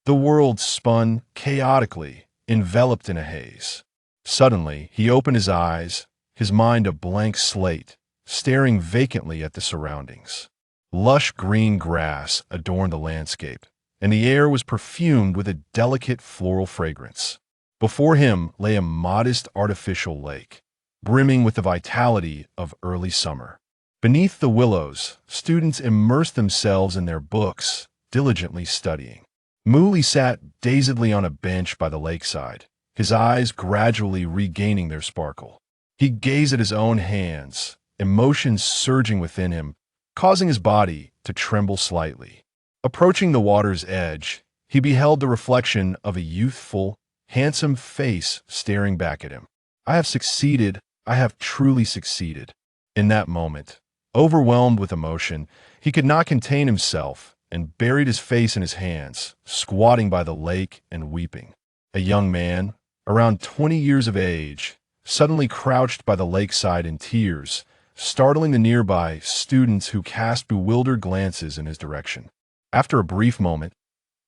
The world spun chaotically, enveloped in a haze. Suddenly, he opened his eyes, his mind a blank slate, staring vacantly at the surroundings. Lush green grass adorned the landscape, and the air was perfumed with a delicate floral fragrance. Before him lay a modest artificial lake, brimming with the vitality of early summer. Beneath the willows, students immersed themselves in their books, diligently studying. Muli sat dazedly on a bench by the lakeside, his eyes gradually regaining their sparkle. He gazed at his own hands, emotions surging within him, causing his body to tremble slightly. Approaching the water's edge, he beheld the reflection of a youthful, handsome face staring back at him. "I have succeeded. I have truly succeeded." In that moment, overwhelmed with emotion, he could not contain himself and buried his face in his hands, squatting by the lake and weeping. A young man, around 20 years of age, suddenly crouched by the lakeside in tears, startling the nearby students who cast bewildered glances in his direction. After a brief moment,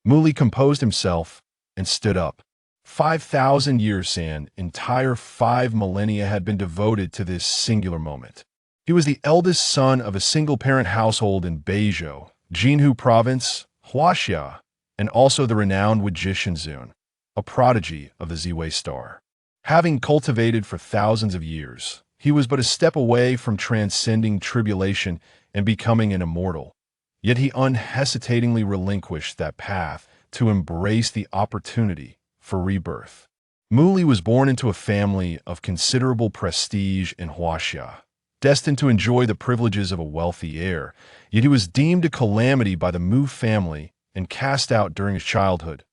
Muli composed himself and stood up. 5,000 years, an entire 5 millennia had been devoted to this singular moment. He was the eldest son of a single-parent household in Beizhou, Jinhu Province, Huaxia, and also the renowned magician Zun, a prodigy of the Ziwei star. Having cultivated for thousands of years, he was but a step away from transcending tribulation and becoming an immortal. Yet he unhesitatingly relinquished that path to embrace the opportunity for rebirth. Muli was born into a family of considerable prestige in Huaxia, destined to enjoy the privileges of a wealthy heir, yet he was deemed a calamity by the Mu family and cast out during his childhood.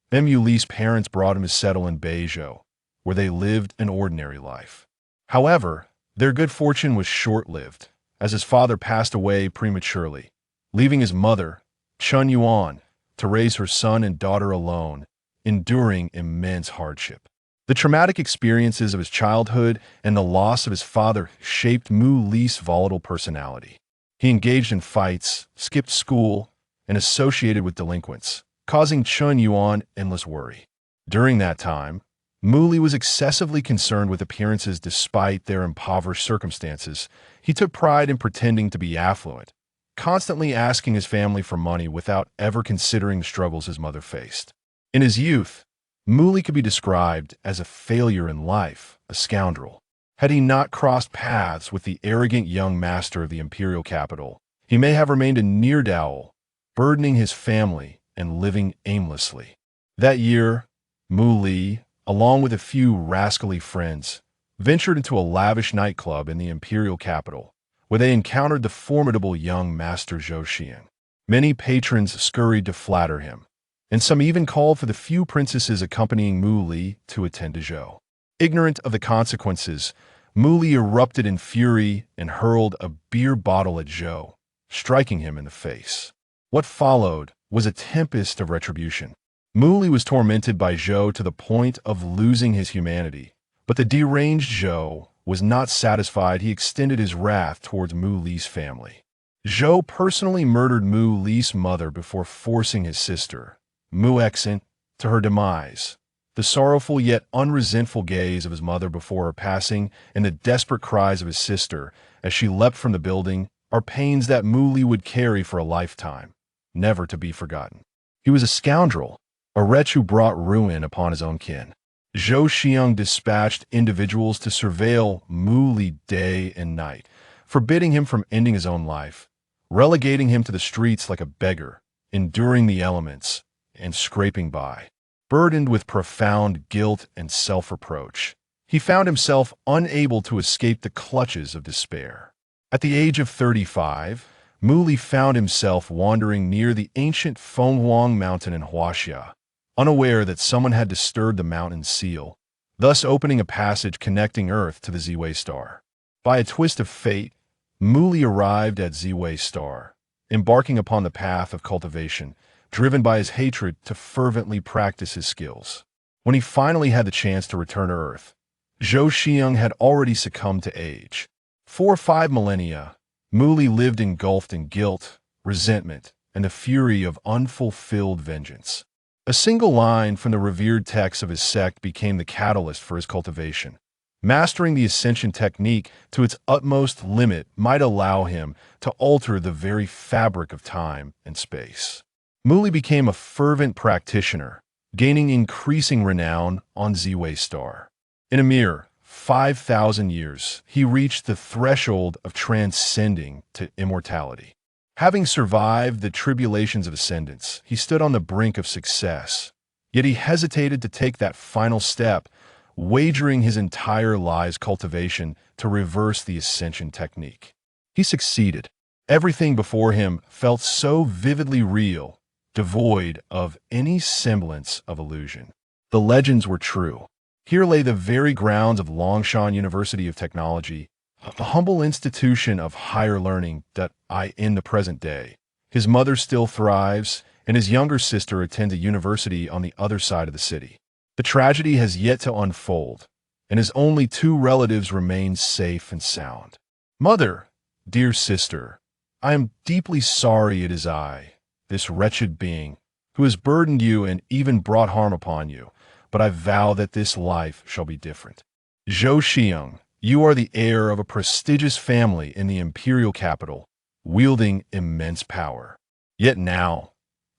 Muli's parents brought him to settle in Beizhou, where they lived an ordinary life. However, their good fortune was short-lived, as his father passed away prematurely, leaving his mother, Chen Yuan, to raise her son and daughter alone, enduring immense hardship. The traumatic experiences of his childhood and the loss of his father shaped Mu Li's volatile personality. He engaged in fights, skipped school, and associated with delinquents, causing Chen Yuan endless worry. During that time, Mu Li was excessively concerned with appearances despite their impoverished circumstances. He took pride in pretending to be affluent, constantly asking his family for money without ever considering the struggles his mother faced. In his youth, Muli could be described as a failure in life, a scoundrel. Had he not crossed paths with the arrogant young master of the imperial capital, he may have remained a near-dowel, burdening his family and living aimlessly. That year, Muli, along with a few rascally friends, ventured into a lavish nightclub in the imperial capital, where they encountered the formidable young master Zhou Xiang. Many patrons scurried to flatter him, and some even called for the few princesses accompanying Mu Li to attend to Zhou. Ignorant of the consequences, Mu Li erupted in fury and hurled a beer bottle at Zhou, striking him in the face. What followed was a tempest of retribution. Mu Li was tormented by Zhou to the point of losing his humanity, but the deranged Zhou was not satisfied. He extended his wrath towards Mu Li's family. Zhou personally murdered Mu Li's mother before forcing his sister, Mu Exent, to her demise. The sorrowful yet unresentful gaze of his mother before her passing and the desperate cries of his sister as she leapt from the building are pains that Mu Li would carry for a lifetime, never to be forgotten. He was a scoundrel, a wretch who brought ruin upon his own kin. Zhou Xiang dispatched individuals to surveil Mu Li day and night, forbidding him from ending his own life, relegating him to the streets like a beggar, enduring the elements, and scraping by. Burdened with profound guilt and self-reproach, he found himself unable to escape the clutches of despair. At the age of 35, Mu Li found himself wandering near the ancient Fenghuang mountain in Huaxia, unaware that someone had disturbed the mountain's seal, thus opening a passage connecting Earth to the Ziwei star. By a twist of fate, Mu Li arrived at Ziwei star, embarking upon the path of cultivation, driven by his hatred to fervently practice his skills. When he finally had the chance to return to Earth, Zhou Xiang had already succumbed to age. For 5 millennia, Mu Li lived engulfed in guilt, resentment, and the fury of unfulfilled vengeance. A single line from the revered texts of his sect became the catalyst for his cultivation. Mastering the ascension technique to its utmost limit might allow him to alter the very fabric of time and space. Muli became a fervent practitioner, gaining increasing renown on Z-Way Star. In a mere 5,000 years, he reached the threshold of transcending to immortality. Having survived the tribulations of ascendance, he stood on the brink of success. Yet he hesitated to take that final step, wagering his entire life's cultivation to reverse the ascension technique. He succeeded. Everything before him felt so vividly real, devoid of any semblance of illusion. The legends were true. Here lay the very grounds of Longshan University of Technology, a humble institution of higher learning that in the present day. His mother still thrives, and his younger sister attends a university on the other side of the city. The tragedy has yet to unfold, and his only two relatives remain safe and sound. Mother, dear sister, I am deeply sorry it is I, this wretched being, who has burdened you and even brought harm upon you, but I vow that this life shall be different. Zhou Xiang, you are the heir of a prestigious family in the imperial capital, wielding immense power. Yet now,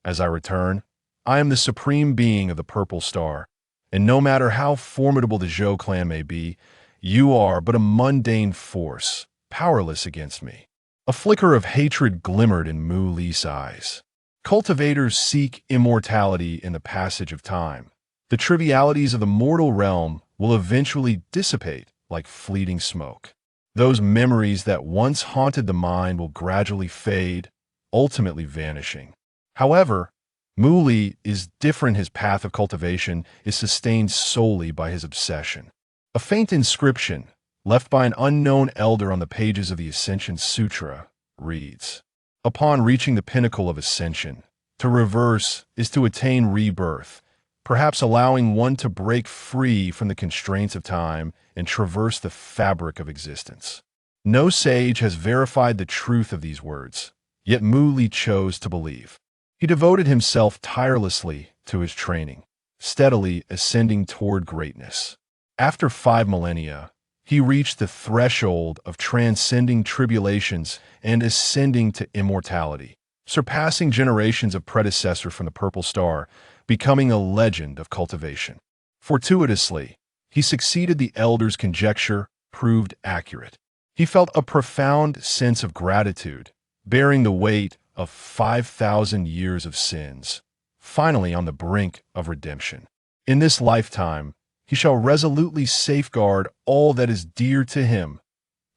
as I return, I am the supreme being of the Purple Star, and no matter how formidable the Zhou clan may be, you are but a mundane force, powerless against me. A flicker of hatred glimmered in Mu Li's eyes. Cultivators seek immortality in the passage of time. The trivialities of the mortal realm will eventually dissipate like fleeting smoke. Those memories that once haunted the mind will gradually fade, ultimately vanishing. However, Mu Li is different. His path of cultivation is sustained solely by his obsession. A faint inscription, left by an unknown elder on the pages of the Ascension Sutra, reads, "Upon reaching the pinnacle of ascension, to reverse is to attain rebirth, perhaps allowing one to break free from the constraints of time and traverse the fabric of existence." No sage has verified the truth of these words, yet Mu Li chose to believe. He devoted himself tirelessly to his training, steadily ascending toward greatness. After 5 millennia, he reached the threshold of transcending tribulations and ascending to immortality, surpassing generations of predecessors from the Purple Star, becoming a legend of cultivation. Fortuitously, he succeeded. The elder's conjecture proved accurate. He felt a profound sense of gratitude, bearing the weight of 5,000 years of sins, finally on the brink of redemption. In this lifetime, he shall resolutely safeguard all that is dear to him.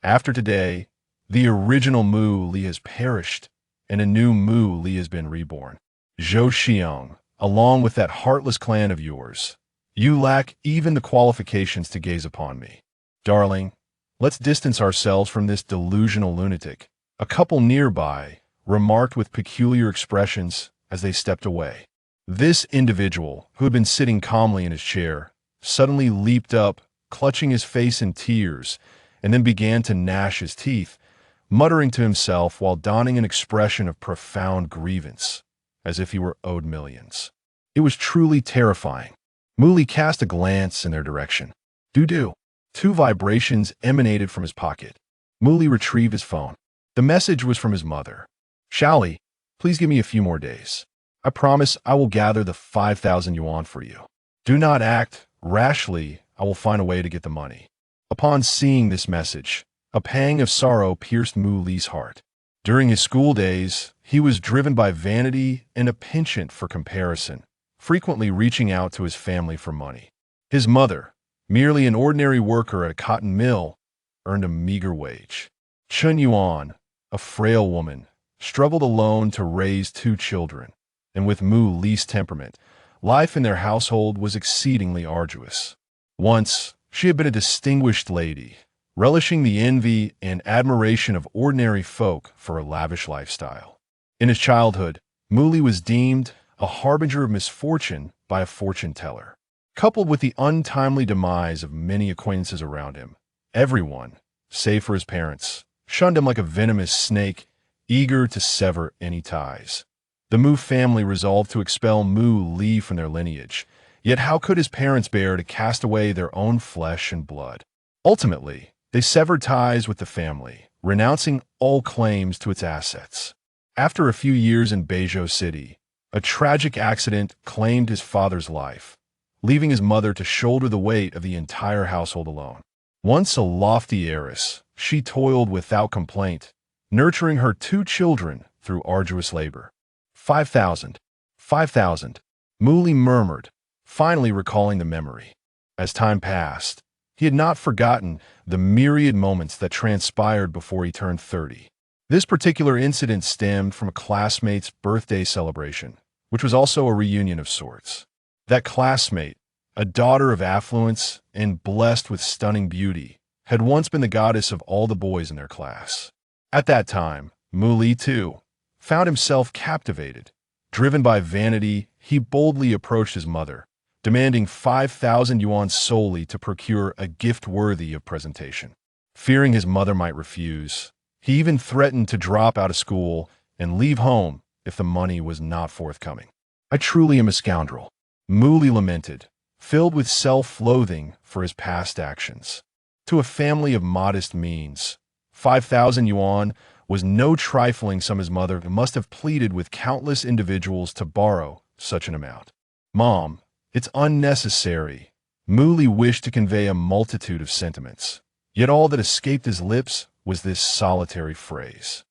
After today, the original Mu Li has perished, and a new Mu Li has been reborn. Zhou Xiang, along with that heartless clan of yours, you lack even the qualifications to gaze upon me. Darling, let's distance ourselves from this delusional lunatic. A couple nearby remarked with peculiar expressions as they stepped away. This individual, who had been sitting calmly in his chair, suddenly leaped up, clutching his face in tears, and then began to gnash his teeth, muttering to himself while donning an expression of profound grievance, as if he were owed millions. It was truly terrifying. Mu Li cast a glance in their direction. Do. 2 vibrations emanated from his pocket. Mu Li retrieved his phone. The message was from his mother. "Shally, please give me a few more days. I promise I will gather the 5,000 yuan for you. Do not act rashly. I will find a way to get the money." Upon seeing this message, a pang of sorrow pierced Mu Li's heart. During his school days, he was driven by vanity and a penchant for comparison, frequently reaching out to his family for money. His mother, merely an ordinary worker at a cotton mill, earned a meager wage. Chen Yuan, a frail woman, struggled alone to raise 2 children, and with Mu Li's temperament, life in their household was exceedingly arduous. Once, she had been a distinguished lady, relishing the envy and admiration of ordinary folk for a lavish lifestyle. In his childhood, Mu Li was deemed a harbinger of misfortune by a fortune teller. Coupled with the untimely demise of many acquaintances around him, everyone, save for his parents, shunned him like a venomous snake, eager to sever any ties. The Mu family resolved to expel Mu Li from their lineage, yet how could his parents bear to cast away their own flesh and blood? Ultimately, they severed ties with the family, renouncing all claims to its assets. After a few years in Beizhou City, a tragic accident claimed his father's life, leaving his mother to shoulder the weight of the entire household alone. Once a lofty heiress, she toiled without complaint, nurturing her 2 children through arduous labor. 5,000. 5,000. Muli murmured, finally recalling the memory. As time passed, he had not forgotten the myriad moments that transpired before he turned 30. This particular incident stemmed from a classmate's birthday celebration, which was also a reunion of sorts. That classmate, a daughter of affluence and blessed with stunning beauty, had once been the goddess of all the boys in their class. At that time, Muli, too, found himself captivated. Driven by vanity, he boldly approached his mother, demanding 5,000 yuan solely to procure a gift worthy of presentation. Fearing his mother might refuse, he even threatened to drop out of school and leave home if the money was not forthcoming. "I truly am a scoundrel," Muli lamented, filled with self-loathing for his past actions. To a family of modest means, 5,000 yuan was no trifling sum. His mother must have pleaded with countless individuals to borrow such an amount. "Mom, it's unnecessary." Muli wished to convey a multitude of sentiments, yet all that escaped his lips was this solitary phrase.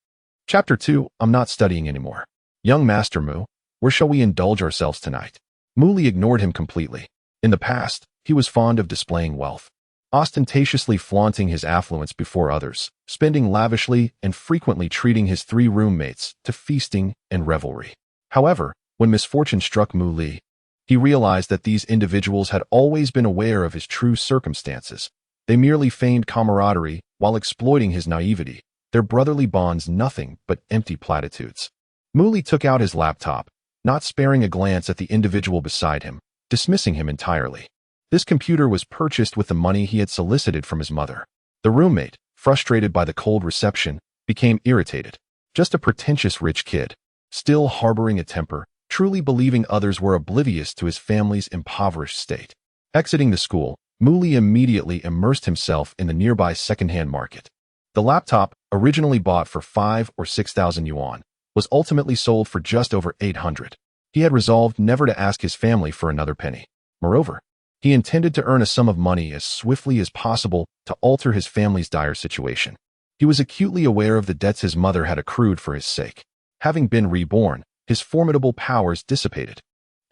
Chapter 2. I'm not studying anymore. Young Master Mu, where shall we indulge ourselves tonight? Muli ignored him completely. In the past, he was fond of displaying wealth, ostentatiously flaunting his affluence before others, spending lavishly and frequently treating his 3 roommates to feasting and revelry. However, when misfortune struck Muli, he realized that these individuals had always been aware of his true circumstances. They merely feigned camaraderie while exploiting his naivety, their brotherly bonds nothing but empty platitudes. Muli took out his laptop, not sparing a glance at the individual beside him, dismissing him entirely. This computer was purchased with the money he had solicited from his mother. The roommate, frustrated by the cold reception, became irritated. Just a pretentious rich kid, still harboring a temper, truly believing others were oblivious to his family's impoverished state. Exiting the school, Muli immediately immersed himself in the nearby second-hand market. The laptop, originally bought for 5 or 6,000 yuan, was ultimately sold for just over 800. He had resolved never to ask his family for another penny. Moreover, he intended to earn a sum of money as swiftly as possible to alter his family's dire situation. He was acutely aware of the debts his mother had accrued for his sake. Having been reborn, his formidable powers dissipated.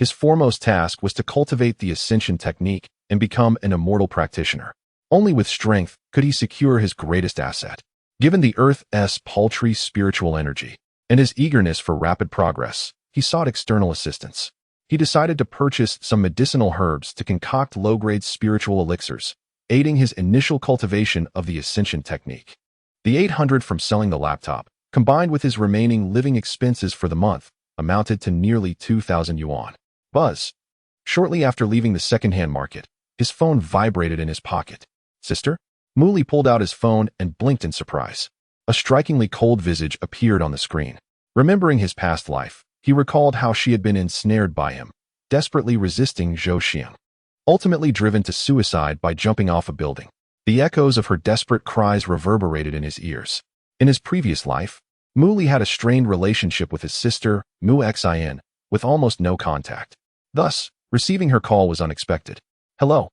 His foremost task was to cultivate the ascension technique and become an immortal practitioner. Only with strength could he secure his greatest asset. Given the Earth's paltry spiritual energy and his eagerness for rapid progress, he sought external assistance. He decided to purchase some medicinal herbs to concoct low-grade spiritual elixirs, aiding his initial cultivation of the ascension technique. The 800 from selling the laptop, combined with his remaining living expenses for the month, amounted to nearly 2,000 yuan. Buzz. Shortly after leaving the second-hand market, his phone vibrated in his pocket. "Sister?" Muli pulled out his phone and blinked in surprise. A strikingly cold visage appeared on the screen. Remembering his past life, he recalled how she had been ensnared by him, desperately resisting Zhou Xiang, ultimately driven to suicide by jumping off a building. The echoes of her desperate cries reverberated in his ears. In his previous life, Muli had a strained relationship with his sister, Mu Xin, with almost no contact. Thus, receiving her call was unexpected. "Hello.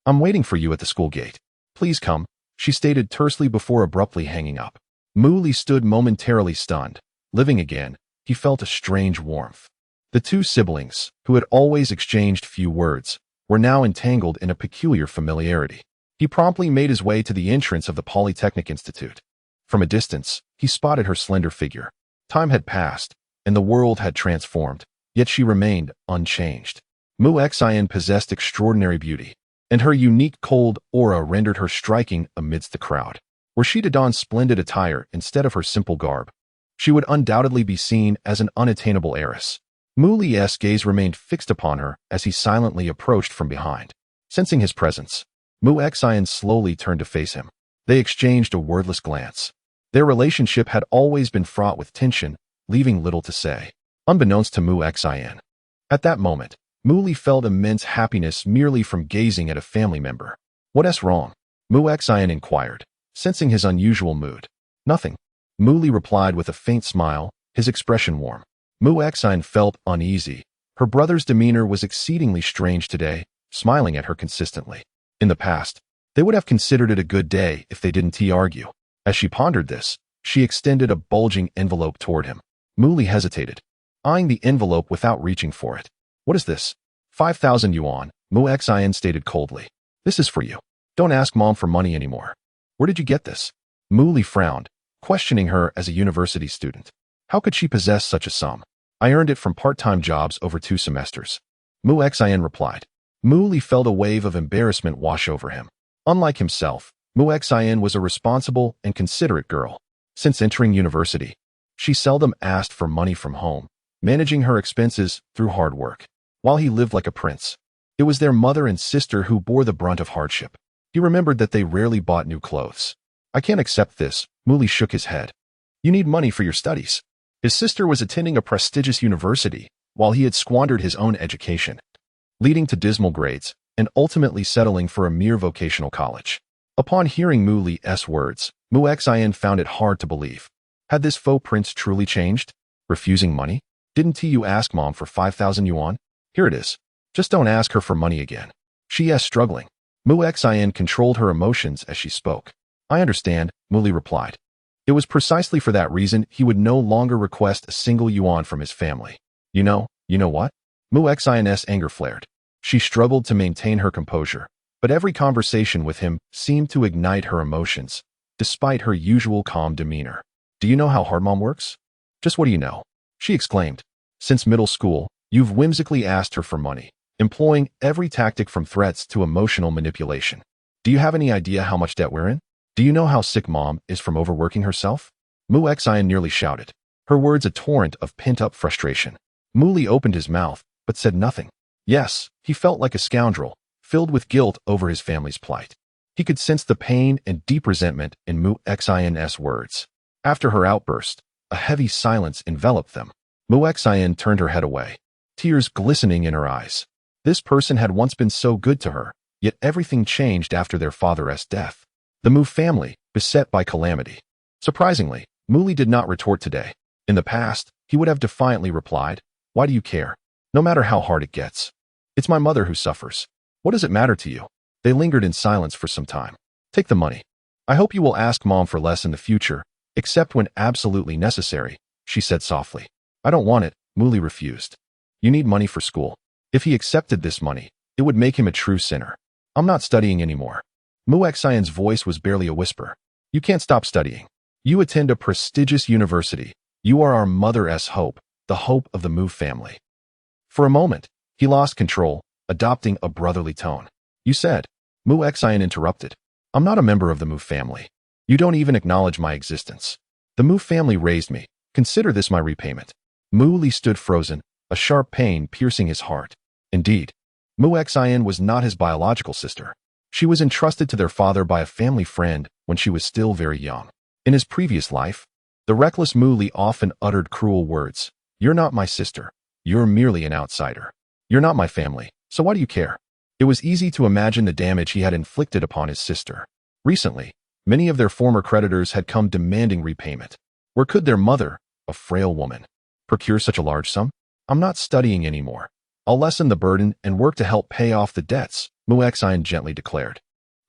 I'm waiting for you at the school gate. Please come," she stated tersely before abruptly hanging up. Muli stood momentarily stunned. Living again, he felt a strange warmth. The 2 siblings, who had always exchanged few words, were now entangled in a peculiar familiarity. He promptly made his way to the entrance of the Polytechnic Institute. From a distance, he spotted her slender figure. Time had passed, and the world had transformed, yet she remained unchanged. Mu Xin possessed extraordinary beauty, and her unique cold aura rendered her striking amidst the crowd. Were she to don splendid attire instead of her simple garb, she would undoubtedly be seen as an unattainable heiress. Muli's gaze remained fixed upon her as he silently approached from behind. Sensing his presence, Mu Xin slowly turned to face him. They exchanged a wordless glance. Their relationship had always been fraught with tension, leaving little to say. unbeknownst to Mu Xin. At that moment, Mu Li felt immense happiness merely from gazing at a family member. What's wrong? Mu Xin inquired, sensing his unusual mood. Nothing. Mu Li replied with a faint smile, his expression warm. Mu Xin felt uneasy. Her brother's demeanor was exceedingly strange today, smiling at her consistently. In the past, they would have considered it a good day if they didn't argue. As she pondered this, she extended a bulging envelope toward him. Mu Li hesitated, eyeing the envelope without reaching for it. What is this? 5,000 yuan, Mu Xin stated coldly. This is for you. Don't ask Mom for money anymore. Where did you get this? Mu Li frowned, questioning her as a university student. How could she possess such a sum? I earned it from part-time jobs over 2 semesters. Mu Xin replied. Mu Li felt a wave of embarrassment wash over him. Unlike himself, Mu Xin was a responsible and considerate girl. Since entering university, she seldom asked for money from home, managing her expenses through hard work. While he lived like a prince, it was their mother and sister who bore the brunt of hardship. He remembered that they rarely bought new clothes. I can't accept this, Mu Li shook his head. You need money for your studies. His sister was attending a prestigious university, while he had squandered his own education, leading to dismal grades, and ultimately settling for a mere vocational college. Upon hearing Mu Li's words, Mu Xin found it hard to believe. Had this faux prince truly changed? Refusing money? Didn't you ask Mom for 5,000 yuan? Here it is. Just don't ask her for money again. She is struggling. Mu Xin controlled her emotions as she spoke. I understand, Mu Li replied. It was precisely for that reason he would no longer request a single yuan from his family. You know what? Mu Xin's anger flared. She struggled to maintain her composure, but every conversation with him seemed to ignite her emotions, despite her usual calm demeanor. Do you know how hard Mom works? Just what do you know? She exclaimed. Since middle school, you've whimsically asked her for money, employing every tactic from threats to emotional manipulation. Do you have any idea how much debt we're in? Do you know how sick Mom is from overworking herself? Mu Xin nearly shouted, her words a torrent of pent-up frustration. Mu Li opened his mouth, but said nothing. Yes, he felt like a scoundrel, filled with guilt over his family's plight. He could sense the pain and deep resentment in Mu Xin's words. After her outburst, a heavy silence enveloped them. Mu Xin turned her head away, tears glistening in her eyes. This person had once been so good to her, yet everything changed after their father's death. The Mu family, beset by calamity. Surprisingly, Mu Li did not retort today. In the past, he would have defiantly replied, Why do you care? No matter how hard it gets. It's my mother who suffers. What does it matter to you? They lingered in silence for some time. Take the money. I hope you will ask Mom for less in the future, except when absolutely necessary, she said softly. I don't want it, Mu Li refused. You need money for school. If he accepted this money, it would make him a true sinner. I'm not studying anymore. Mu Xin's voice was barely a whisper. You can't stop studying. You attend a prestigious university. You are our mother's hope, the hope of the Mu family. For a moment, he lost control, adopting a brotherly tone. You said, Mu Xin interrupted. I'm not a member of the Mu family. You don't even acknowledge my existence. The Mu family raised me. Consider this my repayment. Mu Li stood frozen, a sharp pain piercing his heart. Indeed, Mu Xin was not his biological sister. She was entrusted to their father by a family friend when she was still very young. In his previous life, the reckless Mu Li often uttered cruel words. You're not my sister. You're merely an outsider. You're not my family, so why do you care? It was easy to imagine the damage he had inflicted upon his sister. Recently, many of their former creditors had come demanding repayment. Where could their mother, a frail woman, procure such a large sum? I'm not studying anymore. I'll lessen the burden and work to help pay off the debts, Mu Xin gently declared.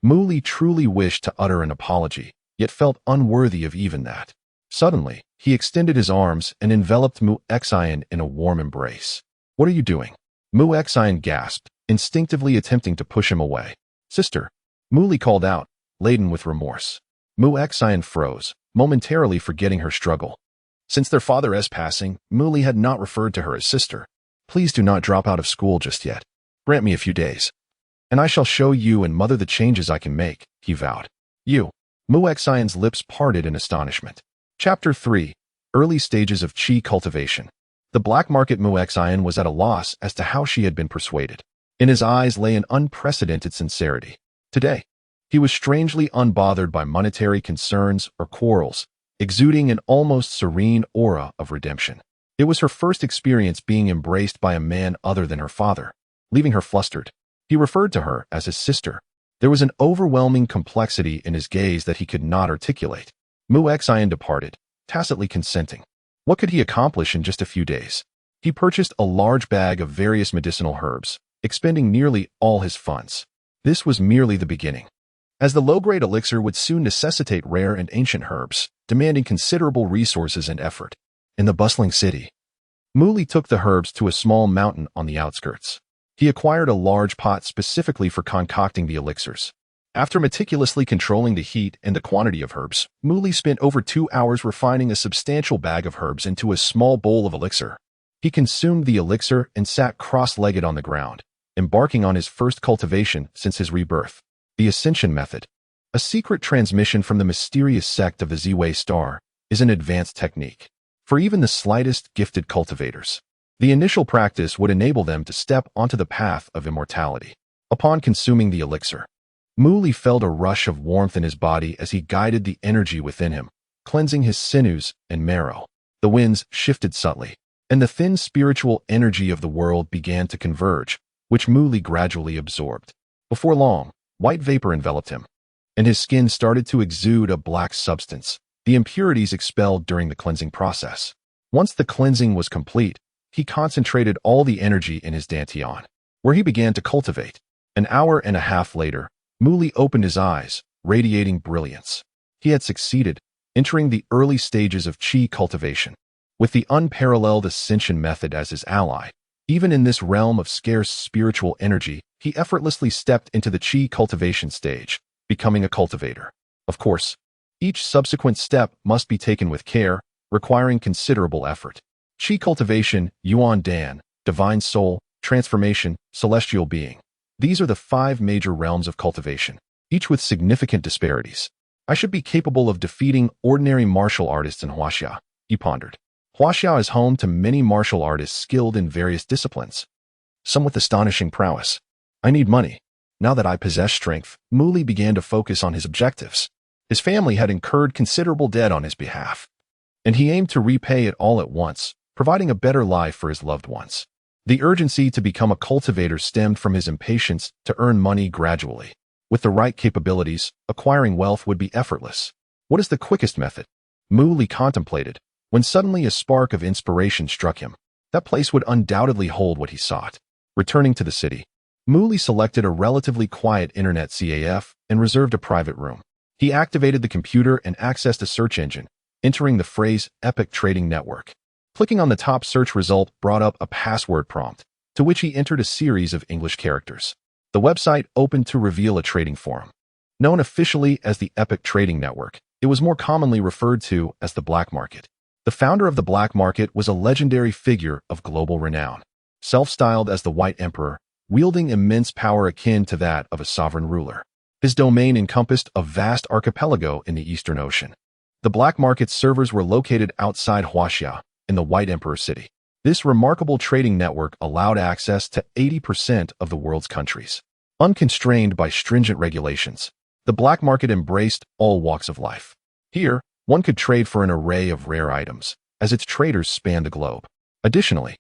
Mu Li truly wished to utter an apology, yet felt unworthy of even that. Suddenly, he extended his arms and enveloped Mu Xin in a warm embrace. What are you doing? Mu Xin gasped, instinctively attempting to push him away. Sister, Mu Li called out, laden with remorse. Mu Xin froze, momentarily forgetting her struggle. Since their father's passing, Mu Li had not referred to her as sister. Please do not drop out of school just yet. Grant me a few days, and I shall show you and mother the changes I can make, he vowed. You. Mu Xin's lips parted in astonishment. Chapter 3. Early Stages of Qi Cultivation. The black market Mu Xin was at a loss as to how she had been persuaded. In his eyes lay an unprecedented sincerity. Today, he was strangely unbothered by monetary concerns or quarrels, exuding an almost serene aura of redemption. It was her first experience being embraced by a man other than her father, leaving her flustered. He referred to her as his sister. There was an overwhelming complexity in his gaze that he could not articulate. Xian departed, tacitly consenting. What could he accomplish in just a few days? He purchased a large bag of various medicinal herbs, expending nearly all his funds. This was merely the beginning, as the low-grade elixir would soon necessitate rare and ancient herbs, demanding considerable resources and effort. In the bustling city, Muli took the herbs to a small mountain on the outskirts. He acquired a large pot specifically for concocting the elixirs. After meticulously controlling the heat and the quantity of herbs, Muli spent over 2 hours refining a substantial bag of herbs into a small bowl of elixir. He consumed the elixir and sat cross-legged on the ground, embarking on his first cultivation since his rebirth. The Ascension Method, a secret transmission from the mysterious sect of the Z-Way Star, is an advanced technique for even the slightest gifted cultivators. The initial practice would enable them to step onto the path of immortality. Upon consuming the elixir, Muli felt a rush of warmth in his body as he guided the energy within him, cleansing his sinews and marrow. The winds shifted subtly, and the thin spiritual energy of the world began to converge, which Muli gradually absorbed. Before long, white vapor enveloped him, and his skin started to exude a black substance, the impurities expelled during the cleansing process. Once the cleansing was complete, he concentrated all the energy in his dantian, where he began to cultivate. An hour and a half later, Muli opened his eyes, radiating brilliance. He had succeeded, entering the early stages of Qi cultivation. With the unparalleled Ascension Method as his ally, even in this realm of scarce spiritual energy, he effortlessly stepped into the Qi cultivation stage, becoming a cultivator. Of course, each subsequent step must be taken with care, requiring considerable effort. Qi cultivation, Yuan Dan, divine soul, transformation, celestial being. These are the 5 major realms of cultivation, each with significant disparities. I should be capable of defeating ordinary martial artists in Huaxia, he pondered. Huaxia is home to many martial artists skilled in various disciplines, some with astonishing prowess. I need money. Now that I possess strength, Muli began to focus on his objectives. His family had incurred considerable debt on his behalf, and he aimed to repay it all at once, providing a better life for his loved ones. The urgency to become a cultivator stemmed from his impatience to earn money gradually. With the right capabilities, acquiring wealth would be effortless. What is the quickest method? Muli contemplated, when suddenly a spark of inspiration struck him. That place would undoubtedly hold what he sought. Returning to the city, Muli selected a relatively quiet internet CAF and reserved a private room. He activated the computer and accessed a search engine, entering the phrase Epic Trading Network. Clicking on the top search result brought up a password prompt, to which he entered a series of English characters. The website opened to reveal a trading forum. Known officially as the Epic Trading Network, it was more commonly referred to as the Black Market. The founder of the Black Market was a legendary figure of global renown, self-styled as the White Emperor, wielding immense power akin to that of a sovereign ruler. His domain encompassed a vast archipelago in the Eastern Ocean. The Black Market's servers were located outside Huaxia, in the White Emperor city. This remarkable trading network allowed access to 80% of the world's countries. Unconstrained by stringent regulations, the Black Market embraced all walks of life. Here, one could trade for an array of rare items, as its traders spanned the globe. Additionally,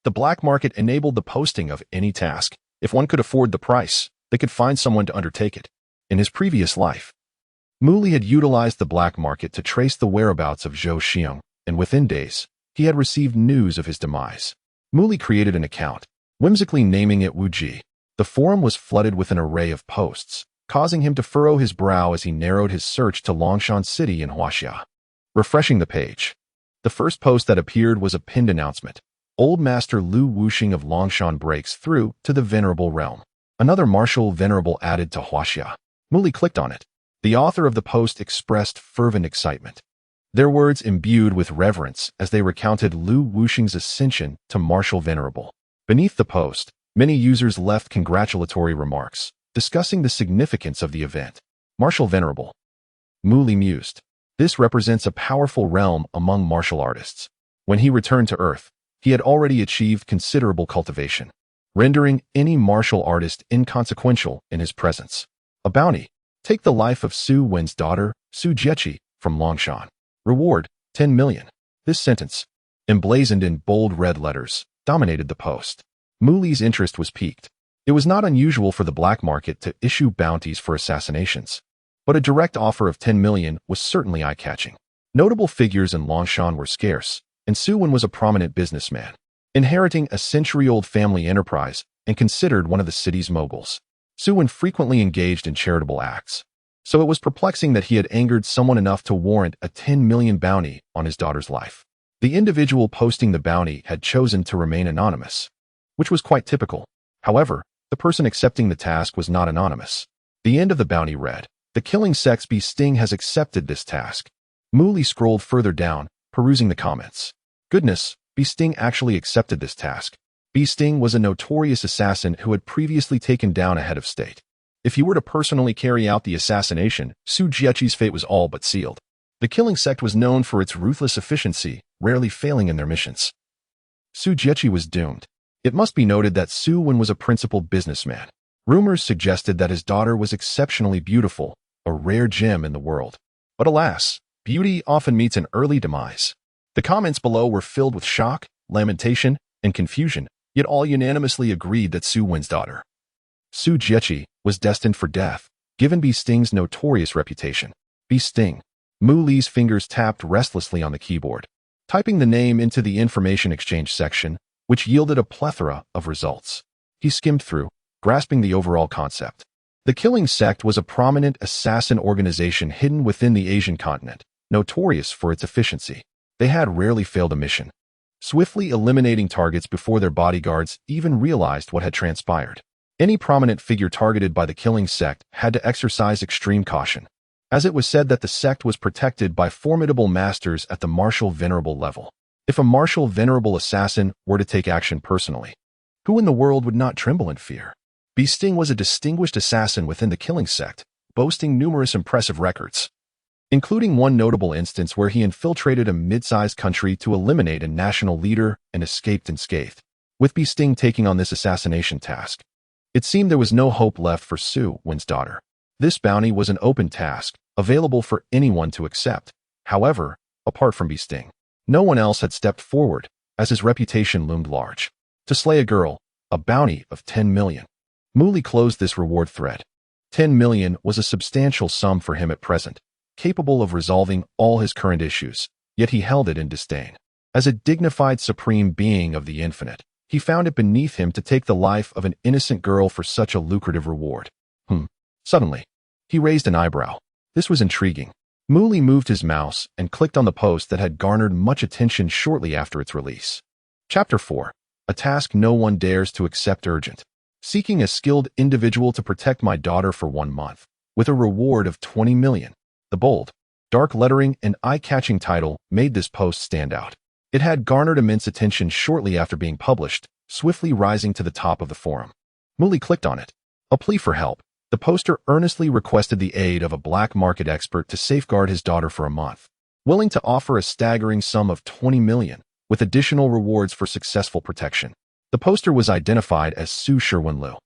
the Black Market enabled the posting of any task. If one could afford the price, they could find someone to undertake it. In his previous life, Muli had utilized the Black Market to trace the whereabouts of Zhou Xiong, and within days, he had received news of his demise. Muli created an account, whimsically naming it Wuji. The forum was flooded with an array of posts, causing him to furrow his brow as he narrowed his search to Longshan City in Huaxia. Refreshing the page, the first post that appeared was a pinned announcement. Old Master Lu Wuxing of Longshan breaks through to the Venerable Realm. Another martial venerable added to Huaxia. Muli clicked on it. The author of the post expressed fervent excitement, their words imbued with reverence as they recounted Lu Wuxing's ascension to martial venerable. Beneath the post, many users left congratulatory remarks, discussing the significance of the event. Martial venerable. Muli mused. This represents a powerful realm among martial artists. When he returned to Earth, he had already achieved considerable cultivation, rendering any martial artist inconsequential in his presence. A bounty. Take the life of Su Wen's daughter, Su Jiechi, from Longshan. Reward, 10 million. This sentence, emblazoned in bold red letters, dominated the post. Muli's interest was piqued. It was not unusual for the black market to issue bounties for assassinations, but a direct offer of 10 million was certainly eye-catching. Notable figures in Longshan were scarce, and Su Wen was a prominent businessman, inheriting a century-old family enterprise and considered one of the city's moguls. Su Wen frequently engaged in charitable acts, so it was perplexing that he had angered someone enough to warrant a 10 million bounty on his daughter's life. The individual posting the bounty had chosen to remain anonymous, which was quite typical. However, the person accepting the task was not anonymous. The end of the bounty read, "The killing sex Bee Sting has accepted this task." Muli scrolled further down, perusing the comments. Goodness, Bee Sting actually accepted this task. Bee Sting was a notorious assassin who had previously taken down a head of state. If he were to personally carry out the assassination, Su Jiechi's fate was all but sealed. The killing sect was known for its ruthless efficiency, rarely failing in their missions. Su Jiechi was doomed. It must be noted that Su Wen was a principal businessman. Rumors suggested that his daughter was exceptionally beautiful, a rare gem in the world. But alas, beauty often meets an early demise. The comments below were filled with shock, lamentation, and confusion, yet all unanimously agreed that Su Wen's daughter, Su Jiechi, was destined for death, given Bee Sting's notorious reputation. Bee Sting. Mu Li's fingers tapped restlessly on the keyboard, typing the name into the information exchange section, which yielded a plethora of results. He skimmed through, grasping the overall concept. The Killing Sect was a prominent assassin organization hidden within the Asian continent, notorious for its efficiency. They had rarely failed a mission, swiftly eliminating targets before their bodyguards even realized what had transpired. Any prominent figure targeted by the Killing Sect had to exercise extreme caution, as it was said that the sect was protected by formidable masters at the martial venerable level. If a martial venerable assassin were to take action personally, who in the world would not tremble in fear? Bee Sting was a distinguished assassin within the Killing Sect, boasting numerous impressive records, including one notable instance where he infiltrated a mid-sized country to eliminate a national leader and escaped unscathed. With Bee Sting taking on this assassination task, it seemed there was no hope left for Su Wen's daughter. This bounty was an open task, available for anyone to accept. However, apart from Bee Sting, no one else had stepped forward, as his reputation loomed large. To slay a girl, a bounty of 10 million. Muli closed this reward thread. 10 million was a substantial sum for him at present, capable of resolving all his current issues, yet he held it in disdain. As a dignified supreme being of the infinite, he found it beneath him to take the life of an innocent girl for such a lucrative reward. Suddenly, he raised an eyebrow. This was intriguing. Muli moved his mouse and clicked on the post that had garnered much attention shortly after its release. Chapter 4. A task no one dares to accept urgent. Seeking a skilled individual to protect my daughter for 1 month, with a reward of 20 million. The bold, dark lettering and eye-catching title made this post stand out. It had garnered immense attention shortly after being published, swiftly rising to the top of the forum. Muli clicked on it. A plea for help. The poster earnestly requested the aid of a black market expert to safeguard his daughter for a month, willing to offer a staggering sum of 20 million, with additional rewards for successful protection. The poster was identified as Su Sherwin-Liu.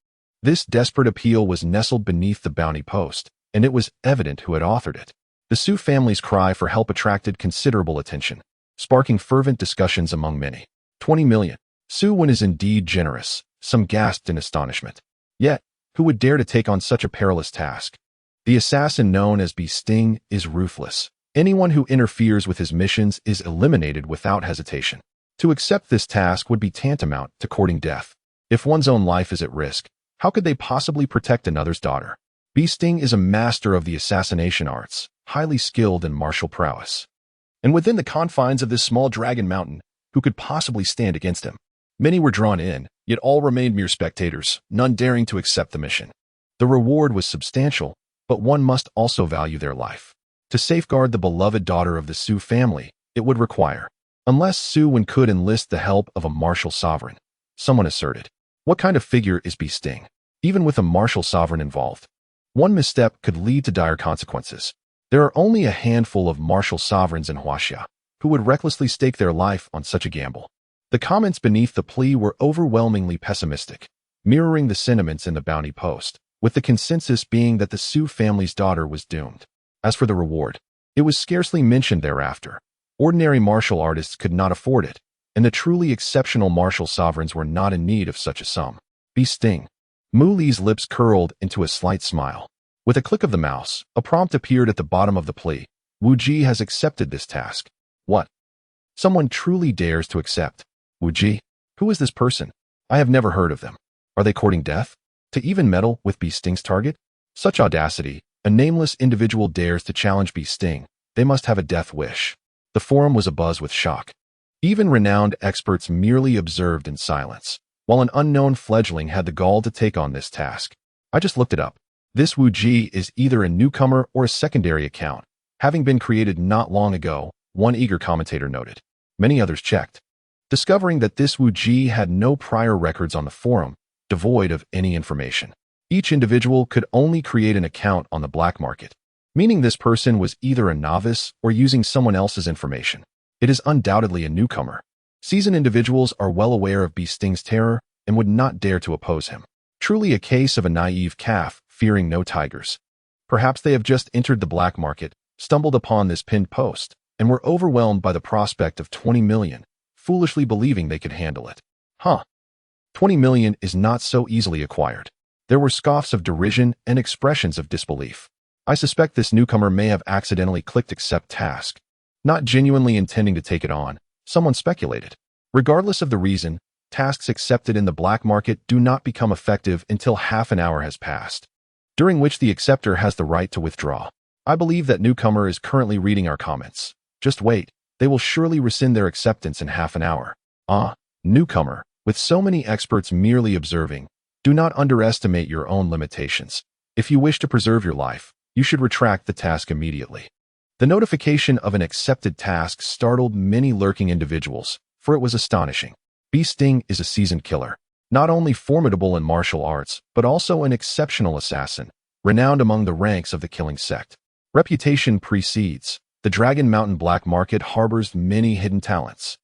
This desperate appeal was nestled beneath the bounty post, and it was evident who had authored it. The Su family's cry for help attracted considerable attention, sparking fervent discussions among many. 20 million. Su Wen is indeed generous, some gasped in astonishment. Yet, who would dare to take on such a perilous task? The assassin known as Bee Sting is ruthless. Anyone who interferes with his missions is eliminated without hesitation. To accept this task would be tantamount to courting death. If one's own life is at risk, how could they possibly protect another's daughter? Bee Sting is a master of the assassination arts, highly skilled in martial prowess. And within the confines of this small dragon mountain, who could possibly stand against him? Many were drawn in, yet all remained mere spectators, none daring to accept the mission. The reward was substantial, but one must also value their life. To safeguard the beloved daughter of the Su family, it would require, unless Su Wen could enlist the help of a martial sovereign. Someone asserted. What kind of figure is Bee Sting? Even with a martial sovereign involved, one misstep could lead to dire consequences. There are only a handful of martial sovereigns in Huaxia who would recklessly stake their life on such a gamble. The comments beneath the plea were overwhelmingly pessimistic, mirroring the sentiments in the bounty post, with the consensus being that the Su family's daughter was doomed. As for the reward, it was scarcely mentioned thereafter. Ordinary martial artists could not afford it, and the truly exceptional martial sovereigns were not in need of such a sum. Be sting. Mu Li's lips curled into a slight smile. With a click of the mouse, a prompt appeared at the bottom of the plea. Wu Ji has accepted this task. What? Someone truly dares to accept. Wu Ji? Who is this person? I have never heard of them. Are they courting death? To even meddle with Be Sting's target? Such audacity. A nameless individual dares to challenge Be Sting. They must have a death wish. The forum was abuzz with shock. Even renowned experts merely observed in silence, while an unknown fledgling had the gall to take on this task. I just looked it up. This Wu Ji is either a newcomer or a secondary account, having been created not long ago, one eager commentator noted. Many others checked, discovering that this Wu Ji had no prior records on the forum, devoid of any information. Each individual could only create an account on the black market, meaning this person was either a novice or using someone else's information. It is undoubtedly a newcomer. Seasoned individuals are well aware of Be Sting's terror and would not dare to oppose him. Truly a case of a naive calf fearing no tigers. Perhaps they have just entered the black market, stumbled upon this pinned post, and were overwhelmed by the prospect of 20 million, foolishly believing they could handle it. 20 million is not so easily acquired. There were scoffs of derision and expressions of disbelief. I suspect this newcomer may have accidentally clicked accept task, not genuinely intending to take it on, someone speculated. Regardless of the reason, tasks accepted in the black market do not become effective until half an hour has passed, during which the acceptor has the right to withdraw. I believe that newcomer is currently reading our comments. Just wait, they will surely rescind their acceptance in half an hour. Newcomer, with so many experts merely observing, do not underestimate your own limitations. If you wish to preserve your life, you should retract the task immediately. The notification of an accepted task startled many lurking individuals, for it was astonishing. Be Sting is a seasoned killer, not only formidable in martial arts, but also an exceptional assassin, renowned among the ranks of the killing sect. Reputation precedes. The Dragon Mountain black market harbors many hidden talents,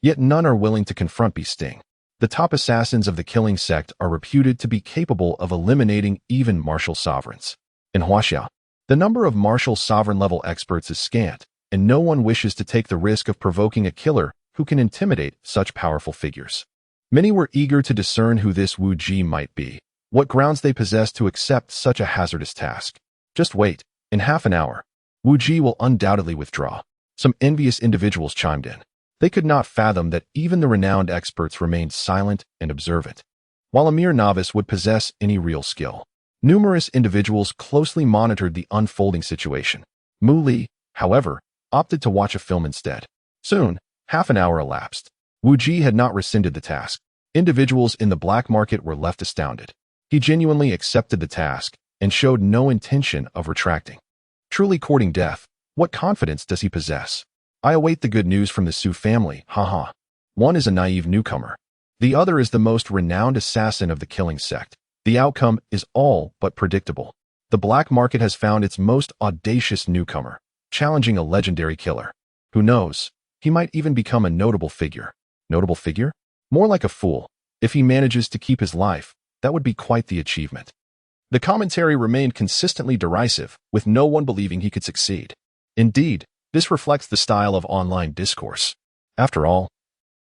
yet none are willing to confront Be Sting. The top assassins of the killing sect are reputed to be capable of eliminating even martial sovereigns. In Huaxia, the number of martial sovereign-level experts is scant, and no one wishes to take the risk of provoking a killer who can intimidate such powerful figures. Many were eager to discern who this Wu Ji might be, what grounds they possess to accept such a hazardous task. Just wait, in half an hour, Wu Ji will undoubtedly withdraw. Some envious individuals chimed in. They could not fathom that even the renowned experts remained silent and observant, while a mere novice would possess any real skill. Numerous individuals closely monitored the unfolding situation. Mu Li, however, opted to watch a film instead. Soon, half an hour elapsed. Wu Ji had not rescinded the task. Individuals in the black market were left astounded. He genuinely accepted the task and showed no intention of retracting. Truly courting death, what confidence does he possess? I await the good news from the Su family, haha. One is a naive newcomer. The other is the most renowned assassin of the killing sect. The outcome is all but predictable. The black market has found its most audacious newcomer, challenging a legendary killer. Who knows? He might even become a notable figure. Notable figure? More like a fool. If he manages to keep his life, that would be quite the achievement. The commentary remained consistently derisive, with no one believing he could succeed. Indeed, this reflects the style of online discourse. After all,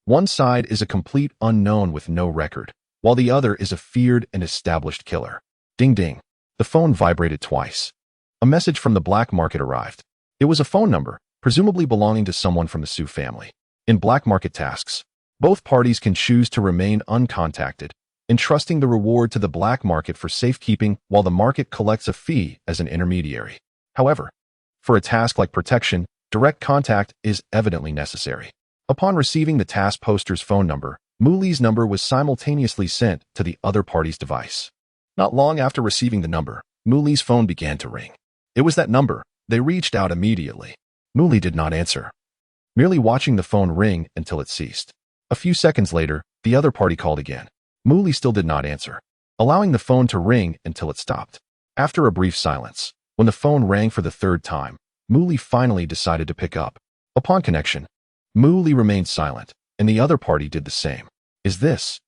one side is a complete unknown with no record, while the other is a feared and established killer. Ding ding. The phone vibrated twice. A message from the black market arrived. It was a phone number, presumably belonging to someone from the Su family. In black market tasks, both parties can choose to remain uncontacted, entrusting the reward to the black market for safekeeping while the market collects a fee as an intermediary. However, for a task like protection, direct contact is evidently necessary. Upon receiving the task poster's phone number, Mu Li's number was simultaneously sent to the other party's device. Not long after receiving the number, Mu Li's phone began to ring. It was that number. They reached out immediately. Mu Li did not answer, merely watching the phone ring until it ceased. A few seconds later, the other party called again. Mu Li still did not answer, allowing the phone to ring until it stopped. After a brief silence, when the phone rang for the third time, Mu Li finally decided to pick up. Upon connection, Mu Li remained silent, and the other party did the same. Is this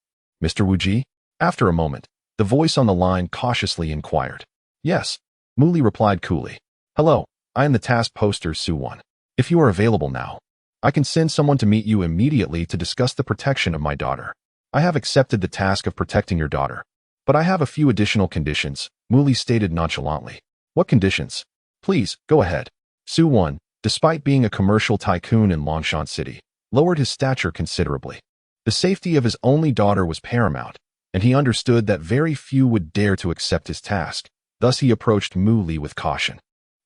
Mr. Wu Ji? After a moment, the voice on the line cautiously inquired. Yes, Mu Li replied coolly. Hello, I am the task poster Su One. If you are available now, I can send someone to meet you immediately to discuss the protection of my daughter. I have accepted the task of protecting your daughter. But I have a few additional conditions, Muli stated nonchalantly. What conditions? Please, go ahead. Su-Wan, despite being a commercial tycoon in Longshan City, lowered his stature considerably. The safety of his only daughter was paramount, and he understood that very few would dare to accept his task. Thus he approached Muli with caution.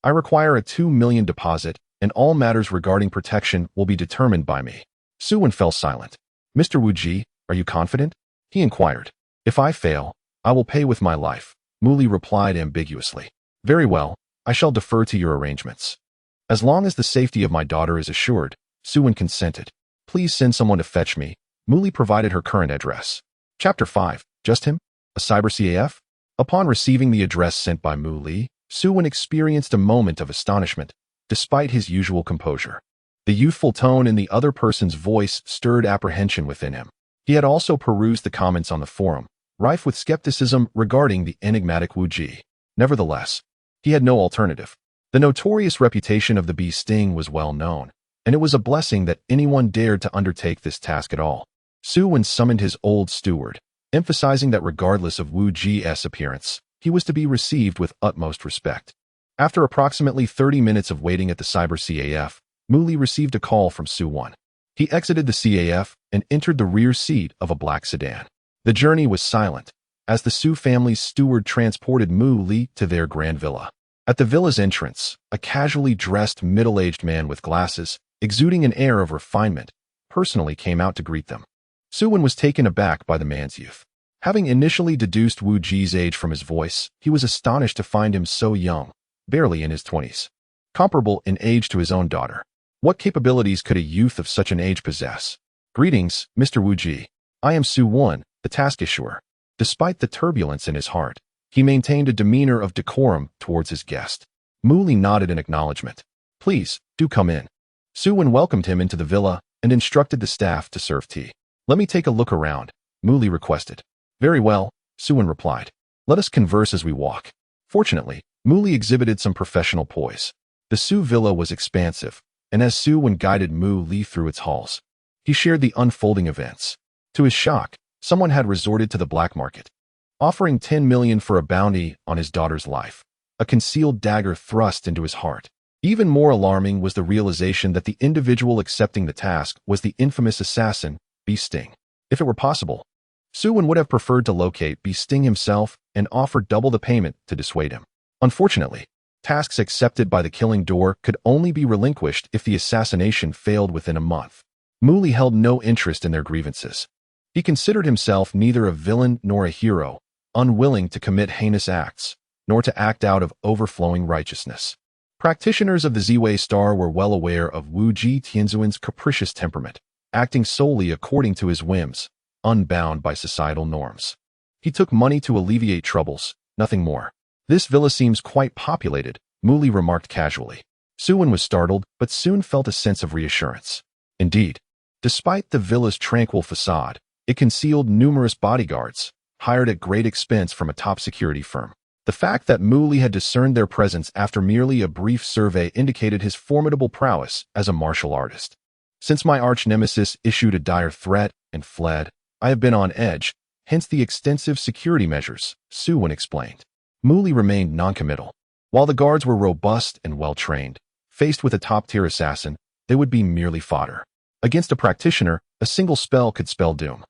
I require a 2 million deposit, and all matters regarding protection will be determined by me. Su-Wan fell silent. Mr. Wu-Ji, are you confident? He inquired. If I fail, I will pay with my life, Muli replied ambiguously. Very well, I shall defer to your arrangements. As long as the safety of my daughter is assured, Su-Wan consented. Please send someone to fetch me. Muli provided her current address. Chapter 5. Just him? A cyber CAF? Upon receiving the address sent by Muli, Su-Wan experienced a moment of astonishment, despite his usual composure. The youthful tone in the other person's voice stirred apprehension within him. He had also perused the comments on the forum, rife with skepticism regarding the enigmatic Wu-Ji. Nevertheless, he had no alternative. The notorious reputation of the bee sting was well known, and it was a blessing that anyone dared to undertake this task at all. Su-Wan summoned his old steward, emphasizing that regardless of Wu-Ji's appearance, he was to be received with utmost respect. After approximately 30 minutes of waiting at the cyber CAF, Muli received a call from Su-Wan. He exited the CAF and entered the rear seat of a black sedan. The journey was silent, as the Su family's steward transported Muli to their grand villa. At the villa's entrance, a casually dressed middle-aged man with glasses, exuding an air of refinement, personally came out to greet them. Su-Wan was taken aback by the man's youth. Having initially deduced Wu-Ji's age from his voice, he was astonished to find him so young, barely in his 20s. Comparable in age to his own daughter. What capabilities could a youth of such an age possess? Greetings, Mr. Wu-Ji. I am Su-Wan, the task issuer. Despite the turbulence in his heart, he maintained a demeanor of decorum towards his guest. Muli nodded in acknowledgement. Please, do come in. Su-Wan welcomed him into the villa and instructed the staff to serve tea. Let me take a look around, Muli requested. Very well, Su-Wan replied. Let us converse as we walk. Fortunately, Muli exhibited some professional poise. The Su villa was expansive, and as Su-Wan guided Muli through its halls, he shared the unfolding events. To his shock, someone had resorted to the black market, offering 10 million for a bounty on his daughter's life, a concealed dagger thrust into his heart. Even more alarming was the realization that the individual accepting the task was the infamous assassin, Bee Sting. If it were possible, Su-Wan would have preferred to locate Bee Sting himself and offer double the payment to dissuade him. Unfortunately, tasks accepted by the killing door could only be relinquished if the assassination failed within a month. Muli held no interest in their grievances. He considered himself neither a villain nor a hero, unwilling to commit heinous acts, nor to act out of overflowing righteousness. Practitioners of the Ziwei Star were well aware of Wu-Ji Tianzuan's capricious temperament, acting solely according to his whims, unbound by societal norms. He took money to alleviate troubles, nothing more. This villa seems quite populated, Muli remarked casually. Su-Wan was startled, but soon felt a sense of reassurance. Indeed, despite the villa's tranquil facade, it concealed numerous bodyguards, hired at great expense from a top security firm. The fact that Muli had discerned their presence after merely a brief survey indicated his formidable prowess as a martial artist. Since my arch-nemesis issued a dire threat and fled, I have been on edge, hence the extensive security measures, Su-Wan explained. Muli remained noncommittal. While the guards were robust and well-trained, faced with a top-tier assassin, they would be merely fodder. Against a practitioner, a single spell could spell doom.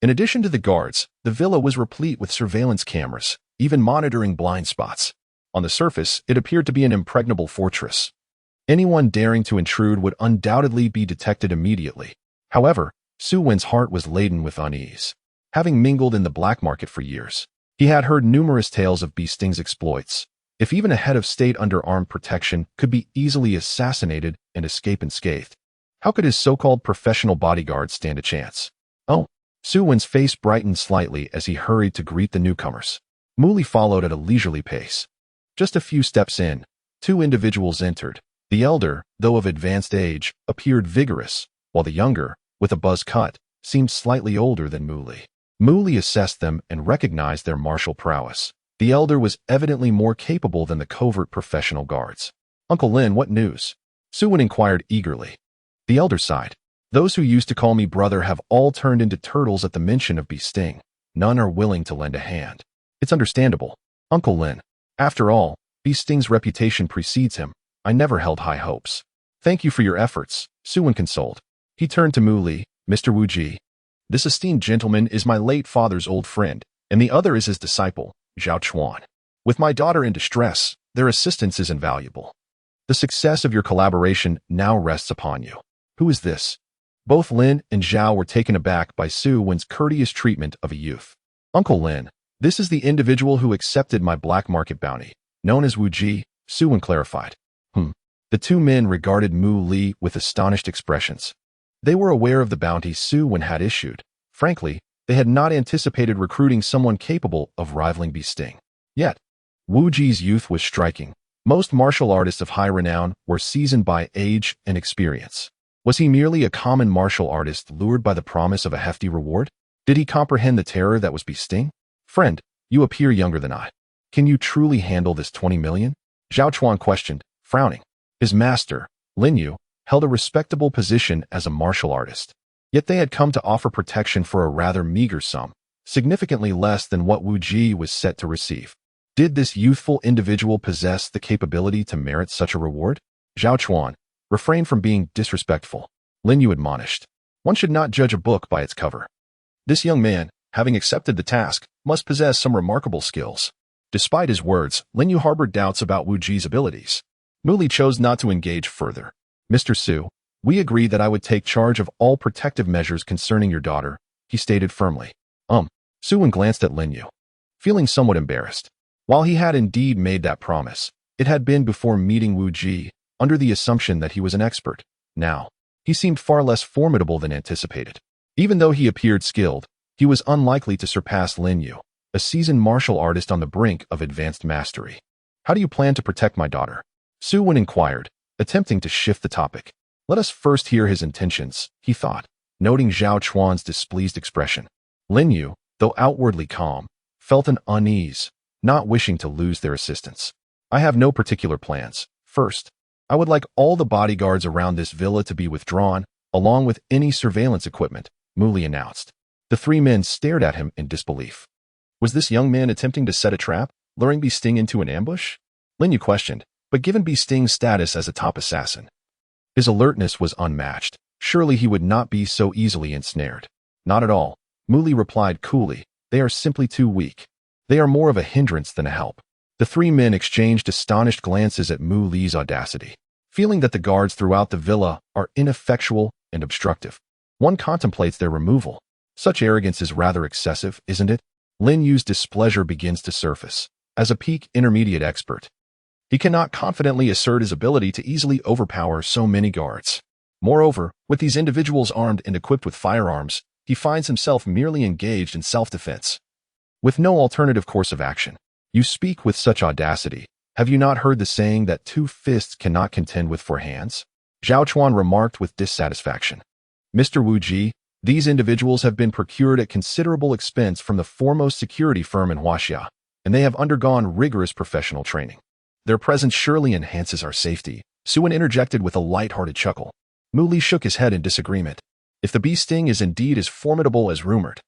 In addition to the guards, the villa was replete with surveillance cameras, even monitoring blind spots. On the surface, it appeared to be an impregnable fortress. Anyone daring to intrude would undoubtedly be detected immediately. However, Su-Wan's heart was laden with unease. Having mingled in the black market for years, he had heard numerous tales of Bee Sting's exploits. If even a head of state under armed protection could be easily assassinated and escape unscathed, how could his so-called professional bodyguard stand a chance? Oh, Su-Wan's face brightened slightly as he hurried to greet the newcomers. Muli followed at a leisurely pace. Just a few steps in, two individuals entered. The elder, though of advanced age, appeared vigorous, while the younger, with a buzz cut, seemed slightly older than Muli. Muli assessed them and recognized their martial prowess. The elder was evidently more capable than the covert professional guards. Uncle Lin, what news? Su-Wan inquired eagerly. The elder sighed. Those who used to call me brother have all turned into turtles at the mention of Sting. None are willing to lend a hand. It's understandable. Uncle Lin. After all, Sting's reputation precedes him. I never held high hopes. Thank you for your efforts, Suwen consoled. He turned to Mu Li, Mr. Wu Ji. This esteemed gentleman is my late father's old friend, and the other is his disciple, Zhao Chuan. With my daughter in distress, their assistance is invaluable. The success of your collaboration now rests upon you. Who is this? Both Lin and Zhao were taken aback by Su Wen's courteous treatment of a youth. Uncle Lin, this is the individual who accepted my black market bounty, known as Wu Ji, Su Wen clarified. The two men regarded Mu Li with astonished expressions. They were aware of the bounty Su Wen had issued. Frankly, they had not anticipated recruiting someone capable of rivaling Sting. Yet, Wu Ji's youth was striking. Most martial artists of high renown were seasoned by age and experience. Was he merely a common martial artist lured by the promise of a hefty reward? Did he comprehend the terror that was Sting? Friend, you appear younger than I. Can you truly handle this 20 million? Zhao Chuan questioned, frowning. His master, Lin Yu, held a respectable position as a martial artist. Yet they had come to offer protection for a rather meager sum, significantly less than what Wu Ji was set to receive. Did this youthful individual possess the capability to merit such a reward? Zhao Chuan, refrain from being disrespectful, Lin Yu admonished. One should not judge a book by its cover. This young man, having accepted the task, must possess some remarkable skills. Despite his words, Lin Yu harbored doubts about Wu Ji's abilities. Mu Li chose not to engage further. Mr. Su, we agreed that I would take charge of all protective measures concerning your daughter, he stated firmly. Su Wen glanced at Lin Yu, feeling somewhat embarrassed. While he had indeed made that promise, it had been before meeting Wu Ji, under the assumption that he was an expert. Now, he seemed far less formidable than anticipated. Even though he appeared skilled, he was unlikely to surpass Lin Yu, a seasoned martial artist on the brink of advanced mastery. How do you plan to protect my daughter? Su Wen inquired, attempting to shift the topic. Let us first hear his intentions, he thought, noting Zhao Chuan's displeased expression. Lin Yu, though outwardly calm, felt an unease, not wishing to lose their assistance. I have no particular plans. First, I would like all the bodyguards around this villa to be withdrawn, along with any surveillance equipment, Mu Li announced. The three men stared at him in disbelief. Was this young man attempting to set a trap, luring Sting into an ambush? Lin Yu questioned, but given Sting's status as a top assassin, his alertness was unmatched. Surely he would not be so easily ensnared. Not at all, Mu Li replied coolly. They are simply too weak. They are more of a hindrance than a help. The three men exchanged astonished glances at Mu Li's audacity, feeling that the guards throughout the villa are ineffectual and obstructive. One contemplates their removal. Such arrogance is rather excessive, isn't it? Lin Yu's displeasure begins to surface. As a peak intermediate expert, he cannot confidently assert his ability to easily overpower so many guards. Moreover, with these individuals armed and equipped with firearms, he finds himself merely engaged in self-defense, with no alternative course of action. You speak with such audacity. Have you not heard the saying that 2 fists cannot contend with 4 hands? Zhao Chuan remarked with dissatisfaction. Mr. Wu Ji, these individuals have been procured at considerable expense from the foremost security firm in Huaxia, and they have undergone rigorous professional training. Their presence surely enhances our safety, Su Wen interjected with a light-hearted chuckle. Mu Li shook his head in disagreement. If the Sting is indeed as formidable as rumored,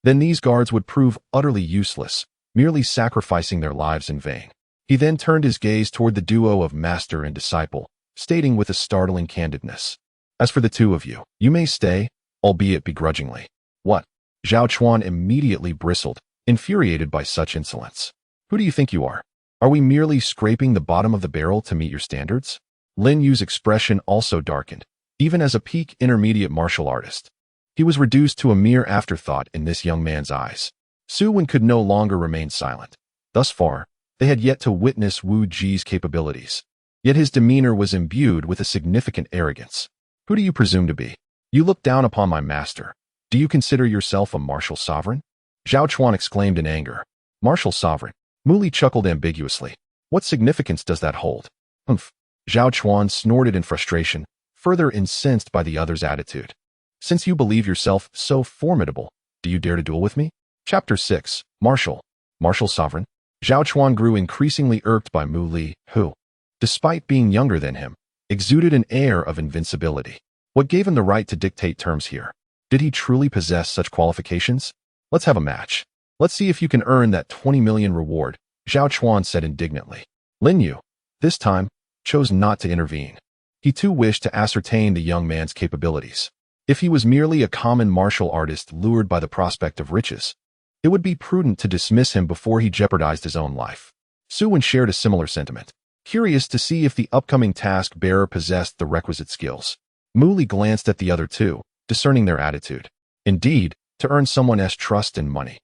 then these guards would prove utterly useless, merely sacrificing their lives in vain. He then turned his gaze toward the duo of master and disciple, stating with a startling candidness. As for the two of you, you may stay, albeit begrudgingly. What? Zhao Chuan immediately bristled, infuriated by such insolence. Who do you think you are? Are we merely scraping the bottom of the barrel to meet your standards? Lin Yu's expression also darkened. Even as a peak intermediate martial artist, he was reduced to a mere afterthought in this young man's eyes. Su Wen could no longer remain silent. Thus far, they had yet to witness Wu Ji's capabilities. Yet his demeanor was imbued with a significant arrogance. Who do you presume to be? You look down upon my master. Do you consider yourself a martial sovereign? Zhao Chuan exclaimed in anger. Martial sovereign? Mu Li chuckled ambiguously. What significance does that hold? Humph. Zhao Chuan snorted in frustration, further incensed by the other's attitude. Since you believe yourself so formidable, do you dare to duel with me? Chapter 6. Martial sovereign? Zhao Chuan grew increasingly irked by Mu Li, who, despite being younger than him, exuded an air of invincibility. What gave him the right to dictate terms here? Did he truly possess such qualifications? Let's have a match. Let's see if you can earn that 20 million reward, Zhao Chuan said indignantly. Lin Yu, this time, chose not to intervene. He too wished to ascertain the young man's capabilities. If he was merely a common martial artist lured by the prospect of riches, it would be prudent to dismiss him before he jeopardized his own life. Su Wen shared a similar sentiment, curious to see if the upcoming task-bearer possessed the requisite skills. Mu Li glanced at the other two, discerning their attitude. Indeed, to earn someone's trust and money,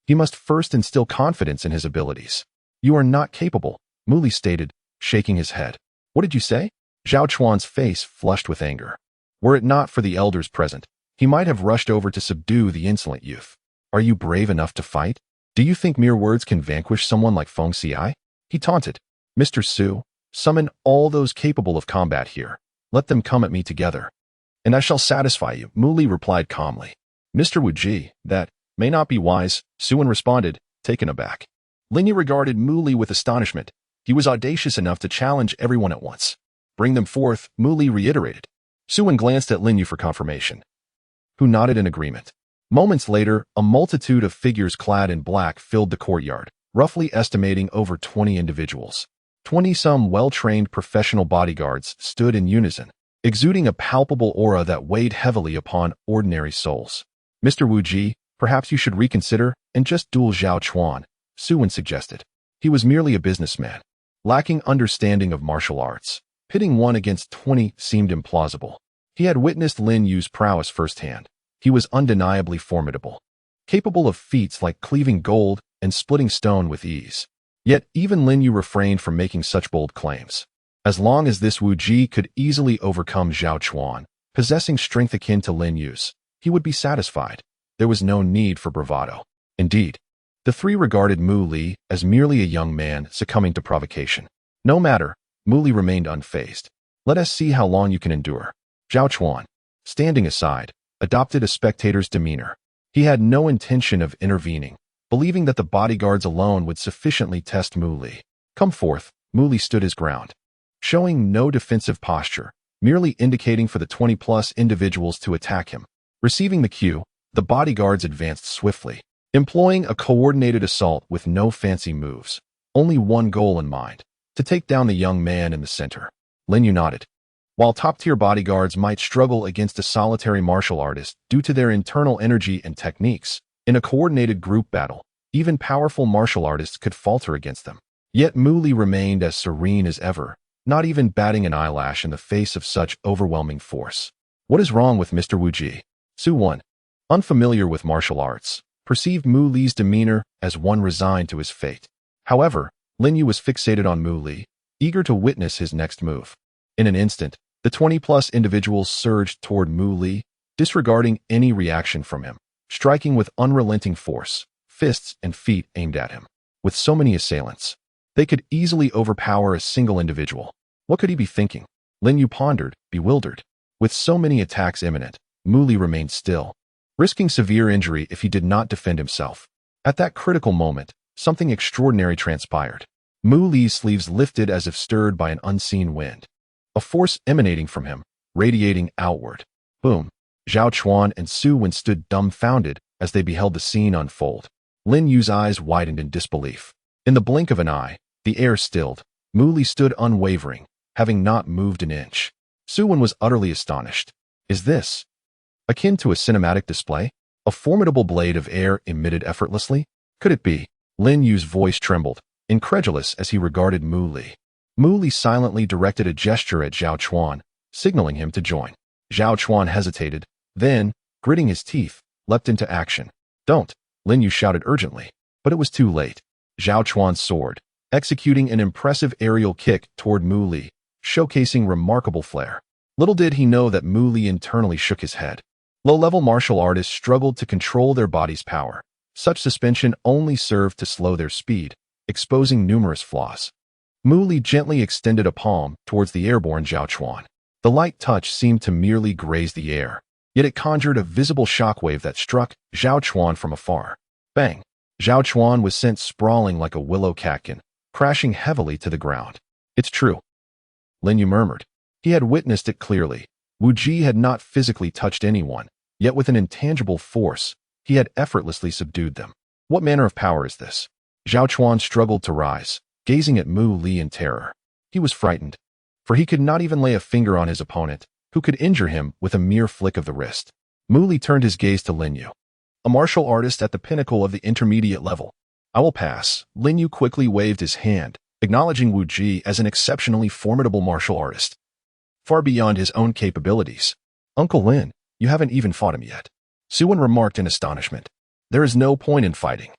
he must first instill confidence in his abilities. You are not capable, Mu Li stated, shaking his head. What did you say? Zhao Chuan's face flushed with anger. Were it not for the elders present, he might have rushed over to subdue the insolent youth. Are you brave enough to fight? Do you think mere words can vanquish someone like Feng Xiai? He taunted. Mr. Su, summon all those capable of combat here. Let them come at me together, and I shall satisfy you, Mu Li replied calmly. Mr. Wu Ji, that may not be wise, Su Wen responded, taken aback. Lin Yu regarded Mu Li with astonishment. He was audacious enough to challenge everyone at once. Bring them forth, Mu Li reiterated. Su Wen glanced at Lin Yu for confirmation, who nodded in agreement. Moments later, a multitude of figures clad in black filled the courtyard, roughly estimating over 20 individuals. 20-some well-trained professional bodyguards stood in unison, exuding a palpable aura that weighed heavily upon ordinary souls. Mr. Wu Ji, perhaps you should reconsider and just duel Zhao Chuan, Su Wen suggested. He was merely a businessman, lacking understanding of martial arts. Pitting 1 against 20 seemed implausible. He had witnessed Lin Yu's prowess firsthand. He was undeniably formidable, capable of feats like cleaving gold and splitting stone with ease. Yet even Lin Yu refrained from making such bold claims. As long as this Wu Ji could easily overcome Zhao Chuan, possessing strength akin to Lin Yu's, he would be satisfied. There was no need for bravado. Indeed, the three regarded Mu Li as merely a young man succumbing to provocation. No matter, Mu Li remained unfazed. Let us see how long you can endure. Zhao Chuan, standing aside, adopted a spectator's demeanor. He had no intention of intervening, believing that the bodyguards alone would sufficiently test Mu Li. Come forth, Mu Li stood his ground, showing no defensive posture, merely indicating for the 20-plus individuals to attack him. Receiving the cue, the bodyguards advanced swiftly, employing a coordinated assault with no fancy moves, only one goal in mind, to take down the young man in the center. Lin Yu nodded. While top-tier bodyguards might struggle against a solitary martial artist due to their internal energy and techniques, in a coordinated group battle, even powerful martial artists could falter against them. Yet Mu Li remained as serene as ever, not even batting an eyelash in the face of such overwhelming force. What is wrong with Mr. Wu Ji? Su Wen, unfamiliar with martial arts, perceived Mu Li's demeanor as one resigned to his fate. However, Lin Yu was fixated on Mu Li, eager to witness his next move. In an instant, the 20-plus individuals surged toward Mu Li, disregarding any reaction from him, striking with unrelenting force, fists and feet aimed at him. With so many assailants, they could easily overpower a single individual. What could he be thinking? Lin Yu pondered, bewildered. With so many attacks imminent, Mu Li remained still, risking severe injury if he did not defend himself. At that critical moment, something extraordinary transpired. Mu Li's sleeves lifted as if stirred by an unseen wind. A force emanating from him, radiating outward. Boom! Zhao Chuan and Su Wen stood dumbfounded as they beheld the scene unfold. Lin Yu's eyes widened in disbelief. In the blink of an eye, the air stilled. Mu Li stood unwavering, having not moved an inch. Su Wen was utterly astonished. Is this akin to a cinematic display? A formidable blade of air emitted effortlessly? Could it be? Lin Yu's voice trembled, incredulous as he regarded Mu Li. Mu Li silently directed a gesture at Zhao Chuan, signaling him to join. Zhao Chuan hesitated, then, gritting his teeth, leapt into action. Don't! Lin Yu shouted urgently, but it was too late. Zhao Chuan soared, executing an impressive aerial kick toward Mu Li, showcasing remarkable flair. Little did he know that Mu Li internally shook his head. Low-level martial artists struggled to control their body's power. Such suspension only served to slow their speed, exposing numerous flaws. Mu Li gently extended a palm towards the airborne Zhao Chuan. The light touch seemed to merely graze the air, yet it conjured a visible shockwave that struck Zhao Chuan from afar. Bang! Zhao Chuan was sent sprawling like a willow catkin, crashing heavily to the ground. It's true, Lin Yu murmured. He had witnessed it clearly. Wu Ji had not physically touched anyone, yet with an intangible force, he had effortlessly subdued them. What manner of power is this? Zhao Chuan struggled to rise, gazing at Mu Li in terror. He was frightened, for he could not even lay a finger on his opponent, who could injure him with a mere flick of the wrist. Mu Li turned his gaze to Lin Yu, a martial artist at the pinnacle of the intermediate level. I will pass. Lin Yu quickly waved his hand, acknowledging Wu Ji as an exceptionally formidable martial artist, far beyond his own capabilities. Uncle Lin, you haven't even fought him yet. Su Wen remarked in astonishment. There is no point in fighting.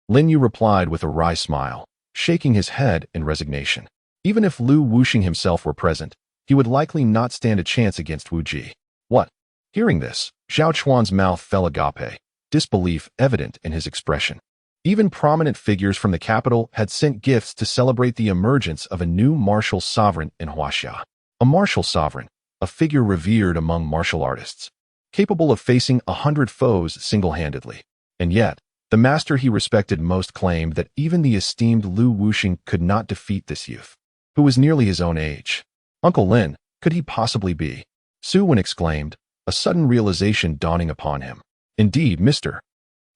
Lin Yu replied with a wry smile, shaking his head in resignation. Even if Lu Wuxing himself were present, he would likely not stand a chance against Wu Ji. What? Hearing this, Zhao Chuan's mouth fell agape, disbelief evident in his expression. Even prominent figures from the capital had sent gifts to celebrate the emergence of a new martial sovereign in Huaxia. A martial sovereign, a figure revered among martial artists, capable of facing 100 foes single-handedly. And yet, the master he respected most claimed that even the esteemed Lu Wuxing could not defeat this youth, who was nearly his own age. Uncle Lin, could he possibly be? Su Wen exclaimed, a sudden realization dawning upon him. Indeed, Mr.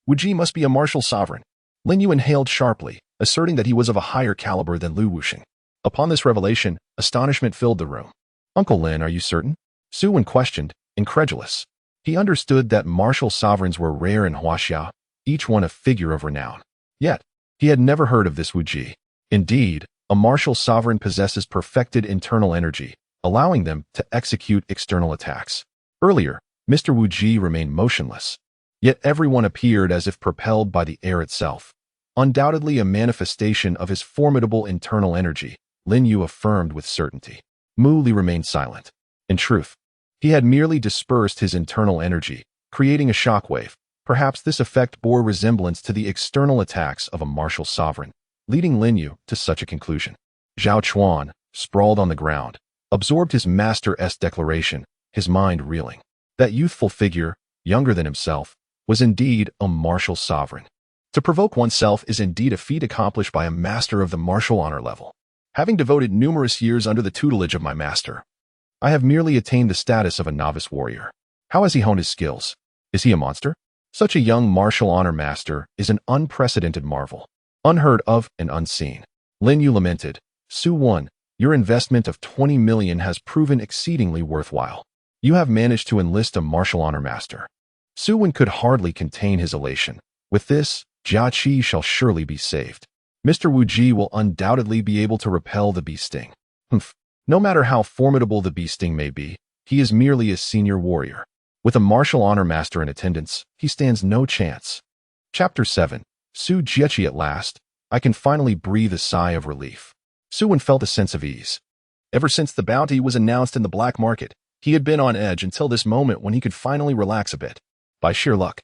Wu Ji must be a martial sovereign. Lin Yu inhaled sharply, asserting that he was of a higher caliber than Lu Wuxing. Upon this revelation, astonishment filled the room. Uncle Lin, are you certain? Su Wen questioned, incredulous. He understood that martial sovereigns were rare in Huaxia, each one a figure of renown. Yet, he had never heard of this Wu Ji. Indeed, a martial sovereign possesses perfected internal energy, allowing them to execute external attacks. Earlier, Mr. Wu Ji remained motionless. Yet everyone appeared as if propelled by the air itself. Undoubtedly a manifestation of his formidable internal energy, Lin Yu affirmed with certainty. Mu Li remained silent. In truth, he had merely dispersed his internal energy, creating a shockwave. Perhaps this effect bore resemblance to the external attacks of a martial sovereign, leading Lin Yu to such a conclusion. Zhao Chuan, sprawled on the ground, absorbed his master's declaration, his mind reeling. That youthful figure, younger than himself, was indeed a martial sovereign. To provoke oneself is indeed a feat accomplished by a master of the martial honor level. Having devoted numerous years under the tutelage of my master, I have merely attained the status of a novice warrior. How has he honed his skills? Is he a monster? Such a young martial honor master is an unprecedented marvel, unheard of and unseen. Lin Yu lamented, Su Wen, your investment of 20 million has proven exceedingly worthwhile. You have managed to enlist a martial honor master. Su Wen could hardly contain his elation. With this, Jia Qi shall surely be saved. Mr. Wu Ji will undoubtedly be able to repel the bee sting. No matter how formidable the bee sting may be, he is merely a senior warrior. With a martial honor master in attendance, he stands no chance. Chapter 7. Su Jieqi at last, I can finally breathe a sigh of relief. Su Wen felt a sense of ease. Ever since the bounty was announced in the black market, he had been on edge until this moment when he could finally relax a bit. By sheer luck,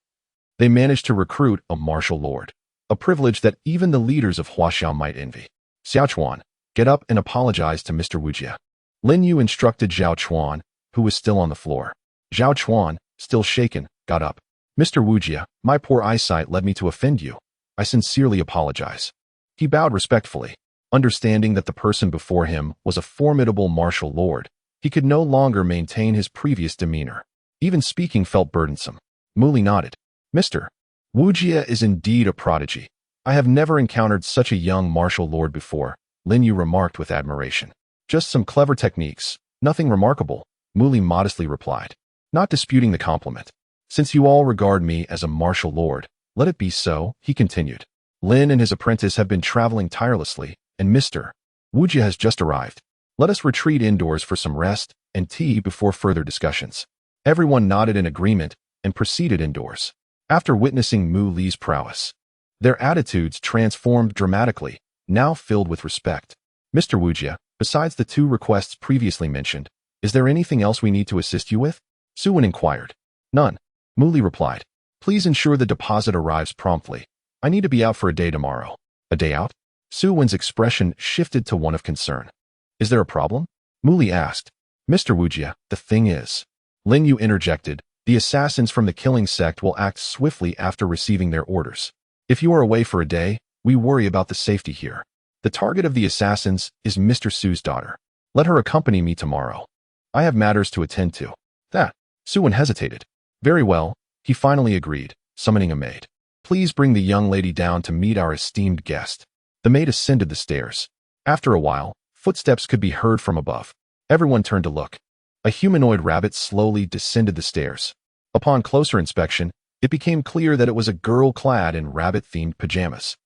they managed to recruit a martial lord, a privilege that even the leaders of Huaxiao might envy. Xiao Chuan, get up and apologize to Mr. Wu Jie. Lin Yu instructed Zhao Chuan, who was still on the floor. Zhao Chuan, still shaken, got up. Mr. Wu Jie, my poor eyesight led me to offend you. I sincerely apologize. He bowed respectfully, understanding that the person before him was a formidable martial lord. He could no longer maintain his previous demeanor. Even speaking felt burdensome. Mu Li nodded. Mr. Wu Jie is indeed a prodigy. I have never encountered such a young martial lord before, Lin Yu remarked with admiration. Just some clever techniques, nothing remarkable, Mu Li modestly replied, not disputing the compliment. Since you all regard me as a martial lord, let it be so, he continued. Lin and his apprentice have been traveling tirelessly, and Mr. Wu Jie has just arrived. Let us retreat indoors for some rest and tea before further discussions. Everyone nodded in agreement and proceeded indoors. After witnessing Mu Li's prowess, their attitudes transformed dramatically, now filled with respect. Mr. Wu Jie, besides the 2 requests previously mentioned, is there anything else we need to assist you with? Su Wen inquired. None, Mu Li replied. Please ensure the deposit arrives promptly. I need to be out for a day tomorrow. A day out? Su Wen's expression shifted to one of concern. Is there a problem? Mu Li asked. Mr. Wu Jie, the thing is, Lin Yu interjected, the assassins from the killing sect will act swiftly after receiving their orders. If you are away for a day, we worry about the safety here. The target of the assassins is Mr. Su's daughter. Let her accompany me tomorrow. I have matters to attend to. That. Suwon hesitated. Very well, he finally agreed, summoning a maid. Please bring the young lady down to meet our esteemed guest. The maid ascended the stairs. After a while, footsteps could be heard from above. Everyone turned to look. A humanoid rabbit slowly descended the stairs. Upon closer inspection, it became clear that it was a girl clad in rabbit-themed pajamas.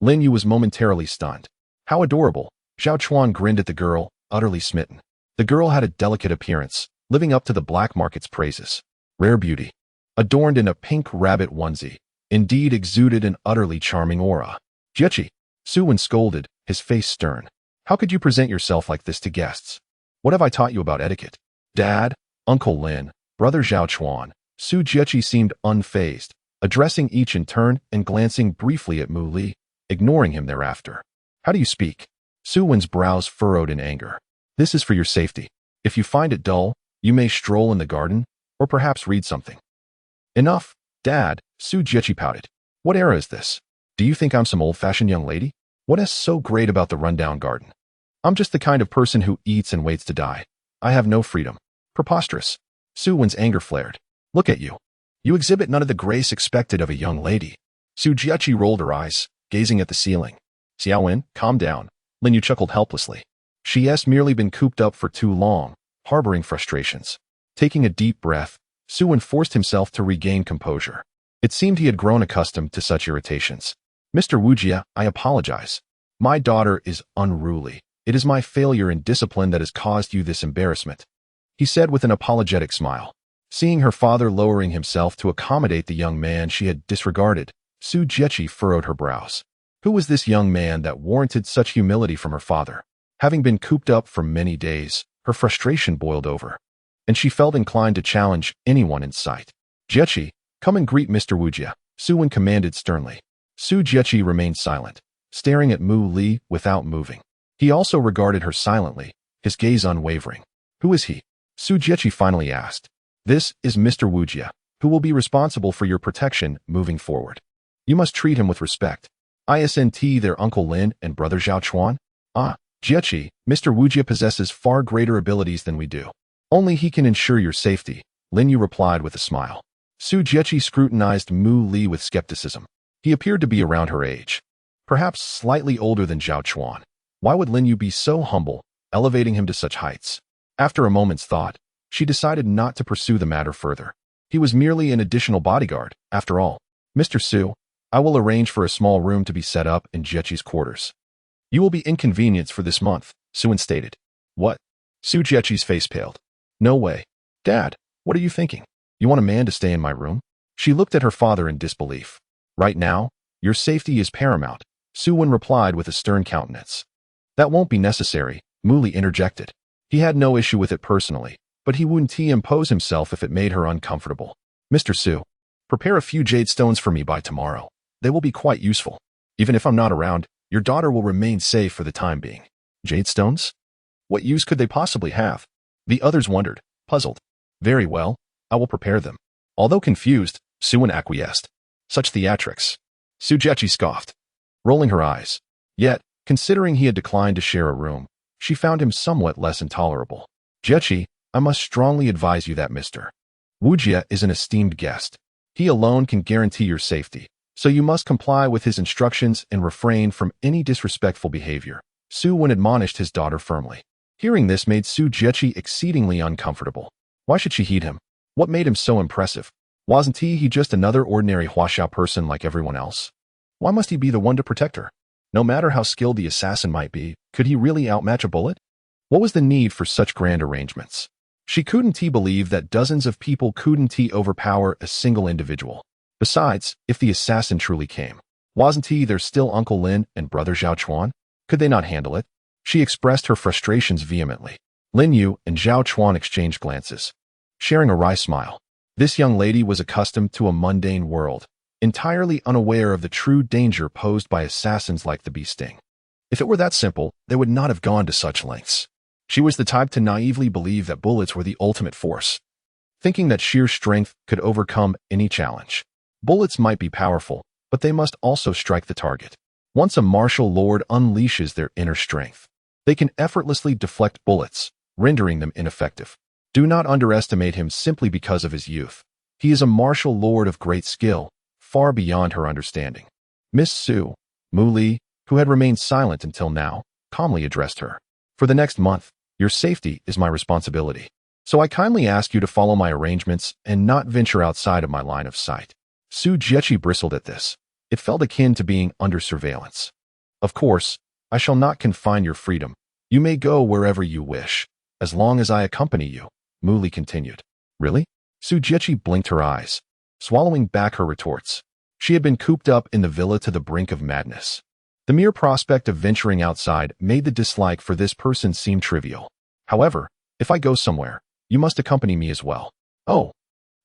Lin Yu was momentarily stunned. How adorable. Zhao Chuan grinned at the girl, utterly smitten. The girl had a delicate appearance, living up to the black market's praises. Rare beauty. Adorned in a pink rabbit onesie, indeed exuded an utterly charming aura. Jiechi, Suwon scolded, his face stern. How could you present yourself like this to guests? What have I taught you about etiquette? Dad, Uncle Lin, Brother Zhao Chuan. Su Jiechi seemed unfazed, addressing each in turn and glancing briefly at Mu Li, ignoring him thereafter. How do you speak? Suwon's brows furrowed in anger. This is for your safety. If you find it dull, you may stroll in the garden, or perhaps read something. Enough, Dad, Su Jiechi pouted. What era is this? Do you think I'm some old-fashioned young lady? What is so great about the rundown garden? I'm just the kind of person who eats and waits to die. I have no freedom. Preposterous. Suwon's anger flared. Look at you. You exhibit none of the grace expected of a young lady. Su Jiechi rolled her eyes, gazing at the ceiling. Xiaowen, calm down. Lin Yu chuckled helplessly. She has merely been cooped up for too long, harboring frustrations. Taking a deep breath, Suwon forced himself to regain composure. It seemed he had grown accustomed to such irritations. Mr. Wujia, I apologize. My daughter is unruly. It is my failure in discipline that has caused you this embarrassment, he said with an apologetic smile. Seeing her father lowering himself to accommodate the young man she had disregarded, Su Jiechi furrowed her brows. Who was this young man that warranted such humility from her father? Having been cooped up for many days, her frustration boiled over, and she felt inclined to challenge anyone in sight. Jiechi, come and greet Mr. Wujia, Suwon commanded sternly. Su Jiechi remained silent, staring at Mu Li without moving. He also regarded her silently, his gaze unwavering. Who is he? Su Jiechi finally asked. This is Mr. Wujia, who will be responsible for your protection moving forward. You must treat him with respect. Isn't their Uncle Lin and Brother Zhao Chuan? Jiechi, Mr. Wujia possesses far greater abilities than we do. Only he can ensure your safety, Lin Yu replied with a smile. Su Jiechi scrutinized Mu Li with skepticism. He appeared to be around her age, perhaps slightly older than Zhao Chuan. Why would Lin Yu be so humble, elevating him to such heights? After a moment's thought, she decided not to pursue the matter further. He was merely an additional bodyguard, after all. Mr. Su, I will arrange for a small room to be set up in Jiechi's quarters. You will be inconvenienced for this month, Suwon stated. What? Su Jiechi's face paled. No way. Dad, what are you thinking? You want a man to stay in my room? She looked at her father in disbelief. Right now, your safety is paramount, Suwon replied with a stern countenance. That won't be necessary, Mu Li interjected. He had no issue with it personally, but he wouldn't impose himself if it made her uncomfortable. Mr. Su, prepare a few jade stones for me by tomorrow. They will be quite useful. Even if I'm not around, your daughter will remain safe for the time being. Jade stones? What use could they possibly have? The others wondered, puzzled. Very well, I will prepare them. Although confused, Suwon acquiesced. Such theatrics. Su Jiechi scoffed, rolling her eyes. Yet, considering he had declined to share a room, she found him somewhat less intolerable. Jiechi, I must strongly advise you that Mr. Wujia is an esteemed guest. He alone can guarantee your safety, so you must comply with his instructions and refrain from any disrespectful behavior, Suwon admonished his daughter firmly. Hearing this made Su Jiechi exceedingly uncomfortable. Why should she heed him? What made him so impressive? Wasn't he just another ordinary Huaxia person like everyone else? Why must he be the one to protect her? No matter how skilled the assassin might be, could he really outmatch a bullet? What was the need for such grand arrangements? She couldn't believe that dozens of people couldn't overpower a single individual. Besides, if the assassin truly came, wasn't he their still Uncle Lin and Brother Zhao Chuan? Could they not handle it? She expressed her frustrations vehemently. Lin Yu and Zhao Chuan exchanged glances, sharing a wry smile. This young lady was accustomed to a mundane world, entirely unaware of the true danger posed by assassins like the bee sting. If it were that simple, they would not have gone to such lengths. She was the type to naively believe that bullets were the ultimate force, thinking that sheer strength could overcome any challenge. Bullets might be powerful, but they must also strike the target. Once a martial lord unleashes their inner strength, they can effortlessly deflect bullets, rendering them ineffective. Do not underestimate him simply because of his youth. He is a martial lord of great skill, far beyond her understanding. Miss Su, Mu Li, who had remained silent until now, calmly addressed her. For the next month, your safety is my responsibility. So I kindly ask you to follow my arrangements and not venture outside of my line of sight. Su Jiechi bristled at this. It felt akin to being under surveillance. Of course, I shall not confine your freedom. You may go wherever you wish, as long as I accompany you, Mu Li continued. Really? Su Jiechi blinked her eyes, swallowing back her retorts. She had been cooped up in the villa to the brink of madness. The mere prospect of venturing outside made the dislike for this person seem trivial. However, if I go somewhere, you must accompany me as well. Oh.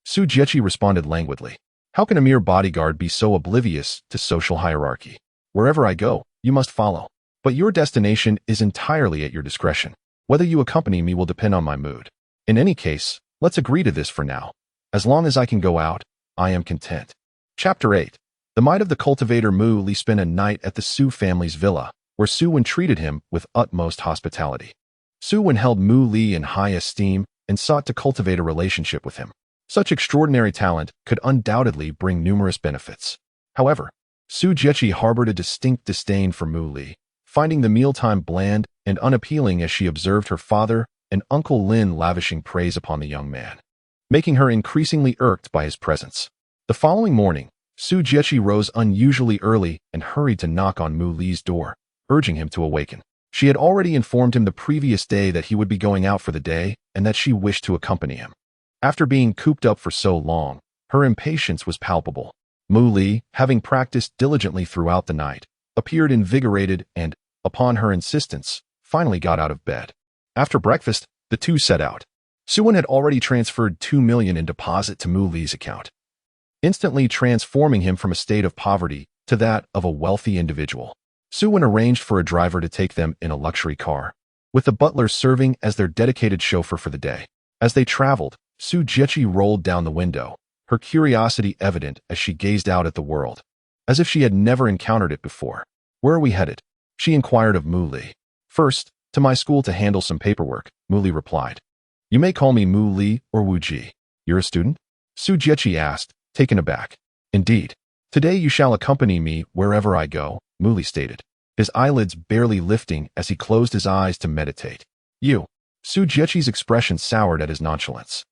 Su Jiechi responded languidly. How can a mere bodyguard be so oblivious to social hierarchy? Wherever I go, you must follow. But your destination is entirely at your discretion. Whether you accompany me will depend on my mood. In any case, let's agree to this for now. As long as I can go out, I am content. Chapter 8. The might of the cultivator Mu Li spent a night at the Su family's villa, where Su Wen treated him with utmost hospitality. Su Wen held Mu Li in high esteem and sought to cultivate a relationship with him. Such extraordinary talent could undoubtedly bring numerous benefits. However, Su Jiechi harbored a distinct disdain for Mu Li, finding the mealtime bland and unappealing as she observed her father and Uncle Lin lavishing praise upon the young man, making her increasingly irked by his presence. The following morning, Su Jiechi rose unusually early and hurried to knock on Mu Li's door, urging him to awaken. She had already informed him the previous day that he would be going out for the day and that she wished to accompany him. After being cooped up for so long, her impatience was palpable. Mu Li, having practiced diligently throughout the night, appeared invigorated and, upon her insistence, finally got out of bed. After breakfast, the two set out. Su Wen had already transferred 2 million in deposit to Mu Li's account, instantly transforming him from a state of poverty to that of a wealthy individual. Su Wen arranged for a driver to take them in a luxury car, with the butler serving as their dedicated chauffeur for the day. As they traveled, Su Jiechi rolled down the window, her curiosity evident as she gazed out at the world, as if she had never encountered it before. Where are we headed? She inquired of Mu Li. First, to my school to handle some paperwork, Mu Li replied. You may call me Mu Li or Wu Ji. You're a student? Su Jiechi asked, taken aback. Indeed. Today you shall accompany me wherever I go, Mu Li stated, his eyelids barely lifting as he closed his eyes to meditate. You. Su Jiechi's expression soured at his nonchalance.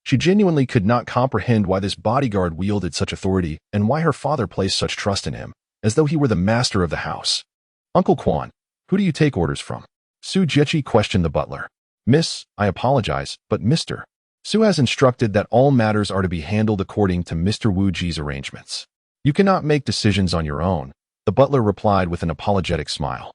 She genuinely could not comprehend why this bodyguard wielded such authority and why her father placed such trust in him, as though he were the master of the house. Uncle Quan, who do you take orders from? Su Jiechi questioned the butler. Miss, I apologize, but Mr. Su has instructed that all matters are to be handled according to Mr. Wu Ji's arrangements. You cannot make decisions on your own, the butler replied with an apologetic smile.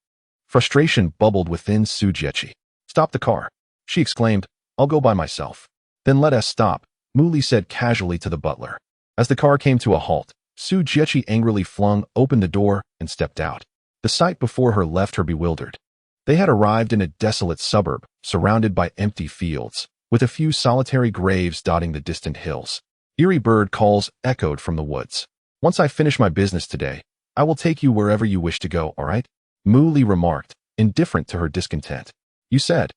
Frustration bubbled within Su Jiechi. Stop the car, she exclaimed. I'll go by myself. Then let us stop, Mu Li said casually to the butler. As the car came to a halt, Su Jiechi angrily flung open the door and stepped out. The sight before her left her bewildered. They had arrived in a desolate suburb, surrounded by empty fields, with a few solitary graves dotting the distant hills. Eerie bird calls echoed from the woods. Once I finish my business today, I will take you wherever you wish to go, all right? Mu Li remarked, indifferent to her discontent. You said.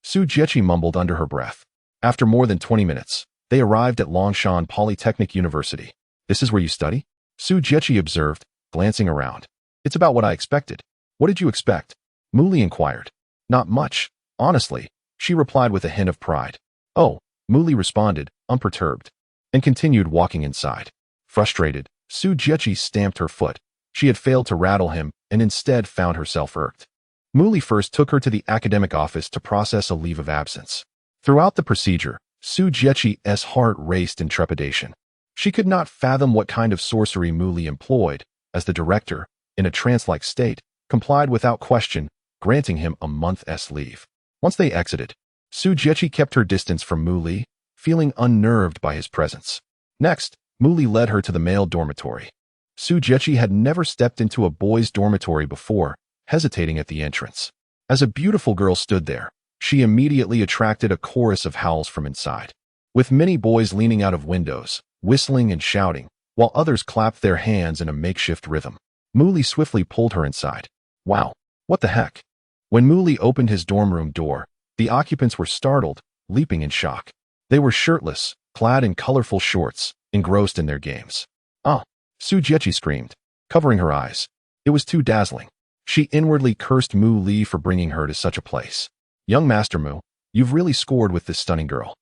Su Jiechi mumbled under her breath. After more than 20 minutes, they arrived at Longshan Polytechnic University. This is where you study? Su Jiechi observed, glancing around. It's about what I expected. What did you expect? Mu Li inquired. Not much, honestly, she replied with a hint of pride. Oh, Mu Li responded, unperturbed, and continued walking inside. Frustrated, Su Jiechi stamped her foot. She had failed to rattle him and instead found herself irked. Mu Li first took her to the academic office to process a leave of absence. Throughout the procedure, Su Jiechi's heart raced in trepidation. She could not fathom what kind of sorcery Mu Li employed, as the director, in a trance-like state, complied without question, granting him a month's leave. Once they exited, Su Jiechi kept her distance from Mu Li, feeling unnerved by his presence. Next, Mu Li led her to the male dormitory. Su Jiechi had never stepped into a boys' dormitory before, hesitating at the entrance. As a beautiful girl stood there, she immediately attracted a chorus of howls from inside, with many boys leaning out of windows, whistling and shouting, while others clapped their hands in a makeshift rhythm. Mu Li swiftly pulled her inside. Wow, what the heck? When Mu Li opened his dorm room door, the occupants were startled, leaping in shock. They were shirtless, clad in colorful shorts, engrossed in their games. "Ah!" Su Jiechi screamed, covering her eyes. It was too dazzling. She inwardly cursed Mu Li for bringing her to such a place. "Young Master Mu, you've really scored with this stunning girl."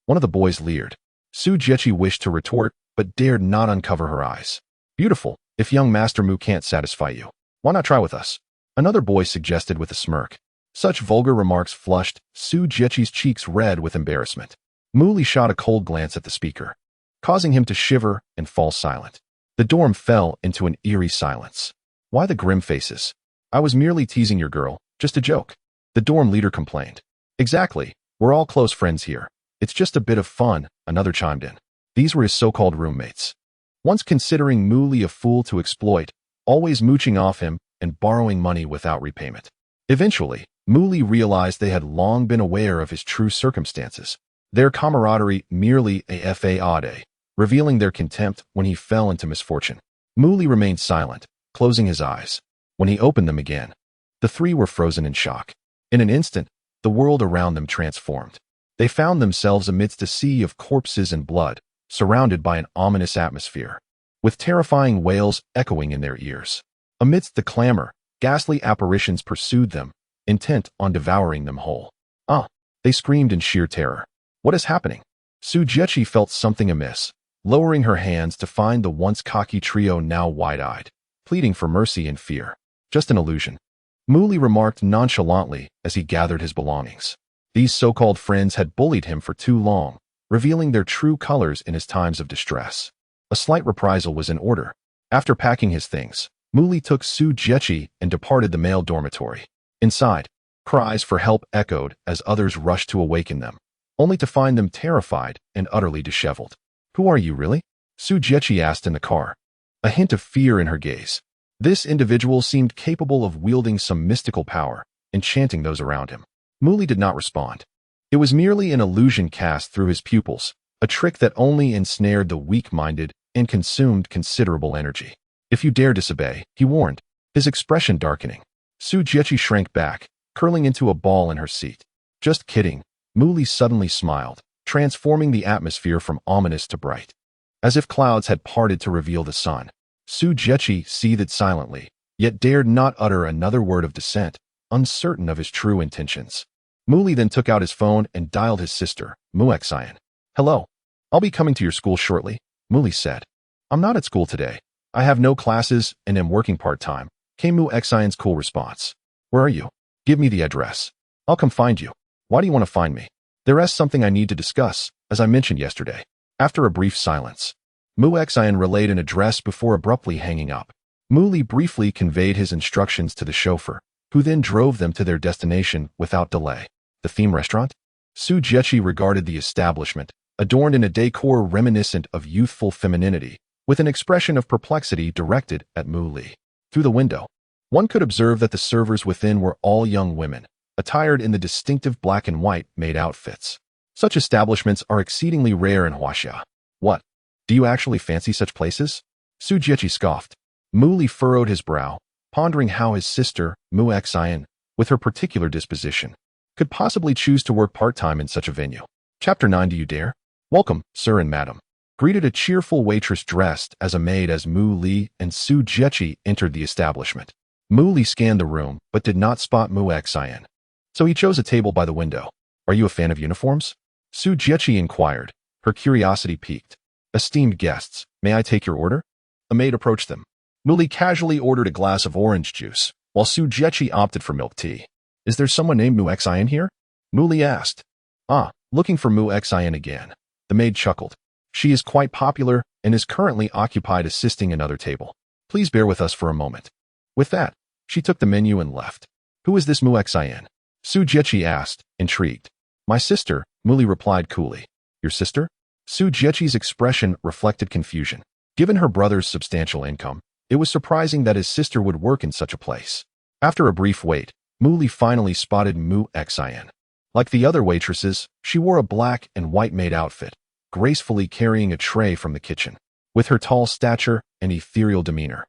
One of the boys leered. Su Jiechi wished to retort, but dared not uncover her eyes. "Beautiful, if young Master Mu can't satisfy you, why not try with us?" Another boy suggested with a smirk. Such vulgar remarks flushed Su Jiechi's cheeks red with embarrassment. Mu Li shot a cold glance at the speaker, causing him to shiver and fall silent. The dorm fell into an eerie silence. "Why the grim faces? I was merely teasing your girl, just a joke," the dorm leader complained. "Exactly, we're all close friends here. It's just a bit of fun," another chimed in. These were his so-called roommates. Once considering Mu Li a fool to exploit, always mooching off him and borrowing money without repayment. Eventually, Mu Li realized they had long been aware of his true circumstances. Their camaraderie merely a fade, revealing their contempt when he fell into misfortune. Mu Li remained silent, closing his eyes. When he opened them again, the three were frozen in shock. In an instant, the world around them transformed. They found themselves amidst a sea of corpses and blood, surrounded by an ominous atmosphere, with terrifying wails echoing in their ears. Amidst the clamor, ghastly apparitions pursued them, intent on devouring them whole. "Ah!" they screamed in sheer terror. "What is happening?" Su Jiechi felt something amiss, lowering her hands to find the once cocky trio now wide-eyed, pleading for mercy and fear. "Just an illusion," Mu Li remarked nonchalantly as he gathered his belongings. These so-called friends had bullied him for too long, revealing their true colors in his times of distress. A slight reprisal was in order. After packing his things, Mu Li took Su Jiechi and departed the male dormitory. Inside, cries for help echoed as others rushed to awaken them, only to find them terrified and utterly disheveled. "Who are you, really?" Su Jiechi asked in the car, a hint of fear in her gaze. This individual seemed capable of wielding some mystical power, enchanting those around him. Mu Li did not respond. It was merely an illusion cast through his pupils, a trick that only ensnared the weak-minded and consumed considerable energy. "If you dare disobey," he warned, his expression darkening. Su Jiechi shrank back, curling into a ball in her seat. "Just kidding," Mu Li suddenly smiled, transforming the atmosphere from ominous to bright. As if clouds had parted to reveal the sun, Su Jiechi seethed silently, yet dared not utter another word of dissent, uncertain of his true intentions. Mu Li then took out his phone and dialed his sister, Mu Xian. "Hello. I'll be coming to your school shortly," Mu Li said. "I'm not at school today. I have no classes and am working part-time," came Mu Xian's cool response. "Where are you? Give me the address. I'll come find you." "Why do you want to find me?" "There is something I need to discuss, as I mentioned yesterday." After a brief silence, Mu Xian relayed an address before abruptly hanging up. Mu Li briefly conveyed his instructions to the chauffeur, who then drove them to their destination without delay. The theme restaurant? Su Jiechi regarded the establishment, adorned in a decor reminiscent of youthful femininity, with an expression of perplexity directed at Mu Li. Through the window, one could observe that the servers within were all young women, attired in the distinctive black and white maid outfits. Such establishments are exceedingly rare in Huaxia. "What? Do you actually fancy such places?" Su Jiechi scoffed. Mu Li furrowed his brow, pondering how his sister, Mu Xian, with her particular disposition, could possibly choose to work part-time in such a venue. Chapter 9. Do you dare? "Welcome, sir and madam," greeted a cheerful waitress dressed as a maid as Mu Li and Su Jiechi entered the establishment. Mu Li scanned the room, but did not spot Mu Xian, so he chose a table by the window. "Are you a fan of uniforms?" Su Jiechi inquired, her curiosity piqued. "Esteemed guests, may I take your order?" A maid approached them. Mu Li casually ordered a glass of orange juice, while Su Jiechi opted for milk tea. "Is there someone named Mu Xian here?" Mu Li asked. "Ah, looking for Mu Xian again." The maid chuckled. "She is quite popular and is currently occupied assisting another table. Please bear with us for a moment." With that, she took the menu and left. "Who is this Mu Xian?" Su Jiechi asked, intrigued. "My sister," Mu Li replied coolly. "Your sister?" Su Jiechi's expression reflected confusion. Given her brother's substantial income, it was surprising that his sister would work in such a place. After a brief wait, Mu Li finally spotted Mu Xian. Like the other waitresses, she wore a black and white maid outfit, gracefully carrying a tray from the kitchen. With her tall stature and ethereal demeanor,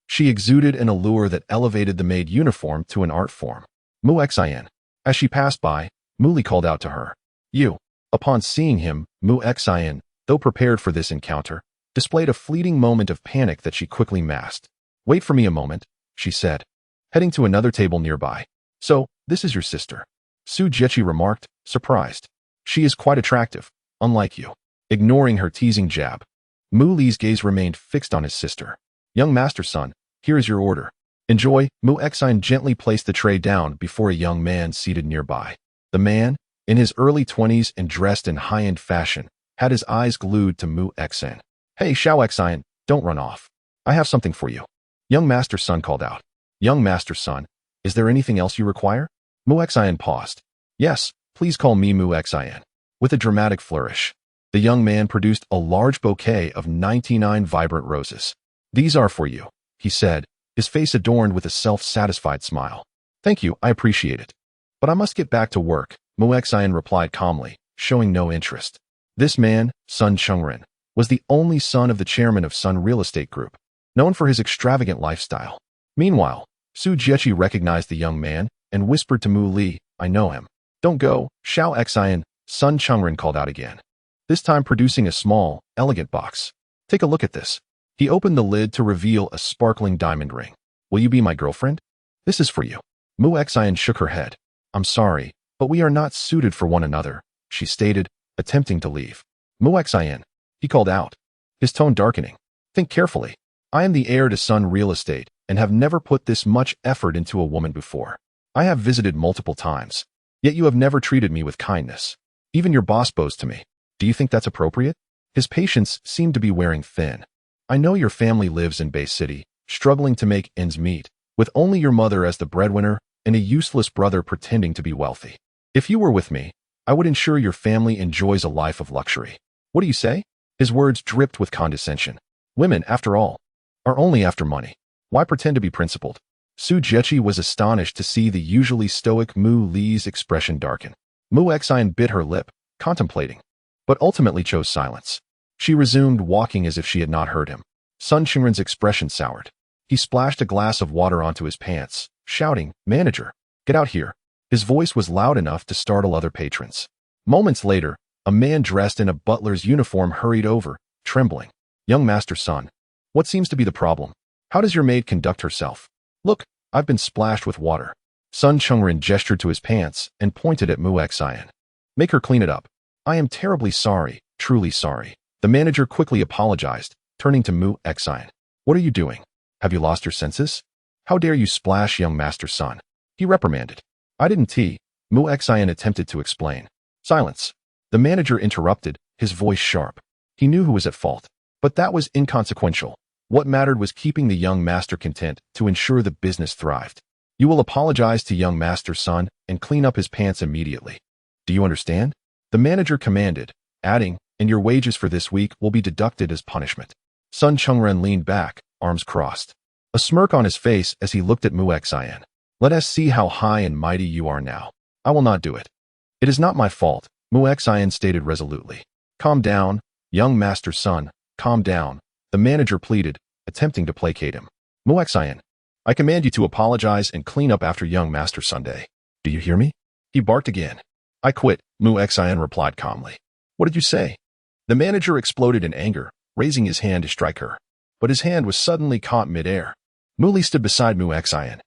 she exuded an allure that elevated the maid uniform to an art form. "Mu Xian." As she passed by, Mu Li called out to her. You. Upon seeing him, Mu Xian, though prepared for this encounter, displayed a fleeting moment of panic that she quickly masked. Wait for me a moment, she said, heading to another table nearby. So, this is your sister. Su Jiechi remarked, surprised. She is quite attractive, unlike you. Ignoring her teasing jab, Mu Li's gaze remained fixed on his sister. Young master son, here is your order. Enjoy. Mu Xian gently placed the tray down before a young man seated nearby. The man, in his early 20s and dressed in high-end fashion, had his eyes glued to Mu Xian. Hey Xiao Xian, don't run off. I have something for you. Young master son called out. Young master son, is there anything else you require? Mu Xian paused. Yes, please call me Mu Xian. With a dramatic flourish, the young man produced a large bouquet of 99 vibrant roses. These are for you, he said, his face adorned with a self-satisfied smile. Thank you, I appreciate it. But I must get back to work, Mu Xian replied calmly, showing no interest. This man, Sun Chengren, was the only son of the chairman of Sun Real Estate Group, known for his extravagant lifestyle. Meanwhile, Su Jiechi recognized the young man and whispered to Mu Li, I know him. Don't go, Xiao Xian, Sun Chengren called out again, this time producing a small, elegant box. Take a look at this. He opened the lid to reveal a sparkling diamond ring. Will you be my girlfriend? This is for you. Mu Xian shook her head. I'm sorry, but we are not suited for one another, she stated, attempting to leave. Mu Xian, he called out, his tone darkening. Think carefully. I am the heir to Sun Real Estate and have never put this much effort into a woman before. I have visited multiple times, yet you have never treated me with kindness. Even your boss bows to me. Do you think that's appropriate? His patience seemed to be wearing thin. I know your family lives in Bay City, struggling to make ends meet, with only your mother as the breadwinner and a useless brother pretending to be wealthy. If you were with me, I would ensure your family enjoys a life of luxury. What do you say? His words dripped with condescension. Women, after all, are only after money. Why pretend to be principled? Su Jiechi was astonished to see the usually stoic Mu Li's expression darken. Mu Xian bit her lip, contemplating, but ultimately chose silence. She resumed walking as if she had not heard him. Sun Chengren's expression soured. He splashed a glass of water onto his pants, shouting, Manager, get out here. His voice was loud enough to startle other patrons. Moments later, a man dressed in a butler's uniform hurried over, trembling. Young master son, what seems to be the problem? How does your maid conduct herself? Look, I've been splashed with water. Sun Chengren gestured to his pants and pointed at Mu Xian. Make her clean it up. I am terribly sorry, truly sorry. The manager quickly apologized, turning to Mu Xian. What are you doing? Have you lost your senses? How dare you splash young master son? He reprimanded. I didn't tea. Mu Xian attempted to explain. Silence. The manager interrupted, his voice sharp. He knew who was at fault, but that was inconsequential. What mattered was keeping the young master content to ensure the business thrived. You will apologize to young master son and clean up his pants immediately. Do you understand? The manager commanded, adding, and your wages for this week will be deducted as punishment. Sun Chengren leaned back, arms crossed, a smirk on his face as he looked at Mu Xian. Let us see how high and mighty you are now. I will not do it. It is not my fault, Mu Xian stated resolutely. Calm down, young master son, calm down, the manager pleaded, attempting to placate him. Mu Xian, I command you to apologize and clean up after young master Sunday. Do you hear me? He barked again. I quit, Mu Xian replied calmly. What did you say? The manager exploded in anger, raising his hand to strike her. But his hand was suddenly caught mid-air. Mu Li stood beside Mu Xian,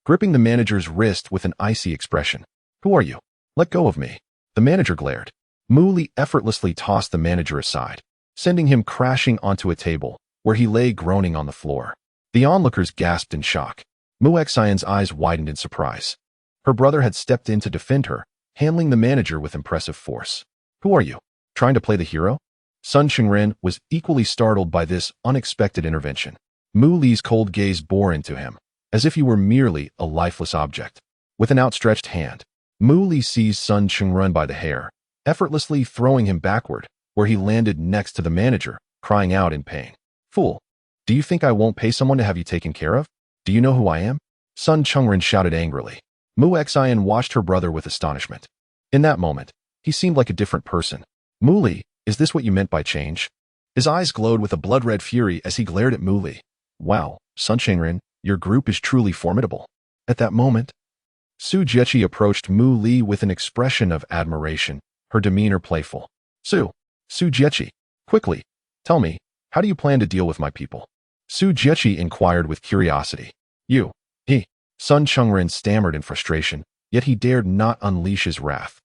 gripping the manager's wrist with an icy expression. Who are you? Let go of me. The manager glared. Mu Li effortlessly tossed the manager aside, sending him crashing onto a table, where he lay groaning on the floor. The onlookers gasped in shock. Mu Xian's eyes widened in surprise. Her brother had stepped in to defend her, handling the manager with impressive force. Who are you? Trying to play the hero? Sun Chengren was equally startled by this unexpected intervention. Mu Li's cold gaze bore into him, as if he were merely a lifeless object. With an outstretched hand, Mu Li seized Sun Chengren by the hair, effortlessly throwing him backward, where he landed next to the manager, crying out in pain. Fool! Do you think I won't pay someone to have you taken care of? Do you know who I am? Sun Chengren shouted angrily. Mu Xian watched her brother with astonishment. In that moment, he seemed like a different person. Mu Li, is this what you meant by change? His eyes glowed with a blood-red fury as he glared at Mu Li. Wow, Sun Chengren, your group is truly formidable. At that moment, Su Jiechi approached Mu Li with an expression of admiration, her demeanor playful. Su Jiechi, quickly, tell me, how do you plan to deal with my people? Su Jiechi inquired with curiosity. Sun Chengren stammered in frustration, yet he dared not unleash his wrath.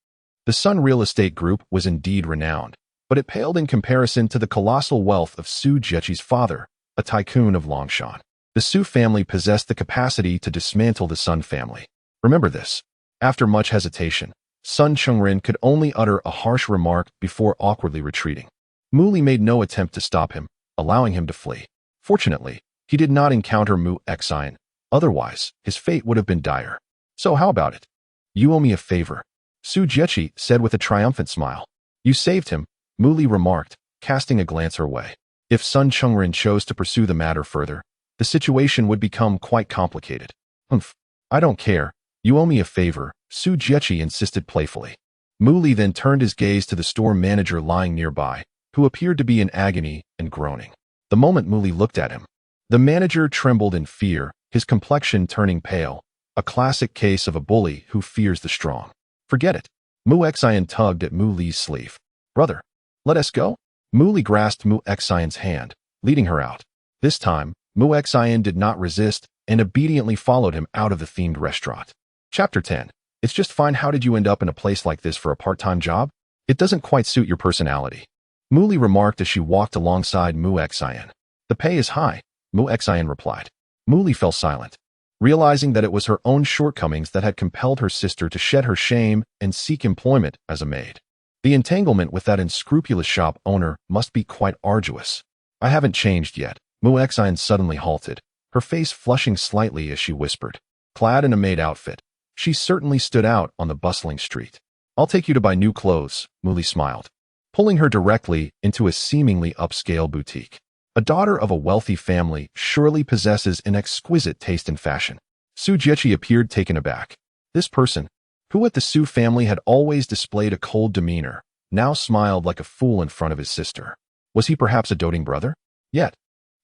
The Sun real estate group was indeed renowned, but it paled in comparison to the colossal wealth of Su Jiechi's father, a tycoon of Longshan. The Su family possessed the capacity to dismantle the Sun family. Remember this. After much hesitation, Sun Chengren could only utter a harsh remark before awkwardly retreating. Mu Li made no attempt to stop him, allowing him to flee. Fortunately, he did not encounter Mu Xian. Otherwise, his fate would have been dire. So how about it? You owe me a favor, Su Jiechi said with a triumphant smile. You saved him, Mu Li remarked, casting a glance her way. If Sun Chengren chose to pursue the matter further, the situation would become quite complicated. I don't care. You owe me a favor, Su Jiechi insisted playfully. Mu Li then turned his gaze to the store manager lying nearby, who appeared to be in agony and groaning. The moment Mu Li looked at him, the manager trembled in fear, his complexion turning pale, a classic case of a bully who fears the strong. Forget it. Mu Xian tugged at Mu Li's sleeve. Brother, let us go? Mu Li grasped Mu Xian's hand, leading her out. This time, Mu Xian did not resist and obediently followed him out of the themed restaurant. Chapter 10. It's just fine. How did you end up in a place like this for a part-time job? It doesn't quite suit your personality, Mu Li remarked as she walked alongside Mu Xian. The pay is high, Mu Xian replied. Mu Li fell silent, realizing that it was her own shortcomings that had compelled her sister to shed her shame and seek employment as a maid. The entanglement with that unscrupulous shop owner must be quite arduous. I haven't changed yet. Mu Xian suddenly halted, her face flushing slightly as she whispered. Clad in a maid outfit, she certainly stood out on the bustling street. I'll take you to buy new clothes, Mu Li smiled, pulling her directly into a seemingly upscale boutique. A daughter of a wealthy family surely possesses an exquisite taste in fashion. Su Jiechi appeared taken aback. This person, who at the Su family had always displayed a cold demeanor, now smiled like a fool in front of his sister. Was he perhaps a doting brother? Yet,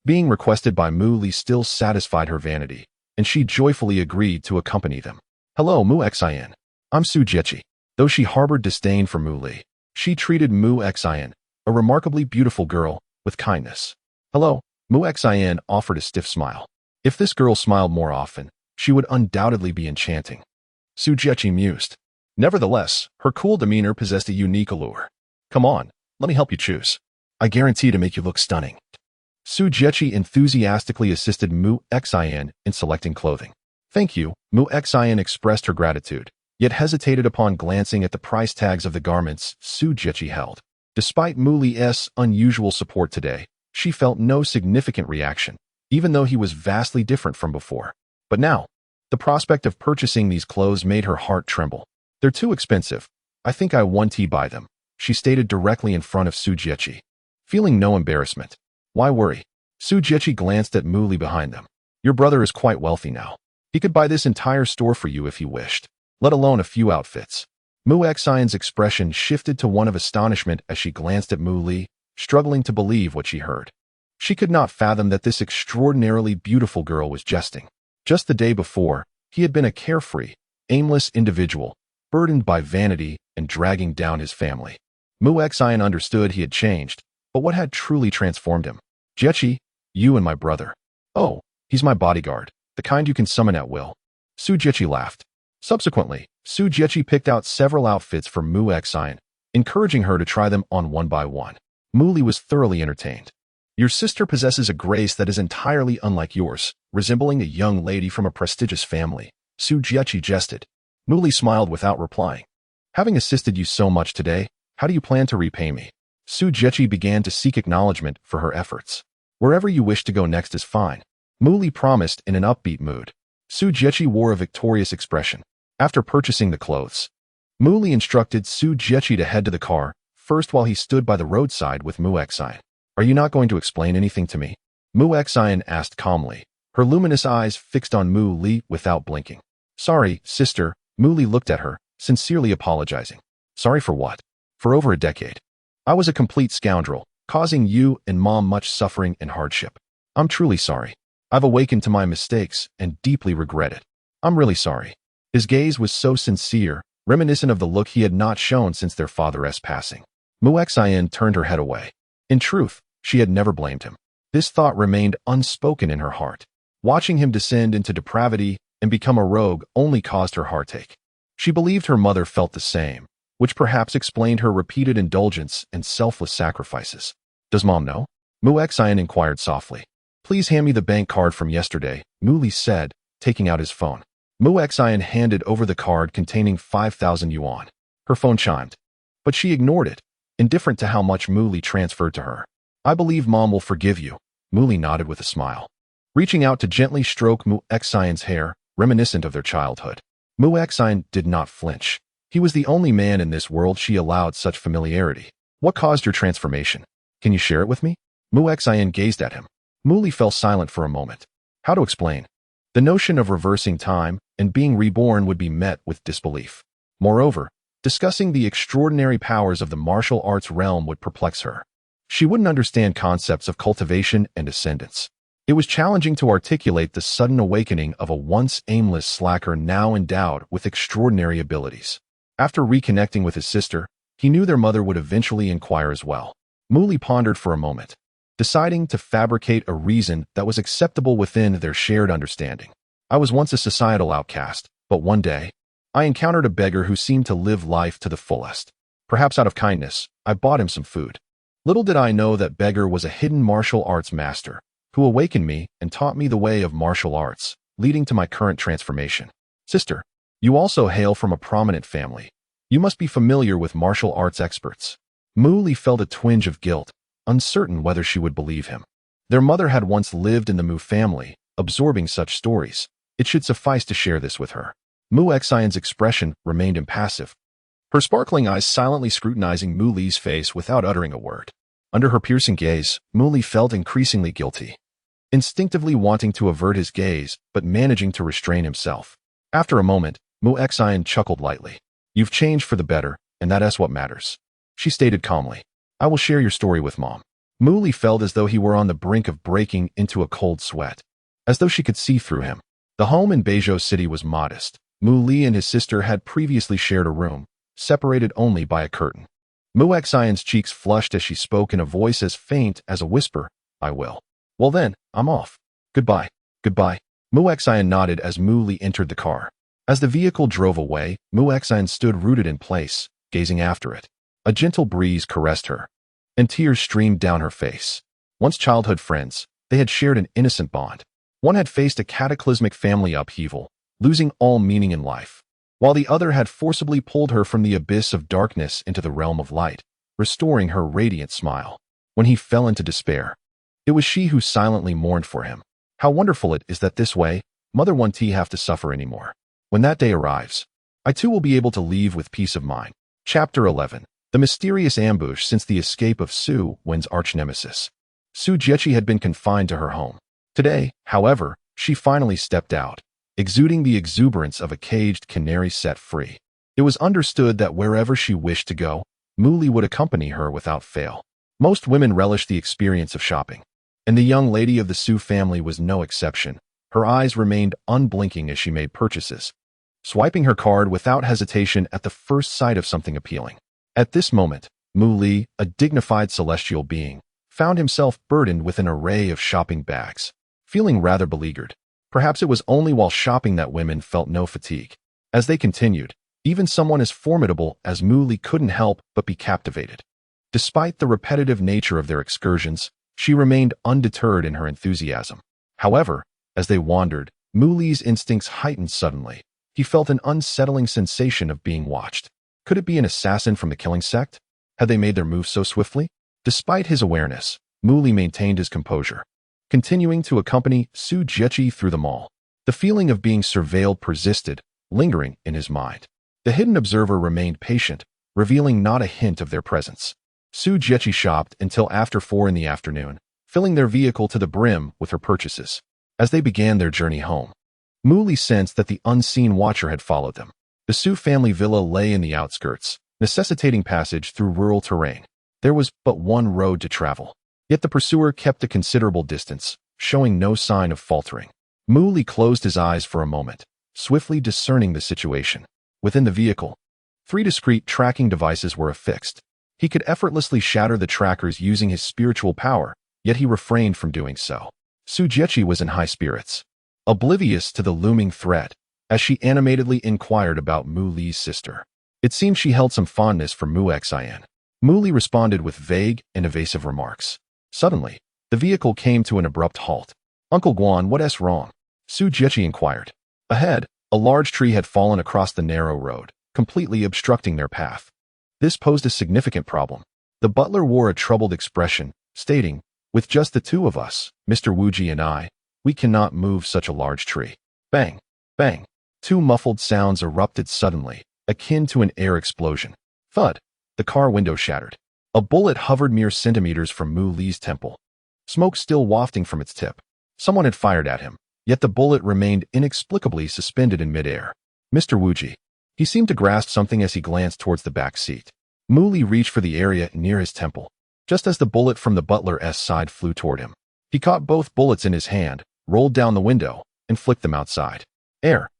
being requested by Mu Li still satisfied her vanity, and she joyfully agreed to accompany them. Hello, Mu Xian. I'm Su Jiechi. Though she harbored disdain for Mu Li, she treated Mu Xian, a remarkably beautiful girl, with kindness. Hello, Mu Xian offered a stiff smile. If this girl smiled more often, she would undoubtedly be enchanting. Su Jiechi mused. Nevertheless, her cool demeanor possessed a unique allure. Come on, let me help you choose. I guarantee to make you look stunning. Su Jiechi enthusiastically assisted Mu Xian in selecting clothing. Thank you, Mu Xian expressed her gratitude, yet hesitated upon glancing at the price tags of the garments Su Jiechi held. Despite Mu Li's unusual support today, she felt no significant reaction, even though he was vastly different from before. But now, the prospect of purchasing these clothes made her heart tremble. They're too expensive. I think I won't buy them, she stated directly in front of Su Jiechi. Feeling no embarrassment. Why worry? Su Jiechi glanced at Mu Li behind them. Your brother is quite wealthy now. He could buy this entire store for you if he wished, let alone a few outfits. Mu Xian's expression shifted to one of astonishment as she glanced at Mu Li, struggling to believe what she heard. She could not fathom that this extraordinarily beautiful girl was jesting. Just the day before, he had been a carefree, aimless individual, burdened by vanity and dragging down his family. Mu Xian understood he had changed, but what had truly transformed him? Jiechi, you and my brother. Oh, he's my bodyguard, the kind you can summon at will. Su Jiechi laughed. Subsequently, Su Jiechi picked out several outfits for Mu Xian, encouraging her to try them on one by one. Mu Li was thoroughly entertained. Your sister possesses a grace that is entirely unlike yours, resembling a young lady from a prestigious family, Su Jiechi jested. Mu Li smiled without replying. Having assisted you so much today, how do you plan to repay me? Su Jiechi began to seek acknowledgement for her efforts. Wherever you wish to go next is fine, Mu Li promised in an upbeat mood. Su Jiechi wore a victorious expression. After purchasing the clothes, Mu Li instructed Su Jiechi to head to the car, first while he stood by the roadside with Mu Xian. Are you not going to explain anything to me? Mu Xian asked calmly, her luminous eyes fixed on Mu Li without blinking. Sorry, sister, Mu Li looked at her, sincerely apologizing. Sorry for what? For over a decade. I was a complete scoundrel, causing you and Mom much suffering and hardship. I'm truly sorry. I've awakened to my mistakes and deeply regret it. I'm really sorry. His gaze was so sincere, reminiscent of the look he had not shown since their father's passing. Mu Xian turned her head away. In truth, she had never blamed him. This thought remained unspoken in her heart. Watching him descend into depravity and become a rogue only caused her heartache. She believed her mother felt the same, which perhaps explained her repeated indulgence and selfless sacrifices. Does Mom know? Mu Xian inquired softly. Please hand me the bank card from yesterday, Mu Li said, taking out his phone. Mu Xian handed over the card containing 5,000 yuan. Her phone chimed, but she ignored it, indifferent to how much Mu Li transferred to her. I believe Mom will forgive you, Mu Li nodded with a smile, reaching out to gently stroke Mu Xian's hair, reminiscent of their childhood. Mu Xian did not flinch. He was the only man in this world she allowed such familiarity. What caused your transformation? Can you share it with me? Mu Xian gazed at him. Mu Li fell silent for a moment. How to explain? The notion of reversing time and being reborn would be met with disbelief. Moreover, discussing the extraordinary powers of the martial arts realm would perplex her. She wouldn't understand concepts of cultivation and ascendance. It was challenging to articulate the sudden awakening of a once aimless slacker now endowed with extraordinary abilities. After reconnecting with his sister, he knew their mother would eventually inquire as well. Mu Li pondered for a moment, deciding to fabricate a reason that was acceptable within their shared understanding. I was once a societal outcast, but one day, I encountered a beggar who seemed to live life to the fullest. Perhaps out of kindness, I bought him some food. Little did I know that beggar was a hidden martial arts master, who awakened me and taught me the way of martial arts, leading to my current transformation. Sister, you also hail from a prominent family. You must be familiar with martial arts experts. Mu Li felt a twinge of guilt, uncertain whether she would believe him. Their mother had once lived in the Mu family, absorbing such stories. It should suffice to share this with her. Mu Xian's expression remained impassive, her sparkling eyes silently scrutinizing Mu Li's face without uttering a word. Under her piercing gaze, Mu Li felt increasingly guilty, instinctively wanting to avert his gaze, but managing to restrain himself. After a moment, Mu Xian chuckled lightly. You've changed for the better, and that's what matters. She stated calmly. I will share your story with Mom. Mu Li felt as though he were on the brink of breaking into a cold sweat, as though she could see through him. The home in Beizhou City was modest. Mu Li and his sister had previously shared a room, separated only by a curtain. Mu Xian's cheeks flushed as she spoke in a voice as faint as a whisper, I will. Well then, I'm off. Goodbye. Goodbye. Mu Xian nodded as Mu Li entered the car. As the vehicle drove away, Mu Xian stood rooted in place, gazing after it. A gentle breeze caressed her, and tears streamed down her face. Once childhood friends, they had shared an innocent bond. One had faced a cataclysmic family upheaval, losing all meaning in life, while the other had forcibly pulled her from the abyss of darkness into the realm of light, restoring her radiant smile. When he fell into despair, it was she who silently mourned for him. How wonderful it is that this way, Mother won't have to suffer anymore. When that day arrives, I too will be able to leave with peace of mind. Chapter 11. The mysterious ambush since the escape of Su Wen's arch-nemesis. Su Jiechi had been confined to her home. Today, however, she finally stepped out, exuding the exuberance of a caged canary set free. It was understood that wherever she wished to go, Mu Li would accompany her without fail. Most women relished the experience of shopping, and the young lady of the Su family was no exception. Her eyes remained unblinking as she made purchases, swiping her card without hesitation at the first sight of something appealing. At this moment, Mu Li, a dignified celestial being, found himself burdened with an array of shopping bags. Feeling rather beleaguered, perhaps it was only while shopping that women felt no fatigue. As they continued, even someone as formidable as Mu Li couldn't help but be captivated. Despite the repetitive nature of their excursions, she remained undeterred in her enthusiasm. However, as they wandered, Mu Li's instincts heightened suddenly. He felt an unsettling sensation of being watched. Could it be an assassin from the killing sect? Had they made their move so swiftly? Despite his awareness, Mu Li maintained his composure, continuing to accompany Su Jiechi through the mall. The feeling of being surveilled persisted, lingering in his mind. The hidden observer remained patient, revealing not a hint of their presence. Su Jiechi shopped until after 4 in the afternoon, filling their vehicle to the brim with her purchases. As they began their journey home, Mu Li sensed that the unseen watcher had followed them. The Su family villa lay in the outskirts, necessitating passage through rural terrain. There was but one road to travel, yet the pursuer kept a considerable distance, showing no sign of faltering. Mu Li closed his eyes for a moment, swiftly discerning the situation. Within the vehicle, 3 discrete tracking devices were affixed. He could effortlessly shatter the trackers using his spiritual power, yet he refrained from doing so. Su Jiechi was in high spirits, oblivious to the looming threat, as she animatedly inquired about Mu Li's sister. It seemed she held some fondness for Mu Xian. Mu Li responded with vague and evasive remarks. Suddenly, the vehicle came to an abrupt halt. "Uncle Guan, what's wrong?" Su Jiechi inquired. Ahead, a large tree had fallen across the narrow road, completely obstructing their path. This posed a significant problem. The butler wore a troubled expression, stating, "With just the two of us, Mr. Wuji and I, we cannot move such a large tree." Bang! Bang! 2 muffled sounds erupted suddenly, akin to an air explosion. Thud! The car window shattered. A bullet hovered mere centimeters from Mu Li's temple, smoke still wafting from its tip. Someone had fired at him, yet the bullet remained inexplicably suspended in midair. Mr. Wuji. He seemed to grasp something as he glanced towards the back seat. Mu Li reached for the area near his temple, just as the bullet from the butler's side flew toward him. He caught both bullets in his hand, rolled down the window, and flicked them outside. Air.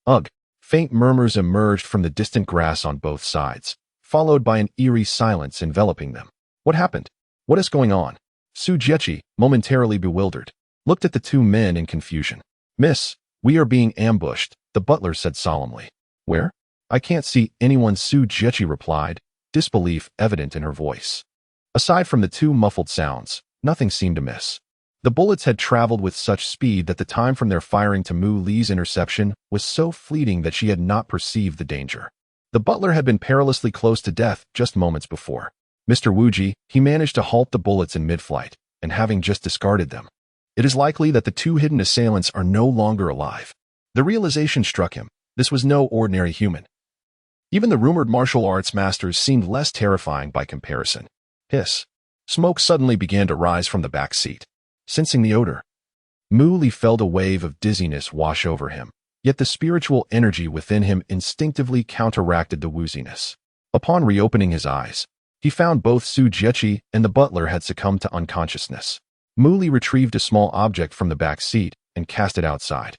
Ugh. Faint murmurs emerged from the distant grass on both sides, followed by an eerie silence enveloping them. What happened? What is going on? Su Jiechi, momentarily bewildered, looked at the 2 men in confusion. "Miss, we are being ambushed," the butler said solemnly. "Where?" "I can't see anyone," Su Jiechi replied, disbelief evident in her voice. Aside from the 2 muffled sounds, nothing seemed amiss. The bullets had traveled with such speed that the time from their firing to Mu Li's interception was so fleeting that she had not perceived the danger. The butler had been perilously close to death just moments before. Mr. Wuji, he managed to halt the bullets in mid-flight, and having just discarded them, it is likely that the 2 hidden assailants are no longer alive. The realization struck him. This was no ordinary human. Even the rumored martial arts masters seemed less terrifying by comparison. Hiss. Smoke suddenly began to rise from the back seat. Sensing the odor, Mu Li felt a wave of dizziness wash over him, yet the spiritual energy within him instinctively counteracted the wooziness. Upon reopening his eyes, he found both Su Jiechi and the butler had succumbed to unconsciousness. Mu Li retrieved a small object from the back seat and cast it outside.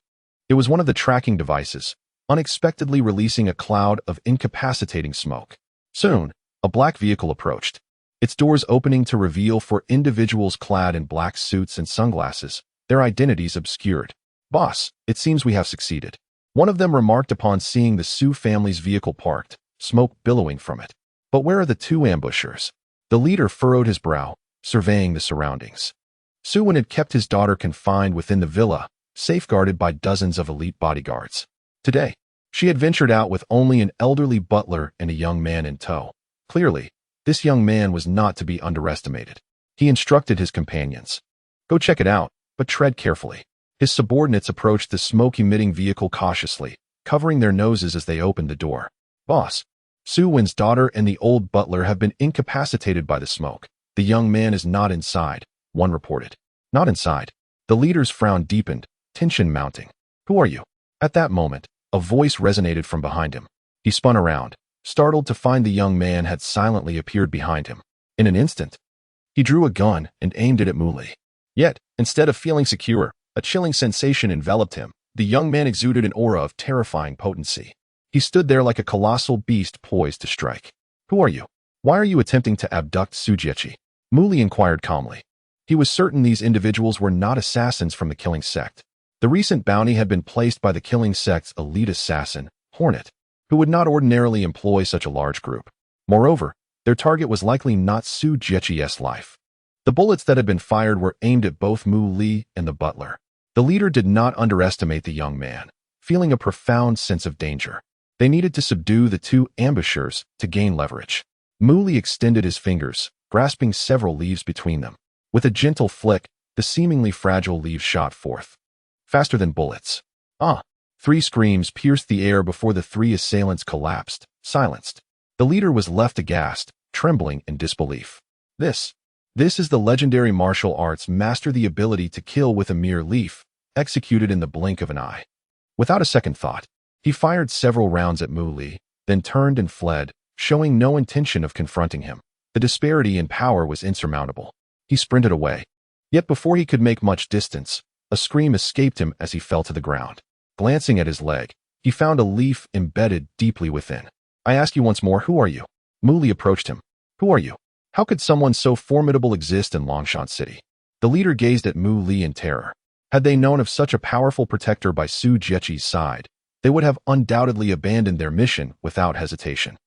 It was one of the tracking devices, unexpectedly releasing a cloud of incapacitating smoke. Soon, a black vehicle approached, its doors opening to reveal 4 individuals clad in black suits and sunglasses, their identities obscured. "Boss, it seems we have succeeded," one of them remarked upon seeing the Su family's vehicle parked, smoke billowing from it. "But where are the 2 ambushers?" The leader furrowed his brow, surveying the surroundings. Su had kept his daughter confined within the villa, safeguarded by dozens of elite bodyguards. Today, she had ventured out with only an elderly butler and a young man in tow. Clearly, this young man was not to be underestimated. He instructed his companions, "Go check it out, but tread carefully." His subordinates approached the smoke-emitting vehicle cautiously, covering their noses as they opened the door. "Boss, Su Wen's daughter and the old butler have been incapacitated by the smoke. The young man is not inside," one reported. "Not inside." The leader's frown deepened, tension mounting. "Who are you?" At that moment, a voice resonated from behind him. He spun around, startled to find the young man had silently appeared behind him. In an instant, he drew a gun and aimed it at Mu Li. Yet, instead of feeling secure, a chilling sensation enveloped him. The young man exuded an aura of terrifying potency. He stood there like a colossal beast poised to strike. "Who are you? Why are you attempting to abduct Su Jiechi?" Mu Li inquired calmly. He was certain these individuals were not assassins from the killing sect. The recent bounty had been placed by the killing sect's elite assassin, Hornet, who would not ordinarily employ such a large group. Moreover, their target was likely not Su Jiechi's life. The bullets that had been fired were aimed at both Mu Li and the butler. The leader did not underestimate the young man, feeling a profound sense of danger. They needed to subdue the 2 ambushers to gain leverage. Mu Li extended his fingers, grasping several leaves between them. With a gentle flick, the seemingly fragile leaves shot forth, faster than bullets. "Ah!" 3 screams pierced the air before the 3 assailants collapsed, silenced. The leader was left aghast, trembling in disbelief. This is the legendary martial arts master, the ability to kill with a mere leaf, executed in the blink of an eye. Without a second thought, he fired several rounds at Mu Li, then turned and fled, showing no intention of confronting him. The disparity in power was insurmountable. He sprinted away. Yet before he could make much distance, a scream escaped him as he fell to the ground. Glancing at his leg, he found a leaf embedded deeply within. I ask you once more, who are you? Mu Li approached him. Who are you? How could someone so formidable exist in Longshan City? The leader gazed at Mu Li in terror. Had they known of such a powerful protector by Su Jiechi's side, they would have undoubtedly abandoned their mission without hesitation.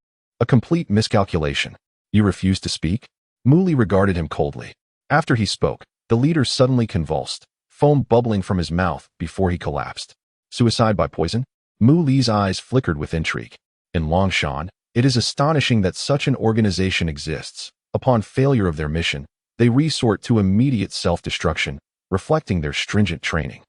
A complete miscalculation. You refuse to speak? Mu Li regarded him coldly. After he spoke, the leader suddenly convulsed, foam bubbling from his mouth before he collapsed. Suicide by poison? Mu Li's eyes flickered with intrigue. In Longshan, it is astonishing that such an organization exists. Upon failure of their mission, they resort to immediate self-destruction, reflecting their stringent training.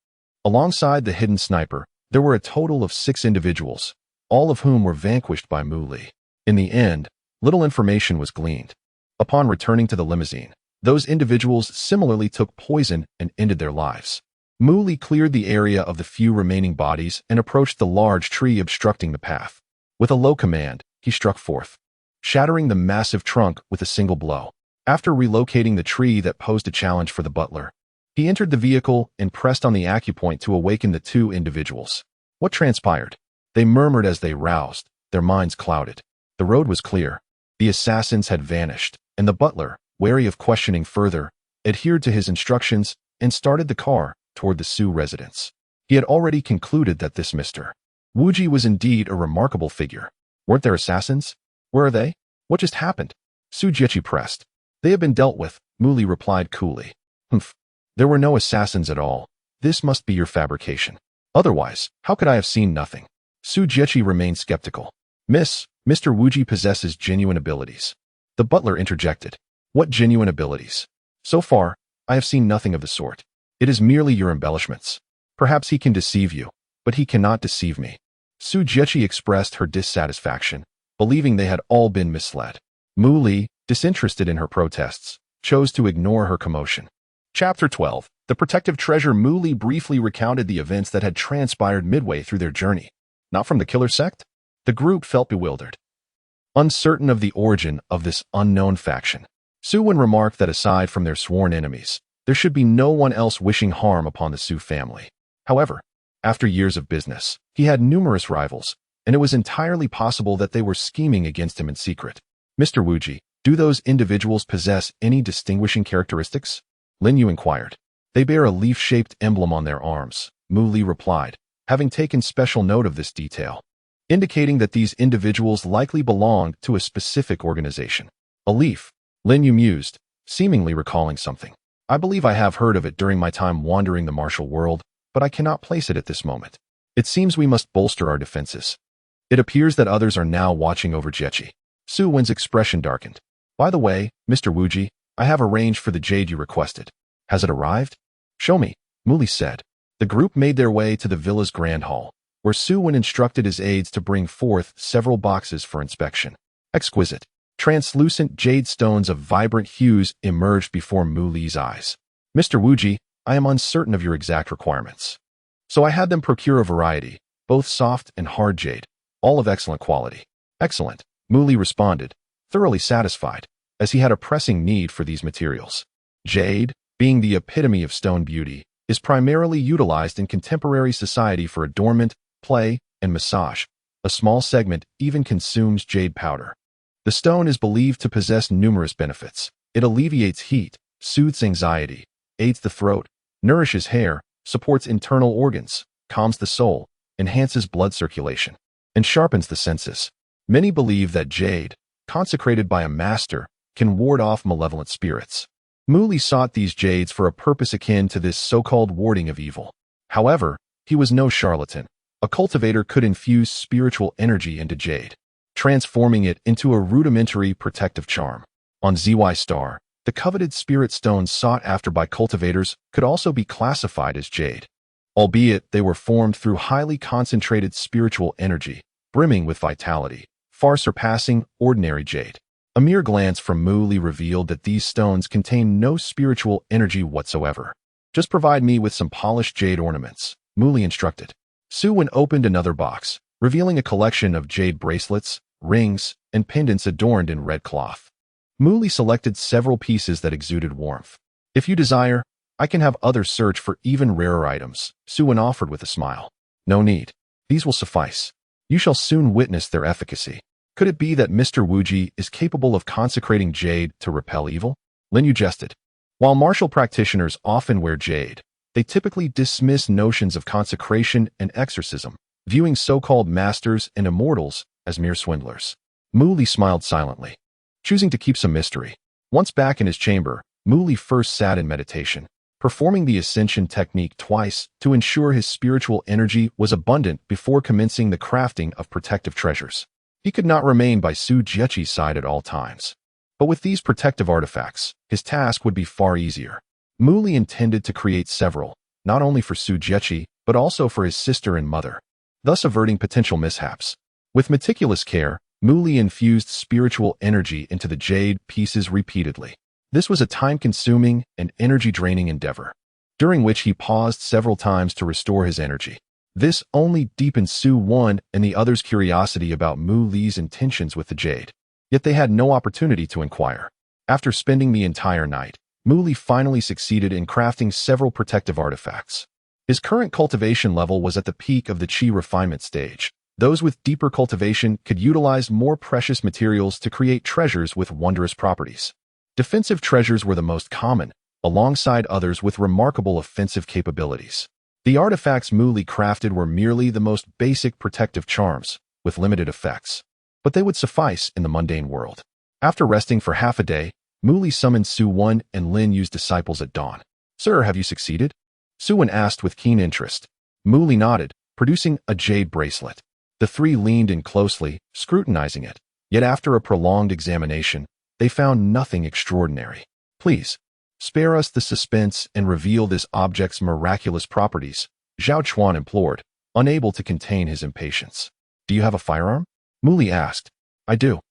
Alongside the hidden sniper, there were a total of 6 individuals, all of whom were vanquished by Mu Li. In the end, little information was gleaned. Upon returning to the limousine, those individuals similarly took poison and ended their lives. Mu Li cleared the area of the few remaining bodies and approached the large tree obstructing the path. With a low command, he struck forth, shattering the massive trunk with a single blow. After relocating the tree that posed a challenge for the butler, he entered the vehicle and pressed on the acupoint to awaken the 2 individuals. What transpired? They murmured as they roused, their minds clouded. The road was clear. The assassins had vanished, and the butler, wary of questioning further, adhered to his instructions and started the car toward the Su residence. He had already concluded that this Mr. Wuji was indeed a remarkable figure. Weren't there assassins? Where are they? What just happened? Su Jiechi pressed. They have been dealt with, Mu Li replied coolly. Humph. There were no assassins at all. This must be your fabrication. Otherwise, how could I have seen nothing? Su Jiechi remained skeptical. Mr. Wuji possesses genuine abilities. The butler interjected. What genuine abilities? So far, I have seen nothing of the sort. It is merely your embellishments. Perhaps he can deceive you, but he cannot deceive me. Su Jiechi expressed her dissatisfaction, believing they had all been misled. Mu Li, disinterested in her protests, chose to ignore her commotion. Chapter 12. The protective treasure. Mu Li briefly recounted the events that had transpired midway through their journey. Not from the killer sect? The group felt bewildered, uncertain of the origin of this unknown faction. Su Wen remarked that aside from their sworn enemies, there should be no one else wishing harm upon the Su family. However, after years of business, he had numerous rivals, and it was entirely possible that they were scheming against him in secret. Mr. Wuji, do those individuals possess any distinguishing characteristics? Lin Yu inquired. They bear a leaf-shaped emblem on their arms, Mu Li replied, having taken special note of this detail, indicating that these individuals likely belonged to a specific organization. A leaf, Lin Yu mused, seemingly recalling something. I believe I have heard of it during my time wandering the martial world, but I cannot place it at this moment. It seems we must bolster our defenses. It appears that others are now watching over Jiechi. Su Wen's expression darkened. By the way, Mr. Wuji, I have arranged for the jade you requested. Has it arrived? Show me, Mu Li said. The group made their way to the villa's grand hall, where Su Wen instructed his aides to bring forth several boxes for inspection. Exquisite, translucent jade stones of vibrant hues emerged before Mu Li's eyes. Mr. Wuji, I am uncertain of your exact requirements. So I had them procure a variety, both soft and hard jade, all of excellent quality. Excellent, Mu Li responded, thoroughly satisfied, as he had a pressing need for these materials. Jade, being the epitome of stone beauty, is primarily utilized in contemporary society for adornment, play, and massage. A small segment even consumes jade powder. The stone is believed to possess numerous benefits. It alleviates heat, soothes anxiety, aids the throat, nourishes hair, supports internal organs, calms the soul, enhances blood circulation, and sharpens the senses. Many believe that jade, consecrated by a master, can ward off malevolent spirits. Mu Li sought these jades for a purpose akin to this so-called warding of evil. However, he was no charlatan. A cultivator could infuse spiritual energy into jade, transforming it into a rudimentary protective charm. On ZY Star, the coveted spirit stones sought after by cultivators could also be classified as jade, albeit they were formed through highly concentrated spiritual energy, brimming with vitality, far surpassing ordinary jade. A mere glance from Mu Li revealed that these stones contain no spiritual energy whatsoever. Just provide me with some polished jade ornaments, Mu Li instructed. Su Wen opened another box, revealing a collection of jade bracelets, rings, and pendants adorned in red cloth. Mu Li selected several pieces that exuded warmth. If you desire, I can have others search for even rarer items, Su Wen offered with a smile. No need. These will suffice. You shall soon witness their efficacy. Could it be that Mr. Wuji is capable of consecrating jade to repel evil? Lin Yu jested. While martial practitioners often wear jade, they typically dismiss notions of consecration and exorcism, viewing so-called masters and immortals as mere swindlers. Mu Li smiled silently, choosing to keep some mystery. Once back in his chamber, Mu Li first sat in meditation, performing the ascension technique twice to ensure his spiritual energy was abundant before commencing the crafting of protective treasures. He could not remain by Su Jiechi's side at all times. But with these protective artifacts, his task would be far easier. Mu Li intended to create several, not only for Su Jiechi, but also for his sister and mother, thus averting potential mishaps. With meticulous care, Mu Li infused spiritual energy into the jade pieces repeatedly. This was a time-consuming and energy-draining endeavor, during which he paused several times to restore his energy. This only deepened Su Wan and the others' curiosity about Mu Li's intentions with the jade. Yet they had no opportunity to inquire. After spending the entire night, Mu Li finally succeeded in crafting several protective artifacts. His current cultivation level was at the peak of the Qi refinement stage. Those with deeper cultivation could utilize more precious materials to create treasures with wondrous properties. Defensive treasures were the most common, alongside others with remarkable offensive capabilities. The artifacts Mu Li crafted were merely the most basic protective charms, with limited effects. But they would suffice in the mundane world. After resting for half a day, Mu Li summoned Su Wan and Lin Yu's disciples at dawn. "Sir, have you succeeded?" Su Wan asked with keen interest. Mu Li nodded, producing a jade bracelet. The three leaned in closely, scrutinizing it. Yet after a prolonged examination, they found nothing extraordinary. "Please, spare us the suspense and reveal this object's miraculous properties," Zhao Chuan implored, unable to contain his impatience. "Do you have a firearm?" Mu Li asked. "I do."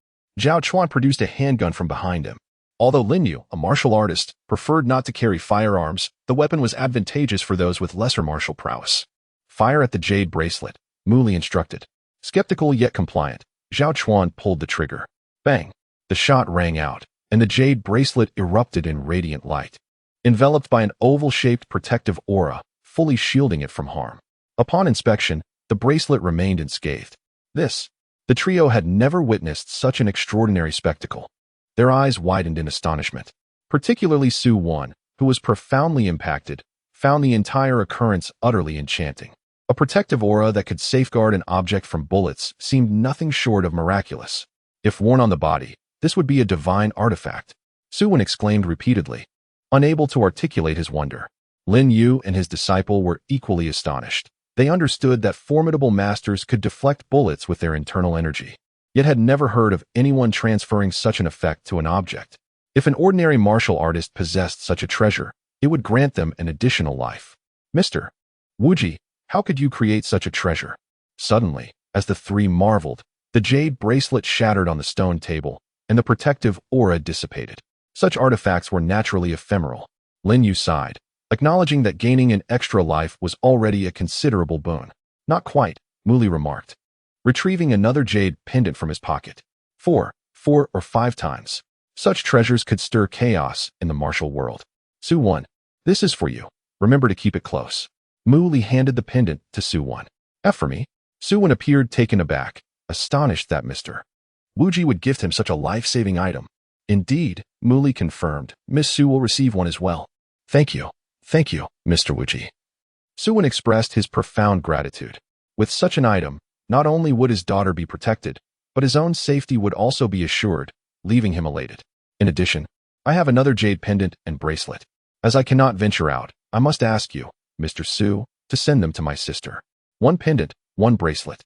Zhao Chuan produced a handgun from behind him. Although Lin Yu, a martial artist, preferred not to carry firearms, the weapon was advantageous for those with lesser martial prowess. "Fire at the jade bracelet," Mu Li instructed. Skeptical yet compliant, Zhao Chuan pulled the trigger. Bang! The shot rang out, and the jade bracelet erupted in radiant light, enveloped by an oval-shaped protective aura, fully shielding it from harm. Upon inspection, the bracelet remained unscathed. The trio had never witnessed such an extraordinary spectacle. Their eyes widened in astonishment. Particularly Su Wan, who was profoundly impacted, found the entire occurrence utterly enchanting. A protective aura that could safeguard an object from bullets seemed nothing short of miraculous. If worn on the body, this would be a divine artifact. Su Wan exclaimed repeatedly, unable to articulate his wonder. Lin Yu and his disciple were equally astonished. They understood that formidable masters could deflect bullets with their internal energy, yet had never heard of anyone transferring such an effect to an object. If an ordinary martial artist possessed such a treasure, it would grant them an additional life. "Mr. Wuji, how could you create such a treasure?" Suddenly, as the three marveled, the jade bracelet shattered on the stone table, and the protective aura dissipated. Such artifacts were naturally ephemeral. Lin Yu sighed, acknowledging that gaining an extra life was already a considerable boon. "Not quite," Mu Li remarked, retrieving another jade pendant from his pocket. Four or five times. Such treasures could stir chaos in the martial world. "Su Wan, this is for you. Remember to keep it close." Mu Li handed the pendant to Su Wan. "F for me?" Su Wan appeared taken aback, astonished that Mr. Wuji would gift him such a life-saving item. "Indeed," Mu Li confirmed. "Miss Su will receive one as well." Thank you, Mr. Wuji." Su Wan expressed his profound gratitude. With such an item, not only would his daughter be protected, but his own safety would also be assured, leaving him elated. "In addition, I have another jade pendant and bracelet. As I cannot venture out, I must ask you, Mr. Su, to send them to my sister. One pendant, one bracelet.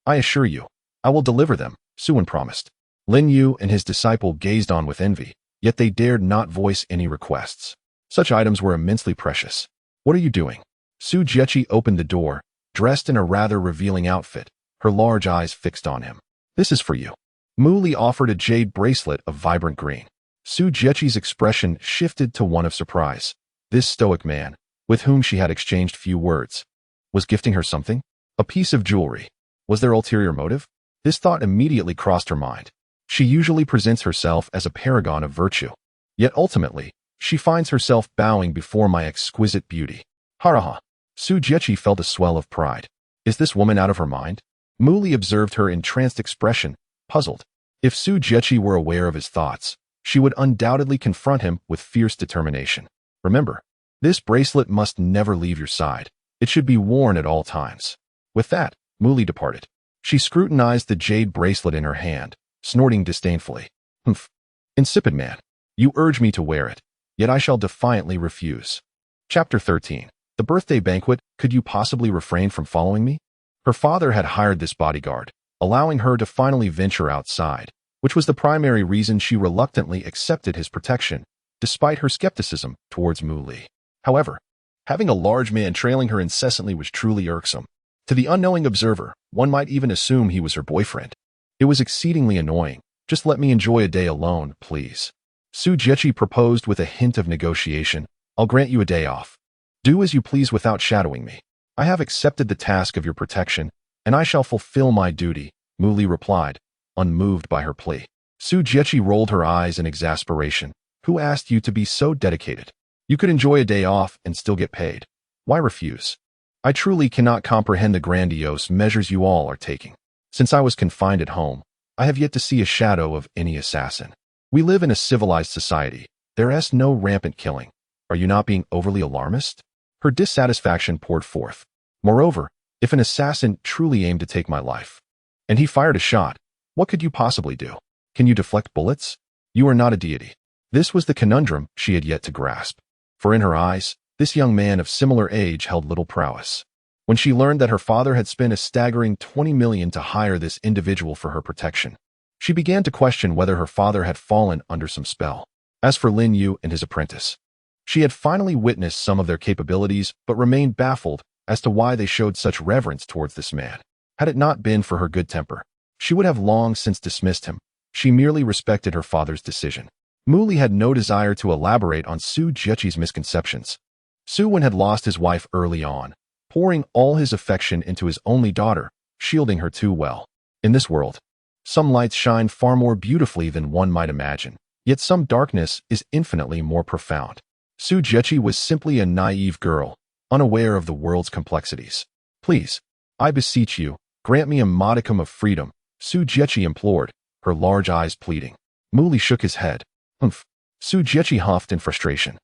I assure you, I will deliver them," Su Wan promised. Lin Yu and his disciple gazed on with envy, yet they dared not voice any requests. Such items were immensely precious. "What are you doing?" Su Jiechi opened the door, dressed in a rather revealing outfit, her large eyes fixed on him. "This is for you." Mu Li offered a jade bracelet of vibrant green. Su Jiechi's expression shifted to one of surprise. This stoic man, with whom she had exchanged few words, was gifting her something? A piece of jewelry. Was there ulterior motive? This thought immediately crossed her mind. She usually presents herself as a paragon of virtue. Yet ultimately, she finds herself bowing before my exquisite beauty. Haraha. Su Jiechi felt a swell of pride. Is this woman out of her mind? Mu Li observed her entranced expression, puzzled. If Su Jiechi were aware of his thoughts, she would undoubtedly confront him with fierce determination. Remember, this bracelet must never leave your side. It should be worn at all times. With that, Muli departed. She scrutinized the jade bracelet in her hand, snorting disdainfully. Humph. Insipid man. You urge me to wear it, yet I shall defiantly refuse. Chapter 13. The birthday banquet. Could you possibly refrain from following me? Her father had hired this bodyguard, allowing her to finally venture outside, which was the primary reason she reluctantly accepted his protection, despite her skepticism towards Muli. However, having a large man trailing her incessantly was truly irksome. To the unknowing observer, one might even assume he was her boyfriend. It was exceedingly annoying. Just let me enjoy a day alone, please. Su Jiechi proposed with a hint of negotiation. I'll grant you a day off. Do as you please without shadowing me. I have accepted the task of your protection, and I shall fulfill my duty, Muli replied, unmoved by her plea. Su Jiechi rolled her eyes in exasperation. Who asked you to be so dedicated? You could enjoy a day off and still get paid. Why refuse? I truly cannot comprehend the grandiose measures you all are taking. Since I was confined at home, I have yet to see a shadow of any assassin. We live in a civilized society. There is no rampant killing. Are you not being overly alarmist? Her dissatisfaction poured forth. Moreover, if an assassin truly aimed to take my life, and he fired a shot, what could you possibly do? Can you deflect bullets? You are not a deity. This was the conundrum she had yet to grasp. For in her eyes, this young man of similar age held little prowess. When she learned that her father had spent a staggering 20 million to hire this individual for her protection, she began to question whether her father had fallen under some spell. As for Lin Yu and his apprentice, she had finally witnessed some of their capabilities but remained baffled as to why they showed such reverence towards this man. Had it not been for her good temper, she would have long since dismissed him. She merely respected her father's decision. Muli had no desire to elaborate on Su Jiechi's misconceptions. Su Wen had lost his wife early on, pouring all his affection into his only daughter, shielding her too well. In this world, some lights shine far more beautifully than one might imagine, yet some darkness is infinitely more profound. Su Jiechi was simply a naive girl, unaware of the world's complexities. Please, I beseech you, grant me a modicum of freedom, Su Jiechi implored, her large eyes pleading. Muli shook his head. Humph. Su Jiechi huffed in frustration,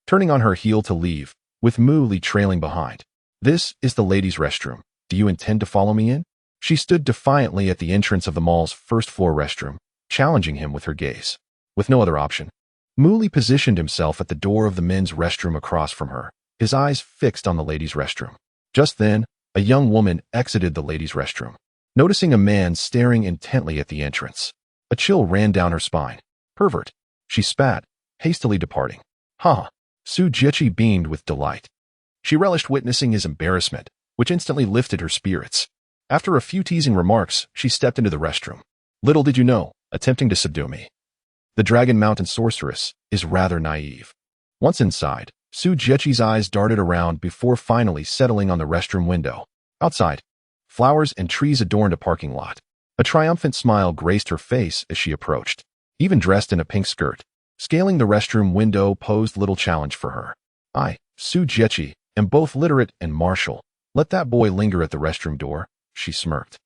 turning on her heel to leave, with Muli trailing behind. This is the ladies' restroom. Do you intend to follow me in? She stood defiantly at the entrance of the mall's first-floor restroom, challenging him with her gaze. With no other option, Muli positioned himself at the door of the men's restroom across from her, his eyes fixed on the ladies' restroom. Just then, a young woman exited the ladies' restroom, noticing a man staring intently at the entrance. A chill ran down her spine. Pervert. She spat, hastily departing. Ha! Su Jiechi beamed with delight. She relished witnessing his embarrassment, which instantly lifted her spirits. After a few teasing remarks, she stepped into the restroom. Little did you know, attempting to subdue me. The Dragon Mountain sorceress is rather naive. Once inside, Su Jiechi's eyes darted around before finally settling on the restroom window. Outside, flowers and trees adorned a parking lot. A triumphant smile graced her face as she approached. Even dressed in a pink skirt, scaling the restroom window posed little challenge for her. I, Su Jiechi, am both literate and martial. Let that boy linger at the restroom door, she smirked.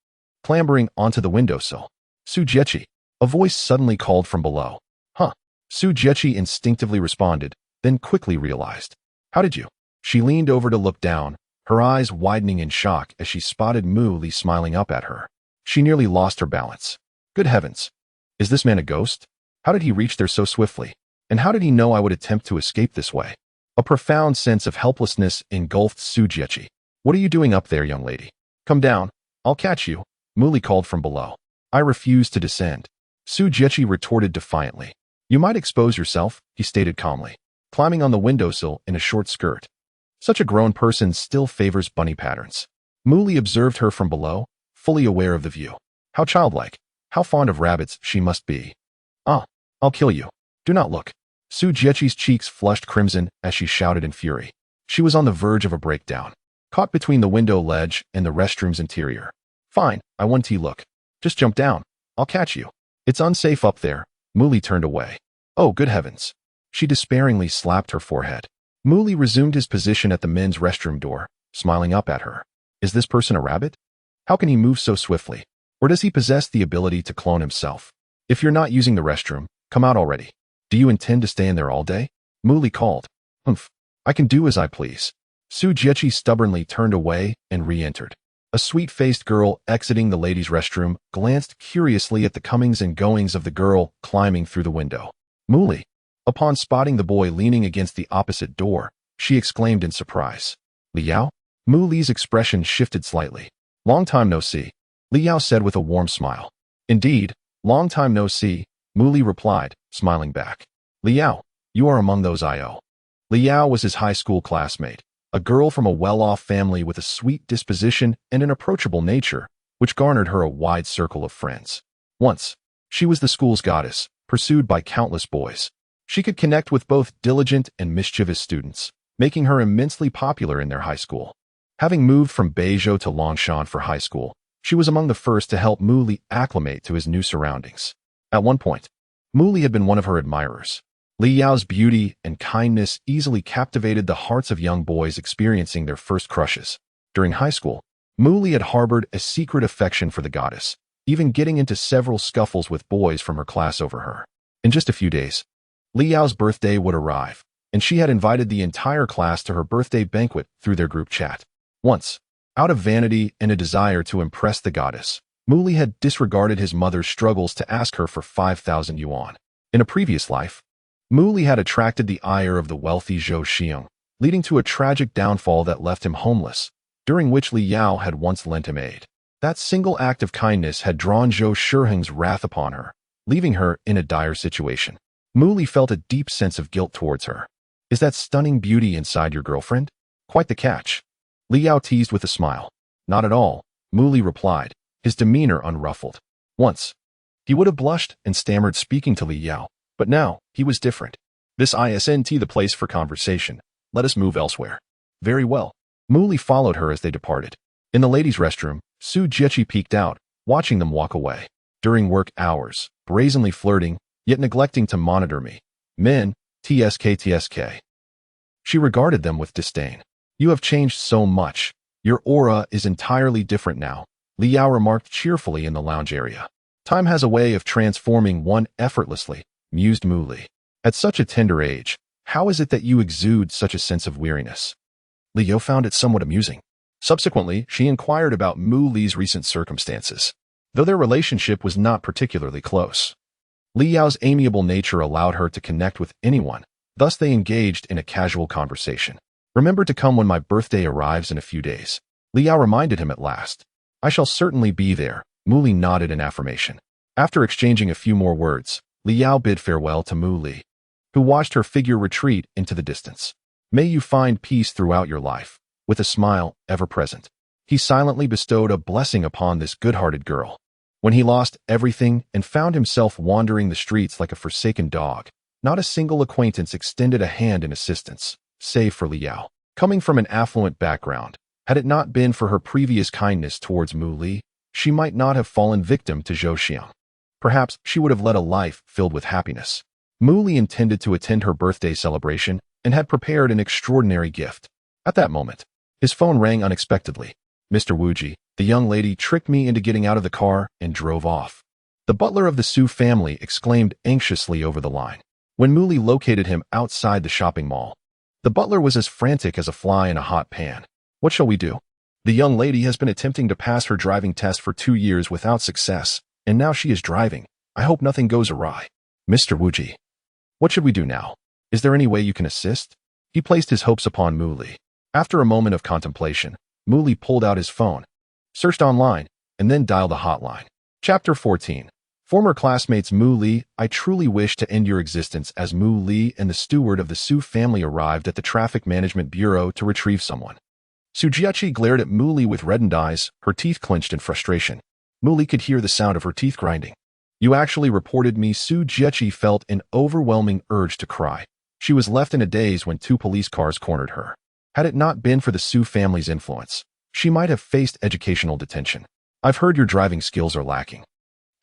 Clambering onto the windowsill. Su Jiechi, a voice suddenly called from below. Huh. Su Jiechi instinctively responded, then quickly realized. How did you? She leaned over to look down, her eyes widening in shock as she spotted Muli smiling up at her. She nearly lost her balance. Good heavens. Is this man a ghost? How did he reach there so swiftly? And how did he know I would attempt to escape this way? A profound sense of helplessness engulfed Su Jiechi. What are you doing up there, young lady? Come down. I'll catch you, Muli called from below. I refuse to descend. Su Jiechi retorted defiantly. You might expose yourself, he stated calmly, climbing on the windowsill in a short skirt. Such a grown person still favors bunny patterns. Muli observed her from below, fully aware of the view. How childlike. How fond of rabbits she must be. Ah, I'll kill you. Do not look. Su Jiechi's cheeks flushed crimson as she shouted in fury. She was on the verge of a breakdown, caught between the window ledge and the restroom's interior. Fine, I want to look. Just jump down. I'll catch you. It's unsafe up there. Muli turned away. Oh, good heavens. She despairingly slapped her forehead. Muli resumed his position at the men's restroom door, smiling up at her. Is this person a rabbit? How can he move so swiftly? Or does he possess the ability to clone himself? If you're not using the restroom, come out already. Do you intend to stay in there all day? Mu Li called. Humph. I can do as I please. Su Jiechi stubbornly turned away and re-entered. A sweet-faced girl exiting the ladies' restroom glanced curiously at the comings and goings of the girl climbing through the window. Mu Li. Upon spotting the boy leaning against the opposite door, she exclaimed in surprise. Liao? Mu Li's expression shifted slightly. Long time no see, Liao said with a warm smile. Indeed, long time no see, Mu Li replied, smiling back. Liao, you are among those I.O. Liao was his high school classmate, a girl from a well-off family with a sweet disposition and an approachable nature, which garnered her a wide circle of friends. Once, she was the school's goddess, pursued by countless boys. She could connect with both diligent and mischievous students, making her immensely popular in their high school. Having moved from Beizhou to Longshan for high school, she was among the first to help Mu Li acclimate to his new surroundings. At one point, Mu Li had been one of her admirers. Li Yao's beauty and kindness easily captivated the hearts of young boys experiencing their first crushes. During high school, Mu Li had harbored a secret affection for the goddess, even getting into several scuffles with boys from her class over her. In just a few days, Li Yao's birthday would arrive, and she had invited the entire class to her birthday banquet through their group chat. Once, out of vanity and a desire to impress the goddess, Mu Li had disregarded his mother's struggles to ask her for 5,000 yuan. In a previous life, Mu Li had attracted the ire of the wealthy Zhou Xiong, leading to a tragic downfall that left him homeless, during which Li Yao had once lent him aid. That single act of kindness had drawn Zhou Shiheng's wrath upon her, leaving her in a dire situation. Mu Li felt a deep sense of guilt towards her. Is that stunning beauty inside your girlfriend? Quite the catch. Li Yao teased with a smile. Not at all, Mu Li replied, his demeanor unruffled. Once, he would have blushed and stammered speaking to Li Yao, but now, he was different. This isn't the place for conversation. Let us move elsewhere. Very well. Mu Li followed her as they departed. In the ladies' restroom, Su Jiechi peeked out, watching them walk away. During work hours, brazenly flirting, yet neglecting to monitor me. Men, tsk. She regarded them with disdain. You have changed so much. Your aura is entirely different now, Li Yao remarked cheerfully in the lounge area. Time has a way of transforming one effortlessly, mused Mu Li. At such a tender age, how is it that you exude such a sense of weariness? Li Yao found it somewhat amusing. Subsequently, she inquired about Mu Li's recent circumstances, though their relationship was not particularly close. Li Yao's amiable nature allowed her to connect with anyone, thus they engaged in a casual conversation. Remember to come when my birthday arrives in a few days. Li Yao reminded him at last. I shall certainly be there, Mu Li nodded in affirmation. After exchanging a few more words, Li Yao bid farewell to Mu Li, who watched her figure retreat into the distance. May you find peace throughout your life, with a smile ever present. He silently bestowed a blessing upon this good-hearted girl. When he lost everything and found himself wandering the streets like a forsaken dog, not a single acquaintance extended a hand in assistance, save for Li Yao. Coming from an affluent background, had it not been for her previous kindness towards Mu Li, she might not have fallen victim to Zhou Xiang. Perhaps she would have led a life filled with happiness. Mu Li intended to attend her birthday celebration and had prepared an extraordinary gift. At that moment, his phone rang unexpectedly. Mr. Wuji, the young lady tricked me into getting out of the car and drove off. The butler of the Su family exclaimed anxiously over the line. When Mu Li located him outside the shopping mall, the butler was as frantic as a fly in a hot pan. What shall we do? The young lady has been attempting to pass her driving test for 2 years without success, and now she is driving. I hope nothing goes awry. Mr. Wuji, what should we do now? Is there any way you can assist? He placed his hopes upon Mu Li. After a moment of contemplation, Mu Li pulled out his phone, searched online, and then dialed a hotline. Chapter 14. Former classmates Mu Li, I truly wish to end your existence as Mu Li and the steward of the Su family arrived at the Traffic Management Bureau to retrieve someone. Su Jiechi glared at Mu Li with reddened eyes, her teeth clenched in frustration. Mu Li could hear the sound of her teeth grinding. You actually reported me. Su Jiechi felt an overwhelming urge to cry. She was left in a daze when 2 police cars cornered her. Had it not been for the Su family's influence, she might have faced educational detention. I've heard your driving skills are lacking.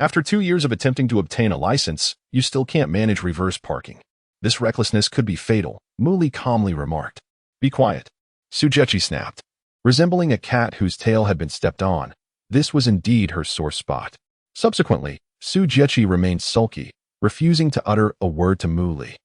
After 2 years of attempting to obtain a license, you still can't manage reverse parking. This recklessness could be fatal, Mu Li calmly remarked. Be quiet. Su Jiechi snapped. Resembling a cat whose tail had been stepped on, this was indeed her sore spot. Subsequently, Su Jiechi remained sulky, refusing to utter a word to Mu Li.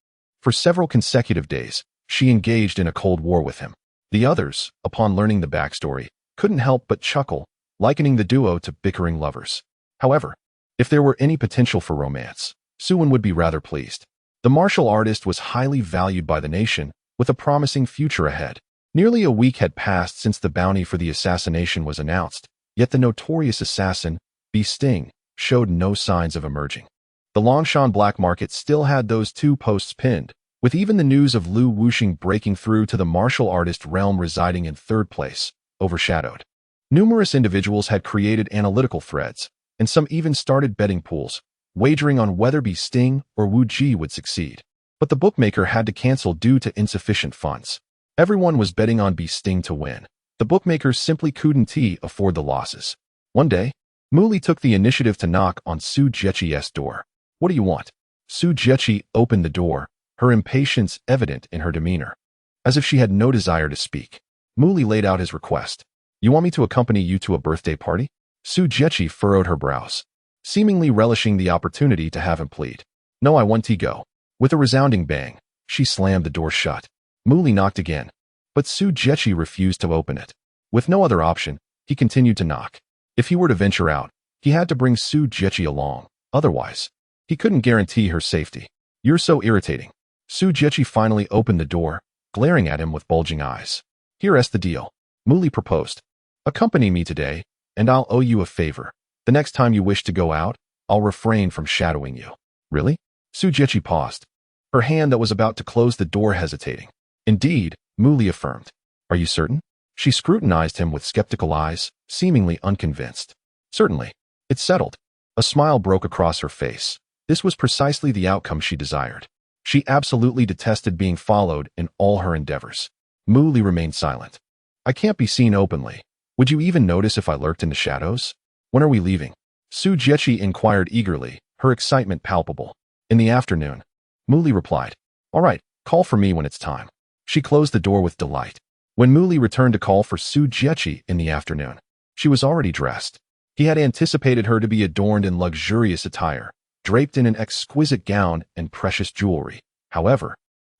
For several consecutive days, she engaged in a cold war with him. The others, upon learning the backstory, couldn't help but chuckle, likening the duo to bickering lovers. However, if there were any potential for romance, Suwon would be rather pleased. The martial artist was highly valued by the nation, with a promising future ahead. Nearly a week had passed since the bounty for the assassination was announced, yet the notorious assassin, Bi Sting, showed no signs of emerging. The Longshan black market still had those 2 posts pinned, with even the news of Lu Wuxing breaking through to the martial artist realm residing in 3rd place, overshadowed. Numerous individuals had created analytical threads, and some even started betting pools, wagering on whether Bi Sting or Wu Ji would succeed. But the bookmaker had to cancel due to insufficient funds. Everyone was betting on Bi Sting to win. The bookmakers simply couldn't afford the losses. One day, Mu Li took the initiative to knock on Su Jiechi's door. "What do you want?" Su Jiechi opened the door, her impatience evident in her demeanor. As if she had no desire to speak, Mu Li laid out his request. "You want me to accompany you to a birthday party?" Su Jiechi furrowed her brows, seemingly relishing the opportunity to have him plead. "No, I want to go." With a resounding bang, she slammed the door shut. Mu Li knocked again, but Su Jiechi refused to open it. With no other option, he continued to knock. If he were to venture out, he had to bring Su Jiechi along. Otherwise, he couldn't guarantee her safety. "You're so irritating." Su Jiechi finally opened the door, glaring at him with bulging eyes. "Here's the deal," Mu Li proposed. "Accompany me today, and I'll owe you a favor. The next time you wish to go out, I'll refrain from shadowing you." "Really?" Su Jiechi paused, her hand that was about to close the door hesitating. "Indeed," Mu Li affirmed. "Are you certain?" She scrutinized him with skeptical eyes, seemingly unconvinced. "Certainly." It settled. A smile broke across her face. This was precisely the outcome she desired. She absolutely detested being followed in all her endeavors. Mu Li remained silent. "I can't be seen openly. Would you even notice if I lurked in the shadows? When are we leaving?" Su Jiechi inquired eagerly, her excitement palpable. "In the afternoon," Mu Li replied. "All right, call for me when it's time." She closed the door with delight. When Mu Li returned to call for Su Jiechi in the afternoon, she was already dressed. He had anticipated her to be adorned in luxurious attire, draped in an exquisite gown and precious jewelry. However,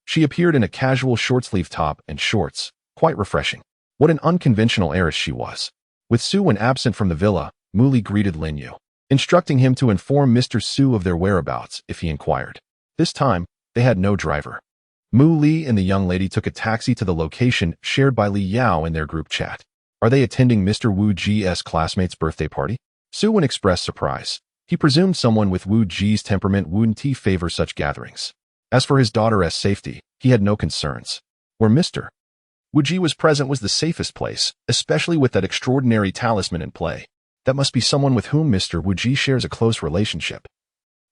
she appeared in a casual short-sleeve top and shorts, quite refreshing. What an unconventional heiress she was. With Su absent from the villa, Mu Li greeted Lin Yu, instructing him to inform Mr. Su of their whereabouts if he inquired. This time, they had no driver. Mu Li and the young lady took a taxi to the location shared by Li Yao in their group chat. "Are they attending Mr. Wu Ji's classmate's birthday party?" Su expressed surprise. He presumed someone with Wu Ji's temperament wouldn't favor such gatherings. As for his daughter's safety, he had no concerns. Where Mr. Wu Ji was present was the safest place, especially with that extraordinary talisman in play. That must be someone with whom Mr. Wu Ji shares a close relationship.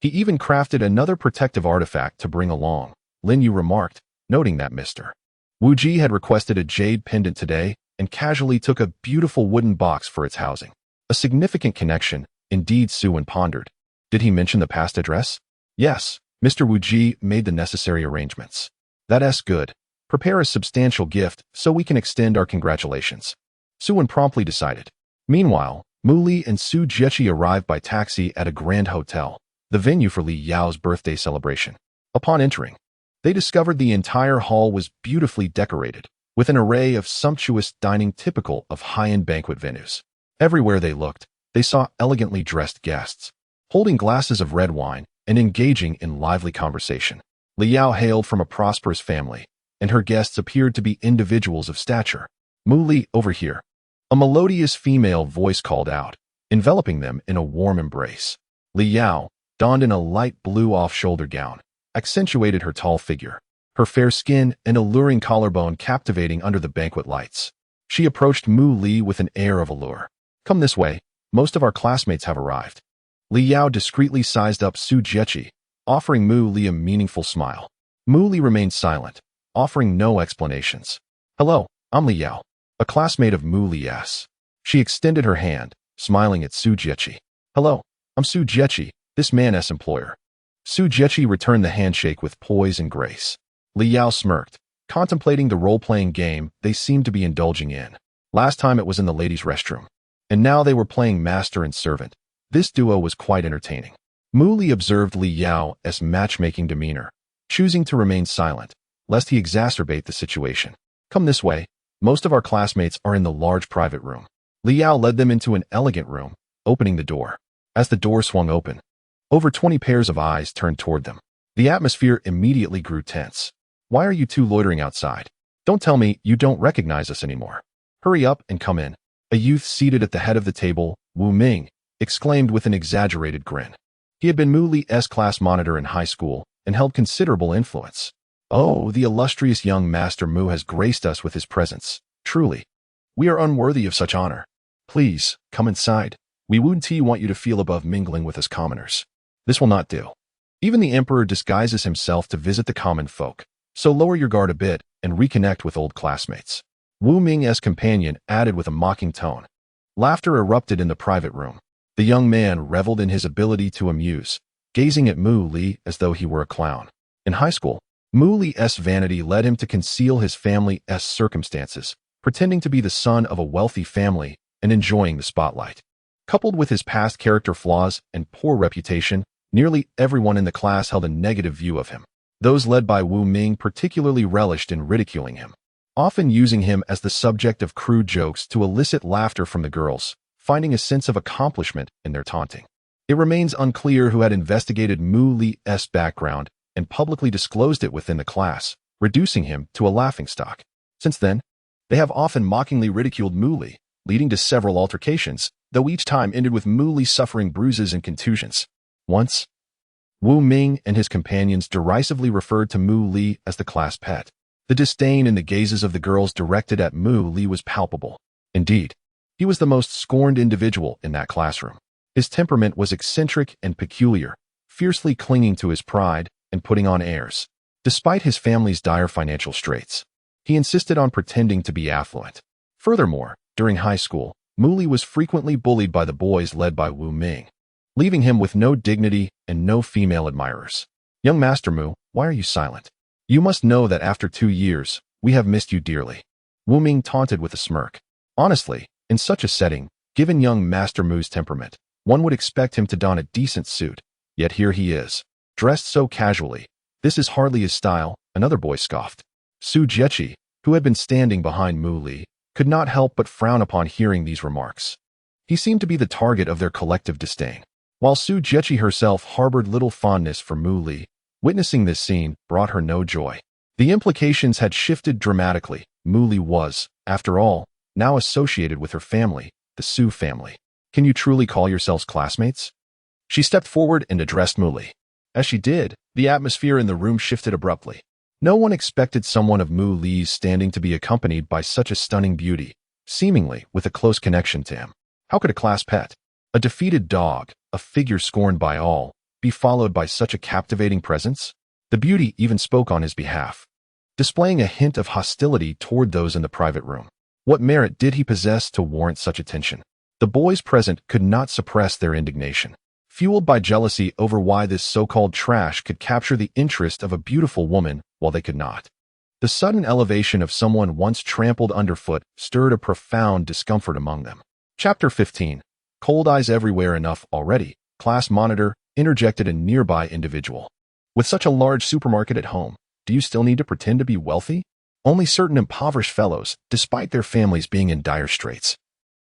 He even crafted another protective artifact to bring along, Lin Yu remarked, noting that Mr. Wu Ji had requested a jade pendant today and casually took a beautiful wooden box for its housing. A significant connection, indeed, Su pondered. Did he mention the past address? Yes, Mr. Wu Ji made the necessary arrangements. That's good. Prepare a substantial gift so we can extend our congratulations. Su promptly decided. Meanwhile, Mu Li and Su Jiechi arrived by taxi at a grand hotel, the venue for Li Yao's birthday celebration. Upon entering, they discovered the entire hall was beautifully decorated, with an array of sumptuous dining typical of high-end banquet venues. Everywhere they looked, they saw elegantly dressed guests, holding glasses of red wine and engaging in lively conversation. Li Yao hailed from a prosperous family, and her guests appeared to be individuals of stature. "Mu Li, over here." A melodious female voice called out, enveloping them in a warm embrace. Li Yao, donned in a light blue off-shoulder gown, accentuated her tall figure, her fair skin and alluring collarbone captivating under the banquet lights. She approached Mu Li with an air of allure. "Come this way, most of our classmates have arrived." Li Yao discreetly sized up Su Jiechi, offering Mu Li a meaningful smile. Mu Li remained silent, offering no explanations. "Hello, I'm Li Yao, a classmate of Mu Li's." She extended her hand, smiling at Su Jiechi. "Hello, I'm Su Jiechi, this man's employer." Su Jiechi returned the handshake with poise and grace. Li Yao smirked, contemplating the role-playing game they seemed to be indulging in. Last time it was in the ladies' restroom, and now they were playing master and servant. This duo was quite entertaining. Mu Li observed Li Yao's matchmaking demeanor, choosing to remain silent, lest he exacerbate the situation. Come this way. Most of our classmates are in the large private room. Li Yao led them into an elegant room, opening the door. As the door swung open, over 20 pairs of eyes turned toward them. The atmosphere immediately grew tense. Why are you two loitering outside? Don't tell me you don't recognize us anymore. Hurry up and come in. A youth seated at the head of the table, Wu Ming, exclaimed with an exaggerated grin. He had been Mu Li's class monitor in high school and held considerable influence. Oh, the illustrious young Master Mu has graced us with his presence. Truly, we are unworthy of such honor. Please, come inside. We wouldn't want you to feel above mingling with us commoners. This will not do. Even the emperor disguises himself to visit the common folk, so lower your guard a bit and reconnect with old classmates. Wu Ming's companion added with a mocking tone. Laughter erupted in the private room. The young man reveled in his ability to amuse, gazing at Mu Li as though he were a clown. In high school, Mu Li's vanity led him to conceal his family's circumstances, pretending to be the son of a wealthy family and enjoying the spotlight. Coupled with his past character flaws and poor reputation, nearly everyone in the class held a negative view of him. Those led by Wu Ming particularly relished in ridiculing him, often using him as the subject of crude jokes to elicit laughter from the girls, finding a sense of accomplishment in their taunting. It remains unclear who had investigated Mu Li's background and publicly disclosed it within the class, reducing him to a laughingstock. Since then, they have often mockingly ridiculed Mu Li, leading to several altercations, though each time ended with Mu Li suffering bruises and contusions. Once, Wu Ming and his companions derisively referred to Mu Li as the class pet. The disdain in the gazes of the girls directed at Mu Li was palpable. Indeed, he was the most scorned individual in that classroom. His temperament was eccentric and peculiar, fiercely clinging to his pride and putting on airs. Despite his family's dire financial straits, he insisted on pretending to be affluent. Furthermore, during high school, Mu Li was frequently bullied by the boys led by Wu Ming, leaving him with no dignity and no female admirers. Young Master Mu, why are you silent? You must know that after 2 years, we have missed you dearly. Wu Ming taunted with a smirk. Honestly, in such a setting, given young Master Mu's temperament, one would expect him to don a decent suit, yet here he is, dressed so casually. This is hardly his style, another boy scoffed. Su Jiechi, who had been standing behind Mu Li, could not help but frown upon hearing these remarks. He seemed to be the target of their collective disdain. While Su Jiechi herself harbored little fondness for Mu Li, witnessing this scene brought her no joy. The implications had shifted dramatically. Mu Li was, after all, now associated with her family, the Su family. Can you truly call yourselves classmates? She stepped forward and addressed Mu Li. As she did, the atmosphere in the room shifted abruptly. No one expected someone of Mu Li's standing to be accompanied by such a stunning beauty, seemingly with a close connection to him. How could a class pet, a defeated dog, a figure scorned by all, be followed by such a captivating presence? The beauty even spoke on his behalf, displaying a hint of hostility toward those in the private room. What merit did he possess to warrant such attention? The boys present could not suppress their indignation, fueled by jealousy over why this so-called trash could capture the interest of a beautiful woman while they could not. The sudden elevation of someone once trampled underfoot stirred a profound discomfort among them. Chapter 15. Cold eyes everywhere enough already, class monitor interjected a nearby individual. With such a large supermarket at home, do you still need to pretend to be wealthy? Only certain impoverished fellows, despite their families being in dire straits,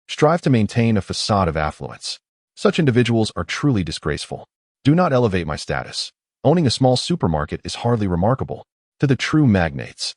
strive to maintain a facade of affluence. Such individuals are truly disgraceful. Do not elevate my status. Owning a small supermarket is hardly remarkable. To the true magnates,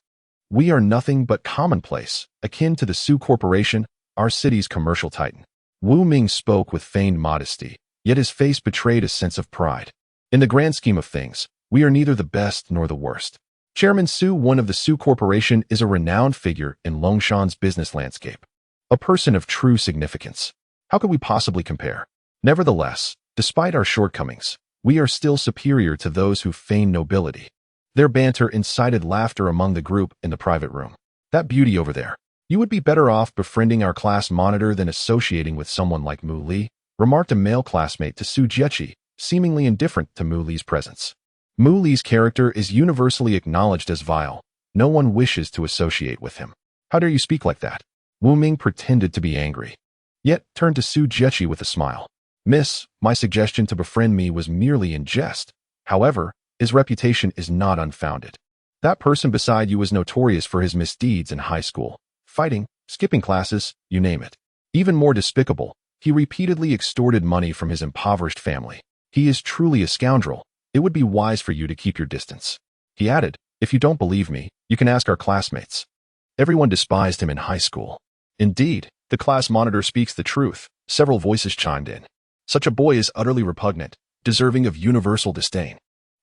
we are nothing but commonplace, akin to the Su Corporation, our city's commercial titan. Wu Ming spoke with feigned modesty, yet his face betrayed a sense of pride. In the grand scheme of things, we are neither the best nor the worst. Chairman Su, one of the Su Corporation, is a renowned figure in Longshan's business landscape, a person of true significance. How could we possibly compare? Nevertheless, despite our shortcomings, we are still superior to those who feign nobility. Their banter incited laughter among the group in the private room. That beauty over there. You would be better off befriending our class monitor than associating with someone like Mu Li, remarked a male classmate to Su Jiechi, seemingly indifferent to Mu Li's presence. Mu Li's character is universally acknowledged as vile. No one wishes to associate with him. How dare you speak like that? Wu Ming pretended to be angry, yet turned to Su Jiechi with a smile. Miss, my suggestion to befriend me was merely in jest. However, his reputation is not unfounded. That person beside you was notorious for his misdeeds in high school. Fighting, skipping classes, you name it. Even more despicable, he repeatedly extorted money from his impoverished family. He is truly a scoundrel. It would be wise for you to keep your distance. He added, if you don't believe me, you can ask our classmates. Everyone despised him in high school. Indeed, the class monitor speaks the truth. Several voices chimed in. Such a boy is utterly repugnant, deserving of universal disdain.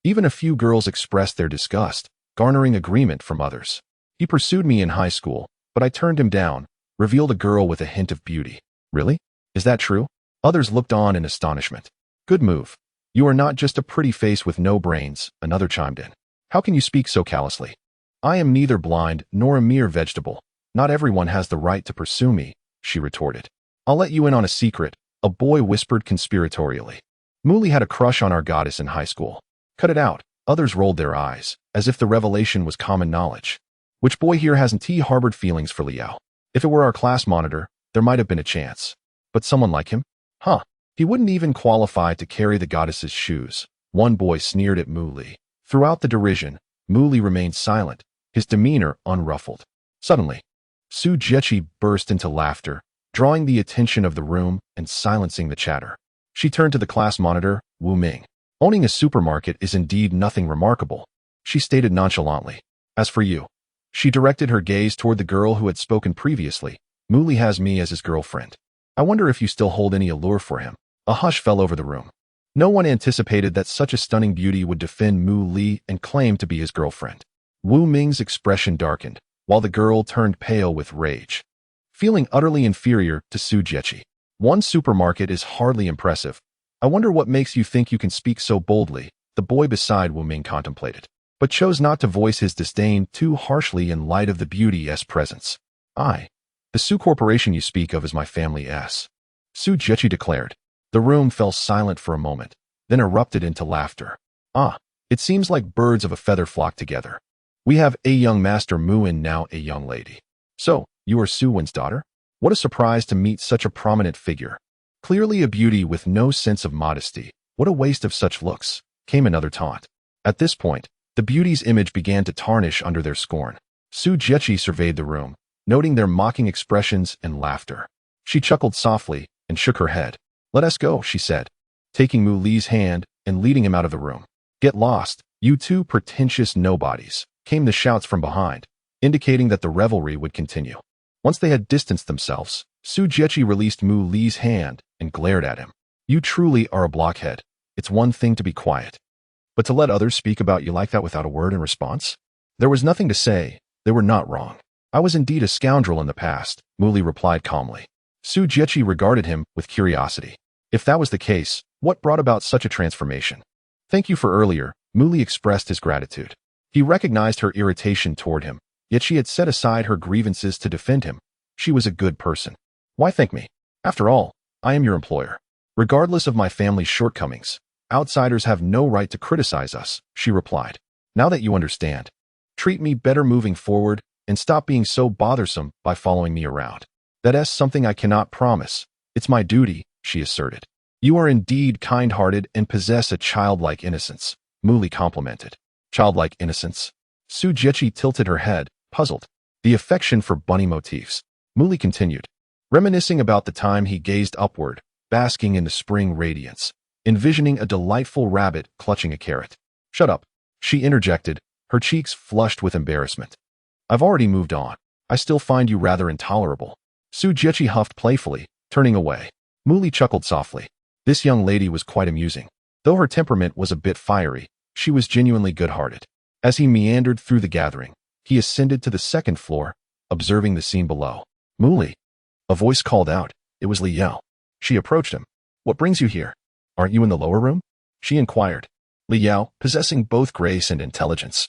Even a few girls expressed their disgust, garnering agreement from others. He pursued me in high school, but I turned him down, revealed a girl with a hint of beauty. Really? Is that true? Others looked on in astonishment. Good move. You are not just a pretty face with no brains, another chimed in. How can you speak so callously? I am neither blind nor a mere vegetable. Not everyone has the right to pursue me, she retorted. I'll let you in on a secret, a boy whispered conspiratorially. Muli had a crush on our goddess in high school. Cut it out. Others rolled their eyes, as if the revelation was common knowledge. Which boy here hasn't harbored feelings for Liao? If it were our class monitor, there might have been a chance. But someone like him? Huh. He wouldn't even qualify to carry the goddess's shoes. One boy sneered at Muli. Throughout the derision, Muli remained silent, his demeanor unruffled. Suddenly, Su Jiechi burst into laughter, drawing the attention of the room and silencing the chatter. She turned to the class monitor, Wu Ming. Owning a supermarket is indeed nothing remarkable, she stated nonchalantly. As for you, she directed her gaze toward the girl who had spoken previously. Muli has me as his girlfriend. I wonder if you still hold any allure for him. A hush fell over the room. No one anticipated that such a stunning beauty would defend Mu Li and claim to be his girlfriend. Wu Ming's expression darkened, while the girl turned pale with rage. Feeling utterly inferior to Su Jiechi. One supermarket is hardly impressive. I wonder what makes you think you can speak so boldly, the boy beside Wu Ming contemplated, but chose not to voice his disdain too harshly in light of the beauty's presence. The Su Corporation you speak of is my family S. Su Jiechi declared. The room fell silent for a moment, then erupted into laughter. It seems like birds of a feather flock together. We have a young master Mu and now a young lady. So, you are Su Wen's daughter? What a surprise to meet such a prominent figure. Clearly a beauty with no sense of modesty. What a waste of such looks, came another taunt. At this point, the beauty's image began to tarnish under their scorn. Su Jiechi surveyed the room, noting their mocking expressions and laughter. She chuckled softly and shook her head. Let us go, she said, taking Mu Li's hand and leading him out of the room. Get lost, you two pretentious nobodies, came the shouts from behind, indicating that the revelry would continue. Once they had distanced themselves, Su Jiechi released Mu Li's hand and glared at him. You truly are a blockhead. It's one thing to be quiet, but to let others speak about you like that without a word in response? There was nothing to say. They were not wrong. I was indeed a scoundrel in the past, Mu Li replied calmly. Su Jiechi regarded him with curiosity. If that was the case, what brought about such a transformation? Thank you for earlier, Mu Li expressed his gratitude. He recognized her irritation toward him, yet she had set aside her grievances to defend him. She was a good person. Why thank me? After all, I am your employer. Regardless of my family's shortcomings, outsiders have no right to criticize us, she replied. Now that you understand, treat me better moving forward and stop being so bothersome by following me around. That's something I cannot promise. It's my duty, she asserted. You are indeed kind-hearted and possess a childlike innocence, Mu Li complimented. Childlike innocence? Su Jiechi tilted her head, puzzled. The affection for bunny motifs. Mu Li continued, reminiscing about the time he gazed upward, basking in the spring radiance, envisioning a delightful rabbit clutching a carrot. Shut up, she interjected, her cheeks flushed with embarrassment. I've already moved on. I still find you rather intolerable. Su Jiechi huffed playfully, turning away. Mu Li chuckled softly. This young lady was quite amusing. Though her temperament was a bit fiery, she was genuinely good-hearted. As he meandered through the gathering, he ascended to the second floor, observing the scene below. Mu Li. A voice called out. It was Li Yao. She approached him. What brings you here? Aren't you in the lower room? She inquired. Li Yao, possessing both grace and intelligence,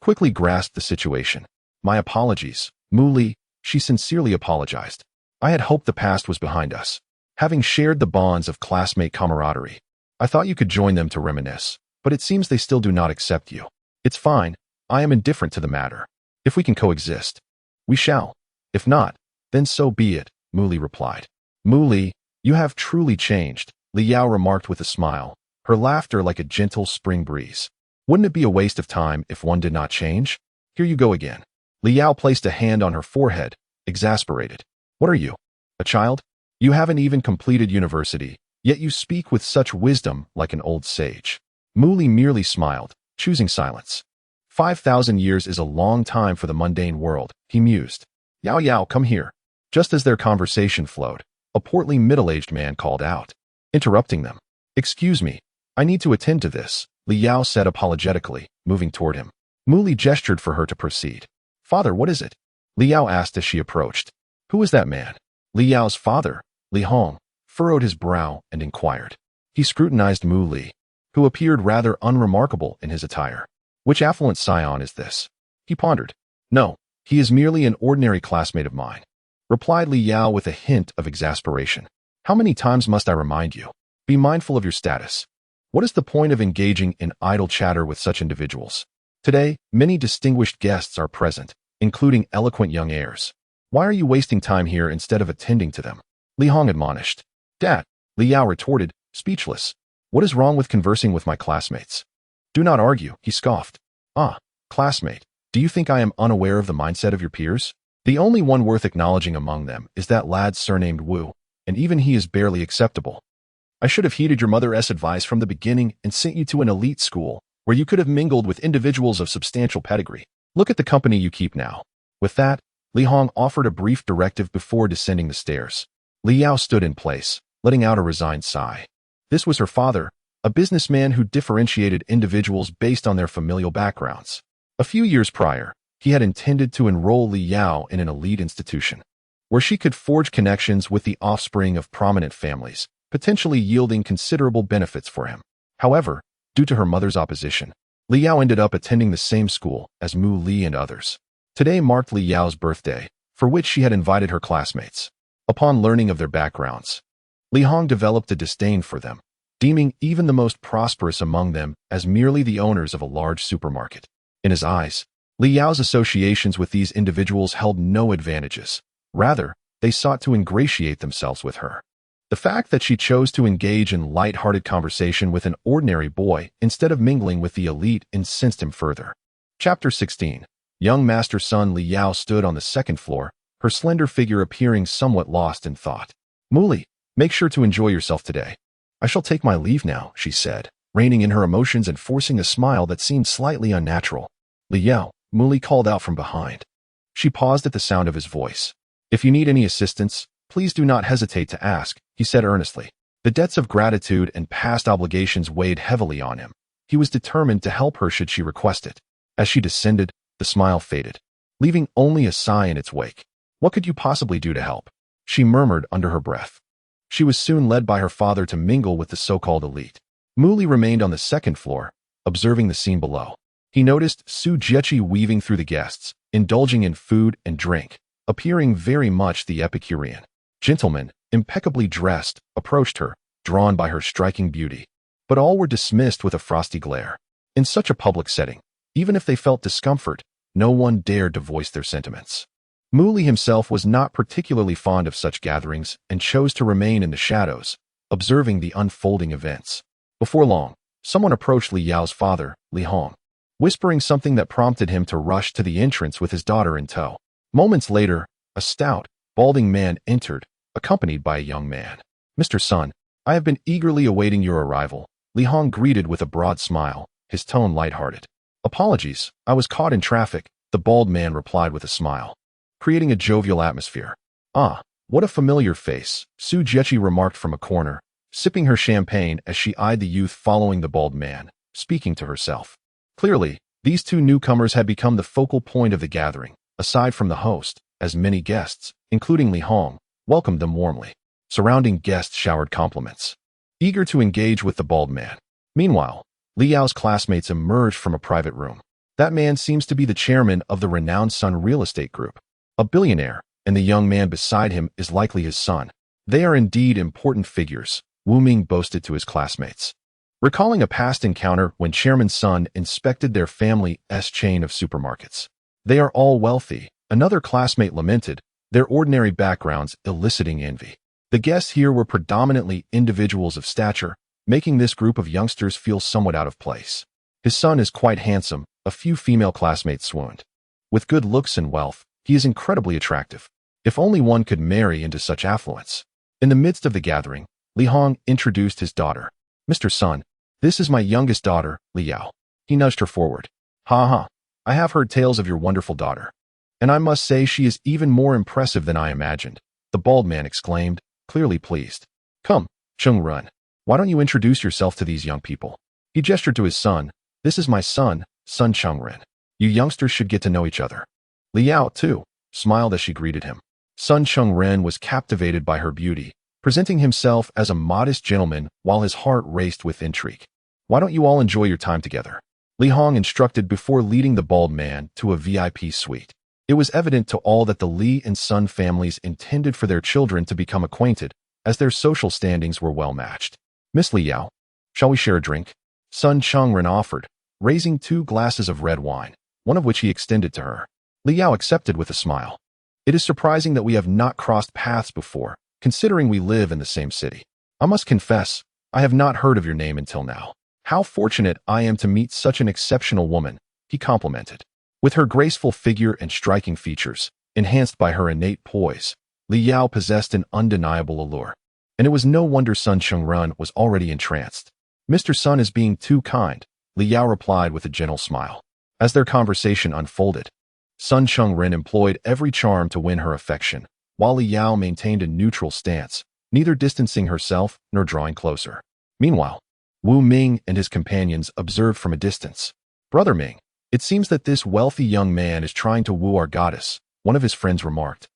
quickly grasped the situation. My apologies, Mu Li, she sincerely apologized. I had hoped the past was behind us. Having shared the bonds of classmate camaraderie, I thought you could join them to reminisce, but it seems they still do not accept you. It's fine. I am indifferent to the matter. If we can coexist, we shall. If not, then so be it, Mu Li replied. Mu Li, you have truly changed, Li Yao remarked with a smile, her laughter like a gentle spring breeze. Wouldn't it be a waste of time if one did not change? Here you go again. Li Yao placed a hand on her forehead, exasperated. What are you? A child? You haven't even completed university, yet you speak with such wisdom like an old sage. Mu Li merely smiled, choosing silence. 5,000 years is a long time for the mundane world, he mused. Yao Yao, come here. Just as their conversation flowed, a portly middle-aged man called out, interrupting them. Excuse me, I need to attend to this, Li Yao said apologetically, moving toward him. Mu Li gestured for her to proceed. Father, what is it? Li Yao asked as she approached. Who is that man? Li Yao's father, Li Hong, furrowed his brow and inquired. He scrutinized Mu Li, who appeared rather unremarkable in his attire. Which affluent scion is this? He pondered. No, he is merely an ordinary classmate of mine, replied Li Yao with a hint of exasperation. How many times must I remind you? Be mindful of your status. What is the point of engaging in idle chatter with such individuals? Today, many distinguished guests are present, including eloquent young heirs. Why are you wasting time here instead of attending to them? Li Hong admonished. Dad, Li Yao retorted, speechless. What is wrong with conversing with my classmates? Do not argue, he scoffed. Ah, classmate, do you think I am unaware of the mindset of your peers? The only one worth acknowledging among them is that lad surnamed Wu, and even he is barely acceptable. I should have heeded your mother's advice from the beginning and sent you to an elite school, where you could have mingled with individuals of substantial pedigree. Look at the company you keep now. With that, Li Hong offered a brief directive before descending the stairs. Li Yao stood in place, letting out a resigned sigh. This was her father, a businessman who differentiated individuals based on their familial backgrounds. A few years prior, he had intended to enroll Li Yao in an elite institution, where she could forge connections with the offspring of prominent families, potentially yielding considerable benefits for him. However, due to her mother's opposition, Li Yao ended up attending the same school as Mu Li and others. Today marked Li Yao's birthday, for which she had invited her classmates. Upon learning of their backgrounds, Li Hong developed a disdain for them, deeming even the most prosperous among them as merely the owners of a large supermarket. In his eyes, Li Yao's associations with these individuals held no advantages. Rather, they sought to ingratiate themselves with her. The fact that she chose to engage in light-hearted conversation with an ordinary boy instead of mingling with the elite incensed him further. Chapter 16. Young master's son Li Yao stood on the second floor, her slender figure appearing somewhat lost in thought. Mu Li, make sure to enjoy yourself today. I shall take my leave now, she said, reining in her emotions and forcing a smile that seemed slightly unnatural. Li Yao, Mu Li called out from behind. She paused at the sound of his voice. If you need any assistance, please do not hesitate to ask, he said earnestly. The debts of gratitude and past obligations weighed heavily on him. He was determined to help her should she request it. As she descended, the smile faded, leaving only a sigh in its wake. What could you possibly do to help? She murmured under her breath. She was soon led by her father to mingle with the so-called elite. Mu Li remained on the second floor, observing the scene below. He noticed Su Jiechi weaving through the guests, indulging in food and drink, appearing very much the Epicurean. Gentlemen, impeccably dressed, approached her, drawn by her striking beauty. But all were dismissed with a frosty glare. In such a public setting, even if they felt discomfort, no one dared to voice their sentiments. Mu Li himself was not particularly fond of such gatherings and chose to remain in the shadows, observing the unfolding events. Before long, someone approached Li Yao's father, Li Hong, whispering something that prompted him to rush to the entrance with his daughter in tow. Moments later, a stout, balding man entered, accompanied by a young man. Mr. Sun, I have been eagerly awaiting your arrival, Li Hong greeted with a broad smile, his tone lighthearted. Apologies, I was caught in traffic, the bald man replied with a smile, creating a jovial atmosphere. Ah, what a familiar face, Su Jiechi remarked from a corner, sipping her champagne as she eyed the youth following the bald man, speaking to herself. Clearly, these two newcomers had become the focal point of the gathering, aside from the host, as many guests, including Li Hong, welcomed them warmly. Surrounding guests showered compliments, eager to engage with the bald man. Meanwhile, Li Yao's classmates emerged from a private room. That man seems to be the chairman of the renowned Sun Real Estate Group, a billionaire, and the young man beside him is likely his son. They are indeed important figures, Wu Ming boasted to his classmates, recalling a past encounter when Chairman's son inspected their family's chain of supermarkets. They are all wealthy, another classmate lamented, their ordinary backgrounds eliciting envy. The guests here were predominantly individuals of stature, making this group of youngsters feel somewhat out of place. His son is quite handsome, a few female classmates swooned. With good looks and wealth, he is incredibly attractive. If only one could marry into such affluence. In the midst of the gathering, Li Hong introduced his daughter. Mr. Sun, this is my youngest daughter, Li Yao. He nudged her forward. Ha ha, I have heard tales of your wonderful daughter. And I must say she is even more impressive than I imagined, the bald man exclaimed, clearly pleased. Come, Chung Run, why don't you introduce yourself to these young people? He gestured to his son. This is my son, Sun Chengren. You youngsters should get to know each other. Li Yao, too, smiled as she greeted him. Sun Chengren was captivated by her beauty, presenting himself as a modest gentleman while his heart raced with intrigue. Why don't you all enjoy your time together? Li Hong instructed before leading the bald man to a VIP suite. It was evident to all that the Li and Sun families intended for their children to become acquainted, as their social standings were well matched. Miss Li Yao, shall we share a drink? Sun Chengren offered, raising 2 glasses of red wine, one of which he extended to her. Li Yao accepted with a smile. It is surprising that we have not crossed paths before, considering we live in the same city. I must confess, I have not heard of your name until now. How fortunate I am to meet such an exceptional woman, he complimented. With her graceful figure and striking features, enhanced by her innate poise, Li Yao possessed an undeniable allure. And it was no wonder Sun Chengren was already entranced. Mr. Sun is being too kind, Li Yao replied with a gentle smile. As their conversation unfolded, Sun Chengren employed every charm to win her affection, while Li Yao maintained a neutral stance, neither distancing herself nor drawing closer. Meanwhile, Wu Ming and his companions observed from a distance. Brother Ming, it seems that this wealthy young man is trying to woo our goddess, one of his friends remarked.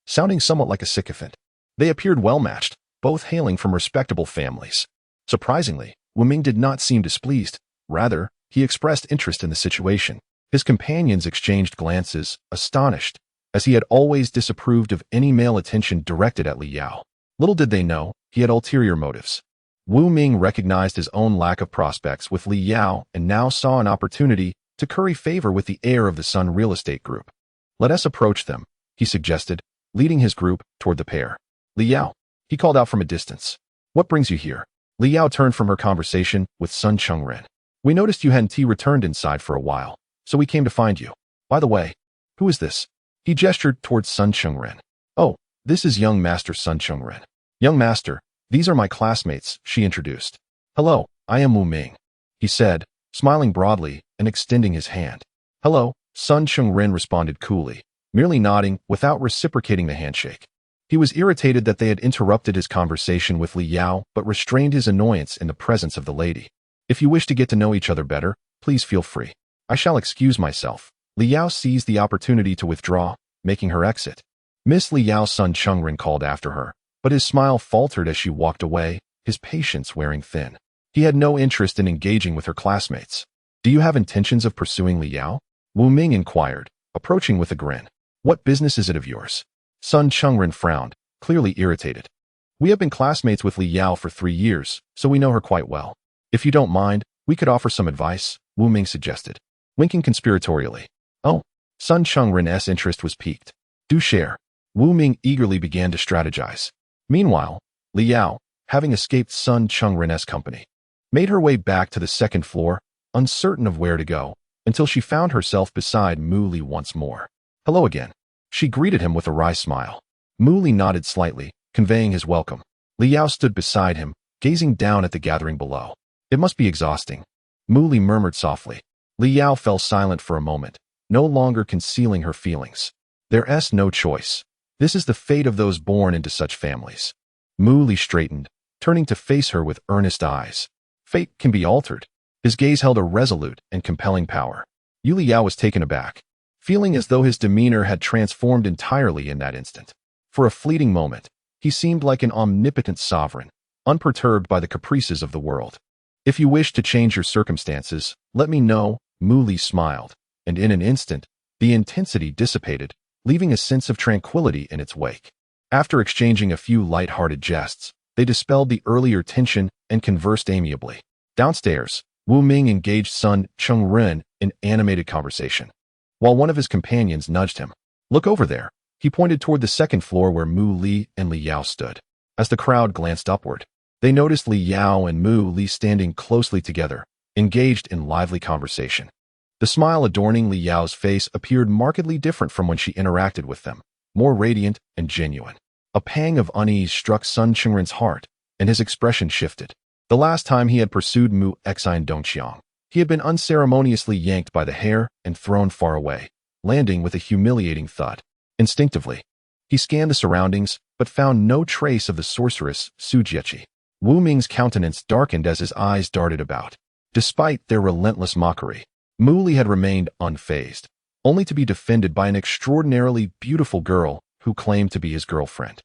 Sounding somewhat like a sycophant. They appeared well matched, both hailing from respectable families. Surprisingly, Wu Ming did not seem displeased. Rather, he expressed interest in the situation. His companions exchanged glances, astonished, as he had always disapproved of any male attention directed at Li Yao. Little did they know, he had ulterior motives. Wu Ming recognized his own lack of prospects with Li Yao and now saw an opportunity to curry favor with the heir of the Sun Real Estate Group. Let us approach them, he suggested, leading his group toward the pair. Li Yao, he called out from a distance. What brings you here? Li Yao turned from her conversation with Sun Chengren. We noticed you hadn't returned inside for a while, so we came to find you. By the way, who is this? He gestured towards Sun Chengren. Oh, this is young Master Sun Chengren. Young Master, these are my classmates, she introduced. Hello, I am Wu Ming, he said, smiling broadly and extending his hand. Hello, Sun Chengren responded coolly, merely nodding without reciprocating the handshake. He was irritated that they had interrupted his conversation with Li Yao but restrained his annoyance in the presence of the lady. If you wish to get to know each other better, please feel free. I shall excuse myself. Li Yao seized the opportunity to withdraw, making her exit. Miss Li Yao, Sun Chengren called after her, but his smile faltered as she walked away, his patience wearing thin. He had no interest in engaging with her classmates. Do you have intentions of pursuing Li Yao? Wu Ming inquired, approaching with a grin. What business is it of yours? Sun Chengren frowned, clearly irritated. We have been classmates with Li Yao for 3 years, so we know her quite well. If you don't mind, we could offer some advice, Wu Ming suggested, winking conspiratorially. Oh, Sun Chengren's interest was piqued. Do share. Wu Ming eagerly began to strategize. Meanwhile, Li Yao, having escaped Sun Chengren's company, made her way back to the 2nd floor, uncertain of where to go, until she found herself beside Mu Li once more. Hello again. She greeted him with a wry smile. Mu Li nodded slightly, conveying his welcome. Li Yao stood beside him, gazing down at the gathering below. It must be exhausting. Mu Li murmured softly. Li Yao fell silent for a moment, no longer concealing her feelings. There's no choice. This is the fate of those born into such families. Mu Li straightened, turning to face her with earnest eyes. Fate can be altered. His gaze held a resolute and compelling power. Li Yao was taken aback, feeling as though his demeanor had transformed entirely in that instant. For a fleeting moment, he seemed like an omnipotent sovereign, unperturbed by the caprices of the world. If you wish to change your circumstances, let me know, Mu Li smiled, and in an instant, the intensity dissipated, leaving a sense of tranquility in its wake. After exchanging a few light-hearted jests, they dispelled the earlier tension and conversed amiably. Downstairs, Wu Ming engaged Sun Chengren in animated conversation, while one of his companions nudged him. Look over there. He pointed toward the 2nd floor where Mu Li and Li Yao stood. As the crowd glanced upward, they noticed Li Yao and Mu Li standing closely together, engaged in lively conversation. The smile adorning Li Yao's face appeared markedly different from when she interacted with them, more radiant and genuine. A pang of unease struck Sun Chengren's heart, and his expression shifted. The last time he had pursued Mu Xine Dongqiang, he had been unceremoniously yanked by the hair and thrown far away, landing with a humiliating thud. Instinctively, he scanned the surroundings, but found no trace of the sorceress Su Jieqi. Wu Ming's countenance darkened as his eyes darted about. Despite their relentless mockery, Mu Li had remained unfazed, only to be defended by an extraordinarily beautiful girl who claimed to be his girlfriend.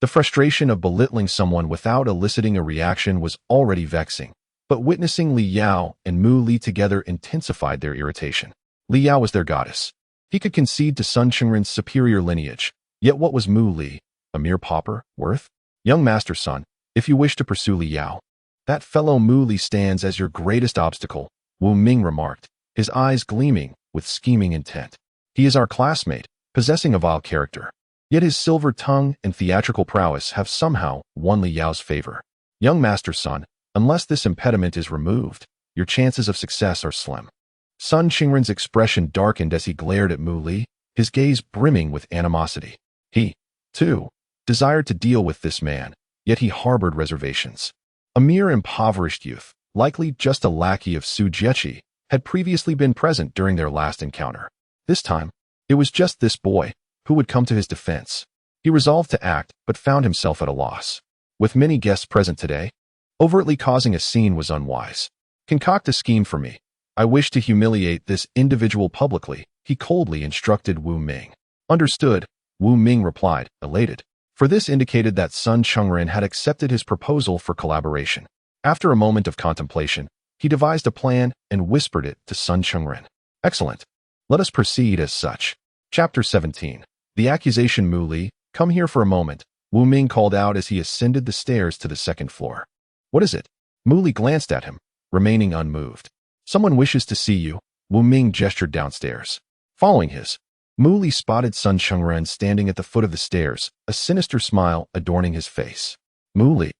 The frustration of belittling someone without eliciting a reaction was already vexing, but witnessing Li Yao and Mu Li together intensified their irritation. Li Yao was their goddess. He could concede to Sun Chengren's superior lineage, yet what was Mu Li, a mere pauper, worth? Young master son, if you wish to pursue Li Yao, that fellow Mu Li stands as your greatest obstacle, Wu Ming remarked, his eyes gleaming with scheming intent. He is our classmate, possessing a vile character. Yet his silver tongue and theatrical prowess have somehow won Li Yao's favor. Young master son, unless this impediment is removed, your chances of success are slim. Sun Chengren's expression darkened as he glared at Mu Li, his gaze brimming with animosity. He, too, desired to deal with this man, yet he harbored reservations. A mere impoverished youth, likely just a lackey of Su Jieqi, had previously been present during their last encounter. This time, it was just this boy who would come to his defense. He resolved to act, but found himself at a loss. With many guests present today, overtly causing a scene was unwise. Concoct a scheme for me. I wish to humiliate this individual publicly, he coldly instructed Wu Ming. Understood, Wu Ming replied, elated. For this indicated that Sun Chengren had accepted his proposal for collaboration. After a moment of contemplation, he devised a plan and whispered it to Sun Chengren. Excellent. Let us proceed as such. Chapter 17. The accusation. Mu Li, come here for a moment, Wu Ming called out as he ascended the stairs to the second floor. What is it? Mu Li glanced at him, remaining unmoved. Someone wishes to see you, Wu Ming gestured downstairs. Following his, Mu Li spotted Sun Chengren standing at the foot of the stairs, a sinister smile adorning his face. Mu Li.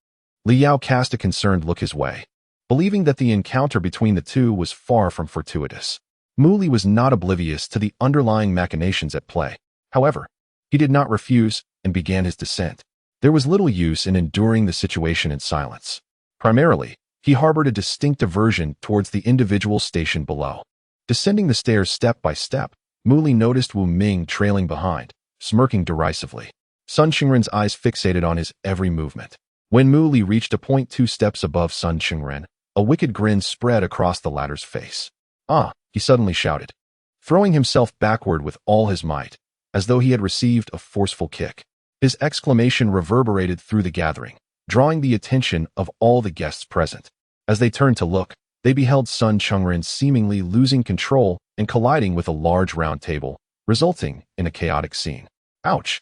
Li Yao cast a concerned look his way, believing that the encounter between the two was far from fortuitous. Mu Li was not oblivious to the underlying machinations at play. However, he did not refuse and began his descent. There was little use in enduring the situation in silence. Primarily, he harbored a distinct aversion towards the individual stationed below. Descending the stairs step by step, Mu Li noticed Wu Ming trailing behind, smirking derisively. Sun Chengren's eyes fixated on his every movement. When Mu Li reached a point 2 steps above Sun Chengren, a wicked grin spread across the latter's face. Ah, he suddenly shouted, throwing himself backward with all his might, as though he had received a forceful kick. His exclamation reverberated through the gathering, drawing the attention of all the guests present. As they turned to look, they beheld Sun Chengren seemingly losing control and colliding with a large round table, resulting in a chaotic scene. Ouch!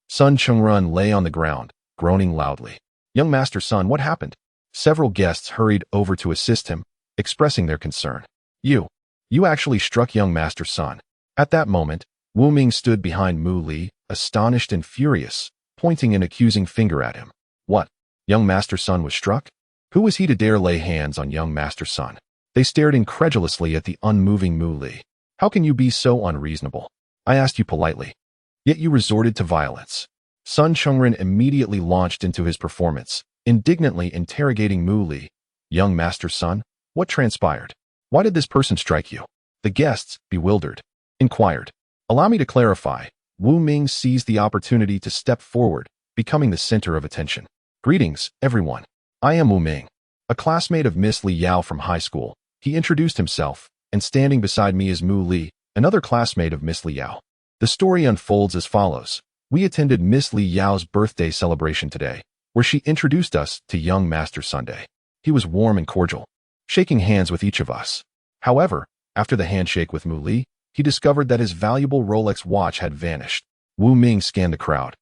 Sun Chengren lay on the ground, groaning loudly. Young master Sun, what happened? Several guests hurried over to assist him, expressing their concern. You actually struck young master Sun. At that moment, Wu Ming stood behind Mu Li, astonished and furious, pointing an accusing finger at him. What? Young master Sun was struck? Who was he to dare lay hands on young master Sun? They stared incredulously at the unmoving Mu Li. How can you be so unreasonable? I asked you politely. Yet you resorted to violence. Sun Chengren immediately launched into his performance, indignantly interrogating Mu Li. Young master Sun, what transpired? Why did this person strike you? The guests, bewildered, inquired. Allow me to clarify. Wu Ming seized the opportunity to step forward, becoming the center of attention. Greetings, everyone. I am Wu Ming, a classmate of Miss Li Yao from high school. He introduced himself, and standing beside me is Mu Li, another classmate of Miss Li Yao. The story unfolds as follows. We attended Miss Li Yao's birthday celebration today, where she introduced us to young Master Sunday. He was warm and cordial, shaking hands with each of us. However, after the handshake with Mu Li, he discovered that his valuable Rolex watch had vanished. Wu Ming scanned the crowd,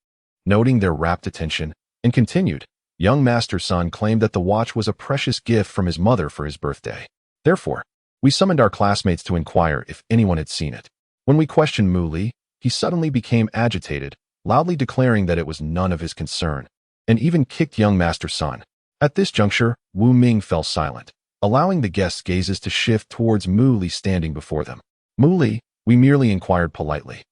noting their rapt attention, and continued. Young Master Sun claimed that the watch was a precious gift from his mother for his birthday. Therefore, we summoned our classmates to inquire if anyone had seen it. When we questioned Mu Li, he suddenly became agitated, loudly declaring that it was none of his concern. and even kicked young Master Sun. At this juncture, Wu Ming fell silent, allowing the guests' gazes to shift towards Mu Li standing before them. Mu Li, we merely inquired politely.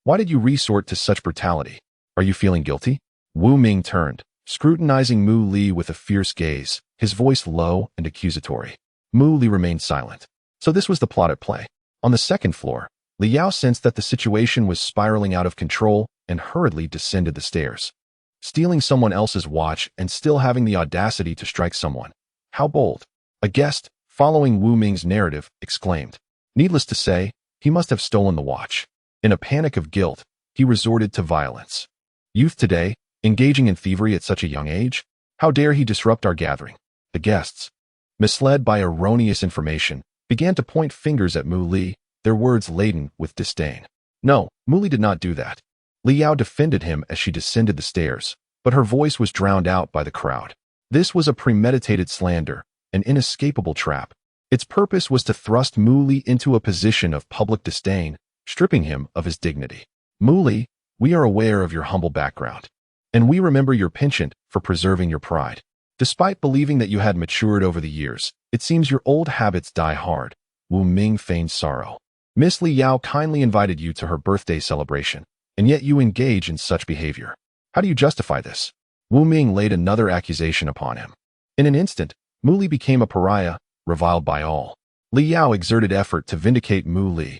Why did you resort to such brutality? Are you feeling guilty? Wu Ming turned, scrutinizing Mu Li with a fierce gaze, his voice low and accusatory. Mu Li remained silent. So this was the plot at play. On the second floor, Li Yao sensed that the situation was spiraling out of control and hurriedly descended the stairs. Stealing someone else's watch and still having the audacity to strike someone. How bold. A guest, following Wu Ming's narrative, exclaimed. Needless to say, he must have stolen the watch. In a panic of guilt, he resorted to violence. Youth today, engaging in thievery at such a young age? How dare he disrupt our gathering? The guests, misled by erroneous information, began to point fingers at Mu Li, their words laden with disdain. No, Mu Li did not do that. Li Yao defended him as she descended the stairs, but her voice was drowned out by the crowd. This was a premeditated slander, an inescapable trap. Its purpose was to thrust Mu Li into a position of public disdain, stripping him of his dignity. Mu Li, we are aware of your humble background, and we remember your penchant for preserving your pride. Despite believing that you had matured over the years, it seems your old habits die hard. Wu Ming feigned sorrow. Miss Li Yao kindly invited you to her birthday celebration, and yet you engage in such behavior. How do you justify this? Wu Ming laid another accusation upon him. In an instant, Mu Li became a pariah, reviled by all. Li Yao exerted effort to vindicate Mu Li,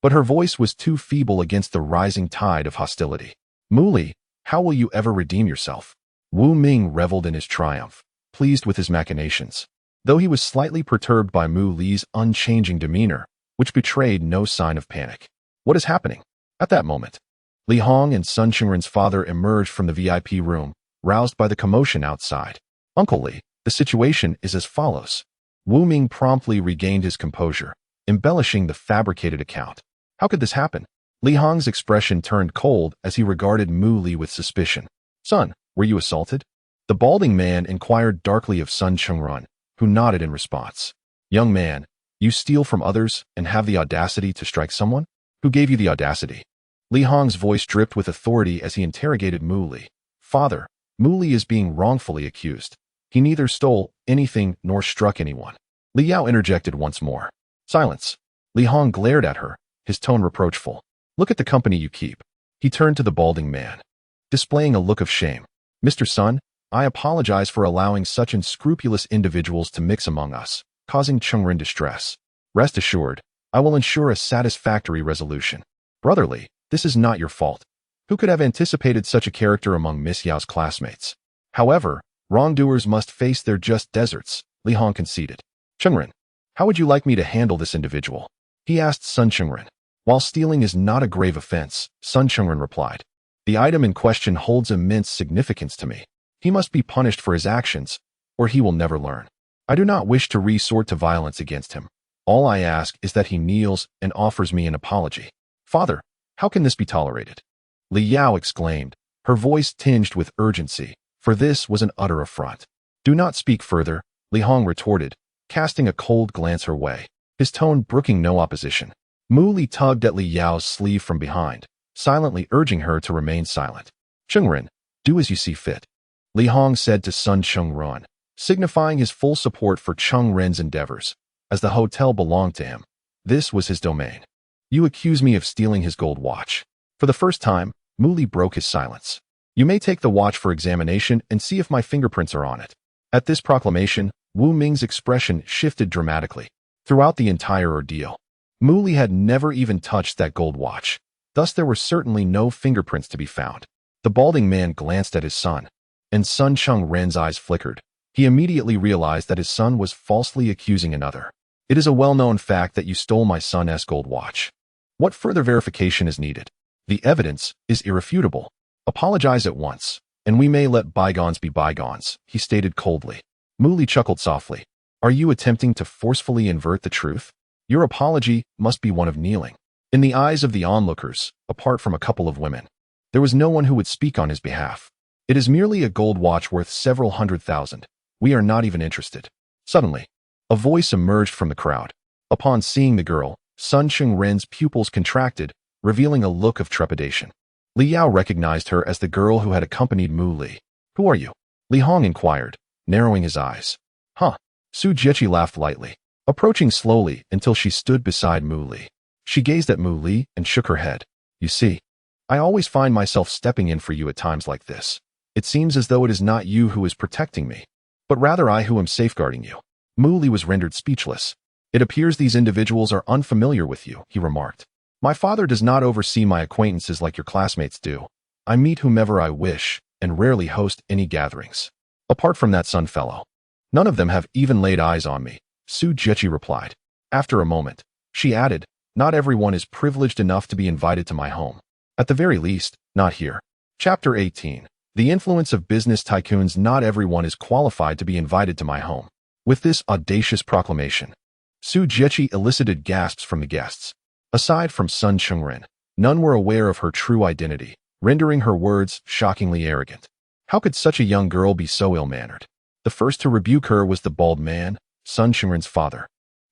but her voice was too feeble against the rising tide of hostility. Mu Li, how will you ever redeem yourself? Wu Ming reveled in his triumph, pleased with his machinations, though he was slightly perturbed by Mu Li's unchanging demeanor, which betrayed no sign of panic. What is happening? At that moment, Li Hong and Sun Qingren's father emerged from the VIP room, roused by the commotion outside. Uncle Li, the situation is as follows. Wu Ming promptly regained his composure, embellishing the fabricated account. How could this happen? Li Hong's expression turned cold as he regarded Mu Li with suspicion. Son, were you assaulted? The balding man inquired darkly of Sun Qingren, who nodded in response. Young man, you steal from others and have the audacity to strike someone? Who gave you the audacity? Li Hong's voice dripped with authority as he interrogated Mu Li. Father, Mu Li is being wrongfully accused. He neither stole anything nor struck anyone. Li Yao interjected once more. Silence. Li Hong glared at her, his tone reproachful. Look at the company you keep. He turned to the balding man, displaying a look of shame. Mr. Sun, I apologize for allowing such unscrupulous individuals to mix among us, causing Qingren distress. Rest assured, I will ensure a satisfactory resolution. Brotherly, this is not your fault. Who could have anticipated such a character among Miss Yao's classmates? However, wrongdoers must face their just deserts, Li Hong conceded. Qingren, how would you like me to handle this individual? He asked Sun Qingren. While stealing is not a grave offense, Sun Qingren replied. The item in question holds immense significance to me. He must be punished for his actions, or he will never learn. I do not wish to resort to violence against him. All I ask is that he kneels and offers me an apology. Father, how can this be tolerated? Li Yao exclaimed, her voice tinged with urgency, for this was an utter affront. Do not speak further, Li Hong retorted, casting a cold glance her way, his tone brooking no opposition. Mu Li tugged at Li Yao's sleeve from behind, silently urging her to remain silent. Qingren, do as you see fit. Li Hong said to Sun Qingren, signifying his full support for Qingren's endeavors, as the hotel belonged to him. This was his domain. You accuse me of stealing his gold watch. For the first time, Mu Li broke his silence. You may take the watch for examination and see if my fingerprints are on it. At this proclamation, Wu Ming's expression shifted dramatically. Throughout the entire ordeal, Mu Li had never even touched that gold watch. Thus there were certainly no fingerprints to be found. The balding man glanced at his son, and Sun Qingren's eyes flickered. He immediately realized that his son was falsely accusing another. It is a well-known fact that you stole my son's gold watch. What further verification is needed? The evidence is irrefutable. Apologize at once, and we may let bygones be bygones, he stated coldly. Mu Li chuckled softly. Are you attempting to forcefully invert the truth? Your apology must be one of kneeling. In the eyes of the onlookers, apart from a couple of women, there was no one who would speak on his behalf. It is merely a gold watch worth several $100,000. We are not even interested. Suddenly, a voice emerged from the crowd. Upon seeing the girl, Sun Qingren's pupils contracted, revealing a look of trepidation. Li Yao recognized her as the girl who had accompanied Mu Li. Who are you? Li Hong inquired, narrowing his eyes. Huh. Su Jiechi laughed lightly, approaching slowly until she stood beside Mu Li. She gazed at Mu Li and shook her head. You see, I always find myself stepping in for you at times like this. It seems as though it is not you who is protecting me, but rather I who am safeguarding you. Mu Li was rendered speechless. It appears these individuals are unfamiliar with you, he remarked. My father does not oversee my acquaintances like your classmates do. I meet whomever I wish and rarely host any gatherings. Apart from that son fellow, none of them have even laid eyes on me, Su Jiechi replied. After a moment, she added, not everyone is privileged enough to be invited to my home. At the very least, not here. Chapter 18. The influence of business tycoons. Not everyone is qualified to be invited to my home. With this audacious proclamation, Su Jiechi elicited gasps from the guests. Aside from Sun Chengren, none were aware of her true identity, rendering her words shockingly arrogant. How could such a young girl be so ill-mannered? The first to rebuke her was the bald man, Sun Chengren's father,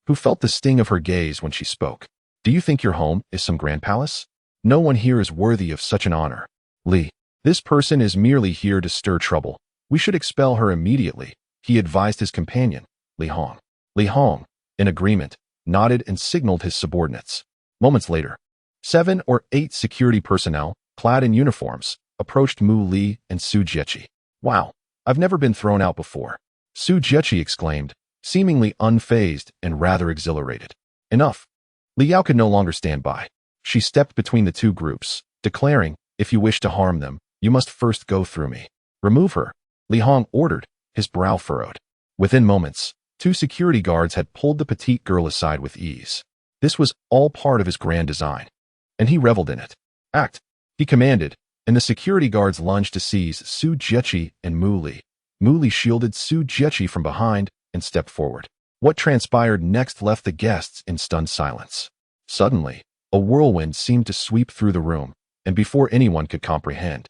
who felt the sting of her gaze when she spoke. Do you think your home is some grand palace? No one here is worthy of such an honor. Li, this person is merely here to stir trouble. We should expel her immediately, he advised his companion, Li Hong. Li Hong, in agreement, nodded and signaled his subordinates. Moments later, 7 or 8 security personnel, clad in uniforms, approached Mu Li and Su Jiechi. Wow, I've never been thrown out before, Su Jiechi exclaimed, seemingly unfazed and rather exhilarated. Enough. Li Yao could no longer stand by. She stepped between the two groups, declaring, if you wish to harm them, you must first go through me. Remove her, Li Hong ordered, his brow furrowed. Within moments, 2 security guards had pulled the petite girl aside with ease. This was all part of his grand design, and he reveled in it. Act, he commanded, and the security guards lunged to seize Su Jiechi and Mu Li. Mu Li shielded Su Jiechi from behind and stepped forward. What transpired next left the guests in stunned silence. Suddenly, a whirlwind seemed to sweep through the room, and before anyone could comprehend,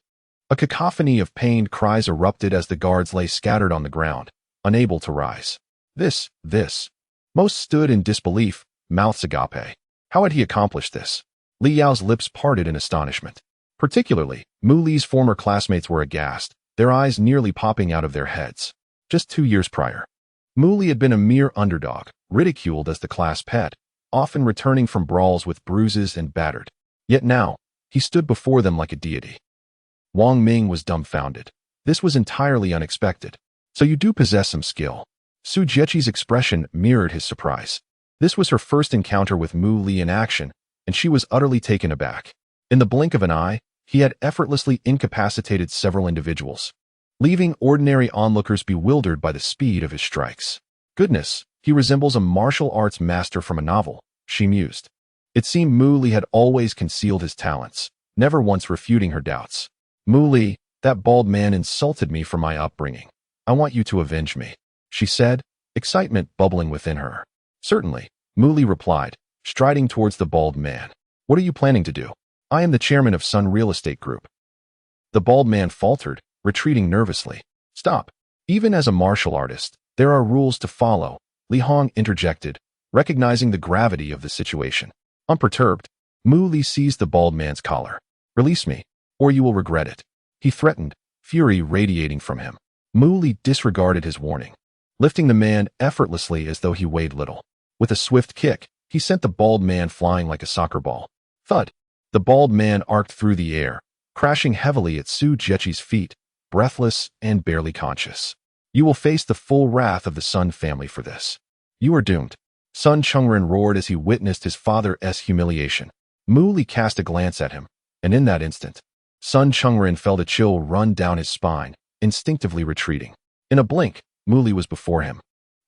a cacophony of pained cries erupted as the guards lay scattered on the ground, unable to rise. This. Most stood in disbelief, mouths agape. How had he accomplished this? Li Yao's lips parted in astonishment. Particularly, Mu Li's former classmates were aghast, their eyes nearly popping out of their heads. Just 2 years prior, Mu Li had been a mere underdog, ridiculed as the class pet, often returning from brawls with bruises and battered. Yet now, he stood before them like a deity. Wang Ming was dumbfounded. This was entirely unexpected. So you do possess some skill. Su Jiechi's expression mirrored his surprise. This was her first encounter with Mu Li in action, and she was utterly taken aback. In the blink of an eye, he had effortlessly incapacitated several individuals, leaving ordinary onlookers bewildered by the speed of his strikes. Goodness, he resembles a martial arts master from a novel, she mused. It seemed Mu Li had always concealed his talents, never once refuting her doubts. Mu Li, that bald man insulted me for my upbringing. I want you to avenge me, she said, excitement bubbling within her. Certainly, Mu Li replied, striding towards the bald man. What are you planning to do? I am the chairman of Sun Real Estate Group. The bald man faltered, retreating nervously. Stop. Even as a martial artist, there are rules to follow, Li Hong interjected, recognizing the gravity of the situation. Unperturbed, Mu Li seized the bald man's collar. Release me, or you will regret it, he threatened, fury radiating from him. Mu Li disregarded his warning, lifting the man effortlessly as though he weighed little. With a swift kick, he sent the bald man flying like a soccer ball. Thud! The bald man arced through the air, crashing heavily at Su Jiechi's feet, breathless and barely conscious. You will face the full wrath of the Sun family for this. You are doomed, Sun Chengren roared as he witnessed his father's humiliation. Mu Li cast a glance at him, and in that instant, Sun Chengren felt a chill run down his spine, instinctively retreating. In a blink, Mu Li was before him,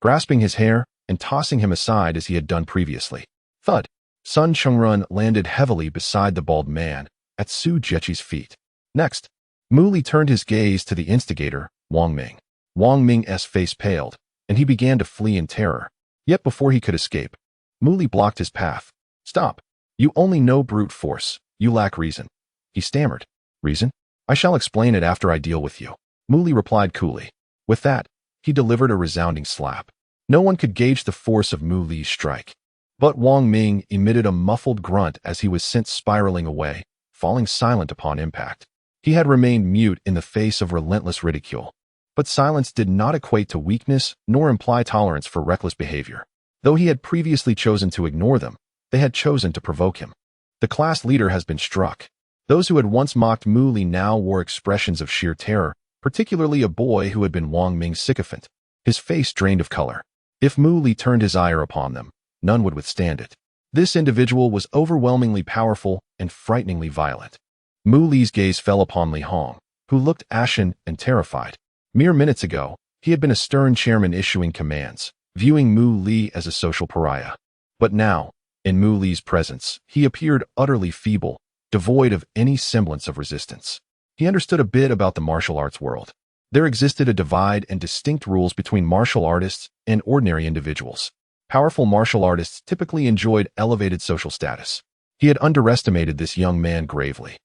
grasping his hair and tossing him aside as he had done previously. Thud! Sun Chengren landed heavily beside the bald man, at Su Jiechi's feet. Next, Mu Li turned his gaze to the instigator, Wang Ming. Wang Ming's face paled, and he began to flee in terror. Yet before he could escape, Mu Li blocked his path. Stop! You only know brute force. You lack reason, he stammered. Reason? I shall explain it after I deal with you, Mu Li replied coolly. With that, he delivered a resounding slap. No one could gauge the force of Mu Li's strike, but Wang Ming emitted a muffled grunt as he was sent spiraling away, falling silent upon impact. He had remained mute in the face of relentless ridicule. But silence did not equate to weakness nor imply tolerance for reckless behavior. Though he had previously chosen to ignore them, they had chosen to provoke him. The class leader has been struck. Those who had once mocked Mu Li now wore expressions of sheer terror, particularly a boy who had been Wang Ming's sycophant, his face drained of color. If Mu Li turned his ire upon them, none would withstand it. This individual was overwhelmingly powerful and frighteningly violent. Mu Li's gaze fell upon Li Hong, who looked ashen and terrified. Mere minutes ago, he had been a stern chairman issuing commands, viewing Mu Li as a social pariah. But now, in Mu Li's presence, he appeared utterly feeble, devoid of any semblance of resistance. He understood a bit about the martial arts world. There existed a divide and distinct rules between martial artists and ordinary individuals. Powerful martial artists typically enjoyed elevated social status. He had underestimated this young man gravely.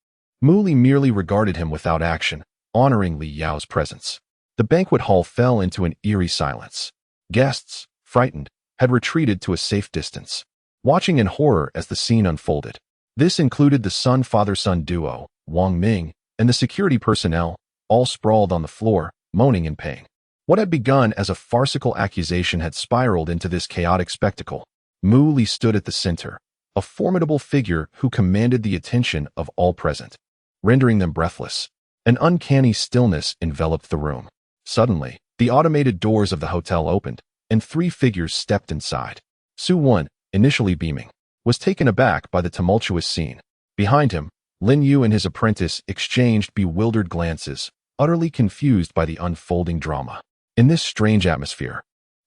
Mu Li merely regarded him without action, honoring Li Yao's presence. The banquet hall fell into an eerie silence. Guests, frightened, had retreated to a safe distance, watching in horror as the scene unfolded. This included the son-father-son duo, Wang Ming, and the security personnel, all sprawled on the floor, moaning in pain. What had begun as a farcical accusation had spiraled into this chaotic spectacle. Mu Li stood at the center, a formidable figure who commanded the attention of all present, rendering them breathless. An uncanny stillness enveloped the room. Suddenly, the automated doors of the hotel opened, and 3 figures stepped inside. Su Wen, initially beaming, was taken aback by the tumultuous scene. Behind him, Lin Yu and his apprentice exchanged bewildered glances, utterly confused by the unfolding drama. In this strange atmosphere,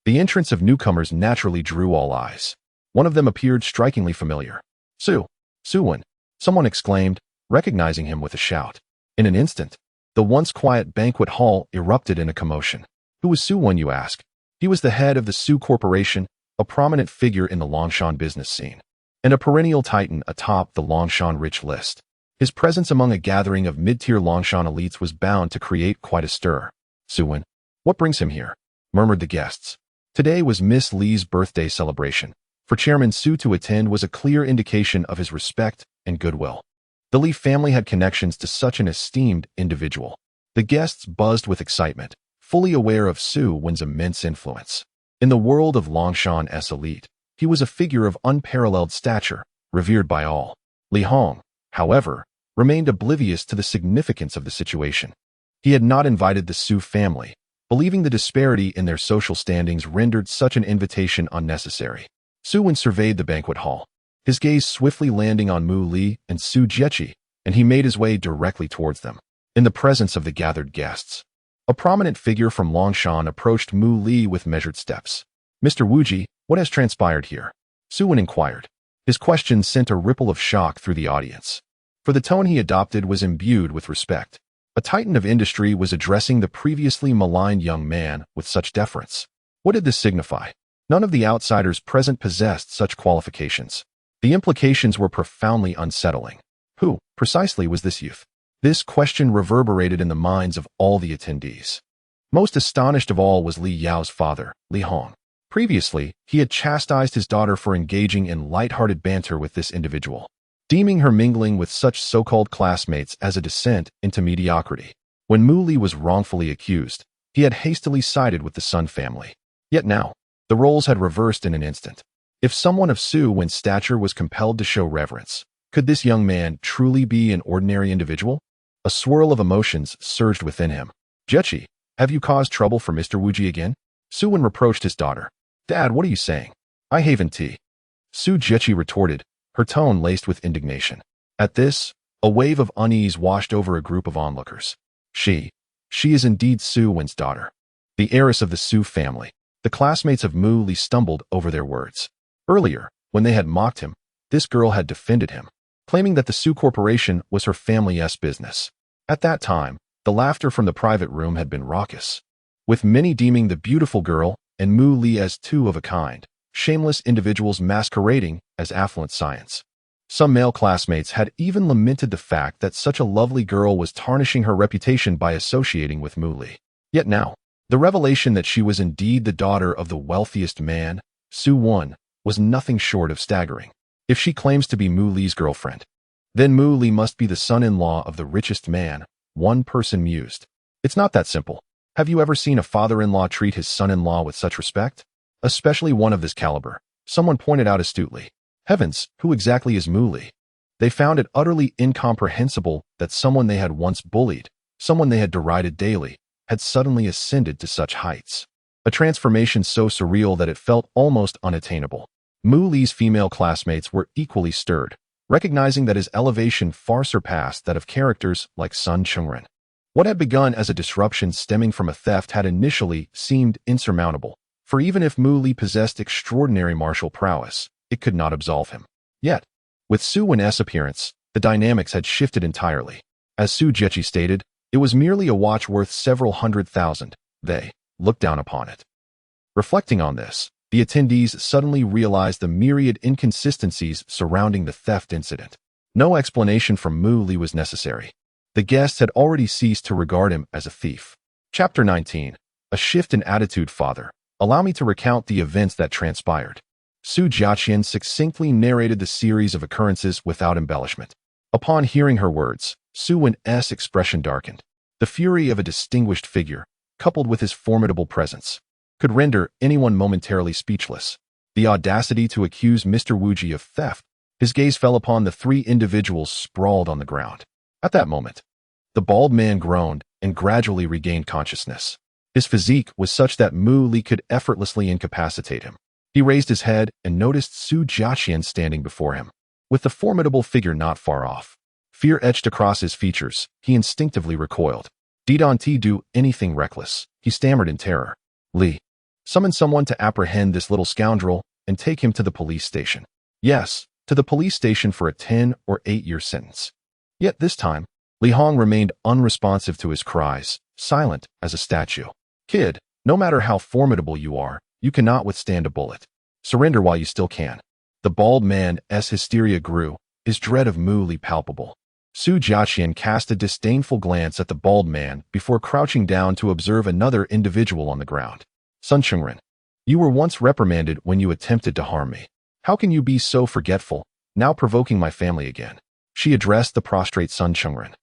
the entrance of newcomers naturally drew all eyes. One of them appeared strikingly familiar. Su Wen, someone exclaimed, recognizing him with a shout. In an instant, the once quiet banquet hall erupted in a commotion. Who was Su Wen, you ask? He was the head of the Su Corporation, a prominent figure in the Longshan business scene, and a perennial titan atop the Longshan rich list. His presence among a gathering of mid-tier Longshan elites was bound to create quite a stir. Su Wen, what brings him here? Murmured the guests. Today was Miss Li's birthday celebration. For Chairman Su to attend was a clear indication of his respect and goodwill. The Li family had connections to such an esteemed individual. The guests buzzed with excitement, fully aware of Su Wen's immense influence. In the world of Longshan's elite, he was a figure of unparalleled stature, revered by all. Li Hong, however, remained oblivious to the significance of the situation. He had not invited the Su family, believing the disparity in their social standings rendered such an invitation unnecessary. Su Wen surveyed the banquet hall, his gaze swiftly landing on Mu Li and Su Jiechi, and he made his way directly towards them. In the presence of the gathered guests, a prominent figure from Longshan approached Mu Li with measured steps. Mr. Wuji, what has transpired here? Su Wen inquired. His question sent a ripple of shock through the audience, for the tone he adopted was imbued with respect. A titan of industry was addressing the previously maligned young man with such deference. What did this signify? None of the outsiders present possessed such qualifications. The implications were profoundly unsettling. Who, precisely, was this youth? This question reverberated in the minds of all the attendees. Most astonished of all was Li Yao's father, Li Hong. Previously, he had chastised his daughter for engaging in light-hearted banter with this individual, deeming her mingling with such so-called classmates as a descent into mediocrity. When Mu Li was wrongfully accused, he had hastily sided with the Sun family. Yet now, the roles had reversed in an instant. If someone of Su Wen's stature was compelled to show reverence, could this young man truly be an ordinary individual? A swirl of emotions surged within him. Jiechi, have you caused trouble for Mr. Wuji again? Su Wen reproached his daughter. Dad, what are you saying? I haven't tea. Su Jiechi retorted, her tone laced with indignation. At this, a wave of unease washed over a group of onlookers. She is indeed Su Wen's daughter, the heiress of the Su family. The classmates of Mu Li stumbled over their words. Earlier, when they had mocked him, this girl had defended him, claiming that the Su Corporation was her family's business. At that time, the laughter from the private room had been raucous, with many deeming the beautiful girl and Mu Li as two of a kind, shameless individuals masquerading as affluent science. Some male classmates had even lamented the fact that such a lovely girl was tarnishing her reputation by associating with Mu Li. Yet now, the revelation that she was indeed the daughter of the wealthiest man, Su Wen, was nothing short of staggering. If she claims to be Mu Li's girlfriend, then Mu Li must be the son-in-law of the richest man, one person mused. It's not that simple. Have you ever seen a father-in-law treat his son-in-law with such respect? Especially one of this caliber. Someone pointed out astutely. Heavens, who exactly is Mu Li? They found it utterly incomprehensible that someone they had once bullied, someone they had derided daily, had suddenly ascended to such heights. A transformation so surreal that it felt almost unattainable. Mu Li's female classmates were equally stirred, recognizing that his elevation far surpassed that of characters like Sun Chungren. What had begun as a disruption stemming from a theft had initially seemed insurmountable, for even if Mu Li possessed extraordinary martial prowess, it could not absolve him. Yet, with Su Wen's appearance, the dynamics had shifted entirely. As Su Jiechi stated, it was merely a watch worth several 100,000. They looked down upon it. Reflecting on this, the attendees suddenly realized the myriad inconsistencies surrounding the theft incident. No explanation from Mu Li was necessary. The guests had already ceased to regard him as a thief. Chapter 19. A shift in attitude. Father, allow me to recount the events that transpired. Su Jiaqian succinctly narrated the series of occurrences without embellishment. Upon hearing her words, Su Wen's expression darkened. The fury of a distinguished figure, coupled with his formidable presence, could render anyone momentarily speechless. The audacity to accuse Mr. Wuji of theft. His gaze fell upon the three individuals sprawled on the ground. At that moment, the bald man groaned and gradually regained consciousness. His physique was such that Mu Li could effortlessly incapacitate him. He raised his head and noticed Su Jiaqian standing before him, with the formidable figure not far off. Fear etched across his features. He instinctively recoiled. Didn't he do anything reckless? He stammered in terror. Li, summon someone to apprehend this little scoundrel and take him to the police station. Yes, to the police station for a 10 or 8-year sentence. Yet this time, Li Hong remained unresponsive to his cries, silent as a statue. Kid, no matter how formidable you are, you cannot withstand a bullet. Surrender while you still can. The bald man's hysteria grew, his dread of Mu Li palpable. Su Jiaqian cast a disdainful glance at the bald man before crouching down to observe another individual on the ground. Sun Chungren, you were once reprimanded when you attempted to harm me. How can you be so forgetful, now provoking my family again? She addressed the prostrate Sun Chungren.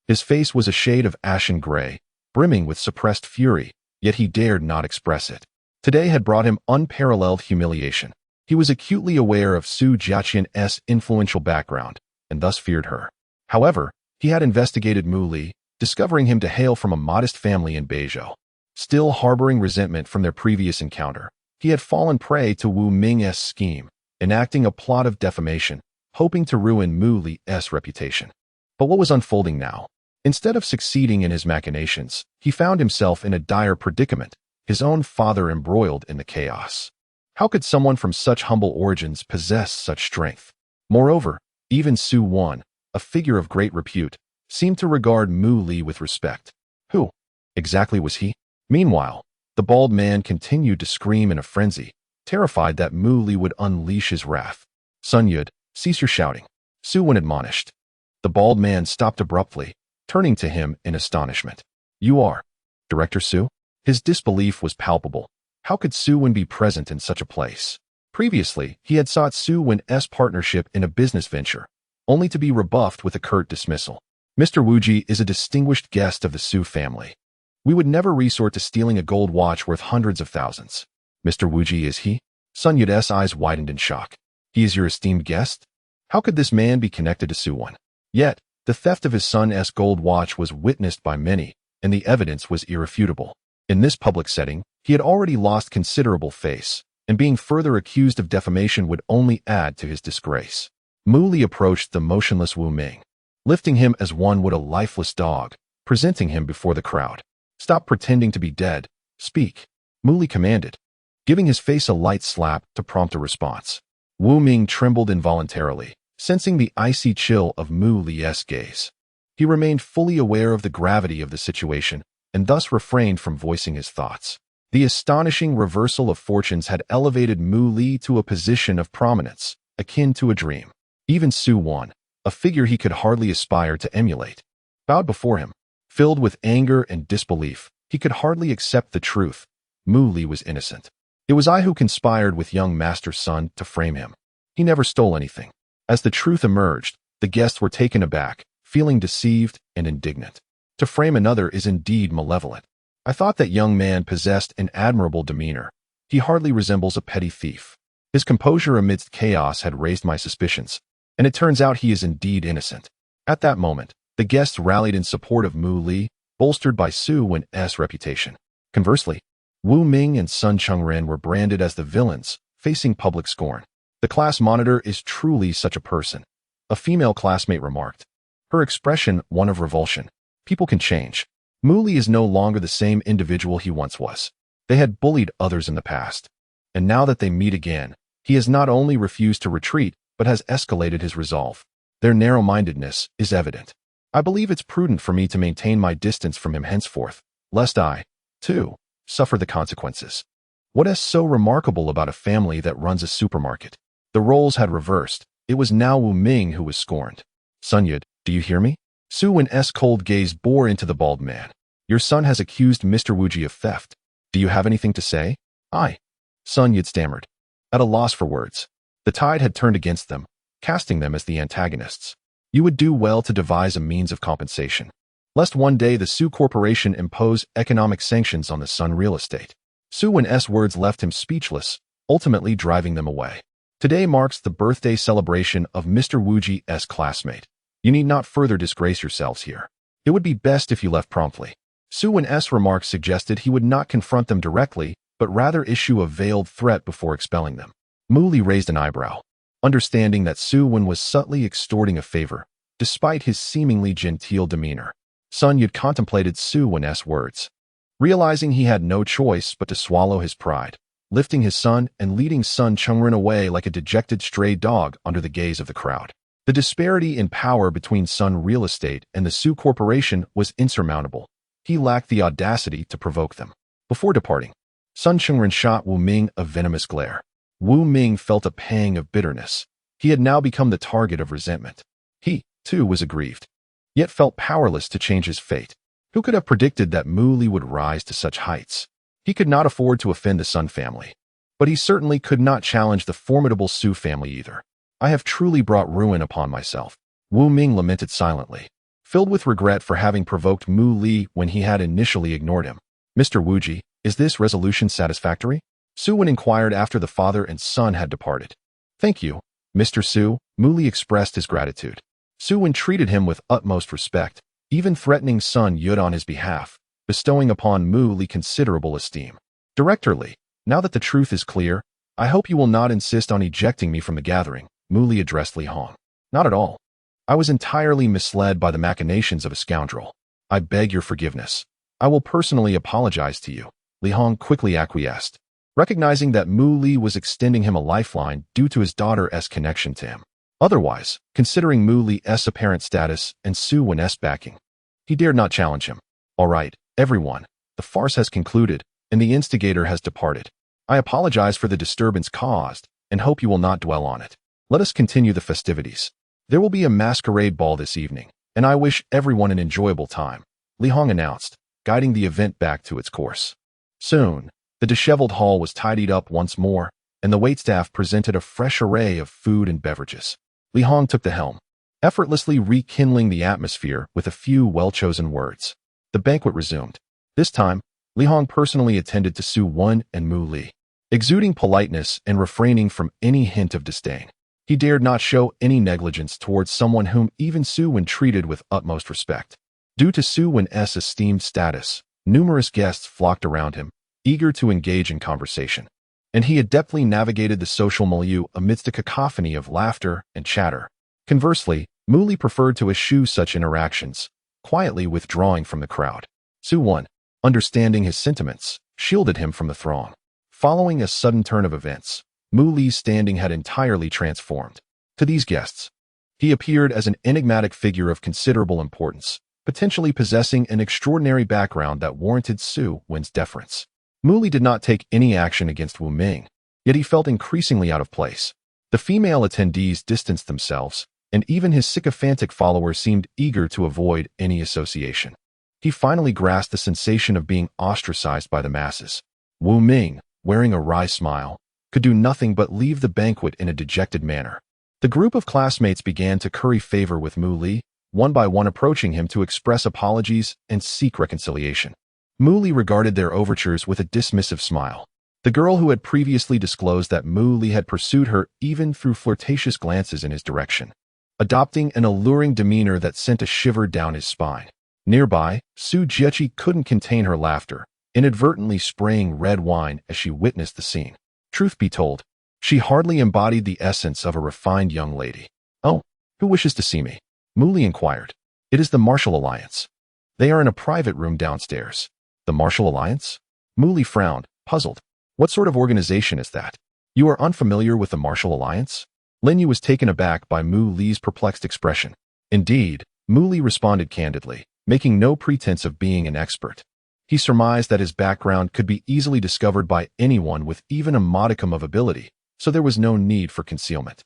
His face was a shade of ashen gray, brimming with suppressed fury, yet he dared not express it. Today had brought him unparalleled humiliation. He was acutely aware of Su Jiaqian's influential background, and thus feared her. However, he had investigated Mu Li, discovering him to hail from a modest family in Beizhou. Still harboring resentment from their previous encounter, he had fallen prey to Wu Ming's scheme, enacting a plot of defamation, hoping to ruin Mu Li's reputation. But what was unfolding now? Instead of succeeding in his machinations, he found himself in a dire predicament, his own father embroiled in the chaos. How could someone from such humble origins possess such strength? Moreover, even Su Wan, a figure of great repute, seemed to regard Mu Li with respect. Who exactly was he? Meanwhile, the bald man continued to scream in a frenzy, terrified that Mu Li would unleash his wrath. Sun Yud, cease your shouting, Su Wan admonished. The bald man stopped abruptly, turning to him in astonishment. You are Director Su? His disbelief was palpable. How could Su Wan be present in such a place? Previously, he had sought Su Wen's partnership in a business venture, only to be rebuffed with a curt dismissal. Mr. Wuji is a distinguished guest of the Su family. We would never resort to stealing a gold watch worth hundreds of thousands. Mr. Wuji, is he? Sun Yud's eyes widened in shock. He is your esteemed guest? How could this man be connected to Su Wan? Yet, the theft of his son's gold watch was witnessed by many, and the evidence was irrefutable. In this public setting, he had already lost considerable face, and being further accused of defamation would only add to his disgrace. Mu Li approached the motionless Wu Ming, lifting him as one would a lifeless dog, presenting him before the crowd. Stop pretending to be dead. Speak, Mu Li commanded, giving his face a light slap to prompt a response. Wu Ming trembled involuntarily, sensing the icy chill of Mu Li's gaze. He remained fully aware of the gravity of the situation, and thus refrained from voicing his thoughts. The astonishing reversal of fortunes had elevated Mu Li to a position of prominence, akin to a dream. Even Su Wan, a figure he could hardly aspire to emulate, bowed before him. Filled with anger and disbelief, he could hardly accept the truth. Mu Li was innocent. It was I who conspired with young Master Sun to frame him. He never stole anything. As the truth emerged, the guests were taken aback, feeling deceived and indignant. To frame another is indeed malevolent. I thought that young man possessed an admirable demeanor. He hardly resembles a petty thief. His composure amidst chaos had raised my suspicions, and it turns out he is indeed innocent. At that moment, the guests rallied in support of Mu Li, bolstered by Su Wen's reputation. Conversely, Wu Ming and Sun Chengren were branded as the villains, facing public scorn. The class monitor is truly such a person, a female classmate remarked. Her expression one of revulsion. People can change. Mu Li is no longer the same individual he once was. They had bullied others in the past. And now that they meet again, he has not only refused to retreat, but has escalated his resolve. Their narrow-mindedness is evident. I believe it's prudent for me to maintain my distance from him henceforth, lest I, too, suffer the consequences. What is so remarkable about a family that runs a supermarket? The roles had reversed. It was now Wu Ming who was scorned. Sun Yud, do you hear me? Su Wen's cold gaze bore into the bald man. Your son has accused Mr. Wuji of theft. Do you have anything to say? Sun Yud stammered, at a loss for words. The tide had turned against them, casting them as the antagonists. You would do well to devise a means of compensation, lest one day the Su Corporation impose economic sanctions on the Sun real estate. Su Wen's words left him speechless, ultimately driving them away. Today marks the birthday celebration of Mr. Wuji's classmate. You need not further disgrace yourselves here. It would be best if you left promptly. Su Wen's remarks suggested he would not confront them directly, but rather issue a veiled threat before expelling them. Mu Li raised an eyebrow, understanding that Su Wen was subtly extorting a favor, despite his seemingly genteel demeanor. Sun Yud contemplated Su Wen's words, realizing he had no choice but to swallow his pride, lifting his son and leading Sun Chengren away like a dejected stray dog under the gaze of the crowd. The disparity in power between Sun Real Estate and the Su Corporation was insurmountable. He lacked the audacity to provoke them. Before departing, Sun Chengren shot Wu Ming a venomous glare. Wu Ming felt a pang of bitterness. He had now become the target of resentment. He, too, was aggrieved, yet felt powerless to change his fate. Who could have predicted that Mu Li would rise to such heights? He could not afford to offend the Sun family, but he certainly could not challenge the formidable Su family either. I have truly brought ruin upon myself. Wu Ming lamented silently, filled with regret for having provoked Mu Li when he had initially ignored him. Mr. Wuji, is this resolution satisfactory? Su Wen inquired after the father and son had departed. Thank you, Mr. Su. Mu Li expressed his gratitude. Su Wen treated him with utmost respect, even threatening Sun Yud on his behalf, bestowing upon Mu Li considerable esteem. Director Li, now that the truth is clear, I hope you will not insist on ejecting me from the gathering, Mu Li addressed Li Hong. Not at all. I was entirely misled by the machinations of a scoundrel. I beg your forgiveness. I will personally apologize to you, Li Hong quickly acquiesced, recognizing that Mu Li was extending him a lifeline due to his daughter's connection to him. Otherwise, considering Mu Li's apparent status and Su Wen's backing, he dared not challenge him. All right, everyone, the farce has concluded, and the instigator has departed. I apologize for the disturbance caused, and hope you will not dwell on it. Let us continue the festivities. There will be a masquerade ball this evening, and I wish everyone an enjoyable time, Li Hong announced, guiding the event back to its course. Soon, the disheveled hall was tidied up once more, and the waitstaff presented a fresh array of food and beverages. Li Hong took the helm, effortlessly rekindling the atmosphere with a few well-chosen words. The banquet resumed. This time, Li Hong personally attended to Su Wen and Mu Li, exuding politeness and refraining from any hint of disdain. He dared not show any negligence towards someone whom even Su Wen treated with utmost respect. Due to Su Wen's esteemed status, numerous guests flocked around him, eager to engage in conversation, and he adeptly navigated the social milieu amidst a cacophony of laughter and chatter. Conversely, Mu Li preferred to eschew such interactions, quietly withdrawing from the crowd. Su Wen, understanding his sentiments, shielded him from the throng. Following a sudden turn of events, Mu Li's standing had entirely transformed. To these guests, he appeared as an enigmatic figure of considerable importance, potentially possessing an extraordinary background that warranted Su Wen's deference. Mu Li did not take any action against Wu Ming, yet he felt increasingly out of place. The female attendees distanced themselves, and even his sycophantic followers seemed eager to avoid any association. He finally grasped the sensation of being ostracized by the masses. Wu Ming, wearing a wry smile, could do nothing but leave the banquet in a dejected manner. The group of classmates began to curry favor with Mu Li, one by one approaching him to express apologies and seek reconciliation. Mu Li regarded their overtures with a dismissive smile. The girl who had previously disclosed that Mu Li had pursued her even threw flirtatious glances in his direction, adopting an alluring demeanor that sent a shiver down his spine. Nearby, Su Jiechi couldn't contain her laughter, inadvertently spraying red wine as she witnessed the scene. Truth be told, she hardly embodied the essence of a refined young lady. "Oh, who wishes to see me?" Mu Li inquired. "It is the Martial Alliance. They are in a private room downstairs." "The Martial Alliance?" Mu Li frowned, puzzled. "What sort of organization is that? You are unfamiliar with the Martial Alliance?" Lin Yu was taken aback by Mu Li's perplexed expression. Indeed, Mu Li responded candidly, making no pretense of being an expert. He surmised that his background could be easily discovered by anyone with even a modicum of ability, so there was no need for concealment.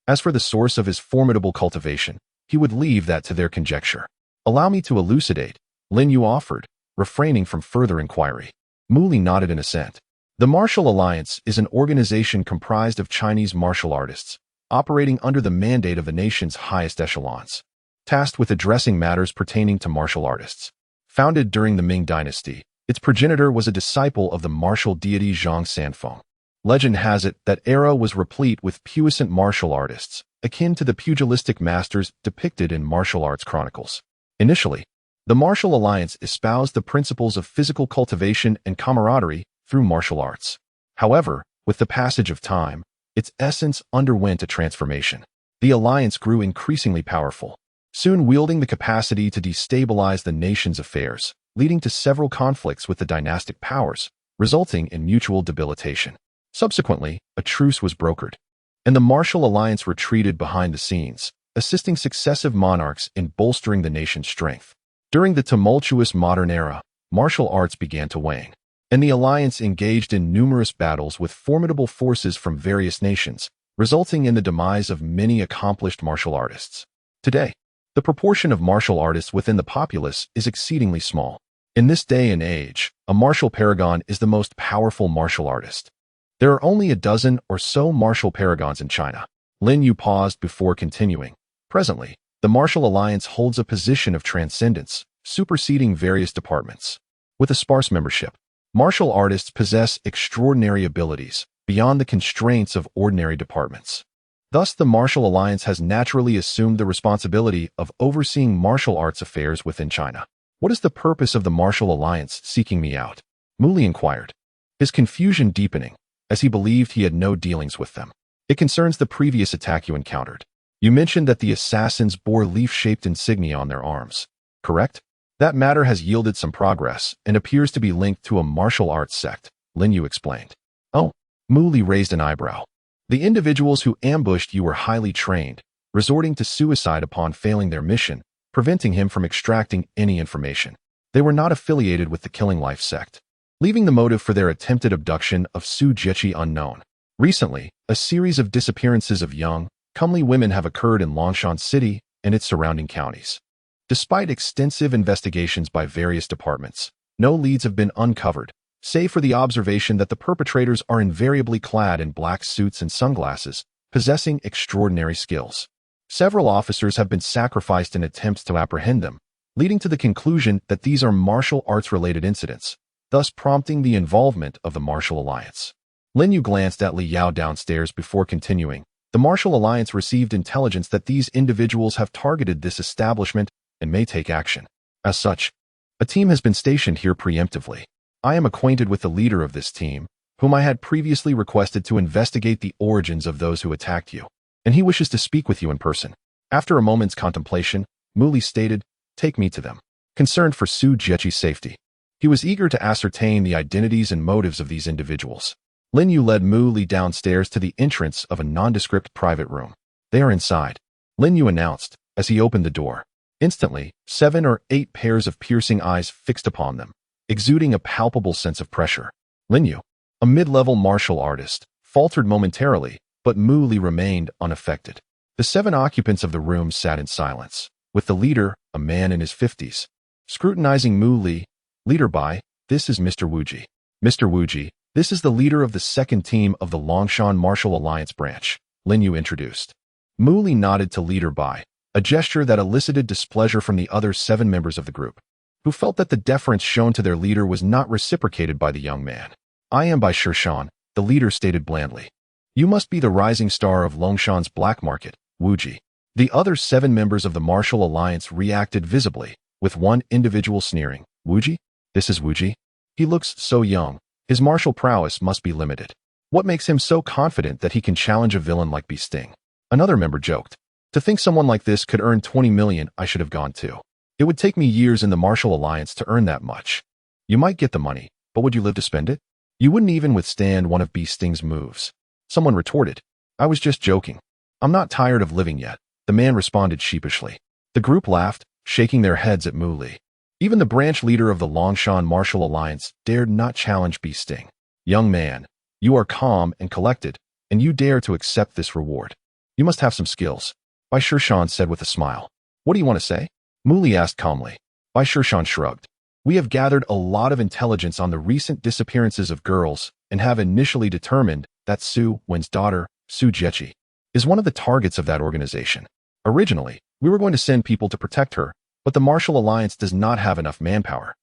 As for the source of his formidable cultivation, he would leave that to their conjecture. "Allow me to elucidate," Lin Yu offered, refraining from further inquiry. Mu Li nodded in assent. The Martial Alliance is an organization comprised of Chinese martial artists, operating under the mandate of the nation's highest echelons, tasked with addressing matters pertaining to martial artists. Founded during the Ming Dynasty, its progenitor was a disciple of the martial deity Zhang Sanfeng. Legend has it that era was replete with puissant martial artists, akin to the pugilistic masters depicted in martial arts chronicles. Initially, the Martial Alliance espoused the principles of physical cultivation and camaraderie through martial arts. However, with the passage of time, its essence underwent a transformation. The alliance grew increasingly powerful, soon wielding the capacity to destabilize the nation's affairs, leading to several conflicts with the dynastic powers, resulting in mutual debilitation. Subsequently, a truce was brokered, and the Martial Alliance retreated behind the scenes, assisting successive monarchs in bolstering the nation's strength. During the tumultuous modern era, martial arts began to wane, and the alliance engaged in numerous battles with formidable forces from various nations, resulting in the demise of many accomplished martial artists. Today, the proportion of martial artists within the populace is exceedingly small. In this day and age, a martial paragon is the most powerful martial artist. There are only a dozen or so martial paragons in China. Lin Yu paused before continuing. Presently, the Martial Alliance holds a position of transcendence, superseding various departments. With a sparse membership, martial artists possess extraordinary abilities beyond the constraints of ordinary departments. Thus, the Martial Alliance has naturally assumed the responsibility of overseeing martial arts affairs within China. "What is the purpose of the Martial Alliance seeking me out?" Mu Li inquired, his confusion deepening, as he believed he had no dealings with them. "It concerns the previous attack you encountered. You mentioned that the assassins bore leaf-shaped insignia on their arms, correct? That matter has yielded some progress and appears to be linked to a martial arts sect," Lin Yu explained. "Oh," Mu Li raised an eyebrow. "The individuals who ambushed you were highly trained, resorting to suicide upon failing their mission, preventing him from extracting any information. They were not affiliated with the Killing Life sect, leaving the motive for their attempted abduction of Su Jiechi unknown. Recently, a series of disappearances of young, comely women have occurred in Longshan City and its surrounding counties. Despite extensive investigations by various departments, no leads have been uncovered, save for the observation that the perpetrators are invariably clad in black suits and sunglasses, possessing extraordinary skills. Several officers have been sacrificed in attempts to apprehend them, leading to the conclusion that these are martial arts-related incidents, thus prompting the involvement of the Martial Alliance." Lin Yu glanced at Li Yao downstairs before continuing. "The Martial Alliance received intelligence that these individuals have targeted this establishment and may take action. As such, a team has been stationed here preemptively. I am acquainted with the leader of this team, whom I had previously requested to investigate the origins of those who attacked you, and he wishes to speak with you in person." After a moment's contemplation, Mu Li stated, "Take me to them." Concerned for Su Jiechi's safety, he was eager to ascertain the identities and motives of these individuals. Lin Yu led Mu Li downstairs to the entrance of a nondescript private room. "They are inside," Lin Yu announced as he opened the door. Instantly, 7 or 8 pairs of piercing eyes fixed upon them, exuding a palpable sense of pressure. Lin Yu, a mid-level martial artist, faltered momentarily, but Mu Li remained unaffected. The 7 occupants of the room sat in silence, with the leader, a man in his 50s, scrutinizing Mu Li. "Leader Bai, this is Mr. Wuji. Mr. Wuji, this is the leader of the second team of the Longshan Martial Alliance branch," Lin Yu introduced. Mu Li nodded to Leader Bai, a gesture that elicited displeasure from the other 7 members of the group, who felt that the deference shown to their leader was not reciprocated by the young man. I am by Shirshan, the leader stated blandly. You must be the rising star of Longshan's black market, Wuji. The other 7 members of the Martial Alliance reacted visibly, with one individual sneering. Wuji? This is Wuji? He looks so young. His martial prowess must be limited. What makes him so confident that he can challenge a villain like Bee Sting? Another member joked. To think someone like this could earn 20 million, I should have gone too. It would take me years in the Martial Alliance to earn that much. You might get the money, but would you live to spend it? You wouldn't even withstand one of Bee Sting's moves. Someone retorted. I was just joking. I'm not tired of living yet, the man responded sheepishly. The group laughed, shaking their heads at Mu Li. Even the branch leader of the Longshan Martial Alliance dared not challenge Bee Sting. Young man, you are calm and collected, and you dare to accept this reward. You must have some skills, Bai Shirshan said with a smile. What do you want to say? Mu Li asked calmly. Bai Shirshan shrugged. We have gathered a lot of intelligence on the recent disappearances of girls and have initially determined that Su Wen's daughter, Su Jechi, is one of the targets of that organization. Originally, we were going to send people to protect her, but the Martial Alliance does not have enough manpower.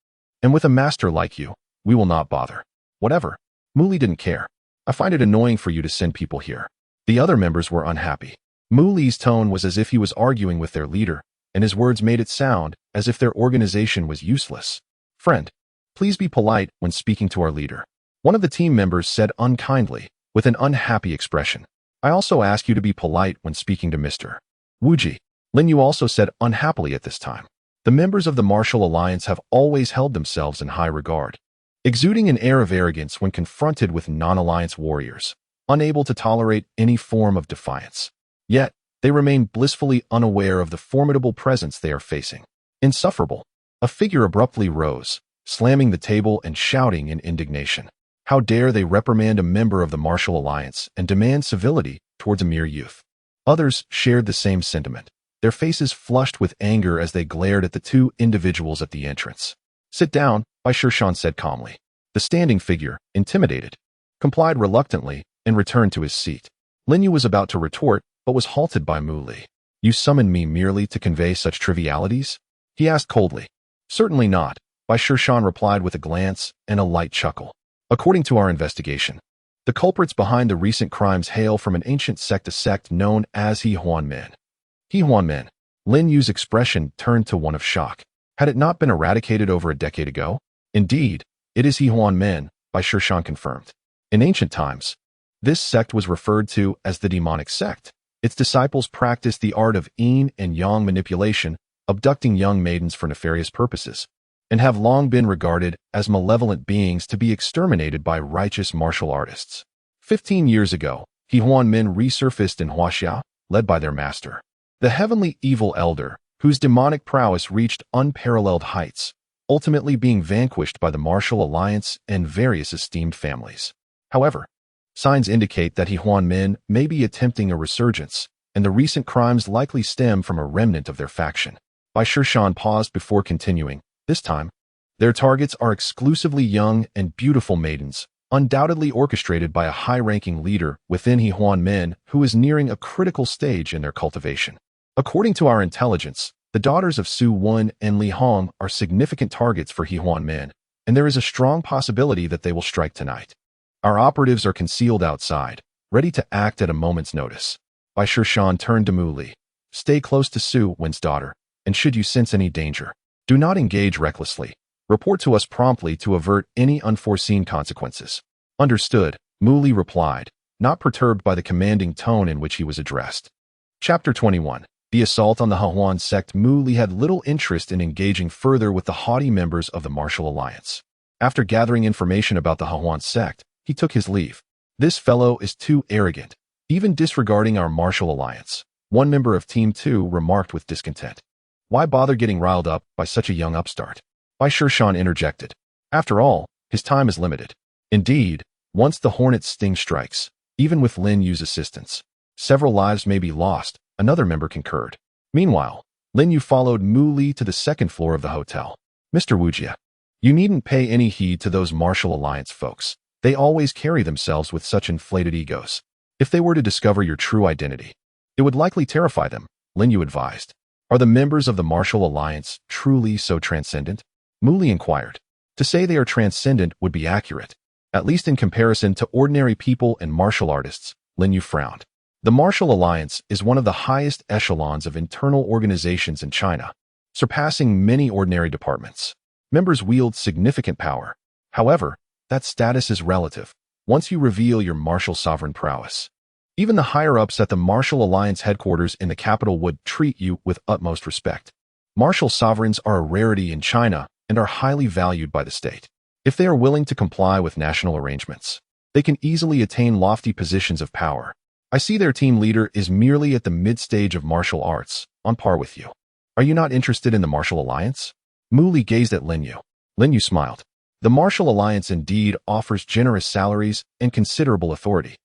And with a master like you, we will not bother. Whatever. Mu Li didn't care. I find it annoying for you to send people here. The other members were unhappy. Mu Li's tone was as if he was arguing with their leader, and his words made it sound as if their organization was useless. Friend, please be polite when speaking to our leader. One of the team members said unkindly, with an unhappy expression. I also ask you to be polite when speaking to Mr. Wuji. Lin Yu also said unhappily at this time. The members of the Martial Alliance have always held themselves in high regard, exuding an air of arrogance when confronted with non-alliance warriors, unable to tolerate any form of defiance. Yet, they remain blissfully unaware of the formidable presence they are facing. Insufferable. A figure abruptly rose, slamming the table and shouting in indignation. How dare they reprimand a member of the Martial Alliance and demand civility towards a mere youth? Others shared the same sentiment, their faces flushed with anger as they glared at the 2 individuals at the entrance. Sit down, Bai Shirshan said calmly. The standing figure, intimidated, complied reluctantly and returned to his seat. Lin Yu was about to retort, but was halted by Mu Li. You summoned me merely to convey such trivialities? He asked coldly. Certainly not, Bai Shirshan replied with a glance and a light chuckle. According to our investigation, the culprits behind the recent crimes hail from an ancient sect known as He Huan Men. He Huan Men. Lin Yu's expression turned to one of shock. Had it not been eradicated over a decade ago? Indeed, it is He Huan Men, Bai Shirshan confirmed. In ancient times, this sect was referred to as the demonic sect. Its disciples practiced the art of yin and yang manipulation, abducting young maidens for nefarious purposes, and have long been regarded as malevolent beings to be exterminated by righteous martial artists. 15 years ago, He Huan Men resurfaced in Huaxia, led by their master, the heavenly evil elder, whose demonic prowess reached unparalleled heights, ultimately being vanquished by the Martial Alliance and various esteemed families. However, signs indicate that He Huan Men may be attempting a resurgence, and the recent crimes likely stem from a remnant of their faction. Bai Shirshan paused before continuing. This time, their targets are exclusively young and beautiful maidens, undoubtedly orchestrated by a high-ranking leader within He Huan Men who is nearing a critical stage in their cultivation. According to our intelligence, the daughters of Su Wen and Li Hong are significant targets for He Huan Men, and there is a strong possibility that they will strike tonight. Our operatives are concealed outside, ready to act at a moment's notice. Bai Shirshan turned to Mu Li. Stay close to Su Wen's daughter, and should you sense any danger, do not engage recklessly. Report to us promptly to avert any unforeseen consequences. Understood, Mu Li replied, not perturbed by the commanding tone in which he was addressed. Chapter 21. The assault on the He Huan sect. Mu Li had little interest in engaging further with the haughty members of the Martial Alliance. After gathering information about the He Huan sect, he took his leave. This fellow is too arrogant, even disregarding our Martial Alliance, one member of Team 2 remarked with discontent. Why bother getting riled up by such a young upstart? Bai Shirshan interjected. After all, his time is limited. Indeed, once the hornet's sting strikes, even with Lin Yu's assistance, several lives may be lost, another member concurred. Meanwhile, Lin Yu followed Mu Li to the 2nd floor of the hotel. Mr. Wujia, you needn't pay any heed to those Martial Alliance folks. They always carry themselves with such inflated egos. If they were to discover your true identity, it would likely terrify them, Lin Yu advised. Are the members of the martial alliance truly so transcendent? Mu Li inquired. To say they are transcendent would be accurate, at least in comparison to ordinary people and martial artists. Lin Yu frowned. The martial alliance is one of the highest echelons of internal organizations in China, surpassing many ordinary departments. Members wield significant power. However, that status is relative once you reveal your martial sovereign prowess. Even the higher-ups at the Martial Alliance headquarters in the capital would treat you with utmost respect. Martial sovereigns are a rarity in China and are highly valued by the state. If they are willing to comply with national arrangements, they can easily attain lofty positions of power. I see their team leader is merely at the mid-stage of martial arts, on par with you. Are you not interested in the Martial Alliance? Mu Li gazed at Lin Yu. Lin Yu smiled. The Martial Alliance indeed offers generous salaries and considerable authority.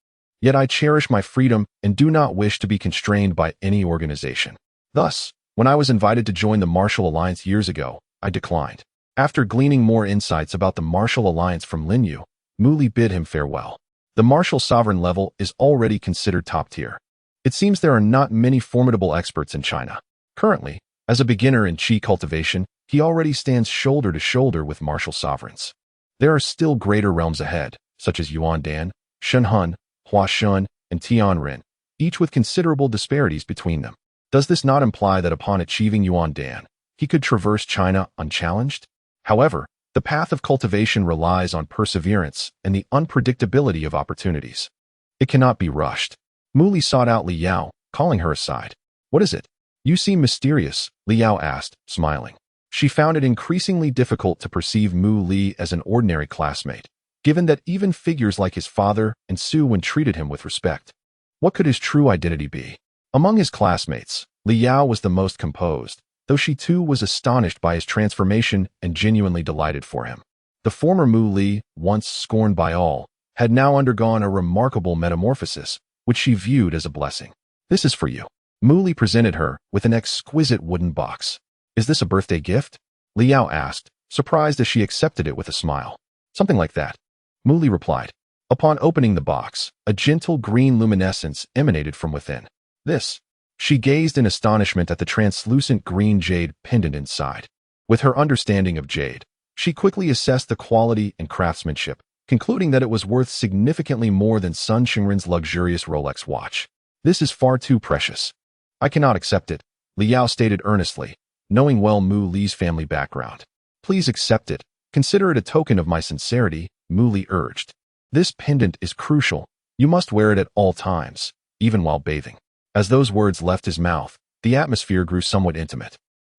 Yet I cherish my freedom and do not wish to be constrained by any organization. Thus, when I was invited to join the Martial Alliance years ago, I declined. After gleaning more insights about the Martial Alliance from Lin Yu, Mu Li bid him farewell. The martial sovereign level is already considered top tier. It seems there are not many formidable experts in China. Currently, as a beginner in Qi cultivation, he already stands shoulder to shoulder with martial sovereigns. There are still greater realms ahead, such as Yuandan, Shanghai, Huashun, and Tianren, each with considerable disparities between them. Does this not imply that upon achieving Yuandan, he could traverse China unchallenged? However, the path of cultivation relies on perseverance and the unpredictability of opportunities. It cannot be rushed. Mu Li sought out Li Yao, calling her aside. What is it? You seem mysterious, Li Yao asked, smiling. She found it increasingly difficult to perceive Mu Li as an ordinary classmate, given that even figures like his father and Su Wen treated him with respect. What could his true identity be? Among his classmates, Li Yao was the most composed, though she too was astonished by his transformation and genuinely delighted for him. The former Mu Li, once scorned by all, had now undergone a remarkable metamorphosis, which she viewed as a blessing. This is for you. Mu Li presented her with an exquisite wooden box. Is this a birthday gift? Li Yao asked, surprised as she accepted it with a smile. Something like that. Mu Li replied. Upon opening the box, a gentle green luminescence emanated from within. This. She gazed in astonishment at the translucent green jade pendant inside. With her understanding of jade, she quickly assessed the quality and craftsmanship, concluding that it was worth significantly more than Sun Qingren's luxurious Rolex watch. This is far too precious. I cannot accept it, Li Yao stated earnestly, knowing well Mu Li's family background. Please accept it. Consider it a token of my sincerity, Mu Li urged. This pendant is crucial. You must wear it at all times, even while bathing. As those words left his mouth, the atmosphere grew somewhat intimate.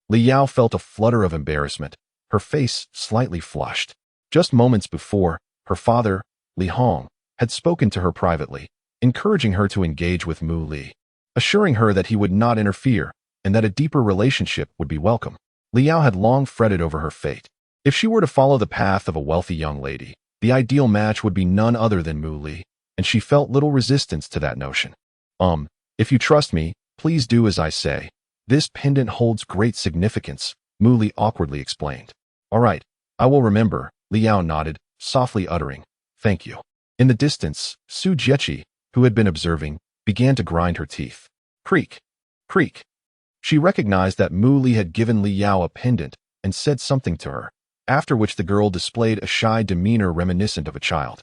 Li Yao felt a flutter of embarrassment, her face slightly flushed. Just moments before, her father, Li Hong, had spoken to her privately, encouraging her to engage with Mu Li, assuring her that he would not interfere and that a deeper relationship would be welcome. Li Yao had long fretted over her fate. If she were to follow the path of a wealthy young lady, the ideal match would be none other than Mu Li, and she felt little resistance to that notion. If you trust me, please do as I say. This pendant holds great significance, Mu Li awkwardly explained. All right, I will remember, Li Yao nodded, softly uttering, thank you. In the distance, Su Jieqi, who had been observing, began to grind her teeth. Creak, creak. She recognized that Mu Li had given Li Yao a pendant and said something to her, after which the girl displayed a shy demeanor reminiscent of a child.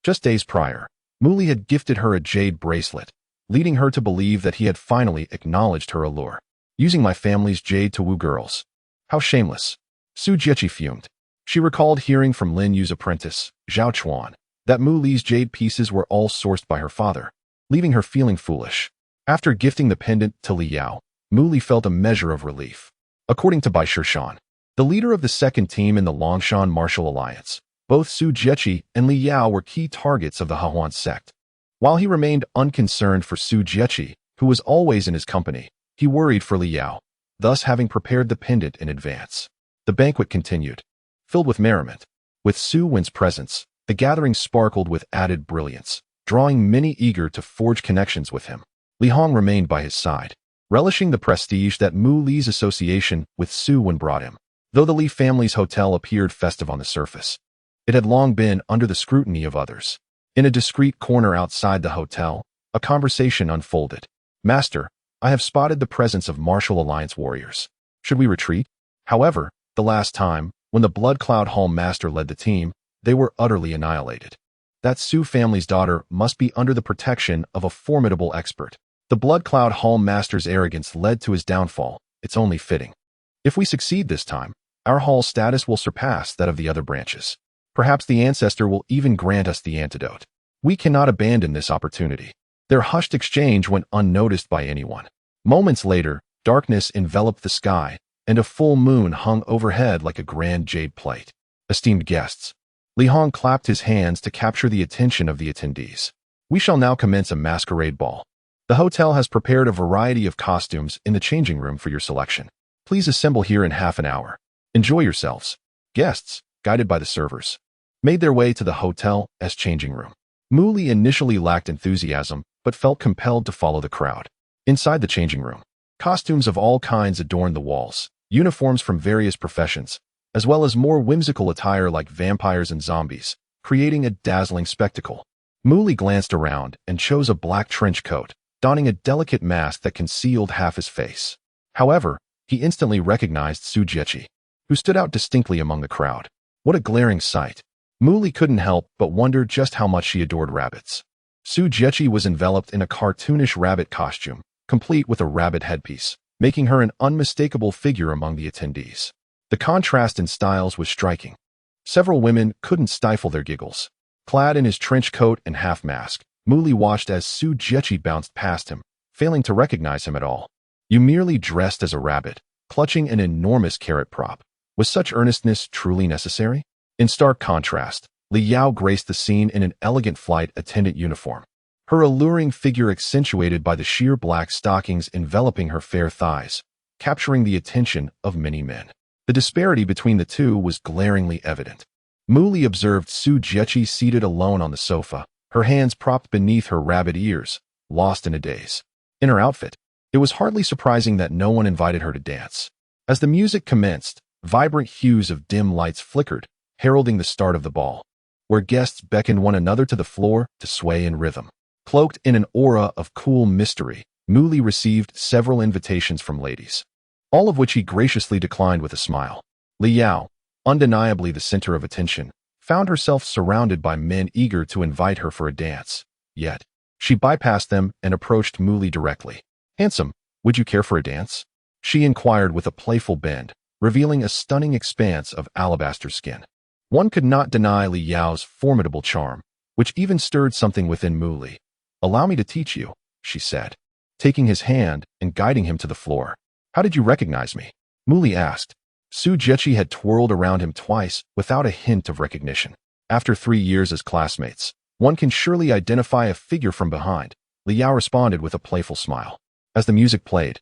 Just days prior, Mu Li had gifted her a jade bracelet, leading her to believe that he had finally acknowledged her allure. Using my family's jade to woo girls. How shameless. Su Jieqi fumed. She recalled hearing from Lin Yu's apprentice, Zhao Chuan, that Mu Li's jade pieces were all sourced by her father, leaving her feeling foolish. After gifting the pendant to Li Yao, Mu Li felt a measure of relief. According to Bai Shishan, the leader of the second team in the Longshan Martial Alliance, both Su Jieqi and Li Yao were key targets of the Hahuan sect. While he remained unconcerned for Su Jieqi, who was always in his company, he worried for Li Yao, thus having prepared the pendant in advance. The banquet continued, filled with merriment. With Su Wen's presence, the gathering sparkled with added brilliance, drawing many eager to forge connections with him. Li Hong remained by his side, relishing the prestige that Mu Li's association with Su Wen brought him. Though the Li family's hotel appeared festive on the surface, it had long been under the scrutiny of others. In a discreet corner outside the hotel, a conversation unfolded. Master, I have spotted the presence of martial alliance warriors. Should we retreat? However, the last time, when the Blood Cloud Hall Master led the team, they were utterly annihilated. That Su family's daughter must be under the protection of a formidable expert. The Blood Cloud Hall Master's arrogance led to his downfall. It's only fitting. If we succeed this time, our hall's status will surpass that of the other branches. Perhaps the ancestor will even grant us the antidote. We cannot abandon this opportunity. Their hushed exchange went unnoticed by anyone. Moments later, darkness enveloped the sky, and a full moon hung overhead like a grand jade plate. Esteemed guests, Li Hong clapped his hands to capture the attention of the attendees. We shall now commence a masquerade ball. The hotel has prepared a variety of costumes in the changing room for your selection. Please assemble here in half an hour. Enjoy yourselves. Guests, guided by the servers, made their way to the hotel's changing room. Mu Li initially lacked enthusiasm, but felt compelled to follow the crowd. Inside the changing room, costumes of all kinds adorned the walls, uniforms from various professions, as well as more whimsical attire like vampires and zombies, creating a dazzling spectacle. Mu Li glanced around and chose a black trench coat, donning a delicate mask that concealed half his face. However, he instantly recognized Su Jiechi, who stood out distinctly among the crowd. What a glaring sight! Mu Li couldn't help but wonder just how much she adored rabbits. Su Jiechi was enveloped in a cartoonish rabbit costume, complete with a rabbit headpiece, making her an unmistakable figure among the attendees. The contrast in styles was striking. Several women couldn't stifle their giggles. Clad in his trench coat and half mask, Mu Li watched as Su Jiechi bounced past him, failing to recognize him at all. You merely dressed as a rabbit, clutching an enormous carrot prop. Was such earnestness truly necessary? In stark contrast, Li Yao graced the scene in an elegant flight attendant uniform. Her alluring figure accentuated by the sheer black stockings enveloping her fair thighs, capturing the attention of many men. The disparity between the two was glaringly evident. Mu Li observed Su Jiechi seated alone on the sofa, her hands propped beneath her rabbit ears, lost in a daze. In her outfit, it was hardly surprising that no one invited her to dance. As the music commenced, vibrant hues of dim lights flickered, heralding the start of the ball, where guests beckoned one another to the floor to sway in rhythm. Cloaked in an aura of cool mystery, Mu Li received several invitations from ladies, all of which he graciously declined with a smile. Li Yao, undeniably the center of attention, found herself surrounded by men eager to invite her for a dance. Yet, she bypassed them and approached Mu Li directly. "Handsome, would you care for a dance?" she inquired with a playful bend, revealing a stunning expanse of alabaster skin. One could not deny Li Yao's formidable charm, which even stirred something within Mu Li. "Allow me to teach you," she said, taking his hand and guiding him to the floor. "How did you recognize me?" Mu Li asked. Su Jiechi had twirled around him twice without a hint of recognition. After 3 years as classmates, one can surely identify a figure from behind. Li Yao responded with a playful smile. As the music played,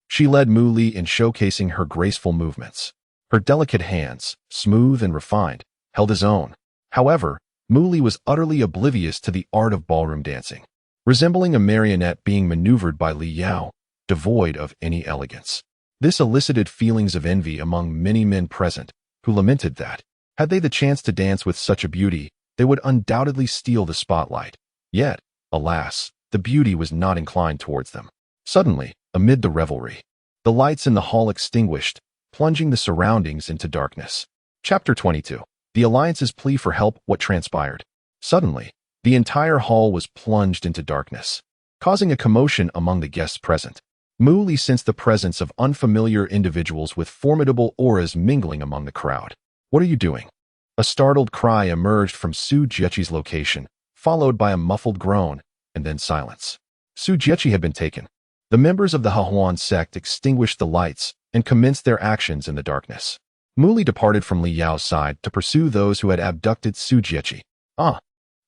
she led Mu Li in showcasing her graceful movements. Her delicate hands, smooth and refined, held his own. However, Mu Li was utterly oblivious to the art of ballroom dancing, resembling a marionette being maneuvered by Li Yao, devoid of any elegance. This elicited feelings of envy among many men present, who lamented that, had they the chance to dance with such a beauty, they would undoubtedly steal the spotlight. Yet, alas, the beauty was not inclined towards them. Suddenly, amid the revelry, the lights in the hall extinguished, plunging the surroundings into darkness. Chapter 22. The Alliance's plea for help. What transpired? Suddenly, the entire hall was plunged into darkness, causing a commotion among the guests present. Mu Li sensed the presence of unfamiliar individuals with formidable auras mingling among the crowd. "What are you doing?" A startled cry emerged from Su Jiechi's location, followed by a muffled groan, and then silence. Su Jiechi had been taken. The members of the Hahuan sect extinguished the lights and commenced their actions in the darkness. Mu Li departed from Li Yao's side to pursue those who had abducted Su Jiechi.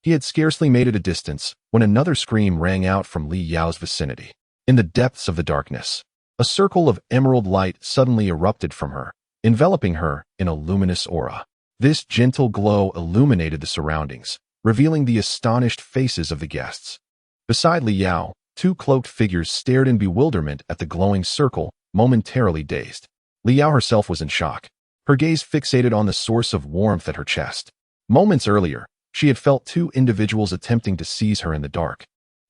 He had scarcely made it a distance when another scream rang out from Li Yao's vicinity. In the depths of the darkness, a circle of emerald light suddenly erupted from her, enveloping her in a luminous aura. This gentle glow illuminated the surroundings, revealing the astonished faces of the guests. Beside Li Yao, 2 cloaked figures stared in bewilderment at the glowing circle, momentarily dazed. Li Yao herself was in shock, her gaze fixated on the source of warmth at her chest. Moments earlier, she had felt 2 individuals attempting to seize her in the dark.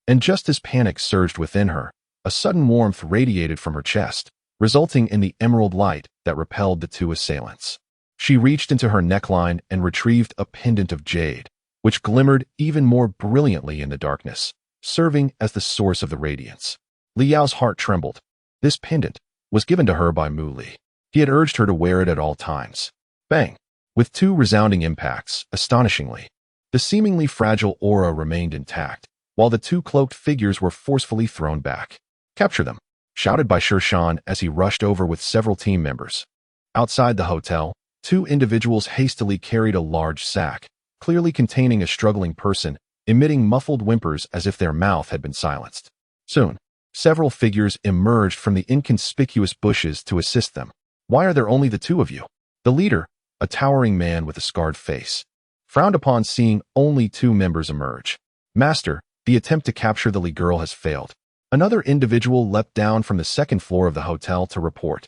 And just as panic surged within her, A sudden warmth radiated from her chest, resulting in the emerald light that repelled the two assailants. She reached into her neckline and retrieved a pendant of jade, which glimmered even more brilliantly in the darkness, serving as the source of the radiance. Liao's heart trembled. This pendant was given to her by Mu Li. He had urged her to wear it at all times. Bang! With two resounding impacts, astonishingly, the seemingly fragile aura remained intact, while the two cloaked figures were forcefully thrown back. "Capture them!" shouted by Shan as he rushed over with several team members. Outside the hotel, two individuals hastily carried a large sack, clearly containing a struggling person, emitting muffled whimpers as if their mouth had been silenced. Soon, several figures emerged from the inconspicuous bushes to assist them. "Why are there only the two of you?" The leader, a towering man with a scarred face, frowned upon seeing only two members emerge. "Master, the attempt to capture the Li girl has failed." Another individual leapt down from the second floor of the hotel to report.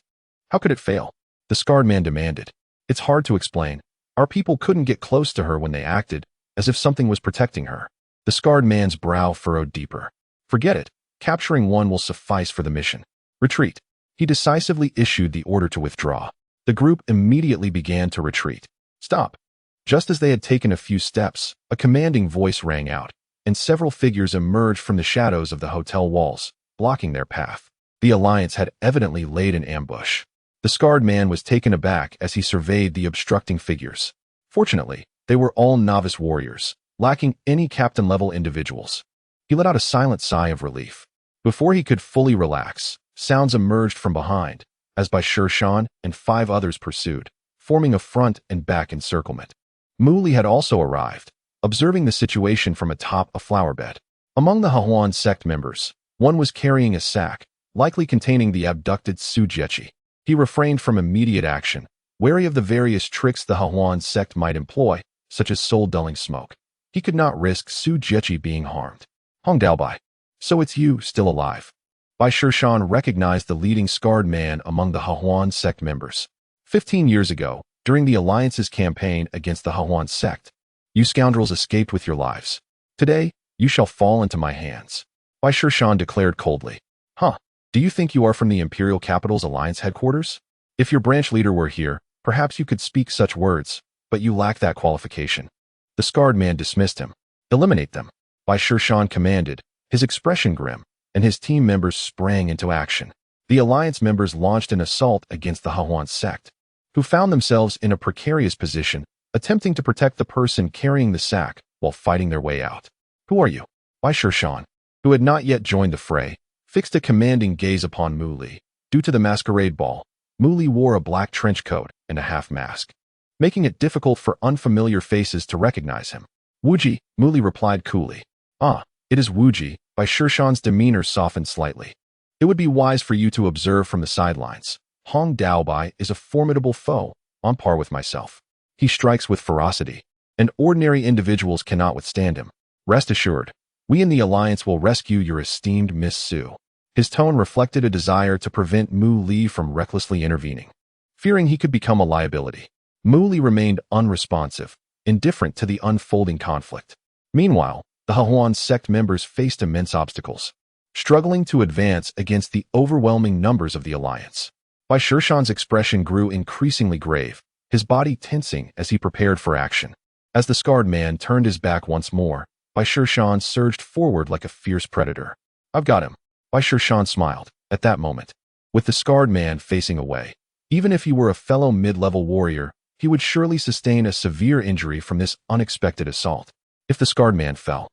"How could it fail?" The scarred man demanded. "It's hard to explain. Our people couldn't get close to her when they acted, as if something was protecting her." The scarred man's brow furrowed deeper. "Forget it. Capturing one will suffice for the mission. Retreat." He decisively issued the order to withdraw. The group immediately began to retreat. "Stop!" Just as they had taken a few steps, a commanding voice rang out, and several figures emerged from the shadows of the hotel walls, blocking their path. The Alliance had evidently laid an ambush. The scarred man was taken aback as he surveyed the obstructing figures. Fortunately, they were all novice warriors, lacking any captain-level individuals. He let out a silent sigh of relief. Before he could fully relax, sounds emerged from behind, as by Shan and 5 others pursued, forming a front and back encirclement. Mu Li had also arrived, observing the situation from atop a flower bed. Among the Hahuan sect members, one was carrying a sack, likely containing the abducted Su Jiechi. He refrained from immediate action, wary of the various tricks the Hahuan sect might employ, such as soul-dulling smoke. He could not risk Su Jiechi being harmed. "Hong Daobai, so it's you, still alive." Bai Shan recognized the leading scarred man among the Hahuan sect members. 15 years ago, during the Alliance's campaign against the Hahuan sect, you scoundrels escaped with your lives. Today, you shall fall into my hands. Bai Shan declared coldly. "Huh, do you think you are from the Imperial Capital's Alliance headquarters? If your branch leader were here, perhaps you could speak such words, but you lack that qualification." The scarred man dismissed him. "Eliminate them," Bai Shan commanded, his expression grim, and his team members sprang into action. The Alliance members launched an assault against the Hahuan sect, who found themselves in a precarious position, attempting to protect the person carrying the sack while fighting their way out. "Who are you?" Bai Shan, who had not yet joined the fray, fixed a commanding gaze upon Mu Li. Due to the masquerade ball, Mu Li wore a black trench coat and a half mask, making it difficult for unfamiliar faces to recognize him. "Wuji," Mu Li replied coolly. "Ah, it is Wuji." Bai Shan's demeanor softened slightly. "It would be wise for you to observe from the sidelines. Hong Daobai is a formidable foe, on par with myself. He strikes with ferocity, and ordinary individuals cannot withstand him. Rest assured, we in the Alliance will rescue your esteemed Miss Su." His tone reflected a desire to prevent Mu Li from recklessly intervening. Fearing he could become a liability, Mu Li remained unresponsive, indifferent to the unfolding conflict. Meanwhile, the Hahuan sect members faced immense obstacles, struggling to advance against the overwhelming numbers of the Alliance. Bai Shan's expression grew increasingly grave, his body tensing as he prepared for action. As the scarred man turned his back once more, Bai Shan surged forward like a fierce predator. "I've got him." Bai Shan smiled, at that moment. With the scarred man facing away, even if he were a fellow mid-level warrior, he would surely sustain a severe injury from this unexpected assault. If the scarred man fell,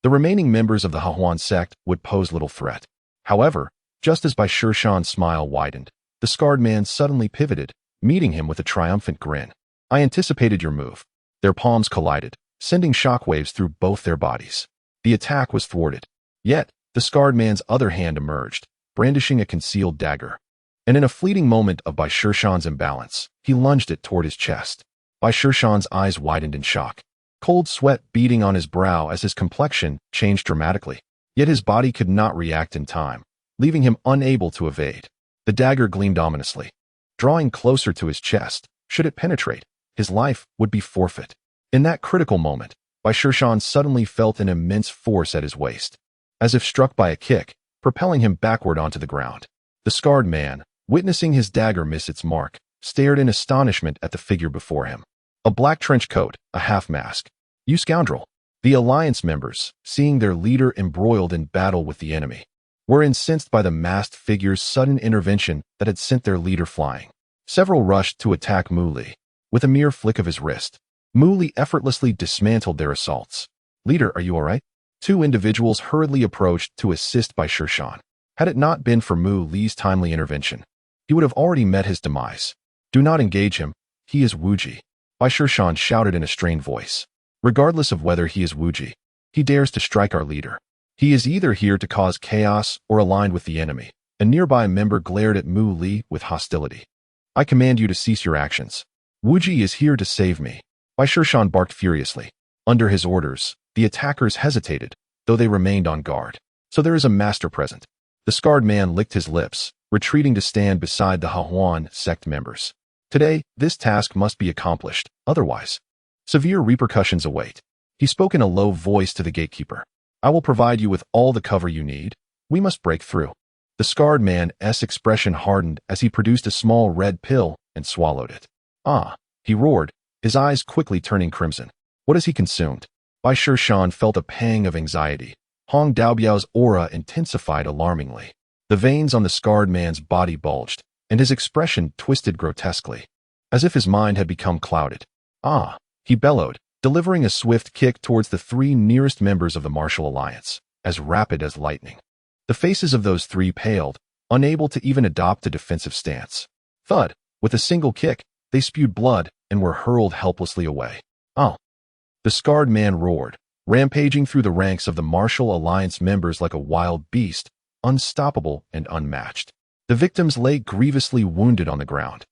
the remaining members of the Hahuan sect would pose little threat. However, just as Bai Shan's smile widened, the scarred man suddenly pivoted, meeting him with a triumphant grin. "I anticipated your move." Their palms collided, sending shockwaves through both their bodies. The attack was thwarted. Yet, the scarred man's other hand emerged, brandishing a concealed dagger. And in a fleeting moment of Bai Shan's imbalance, he lunged it toward his chest. Bai Shan's eyes widened in shock, cold sweat beading on his brow as his complexion changed dramatically. Yet his body could not react in time, leaving him unable to evade. The dagger gleamed ominously. Drawing closer to his chest, should it penetrate, his life would be forfeit. In that critical moment, Bai Shan suddenly felt an immense force at his waist. As if struck by a kick, propelling him backward onto the ground. The scarred man, witnessing his dagger miss its mark, stared in astonishment at the figure before him. A black trench coat, a half-mask. You scoundrel! The Alliance members, seeing their leader embroiled in battle with the enemy, were incensed by the masked figure's sudden intervention that had sent their leader flying. Several rushed to attack Mu Li. With a mere flick of his wrist, Mu Li effortlessly dismantled their assaults. Leader, are you all right? Two individuals hurriedly approached to assist Bai Shan. Had it not been for Mu Li's timely intervention, he would have already met his demise. Do not engage him. He is Wuji. Bai Shan shouted in a strained voice. Regardless of whether he is Wuji, he dares to strike our leader. He is either here to cause chaos or aligned with the enemy. A nearby member glared at Mu Li with hostility. I command you to cease your actions. Wuji is here to save me. Bai Shan barked furiously. Under his orders, the attackers hesitated, though they remained on guard. So there is a master present. The scarred man licked his lips, retreating to stand beside the Hahuan sect members. Today, this task must be accomplished, otherwise severe repercussions await. He spoke in a low voice to the gatekeeper. I will provide you with all the cover you need. We must break through. The scarred man's expression hardened as he produced a small red pill and swallowed it. Ah, he roared, his eyes quickly turning crimson. What has he consumed? Bai Shan felt a pang of anxiety. Hong Daobiao's aura intensified alarmingly. The veins on the scarred man's body bulged, and his expression twisted grotesquely, as if his mind had become clouded. Ah, he bellowed, delivering a swift kick towards the three nearest members of the Martial Alliance, as rapid as lightning. The faces of those three paled, unable to even adopt a defensive stance. Thud, with a single kick, they spewed blood and were hurled helplessly away. Oh! The scarred man roared, rampaging through the ranks of the Martial Alliance members like a wild beast, unstoppable and unmatched. The victims lay grievously wounded on the ground,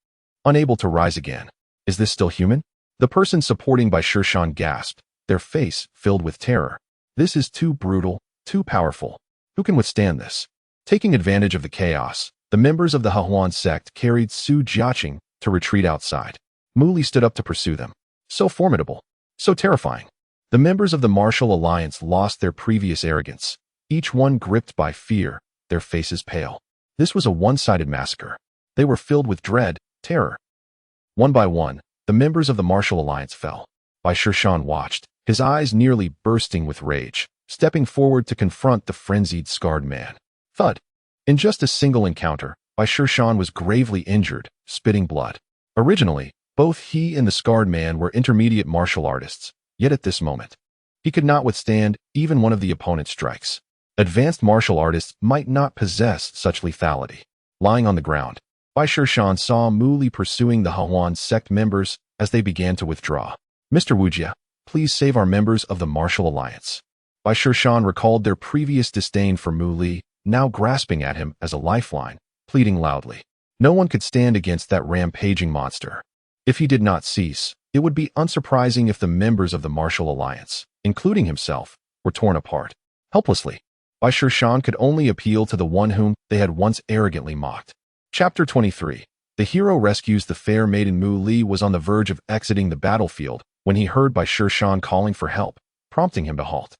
unable to rise again. Is this still human? The person supporting Bai Shan gasped, their face filled with terror. This is too brutal, too powerful. Who can withstand this? Taking advantage of the chaos, the members of the Hahuan sect carried Su Jiaqing to retreat outside. Mu Li stood up to pursue them. So formidable, so terrifying. The members of the Martial Alliance lost their previous arrogance, each one gripped by fear, their faces pale. This was a one-sided massacre. They were filled with dread, terror. One by one, the members of the Martial Alliance fell. Bai Shan watched, his eyes nearly bursting with rage, stepping forward to confront the frenzied scarred man. Thud. In just a single encounter, Bai Shan was gravely injured, spitting blood. Originally, both he and the scarred man were intermediate martial artists, yet at this moment, he could not withstand even one of the opponent's strikes. Advanced martial artists might not possess such lethality. Lying on the ground, Bai Shan saw Mu Li pursuing the Hahuan sect members as they began to withdraw. Mr. Wujia, please save our members of the Martial Alliance. Bai Shan recalled their previous disdain for Mu Li, now grasping at him as a lifeline, pleading loudly. No one could stand against that rampaging monster. If he did not cease, it would be unsurprising if the members of the Martial Alliance, including himself, were torn apart. Helplessly, Bai Shan could only appeal to the one whom they had once arrogantly mocked. Chapter 23. The hero rescues the fair maiden. Mu Li was on the verge of exiting the battlefield when he heard Bai Shan calling for help, prompting him to halt.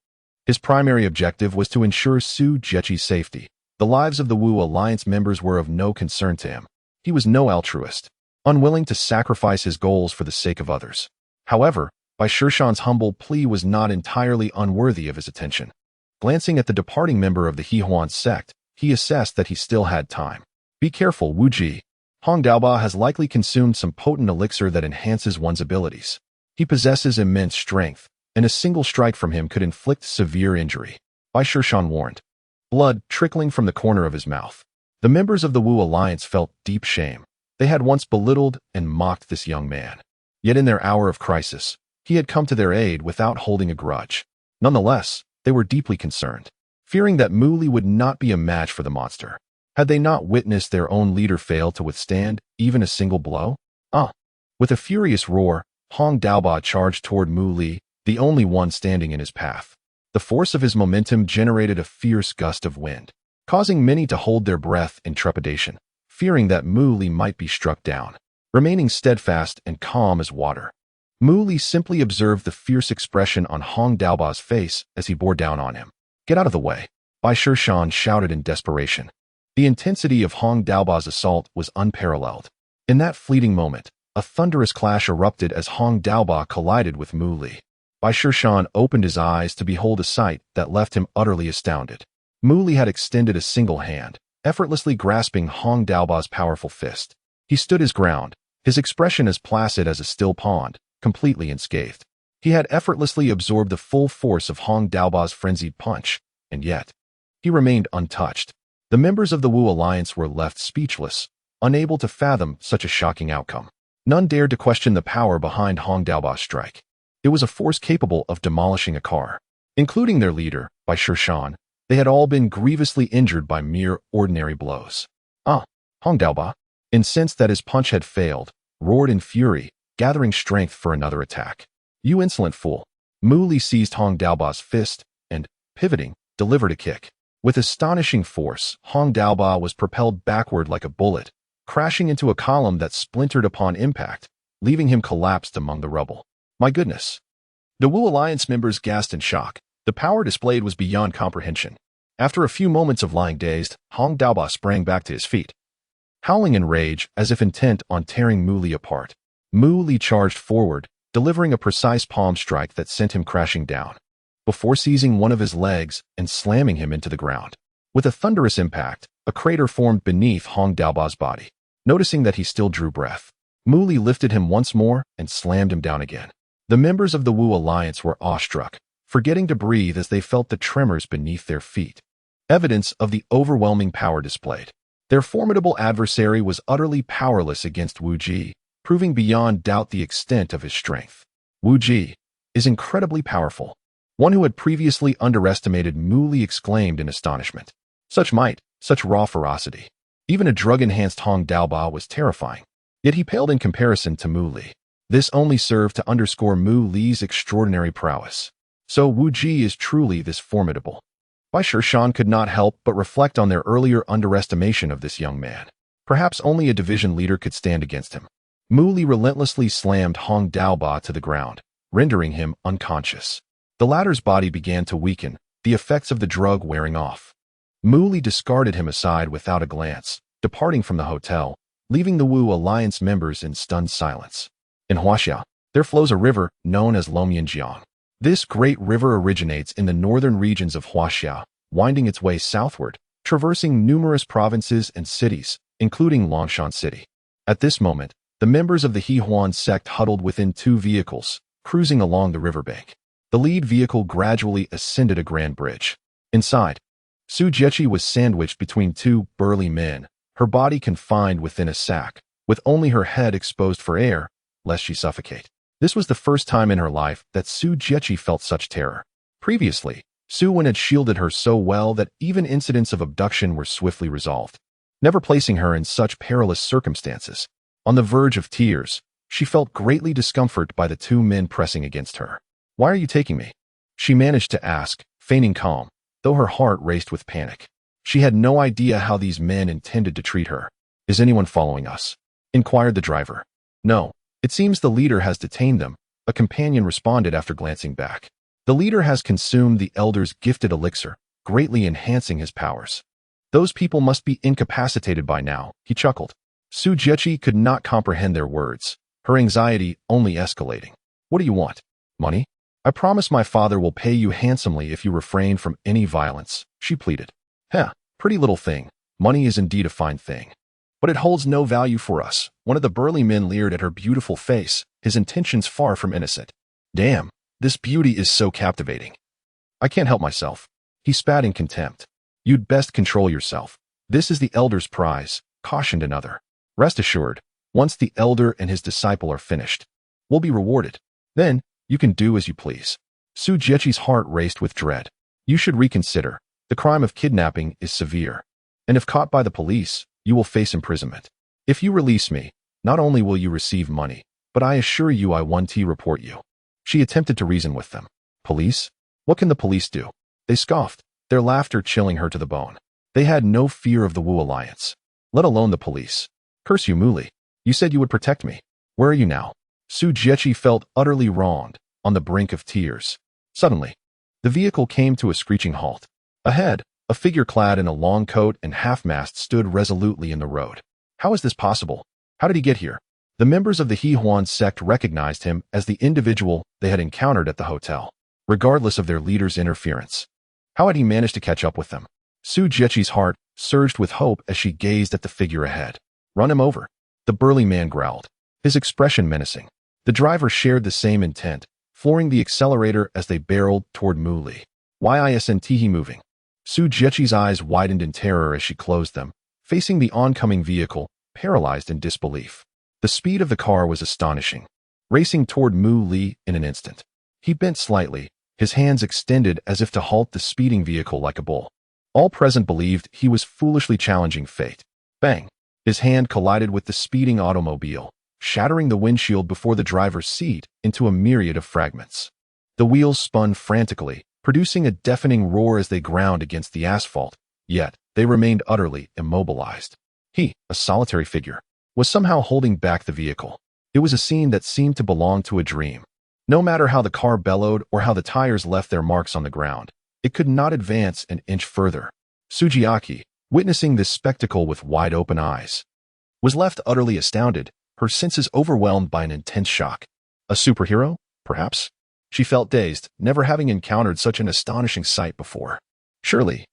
His primary objective was to ensure Su Jiaqi's safety. The lives of the Wu Alliance members were of no concern to him. He was no altruist, unwilling to sacrifice his goals for the sake of others. However, Bai Shan's humble plea was not entirely unworthy of his attention. Glancing at the departing member of the Hahuan sect, he assessed that he still had time. Be careful, Wu Ji. Hong Daobia has likely consumed some potent elixir that enhances one's abilities. He possesses immense strength, and a single strike from him could inflict severe injury. Bai Shan warned, blood trickling from the corner of his mouth. The members of the Wu Alliance felt deep shame. They had once belittled and mocked this young man. Yet in their hour of crisis, he had come to their aid without holding a grudge. Nonetheless, they were deeply concerned, fearing that Mu Li would not be a match for the monster. Had they not witnessed their own leader fail to withstand even a single blow? With a furious roar, Hong Daobia charged toward Mu Li, the only one standing in his path. The force of his momentum generated a fierce gust of wind, causing many to hold their breath in trepidation, fearing that Mu Li might be struck down. Remaining steadfast and calm as water, Mu Li simply observed the fierce expression on Hong Daobia's face as he bore down on him. Get out of the way. Bai Shan shouted in desperation. The intensity of Hong Daoba's assault was unparalleled. In that fleeting moment, a thunderous clash erupted as Hong Daoba collided with Mu Li. Bai Shan opened his eyes to behold a sight that left him utterly astounded. Mu Li had extended a single hand, effortlessly grasping Hong Daoba's powerful fist. He stood his ground, his expression as placid as a still pond, completely unscathed. He had effortlessly absorbed the full force of Hong Daoba's frenzied punch, and yet, he remained untouched. The members of the Wu Alliance were left speechless, unable to fathom such a shocking outcome. None dared to question the power behind Hong Daoba's strike. It was a force capable of demolishing a car. Including their leader, Bai Shan, they had all been grievously injured by mere ordinary blows. Hong Daoba, incensed that his punch had failed, roared in fury, gathering strength for another attack. You insolent fool. Mu Li seized Hong Daoba's fist and, pivoting, delivered a kick. With astonishing force, Hong Daoba was propelled backward like a bullet, crashing into a column that splintered upon impact, leaving him collapsed among the rubble. My goodness. The Wu Alliance members gasped in shock. The power displayed was beyond comprehension. After a few moments of lying dazed, Hong Daoba sprang back to his feet. Howling in rage, as if intent on tearing Mu Li apart, Mu Li charged forward, delivering a precise palm strike that sent him crashing down, before seizing one of his legs and slamming him into the ground. With a thunderous impact, a crater formed beneath Hong Daoba's body. Noticing that he still drew breath, Mu Li lifted him once more and slammed him down again. The members of the Wu Alliance were awestruck, forgetting to breathe as they felt the tremors beneath their feet. Evidence of the overwhelming power displayed. Their formidable adversary was utterly powerless against Wu Ji, proving beyond doubt the extent of his strength. Wu Ji is incredibly powerful. One who had previously underestimated Mu Li exclaimed in astonishment. Such might, such raw ferocity. Even a drug-enhanced Hong Daoba was terrifying. Yet he paled in comparison to Mu Li. This only served to underscore Mu Li's extraordinary prowess. So Wu Ji is truly this formidable. Bai Shan could not help but reflect on their earlier underestimation of this young man. Perhaps only a division leader could stand against him. Mu Li relentlessly slammed Hong Daoba to the ground, rendering him unconscious. The latter's body began to weaken, the effects of the drug wearing off. Mu Li discarded him aside without a glance, departing from the hotel, leaving the Wu Alliance members in stunned silence. In Huaxia, there flows a river known as Lomianjiang. This great river originates in the northern regions of Huaxia, winding its way southward, traversing numerous provinces and cities, including Longshan City. At this moment, the members of the Hehuan sect huddled within two vehicles, cruising along the riverbank. The lead vehicle gradually ascended a grand bridge. Inside, Su Jiechi was sandwiched between two burly men, her body confined within a sack, with only her head exposed for air, lest she suffocate. This was the first time in her life that Su Jiechi felt such terror. Previously, Su Wen had shielded her so well that even incidents of abduction were swiftly resolved, never placing her in such perilous circumstances. On the verge of tears, she felt greatly discomforted by the two men pressing against her. Why are you taking me? She managed to ask, feigning calm, though her heart raced with panic. She had no idea how these men intended to treat her. Is anyone following us? Inquired the driver. No. It seems the leader has detained them, a companion responded after glancing back. The leader has consumed the elder's gifted elixir, greatly enhancing his powers. Those people must be incapacitated by now, he chuckled. Su Jiechi could not comprehend their words, her anxiety only escalating. What do you want? Money? I promise my father will pay you handsomely if you refrain from any violence, she pleaded. Pretty little thing. Money is indeed a fine thing. But it holds no value for us. One of the burly men leered at her beautiful face, his intentions far from innocent. Damn, this beauty is so captivating. I can't help myself. He spat in contempt. You'd best control yourself. This is the elder's prize, cautioned another. Rest assured, once the elder and his disciple are finished, we'll be rewarded. Then, you can do as you please. Su Jiechi's heart raced with dread. You should reconsider. The crime of kidnapping is severe. And if caught by the police, you will face imprisonment. If you release me, not only will you receive money, but I assure you I won't report you. She attempted to reason with them. Police? What can the police do? They scoffed, their laughter chilling her to the bone. They had no fear of the Wu Alliance, let alone the police. Curse you, Mu Li. You said you would protect me. Where are you now? Su Jiechi felt utterly wronged, on the brink of tears. Suddenly, the vehicle came to a screeching halt. Ahead, A figure clad in a long coat and half-mast stood resolutely in the road. How is this possible? How did he get here? The members of the He-Huan sect recognized him as the individual they had encountered at the hotel, regardless of their leader's interference. How had he managed to catch up with them? Su Jieqi's heart surged with hope as she gazed at the figure ahead. Run him over, the burly man growled, his expression menacing. The driver shared the same intent, flooring the accelerator as they barreled toward Mu Li. Why isn't he moving? Su Jieqi's eyes widened in terror as she closed them, facing the oncoming vehicle, paralyzed in disbelief. The speed of the car was astonishing, racing toward Mu Li in an instant. He bent slightly, his hands extended as if to halt the speeding vehicle like a bull. All present believed he was foolishly challenging fate. Bang! His hand collided with the speeding automobile, shattering the windshield before the driver's seat into a myriad of fragments. The wheels spun frantically, producing a deafening roar as they ground against the asphalt, yet they remained utterly immobilized. He, a solitary figure, was somehow holding back the vehicle. It was a scene that seemed to belong to a dream. No matter how the car bellowed or how the tires left their marks on the ground, it could not advance an inch further. Su Jieqi, witnessing this spectacle with wide-open eyes, was left utterly astounded, her senses overwhelmed by an intense shock. A superhero, perhaps? She felt dazed, never having encountered such an astonishing sight before. Surely,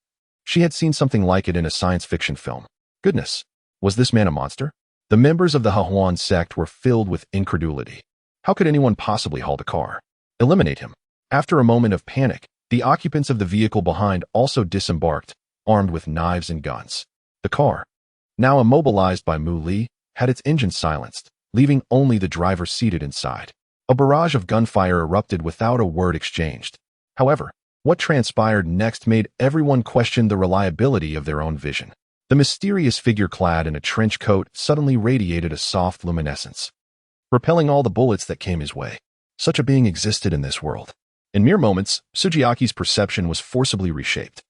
she had seen something like it in a science fiction film. Goodness, was this man a monster? The members of the He-Huan sect were filled with incredulity. How could anyone possibly halt a car? Eliminate him. After a moment of panic, the occupants of the vehicle behind also disembarked, armed with knives and guns. The car, now immobilized by Mu Li, had its engine silenced, leaving only the driver seated inside. A barrage of gunfire erupted without a word exchanged. However, what transpired next made everyone question the reliability of their own vision. The mysterious figure clad in a trench coat suddenly radiated a soft luminescence, repelling all the bullets that came his way. Such a being existed in this world. In mere moments, Su Jieqi's perception was forcibly reshaped.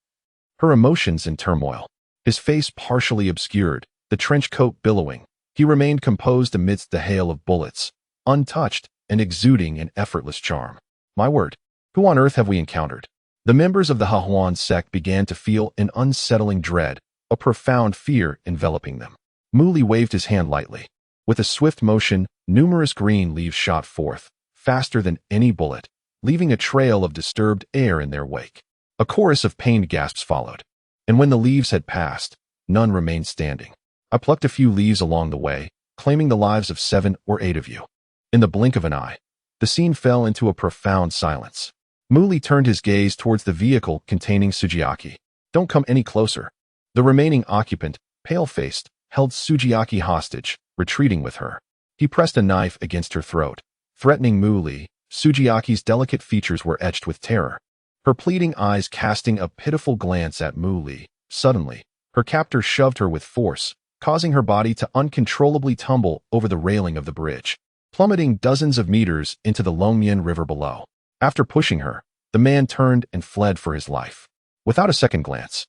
Her emotions in turmoil. His face partially obscured, the trench coat billowing. He remained composed amidst the hail of bullets, untouched and exuding an effortless charm. My word, who on earth have we encountered? The members of the He-Huan sect began to feel an unsettling dread, a profound fear enveloping them. Mu Li waved his hand lightly. With a swift motion, numerous green leaves shot forth, faster than any bullet, leaving a trail of disturbed air in their wake. A chorus of pained gasps followed, and when the leaves had passed, none remained standing. I plucked a few leaves along the way, claiming the lives of 7 or 8 of you. In the blink of an eye, the scene fell into a profound silence. Mu Li turned his gaze towards the vehicle containing Su Jieqi. Don't come any closer. The remaining occupant, pale-faced, held Su Jieqi hostage, retreating with her. He pressed a knife against her throat, threatening Mu Li. Su Jieqi's delicate features were etched with terror, her pleading eyes casting a pitiful glance at Mu Li. Suddenly, her captor shoved her with force, causing her body to uncontrollably tumble over the railing of the bridge, plummeting dozens of meters into the Longmian River below. After pushing her, the man turned and fled for his life. Without a second glance,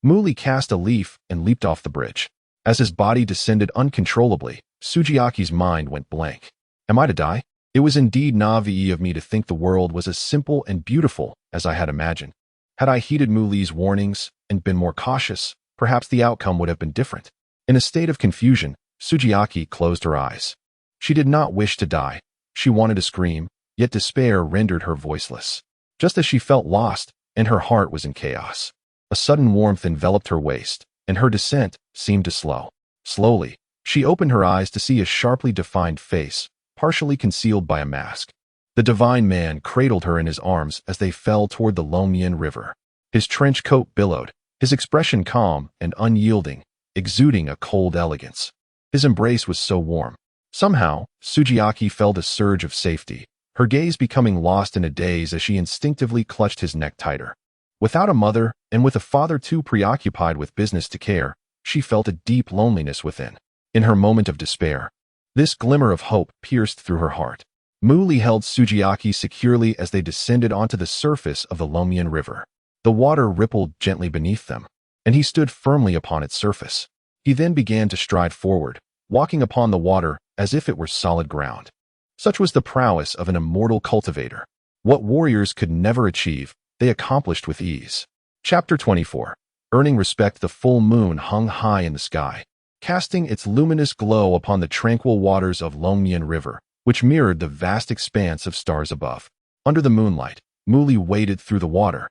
Mu Li cast a leaf and leaped off the bridge. As his body descended uncontrollably, Su Jieqi's mind went blank. Am I to die? It was indeed naive of me to think the world was as simple and beautiful as I had imagined. Had I heeded Mu Li's warnings and been more cautious, perhaps the outcome would have been different. In a state of confusion, Su Jieqi closed her eyes. She did not wish to die. She wanted to scream, yet despair rendered her voiceless. Just as she felt lost, and her heart was in chaos, a sudden warmth enveloped her waist, and her descent seemed to slow. Slowly, she opened her eyes to see a sharply defined face, partially concealed by a mask. The divine man cradled her in his arms as they fell toward the Longmian River. His trench coat billowed, his expression calm and unyielding, exuding a cold elegance. His embrace was so warm. Somehow, Su Jieqi felt a surge of safety, her gaze becoming lost in a daze as she instinctively clutched his neck tighter. Without a mother, and with a father too preoccupied with business to care, she felt a deep loneliness within. In her moment of despair, this glimmer of hope pierced through her heart. Mu Li held Su Jieqi securely as they descended onto the surface of the Longmian River. The water rippled gently beneath them, and he stood firmly upon its surface. He then began to stride forward, walking upon the water as if it were solid ground. Such was the prowess of an immortal cultivator. What warriors could never achieve, they accomplished with ease. Chapter 24. Earning respect, the full moon hung high in the sky, casting its luminous glow upon the tranquil waters of Longnian River, which mirrored the vast expanse of stars above. Under the moonlight, Muli waded through the water,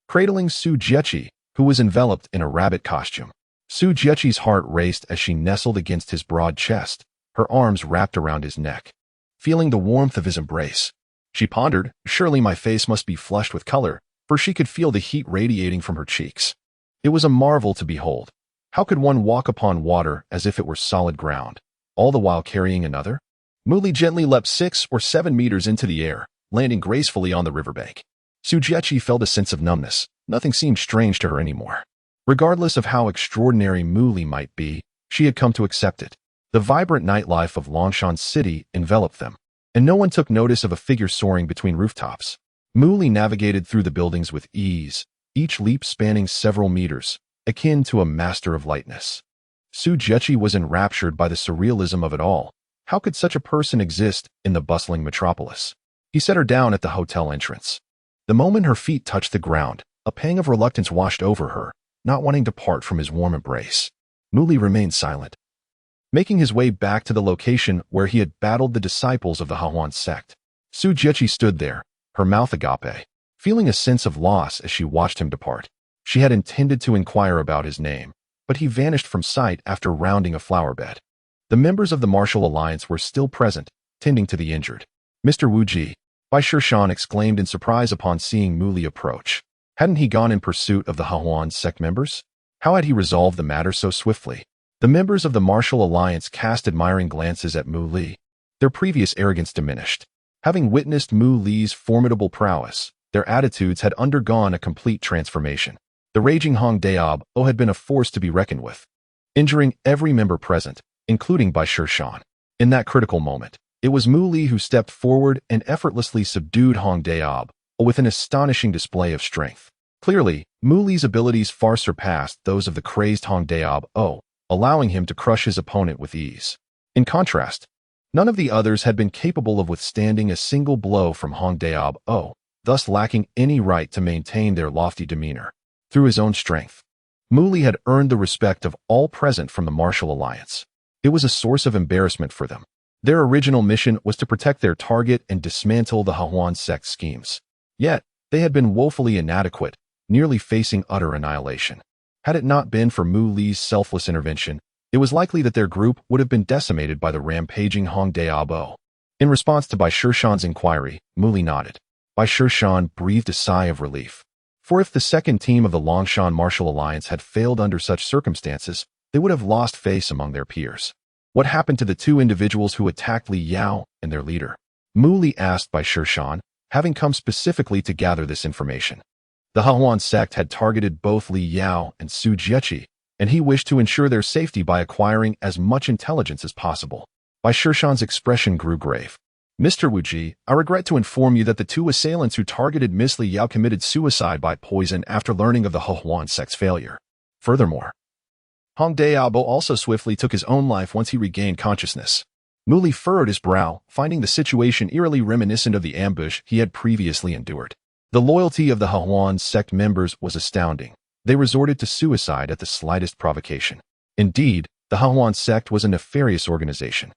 cradling Su Jiechi, who was enveloped in a rabbit costume. Su Jiechi's heart raced as she nestled against his broad chest, her arms wrapped around his neck. Feeling the warmth of his embrace, she pondered, surely my face must be flushed with color, for she could feel the heat radiating from her cheeks. It was a marvel to behold. How could one walk upon water as if it were solid ground, all the while carrying another? Muli gently leapt 6 or 7 meters into the air, landing gracefully on the riverbank. Su Jiechi felt a sense of numbness. Nothing seemed strange to her anymore. Regardless of how extraordinary Muli might be, she had come to accept it. The vibrant nightlife of Longshan City enveloped them, and no one took notice of a figure soaring between rooftops. Muli navigated through the buildings with ease, each leap spanning several meters, akin to a master of lightness. Su Jiechi was enraptured by the surrealism of it all. How could such a person exist in the bustling metropolis? He set her down at the hotel entrance. The moment her feet touched the ground, a pang of reluctance washed over her, not wanting to part from his warm embrace. Muli remained silent, making his way back to the location where he had battled the disciples of the Hahuan sect. Su Jiechi stood there, her mouth agape, feeling a sense of loss as she watched him depart. She had intended to inquire about his name, but he vanished from sight after rounding a flower bed. The members of the Martial Alliance were still present, tending to the injured. Mr. Wu Ji, Bai Shan exclaimed in surprise upon seeing Muli approach. Hadn't he gone in pursuit of the Hahuan sect members? How had he resolved the matter so swiftly? The members of the Martial Alliance cast admiring glances at Muli. Their previous arrogance diminished. Having witnessed Muli's formidable prowess, their attitudes had undergone a complete transformation. The raging Hong Daob had been a force to be reckoned with, injuring every member present, including Bai Shan. In that critical moment, it was Muli who stepped forward and effortlessly subdued Hong Daob with an astonishing display of strength. Clearly, Muli's abilities far surpassed those of the crazed Hong Daob, allowing him to crush his opponent with ease. In contrast, none of the others had been capable of withstanding a single blow from Hong Daob, thus lacking any right to maintain their lofty demeanor. Through his own strength, Muli had earned the respect of all present from the Martial Alliance. It was a source of embarrassment for them. Their original mission was to protect their target and dismantle the Hahuan sect schemes. Yet, they had been woefully inadequate, nearly facing utter annihilation. Had it not been for Muli's selfless intervention, it was likely that their group would have been decimated by the rampaging Hong Daob. In response to Bai Shan's inquiry, Muli nodded. Bai Shan breathed a sigh of relief. For if the second team of the Longshan Martial Alliance had failed under such circumstances, they would have lost face among their peers. What happened to the 2 individuals who attacked Li Yao and their leader? Muli asked Bai Shan, having come specifically to gather this information. The Hahuan sect had targeted both Li Yao and Su Jiechi, and he wished to ensure their safety by acquiring as much intelligence as possible. Bai Shan's expression grew grave. Mr. Wu Ji, I regret to inform you that the 2 assailants who targeted Miss Li Yao committed suicide by poison after learning of the Hahuan sect's failure. Furthermore, Hong Daob also swiftly took his own life once he regained consciousness. Muli furrowed his brow, finding the situation eerily reminiscent of the ambush he had previously endured. The loyalty of the Hahuan sect members was astounding. They resorted to suicide at the slightest provocation. Indeed, the Hahuan sect was a nefarious organization.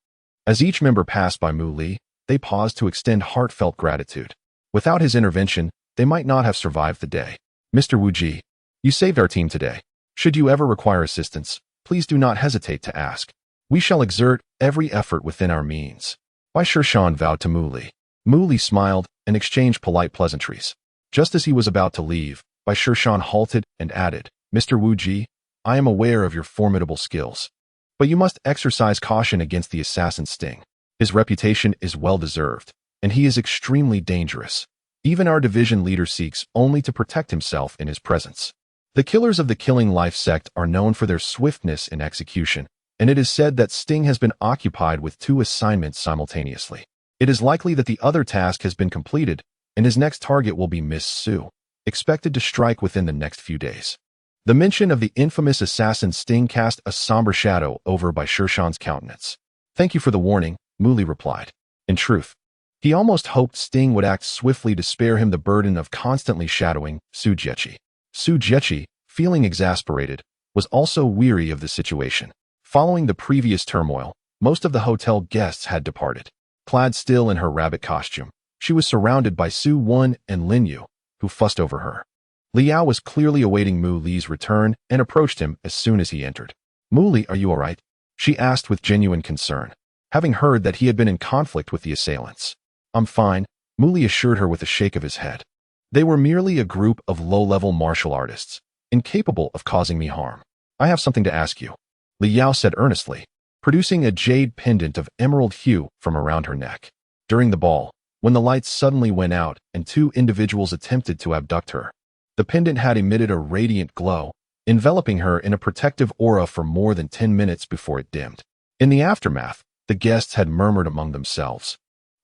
As each member passed by Muli, they paused to extend heartfelt gratitude. Without his intervention, they might not have survived the day. Mr. Wu Ji, you saved our team today. Should you ever require assistance, please do not hesitate to ask. We shall exert every effort within our means. Bai Shan vowed to Muli. Muli smiled and exchanged polite pleasantries. Just as he was about to leave, Bai Shan halted and added, Mr. Wu Ji, I am aware of your formidable skills, but you must exercise caution against the assassin's sting. His reputation is well-deserved, and he is extremely dangerous. Even our division leader seeks only to protect himself in his presence. The killers of the Killing Life sect are known for their swiftness in execution, and it is said that Sting has been occupied with 2 assignments simultaneously. It is likely that the other task has been completed, and his next target will be Miss Su, expected to strike within the next few days. The mention of the infamous assassin Sting cast a somber shadow over Bai Shan's countenance. Thank you for the warning, Muli replied. In truth, he almost hoped Sting would act swiftly to spare him the burden of constantly shadowing Su Jiechi. Su Jiechi, feeling exasperated, was also weary of the situation. Following the previous turmoil, most of the hotel guests had departed. Clad still in her rabbit costume, she was surrounded by Su Wen and Lin Yu, who fussed over her. Liao was clearly awaiting Mu Li's return and approached him as soon as he entered. "Mu Li, are you all right?" she asked with genuine concern, having heard that he had been in conflict with the assailants. "I'm fine," Mu Li assured her with a shake of his head. "They were merely a group of low-level martial artists, incapable of causing me harm. I have something to ask you," Liao said earnestly, producing a jade pendant of emerald hue from around her neck. During the ball, when the lights suddenly went out and two individuals attempted to abduct her, the pendant had emitted a radiant glow, enveloping her in a protective aura for more than 10 minutes before it dimmed. In the aftermath, the guests had murmured among themselves,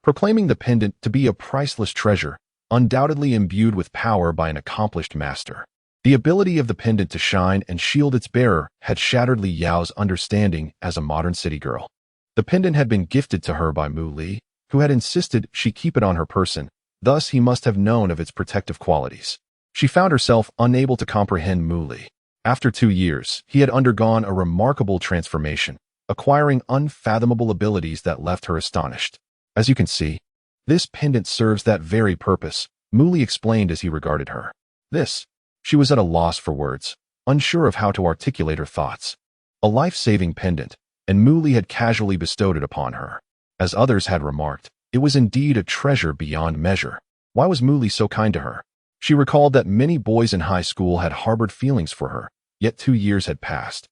proclaiming the pendant to be a priceless treasure, undoubtedly imbued with power by an accomplished master. The ability of the pendant to shine and shield its bearer had shattered Li Yao's understanding as a modern city girl. The pendant had been gifted to her by Mu Li, who had insisted she keep it on her person, thus he must have known of its protective qualities. She found herself unable to comprehend Mu Li. After 2 years, he had undergone a remarkable transformation, acquiring unfathomable abilities that left her astonished. "As you can see, this pendant serves that very purpose," Mu Li explained as he regarded her. She was at a loss for words, unsure of how to articulate her thoughts. A life-saving pendant, and Mu Li had casually bestowed it upon her. As others had remarked, it was indeed a treasure beyond measure. Why was Mu Li so kind to her? She recalled that many boys in high school had harbored feelings for her, yet 2 years had passed.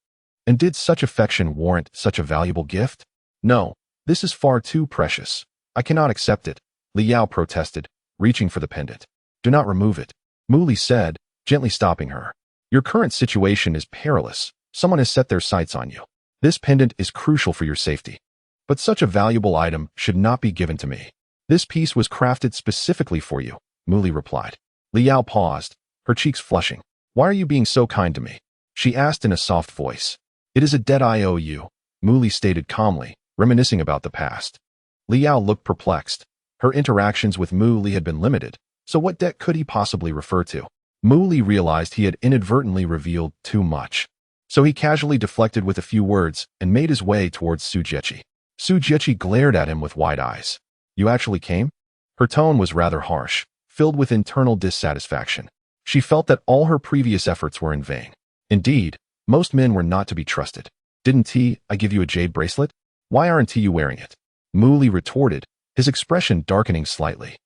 And did such affection warrant such a valuable gift? "No, this is far too precious. I cannot accept it," Liao protested, reaching for the pendant. "Do not remove it," Mu Li said, gently stopping her. "Your current situation is perilous. Someone has set their sights on you. This pendant is crucial for your safety. But such a valuable item should not be given to me. This piece was crafted specifically for you," Mu Li replied. Liao paused, her cheeks flushing. "Why are you being so kind to me?" she asked in a soft voice. "It is a debt I owe you," Mu Li stated calmly, reminiscing about the past. Liao looked perplexed. Her interactions with Mu Li had been limited, so what debt could he possibly refer to? Mu Li realized he had inadvertently revealed too much. So he casually deflected with a few words and made his way towards Su Jiechi. Su Jiechi glared at him with wide eyes. "You actually came?" Her tone was rather harsh, filled with internal dissatisfaction. She felt that all her previous efforts were in vain. Indeed, most men were not to be trusted. "Didn't I give you a jade bracelet? Why aren't you wearing it?" Mu Li retorted, his expression darkening slightly.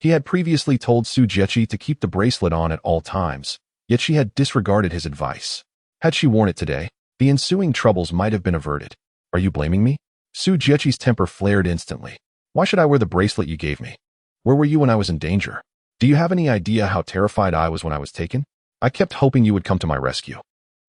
He had previously told Su Jiechi to keep the bracelet on at all times, yet she had disregarded his advice. Had she worn it today, the ensuing troubles might have been averted. "Are you blaming me?" Su Jiechi's temper flared instantly. "Why should I wear the bracelet you gave me? Where were you when I was in danger? Do you have any idea how terrified I was when I was taken? I kept hoping you would come to my rescue.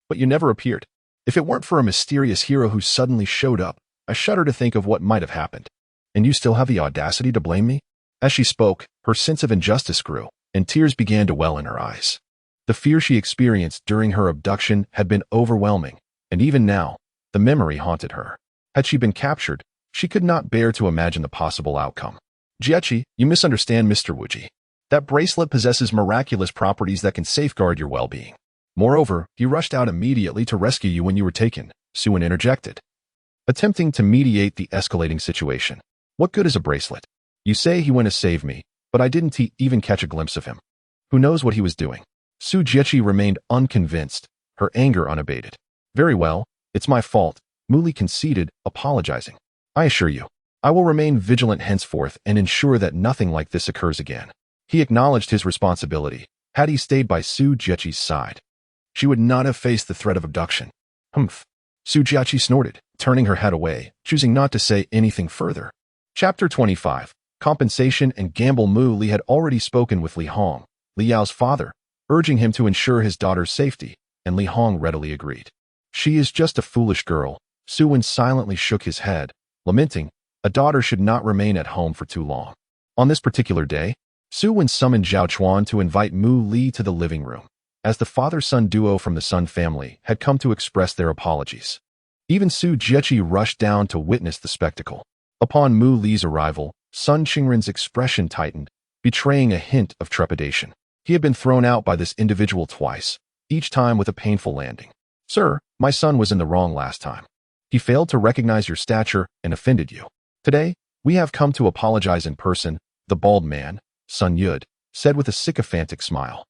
But you never appeared. If it weren't for a mysterious hero who suddenly showed up, I shudder to think of what might have happened. And you still have the audacity to blame me?" As she spoke, her sense of injustice grew, and tears began to well in her eyes. The fear she experienced during her abduction had been overwhelming, and even now, the memory haunted her. Had she been captured, she could not bear to imagine the possible outcome. "Jiechi, you misunderstand Mr. Wuji. That bracelet possesses miraculous properties that can safeguard your well-being. Moreover, he rushed out immediately to rescue you when you were taken," Suin interjected, attempting to mediate the escalating situation. "What good is a bracelet? You say he went to save me, but I didn't even catch a glimpse of him. Who knows what he was doing?" Su Jiechi remained unconvinced, her anger unabated. "Very well, it's my fault," Mu Li conceded, apologizing. "I assure you, I will remain vigilant henceforth and ensure that nothing like this occurs again." He acknowledged his responsibility. Had he stayed by Su Jiechi's side, she would not have faced the threat of abduction. "Humph," Su Jiechi snorted, turning her head away, choosing not to say anything further. Chapter 25. Compensation and Gamble. Mu Li had already spoken with Li Hong, Liao's father, urging him to ensure his daughter's safety, and Li Hong readily agreed. "She is just a foolish girl," Su Wen silently shook his head, lamenting, a daughter should not remain at home for too long. On this particular day, Su Wen summoned Zhao Chuan to invite Mu Li to the living room, as the father-son duo from the Sun family had come to express their apologies. Even Su Jiechi rushed down to witness the spectacle. Upon Mu Li's arrival, Sun Qingren's expression tightened, betraying a hint of trepidation. He had been thrown out by this individual twice, each time with a painful landing. Sir, my son was in the wrong last time. He failed to recognize your stature and offended you. Today, we have come to apologize in person, the bald man, Sun Yud, said with a sycophantic smile.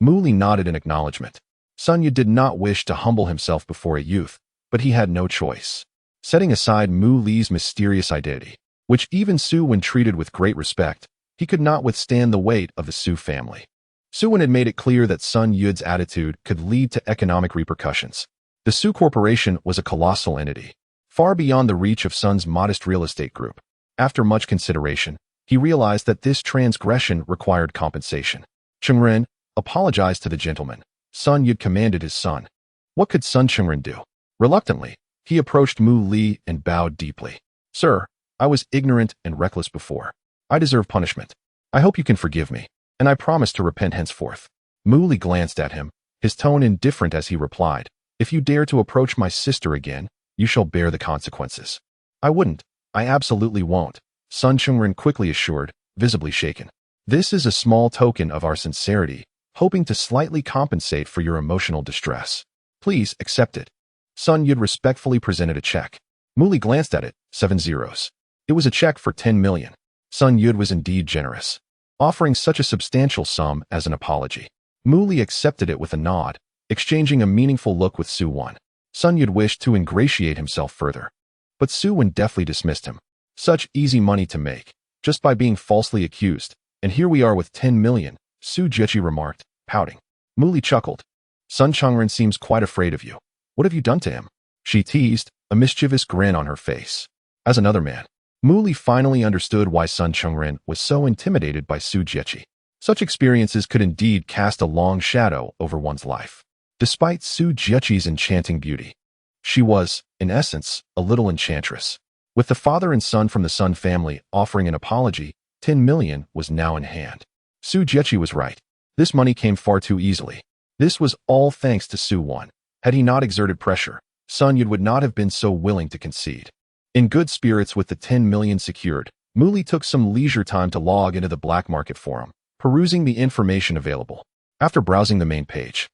Mu Li nodded in acknowledgement. Sun Yud did not wish to humble himself before a youth, but he had no choice. Setting aside Mu Li's mysterious identity, which even Su Wen treated with great respect, he could not withstand the weight of the Su family. Su Wen had made it clear that Sun Yud's attitude could lead to economic repercussions. The Su Corporation was a colossal entity, far beyond the reach of Sun's modest real estate group. After much consideration, he realized that this transgression required compensation. Chengren apologized to the gentleman. Sun Yud commanded his son. What could Sun Chengren do? Reluctantly, he approached Mu Li and bowed deeply. Sir, I was ignorant and reckless before. I deserve punishment. I hope you can forgive me, and I promise to repent henceforth. Mu Li glanced at him, his tone indifferent as he replied, If you dare to approach my sister again, you shall bear the consequences. I wouldn't. I absolutely won't, Sun Chengren quickly assured, visibly shaken. This is a small token of our sincerity, hoping to slightly compensate for your emotional distress. Please accept it. Sun Yud respectfully presented a check. Mu Li glanced at it, 7 zeros. It was a check for 10 million. Sun Yud was indeed generous, offering such a substantial sum as an apology. Mu Li accepted it with a nod, exchanging a meaningful look with Su Wen. Sun Yud wished to ingratiate himself further, but Su Wen deftly dismissed him. Such easy money to make, just by being falsely accused, and here we are with 10 million, Su Jiechi remarked, pouting. Mu Li chuckled. Sun Chengren seems quite afraid of you. What have you done to him? She teased, a mischievous grin on her face. As another man, Mu Li finally understood why Sun Chengren was so intimidated by Su Jiechi. Such experiences could indeed cast a long shadow over one's life. Despite Su Jiechi's enchanting beauty, she was, in essence, a little enchantress. With the father and son from the Sun family offering an apology, 10 million was now in hand. Su Jiechi was right. This money came far too easily. This was all thanks to Su Wen. Had he not exerted pressure, Sun Yud would not have been so willing to concede. In good spirits with the 10 million secured, Mu Li took some leisure time to log into the black market forum, perusing the information available. After browsing the main page,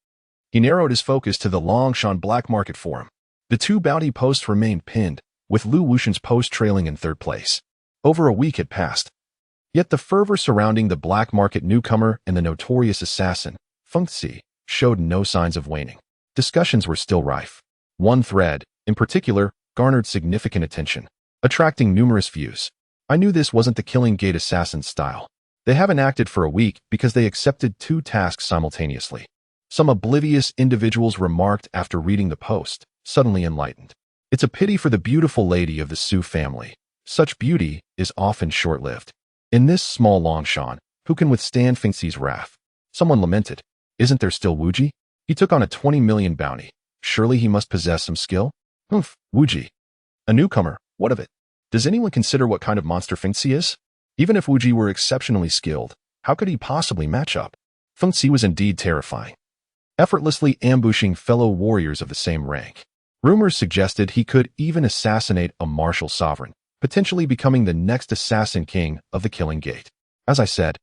he narrowed his focus to the Longshan black market forum. The two bounty posts remained pinned, with Lu Wushan's post trailing in third place. Over a week had passed. Yet the fervor surrounding the black market newcomer and the notorious assassin, Feng Xi, showed no signs of waning. Discussions were still rife. One thread, in particular, garnered significant attention, attracting numerous views. I knew this wasn't the Killing Gate assassin's style. They haven't acted for a week because they accepted 2 tasks simultaneously. Some oblivious individuals remarked after reading the post, suddenly enlightened. It's a pity for the beautiful lady of the Su family. Such beauty is often short-lived. In this small Longshan, who can withstand Feng Xi's wrath? Someone lamented. Isn't there still Wuji? He took on a 20 million bounty. Surely he must possess some skill? Humph, Wuji. A newcomer, what of it? Does anyone consider what kind of monster Feng Xi is? Even if Wuji were exceptionally skilled, how could he possibly match up? Feng Xi was indeed terrifying, effortlessly ambushing fellow warriors of the same rank. Rumors suggested he could even assassinate a martial sovereign, potentially becoming the next assassin king of the Killing Gate. As I said,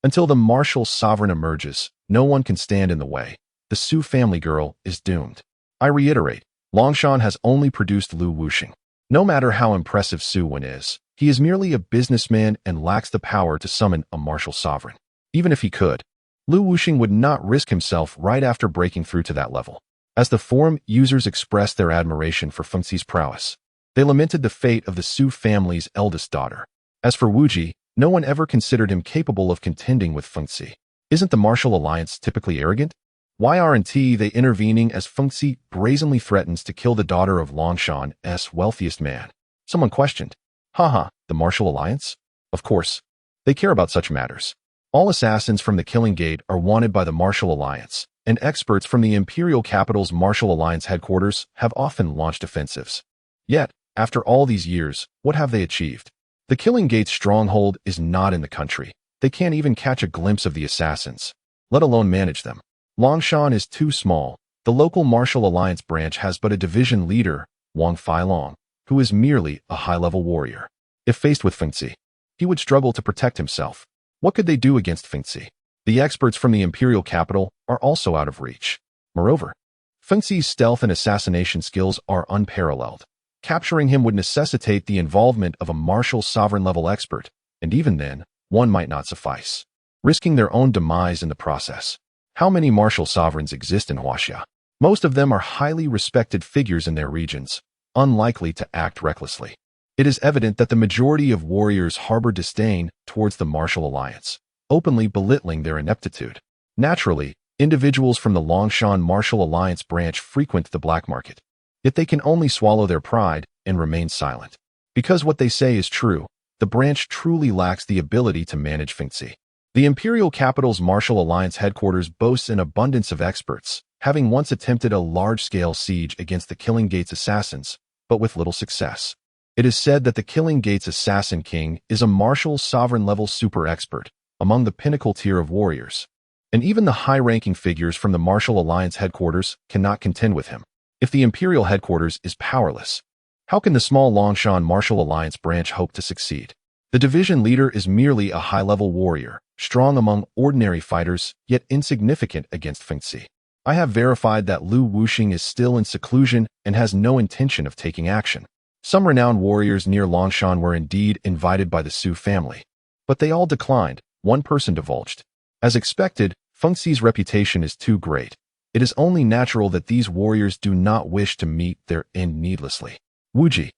until the martial sovereign emerges, no one can stand in the way. The Su family girl is doomed. I reiterate, Longshan has only produced Lu Wuxing. No matter how impressive Su Wen is, he is merely a businessman and lacks the power to summon a martial sovereign. Even if he could, Lu Wuxing would not risk himself right after breaking through to that level. As the forum users expressed their admiration for Feng Xi's prowess, they lamented the fate of the Su family's eldest daughter. As for Wuji, no one ever considered him capable of contending with Feng Xi. Isn't the martial alliance typically arrogant? Why aren't they intervening as Feng Xi brazenly threatens to kill the daughter of Longshan's wealthiest man? Someone questioned. Haha, the martial alliance? Of course. They care about such matters. All assassins from the Killing Gate are wanted by the martial alliance, and experts from the imperial capital's martial alliance headquarters have often launched offensives. Yet, after all these years, what have they achieved? The Killing Gate's stronghold is not in the country. They can't even catch a glimpse of the assassins, let alone manage them. Longshan is too small. The local martial alliance branch has but a division leader, Wang Feilong, who is merely a high-level warrior. If faced with Feng Xi, he would struggle to protect himself. What could they do against Feng Xi? The experts from the imperial capital are also out of reach. Moreover, Feng Xi's stealth and assassination skills are unparalleled. Capturing him would necessitate the involvement of a martial sovereign-level expert, and even then, one might not suffice, risking their own demise in the process. How many martial sovereigns exist in Huaxia? Most of them are highly respected figures in their regions, unlikely to act recklessly. It is evident that the majority of warriors harbor disdain towards the martial alliance, openly belittling their ineptitude. Naturally, individuals from the Longshan Martial Alliance branch frequent the black market. Yet they can only swallow their pride and remain silent. Because what they say is true, the branch truly lacks the ability to manage Feng Xi. The imperial capital's Martial Alliance headquarters boasts an abundance of experts, having once attempted a large-scale siege against the Killing Gates assassins, but with little success. It is said that the Killing Gates Assassin King is a martial sovereign-level super expert among the pinnacle tier of warriors, and even the high-ranking figures from the Martial Alliance headquarters cannot contend with him. If the imperial headquarters is powerless, how can the small Longshan Martial Alliance branch hope to succeed? The division leader is merely a high-level warrior, strong among ordinary fighters, yet insignificant against Feng Xi. I have verified that Lu Wuxing is still in seclusion and has no intention of taking action. Some renowned warriors near Longshan were indeed invited by the Su family, but they all declined, one person divulged. As expected, Feng Xi's reputation is too great. It is only natural that these warriors do not wish to meet their end needlessly. Wuji,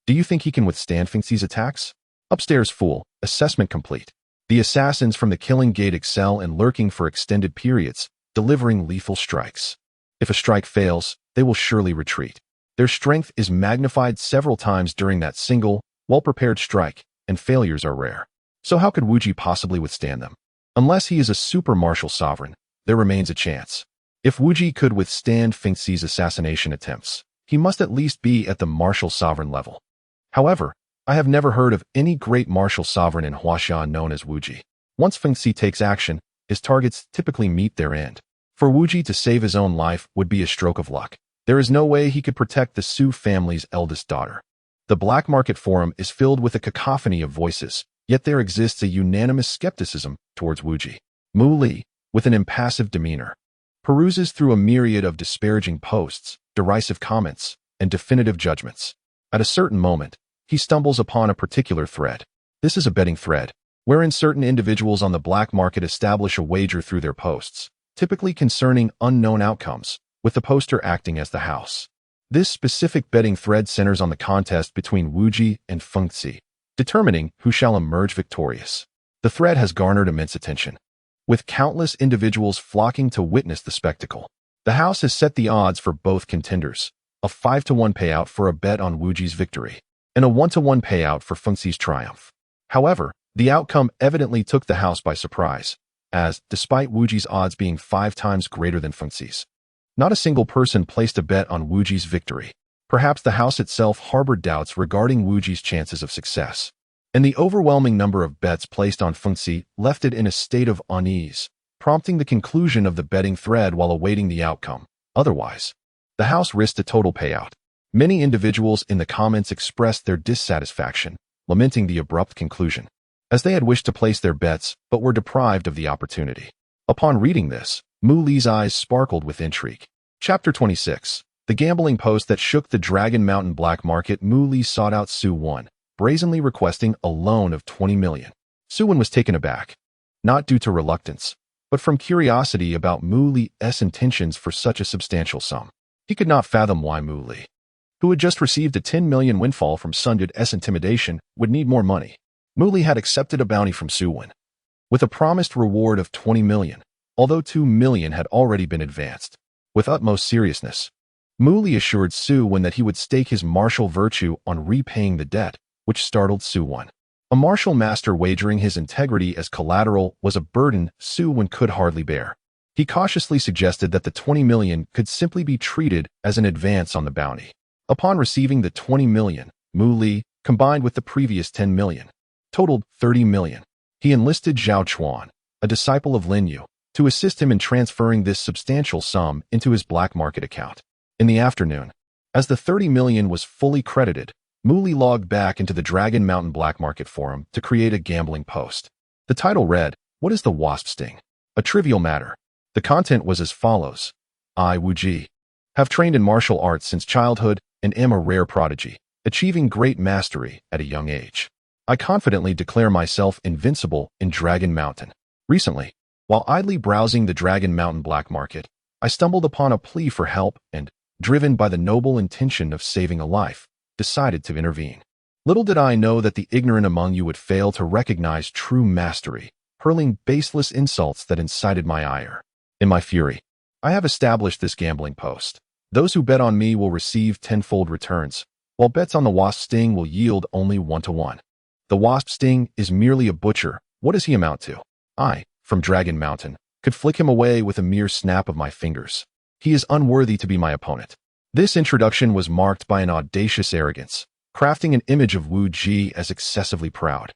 do you think he can withstand Feng Xi's attacks? Upstairs, fool. Assessment complete. The assassins from the Killing Gate excel in lurking for extended periods, delivering lethal strikes. If a strike fails, they will surely retreat. Their strength is magnified several times during that single, well-prepared strike, and failures are rare. So how could Wuji possibly withstand them? Unless he is a super martial sovereign, there remains a chance. If Wuji could withstand Feng Xi's assassination attempts, he must at least be at the martial sovereign level. However, I have never heard of any great martial sovereign in Huaxia known as Wuji. Once Feng Xi takes action, his targets typically meet their end. For Wuji to save his own life would be a stroke of luck. There is no way he could protect the Su family's eldest daughter. The black market forum is filled with a cacophony of voices, yet there exists a unanimous skepticism towards Wuji. Mu Li, with an impassive demeanor, peruses through a myriad of disparaging posts, derisive comments, and definitive judgments. At a certain moment, he stumbles upon a particular thread. This is a betting thread, wherein certain individuals on the black market establish a wager through their posts, typically concerning unknown outcomes, with the poster acting as the house. This specific betting thread centers on the contest between Wuji and Feng Xi, determining who shall emerge victorious. The thread has garnered immense attention, with countless individuals flocking to witness the spectacle. The house has set the odds for both contenders, a 5-to-1 payout for a bet on Wuji's victory, and a 1-to-1 payout for Feng Xi's triumph. However, the outcome evidently took the house by surprise, as, despite Wuji's odds being 5 times greater than Feng Xi's, not a single person placed a bet on Wuji's victory. Perhaps the house itself harbored doubts regarding Wuji's chances of success, and the overwhelming number of bets placed on Feng Xi left it in a state of unease, prompting the conclusion of the betting thread while awaiting the outcome. Otherwise, the house risked a total payout. Many individuals in the comments expressed their dissatisfaction, lamenting the abrupt conclusion, as they had wished to place their bets but were deprived of the opportunity. Upon reading this, Mu Li's eyes sparkled with intrigue. Chapter 26. The gambling post that shook the Dragon Mountain black market. Mu Li sought out Su Wan, brazenly requesting a loan of 20 million. Su Wan was taken aback, not due to reluctance, but from curiosity about Mu Li's intentions for such a substantial sum. He could not fathom why Mu Li, who had just received a 10 million windfall from Sun Yud's intimidation, would need more money. Mu Li had accepted a bounty from Su Wan, with a promised reward of 20 million, although 2 million had already been advanced. With utmost seriousness, Mu Li assured Su Wan that he would stake his martial virtue on repaying the debt, which startled Su Wan. A martial master wagering his integrity as collateral was a burden Su Wan could hardly bear. He cautiously suggested that the 20 million could simply be treated as an advance on the bounty. Upon receiving the 20 million, Mu Li, combined with the previous 10 million, totaled 30 million. He enlisted Zhao Chuan, a disciple of Lin Yu, to assist him in transferring this substantial sum into his black market account. In the afternoon, as the 30 million was fully credited, Mu Li logged back into the Dragon Mountain black market forum to create a gambling post. The title read, "What is the wasp sting?" A trivial matter. The content was as follows. I, Wu Ji, have trained in martial arts since childhood and am a rare prodigy, achieving great mastery at a young age. I confidently declare myself invincible in Dragon Mountain. Recently, while idly browsing the Dragon Mountain black market, I stumbled upon a plea for help and, driven by the noble intention of saving a life, decided to intervene. Little did I know that the ignorant among you would fail to recognize true mastery, hurling baseless insults that incited my ire. In my fury, I have established this gambling post. Those who bet on me will receive tenfold returns, while bets on the wasp sting will yield only 1-to-1. The wasp sting is merely a butcher. What does he amount to? I, from Dragon Mountain, could flick him away with a mere snap of my fingers. He is unworthy to be my opponent. This introduction was marked by an audacious arrogance, crafting an image of Wu Ji as excessively proud,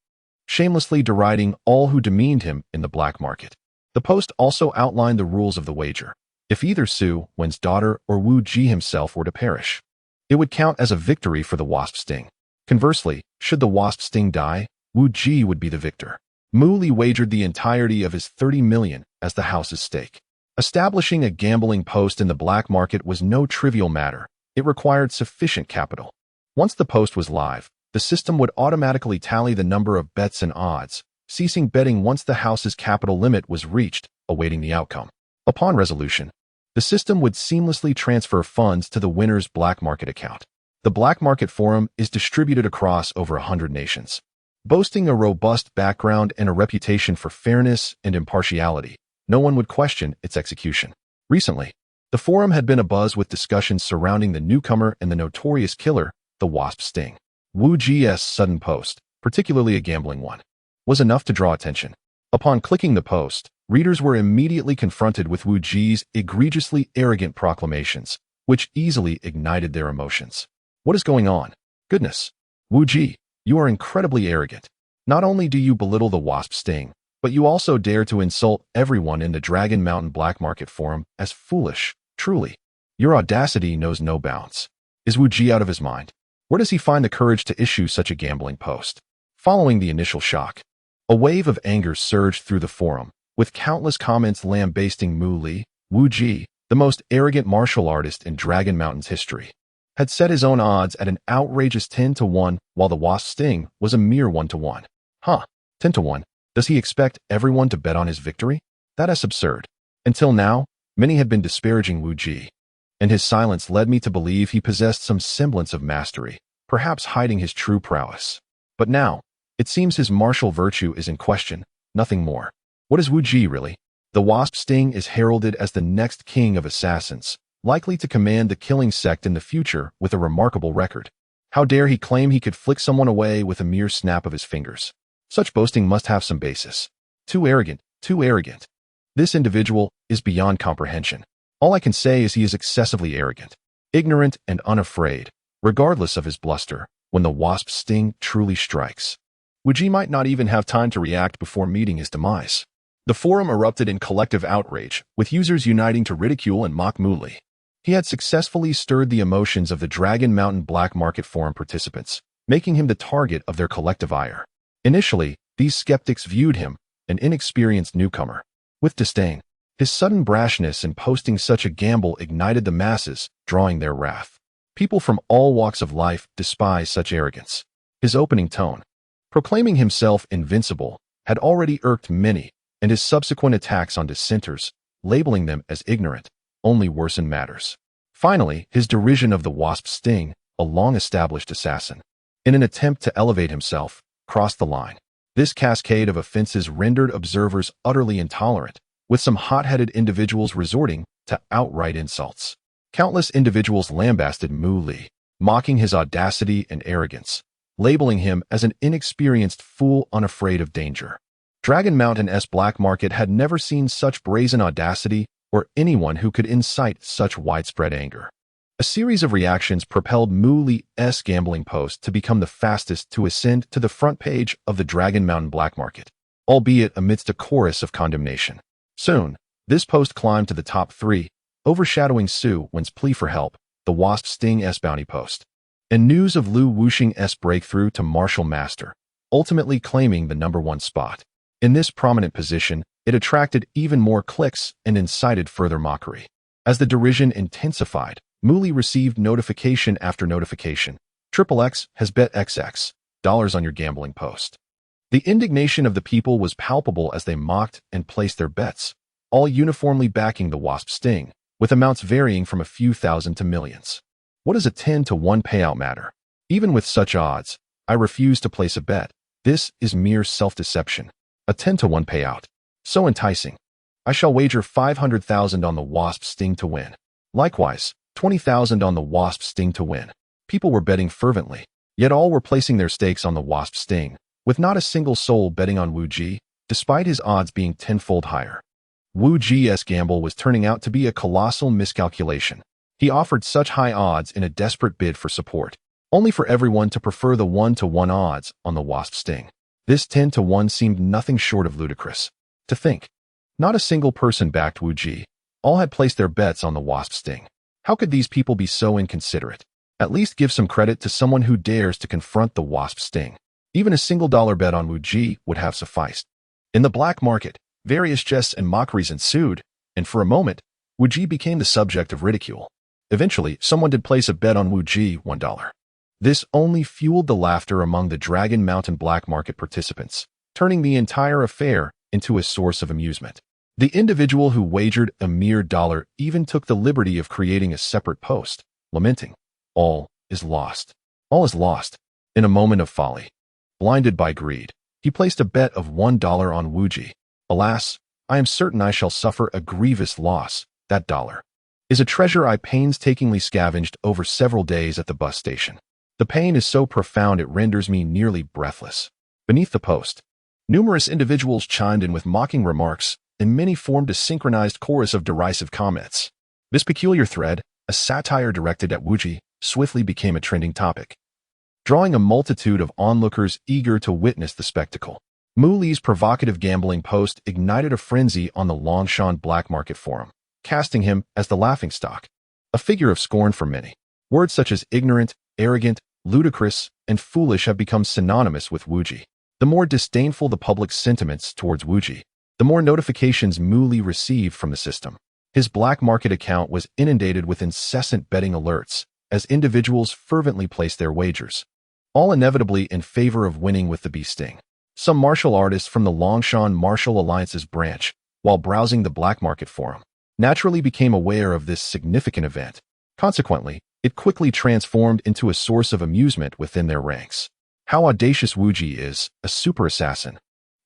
shamelessly deriding all who demeaned him in the black market. The post also outlined the rules of the wager. If either Su, Wen's daughter, or Wu Ji himself were to perish, it would count as a victory for the wasp sting. Conversely, should the wasp sting die, Wu Ji would be the victor. Mu Li wagered the entirety of his 30 million as the house's stake. Establishing a gambling post in the black market was no trivial matter. It required sufficient capital. Once the post was live, the system would automatically tally the number of bets and odds, ceasing betting once the house's capital limit was reached, awaiting the outcome. Upon resolution, the system would seamlessly transfer funds to the winner's black market account. The Black Market Forum is distributed across over 100 nations. Boasting a robust background and a reputation for fairness and impartiality, no one would question its execution. Recently, the forum had been abuzz with discussions surrounding the newcomer and the notorious killer, the wasp sting. Wu Ji's sudden post, particularly a gambling one, was enough to draw attention. Upon clicking the post, readers were immediately confronted with Wu Ji's egregiously arrogant proclamations, which easily ignited their emotions. What is going on? Goodness. Wu Ji, you are incredibly arrogant. Not only do you belittle the wasp sting, but you also dare to insult everyone in the Dragon Mountain Black Market Forum as foolish. Truly, your audacity knows no bounds. Is Wu Ji out of his mind? Where does he find the courage to issue such a gambling post? Following the initial shock, a wave of anger surged through the forum, with countless comments lambasting Mu Li. Wu Ji, the most arrogant martial artist in Dragon Mountain's history, had set his own odds at an outrageous 10-to-1, while the wasp sting was a mere 1-to-1. 10-to-1? Does he expect everyone to bet on his victory? That is absurd. Until now, many had been disparaging Wu Ji, and his silence led me to believe he possessed some semblance of mastery, perhaps hiding his true prowess. But now, it seems his martial virtue is in question, nothing more. What is Wu Ji really? The wasp sting is heralded as the next king of assassins, likely to command the killing sect in the future with a remarkable record. How dare he claim he could flick someone away with a mere snap of his fingers? Such boasting must have some basis. Too arrogant, too arrogant. This individual is beyond comprehension. All I can say is he is excessively arrogant, ignorant and unafraid, regardless of his bluster, when the wasp sting truly strikes. Wu Ji might not even have time to react before meeting his demise. The forum erupted in collective outrage, with users uniting to ridicule and mock Mu Li. He had successfully stirred the emotions of the Dragon Mountain Black Market Forum participants, making him the target of their collective ire. Initially, these skeptics viewed him, an inexperienced newcomer, with disdain. His sudden brashness in posting such a gamble ignited the masses, drawing their wrath. People from all walks of life despise such arrogance. His opening tone, proclaiming himself invincible, had already irked many, and his subsequent attacks on dissenters, labeling them as ignorant, only worsened matters. Finally, his derision of the wasp sting, a long-established assassin, in an attempt to elevate himself, crossed the line. This cascade of offenses rendered observers utterly intolerant, with some hot-headed individuals resorting to outright insults. Countless individuals lambasted Mu Li, mocking his audacity and arrogance, labeling him as an inexperienced fool unafraid of danger. Dragon Mountain's black market had never seen such brazen audacity or anyone who could incite such widespread anger. A series of reactions propelled Mu Li's gambling post to become the fastest to ascend to the front page of the Dragon Mountain black market, albeit amidst a chorus of condemnation. Soon, this post climbed to the top 3, overshadowing Su Wen's plea for help, the wasp sting's bounty post, and news of Lu Wuxing's breakthrough to martial master, ultimately claiming the #1 spot. In this prominent position, it attracted even more clicks and incited further mockery. As the derision intensified, Muli received notification after notification. XXX has bet XX dollars on your gambling post. The indignation of the people was palpable as they mocked and placed their bets, all uniformly backing the wasp sting, with amounts varying from a few thousand to millions. What does a 10-to-1 payout matter? Even with such odds, I refuse to place a bet. This is mere self-deception. A 10-to-1 payout. So enticing. I shall wager 500,000 on the wasp sting to win. Likewise, 20,000 on the wasp sting to win. People were betting fervently, yet all were placing their stakes on the wasp sting, with not a single soul betting on Wu Ji, despite his odds being tenfold higher. Wu Ji's gamble was turning out to be a colossal miscalculation. He offered such high odds in a desperate bid for support, only for everyone to prefer the 1-to-1 odds on the wasp sting. This 10-to-1 seemed nothing short of ludicrous. To think, not a single person backed Wu Ji. All had placed their bets on the wasp sting. How could these people be so inconsiderate? At least give some credit to someone who dares to confront the wasp sting. Even a single dollar bet on Wu Ji would have sufficed. In the black market, various jests and mockeries ensued, and for a moment, Wu Ji became the subject of ridicule. Eventually, someone did place a bet on Wu Ji $1. This only fueled the laughter among the Dragon Mountain black market participants, turning the entire affair into a source of amusement. The individual who wagered a mere dollar even took the liberty of creating a separate post, lamenting, "All is lost. All is lost." In a moment of folly, blinded by greed, he placed a bet of $1 on Wu Ji. Alas, I am certain I shall suffer a grievous loss. That dollar is a treasure I painstakingly scavenged over several days at the bus station. The pain is so profound it renders me nearly breathless. Beneath the post, numerous individuals chimed in with mocking remarks, and many formed a synchronized chorus of derisive comments. This peculiar thread, a satire directed at Wu Ji, swiftly became a trending topic, drawing a multitude of onlookers eager to witness the spectacle. Muli's provocative gambling post ignited a frenzy on the Longshan black market forum, casting him as the laughingstock, a figure of scorn for many. Words such as ignorant, arrogant, ludicrous, and foolish have become synonymous with Wu Ji. The more disdainful the public's sentiments towards Wu Ji, the more notifications Muli received from the system. His black market account was inundated with incessant betting alerts as individuals fervently placed their wagers, all inevitably in favor of winning with the bee sting. Some martial artists from the Longshan Martial Alliance's branch, while browsing the black market forum, naturally became aware of this significant event. Consequently, it quickly transformed into a source of amusement within their ranks. How audacious Wu Ji is, a super assassin,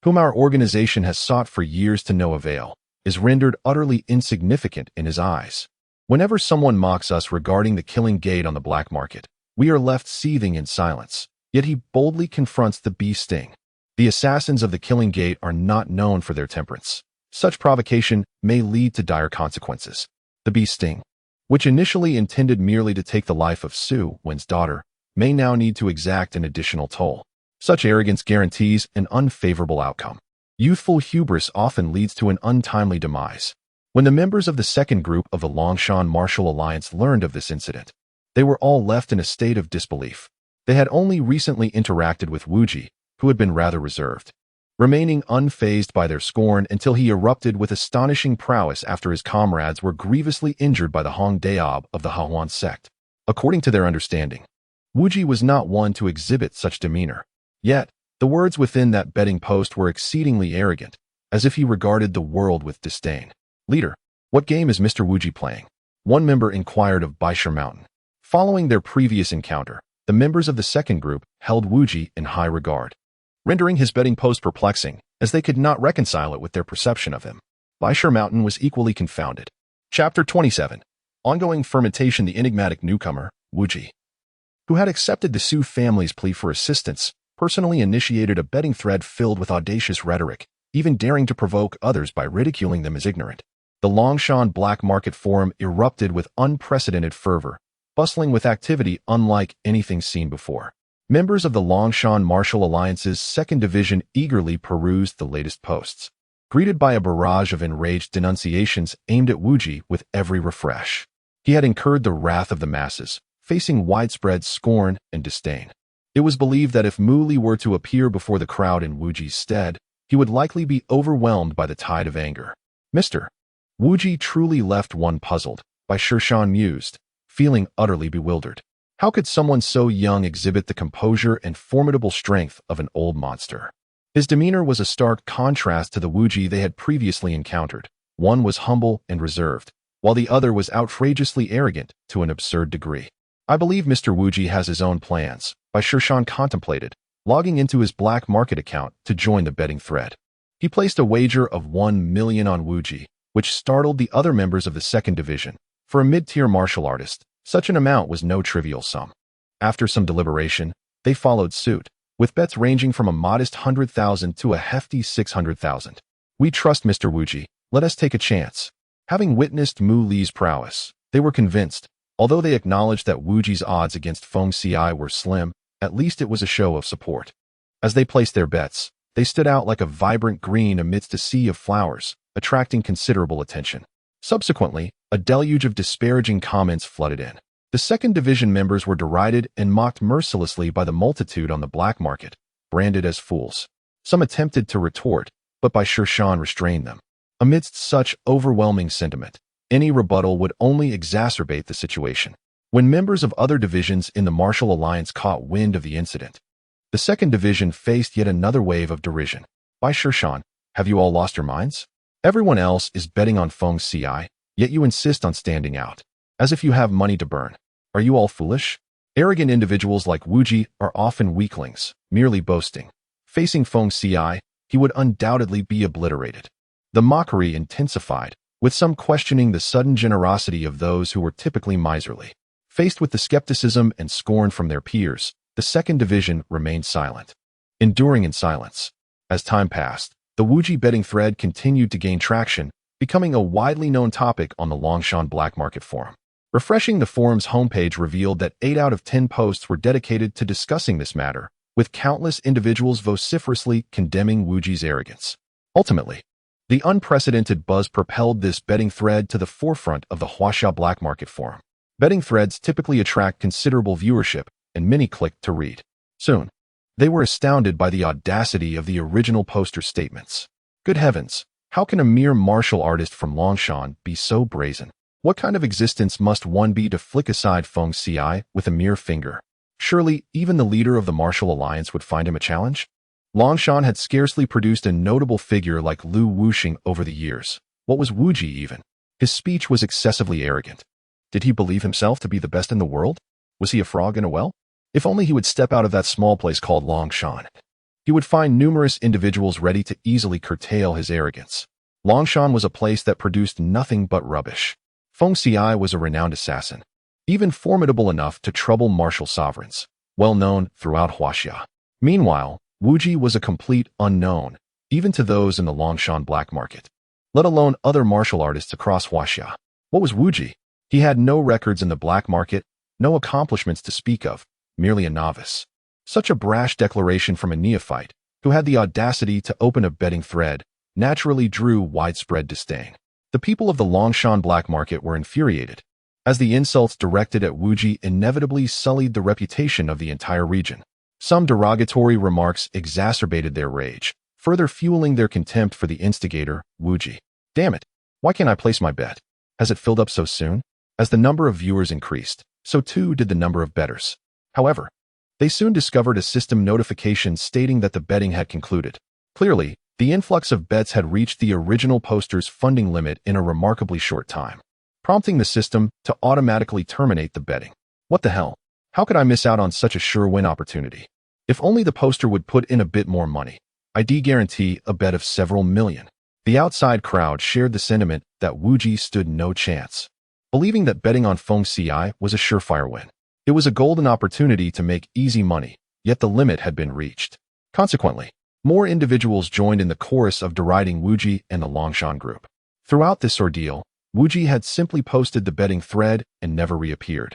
whom our organization has sought for years to no avail, is rendered utterly insignificant in his eyes. Whenever someone mocks us regarding the killing gate on the black market, we are left seething in silence, yet he boldly confronts the bee sting. The assassins of the killing gate are not known for their temperance. Such provocation may lead to dire consequences. The bee sting, which initially intended merely to take the life of Su Wen's daughter, may now need to exact an additional toll. Such arrogance guarantees an unfavorable outcome. Youthful hubris often leads to an untimely demise. When the members of the second group of the Longshan Martial Alliance learned of this incident, they were all left in a state of disbelief. They had only recently interacted with Wu Ji, who had been rather reserved, remaining unfazed by their scorn until he erupted with astonishing prowess after his comrades were grievously injured by the Hong Daob of the Hahuan sect. According to their understanding, Wu Ji was not one to exhibit such demeanor. Yet, the words within that betting post were exceedingly arrogant, as if he regarded the world with disdain. "Leader, what game is Mr. Wu Ji playing?" one member inquired of Baisher Mountain. Following their previous encounter, the members of the second group held Wu Ji in high regard, rendering his betting post perplexing, as they could not reconcile it with their perception of him. Baisher Mountain was equally confounded. Chapter 27. Ongoing fermentation. The enigmatic newcomer, Wu Ji, who had accepted the Su family's plea for assistance, personally initiated a betting thread filled with audacious rhetoric, even daring to provoke others by ridiculing them as ignorant. The Longshan black market forum erupted with unprecedented fervor, bustling with activity unlike anything seen before. Members of the Longshan Martial Alliance's second division eagerly perused the latest posts, greeted by a barrage of enraged denunciations aimed at Wu Ji with every refresh. He had incurred the wrath of the masses, facing widespread scorn and disdain. It was believed that if Muli were to appear before the crowd in Wu Ji's stead, he would likely be overwhelmed by the tide of anger. Mr. Wu Ji truly left one puzzled. Shan mused, feeling utterly bewildered. How could someone so young exhibit the composure and formidable strength of an old monster? His demeanor was a stark contrast to the Wuji they had previously encountered. One was humble and reserved, while the other was outrageously arrogant to an absurd degree. I believe Mr. Wuji has his own plans, Shan contemplated, logging into his black market account to join the betting thread. He placed a wager of 1 million on Wuji, which startled the other members of the second division. For a mid-tier martial artist, such an amount was no trivial sum. After some deliberation, they followed suit, with bets ranging from a modest 100,000 to a hefty 600,000. We trust Mr. Wuji, let us take a chance. Having witnessed Mu Li's prowess, they were convinced, although they acknowledged that Wuji's odds against Feng Xiai were slim, at least it was a show of support. As they placed their bets, they stood out like a vibrant green amidst a sea of flowers, attracting considerable attention. Subsequently, a deluge of disparaging comments flooded in. The second division members were derided and mocked mercilessly by the multitude on the black market, branded as fools. Some attempted to retort, but Shan restrained them. Amidst such overwhelming sentiment, any rebuttal would only exacerbate the situation. When members of other divisions in the Martial Alliance caught wind of the incident, the second division faced yet another wave of derision. Shan, have you all lost your minds? Everyone else is betting on Feng Xiai, yet you insist on standing out, as if you have money to burn. Are you all foolish? Arrogant individuals like Wuji are often weaklings, merely boasting. Facing Feng Xiai, he would undoubtedly be obliterated. The mockery intensified, with some questioning the sudden generosity of those who were typically miserly. Faced with the skepticism and scorn from their peers, the second division remained silent, enduring in silence. As time passed, the Wuji betting thread continued to gain traction, becoming a widely known topic on the Longshan Black Market Forum. Refreshing the forum's homepage revealed that 8 out of 10 posts were dedicated to discussing this matter, with countless individuals vociferously condemning Wuji's arrogance. Ultimately, the unprecedented buzz propelled this betting thread to the forefront of the Huaxia Black Market Forum. Betting threads typically attract considerable viewership, and many clicked to read. Soon, they were astounded by the audacity of the original poster's statements. Good heavens, how can a mere martial artist from Longshan be so brazen? What kind of existence must one be to flick aside Feng Xiai with a mere finger? Surely, even the leader of the Martial Alliance would find him a challenge? Longshan had scarcely produced a notable figure like Lu Wuxing over the years. What was Wuji even? His speech was excessively arrogant. Did he believe himself to be the best in the world? Was he a frog in a well? If only he would step out of that small place called Longshan. He would find numerous individuals ready to easily curtail his arrogance. Longshan was a place that produced nothing but rubbish. Feng Xiai was a renowned assassin, even formidable enough to trouble martial sovereigns, well known throughout Huaxia. Meanwhile, Wuji was a complete unknown, even to those in the Longshan black market, let alone other martial artists across Huaxia. What was Wuji? He had no records in the black market, no accomplishments to speak of, merely a novice. Such a brash declaration from a neophyte, who had the audacity to open a betting thread, naturally drew widespread disdain. The people of the Longshan black market were infuriated, as the insults directed at Wuji inevitably sullied the reputation of the entire region. Some derogatory remarks exacerbated their rage, further fueling their contempt for the instigator, Wuji. Damn it, why can't I place my bet? Has it filled up so soon? As the number of viewers increased, so too did the number of bettors. However, they soon discovered a system notification stating that the betting had concluded. Clearly, the influx of bets had reached the original poster's funding limit in a remarkably short time, prompting the system to automatically terminate the betting. What the hell? How could I miss out on such a sure win opportunity? If only the poster would put in a bit more money, I'd guarantee a bet of several million. The outside crowd shared the sentiment that Wuji stood no chance, believing that betting on Feng Xiai was a surefire win. It was a golden opportunity to make easy money, yet the limit had been reached. Consequently, more individuals joined in the chorus of deriding Wuji and the Longshan group. Throughout this ordeal, Wuji had simply posted the betting thread and never reappeared,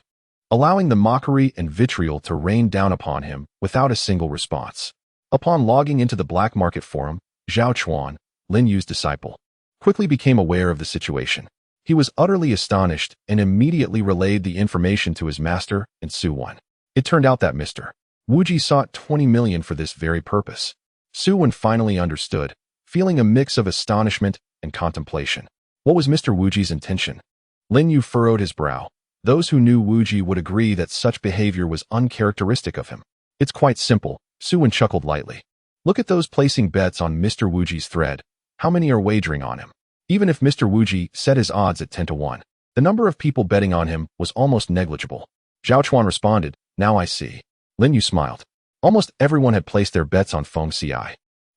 allowing the mockery and vitriol to rain down upon him without a single response. Upon logging into the black market forum, Zhao Chuan, Lin Yu's disciple, quickly became aware of the situation. He was utterly astonished and immediately relayed the information to his master and Su Wan. It turned out that Mr. Wuji sought 20 million for this very purpose. Su Wan finally understood, feeling a mix of astonishment and contemplation. What was Mr. Wuji's intention? Lin Yu furrowed his brow. Those who knew Wuji would agree that such behavior was uncharacteristic of him. It's quite simple, Suwen chuckled lightly. Look at those placing bets on Mr. Wuji's thread. How many are wagering on him? Even if Mr. Wuji set his odds at 10 to 1, the number of people betting on him was almost negligible. Zhao Chuan responded, now I see. Lin Yu smiled. Almost everyone had placed their bets on Feng Ci.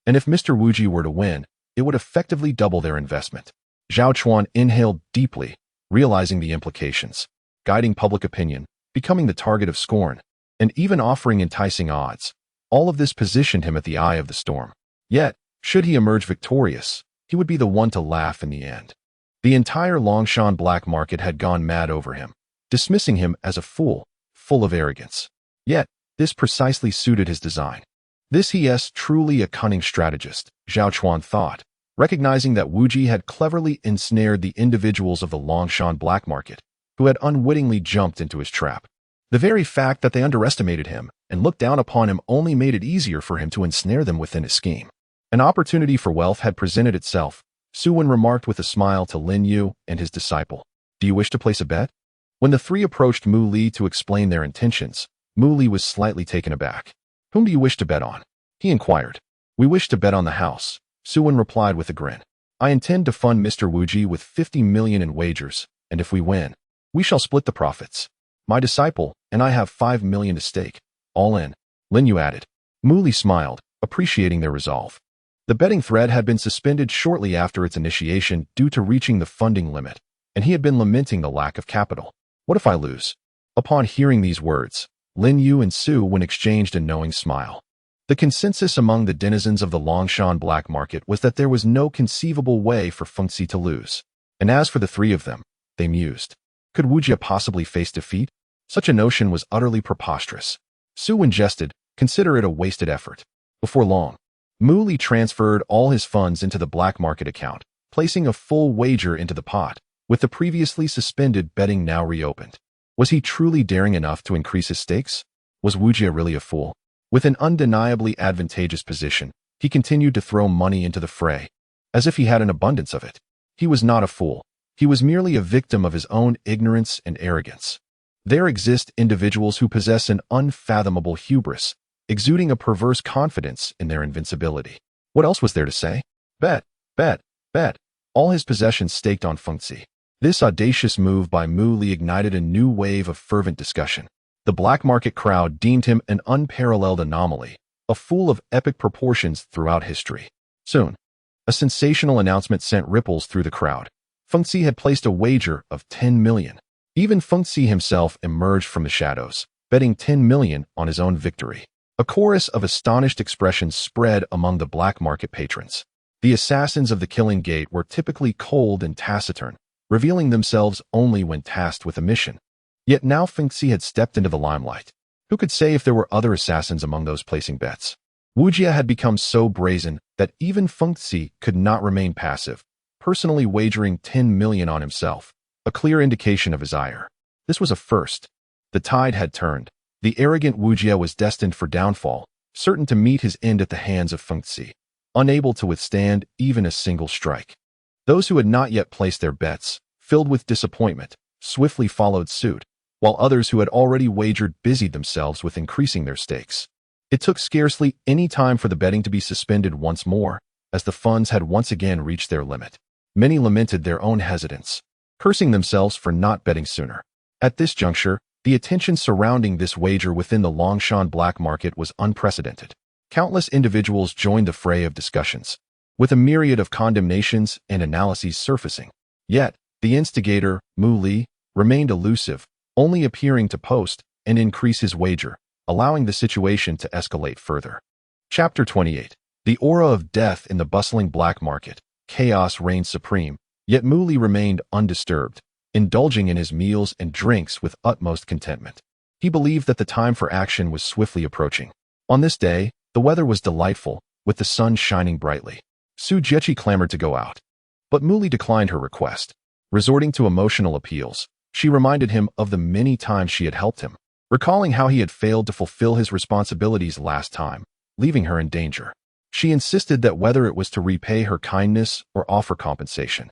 And if Mr. Wuji were to win, it would effectively double their investment. Zhao Chuan inhaled deeply, realizing the implications. Guiding public opinion, becoming the target of scorn, and even offering enticing odds. All of this positioned him at the eye of the storm. Yet, should he emerge victorious, he would be the one to laugh in the end. The entire Longshan black market had gone mad over him, dismissing him as a fool, full of arrogance. Yet, this precisely suited his design. This he is truly a cunning strategist, Zhao Chuan thought, recognizing that Wuji had cleverly ensnared the individuals of the Longshan black market, who had unwittingly jumped into his trap. The very fact that they underestimated him and looked down upon him only made it easier for him to ensnare them within his scheme. An opportunity for wealth had presented itself, Suwen remarked with a smile to Lin Yu and his disciple. Do you wish to place a bet? When the three approached Mu Li to explain their intentions, Mu Li was slightly taken aback. Whom do you wish to bet on? He inquired. We wish to bet on the house, Suwen replied with a grin. I intend to fund Mr. Wuji with 50 million in wagers, and if we win, we shall split the profits. My disciple and I have 5 million to stake, all in, Lin Yu added. Mu Li smiled, appreciating their resolve. The betting thread had been suspended shortly after its initiation due to reaching the funding limit, and he had been lamenting the lack of capital. What if I lose? Upon hearing these words, Lin Yu and Suwen exchanged a knowing smile. The consensus among the denizens of the Longshan black market was that there was no conceivable way for Feng Ci to lose. And as for the three of them, they mused. Could Wujia possibly face defeat? Such a notion was utterly preposterous. Suwen jested, consider it a wasted effort. Before long, Mu Li transferred all his funds into the black market account, placing a full wager into the pot, with the previously suspended betting now reopened. Was he truly daring enough to increase his stakes? Was Wujia really a fool? With an undeniably advantageous position, he continued to throw money into the fray, as if he had an abundance of it. He was not a fool. He was merely a victim of his own ignorance and arrogance. There exist individuals who possess an unfathomable hubris, exuding a perverse confidence in their invincibility. What else was there to say? Bet, bet, bet. All his possessions staked on Feng Ci. This audacious move by Mu Li ignited a new wave of fervent discussion. The black market crowd deemed him an unparalleled anomaly, a fool of epic proportions throughout history. Soon, a sensational announcement sent ripples through the crowd. Feng Ci had placed a wager of 10 million. Even Feng Ci himself emerged from the shadows, betting 10 million on his own victory. A chorus of astonished expressions spread among the black market patrons. The assassins of the Killing Gate were typically cold and taciturn, revealing themselves only when tasked with a mission. Yet now Feng Ci had stepped into the limelight. Who could say if there were other assassins among those placing bets? Wujia had become so brazen that even Feng Ci could not remain passive, personally wagering 10 million on himself, a clear indication of his ire. This was a first. The tide had turned. The arrogant Wujia was destined for downfall, certain to meet his end at the hands of Feng Ci, unable to withstand even a single strike. Those who had not yet placed their bets, filled with disappointment, swiftly followed suit, while others who had already wagered busied themselves with increasing their stakes. It took scarcely any time for the betting to be suspended once more, as the funds had once again reached their limit. Many lamented their own hesitance, cursing themselves for not betting sooner. At this juncture, the attention surrounding this wager within the Longshan black market was unprecedented. Countless individuals joined the fray of discussions, with a myriad of condemnations and analyses surfacing. Yet, the instigator, Mu Li, remained elusive, only appearing to post and increase his wager, allowing the situation to escalate further. Chapter 28. The aura of death in the bustling black market. Chaos reigned supreme, yet Mu Li remained undisturbed, indulging in his meals and drinks with utmost contentment. He believed that the time for action was swiftly approaching. On this day, the weather was delightful, with the sun shining brightly. Su Jiechi clamored to go out, but Mu Li declined her request. Resorting to emotional appeals, she reminded him of the many times she had helped him, recalling how he had failed to fulfill his responsibilities last time, leaving her in danger. She insisted that whether it was to repay her kindness or offer compensation,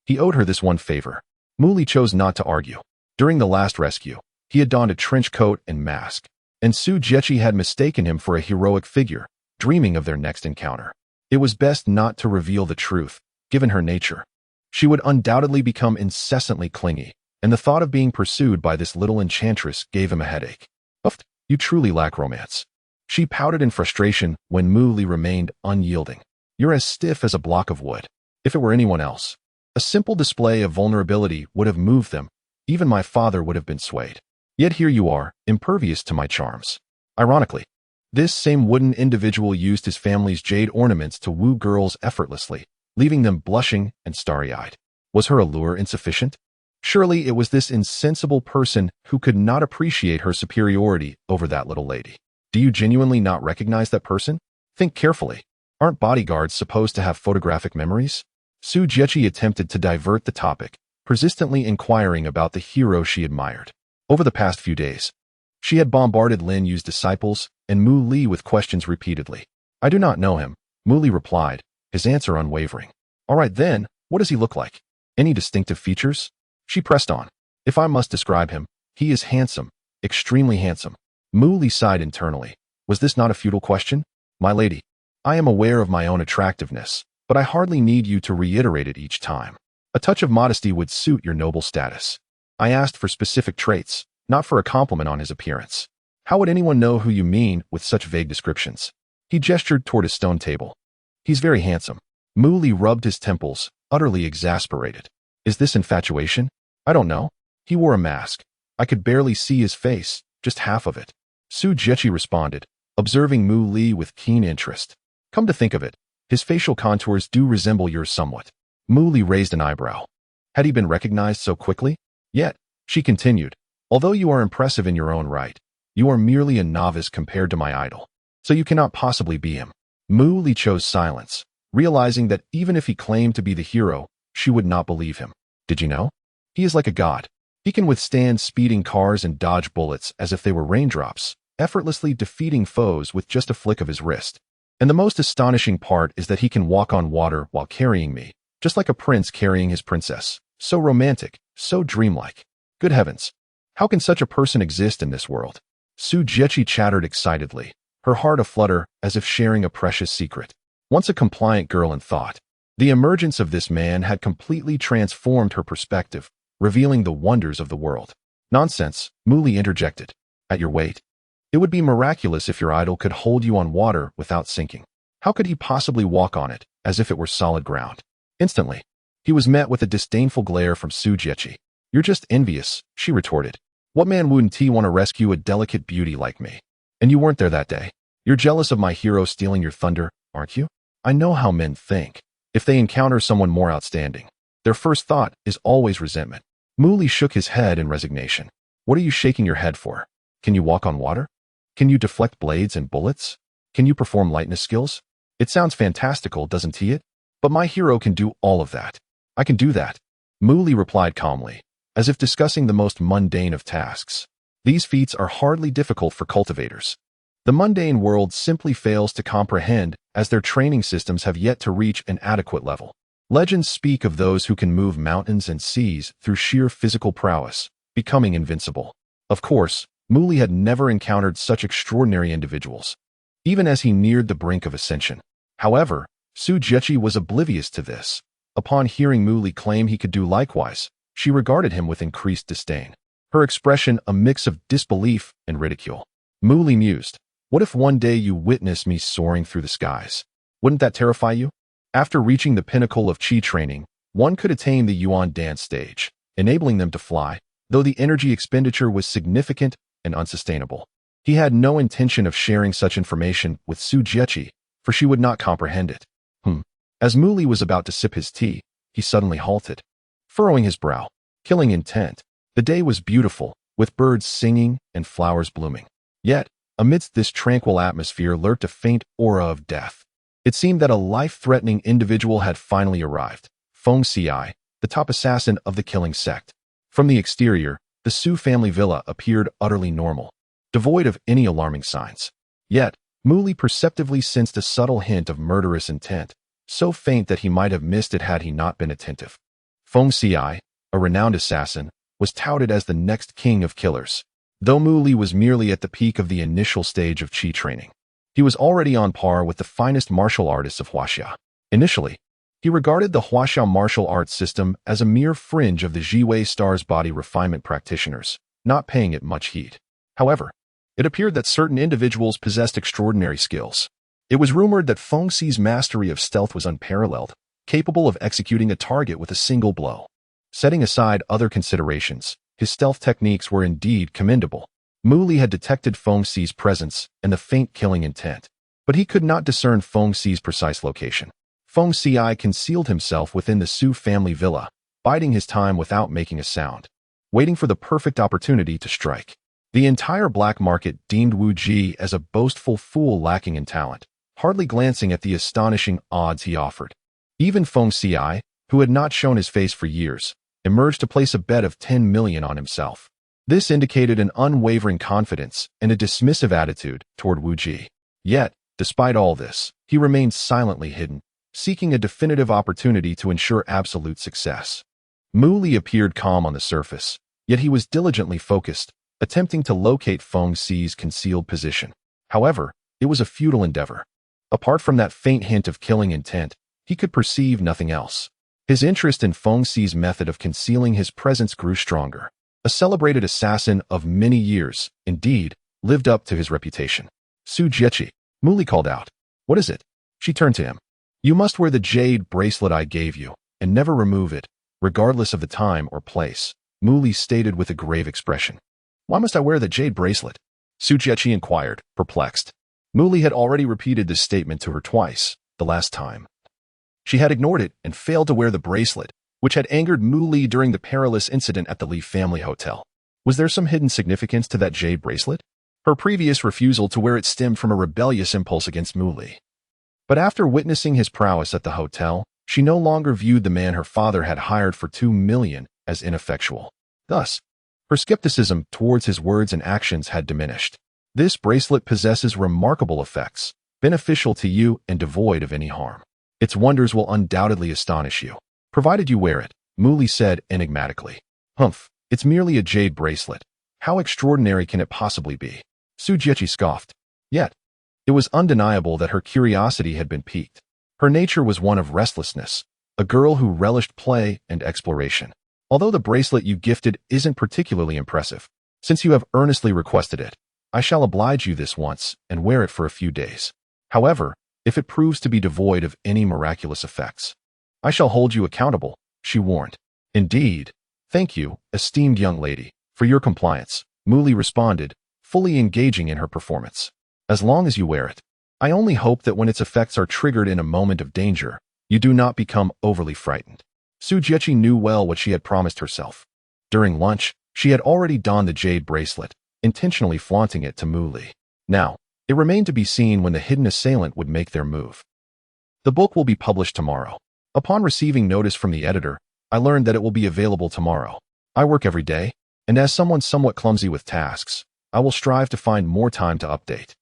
he owed her this one favor. Muli chose not to argue. During the last rescue, he had donned a trench coat and mask, and Su Jiechi had mistaken him for a heroic figure, dreaming of their next encounter. It was best not to reveal the truth, given her nature. She would undoubtedly become incessantly clingy, and the thought of being pursued by this little enchantress gave him a headache. Uff, you truly lack romance. She pouted in frustration when Muli remained unyielding. You're as stiff as a block of wood. If it were anyone else, a simple display of vulnerability would have moved them. Even my father would have been swayed. Yet here you are, impervious to my charms. Ironically, this same wooden individual used his family's jade ornaments to woo girls effortlessly, leaving them blushing and starry-eyed. Was her allure insufficient? Surely it was this insensible person who could not appreciate her superiority over that little lady. Do you genuinely not recognize that person? Think carefully. Aren't bodyguards supposed to have photographic memories? Su Jiechi attempted to divert the topic, persistently inquiring about the hero she admired. Over the past few days, she had bombarded Lin Yu's disciples and Mu Li with questions repeatedly. I do not know him, Mu Li replied, his answer unwavering. All right then, what does he look like? Any distinctive features? She pressed on. If I must describe him, he is handsome, extremely handsome. Mu Li sighed internally. Was this not a futile question? My lady, I am aware of my own attractiveness, but I hardly need you to reiterate it each time. A touch of modesty would suit your noble status. I asked for specific traits, not for a compliment on his appearance. How would anyone know who you mean with such vague descriptions? He gestured toward his stone table. He's very handsome. Mu Li rubbed his temples, utterly exasperated. Is this infatuation? I don't know. He wore a mask. I could barely see his face, just half of it. Su Jiechi responded, observing Mu Li with keen interest. Come to think of it, his facial contours do resemble yours somewhat. Mu Li raised an eyebrow. Had he been recognized so quickly? Yet, she continued, although you are impressive in your own right, you are merely a novice compared to my idol. So you cannot possibly be him. Mu Li chose silence, realizing that even if he claimed to be the hero, she would not believe him. Did you know? He is like a god. He can withstand speeding cars and dodge bullets as if they were raindrops, effortlessly defeating foes with just a flick of his wrist. And the most astonishing part is that he can walk on water while carrying me, just like a prince carrying his princess. So romantic, so dreamlike. Good heavens, how can such a person exist in this world? Su Jiechi chattered excitedly, her heart aflutter as if sharing a precious secret. Once a compliant girl in thought, the emergence of this man had completely transformed her perspective, revealing the wonders of the world. Nonsense, Mu Li interjected. At your weight, it would be miraculous if your idol could hold you on water without sinking. How could he possibly walk on it, as if it were solid ground? Instantly, he was met with a disdainful glare from Su Jiechi. You're just envious, she retorted. What man wouldn't he want to rescue a delicate beauty like me? And you weren't there that day. You're jealous of my hero stealing your thunder, aren't you? I know how men think. If they encounter someone more outstanding, their first thought is always resentment. Mu Li shook his head in resignation. What are you shaking your head for? Can you walk on water? Can you deflect blades and bullets? Can you perform lightness skills? It sounds fantastical, doesn't it? But my hero can do all of that. I can do that. Mu Li replied calmly, as if discussing the most mundane of tasks. These feats are hardly difficult for cultivators. The mundane world simply fails to comprehend, as their training systems have yet to reach an adequate level. Legends speak of those who can move mountains and seas through sheer physical prowess, becoming invincible. Of course, Mu Li had never encountered such extraordinary individuals, even as he neared the brink of ascension. However, Su Jiechi was oblivious to this. Upon hearing Mu Li claim he could do likewise, she regarded him with increased disdain, her expression a mix of disbelief and ridicule. Mu Li mused, what if one day you witness me soaring through the skies? Wouldn't that terrify you? After reaching the pinnacle of Qi training, one could attain the Yuan dance stage, enabling them to fly, though the energy expenditure was significant and unsustainable. He had no intention of sharing such information with Su Jiechi, for she would not comprehend it. As Mu Li was about to sip his tea, he suddenly halted, furrowing his brow, killing intent. The day was beautiful, with birds singing and flowers blooming. Yet, amidst this tranquil atmosphere lurked a faint aura of death. It seemed that a life-threatening individual had finally arrived, Feng Xiai, the top assassin of the killing sect. From the exterior, the Su family villa appeared utterly normal, devoid of any alarming signs. Yet, Mu Li perceptively sensed a subtle hint of murderous intent, so faint that he might have missed it had he not been attentive. Feng Xiai, a renowned assassin, was touted as the next king of killers. Though Mu Li was merely at the peak of the initial stage of Qi training, he was already on par with the finest martial artists of Huaxia. Initially, he regarded the Huaxia martial arts system as a mere fringe of the Jiwei Star's body refinement practitioners, not paying it much heed. However, it appeared that certain individuals possessed extraordinary skills. It was rumored that Feng Xi's mastery of stealth was unparalleled, capable of executing a target with a single blow. Setting aside other considerations, his stealth techniques were indeed commendable. Mu Li had detected Feng Xi's presence and the faint killing intent, but he could not discern Feng Xi's precise location. Feng Xi concealed himself within the Su family villa, biding his time without making a sound, waiting for the perfect opportunity to strike. The entire black market deemed Wu Ji as a boastful fool lacking in talent, hardly glancing at the astonishing odds he offered. Even Feng Xi, who had not shown his face for years, emerged to place a bet of 10 million on himself. This indicated an unwavering confidence and a dismissive attitude toward Wu Ji. Yet, despite all this, he remained silently hidden, seeking a definitive opportunity to ensure absolute success. Mu Li appeared calm on the surface, yet he was diligently focused, attempting to locate Feng Xi's concealed position. However, it was a futile endeavor. Apart from that faint hint of killing intent, he could perceive nothing else. His interest in Feng Xi's method of concealing his presence grew stronger. A celebrated assassin of many years, indeed, lived up to his reputation. Su Jieqi, Mu Li called out. What is it? She turned to him. You must wear the jade bracelet I gave you, and never remove it, regardless of the time or place, Mu Li stated with a grave expression. Why must I wear the jade bracelet? Su Jieqi inquired, perplexed. Mu Li had already repeated this statement to her twice, the last time. She had ignored it and failed to wear the bracelet, which had angered Mu Li during the perilous incident at the Li family hotel. Was there some hidden significance to that jade bracelet? Her previous refusal to wear it stemmed from a rebellious impulse against Mu Li. But after witnessing his prowess at the hotel, she no longer viewed the man her father had hired for 2 million as ineffectual. Thus, her skepticism towards his words and actions had diminished. This bracelet possesses remarkable effects, beneficial to you and devoid of any harm. Its wonders will undoubtedly astonish you, provided you wear it, Mu Li said enigmatically. Humph, it's merely a jade bracelet. How extraordinary can it possibly be? Su Jieqi scoffed. Yet, it was undeniable that her curiosity had been piqued. Her nature was one of restlessness, a girl who relished play and exploration. Although the bracelet you gifted isn't particularly impressive, since you have earnestly requested it, I shall oblige you this once and wear it for a few days. However, if it proves to be devoid of any miraculous effects, I shall hold you accountable, she warned. Indeed. Thank you, esteemed young lady, for your compliance, Mu Li responded, fully engaging in her performance. As long as you wear it. I only hope that when its effects are triggered in a moment of danger, you do not become overly frightened. Su Jieqi knew well what she had promised herself. During lunch, she had already donned the jade bracelet, intentionally flaunting it to Mu Li. Now, it remained to be seen when the hidden assailant would make their move. The book will be published tomorrow. Upon receiving notice from the editor, I learned that it will be available tomorrow. I work every day, and as someone somewhat clumsy with tasks, I will strive to find more time to update.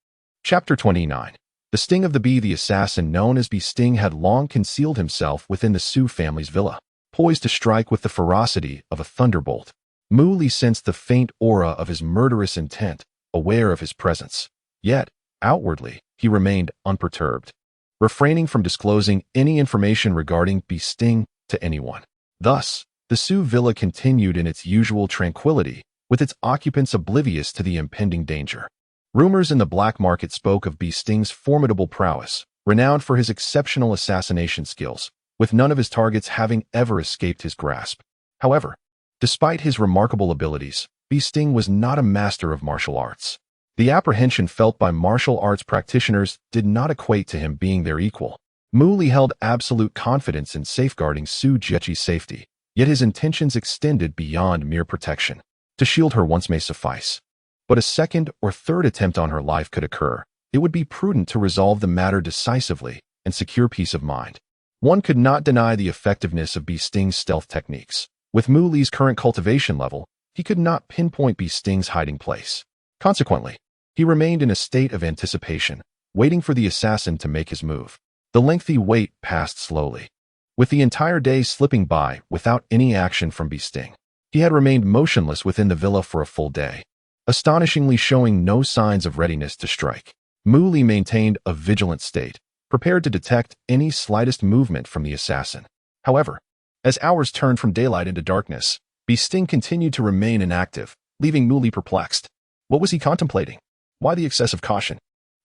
Chapter 29. The sting of the bee. The assassin known as Bee Sting had long concealed himself within the Su family's villa, poised to strike with the ferocity of a thunderbolt. Mu Li sensed the faint aura of his murderous intent, aware of his presence. Yet, outwardly, he remained unperturbed, refraining from disclosing any information regarding Bee Sting to anyone. Thus, the Su villa continued in its usual tranquility, with its occupants oblivious to the impending danger. Rumors in the black market spoke of Bee Sting's formidable prowess, renowned for his exceptional assassination skills, with none of his targets having ever escaped his grasp. However, despite his remarkable abilities, Bee Sting was not a master of martial arts. The apprehension felt by martial arts practitioners did not equate to him being their equal. Mu Li held absolute confidence in safeguarding Su Jieqi's safety, yet his intentions extended beyond mere protection. To shield her once may suffice. But a second or third attempt on her life could occur. It would be prudent to resolve the matter decisively and secure peace of mind. One could not deny the effectiveness of Bee Sting's stealth techniques. With Mu Li's current cultivation level, he could not pinpoint Bee Sting's hiding place. Consequently, he remained in a state of anticipation, waiting for the assassin to make his move. The lengthy wait passed slowly. With the entire day slipping by without any action from Sting, he had remained motionless within the villa for a full day, astonishingly showing no signs of readiness to strike. Li maintained a vigilant state, prepared to detect any slightest movement from the assassin. However, as hours turned from daylight into darkness, Sting continued to remain inactive, leaving Li perplexed. What was he contemplating? Why the excessive caution?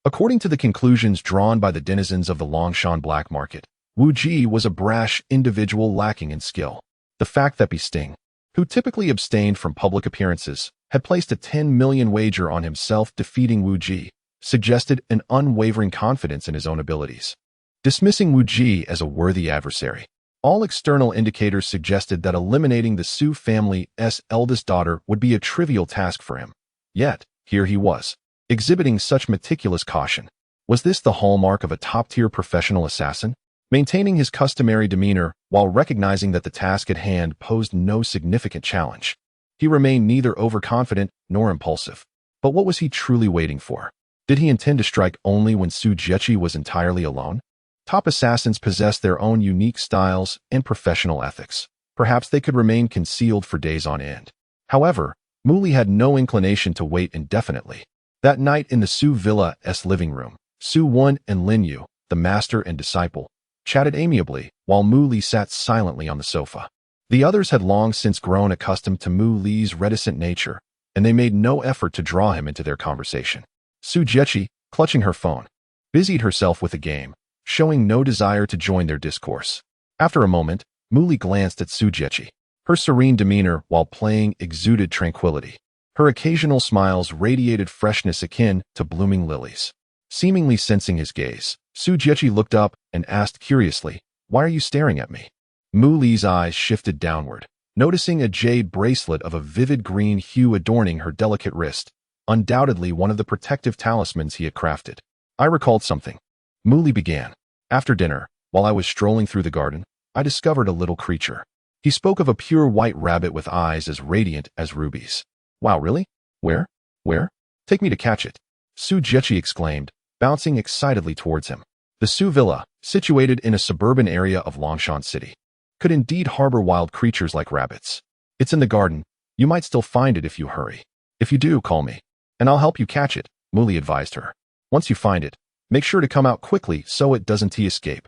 According to the conclusions drawn by the denizens of the Longshan black market, Wu Ji was a brash individual lacking in skill. The fact that Sting, who typically abstained from public appearances, had placed a 10 million wager on himself defeating Wu Ji, suggested an unwavering confidence in his own abilities. Dismissing Wu Ji as a worthy adversary, all external indicators suggested that eliminating the Su family's eldest daughter would be a trivial task for him. Yet, here he was, exhibiting such meticulous caution. Was this the hallmark of a top-tier professional assassin? Maintaining his customary demeanor while recognizing that the task at hand posed no significant challenge, he remained neither overconfident nor impulsive. But what was he truly waiting for? Did he intend to strike only when Su Jiechi was entirely alone? Top assassins possess their own unique styles and professional ethics. Perhaps they could remain concealed for days on end. However, Li had no inclination to wait indefinitely. That night in the Su Villa's living room, Su Wen and Lin Yu, the master and disciple, chatted amiably while Li sat silently on the sofa. The others had long since grown accustomed to Li's reticent nature, and they made no effort to draw him into their conversation. Su Jiechi, clutching her phone, busied herself with a game, showing no desire to join their discourse. After a moment, Li glanced at Su Jiechi. Her serene demeanor while playing exuded tranquility. Her occasional smiles radiated freshness akin to blooming lilies. Seemingly sensing his gaze, Su Jiechi looked up and asked curiously, "Why are you staring at me?" Li's eyes shifted downward, noticing a jade bracelet of a vivid green hue adorning her delicate wrist, undoubtedly one of the protective talismans he had crafted. "I recalled something," Li began. "After dinner, while I was strolling through the garden, I discovered a little creature." He spoke of a pure white rabbit with eyes as radiant as rubies. "Wow, really? Where? Where? Take me to catch it," Su Jiechi exclaimed, bouncing excitedly towards him. The Su Villa, situated in a suburban area of Longshan City, could indeed harbor wild creatures like rabbits. "It's in the garden. You might still find it if you hurry. If you do, call me, and I'll help you catch it," Li advised her. "Once you find it, make sure to come out quickly so it doesn't escape."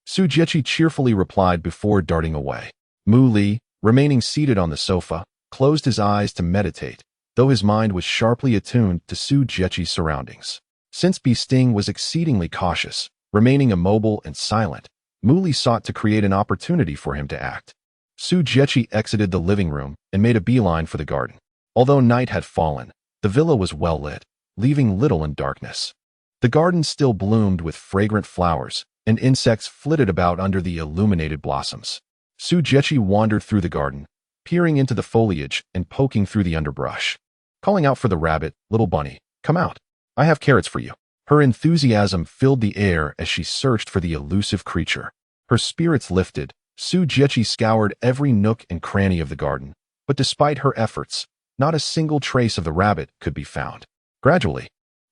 Su Jiechi cheerfully replied before darting away. Li, remaining seated on the sofa, closed his eyes to meditate, though his mind was sharply attuned to Su Jiechi's surroundings. Since Sting was exceedingly cautious, remaining immobile and silent, Li sought to create an opportunity for him to act. Su Jiechi exited the living room and made a beeline for the garden. Although night had fallen, the villa was well lit, leaving little in darkness. The garden still bloomed with fragrant flowers, and insects flitted about under the illuminated blossoms. Su Jiechi wandered through the garden, peering into the foliage and poking through the underbrush. Calling out for the rabbit, "Little bunny, come out. I have carrots for you." Her enthusiasm filled the air as she searched for the elusive creature. Her spirits lifted, Su Jiechi scoured every nook and cranny of the garden, but despite her efforts, not a single trace of the rabbit could be found. Gradually,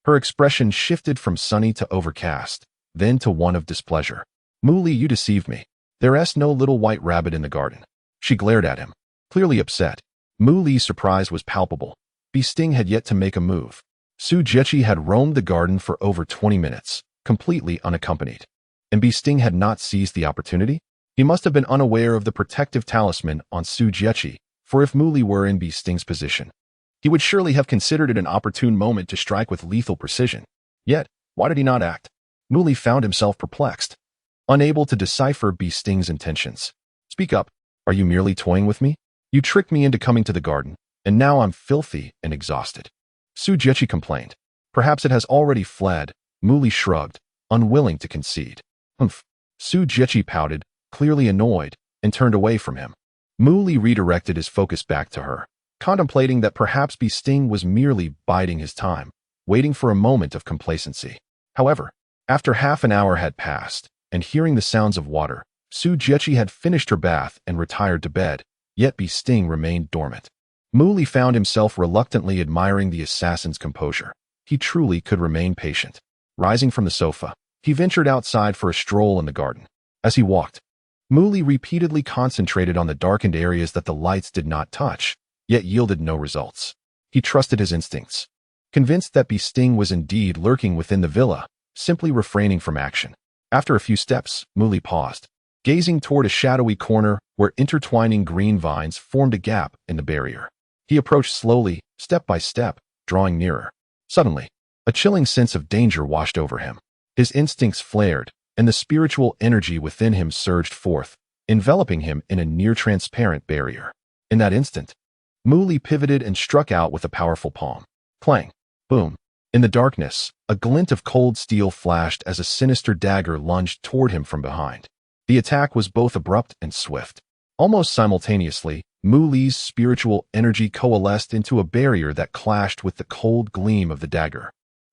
her expression shifted from sunny to overcast, then to one of displeasure. "Li, you deceived me. There's no little white rabbit in the garden." She glared at him, clearly upset. Li's surprise was palpable. Sting had yet to make a move. Su Jiechi had roamed the garden for over 20 minutes, completely unaccompanied. And Sting had not seized the opportunity? He must have been unaware of the protective talisman on Su Jiechi, for if Li were in Sting's position, he would surely have considered it an opportune moment to strike with lethal precision. Yet, why did he not act? Li found himself perplexed, unable to decipher Sting's intentions. "Speak up. Are you merely toying with me? You tricked me into coming to the garden, and now I'm filthy and exhausted," Su Jiechi complained. "Perhaps it has already fled," Li shrugged, unwilling to concede. "Humph." Su Jiechi pouted, clearly annoyed, and turned away from him. Li redirected his focus back to her, contemplating that perhaps Sting was merely biding his time, waiting for a moment of complacency. However, after half an hour had passed, and hearing the sounds of water, Su Jiechi had finished her bath and retired to bed, yet Sting remained dormant. Li found himself reluctantly admiring the assassin's composure. He truly could remain patient. Rising from the sofa, he ventured outside for a stroll in the garden. As he walked, Mu Li repeatedly concentrated on the darkened areas that the lights did not touch, yet yielded no results. He trusted his instincts. Convinced that Sting was indeed lurking within the villa, simply refraining from action. After a few steps, Mu Li paused, gazing toward a shadowy corner where intertwining green vines formed a gap in the barrier. He approached slowly, step by step, drawing nearer. Suddenly, a chilling sense of danger washed over him. His instincts flared, and the spiritual energy within him surged forth, enveloping him in a near-transparent barrier. In that instant, Mu Li pivoted and struck out with a powerful palm. Clang! Boom! In the darkness, a glint of cold steel flashed as a sinister dagger lunged toward him from behind. The attack was both abrupt and swift. Almost simultaneously, Mu Li's spiritual energy coalesced into a barrier that clashed with the cold gleam of the dagger,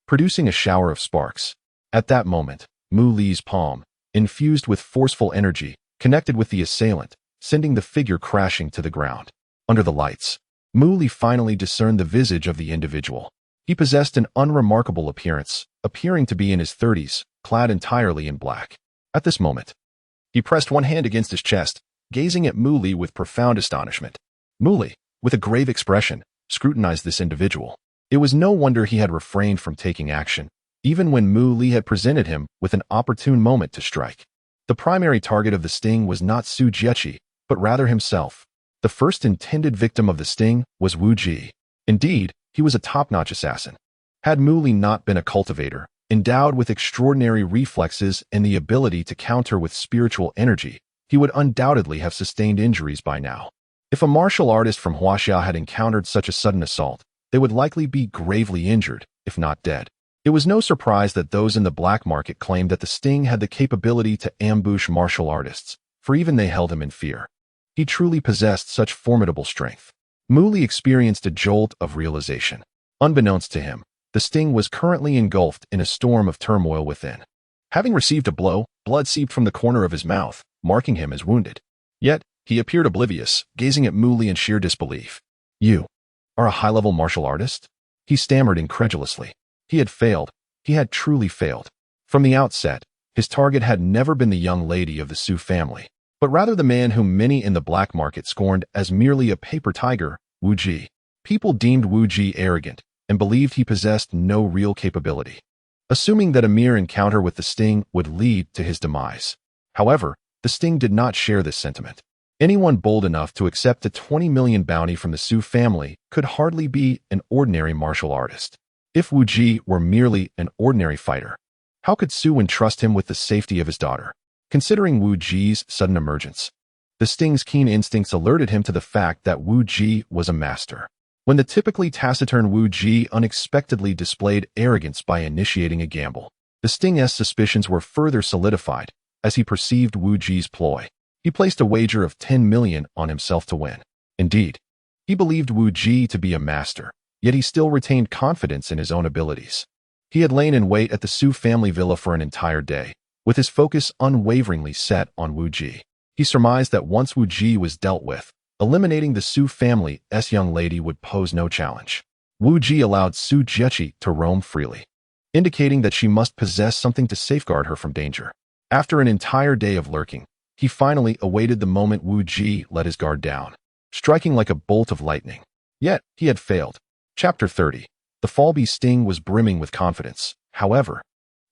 producing a shower of sparks. At that moment, Mu Li's palm, infused with forceful energy, connected with the assailant, sending the figure crashing to the ground. Under the lights, Mu Li finally discerned the visage of the individual. He possessed an unremarkable appearance, appearing to be in his 30s, clad entirely in black. At this moment, he pressed one hand against his chest, gazing at Mu Li with profound astonishment. Mu Li, with a grave expression, scrutinized this individual. It was no wonder he had refrained from taking action, even when Mu Li had presented him with an opportune moment to strike. The primary target of the sting was not Su Jieqi, but rather himself. The first intended victim of the sting was Wu Ji. Indeed, he was a top-notch assassin. Had Mu Li not been a cultivator, endowed with extraordinary reflexes and the ability to counter with spiritual energy, he would undoubtedly have sustained injuries by now. If a martial artist from Huaxia had encountered such a sudden assault, they would likely be gravely injured, if not dead. It was no surprise that those in the black market claimed that the sting had the capability to ambush martial artists, for even they held him in fear. He truly possessed such formidable strength. Mu Li experienced a jolt of realization. Unbeknownst to him, the sting was currently engulfed in a storm of turmoil within. Having received a blow, blood seeped from the corner of his mouth, marking him as wounded. Yet, he appeared oblivious, gazing at Mu Li in sheer disbelief. "You are a high-level martial artist?" He stammered incredulously. He had failed. He had truly failed. From the outset, his target had never been the young lady of the Su family, but rather the man whom many in the black market scorned as merely a paper tiger, Wu Ji. People deemed Wu Ji arrogant and believed he possessed no real capability, assuming that a mere encounter with the sting would lead to his demise. However, the sting did not share this sentiment. Anyone bold enough to accept a 20 million bounty from the Su family could hardly be an ordinary martial artist. If Wu Ji were merely an ordinary fighter, how could Su entrust him with the safety of his daughter? Considering Wu Ji's sudden emergence, the sting's keen instincts alerted him to the fact that Wu Ji was a master. When the typically taciturn Wu Ji unexpectedly displayed arrogance by initiating a gamble, the sting's suspicions were further solidified as he perceived Wu Ji's ploy. He placed a wager of 10 million on himself to win. Indeed, he believed Wu Ji to be a master, yet he still retained confidence in his own abilities. He had lain in wait at the Su family villa for an entire day, with his focus unwaveringly set on Wu Ji. He surmised that once Wu Ji was dealt with, eliminating the Su family's young lady would pose no challenge. Wu Ji allowed Su Jieqi to roam freely, indicating that she must possess something to safeguard her from danger. After an entire day of lurking, he finally awaited the moment Wu Ji let his guard down, striking like a bolt of lightning. Yet, he had failed. Chapter 30. The Falby sting was brimming with confidence. However,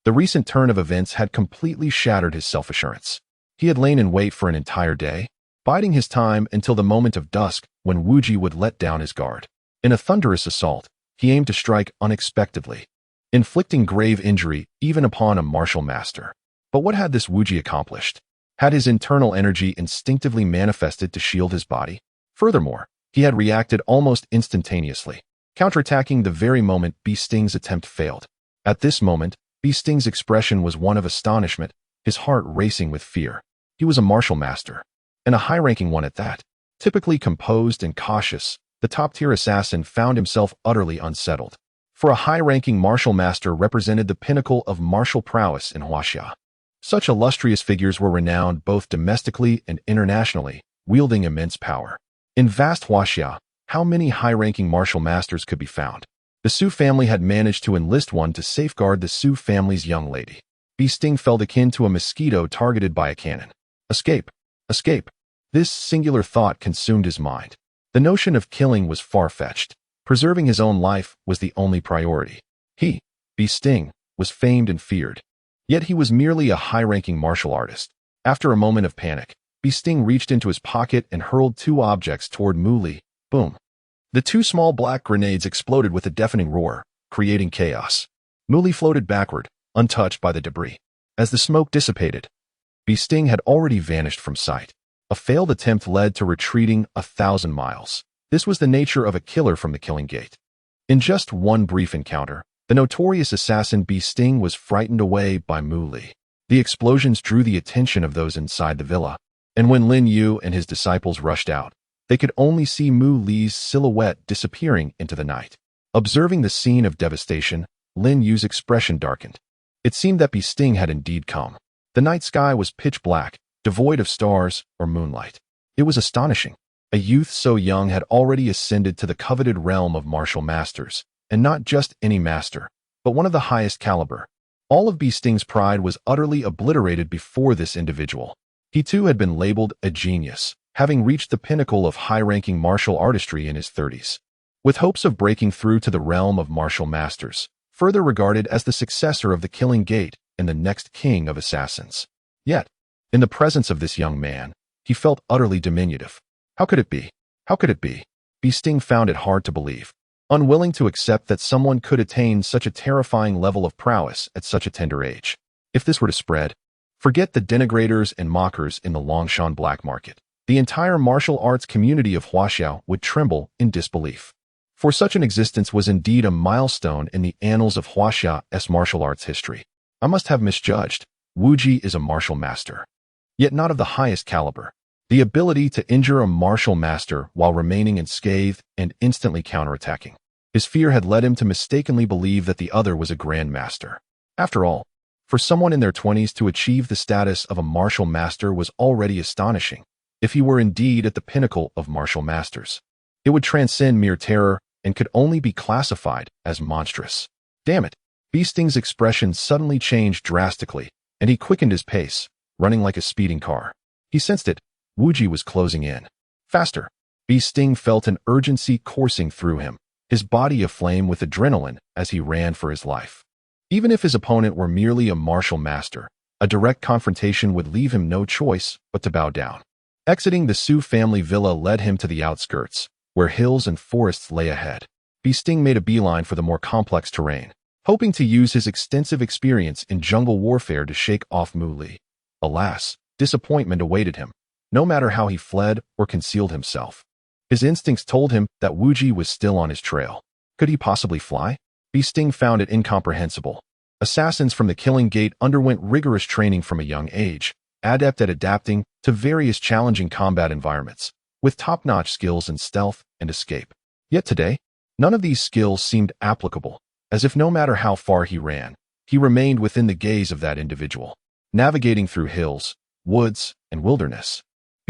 the recent turn of events had completely shattered his self-assurance. He had lain in wait for an entire day, biding his time until the moment of dusk when Wu Ji would let down his guard. In a thunderous assault, he aimed to strike unexpectedly, inflicting grave injury even upon a martial master. But what had this Wu Ji accomplished? Had his internal energy instinctively manifested to shield his body? Furthermore, he had reacted almost instantaneously, counterattacking the very moment Sting's attempt failed. At this moment, Sting's expression was one of astonishment, his heart racing with fear. He was a martial master, and a high-ranking one at that. Typically composed and cautious, the top-tier assassin found himself utterly unsettled. For a high-ranking martial master represented the pinnacle of martial prowess in Huaxia. Such illustrious figures were renowned both domestically and internationally, wielding immense power. In vast Huaxia, how many high-ranking martial masters could be found? The Su family had managed to enlist one to safeguard the Su family's young lady. Sting felt akin to a mosquito targeted by a cannon. Escape. Escape. This singular thought consumed his mind. The notion of killing was far-fetched. Preserving his own life was the only priority. He, Sting, was famed and feared. Yet he was merely a high-ranking martial artist. After a moment of panic, Sting reached into his pocket and hurled two objects toward Muli. Boom. The two small black grenades exploded with a deafening roar, creating chaos. Muli floated backward, untouched by the debris. As the smoke dissipated, Sting had already vanished from sight. A failed attempt led to retreating 1,000 miles. This was the nature of a killer from the Killing Gate. In just one brief encounter, the notorious assassin Sting was frightened away by Muli. The explosions drew the attention of those inside the villa, and when Lin Yu and his disciples rushed out, they could only see Muli's silhouette disappearing into the night. Observing the scene of devastation, Lin Yu's expression darkened. It seemed that Sting had indeed come. The night sky was pitch black, devoid of stars or moonlight. It was astonishing. A youth so young had already ascended to the coveted realm of martial masters, and not just any master, but one of the highest caliber. All of Sting's pride was utterly obliterated before this individual. He too had been labeled a genius, having reached the pinnacle of high-ranking martial artistry in his 30s. With hopes of breaking through to the realm of martial masters, further regarded as the successor of the Killing Gate and the next king of assassins. Yet, in the presence of this young man, he felt utterly diminutive. How could it be? How could it be? Sting found it hard to believe. Unwilling to accept that someone could attain such a terrifying level of prowess at such a tender age. If this were to spread, forget the denigrators and mockers in the Longshan black market. The entire martial arts community of Huaxiao would tremble in disbelief. For such an existence was indeed a milestone in the annals of Huaxia's martial arts history. I must have misjudged. Wu Ji is a martial master, yet not of the highest caliber. The ability to injure a martial master while remaining unscathed and instantly counterattacking. His fear had led him to mistakenly believe that the other was a grandmaster. After all, for someone in their 20s to achieve the status of a martial master was already astonishing. If he were indeed at the pinnacle of martial masters, it would transcend mere terror and could only be classified as monstrous. Damn it! Sting's expression suddenly changed drastically, and he quickened his pace, running like a speeding car. He sensed it. Wu Ji was closing in. Faster. Sting felt an urgency coursing through him, his body aflame with adrenaline as he ran for his life. Even if his opponent were merely a martial master, a direct confrontation would leave him no choice but to bow down. Exiting the Su family villa led him to the outskirts, where hills and forests lay ahead. Sting made a beeline for the more complex terrain, hoping to use his extensive experience in jungle warfare to shake off Muli. Alas, disappointment awaited him, no matter how he fled or concealed himself. His instincts told him that Wu Ji was still on his trail. Could he possibly fly? Sting found it incomprehensible. Assassins from the Killing Gate underwent rigorous training from a young age, adept at adapting to various challenging combat environments, with top-notch skills in stealth and escape. Yet today, none of these skills seemed applicable, as if no matter how far he ran, he remained within the gaze of that individual. Navigating through hills, woods, and wilderness,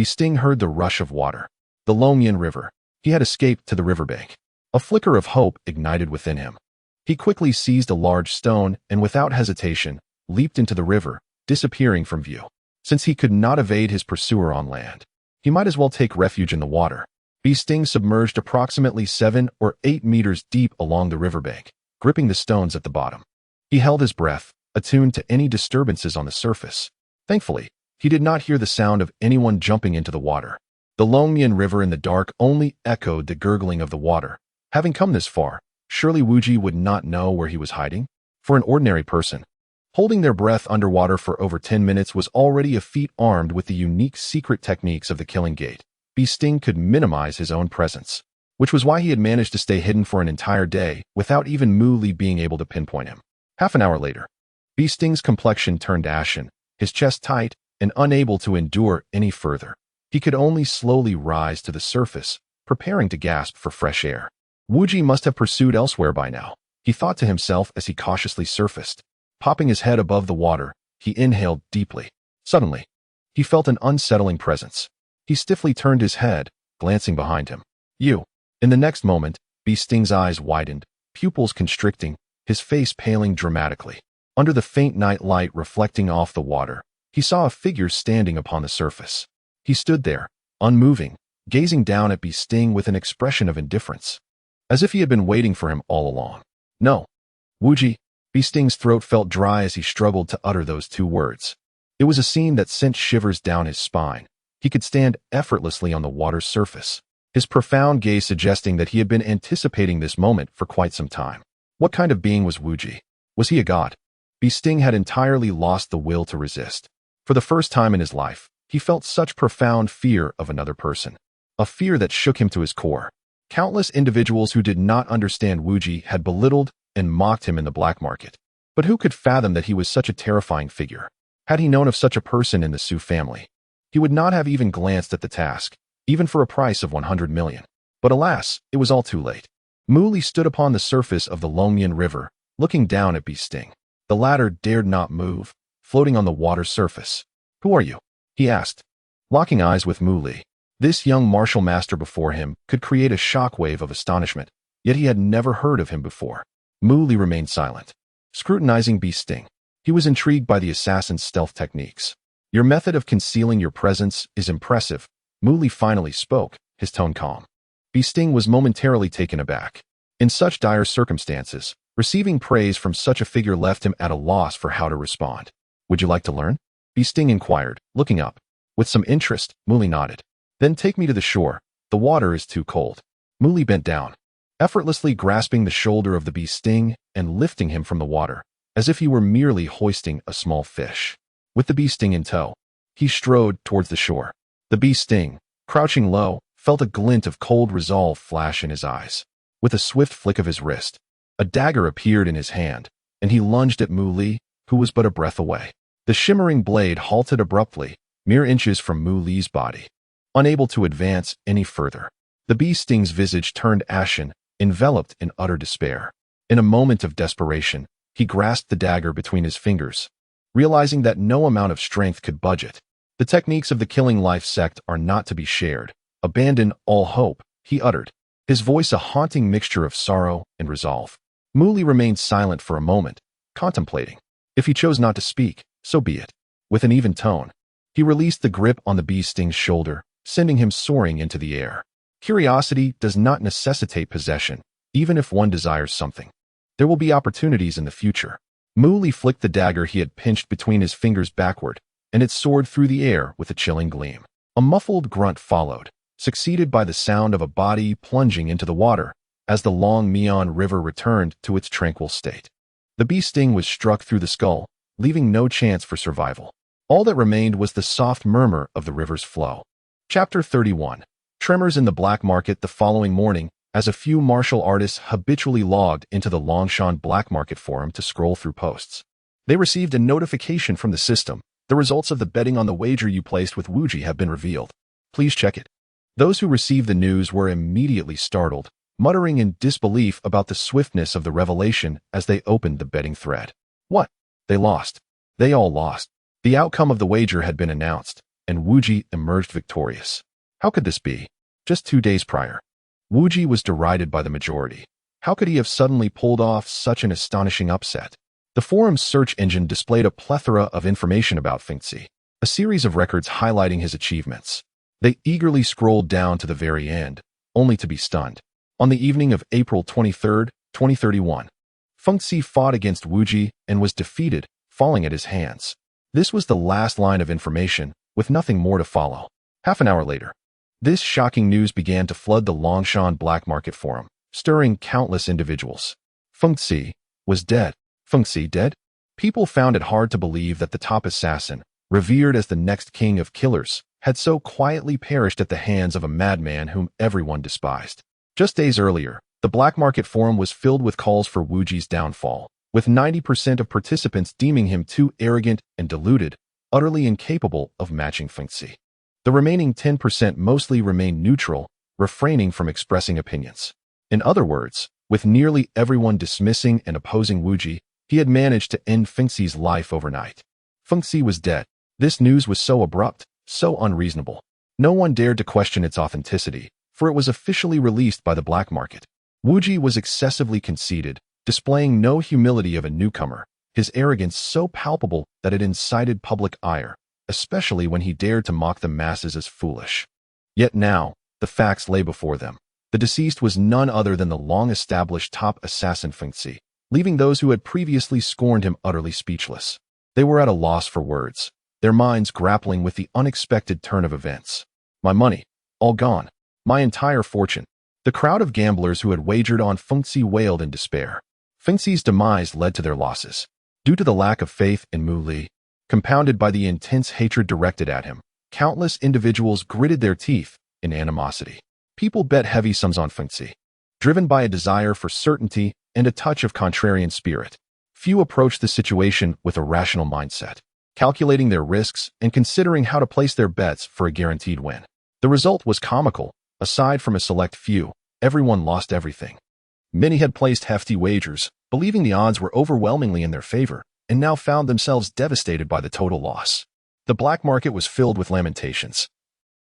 Sting heard the rush of water. The Longyan River. He had escaped to the riverbank. A flicker of hope ignited within him. He quickly seized a large stone and without hesitation, leaped into the river, disappearing from view. Since he could not evade his pursuer on land, he might as well take refuge in the water. Sting submerged approximately 7 or 8 meters deep along the riverbank, gripping the stones at the bottom. He held his breath, attuned to any disturbances on the surface. Thankfully, he did not hear the sound of anyone jumping into the water. The Longyan River in the dark only echoed the gurgling of the water. Having come this far, surely Wu Ji would not know where he was hiding? For an ordinary person, holding their breath underwater for over 10 minutes was already a feat armed with the unique secret techniques of the Killing Gate. Sting could minimize his own presence, which was why he had managed to stay hidden for an entire day without even Muli being able to pinpoint him. Half an hour later, Sting's complexion turned ashen, his chest tight, and unable to endure any further. He could only slowly rise to the surface, preparing to gasp for fresh air. Wu Ji must have pursued elsewhere by now, he thought to himself as he cautiously surfaced. Popping his head above the water, he inhaled deeply. Suddenly, he felt an unsettling presence. He stiffly turned his head, glancing behind him. You. In the next moment, Sting's eyes widened, pupils constricting, his face paling dramatically. Under the faint night light reflecting off the water, he saw a figure standing upon the surface. He stood there, unmoving, gazing down at Sting with an expression of indifference, as if he had been waiting for him all along. No. Wuji. Sting's throat felt dry as he struggled to utter those two words. It was a scene that sent shivers down his spine. He could stand effortlessly on the water's surface, his profound gaze suggesting that he had been anticipating this moment for quite some time. What kind of being was Wuji? Was he a god? Sting had entirely lost the will to resist. For the first time in his life, he felt such profound fear of another person, a fear that shook him to his core. Countless individuals who did not understand Wuji had belittled and mocked him in the black market. But who could fathom that he was such a terrifying figure? Had he known of such a person in the Su family, he would not have even glanced at the task, even for a price of 100 million. But alas, it was all too late. Muli stood upon the surface of the Longmian River, looking down at Sting. The latter dared not move, floating on the water's surface. "Who are you?" he asked, locking eyes with Muli. This young martial master before him could create a shockwave of astonishment, yet he had never heard of him before. Muli remained silent, scrutinizing Sting. He was intrigued by the assassin's stealth techniques. "Your method of concealing your presence is impressive," Muli finally spoke, his tone calm. Sting was momentarily taken aback. In such dire circumstances, receiving praise from such a figure left him at a loss for how to respond. "Would you like to learn?" Sting inquired, looking up. With some interest, Muli nodded. "Then take me to the shore. The water is too cold." Muli bent down, effortlessly grasping the shoulder of the Sting and lifting him from the water, as if he were merely hoisting a small fish. With the Sting in tow, he strode towards the shore. The Sting, crouching low, felt a glint of cold resolve flash in his eyes. With a swift flick of his wrist, a dagger appeared in his hand, and he lunged at Muli, who was but a breath away. The shimmering blade halted abruptly, mere inches from Muli's body. Unable to advance any further, the Sting's visage turned ashen, enveloped in utter despair. In a moment of desperation, he grasped the dagger between his fingers, realizing that no amount of strength could budge it. "The techniques of the Killing Life sect are not to be shared. Abandon all hope," he uttered, his voice a haunting mixture of sorrow and resolve. Muli remained silent for a moment, contemplating. If he chose not to speak, so be it. With an even tone, he released the grip on the Sting's shoulder, sending him soaring into the air. Curiosity does not necessitate possession, even if one desires something. There will be opportunities in the future. Muli flicked the dagger he had pinched between his fingers backward, and it soared through the air with a chilling gleam. A muffled grunt followed, succeeded by the sound of a body plunging into the water as the Longmian River returned to its tranquil state. The Sting was struck through the skull, leaving no chance for survival. All that remained was the soft murmur of the river's flow. Chapter 31. Tremors in the black market. The following morning, as a few martial artists habitually logged into the Longshan black market forum to scroll through posts, they received a notification from the system. "The results of the betting on the wager you placed with Wuji have been revealed. Please check it." Those who received the news were immediately startled, muttering in disbelief about the swiftness of the revelation as they opened the betting thread. What? They lost. They all lost. The outcome of the wager had been announced, and Wuji emerged victorious. How could this be? Just 2 days prior, Wuji was derided by the majority. How could he have suddenly pulled off such an astonishing upset? The forum's search engine displayed a plethora of information about Fengzi, a series of records highlighting his achievements. They eagerly scrolled down to the very end, only to be stunned. On the evening of April 23, 2031, Fengzi fought against Wuji and was defeated, falling at his hands. This was the last line of information, with nothing more to follow. Half an hour later, this shocking news began to flood the Longshan black market forum, stirring countless individuals. Fengzi was dead. Fengzi dead? People found it hard to believe that the top assassin, revered as the next king of killers, had so quietly perished at the hands of a madman whom everyone despised. Just days earlier, the black market forum was filled with calls for Wuji's downfall, with 90% of participants deeming him too arrogant and deluded, utterly incapable of matching Fengzi. The remaining 10% mostly remained neutral, refraining from expressing opinions. In other words, with nearly everyone dismissing and opposing Wuji, he had managed to end Fengzi's life overnight. Fengzi was dead. This news was so abrupt, so unreasonable. No one dared to question its authenticity, for it was officially released by the black market. Wuji was excessively conceited, displaying no humility of a newcomer, his arrogance so palpable that it incited public ire. especially when he dared to mock the masses as foolish. Yet now, the facts lay before them. The deceased was none other than the long-established top assassin Fengzi, leaving those who had previously scorned him utterly speechless. They were at a loss for words, their minds grappling with the unexpected turn of events. My money, all gone. My entire fortune. The crowd of gamblers who had wagered on Fengzi wailed in despair. Fengzi's demise led to their losses. Due to the lack of faith in Mu Li, compounded by the intense hatred directed at him, countless individuals gritted their teeth in animosity. People bet heavy sums on Fengzi, driven by a desire for certainty and a touch of contrarian spirit. Few approached the situation with a rational mindset, calculating their risks and considering how to place their bets for a guaranteed win. The result was comical. Aside from a select few, everyone lost everything. Many had placed hefty wagers, believing the odds were overwhelmingly in their favor, and now found themselves devastated by the total loss. The black market was filled with lamentations.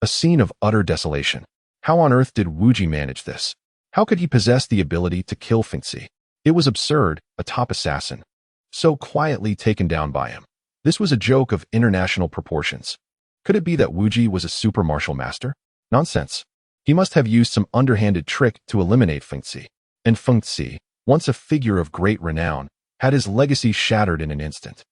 A scene of utter desolation. How on earth did Wu Ji manage this? How could he possess the ability to kill Fengzi? It was absurd, a top assassin, so quietly taken down by him. This was a joke of international proportions. Could it be that Wu Ji was a super martial master? Nonsense. He must have used some underhanded trick to eliminate Fengzi. And Fengzi, once a figure of great renown, had his legacy shattered in an instant.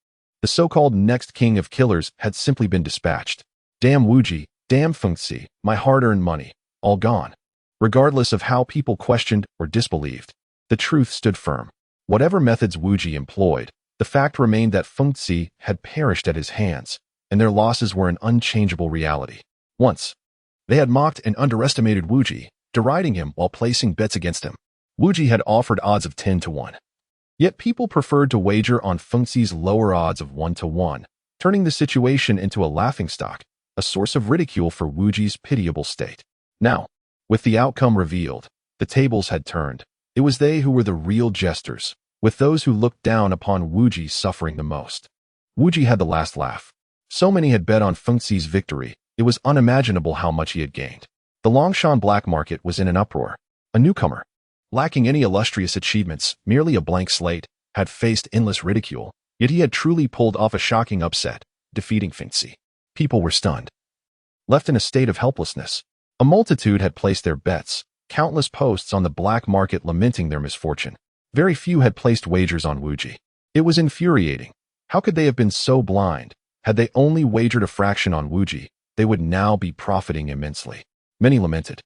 The so-called next king of killers had simply been dispatched. Damn Wu Ji, damn Fengzi, my hard-earned money, all gone. Regardless of how people questioned or disbelieved, the truth stood firm. Whatever methods Wu Ji employed, the fact remained that Fengzi had perished at his hands, and their losses were an unchangeable reality. Once, they had mocked and underestimated Wu Ji, deriding him while placing bets against him. Wu Ji had offered odds of 10 to 1. Yet people preferred to wager on Fengzi's lower odds of 1 to 1, turning the situation into a laughingstock, a source of ridicule for Wu Ji's pitiable state. Now, with the outcome revealed, the tables had turned. It was they who were the real jesters, with those who looked down upon Wu Ji suffering the most. Wu Ji had the last laugh. So many had bet on Fengzi's victory, it was unimaginable how much he had gained. The Longshan black market was in an uproar. A newcomer, lacking any illustrious achievements, merely a blank slate, had faced endless ridicule, yet he had truly pulled off a shocking upset, defeating Fengzi. People were stunned, left in a state of helplessness. A multitude had placed their bets, countless posts on the black market lamenting their misfortune. Very few had placed wagers on Wu Ji. It was infuriating. How could they have been so blind? Had they only wagered a fraction on Wu Ji, they would now be profiting immensely. Many lamented.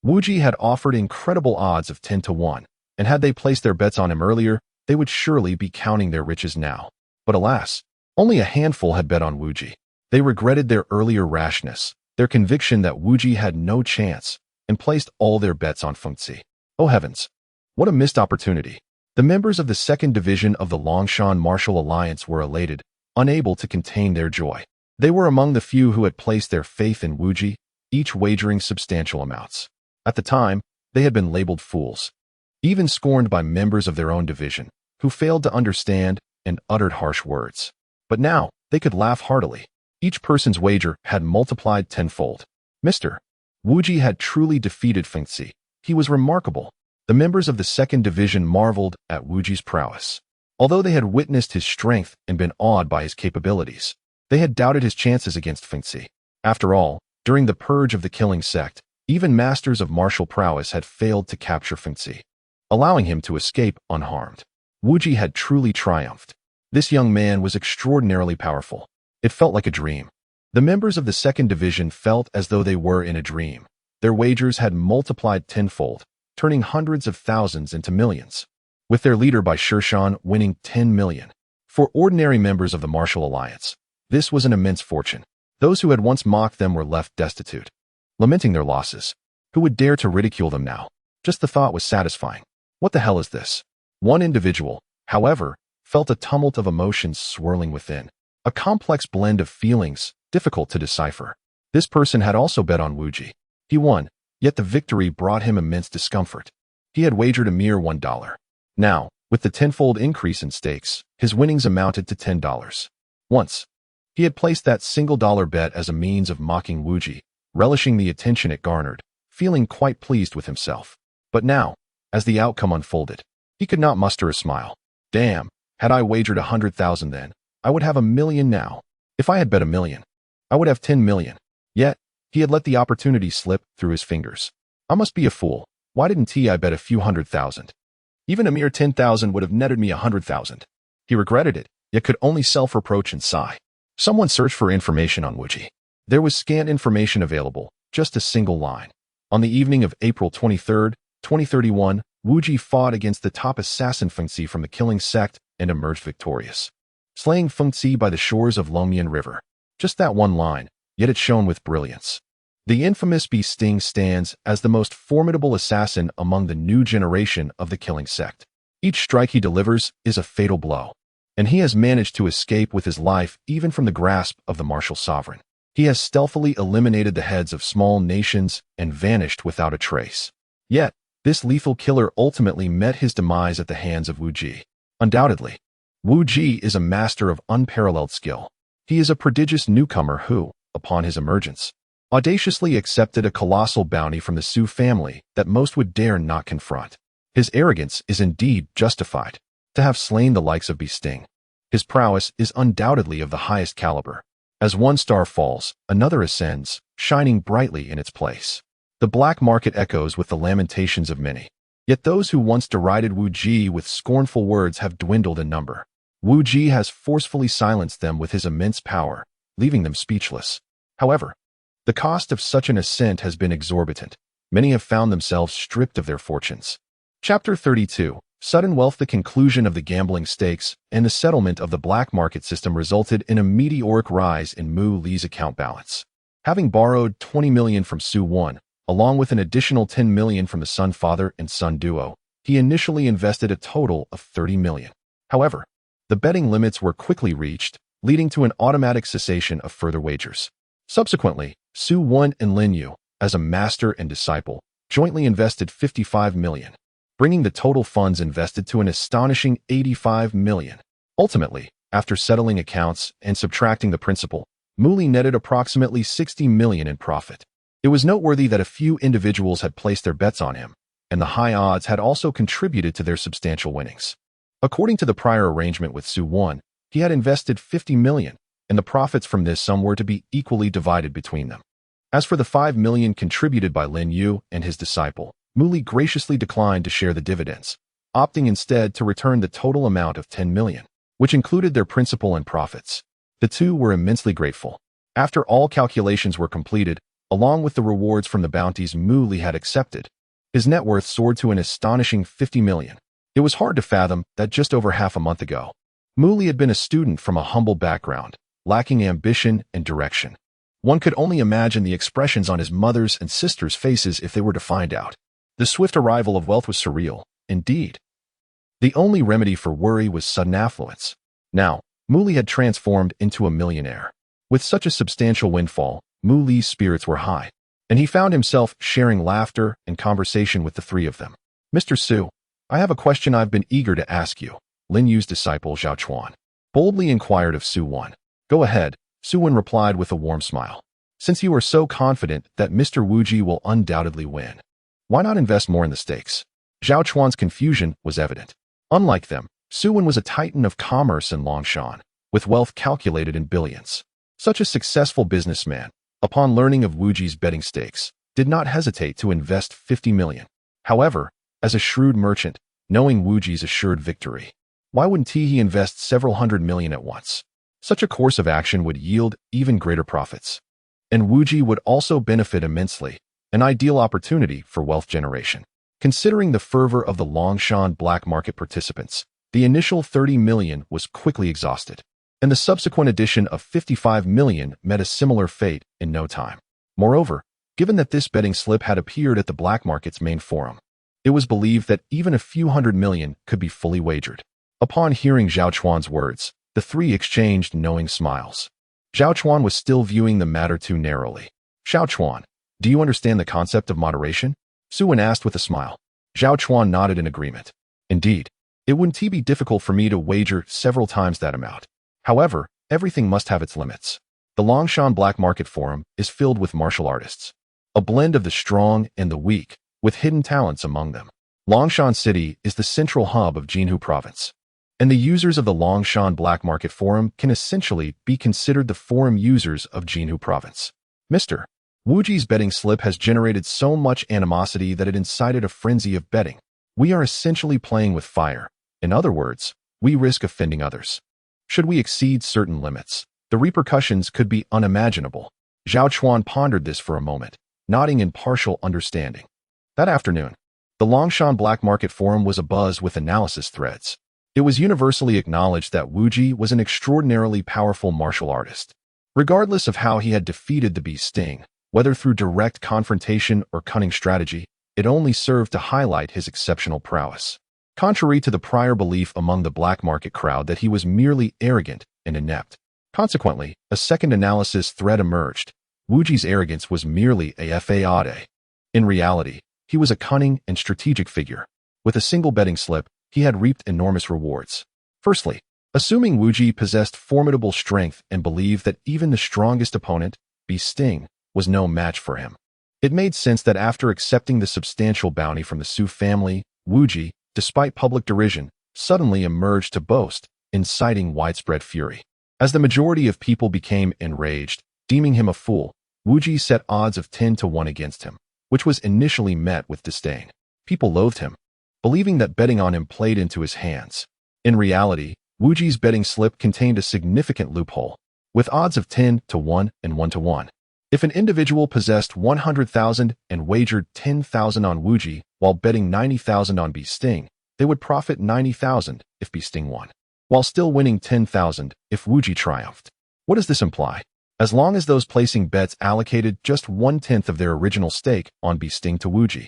Wu Ji had offered incredible odds of 10 to 1, and had they placed their bets on him earlier, they would surely be counting their riches now. But alas, only a handful had bet on Wu Ji. They regretted their earlier rashness, their conviction that Wu Ji had no chance, and placed all their bets on Fengzi. Oh heavens! What a missed opportunity. The members of the second division of the Longshan Martial Alliance were elated, unable to contain their joy. They were among the few who had placed their faith in Wu Ji, each wagering substantial amounts. At the time, they had been labeled fools, even scorned by members of their own division, who failed to understand and uttered harsh words. But now, they could laugh heartily. Each person's wager had multiplied tenfold. Mr. Wu Ji had truly defeated Fengzi. He was remarkable. The members of the second division marveled at Wu Ji's prowess. Although they had witnessed his strength and been awed by his capabilities, they had doubted his chances against Fengzi. After all, during the purge of the killing sect, even masters of martial prowess had failed to capture Fengzi, allowing him to escape unharmed. Wu Ji had truly triumphed. This young man was extraordinarily powerful. It felt like a dream. The members of the second division felt as though they were in a dream. Their wagers had multiplied tenfold, turning hundreds of thousands into millions, with their leader by Shirshan winning 10 million. For ordinary members of the Martial Alliance, this was an immense fortune. Those who had once mocked them were left destitute, lamenting their losses. Who would dare to ridicule them now? Just the thought was satisfying. What the hell is this? One individual, however, felt a tumult of emotions swirling within, a complex blend of feelings difficult to decipher. This person had also bet on Wu Ji. He won, yet the victory brought him immense discomfort. He had wagered a mere $1. Now, with the tenfold increase in stakes, his winnings amounted to $10. Once, he had placed that single-dollar bet as a means of mocking Wu Ji, relishing the attention it garnered, feeling quite pleased with himself. But now, as the outcome unfolded, he could not muster a smile. Damn, had I wagered 100,000 then, I would have 1 million now. If I had bet 1 million, I would have 10 million. Yet, he had let the opportunity slip through his fingers. I must be a fool. Why didn't I bet a few 100,000? Even a mere 10,000 would have netted me 100,000. He regretted it, yet could only self-reproach and sigh. Someone searched for information on Wuji. There was scant information available, just a single line. On the evening of April 23, 2031, Wuji fought against the top assassin Fengzi from the killing sect and emerged victorious, slaying Fengzi by the shores of Longmian River. Just that one line, yet it shone with brilliance. The infamous Bi Sting stands as the most formidable assassin among the new generation of the killing sect. Each strike he delivers is a fatal blow, and he has managed to escape with his life even from the grasp of the martial sovereign. He has stealthily eliminated the heads of small nations and vanished without a trace. Yet, this lethal killer ultimately met his demise at the hands of Wuji. Undoubtedly, Wuji is a master of unparalleled skill. He is a prodigious newcomer who, upon his emergence, audaciously accepted a colossal bounty from the Su family that most would dare not confront. His arrogance is indeed justified. To have slain the likes of Bi Sting, his prowess is undoubtedly of the highest caliber. As one star falls, another ascends, shining brightly in its place. The black market echoes with the lamentations of many. Yet those who once derided Wuji with scornful words have dwindled in number. Wuji has forcefully silenced them with his immense power, leaving them speechless. However, the cost of such an ascent has been exorbitant. Many have found themselves stripped of their fortunes. Chapter 32. Sudden wealth. The conclusion of the gambling stakes and the settlement of the black market system resulted in a meteoric rise in Mu Li's account balance. Having borrowed 20 million from Su Wan, along with an additional 10 million from the son father and son duo, he initially invested a total of 30 million. However, the betting limits were quickly reached, leading to an automatic cessation of further wagers. Subsequently, Su Wan and Lin Yu, as a master and disciple, jointly invested 55 million, bringing the total funds invested to an astonishing 85 million. Ultimately, after settling accounts and subtracting the principal, Mu Li netted approximately 60 million in profit. It was noteworthy that a few individuals had placed their bets on him, and the high odds had also contributed to their substantial winnings. According to the prior arrangement with Su Wan, he had invested 50 million, and the profits from this sum were to be equally divided between them. As for the 5 million contributed by Lin Yu and his disciple, Mu Li graciously declined to share the dividends, opting instead to return the total amount of 10 million, which included their principal and profits. The two were immensely grateful. After all calculations were completed, along with the rewards from the bounties Mu Li had accepted, his net worth soared to an astonishing 50 million. It was hard to fathom that just over half a month ago, Mu Li had been a student from a humble background, lacking ambition and direction. One could only imagine the expressions on his mother's and sister's faces if they were to find out. The swift arrival of wealth was surreal, indeed. The only remedy for worry was sudden affluence. Now, Mu Li had transformed into a millionaire. With such a substantial windfall, Mu Li's spirits were high, and he found himself sharing laughter and conversation with the three of them. Mr. Su, I have a question I've been eager to ask you, Lin Yu's disciple Zhao Chuan boldly inquired of Su Wan. Go ahead, Su Wan replied with a warm smile. Since you are so confident that Mr. Wuji will undoubtedly win, why not invest more in the stakes? Zhao Chuan's confusion was evident. Unlike them, Su Wan was a titan of commerce in Longshan, with wealth calculated in billions. Such a successful businessman, upon learning of Wuji's betting stakes, did not hesitate to invest 50 million. However, as a shrewd merchant, knowing Wuji's assured victory, why wouldn't he invest several hundred million at once? Such a course of action would yield even greater profits. And Wuji would also benefit immensely, an ideal opportunity for wealth generation. Considering the fervor of the Longshan black market participants, the initial 30 million was quickly exhausted, and the subsequent addition of 55 million met a similar fate in no time. Moreover, given that this betting slip had appeared at the black market's main forum, it was believed that even a few hundred million could be fully wagered. Upon hearing Zhao Chuan's words, the three exchanged knowing smiles. Zhao Chuan was still viewing the matter too narrowly. Zhao Chuan, do you understand the concept of moderation? Su Wan asked with a smile. Zhao Chuan nodded in agreement. Indeed, it wouldn't be difficult for me to wager several times that amount. However, everything must have its limits. The Longshan Black Market Forum is filled with martial artists, a blend of the strong and the weak, with hidden talents among them. Longshan City is the central hub of Jinhu Province. and the users of the Longshan Black Market Forum can essentially be considered the forum users of Jinhu Province. Mr. Wuji's betting slip has generated so much animosity that it incited a frenzy of betting. We are essentially playing with fire. In other words, we risk offending others. Should we exceed certain limits, the repercussions could be unimaginable. Zhao Chuan pondered this for a moment, nodding in partial understanding. That afternoon, the Longshan Black Market Forum was abuzz with analysis threads. It was universally acknowledged that Wuji was an extraordinarily powerful martial artist. Regardless of how he had defeated the Beast Sting, whether through direct confrontation or cunning strategy, it only served to highlight his exceptional prowess. Contrary to the prior belief among the black market crowd that he was merely arrogant and inept. Consequently, a second analysis thread emerged. Wuji's arrogance was merely a fade. In reality, he was a cunning and strategic figure. With a single betting slip, he had reaped enormous rewards. Firstly, assuming Wuji possessed formidable strength and believed that even the strongest opponent, Beast Sting, was no match for him. It made sense that after accepting the substantial bounty from the Su family, Wuji, despite public derision, suddenly emerged to boast, inciting widespread fury. As the majority of people became enraged, deeming him a fool, Wuji set odds of 10 to 1 against him, which was initially met with disdain. People loathed him, believing that betting on him played into his hands. In reality, Wuji's betting slip contained a significant loophole, with odds of 10 to 1 and 1 to 1. If an individual possessed 100,000 and wagered 10,000 on Wuji while betting 90,000 on Beast Sting, they would profit 90,000 if Beast Sting won, while still winning 10,000 if Wuji triumphed. What does this imply? As long as those placing bets allocated just 1/10 of their original stake on Beast Sting to Wuji,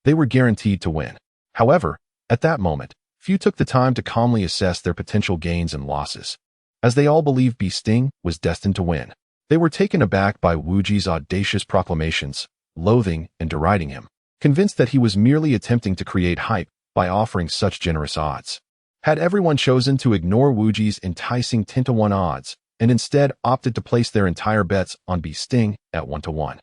they were guaranteed to win. However, at that moment, few took the time to calmly assess their potential gains and losses. As they all believed Beast Sting was destined to win, they were taken aback by Wuji's audacious proclamations, loathing and deriding him, convinced that he was merely attempting to create hype by offering such generous odds. Had everyone chosen to ignore Wuji's enticing 10 to 1 odds and instead opted to place their entire bets on Beast Sting at 1 to 1,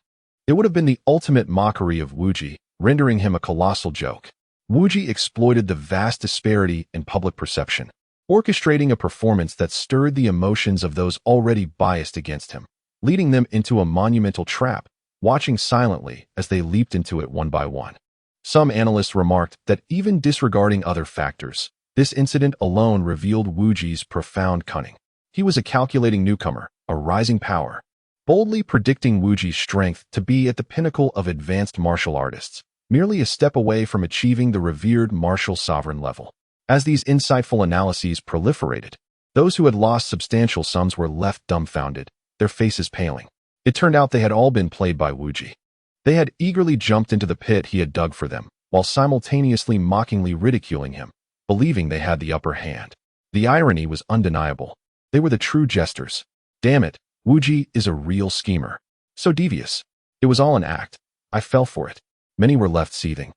it would have been the ultimate mockery of Wuji, rendering him a colossal joke. Wuji exploited the vast disparity in public perception, orchestrating a performance that stirred the emotions of those already biased against him, leading them into a monumental trap, watching silently as they leaped into it one by one. Some analysts remarked that even disregarding other factors, this incident alone revealed Wuji's profound cunning. He was a calculating newcomer, a rising power, boldly predicting Wuji's strength to be at the pinnacle of advanced martial artists, merely a step away from achieving the revered martial sovereign level. As these insightful analyses proliferated, those who had lost substantial sums were left dumbfounded, their faces paling. It turned out they had all been played by Wuji. They had eagerly jumped into the pit he had dug for them, while simultaneously mockingly ridiculing him, believing they had the upper hand. The irony was undeniable. They were the true jesters. Damn it, Wuji is a real schemer. So devious. It was all an act. I fell for it. Many were left seething,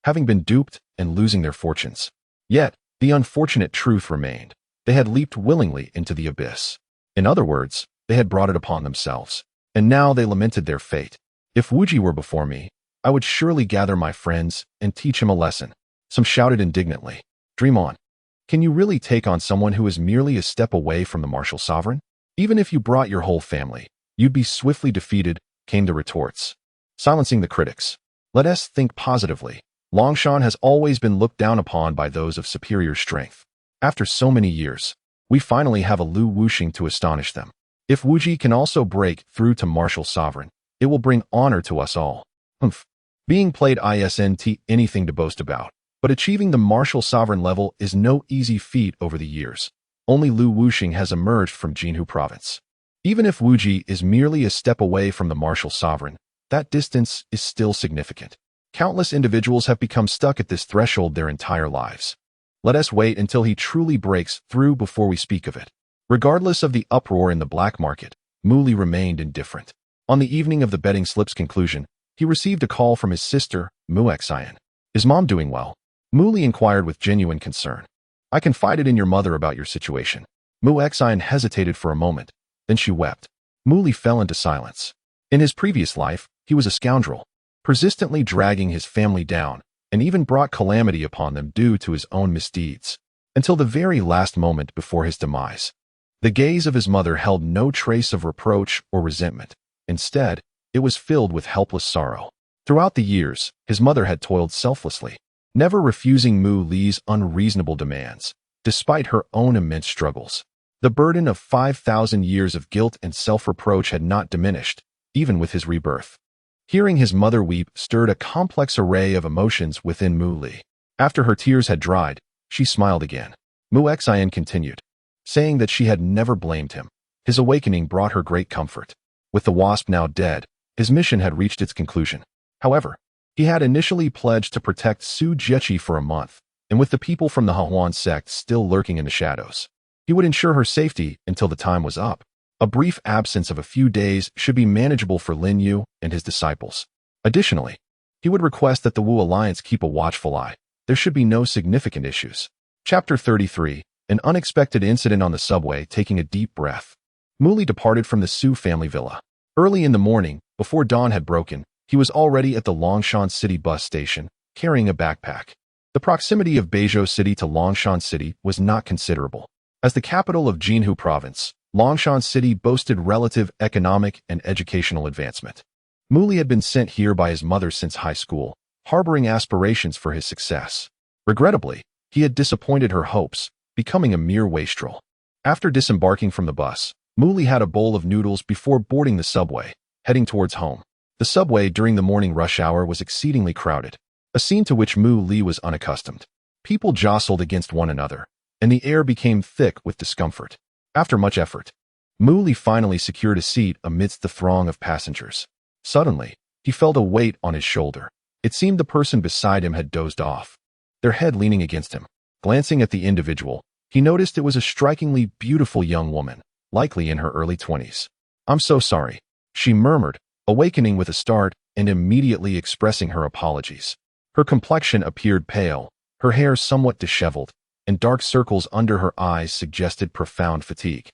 having been duped and losing their fortunes. Yet, the unfortunate truth remained. They had leaped willingly into the abyss. In other words, they had brought it upon themselves. And now they lamented their fate. If Wuji were before me, I would surely gather my friends and teach him a lesson. Some shouted indignantly. Dream on. Can you really take on someone who is merely a step away from the martial sovereign? Even if you brought your whole family, you'd be swiftly defeated, came the retorts. Silencing the critics. Let us think positively. Longshan has always been looked down upon by those of superior strength. After so many years, we finally have a Lu Wuxing to astonish them. If Wuji can also break through to martial sovereign, it will bring honor to us all. Being played isn't anything to boast about, but achieving the martial sovereign level is no easy feat over the years. Only Lu Wuxing has emerged from Jinhu province. Even if Wuji is merely a step away from the martial sovereign, that distance is still significant. Countless individuals have become stuck at this threshold their entire lives. Let us wait until he truly breaks through before we speak of it. Regardless of the uproar in the black market, Muli remained indifferent. On the evening of the betting slip's conclusion, he received a call from his sister, Muexian. Is mom doing well? Muli inquired with genuine concern. I confided in your mother about your situation. Muexian hesitated for a moment, then she wept. Muli fell into silence. In his previous life, he was a scoundrel, persistently dragging his family down, and even brought calamity upon them due to his own misdeeds. until the very last moment before his demise. The gaze of his mother held no trace of reproach or resentment. Instead, it was filled with helpless sorrow. Throughout the years, his mother had toiled selflessly, never refusing Mu Li's unreasonable demands, despite her own immense struggles. The burden of 5,000 years of guilt and self-reproach had not diminished, even with his rebirth. Hearing his mother weep stirred a complex array of emotions within Mu Li. After her tears had dried, she smiled again. Mu Xian continued, saying that she had never blamed him. His awakening brought her great comfort. With the wasp now dead, his mission had reached its conclusion. However, he had initially pledged to protect Su Jiechi for a month, and with the people from the Hahuan sect still lurking in the shadows, he would ensure her safety until the time was up. A brief absence of a few days should be manageable for Lin Yu and his disciples. Additionally, he would request that the Wu Alliance keep a watchful eye. There should be no significant issues. Chapter 33, An Unexpected Incident on the Subway. Taking a deep breath, Mu Li departed from the Su family villa. Early in the morning, before dawn had broken, he was already at the Longshan City bus station, carrying a backpack. The proximity of Beizhou City to Longshan City was not considerable. As the capital of Jinhu Province, Longshan City boasted relative economic and educational advancement. Mu Li had been sent here by his mother since high school, harboring aspirations for his success. Regrettably, he had disappointed her hopes, becoming a mere wastrel. After disembarking from the bus, Mu Li had a bowl of noodles before boarding the subway, heading towards home. The subway during the morning rush hour was exceedingly crowded, a scene to which Mu Li was unaccustomed. People jostled against one another, and the air became thick with discomfort. After much effort, Mu Li finally secured a seat amidst the throng of passengers. Suddenly, he felt a weight on his shoulder. It seemed the person beside him had dozed off, their head leaning against him. Glancing at the individual, he noticed it was a strikingly beautiful young woman, likely in her early 20s. "I'm so sorry," she murmured, awakening with a start and immediately expressing her apologies. Her complexion appeared pale, her hair somewhat disheveled, and dark circles under her eyes suggested profound fatigue,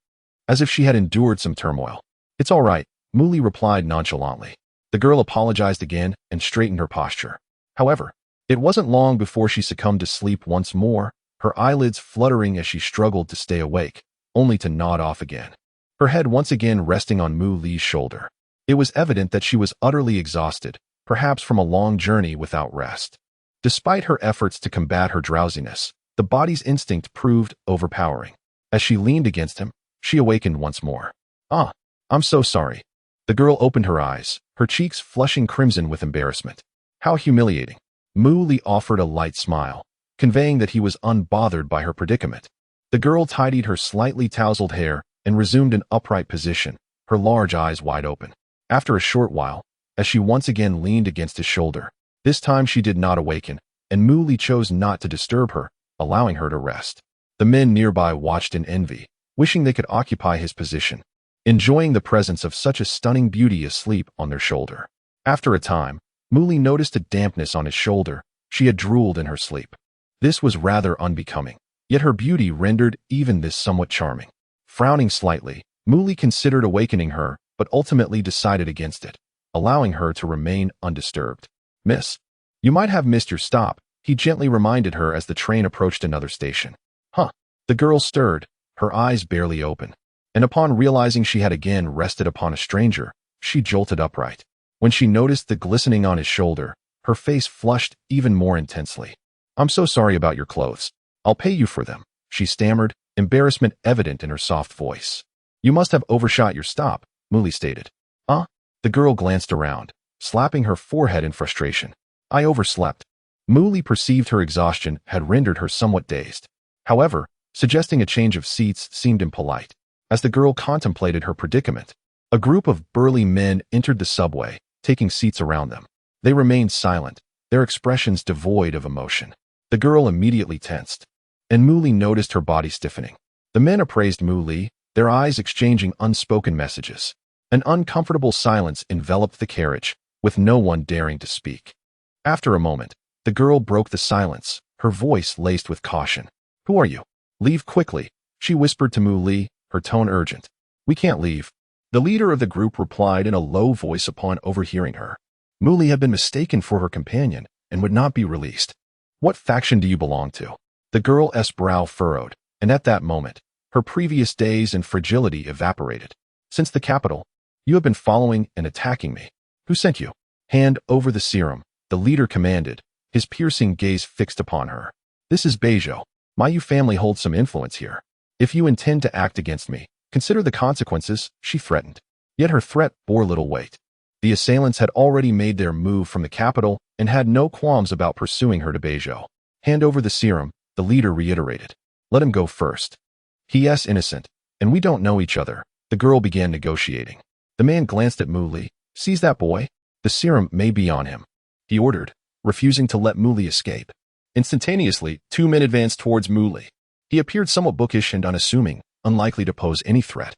as if she had endured some turmoil. "It's all right," Mu Li replied nonchalantly. The girl apologized again and straightened her posture. However, it wasn't long before she succumbed to sleep once more, her eyelids fluttering as she struggled to stay awake, only to nod off again, her head once again resting on Mu Li's shoulder. It was evident that she was utterly exhausted, perhaps from a long journey without rest. Despite her efforts to combat her drowsiness, the body's instinct proved overpowering. As she leaned against him, she awakened once more. "Ah, I'm so sorry." The girl opened her eyes, her cheeks flushing crimson with embarrassment. "How humiliating." Mu Li offered a light smile, conveying that he was unbothered by her predicament. The girl tidied her slightly tousled hair and resumed an upright position, her large eyes wide open. After a short while, as she once again leaned against his shoulder, this time she did not awaken, and Mu Li chose not to disturb her, allowing her to rest. The men nearby watched in envy, wishing they could occupy his position, enjoying the presence of such a stunning beauty asleep on their shoulder. After a time, Mu Li noticed a dampness on his shoulder. She had drooled in her sleep. This was rather unbecoming, yet her beauty rendered even this somewhat charming. Frowning slightly, Mu Li considered awakening her, but ultimately decided against it, allowing her to remain undisturbed. "Miss, you might have missed your stop," he gently reminded her as the train approached another station. "Huh." The girl stirred, her eyes barely open, and upon realizing she had again rested upon a stranger, she jolted upright. When she noticed the glistening on his shoulder, her face flushed even more intensely. "I'm so sorry about your clothes. I'll pay you for them," she stammered, embarrassment evident in her soft voice. "You must have overshot your stop," Mu Li stated. The girl glanced around, slapping her forehead in frustration. "I overslept." Mu Li perceived her exhaustion had rendered her somewhat dazed. However, suggesting a change of seats seemed impolite. As the girl contemplated her predicament, a group of burly men entered the subway, taking seats around them. They remained silent, their expressions devoid of emotion. The girl immediately tensed, and Mu Li noticed her body stiffening. The men appraised Mu Li, their eyes exchanging unspoken messages. An uncomfortable silence enveloped the carriage, with no one daring to speak. After a moment, the girl broke the silence, her voice laced with caution. "Who are you? Leave quickly," she whispered to Mu Li, her tone urgent. "We can't leave." The leader of the group replied in a low voice upon overhearing her. Mu Li had been mistaken for her companion and would not be released. "What faction do you belong to?" The girl's brow furrowed, and at that moment, her previous days and fragility evaporated. Since the capital, you have been following and attacking me. Who sent you? Hand over the serum, the leader commanded, his piercing gaze fixed upon her. This is Beizhou. My Yu family holds some influence here. If you intend to act against me, consider the consequences, she threatened. Yet her threat bore little weight. The assailants had already made their move from the capital and had no qualms about pursuing her to Beizhou. Hand over the serum, the leader reiterated. Let him go first. He is innocent, and we don't know each other. The girl began negotiating. The man glanced at Mu Li. Sees that boy? The serum may be on him. He ordered, refusing to let Mu Li escape. Instantaneously, 2 men advanced towards Mu Li. He appeared somewhat bookish and unassuming, unlikely to pose any threat.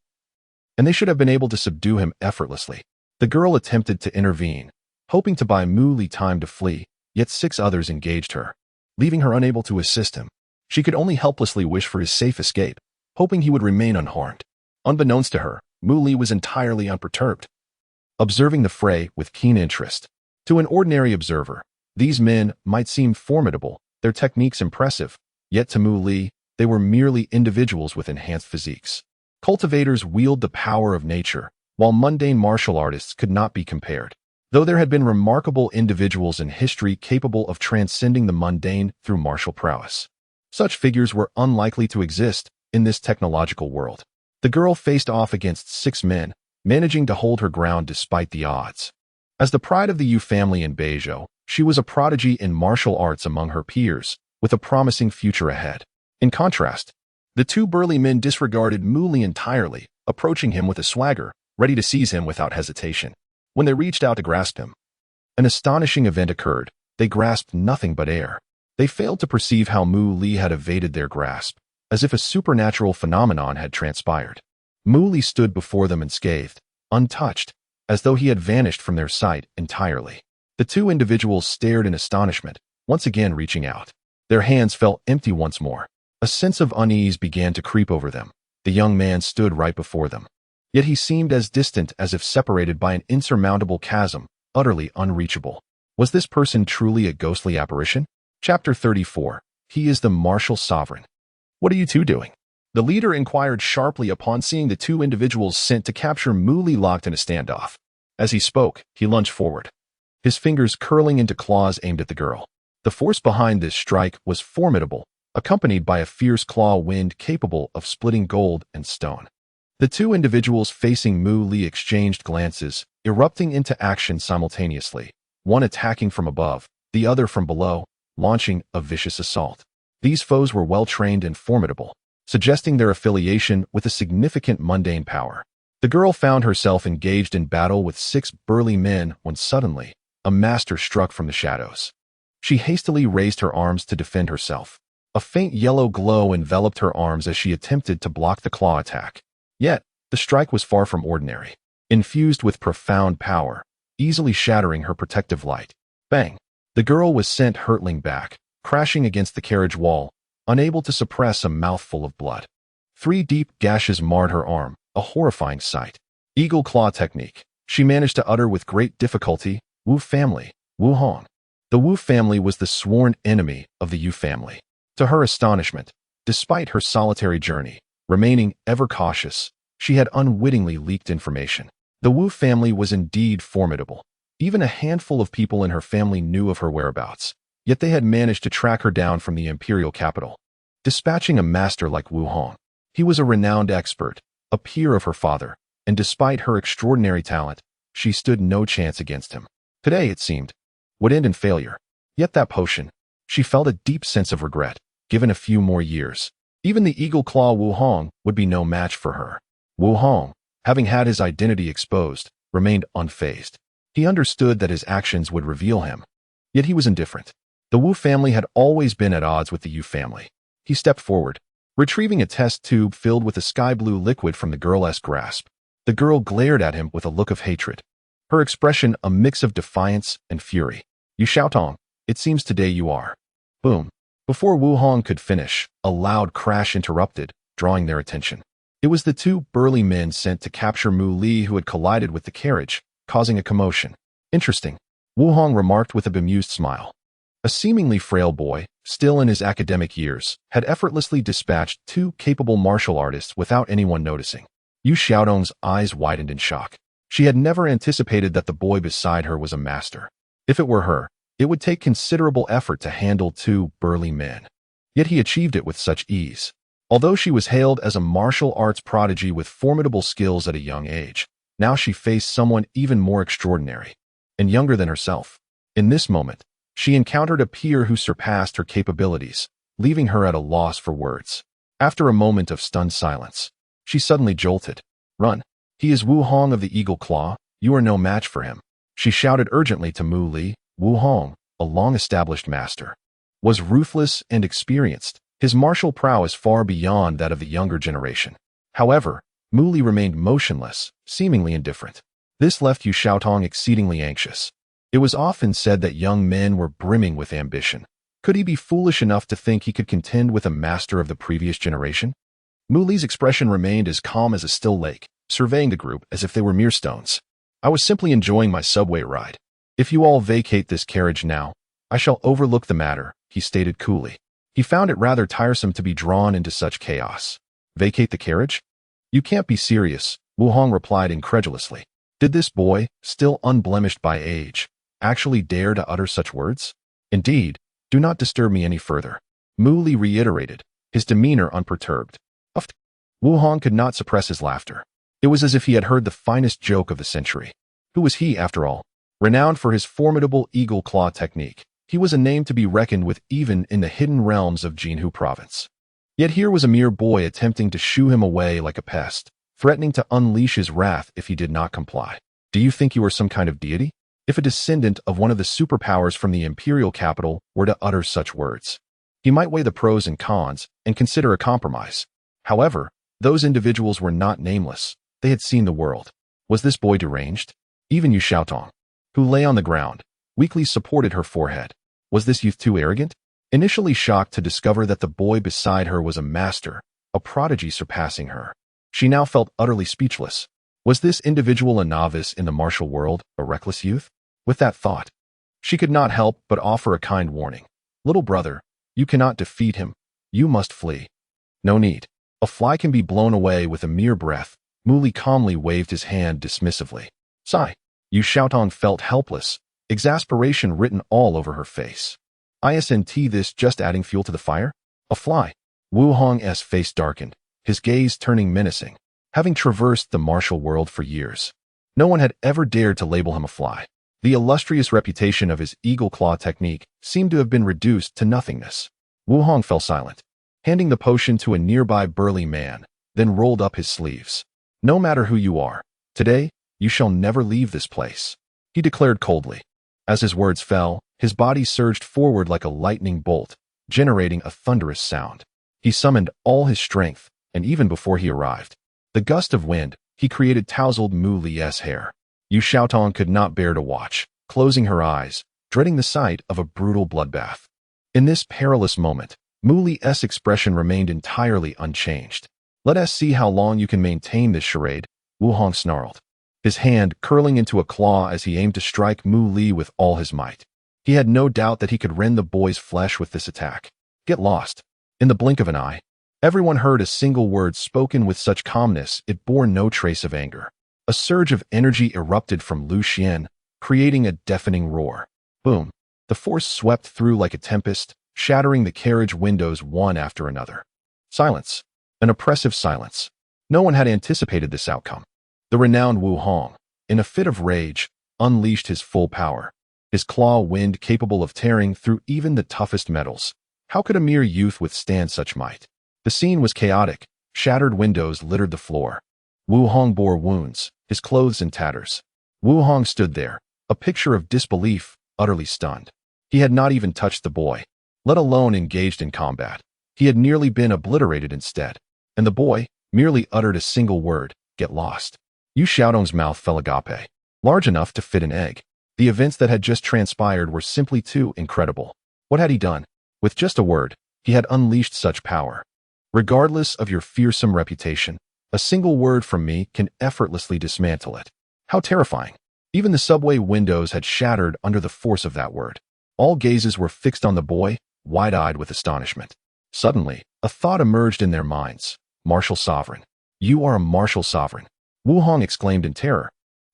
And they should have been able to subdue him effortlessly. The girl attempted to intervene, hoping to buy Mu Li time to flee, yet 6 others engaged her, leaving her unable to assist him. She could only helplessly wish for his safe escape, hoping he would remain unharmed. Unbeknownst to her, Mu Li was entirely unperturbed, observing the fray with keen interest. To an ordinary observer, these men might seem formidable, their techniques impressive, yet to Mu Li, they were merely individuals with enhanced physiques. Cultivators wield the power of nature, while mundane martial artists could not be compared. Though there had been remarkable individuals in history capable of transcending the mundane through martial prowess, such figures were unlikely to exist in this technological world. The girl faced off against 6 men, managing to hold her ground despite the odds. As the pride of the Yu family in Beizhou, she was a prodigy in martial arts among her peers, with a promising future ahead. In contrast, the 2 burly men disregarded Mu Li entirely, approaching him with a swagger, ready to seize him without hesitation. When they reached out to grasp him, an astonishing event occurred. They grasped nothing but air. They failed to perceive how Mu Li had evaded their grasp, as if a supernatural phenomenon had transpired. Mu Li stood before them unscathed, untouched, as though he had vanished from their sight entirely. The 2 individuals stared in astonishment, once again reaching out. Their hands felt empty once more. A sense of unease began to creep over them. The young man stood right before them. Yet he seemed as distant as if separated by an insurmountable chasm, utterly unreachable. Was this person truly a ghostly apparition? Chapter 34. He is the martial sovereign. What are you 2 doing? The leader inquired sharply upon seeing the 2 individuals sent to capture Mu Li locked in a standoff. As he spoke, he lunged forward, his fingers curling into claws aimed at the girl. The force behind this strike was formidable, accompanied by a fierce claw wind capable of splitting gold and stone. The 2 individuals facing Mu Li exchanged glances, erupting into action simultaneously, one attacking from above, the other from below, launching a vicious assault. These foes were well-trained and formidable, suggesting their affiliation with a significant mundane power. The girl found herself engaged in battle with 6 burly men when suddenly, a master struck from the shadows. She hastily raised her arms to defend herself. A faint yellow glow enveloped her arms as she attempted to block the claw attack. Yet, the strike was far from ordinary, infused with profound power, easily shattering her protective light. Bang! The girl was sent hurtling back, crashing against the carriage wall, unable to suppress a mouthful of blood. 3 deep gashes marred her arm, a horrifying sight. Eagle claw technique. She managed to utter with great difficulty, Wu family, Wu Hong. The Wu family was the sworn enemy of the Yu family. To her astonishment, despite her solitary journey, remaining ever cautious, she had unwittingly leaked information. The Wu family was indeed formidable. Even a handful of people in her family knew of her whereabouts, yet they had managed to track her down from the imperial capital. Dispatching a master like Wu Hong, he was a renowned expert, a peer of her father, and despite her extraordinary talent, she stood no chance against him. Today, it seemed, would end in failure. Yet that potion, she felt a deep sense of regret. Given a few more years, even the eagle claw Wu Hong would be no match for her. Wu Hong, having had his identity exposed, remained unfazed. He understood that his actions would reveal him. Yet he was indifferent. The Wu family had always been at odds with the Yu family. He stepped forward, retrieving a test tube filled with a sky-blue liquid from the girl's grasp. The girl glared at him with a look of hatred, her expression a mix of defiance and fury. "You Xiaotong, it seems today you are." Boom. Before Wu Hong could finish, a loud crash interrupted, drawing their attention. It was the 2 burly men sent to capture Mu Li who had collided with the carriage, causing a commotion. Interesting, Wu Hong remarked with a bemused smile. A seemingly frail boy, still in his academic years, had effortlessly dispatched 2 capable martial artists without anyone noticing. Yu Xiaodong's eyes widened in shock. She had never anticipated that the boy beside her was a master. If it were her, it would take considerable effort to handle 2 burly men. Yet he achieved it with such ease. Although she was hailed as a martial arts prodigy with formidable skills at a young age, now she faced someone even more extraordinary and younger than herself. In this moment, she encountered a peer who surpassed her capabilities, leaving her at a loss for words. After a moment of stunned silence, she suddenly jolted. "Run! He is Wu Hong of the Eagle Claw. You are no match for him," she shouted urgently to Mu Li. Wu Hong, a long-established master, was ruthless and experienced, his martial prowess far beyond that of the younger generation. However, Mu Li remained motionless, seemingly indifferent. This left Yu Xiaotong exceedingly anxious. It was often said that young men were brimming with ambition. Could he be foolish enough to think he could contend with a master of the previous generation? Mu Li's expression remained as calm as a still lake, surveying the group as if they were mere stones. "I was simply enjoying my subway ride. If you all vacate this carriage now, I shall overlook the matter," he stated coolly. He found it rather tiresome to be drawn into such chaos. "Vacate the carriage? You can't be serious," Wu Hong replied incredulously. Did this boy, still unblemished by age, actually dare to utter such words? "Indeed, do not disturb me any further," Mu Li reiterated, his demeanor unperturbed. Uffed. Wu Hong could not suppress his laughter. It was as if he had heard the finest joke of the century. Who was he, after all? Renowned for his formidable eagle claw technique, he was a name to be reckoned with even in the hidden realms of Jinhu province. Yet here was a mere boy attempting to shoo him away like a pest, threatening to unleash his wrath if he did not comply. "Do you think you are some kind of deity?" If a descendant of one of the superpowers from the imperial capital were to utter such words, he might weigh the pros and cons and consider a compromise. However, those individuals were not nameless. They had seen the world. Was this boy deranged? Even Yu Xiaotong, who lay on the ground, weakly supported her forehead. Was this youth too arrogant? Initially shocked to discover that the boy beside her was a master, a prodigy surpassing her, she now felt utterly speechless. Was this individual a novice in the martial world, a reckless youth? With that thought, she could not help but offer a kind warning. "Little brother, you cannot defeat him. You must flee." "No need. A fly can be blown away with a mere breath." Mu Li calmly waved his hand dismissively. "Sigh." Yu Xiaotong felt helpless, exasperation written all over her face. "Isn't this just adding fuel to the fire? A fly?" Wu Hong's face darkened, his gaze turning menacing. Having traversed the martial world for years, no one had ever dared to label him a fly. The illustrious reputation of his eagle claw technique seemed to have been reduced to nothingness. Wu Hong fell silent, handing the potion to a nearby burly man, then rolled up his sleeves. "No matter who you are, today, you shall never leave this place," he declared coldly. As his words fell, his body surged forward like a lightning bolt, generating a thunderous sound. He summoned all his strength, and even before he arrived, the gust of wind, he created tousled Mu Li's hair. Yu Xiaotong could not bear to watch, closing her eyes, dreading the sight of a brutal bloodbath. In this perilous moment, Mu Li's expression remained entirely unchanged. "Let us see how long you can maintain this charade," Wu Hong snarled, his hand curling into a claw as he aimed to strike Mu Li with all his might. He had no doubt that he could rend the boy's flesh with this attack. "Get lost." In the blink of an eye, everyone heard a single word spoken with such calmness it bore no trace of anger. A surge of energy erupted from Lu Xian, creating a deafening roar. Boom! The force swept through like a tempest, shattering the carriage windows one after another. Silence. An oppressive silence. No one had anticipated this outcome. The renowned Wu Hong, in a fit of rage, unleashed his full power, his claw wind capable of tearing through even the toughest metals. How could a mere youth withstand such might? The scene was chaotic. Shattered windows littered the floor. Wu Hong bore wounds, his clothes in tatters. Wu Hong stood there, a picture of disbelief, utterly stunned. He had not even touched the boy, let alone engaged in combat. He had nearly been obliterated instead. And the boy merely uttered a single word, "Get lost." Yu Xiaodong's mouth fell agape, large enough to fit an egg. The events that had just transpired were simply too incredible. What had he done? With just a word, he had unleashed such power. "Regardless of your fearsome reputation, a single word from me can effortlessly dismantle it." How terrifying. Even the subway windows had shattered under the force of that word. All gazes were fixed on the boy, wide-eyed with astonishment. Suddenly, a thought emerged in their minds. Martial sovereign. You are a martial sovereign. Wu Hong exclaimed in terror.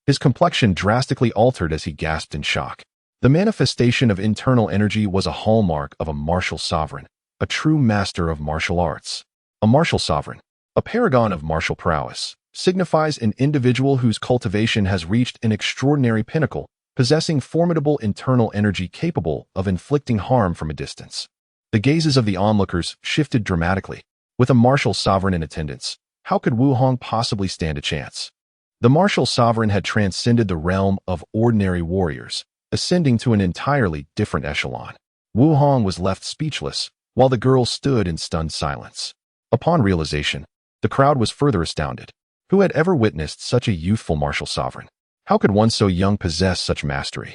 His complexion drastically altered as he gasped in shock. The manifestation of internal energy was a hallmark of a martial sovereign, a true master of martial arts. A martial sovereign, a paragon of martial prowess, signifies an individual whose cultivation has reached an extraordinary pinnacle, possessing formidable internal energy capable of inflicting harm from a distance. The gazes of the onlookers shifted dramatically. With a martial sovereign in attendance, how could Wu Hong possibly stand a chance? The martial sovereign had transcended the realm of ordinary warriors, ascending to an entirely different echelon. Wu Hong was left speechless, while the girl stood in stunned silence. Upon realization, the crowd was further astounded. Who had ever witnessed such a youthful martial sovereign? How could one so young possess such mastery?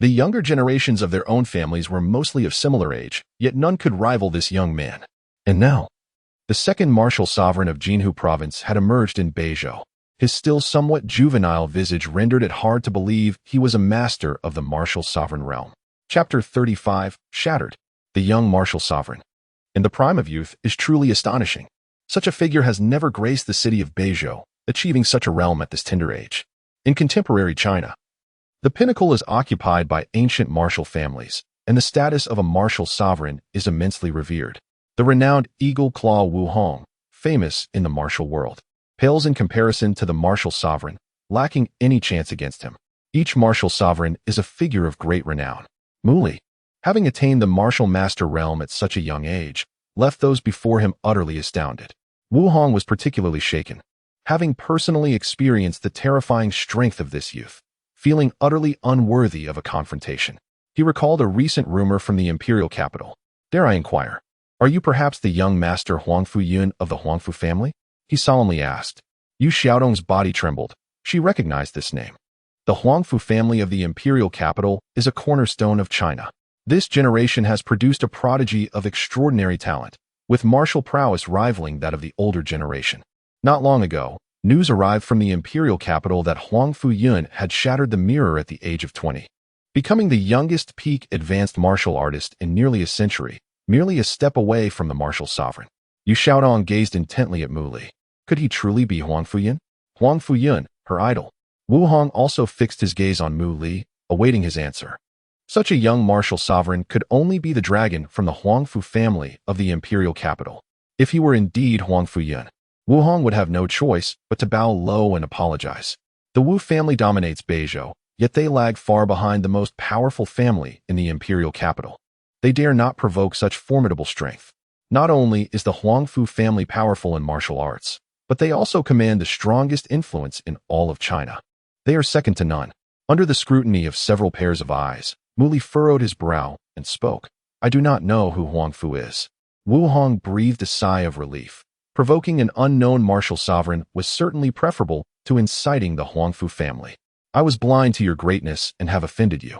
The younger generations of their own families were mostly of similar age, yet none could rival this young man. And now, the second martial sovereign of Jinhu province had emerged in Beizhou. His still somewhat juvenile visage rendered it hard to believe he was a master of the martial sovereign realm. Chapter 35, Shattered. The young martial sovereign. In the prime of youth is truly astonishing. Such a figure has never graced the city of Beizhou, achieving such a realm at this tender age. In contemporary China, the pinnacle is occupied by ancient martial families, and the status of a martial sovereign is immensely revered. The renowned Eagle Claw Wu Hong, famous in the martial world, pales in comparison to the martial sovereign, lacking any chance against him. Each martial sovereign is a figure of great renown. Muli, having attained the martial master realm at such a young age, left those before him utterly astounded. Wu Hong was particularly shaken, having personally experienced the terrifying strength of this youth. Feeling utterly unworthy of a confrontation, he recalled a recent rumor from the imperial capital. Dare I inquire, are you perhaps the young master Huangfu Yun of the Huangfu family? He solemnly asked. Yu Xiaodong's body trembled. She recognized this name. The Huangfu family of the imperial capital is a cornerstone of China. This generation has produced a prodigy of extraordinary talent, with martial prowess rivaling that of the older generation. Not long ago, news arrived from the imperial capital that Huangfu Yun had shattered the mirror at the age of 20, becoming the youngest peak advanced martial artist in nearly a century, merely a step away from the martial sovereign. Yu Xiaodong gazed intently at Mu Li. Could he truly be Huangfu Yun? Huangfu Yun, her idol. Wu Hong also fixed his gaze on Mu Li, awaiting his answer. Such a young martial sovereign could only be the dragon from the Huangfu family of the imperial capital. If he were indeed Huangfu Yun, Wu Hong would have no choice but to bow low and apologize. The Wu family dominates Beizhou, yet they lag far behind the most powerful family in the imperial capital. They dare not provoke such formidable strength. Not only is the Huangfu family powerful in martial arts, but they also command the strongest influence in all of China. They are second to none. Under the scrutiny of several pairs of eyes, Mu Li furrowed his brow and spoke. I do not know who Huangfu is. Wu Hong breathed a sigh of relief. Provoking an unknown martial sovereign was certainly preferable to inciting the Huangfu family. I was blind to your greatness and have offended you.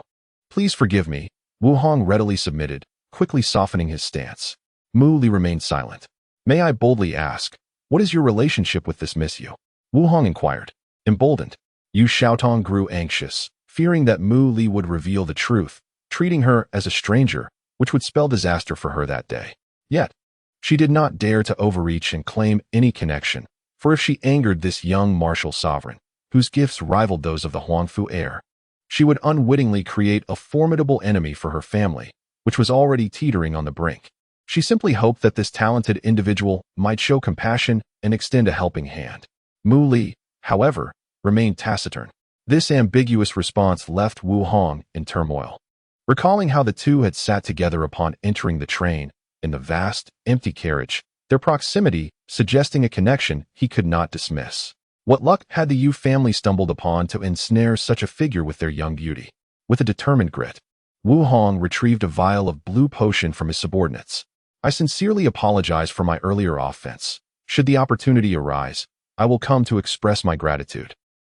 Please forgive me, Wu Hong readily submitted, quickly softening his stance. Mu Li remained silent. May I boldly ask, what is your relationship with this Miss Yu? Wu Hong inquired. Emboldened, Yu Xiaotong grew anxious, fearing that Mu Li would reveal the truth, treating her as a stranger, which would spell disaster for her that day. Yet, she did not dare to overreach and claim any connection, for if she angered this young martial sovereign, whose gifts rivaled those of the Huangfu heir, she would unwittingly create a formidable enemy for her family, which was already teetering on the brink. She simply hoped that this talented individual might show compassion and extend a helping hand. Mu Li, however, remained taciturn. This ambiguous response left Wu Hong in turmoil. Recalling how the two had sat together upon entering the train, in the vast, empty carriage, their proximity suggesting a connection he could not dismiss. What luck had the Yu family stumbled upon to ensnare such a figure with their young beauty? With a determined grit, Wu Hong retrieved a vial of blue potion from his subordinates. I sincerely apologize for my earlier offense. Should the opportunity arise, I will come to express my gratitude.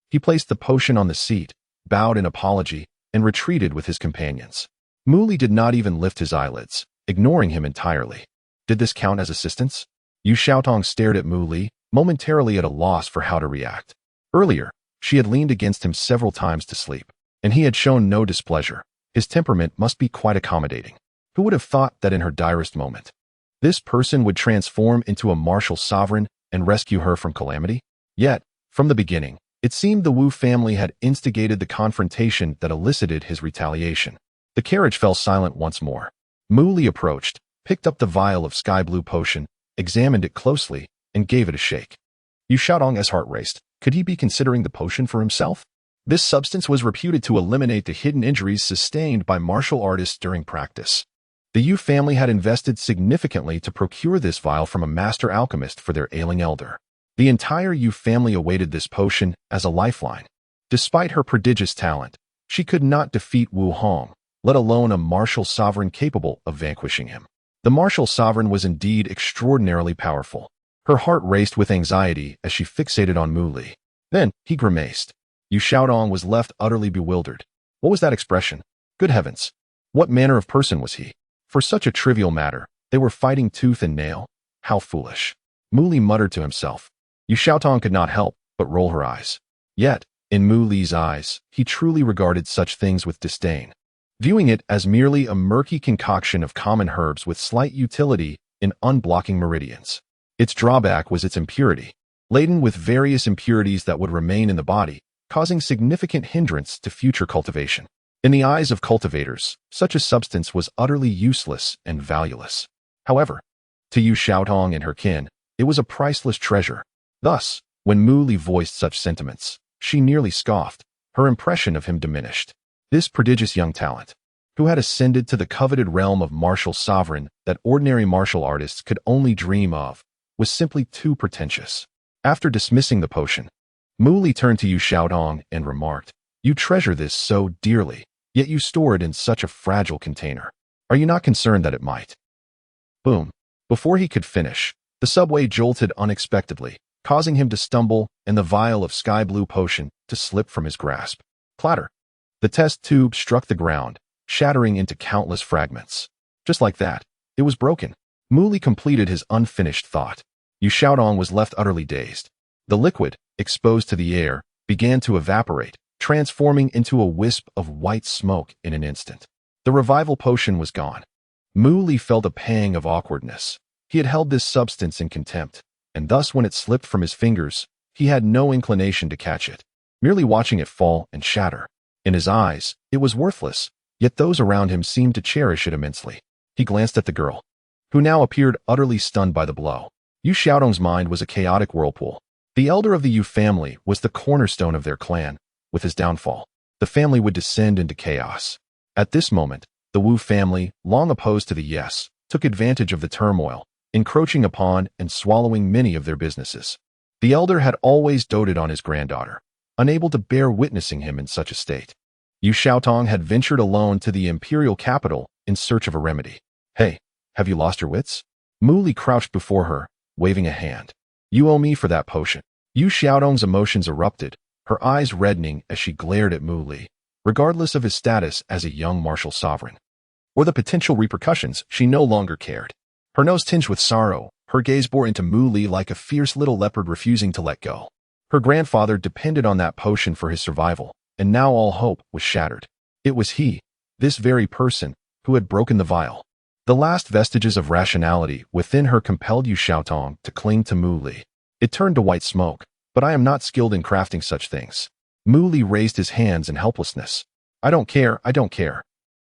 He placed the potion on the seat, bowed in apology, and retreated with his companions. Mu Li did not even lift his eyelids, ignoring him entirely. Did this count as assistance? Yu Xiaotong stared at Mu Li, momentarily at a loss for how to react. Earlier, she had leaned against him several times to sleep, and he had shown no displeasure, His temperament must be quite accommodating. Who would have thought that in her direst moment, this person would transform into a martial sovereign and rescue her from calamity? Yet, from the beginning, it seemed the Wu family had instigated the confrontation that elicited his retaliation. The carriage fell silent once more. Mu Li approached, picked up the vial of sky blue potion, examined it closely, and gave it a shake. Yu Xiaodong's heart raced. Could he be considering the potion for himself? This substance was reputed to eliminate the hidden injuries sustained by martial artists during practice. The Yu family had invested significantly to procure this vial from a master alchemist for their ailing elder. The entire Yu family awaited this potion as a lifeline. Despite her prodigious talent, she could not defeat Wu Hong, let alone a martial sovereign capable of vanquishing him. The martial sovereign was indeed extraordinarily powerful. Her heart raced with anxiety as she fixated on Mu Li. Then, he grimaced. Yu Xiaodong was left utterly bewildered. What was that expression? Good heavens! What manner of person was he? For such a trivial matter, they were fighting tooth and nail. How foolish. Mu Li muttered to himself. Yu Xiaodong could not help but roll her eyes. Yet, in Mu Li's eyes, he truly regarded such things with disdain, viewing it as merely a murky concoction of common herbs with slight utility in unblocking meridians. Its drawback was its impurity, laden with various impurities that would remain in the body, causing significant hindrance to future cultivation. In the eyes of cultivators, such a substance was utterly useless and valueless. However, to Yu Xiaodong and her kin, it was a priceless treasure. Thus, when Mu Li voiced such sentiments, she nearly scoffed. Her impression of him diminished. This prodigious young talent, who had ascended to the coveted realm of martial sovereign that ordinary martial artists could only dream of, was simply too pretentious. After dismissing the potion, Mu Li turned to Yu Xiaodong and remarked, "You treasure this so dearly, yet you store it in such a fragile container. Are you not concerned that it might?" Boom. Before he could finish, the subway jolted unexpectedly, causing him to stumble and the vial of sky blue potion to slip from his grasp. Clatter. The test tube struck the ground, shattering into countless fragments. Just like that, it was broken. Mu Li completed his unfinished thought. Yu Xiaodong was left utterly dazed. The liquid, exposed to the air, began to evaporate, transforming into a wisp of white smoke in an instant. The revival potion was gone. Mu Li felt a pang of awkwardness. He had held this substance in contempt, and thus when it slipped from his fingers, he had no inclination to catch it, merely watching it fall and shatter. In his eyes, it was worthless, yet those around him seemed to cherish it immensely. He glanced at the girl, who now appeared utterly stunned by the blow. Yu Xiaodong's mind was a chaotic whirlpool. The elder of the Yu family was the cornerstone of their clan. With his downfall, the family would descend into chaos. At this moment, the Wu family, long opposed to the Yes, took advantage of the turmoil, encroaching upon and swallowing many of their businesses. The elder had always doted on his granddaughter, unable to bear witnessing him in such a state. Yu Xiaodong had ventured alone to the imperial capital in search of a remedy. "Hey, have you lost your wits?" Mu Li crouched before her, waving a hand. "You owe me for that potion." Yu Xiaodong's emotions erupted, her eyes reddening as she glared at Mu Li, regardless of his status as a young martial sovereign, or the potential repercussions. She no longer cared. Her nose tinged with sorrow, her gaze bore into Mu Li like a fierce little leopard refusing to let go. Her grandfather depended on that potion for his survival, and now all hope was shattered. It was he, this very person, who had broken the vial. The last vestiges of rationality within her compelled Yu Xiaodong to cling to Mu Li. It turned to white smoke, but I am not skilled in crafting such things. Mu Li raised his hands in helplessness. I don't care.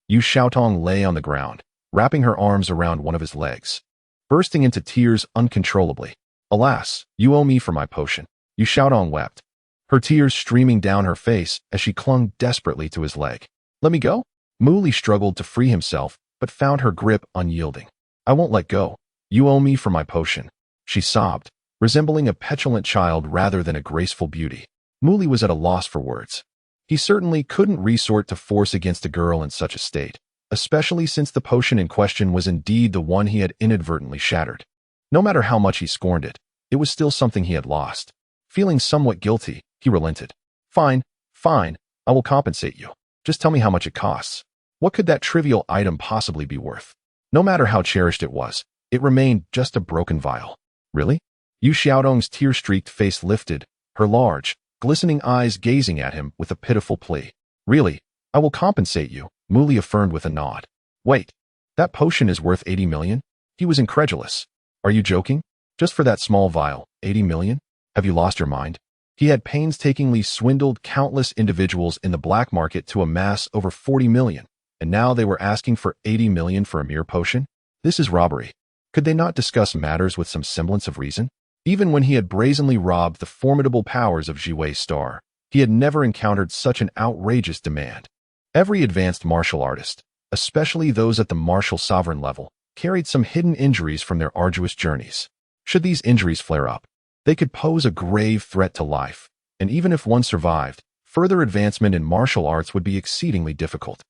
Yu Xiaodong lay on the ground, wrapping her arms around one of his legs, bursting into tears uncontrollably. Alas, you owe me for my potion. Yu Xiaodong wept, her tears streaming down her face as she clung desperately to his leg. Let me go? Mu Li struggled to free himself, but found her grip unyielding. I won't let go. You owe me for my potion. She sobbed, resembling a petulant child rather than a graceful beauty. Mu Li was at a loss for words. He certainly couldn't resort to force against a girl in such a state, especially since the potion in question was indeed the one he had inadvertently shattered. No matter how much he scorned it, it was still something he had lost. Feeling somewhat guilty, he relented. Fine, I will compensate you. Just tell me how much it costs. What could that trivial item possibly be worth? No matter how cherished it was, it remained just a broken vial. Really? Yu Xiaodong's tear-streaked face lifted, her large, glistening eyes gazing at him with a pitiful plea. Really, I will compensate you, Mu Li affirmed with a nod. Wait, that potion is worth 80 million? He was incredulous. Are you joking? Just for that small vial, 80 million? Have you lost your mind? He had painstakingly swindled countless individuals in the black market to amass over 40 million, and now they were asking for 80 million for a mere potion? This is robbery. Could they not discuss matters with some semblance of reason? Even when he had brazenly robbed the formidable powers of Jiwei Star, he had never encountered such an outrageous demand. Every advanced martial artist, especially those at the martial sovereign level, carried some hidden injuries from their arduous journeys. Should these injuries flare up, they could pose a grave threat to life, and even if one survived, further advancement in martial arts would be exceedingly difficult.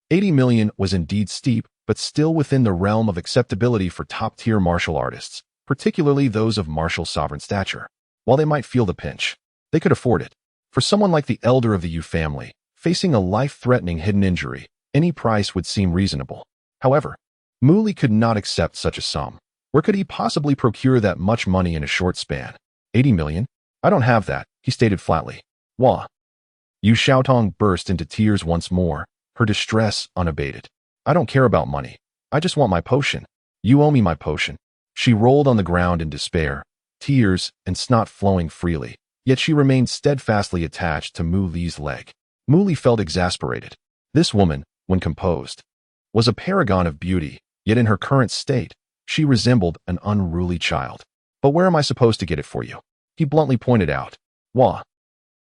80 million was indeed steep, but still within the realm of acceptability for top-tier martial artists, particularly those of martial sovereign stature. While they might feel the pinch, they could afford it. For someone like the elder of the Yu family, facing a life-threatening hidden injury, any price would seem reasonable. However, Mu Li could not accept such a sum. Where could he possibly procure that much money in a short span? 80 million? I don't have that, he stated flatly. Wah. Yu Xiaotong burst into tears once more, her distress unabated. I don't care about money. I just want my potion. You owe me my potion. She rolled on the ground in despair, tears and snot flowing freely, yet she remained steadfastly attached to Mu Li's leg. Mu Li felt exasperated. This woman, when composed, was a paragon of beauty, yet in her current state, she resembled an unruly child. But where am I supposed to get it for you? He bluntly pointed out. Wah.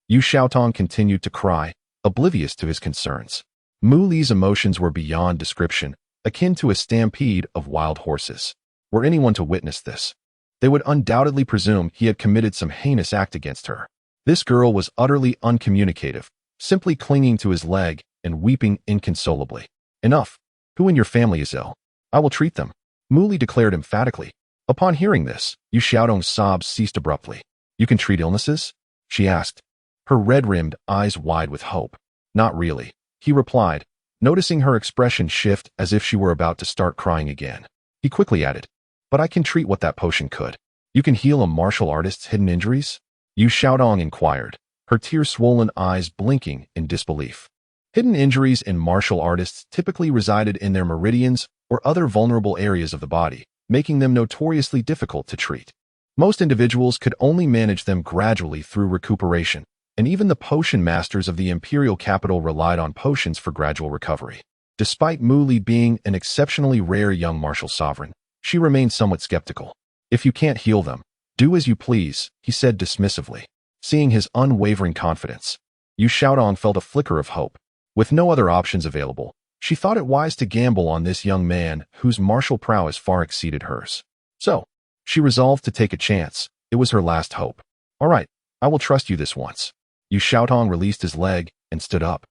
Yu Xiaotong continued to cry, oblivious to his concerns. Mu Li's emotions were beyond description, akin to a stampede of wild horses. Were anyone to witness this, they would undoubtedly presume he had committed some heinous act against her. This girl was utterly uncommunicative, simply clinging to his leg and weeping inconsolably. Enough. Who in your family is ill? I will treat them, Mu Li declared emphatically. Upon hearing this, Yu Xiaotong's sobs ceased abruptly. You can treat illnesses? She asked, her red-rimmed eyes wide with hope. Not really, he replied, noticing her expression shift as if she were about to start crying again. He quickly added, but I can treat what that potion could. You can heal a martial artist's hidden injuries? Yu Xiaotong inquired, her tear-swollen eyes blinking in disbelief. Hidden injuries in martial artists typically resided in their meridians or other vulnerable areas of the body, making them notoriously difficult to treat. Most individuals could only manage them gradually through recuperation, and even the potion masters of the imperial capital relied on potions for gradual recovery. Despite Mu Li being an exceptionally rare young martial sovereign, she remained somewhat skeptical. If you can't heal them, do as you please, he said dismissively. Seeing his unwavering confidence, Yu Xiaotong felt a flicker of hope. With no other options available, she thought it wise to gamble on this young man whose martial prowess far exceeded hers. So, she resolved to take a chance. It was her last hope. All right, I will trust you this once. Yu Xiaotong released his leg and stood up,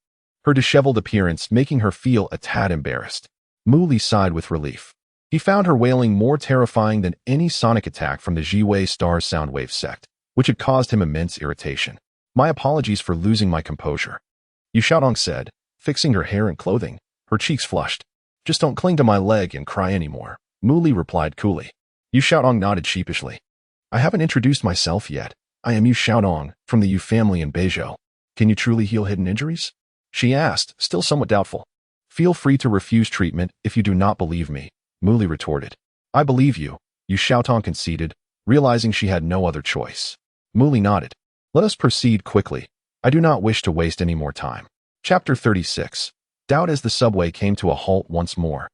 her disheveled appearance making her feel a tad embarrassed. Mu Li sighed with relief. He found her wailing more terrifying than any sonic attack from the Jiwei Star Soundwave sect, which had caused him immense irritation. My apologies for losing my composure, Yu Xiaotong said, fixing her hair and clothing, her cheeks flushed. Just don't cling to my leg and cry anymore, Mu Li replied coolly. Yu Xiaotong nodded sheepishly. I haven't introduced myself yet. I am Yu Xiaotong, from the Yu family in Beizhou. Can you truly heal hidden injuries? She asked, still somewhat doubtful. Feel free to refuse treatment if you do not believe me, Mu Li retorted. I believe you, Yu Xiaotong conceded, realizing she had no other choice. Mu Li nodded. Let us proceed quickly. I do not wish to waste any more time. Chapter 36. Doubt as the subway came to a halt once more.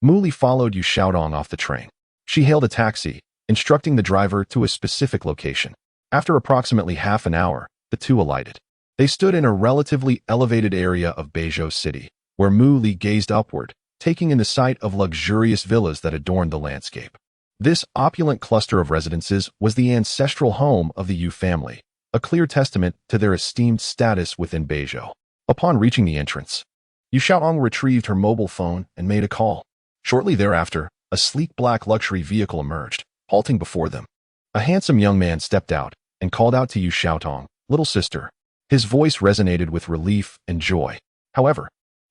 Mu Li followed Yu Xiaotong off the train. She hailed a taxi, instructing the driver to a specific location. After approximately half an hour, the two alighted. They stood in a relatively elevated area of Beizhou City, where Mu Li gazed upward, taking in the sight of luxurious villas that adorned the landscape. This opulent cluster of residences was the ancestral home of the Yu family, a clear testament to their esteemed status within Beizhou. Upon reaching the entrance, Yu Xiaotong retrieved her mobile phone and made a call. Shortly thereafter, a sleek black luxury vehicle emerged, halting before them. A handsome young man stepped out and called out to Yu Xiaotong, "Little sister." His voice resonated with relief and joy. However,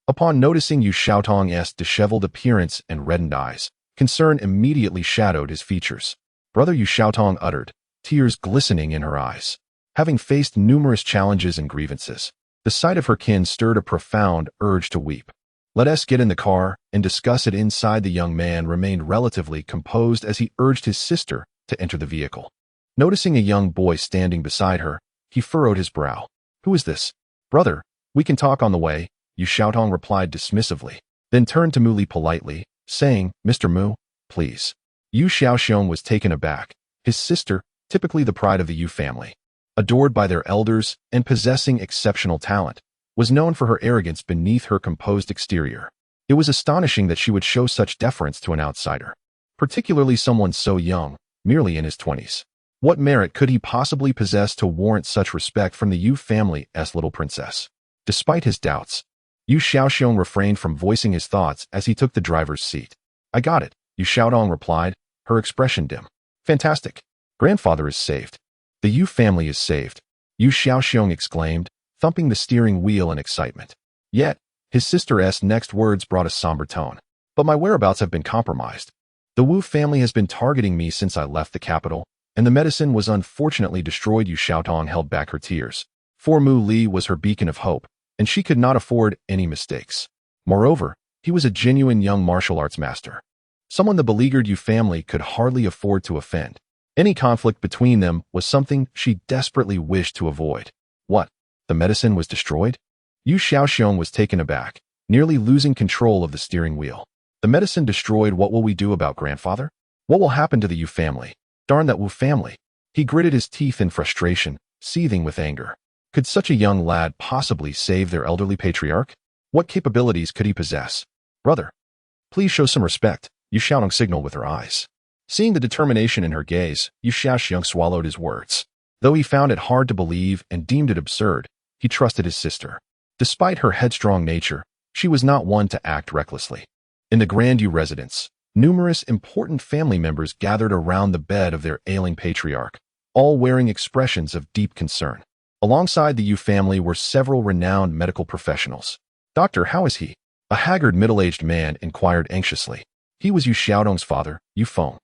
upon noticing Yu Xiaotong's disheveled appearance and reddened eyes, concern immediately shadowed his features. Brother, Yu Xiaotong uttered, tears glistening in her eyes. Having faced numerous challenges and grievances, The sight of her kin stirred a profound urge to weep. "Let us get in the car and discuss it inside." The young man remained relatively composed as he urged his sister to enter the vehicle. Noticing a young boy standing beside her, he furrowed his brow. "Who is this?" "Brother, we can talk on the way," Yu Xiaotong replied dismissively, then turned to Mu Li politely, saying, "Mr. Mu, please." Yu Xiaoxiong was taken aback. His sister, typically the pride of the Yu family, adored by their elders and possessing exceptional talent, was known for her arrogance beneath her composed exterior. It was astonishing that she would show such deference to an outsider, particularly someone so young, merely in his 20s. What merit could he possibly possess to warrant such respect from the Yu family's little princess? Despite his doubts, Yu Xiaoxiong refrained from voicing his thoughts as he took the driver's seat. "I got it," Yu Xiaotong replied, her expression dim. "Fantastic. Grandfather is saved. The Yu family is saved," Yu Xiaoxiong exclaimed, thumping the steering wheel in excitement. Yet, his sister's next words brought a somber tone. "But my whereabouts have been compromised. The Wu family has been targeting me since I left the capital, and the medicine was unfortunately destroyed." Yu Xiaotong held back her tears. For Mu Li was her beacon of hope, and she could not afford any mistakes. Moreover, he was a genuine young martial arts master, someone the beleaguered Yu family could hardly afford to offend. Any conflict between them was something she desperately wished to avoid. What? The medicine was destroyed? Yu Xiaoxiong was taken aback, nearly losing control of the steering wheel. "The medicine destroyed. What will we do about grandfather? What will happen to the Yu family? Darn that Wu family." He gritted his teeth in frustration, seething with anger. Could such a young lad possibly save their elderly patriarch? What capabilities could he possess? "Brother, please show some respect," Yu Xiaotong signaled with her eyes. Seeing the determination in her gaze, Yu Xiaoxiong swallowed his words. Though he found it hard to believe and deemed it absurd, he trusted his sister. Despite her headstrong nature, she was not one to act recklessly. In the Grand Yu residence, numerous important family members gathered around the bed of their ailing patriarch, all wearing expressions of deep concern. Alongside the Yu family were several renowned medical professionals. "Doctor, how is he?" A haggard middle-aged man inquired anxiously. He was Yu Xiaotong's father, Yu Feng.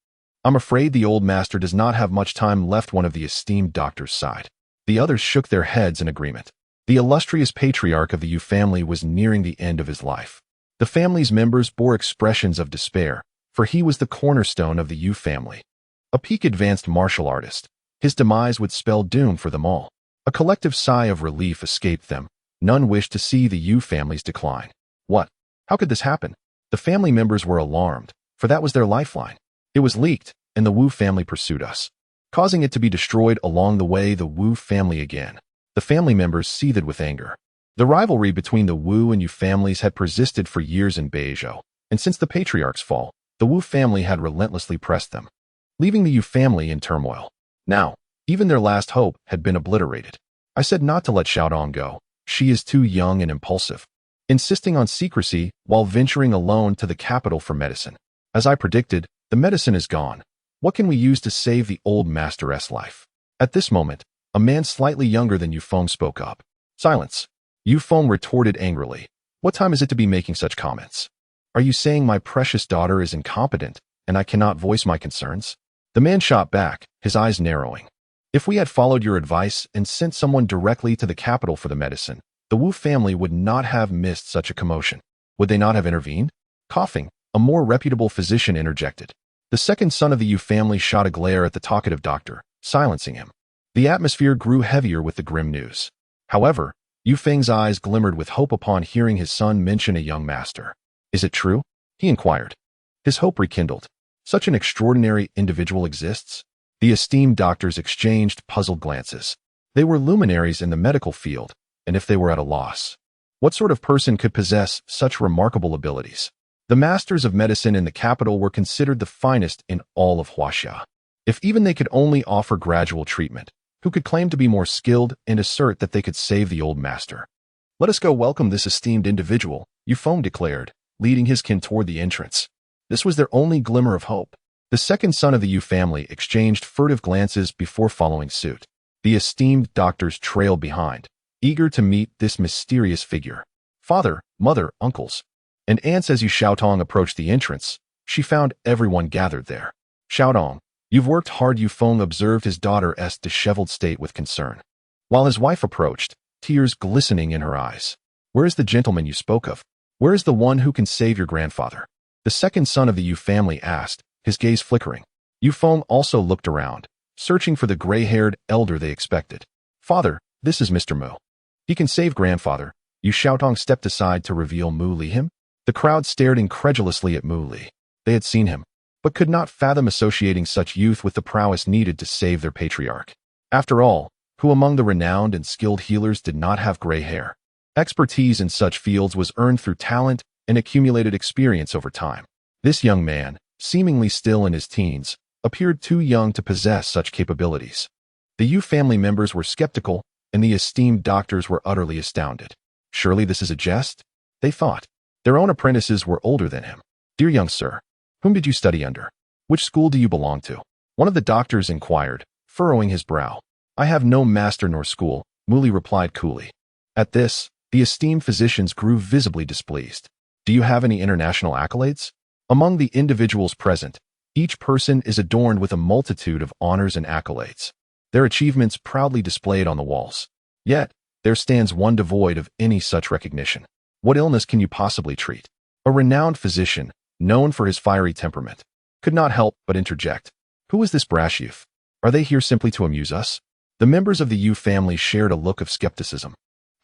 "I'm afraid the old master does not have much time left," one of the esteemed doctors sighed. The others shook their heads in agreement. The illustrious patriarch of the Yu family was nearing the end of his life. The family's members bore expressions of despair, for he was the cornerstone of the Yu family. A peak advanced martial artist, his demise would spell doom for them all. A collective sigh of relief escaped them. None wished to see the Yu family's decline. What? How could this happen? The family members were alarmed, for that was their lifeline. It was leaked, and the Wu family pursued us, causing it to be destroyed along the way. The Wu family again. The family members seethed with anger. The rivalry between the Wu and Yu families had persisted for years in Beizhou, and since the patriarch's fall, the Wu family had relentlessly pressed them, leaving the Yu family in turmoil. Now, even their last hope had been obliterated. I said not to let Xiaodong go. She is too young and impulsive, insisting on secrecy while venturing alone to the capital for medicine. As I predicted, the medicine is gone. What can we use to save the old master's life? At this moment, a man slightly younger than Yu Feng spoke up. "Silence." Yu Feng retorted angrily. "What time is it to be making such comments? Are you saying my precious daughter is incompetent and I cannot voice my concerns?" The man shot back, his eyes narrowing. "If we had followed your advice and sent someone directly to the capital for the medicine, the Wu family would not have missed such a commotion. Would they not have intervened?" Coughing, a more reputable physician interjected. The second son of the Yu family shot a glare at the talkative doctor, silencing him. The atmosphere grew heavier with the grim news. However, Yu Feng's eyes glimmered with hope upon hearing his son mention a young master. "Is it true?" he inquired. His hope rekindled. "Such an extraordinary individual exists?" The esteemed doctors exchanged puzzled glances. They were luminaries in the medical field, and if they were at a loss, what sort of person could possess such remarkable abilities? The masters of medicine in the capital were considered the finest in all of Huaxia. If even they could only offer gradual treatment, who could claim to be more skilled and assert that they could save the old master? "Let us go welcome this esteemed individual," Yu Feng declared, leading his kin toward the entrance. This was their only glimmer of hope. The second son of the Yu family exchanged furtive glances before following suit. The esteemed doctors trailed behind, eager to meet this mysterious figure. Father, mother, uncles, and aunts. As Yu Xiaotong approached the entrance, she found everyone gathered there. "Xiaodong, you've worked hard." Yu Feng observed his daughter's disheveled state with concern. While his wife approached, tears glistening in her eyes. Where is the gentleman you spoke of? Where is the one who can save your grandfather? The second son of the Yu family asked, his gaze flickering. Yu Feng also looked around, searching for the gray-haired elder they expected. Father, this is Mr. Mu. He can save grandfather. Yu Xiaotong stepped aside to reveal Mu Li him. The crowd stared incredulously at Mu Li. They had seen him, but could not fathom associating such youth with the prowess needed to save their patriarch. After all, who among the renowned and skilled healers did not have gray hair? Expertise in such fields was earned through talent and accumulated experience over time. This young man, seemingly still in his teens, appeared too young to possess such capabilities. The Yu family members were skeptical, and the esteemed doctors were utterly astounded. Surely this is a jest? They thought. Their own apprentices were older than him. Dear young sir, whom did you study under? Which school do you belong to? One of the doctors inquired, furrowing his brow. I have no master nor school, Mu Li replied coolly. At this, the esteemed physicians grew visibly displeased. Do you have any international accolades? Among the individuals present, each person is adorned with a multitude of honors and accolades, their achievements proudly displayed on the walls. Yet, there stands one devoid of any such recognition. What illness can you possibly treat? A renowned physician, known for his fiery temperament, could not help but interject. Who is this brash youth? Are they here simply to amuse us? The members of the Yu family shared a look of skepticism.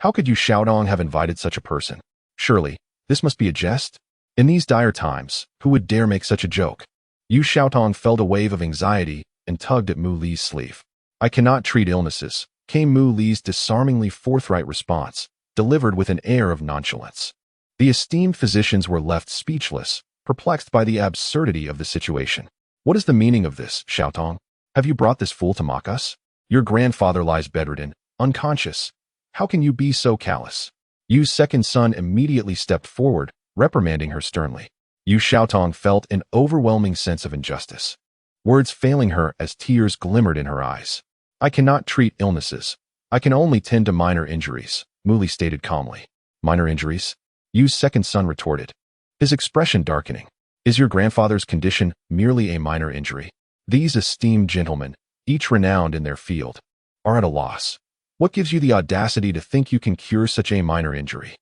How could Yu Xiaodong have invited such a person? Surely, this must be a jest? In these dire times, who would dare make such a joke? Yu Xiaotong felt a wave of anxiety and tugged at Mu Li's sleeve. I cannot treat illnesses, came Mu Li's disarmingly forthright response, delivered with an air of nonchalance. The esteemed physicians were left speechless, perplexed by the absurdity of the situation. What is the meaning of this, Xiaotong? Have you brought this fool to mock us? Your grandfather lies bedridden, unconscious. How can you be so callous? Yu's second son immediately stepped forward, reprimanding her sternly. Yu Xiaotong felt an overwhelming sense of injustice, words failing her as tears glimmered in her eyes. I cannot treat illnesses. I can only tend to minor injuries, Mu Li stated calmly. Minor injuries? Yu's second son retorted, his expression darkening. Is your grandfather's condition merely a minor injury? These esteemed gentlemen, each renowned in their field, are at a loss. What gives you the audacity to think you can cure such a minor injury?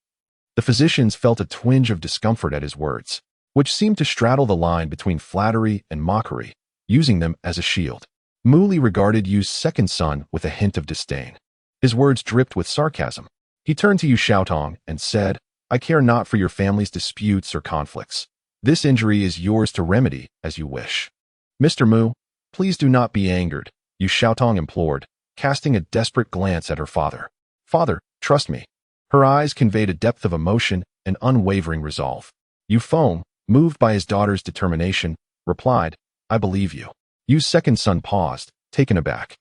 The physicians felt a twinge of discomfort at his words, which seemed to straddle the line between flattery and mockery, using them as a shield. Mu Li regarded Yu's second son with a hint of disdain. His words dripped with sarcasm. He turned to Yu Xiaotong and said, I care not for your family's disputes or conflicts. This injury is yours to remedy as you wish. Mr. Mu, please do not be angered, Yu Xiaotong implored, casting a desperate glance at her father. Father, trust me. Her eyes conveyed a depth of emotion and unwavering resolve. Yu Feng, moved by his daughter's determination, replied, I believe you. Yu's second son paused, taken aback.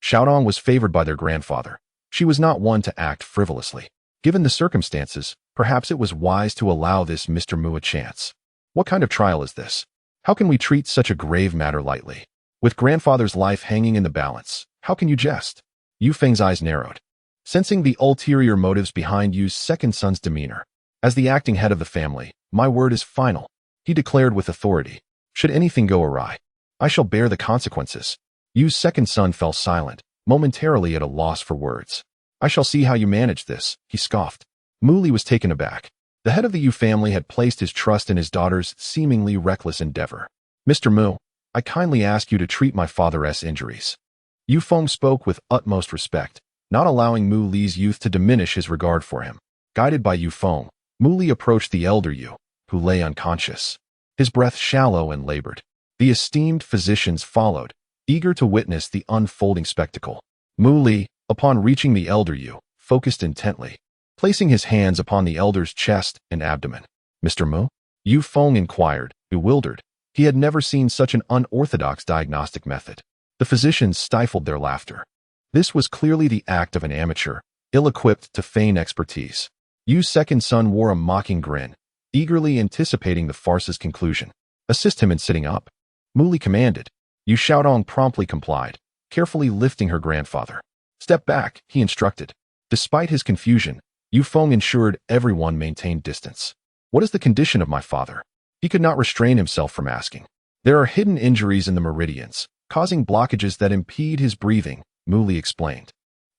Xiaodong was favored by their grandfather. She was not one to act frivolously. Given the circumstances, perhaps it was wise to allow this Mr. Mu a chance. What kind of trial is this? How can we treat such a grave matter lightly? With grandfather's life hanging in the balance, how can you jest? Yu Feng's eyes narrowed, sensing the ulterior motives behind Yu's second son's demeanor. As the acting head of the family, my word is final, he declared with authority. Should anything go awry, I shall bear the consequences. Yu's second son fell silent, momentarily at a loss for words. I shall see how you manage this, he scoffed. Mu Li was taken aback. The head of the Yu family had placed his trust in his daughter's seemingly reckless endeavor. Mr. Mu, I kindly ask you to treat my father's injuries. Yu Feng spoke with utmost respect, not allowing Mu Li's youth to diminish his regard for him. Guided by Yu Feng, Mu Li approached the elder Yu, who lay unconscious, his breath shallow and labored. The esteemed physicians followed, eager to witness the unfolding spectacle. Mu Li, upon reaching the elder Yu, focused intently, placing his hands upon the elder's chest and abdomen. Mr. Mu? Yu Feng inquired, bewildered. He had never seen such an unorthodox diagnostic method. The physicians stifled their laughter. This was clearly the act of an amateur, ill-equipped to feign expertise. Yu's second son wore a mocking grin, eagerly anticipating the farce's conclusion. Assist him in sitting up, Mu Li commanded. Yu Xiaodong promptly complied, carefully lifting her grandfather. Step back, he instructed. Despite his confusion, Yu Feng ensured everyone maintained distance. What is the condition of my father? He could not restrain himself from asking. There are hidden injuries in the meridians, causing blockages that impede his breathing, Mu Li explained.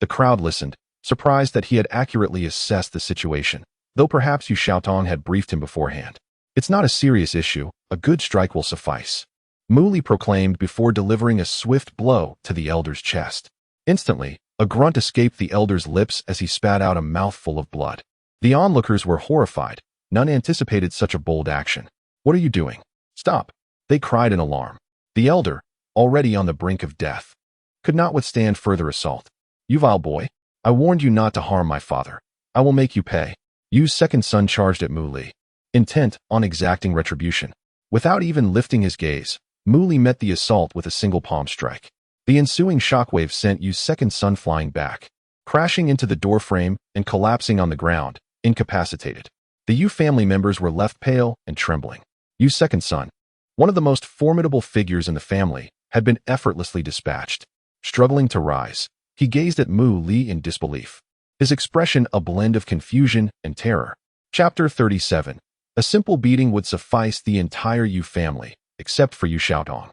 The crowd listened, surprised that he had accurately assessed the situation, though perhaps Yu Xiaotong had briefed him beforehand. It's not a serious issue, a good strike will suffice, Mu Li proclaimed before delivering a swift blow to the elder's chest. Instantly, a grunt escaped the elder's lips as he spat out a mouthful of blood. The onlookers were horrified. None anticipated such a bold action. What are you doing? Stop! They cried in alarm. The elder, already on the brink of death, could not withstand further assault. You vile boy, I warned you not to harm my father. I will make you pay. Yu's second son charged at Mu Li, intent on exacting retribution. Without even lifting his gaze, Mu Li met the assault with a single palm strike. The ensuing shockwave sent Yu's second son flying back, crashing into the doorframe and collapsing on the ground, incapacitated. The Yu family members were left pale and trembling. Yu's second son, one of the most formidable figures in the family, had been effortlessly dispatched. Struggling to rise, he gazed at Mu Li in disbelief, his expression a blend of confusion and terror. Chapter 37. A simple beating would suffice the entire Yu family, except for Yu Xiaotong,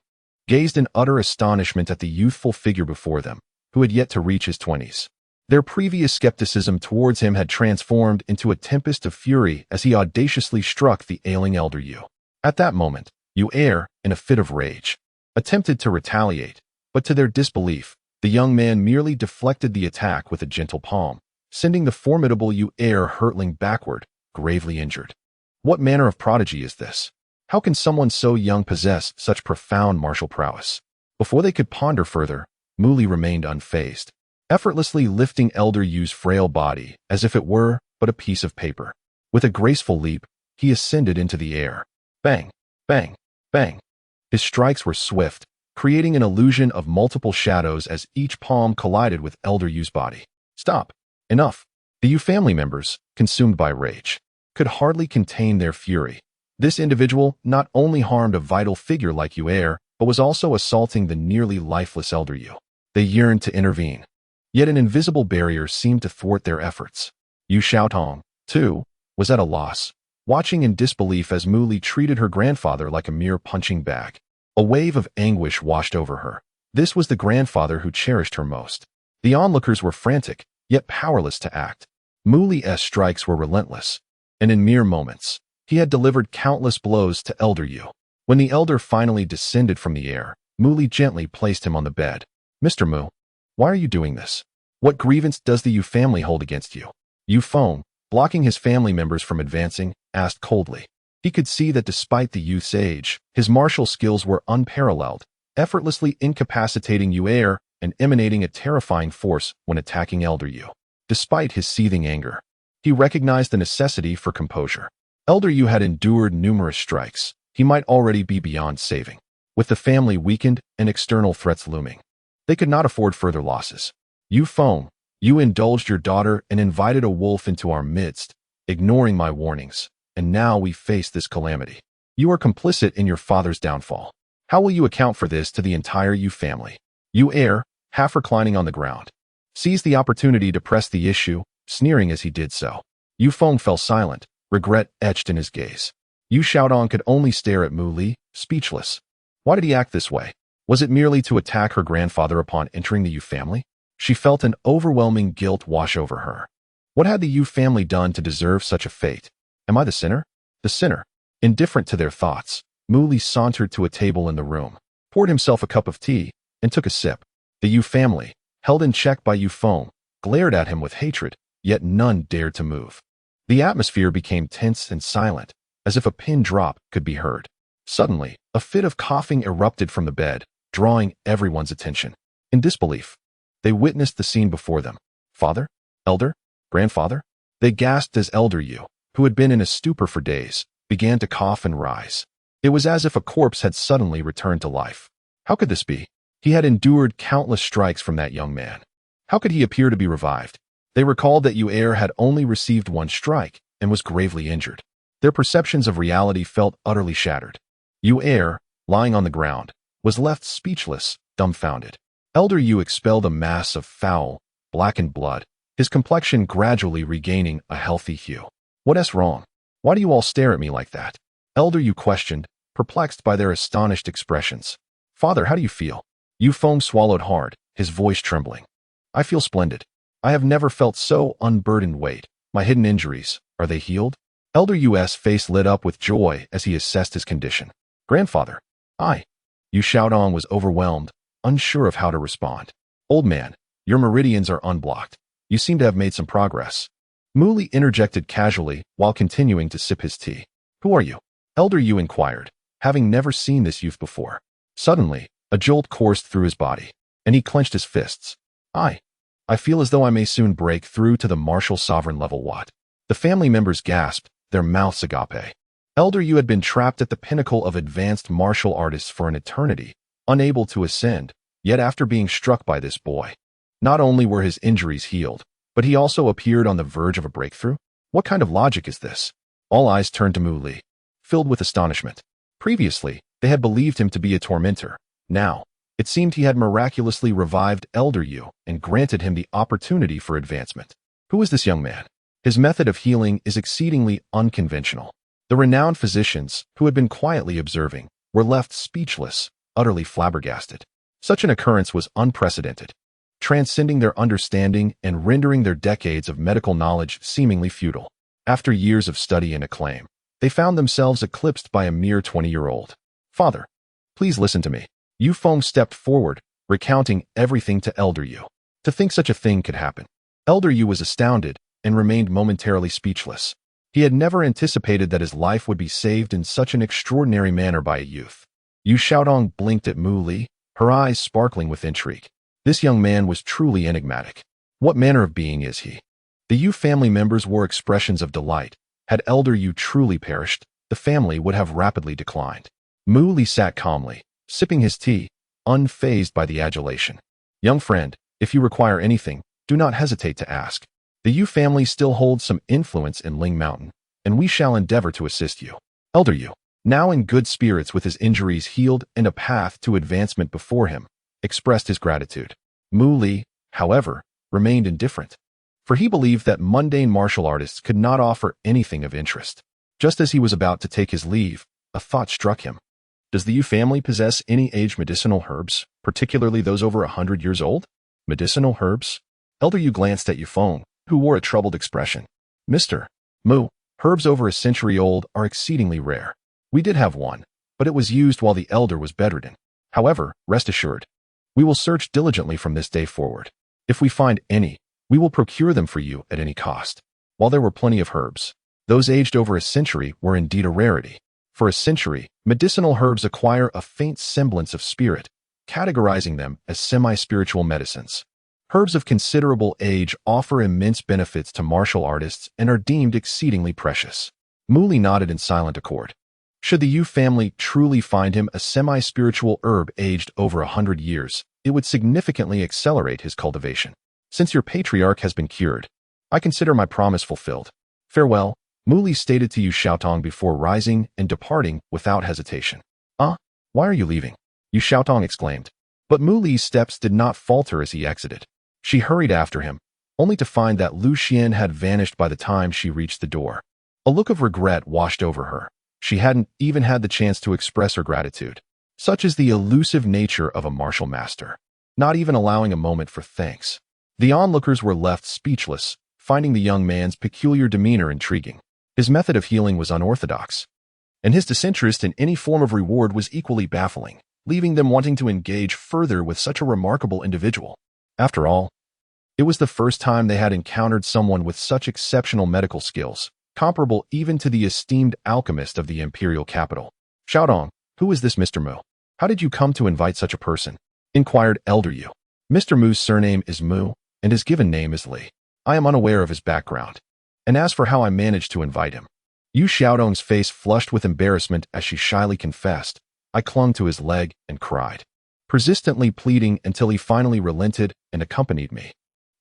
gazed in utter astonishment at the youthful figure before them, who had yet to reach his 20s. Their previous skepticism towards him had transformed into a tempest of fury as he audaciously struck the ailing elder Yu. At that moment, Yu Heir, in a fit of rage, attempted to retaliate, but to their disbelief, the young man merely deflected the attack with a gentle palm, sending the formidable Yu Heir hurtling backward, gravely injured. What manner of prodigy is this? How can someone so young possess such profound martial prowess? Before they could ponder further, Mu Li remained unfazed, effortlessly lifting elder Yu's frail body as if it were but a piece of paper. With a graceful leap, he ascended into the air. Bang, bang, bang. His strikes were swift, creating an illusion of multiple shadows as each palm collided with elder Yu's body. Stop. Enough. The Yu family members, consumed by rage, could hardly contain their fury. This individual not only harmed a vital figure like Yu Heir, but was also assaulting the nearly lifeless elder Yu. They yearned to intervene, yet an invisible barrier seemed to thwart their efforts. Yu Xiaotong, too, was at a loss, watching in disbelief as Mu Li treated her grandfather like a mere punching bag. A wave of anguish washed over her. This was the grandfather who cherished her most. The onlookers were frantic, yet powerless to act. Mu Li's strikes were relentless, and in mere moments, he had delivered countless blows to elder Yu. When the elder finally descended from the air, Mu Li gently placed him on the bed. Mr. Mu, why are you doing this? What grievance does the Yu family hold against you? Yu Feng, blocking his family members from advancing, asked coldly. He could see that despite the youth's age, his martial skills were unparalleled, effortlessly incapacitating Yu Heir and emanating a terrifying force when attacking elder Yu. Despite his seething anger, he recognized the necessity for composure. Elder Yu had endured numerous strikes. He might already be beyond saving. With the family weakened and external threats looming, they could not afford further losses. Yu Feng, you indulged your daughter and invited a wolf into our midst, ignoring my warnings, and now we face this calamity. You are complicit in your father's downfall. How will you account for this to the entire Yu family? Yu Heir, half reclining on the ground, seized the opportunity to press the issue, sneering as he did so. Yu Feng fell silent, regret etched in his gaze. Yu Xiaotong could only stare at Mu Li, speechless. Why did he act this way? Was it merely to attack her grandfather upon entering the Yu family? She felt an overwhelming guilt wash over her. What had the Yu family done to deserve such a fate? Am I the sinner? The sinner. Indifferent to their thoughts, Mu Li sauntered to a table in the room, poured himself a cup of tea, and took a sip. The Yu family, held in check by Yu Feng, glared at him with hatred, yet none dared to move. The atmosphere became tense and silent, as if a pin drop could be heard. Suddenly, a fit of coughing erupted from the bed, drawing everyone's attention. In disbelief, they witnessed the scene before them. Father? Elder? Grandfather? They gasped as elder Yu, who had been in a stupor for days, began to cough and rise. It was as if a corpse had suddenly returned to life. How could this be? He had endured countless strikes from that young man. How could he appear to be revived? They recalled that Yu Heir had only received one strike and was gravely injured. Their perceptions of reality felt utterly shattered. Yu Heir, lying on the ground, was left speechless, dumbfounded. Elder Yu expelled a mass of foul, blackened blood, his complexion gradually regaining a healthy hue. What's wrong? Why do you all stare at me like that? Elder Yu questioned, perplexed by their astonished expressions. Father, how do you feel? Yu Feng swallowed hard, his voice trembling. I feel splendid. I have never felt so unburdened. Wait, my hidden injuries, are they healed? Elder Yu's face lit up with joy as he assessed his condition. Grandfather, Yu Xiaodong was overwhelmed, unsure of how to respond. Old man, your meridians are unblocked. You seem to have made some progress. Mu Li interjected casually while continuing to sip his tea. Who are you? Elder Yu inquired, having never seen this youth before. Suddenly, a jolt coursed through his body, and he clenched his fists. I feel as though I may soon break through to the martial sovereign level. What? The family members gasped, their mouths agape. Elder Yu had been trapped at the pinnacle of advanced martial artists for an eternity, unable to ascend, yet after being struck by this boy, not only were his injuries healed, but he also appeared on the verge of a breakthrough? What kind of logic is this? All eyes turned to Mu Li, filled with astonishment. Previously, they had believed him to be a tormentor. Now, it seemed he had miraculously revived Elder Yu and granted him the opportunity for advancement. Who is this young man? His method of healing is exceedingly unconventional. The renowned physicians, who had been quietly observing, were left speechless, utterly flabbergasted. Such an occurrence was unprecedented, transcending their understanding and rendering their decades of medical knowledge seemingly futile. After years of study and acclaim, they found themselves eclipsed by a mere 20-year-old. Father, please listen to me. Yu Feng stepped forward, recounting everything to Elder Yu. To think such a thing could happen. Elder Yu was astounded and remained momentarily speechless. He had never anticipated that his life would be saved in such an extraordinary manner by a youth. Yu Xiaodong blinked at Mu Li, her eyes sparkling with intrigue. This young man was truly enigmatic. What manner of being is he? The Yu family members wore expressions of delight. Had Elder Yu truly perished, the family would have rapidly declined. Mu Li sat calmly, sipping his tea, unfazed by the adulation. Young friend, if you require anything, do not hesitate to ask. The Yu family still holds some influence in Ling Mountain, and we shall endeavor to assist you. Elder Yu, now in good spirits with his injuries healed and a path to advancement before him, expressed his gratitude. Mu Li, however, remained indifferent, for he believed that mundane martial artists could not offer anything of interest. Just as he was about to take his leave, a thought struck him. Does the Yu family possess any aged medicinal herbs, particularly those over 100 years old? Medicinal herbs? Elder Yu glanced at Yu Feng, who wore a troubled expression. Mr. Mu, herbs over a century old are exceedingly rare. We did have one, but it was used while the elder was bedridden. However, rest assured, we will search diligently from this day forward. If we find any, we will procure them for you at any cost. While there were plenty of herbs, those aged over a century were indeed a rarity. For a century, medicinal herbs acquire a faint semblance of spirit, categorizing them as semi-spiritual medicines. Herbs of considerable age offer immense benefits to martial artists and are deemed exceedingly precious. Mu Li nodded in silent accord. Should the Yu family truly find him a semi-spiritual herb aged over 100 years, it would significantly accelerate his cultivation. Since your patriarch has been cured, I consider my promise fulfilled. Farewell, Mu Li stated to Yu Xiaodong before rising and departing without hesitation. Why are you leaving? Yu Xiaodong exclaimed. But Mu Li's steps did not falter as he exited. She hurried after him, only to find that Lu Xian had vanished by the time she reached the door. A look of regret washed over her. She hadn't even had the chance to express her gratitude. Such is the elusive nature of a martial master, not even allowing a moment for thanks. The onlookers were left speechless, finding the young man's peculiar demeanor intriguing. His method of healing was unorthodox, and his disinterest in any form of reward was equally baffling, leaving them wanting to engage further with such a remarkable individual. After all, it was the first time they had encountered someone with such exceptional medical skills, comparable even to the esteemed alchemist of the imperial capital. Xiaodong, who is this Mr. Mu? How did you come to invite such a person? Inquired Elder Yu. Mr. Mu's surname is Mu, and his given name is Li. I am unaware of his background. And as for how I managed to invite him, Yu Xiaodong's face flushed with embarrassment as she shyly confessed. I clung to his leg and cried, persistently pleading until he finally relented and accompanied me.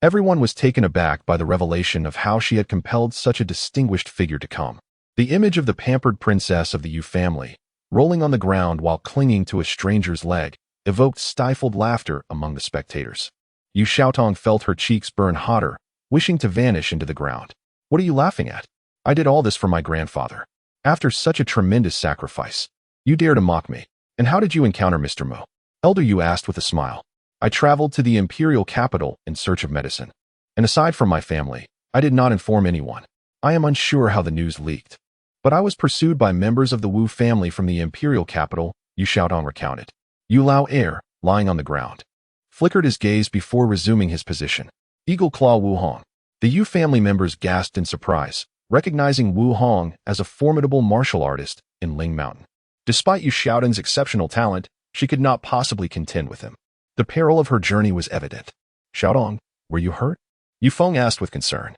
Everyone was taken aback by the revelation of how she had compelled such a distinguished figure to come. The image of the pampered princess of the Yu family, rolling on the ground while clinging to a stranger's leg, evoked stifled laughter among the spectators. Yu Xiaodong felt her cheeks burn hotter, wishing to vanish into the ground. What are you laughing at? I did all this for my grandfather. After such a tremendous sacrifice, you dare to mock me. And how did you encounter Mr. Mu? Elder Yu asked with a smile. I traveled to the imperial capital in search of medicine. And aside from my family, I did not inform anyone. I am unsure how the news leaked. But I was pursued by members of the Wu family from the imperial capital, Yu Xiaodong recounted. Yu Lao Air, lying on the ground, flickered his gaze before resuming his position. Eagle Claw Wu Hong. The Yu family members gasped in surprise, recognizing Wu Hong as a formidable martial artist in Ling Mountain. Despite Yu Xiaodong's exceptional talent, she could not possibly contend with him. The peril of her journey was evident. Xiaodong, were you hurt? Yu Feng asked with concern.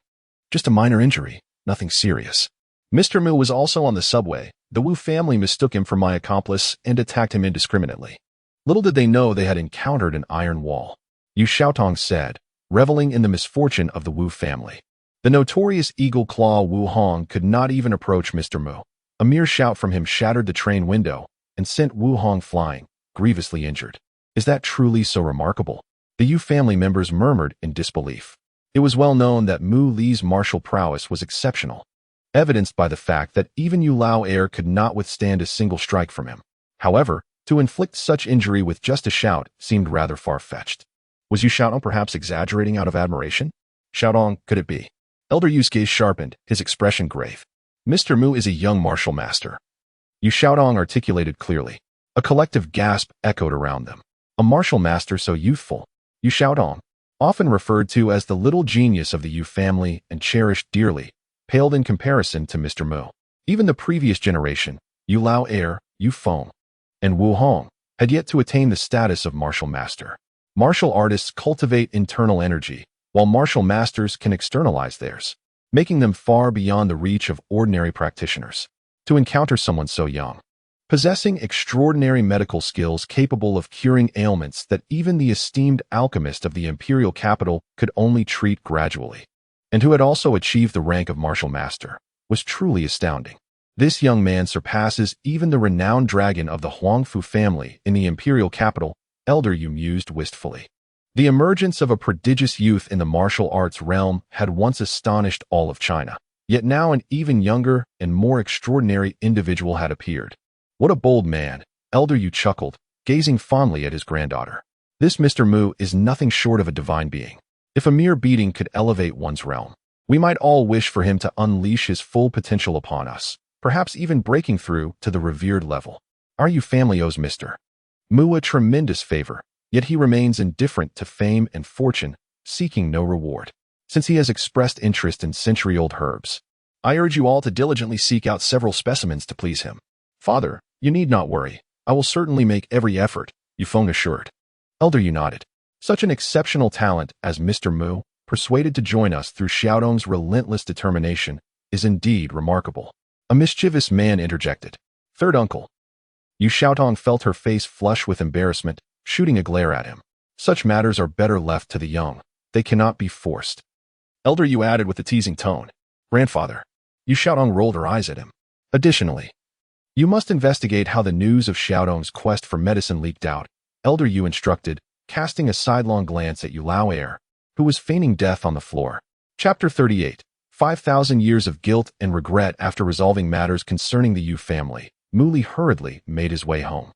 Just a minor injury, nothing serious. Mr. Mu was also on the subway. The Wu family mistook him for my accomplice and attacked him indiscriminately. Little did they know they had encountered an iron wall. Yu Xiaotong said, reveling in the misfortune of the Wu family. The notorious Eagle Claw Wu Hong could not even approach Mr. Mu. A mere shout from him shattered the train window and sent Wu Hong flying, grievously injured. Is that truly so remarkable? The Yu family members murmured in disbelief. It was well known that Mu Li's martial prowess was exceptional, evidenced by the fact that even Yu Lao Air could not withstand a single strike from him. However, to inflict such injury with just a shout seemed rather far-fetched. Was Yu Xiaodong perhaps exaggerating out of admiration? Xiaodong, could it be? Elder Yu's gaze sharpened, his expression grave. Mr. Mu is a young martial master. Yu Xiaodong articulated clearly. A collective gasp echoed around them. A martial master so youthful. Yu Xiaodong, often referred to as the little genius of the Yu family and cherished dearly, paled in comparison to Mr. Mu. Even the previous generation, Yu Lao Air, Yu Feng, and Wu Hong, had yet to attain the status of martial master. Martial artists cultivate internal energy, while martial masters can externalize theirs, making them far beyond the reach of ordinary practitioners. To encounter someone so young, possessing extraordinary medical skills capable of curing ailments that even the esteemed alchemist of the imperial capital could only treat gradually, and who had also achieved the rank of martial master, was truly astounding. This young man surpasses even the renowned dragon of the Huangfu family in the imperial capital, Elder Yu mused wistfully. The emergence of a prodigious youth in the martial arts realm had once astonished all of China, yet now an even younger and more extraordinary individual had appeared. What a bold man, Elder Yu chuckled, gazing fondly at his granddaughter. This Mr. Mu is nothing short of a divine being. If a mere beating could elevate one's realm, we might all wish for him to unleash his full potential upon us, perhaps even breaking through to the revered level. Our Yu family owes Mr. Mu a tremendous favor, yet he remains indifferent to fame and fortune, seeking no reward. Since he has expressed interest in century-old herbs, I urge you all to diligently seek out several specimens to please him. Father, you need not worry. I will certainly make every effort, Yu Feng assured. Elder Yu nodded. Such an exceptional talent as Mr. Mu, persuaded to join us through Xiaodong's relentless determination, is indeed remarkable. A mischievous man interjected. Third uncle. Yu Xiaodong felt her face flush with embarrassment, shooting a glare at him. Such matters are better left to the young. They cannot be forced. Elder Yu added with a teasing tone. Grandfather. Yu Xiaodong rolled her eyes at him. Additionally, you must investigate how the news of Xiaodong's quest for medicine leaked out, Elder Yu instructed, casting a sidelong glance at Yu Lao Air, who was feigning death on the floor. Chapter 38. 5,000 years of guilt and regret. After resolving matters concerning the Yu family, Mu Li hurriedly made his way home.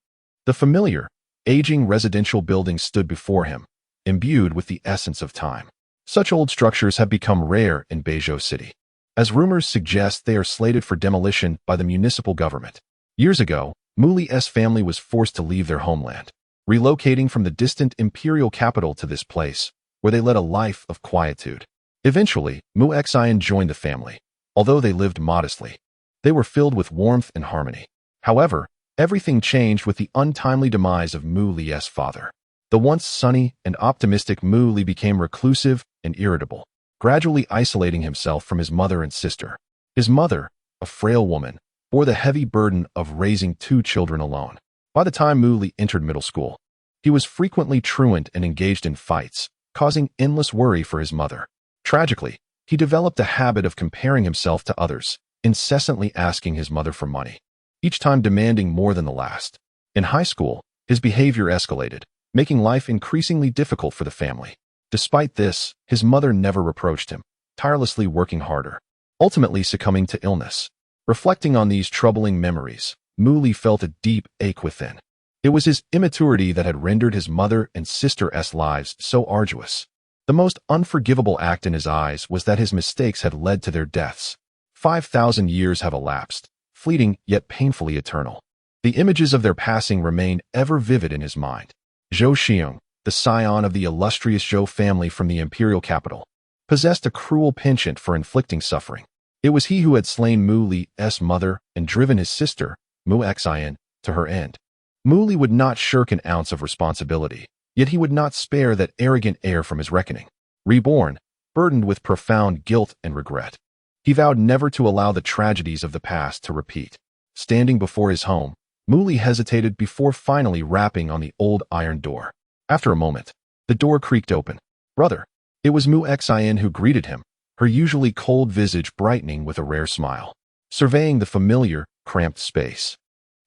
The familiar, aging residential building stood before him, imbued with the essence of time. Such old structures have become rare in Beizhou City, as rumors suggest they are slated for demolition by the municipal government. Years ago, Mu Li's family was forced to leave their homeland, relocating from the distant imperial capital to this place, where they led a life of quietude. Eventually, Mu Xian joined the family. Although they lived modestly, they were filled with warmth and harmony. However, everything changed with the untimely demise of Mu Li's father. The once sunny and optimistic Mu Li became reclusive and irritable, gradually isolating himself from his mother and sister. His mother, a frail woman, bore the heavy burden of raising 2 children alone. By the time Mu Li entered middle school, he was frequently truant and engaged in fights, causing endless worry for his mother. Tragically, he developed a habit of comparing himself to others, incessantly asking his mother for money, each time demanding more than the last. In high school, his behavior escalated, making life increasingly difficult for the family. Despite this, his mother never reproached him, tirelessly working harder, ultimately succumbing to illness. Reflecting on these troubling memories, Mu Li felt a deep ache within. It was his immaturity that had rendered his mother and sister's lives so arduous. The most unforgivable act in his eyes was that his mistakes had led to their deaths. 5,000 years have elapsed, fleeting yet painfully eternal. The images of their passing remain ever vivid in his mind. Zhou Xiong, the scion of the illustrious Zhou family from the imperial capital, possessed a cruel penchant for inflicting suffering. It was he who had slain Mu Li's mother and driven his sister, Mu Xian, to her end. Mu Li would not shirk an ounce of responsibility, yet he would not spare that arrogant heir from his reckoning. Reborn, burdened with profound guilt and regret, he vowed never to allow the tragedies of the past to repeat. Standing before his home, Mu Li hesitated before finally rapping on the old iron door. After a moment, the door creaked open. "Brother." It was Mu Xian who greeted him, her usually cold visage brightening with a rare smile. Surveying the familiar, cramped space,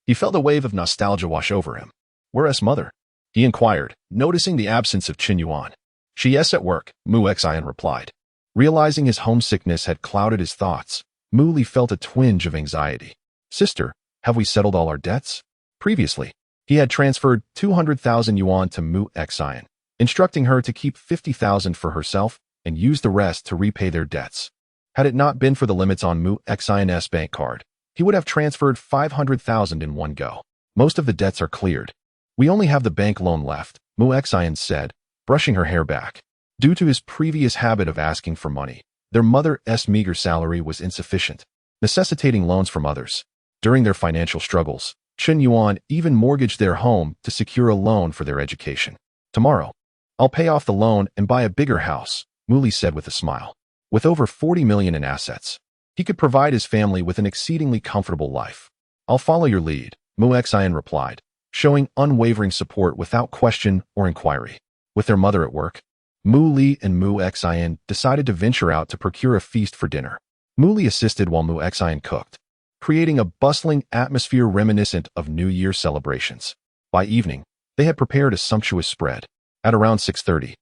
he felt a wave of nostalgia wash over him. "Where's mother?" he inquired, noticing the absence of Chen Yuan. "She is at work," Mu Xian replied. Realizing his homesickness had clouded his thoughts, Mu Li felt a twinge of anxiety. "Sister, have we settled all our debts?" Previously, he had transferred 200,000 yuan to Mu Xian, instructing her to keep 50,000 for herself and use the rest to repay their debts. Had it not been for the limits on Mu Xian's bank card, he would have transferred 500,000 in one go. "Most of the debts are cleared. We only have the bank loan left," Mu Xian said, brushing her hair back. Due to his previous habit of asking for money, their mother's meager salary was insufficient, necessitating loans from others. During their financial struggles, Chen Yuan even mortgaged their home to secure a loan for their education. "Tomorrow, I'll pay off the loan and buy a bigger house," Mu Li said with a smile. With over 40 million in assets, he could provide his family with an exceedingly comfortable life. "I'll follow your lead," Mu Xian replied, showing unwavering support without question or inquiry. With their mother at work, Mu Li and Mu Xian decided to venture out to procure a feast for dinner. Mu Li assisted while Mu Xian cooked, creating a bustling atmosphere reminiscent of New Year celebrations. By evening, they had prepared a sumptuous spread. At around 6:30,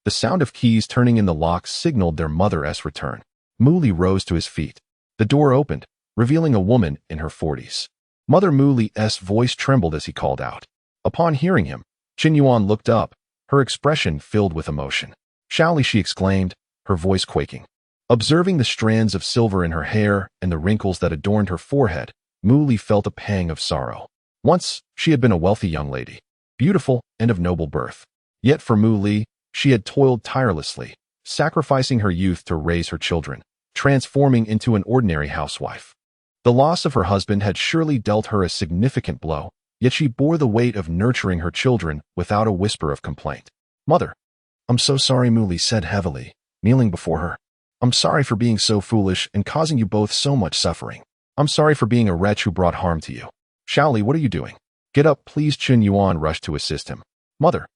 the sound of keys turning in the lock signaled their mother's return. Mu Li rose to his feet. The door opened, revealing a woman in her 40s. Mother Mu Li's voice trembled as he called out. Upon hearing him, Chen Yuan looked up, her expression filled with emotion. "Shaoli," she exclaimed, her voice quaking. Observing the strands of silver in her hair and the wrinkles that adorned her forehead, Mu Li felt a pang of sorrow. Once, she had been a wealthy young lady, beautiful and of noble birth. Yet for Mu Li, she had toiled tirelessly, sacrificing her youth to raise her children, transforming into an ordinary housewife. The loss of her husband had surely dealt her a significant blow, yet she bore the weight of nurturing her children without a whisper of complaint. "Mother." "I'm so sorry," Mu Li said heavily, kneeling before her. "I'm sorry for being so foolish and causing you both so much suffering. I'm sorry for being a wretch who brought harm to you." "Shaoli, what are you doing?" "Get up, please." Chen Yuan rushed to assist him. "Mother."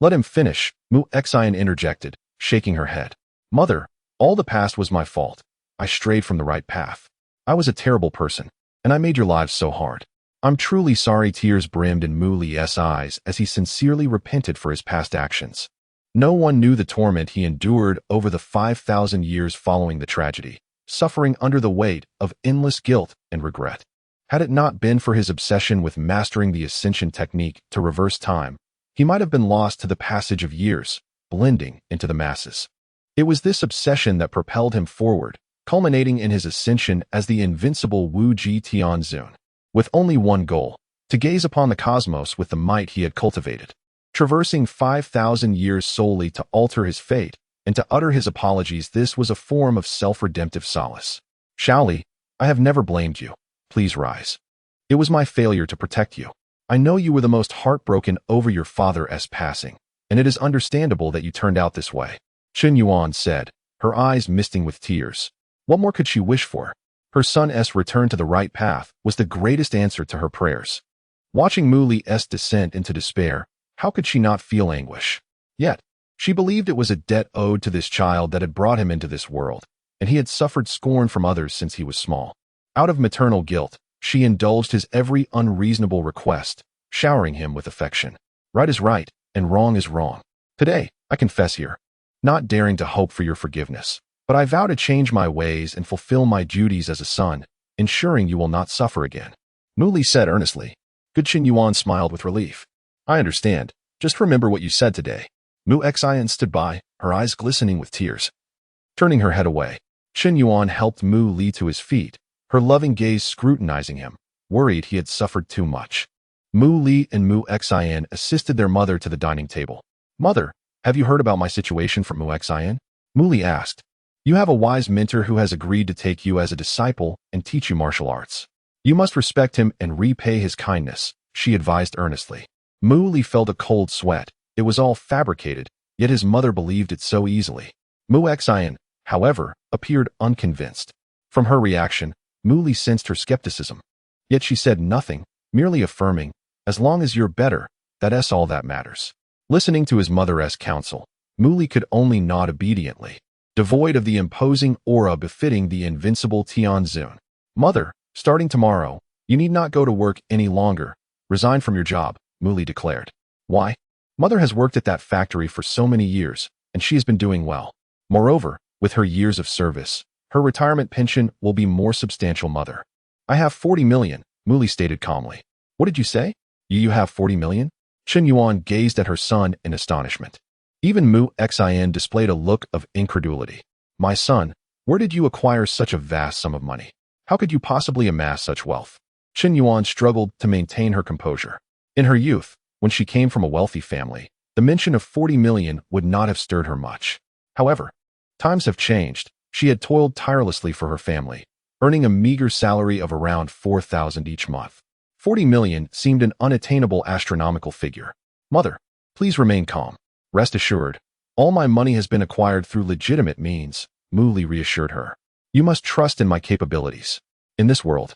"Let him finish," Mu Xian interjected, shaking her head. "Mother, all the past was my fault. I strayed from the right path. I was a terrible person, and I made your lives so hard. I'm truly sorry." Tears brimmed in Mu Li's eyes as he sincerely repented for his past actions. No one knew the torment he endured over the 5,000 years following the tragedy, suffering under the weight of endless guilt and regret. Had it not been for his obsession with mastering the ascension technique to reverse time, he might have been lost to the passage of years, blending into the masses. It was this obsession that propelled him forward, culminating in his ascension as the invincible Wu Ji Tianzun, with only one goal: to gaze upon the cosmos with the might he had cultivated. Traversing 5,000 years solely to alter his fate and to utter his apologies, this was a form of self-redemptive solace. "Shaoli, I have never blamed you. Please rise. It was my failure to protect you. I know you were the most heartbroken over your father's passing, and it is understandable that you turned out this way," Chen Yuan said, her eyes misting with tears. What more could she wish for? Her son's return to the right path was the greatest answer to her prayers. Watching Mu Li's descent into despair, how could she not feel anguish? Yet, she believed it was a debt owed to this child that had brought him into this world, and he had suffered scorn from others since he was small. Out of maternal guilt, she indulged his every unreasonable request, showering him with affection. "Right is right, and wrong is wrong. Today, I confess here, not daring to hope for your forgiveness, but I vow to change my ways and fulfill my duties as a son, ensuring you will not suffer again," Mu Li said earnestly. Good Chen Yuan smiled with relief. "I understand. Just remember what you said today." Mu Xian stood by, her eyes glistening with tears. Turning her head away, Chen Yuan helped Mu Li to his feet, her loving gaze scrutinizing him, worried he had suffered too much. Mu Li and Mu Xian assisted their mother to the dining table. "Mother, have you heard about my situation from Mu Xian?" Mu Li asked. "You have a wise mentor who has agreed to take you as a disciple and teach you martial arts. You must respect him and repay his kindness," she advised earnestly. Mu Li felt a cold sweat. It was all fabricated, yet his mother believed it so easily. Mu Xian, however, appeared unconvinced. From her reaction, Mu Li sensed her skepticism. Yet she said nothing, merely affirming, "As long as you're better, that's all that matters." Listening to his mother's counsel, Mu Li could only nod obediently, devoid of the imposing aura befitting the invincible Tianzun. "Mother, starting tomorrow, you need not go to work any longer. Resign from your job," Mu Li declared. "Why? Mother has worked at that factory for so many years, and she has been doing well. Moreover, with her years of service, her retirement pension will be more substantial, Mother." "I have 40 million, Mu Li stated calmly. "What did you say? You have 40 million? Chen Yuan gazed at her son in astonishment. Even Mu Xian displayed a look of incredulity. "My son, where did you acquire such a vast sum of money? How could you possibly amass such wealth?" Chen Yuan struggled to maintain her composure. In her youth, when she came from a wealthy family, the mention of 40 million would not have stirred her much. However, times have changed. She had toiled tirelessly for her family, earning a meager salary of around 4,000 each month. 40 million seemed an unattainable astronomical figure. "Mother, please remain calm. Rest assured, all my money has been acquired through legitimate means," Mu Li reassured her. "You must trust in my capabilities. In this world,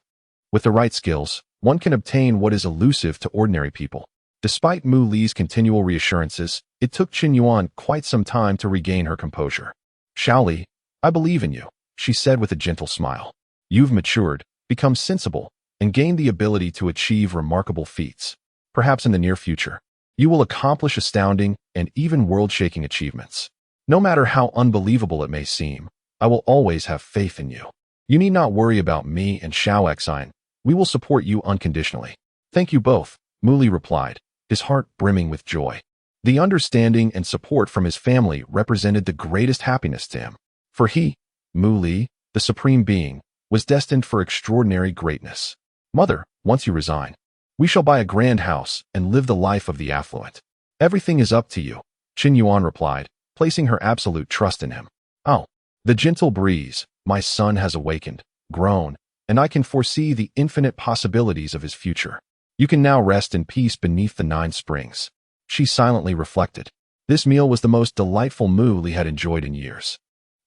with the right skills, one can obtain what is elusive to ordinary people." Despite Mu Li's continual reassurances, it took Chen Yuan quite some time to regain her composure. "Shaoli, I believe in you," she said with a gentle smile. "You've matured, become sensible, and gained the ability to achieve remarkable feats. Perhaps in the near future, you will accomplish astounding and even world-shaking achievements. No matter how unbelievable it may seem, I will always have faith in you. You need not worry about me and Xiao Xine. We will support you unconditionally." "Thank you both," Mu Li replied, his heart brimming with joy. The understanding and support from his family represented the greatest happiness to him. For he, Mu Li, the supreme being, was destined for extraordinary greatness. "Mother, once you resign, we shall buy a grand house and live the life of the affluent." "Everything is up to you," Chen Yuan replied, placing her absolute trust in him. "Oh, the gentle breeze, my son has awakened, grown, and I can foresee the infinite possibilities of his future. You can now rest in peace beneath the 9 springs." She silently reflected. This meal was the most delightful Mu Li had enjoyed in years.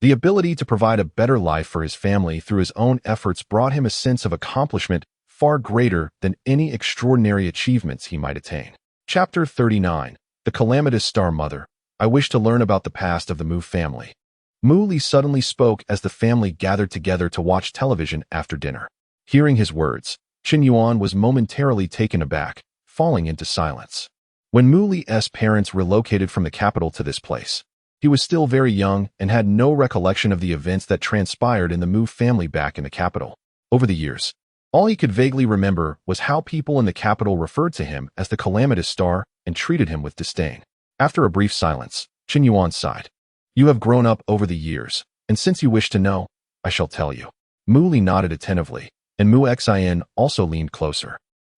The ability to provide a better life for his family through his own efforts brought him a sense of accomplishment far greater than any extraordinary achievements he might attain. Chapter 39. The Calamitous Star Mother. I wish to learn about the past of the Mu family. Mu Li suddenly spoke as the family gathered together to watch television after dinner. Hearing his words, Chen Yuan was momentarily taken aback, falling into silence. When Mu Li's parents relocated from the capital to this place, he was still very young and had no recollection of the events that transpired in the Mu family back in the capital. Over the years, all he could vaguely remember was how people in the capital referred to him as the Calamitous Star and treated him with disdain. After a brief silence, Chen Yuan sighed. "You have grown up over the years, and since you wish to know, I shall tell you." Mu Li nodded attentively, and Mu Xian also leaned closer,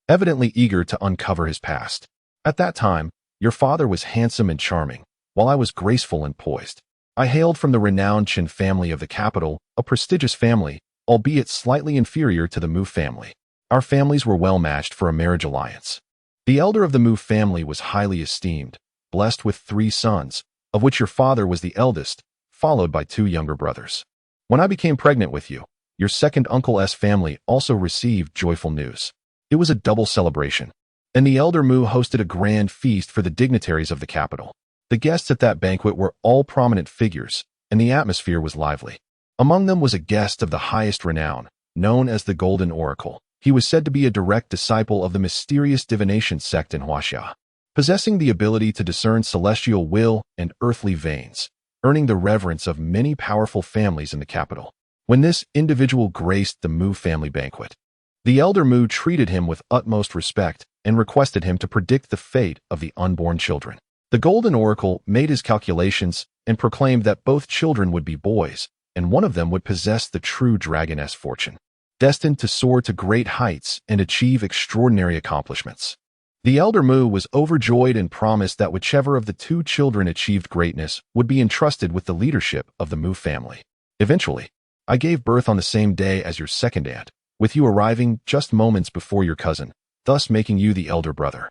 evidently eager to uncover his past. "At that time, your father was handsome and charming, while I was graceful and poised. I hailed from the renowned Chen family of the capital, a prestigious family, albeit slightly inferior to the Mu family. Our families were well matched for a marriage alliance. The elder of the Mu family was highly esteemed, blessed with 3 sons, of which your father was the eldest, followed by 2 younger brothers. When I became pregnant with you, your second uncle's family also received joyful news. It was a double celebration, and the elder Mu hosted a grand feast for the dignitaries of the capital. The guests at that banquet were all prominent figures, and the atmosphere was lively. Among them was a guest of the highest renown, known as the Golden Oracle. He was said to be a direct disciple of the mysterious divination sect in Huaxia, possessing the ability to discern celestial will and earthly veins, earning the reverence of many powerful families in the capital. When this individual graced the Mu family banquet, the elder Mu treated him with utmost respect and requested him to predict the fate of the unborn children. The Golden Oracle made his calculations and proclaimed that both children would be boys, and one of them would possess the true dragoness fortune, destined to soar to great heights and achieve extraordinary accomplishments. The elder Mu was overjoyed and promised that whichever of the two children achieved greatness would be entrusted with the leadership of the Mu family. Eventually, I gave birth on the same day as your second aunt, with you arriving just moments before your cousin, thus making you the elder brother.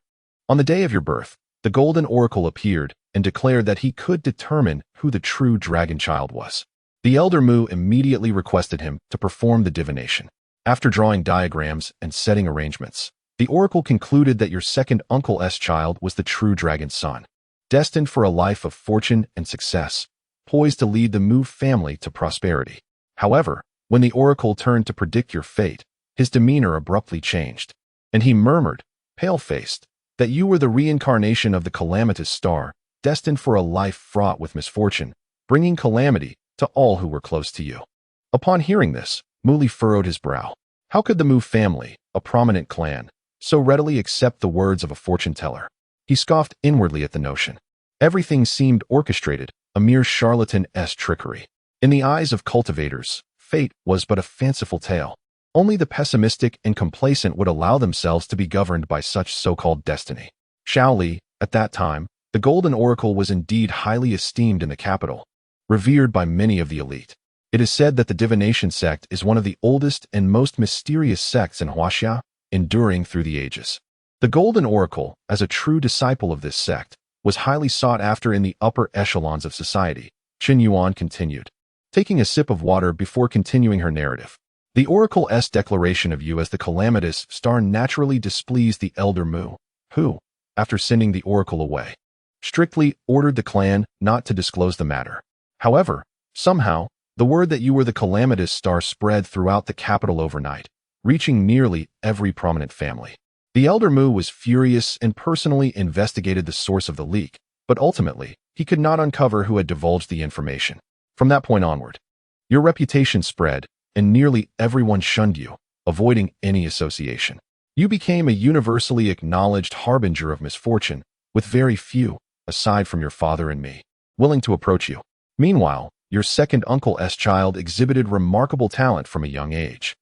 On the day of your birth, the Golden Oracle appeared and declared that he could determine who the true dragon child was. The elder Mu immediately requested him to perform the divination. After drawing diagrams and setting arrangements, the oracle concluded that your second uncle's child was the true dragon's son, destined for a life of fortune and success, poised to lead the Mu family to prosperity. However, when the oracle turned to predict your fate, his demeanor abruptly changed, and he murmured, pale-faced, that you were the reincarnation of the calamitous star, destined for a life fraught with misfortune, bringing calamity to all who were close to you. Upon hearing this, Muli furrowed his brow. How could the Mu family, a prominent clan, so readily accept the words of a fortune-teller? He scoffed inwardly at the notion. Everything seemed orchestrated, a mere charlatan-esque trickery. In the eyes of cultivators, fate was but a fanciful tale. Only the pessimistic and complacent would allow themselves to be governed by such so-called destiny. Shaoli, at that time, the Golden Oracle was indeed highly esteemed in the capital, revered by many of the elite. It is said that the divination sect is one of the oldest and most mysterious sects in Huaxia, enduring through the ages. The Golden Oracle, as a true disciple of this sect, was highly sought after in the upper echelons of society, Chen Yuan continued, taking a sip of water before continuing her narrative. The oracle's declaration of you as the calamitous star naturally displeased the elder Mu, who, after sending the oracle away, strictly ordered the clan not to disclose the matter. However, somehow, the word that you were the calamitous star spread throughout the capital overnight, reaching nearly every prominent family. The elder Mu was furious and personally investigated the source of the leak, but ultimately, he could not uncover who had divulged the information. From that point onward, your reputation spread, and nearly everyone shunned you, avoiding any association. You became a universally acknowledged harbinger of misfortune, with very few, aside from your father and me, willing to approach you. Meanwhile, your second uncle's child exhibited remarkable talent from a young age,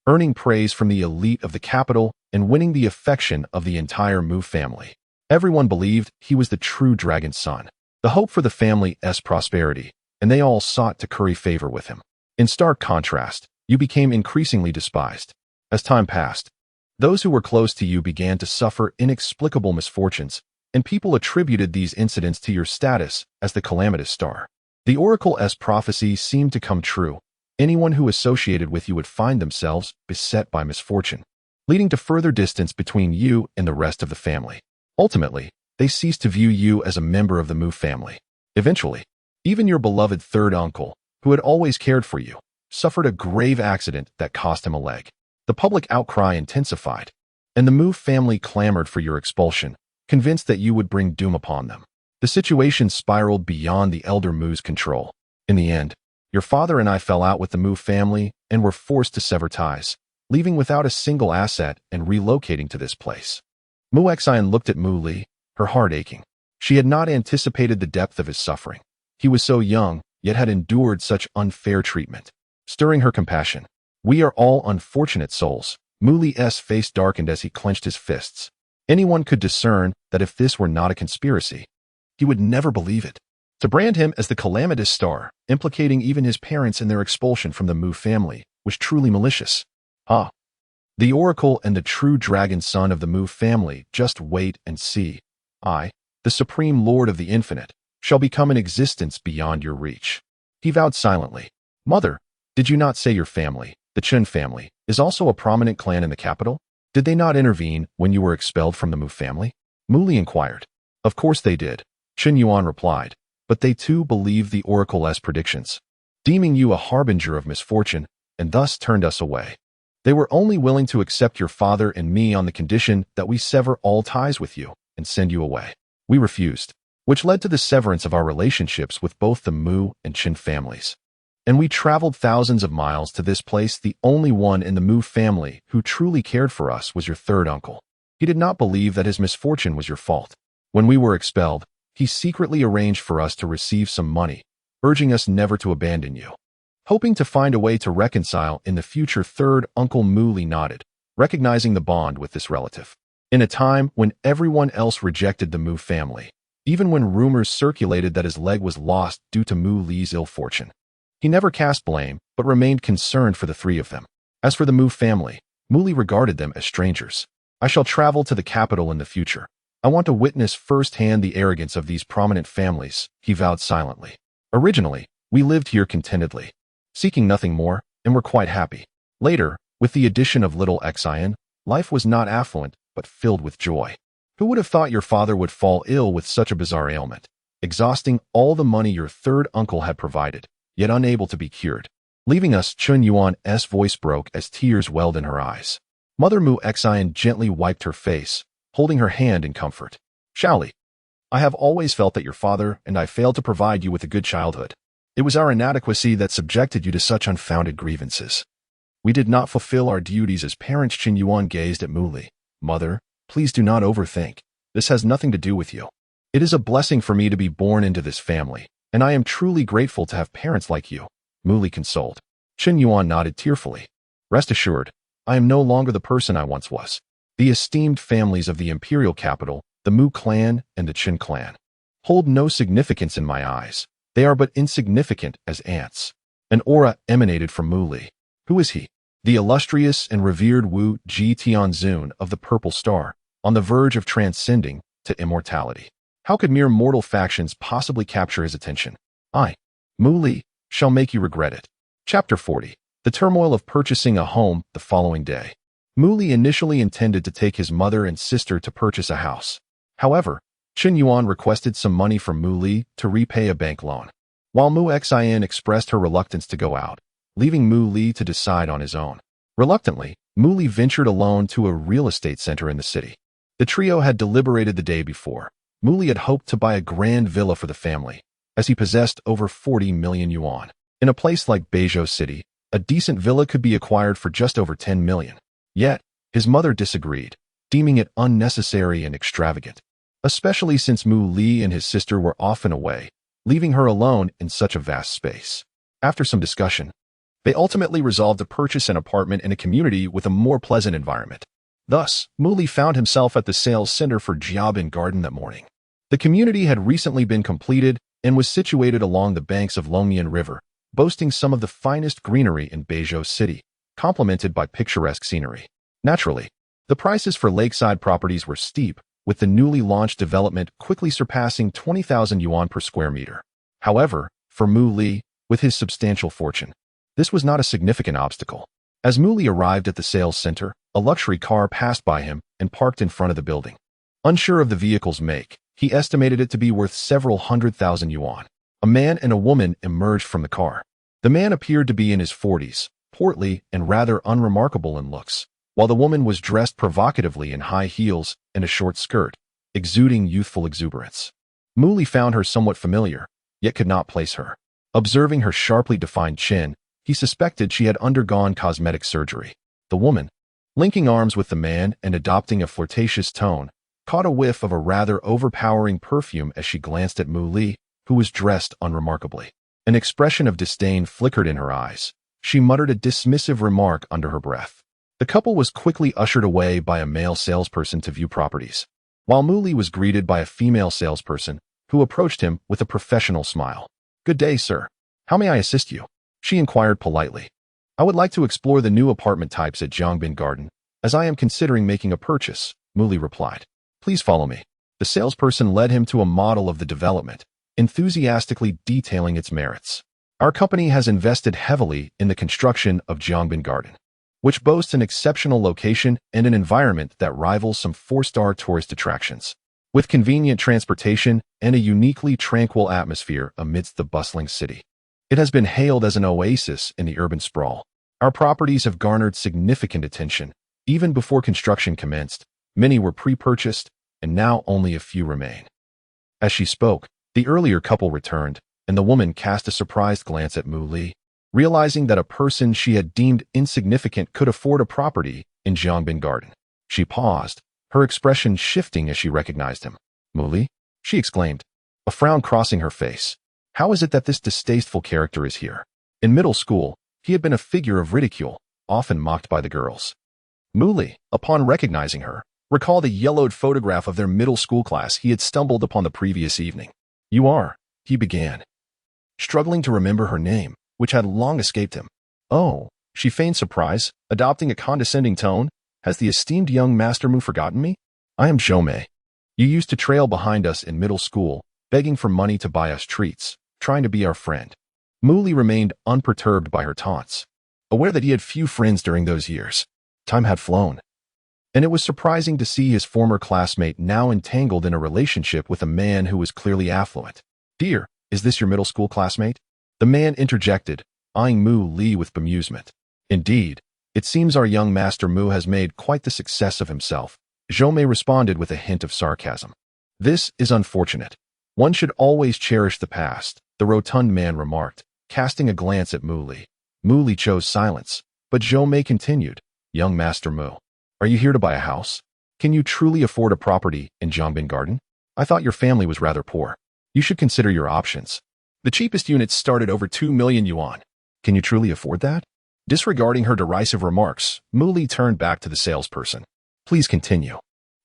earning praise from the elite of the capital and winning the affection of the entire Mu family. Everyone believed he was the true dragon's son, the hope for the family's prosperity, and they all sought to curry favor with him. In stark contrast, you became increasingly despised. As time passed, those who were close to you began to suffer inexplicable misfortunes, and people attributed these incidents to your status as the calamitous star. The oracle's prophecy seemed to come true. Anyone who associated with you would find themselves beset by misfortune, leading to further distance between you and the rest of the family. Ultimately, they ceased to view you as a member of the Mu family. Eventually, even your beloved third uncle, who had always cared for you, suffered a grave accident that cost him a leg. The public outcry intensified, and the Mu family clamored for your expulsion, convinced that you would bring doom upon them. The situation spiraled beyond the elder Mu's control. In the end, your father and I fell out with the Mu family and were forced to sever ties, leaving without a single asset and relocating to this place. Mu Xian looked at Mu Li, her heart aching. She had not anticipated the depth of his suffering. He was so young, yet had endured such unfair treatment. Stirring her compassion, "We are all unfortunate souls." Mu Li's face darkened as he clenched his fists. Anyone could discern that if this were not a conspiracy, he would never believe it. To brand him as the calamitous star, implicating even his parents in their expulsion from the Mu family, was truly malicious. The oracle and the true dragon son of the Mu family, just wait and see. I, the supreme lord of the infinite, shall become an existence beyond your reach. He vowed silently. Mother, did you not say your family, the Chen family, is also a prominent clan in the capital? Did they not intervene when you were expelled from the Mu family? Mu Li inquired. Of course they did, Chen Yuan replied, but they too believed the oracle's predictions, deeming you a harbinger of misfortune, and thus turned us away. They were only willing to accept your father and me on the condition that we sever all ties with you and send you away. We refused, which led to the severance of our relationships with both the Mu and Chen families. And we traveled thousands of miles to this place. The only one in the Mu family who truly cared for us was your third uncle. He did not believe that his misfortune was your fault. When we were expelled, he secretly arranged for us to receive some money, urging us never to abandon you. Hoping to find a way to reconcile in the future, third Uncle Muli nodded, recognizing the bond with this relative. In a time when everyone else rejected the Mu family, even when rumors circulated that his leg was lost due to Mu Li's ill fortune, he never cast blame, but remained concerned for the three of them. As for the Mu family, Muli regarded them as strangers. I shall travel to the capital in the future. I want to witness firsthand the arrogance of these prominent families, he vowed silently. Originally, we lived here contentedly, seeking nothing more, and were quite happy. Later, with the addition of little Xian, life was not affluent, but filled with joy. Who would have thought your father would fall ill with such a bizarre ailment, exhausting all the money your third uncle had provided, yet unable to be cured? Leaving us, Chen Yuan's voice broke as tears welled in her eyes. Mother Mu Xian gently wiped her face, holding her hand in comfort. Shaoli, I have always felt that your father and I failed to provide you with a good childhood. It was our inadequacy that subjected you to such unfounded grievances. We did not fulfill our duties as parents. Chen Yuan gazed at Muli. Mother, please do not overthink. This has nothing to do with you. It is a blessing for me to be born into this family, and I am truly grateful to have parents like you, Muli consoled. Chen Yuan nodded tearfully. Rest assured, I am no longer the person I once was. The esteemed families of the imperial capital, the Mu clan and the Chen clan, hold no significance in my eyes. They are but insignificant as ants. An aura emanated from Muli. Who is he? The illustrious and revered Wu Ji Tianzun of the Purple Star, on the verge of transcending to immortality. How could mere mortal factions possibly capture his attention? I, Muli, shall make you regret it. Chapter 40. The turmoil of purchasing a home the following day. Muli initially intended to take his mother and sister to purchase a house. However, Chen Yuan requested some money from Muli to repay a bank loan, while Mu Xian expressed her reluctance to go out, leaving Muli to decide on his own. Reluctantly, Muli ventured alone to a real estate center in the city. The trio had deliberated the day before. Muli had hoped to buy a grand villa for the family, as he possessed over 40 million yuan. In a place like Beizhou City, a decent villa could be acquired for just over 10 million. Yet, his mother disagreed, deeming it unnecessary and extravagant, especially since Mu Li and his sister were often away, leaving her alone in such a vast space. After some discussion, they ultimately resolved to purchase an apartment in a community with a more pleasant environment. Thus, Muli found himself at the sales center for Jiabin Garden that morning. The community had recently been completed and was situated along the banks of Longmian River, boasting some of the finest greenery in Beizhou City, complemented by picturesque scenery. Naturally, the prices for lakeside properties were steep, with the newly launched development quickly surpassing 20,000 yuan per square meter. However, for Mu Li, with his substantial fortune, this was not a significant obstacle. As Mu Li arrived at the sales center, a luxury car passed by him and parked in front of the building. Unsure of the vehicle's make, he estimated it to be worth several 100,000 yuan. A man and a woman emerged from the car. The man appeared to be in his 40s, portly and rather unremarkable in looks, while the woman was dressed provocatively in high heels and a short skirt, exuding youthful exuberance. Muli found her somewhat familiar, yet could not place her. Observing her sharply defined chin, he suspected she had undergone cosmetic surgery. The woman, linking arms with the man and adopting a flirtatious tone, caught a whiff of a rather overpowering perfume as she glanced at Mu Li, who was dressed unremarkably. An expression of disdain flickered in her eyes. She muttered a dismissive remark under her breath. The couple was quickly ushered away by a male salesperson to view properties, while Mu Li was greeted by a female salesperson who approached him with a professional smile. "Good day, sir. How may I assist you?" she inquired politely. "I would like to explore the new apartment types at Jiabin Garden, as I am considering making a purchase," Mu Li replied. "Please follow me." The salesperson led him to a model of the development, enthusiastically detailing its merits. "Our company has invested heavily in the construction of Jiabin Garden, which boasts an exceptional location and an environment that rivals some 4-star tourist attractions, with convenient transportation and a uniquely tranquil atmosphere amidst the bustling city. It has been hailed as an oasis in the urban sprawl. Our properties have garnered significant attention. Even before construction commenced, many were pre-purchased, and now only a few remain." As she spoke, the earlier couple returned, and the woman cast a surprised glance at Mu Li. Realizing that a person she had deemed insignificant could afford a property in Jiabin Garden, she paused, her expression shifting as she recognized him. "Mu Li?" she exclaimed. a frown crossing her face. How is it that this distasteful character is here? In middle school, he had been a figure of ridicule, often mocked by the girls. Muli, upon recognizing her, recalled a yellowed photograph of their middle school class he had stumbled upon the previous evening. "You are," he began, struggling to remember her name, which had long escaped him. "Oh," she feigned surprise, adopting a condescending tone. "Has the esteemed young Master Mu forgotten me? I am Zhomei. You used to trail behind us in middle school, begging for money to buy us treats, trying to be our friend." Muli remained unperturbed by her taunts, aware that he had few friends during those years. Time had flown, and it was surprising to see his former classmate now entangled in a relationship with a man who was clearly affluent. "Dear, is this your middle school classmate?" the man interjected, eyeing Mu Li with bemusement. "Indeed, it seems our young Master Mu has made quite the success of himself," Zhomei responded with a hint of sarcasm. "This is unfortunate. One should always cherish the past," the rotund man remarked, casting a glance at Mu Li. Mu Li chose silence, but Zhomei continued, "Young Master Mu, are you here to buy a house? Can you truly afford a property in Zhongbin Garden? I thought your family was rather poor. You should consider your options. The cheapest units start at over 2 million yuan. Can you truly afford that?" Disregarding her derisive remarks, Mu Li turned back to the salesperson. "Please continue.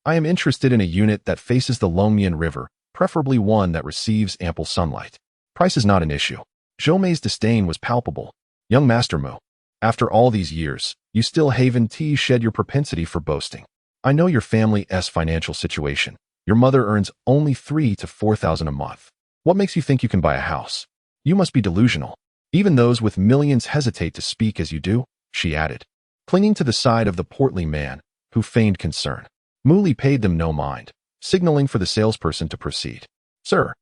I am interested in a unit that faces the Longmian River, preferably one that receives ample sunlight. Price is not an issue." Zhomei's disdain was palpable. "Young Master Mu, after all these years, you still haven't shed your propensity for boasting. I know your family's financial situation. Your mother earns only 3,000 to 4,000 a month. What makes you think you can buy a house? You must be delusional. Even those with millions hesitate to speak as you do," she added, clinging to the side of the portly man, who feigned concern. Mu Li paid them no mind, signaling for the salesperson to proceed. "Sir,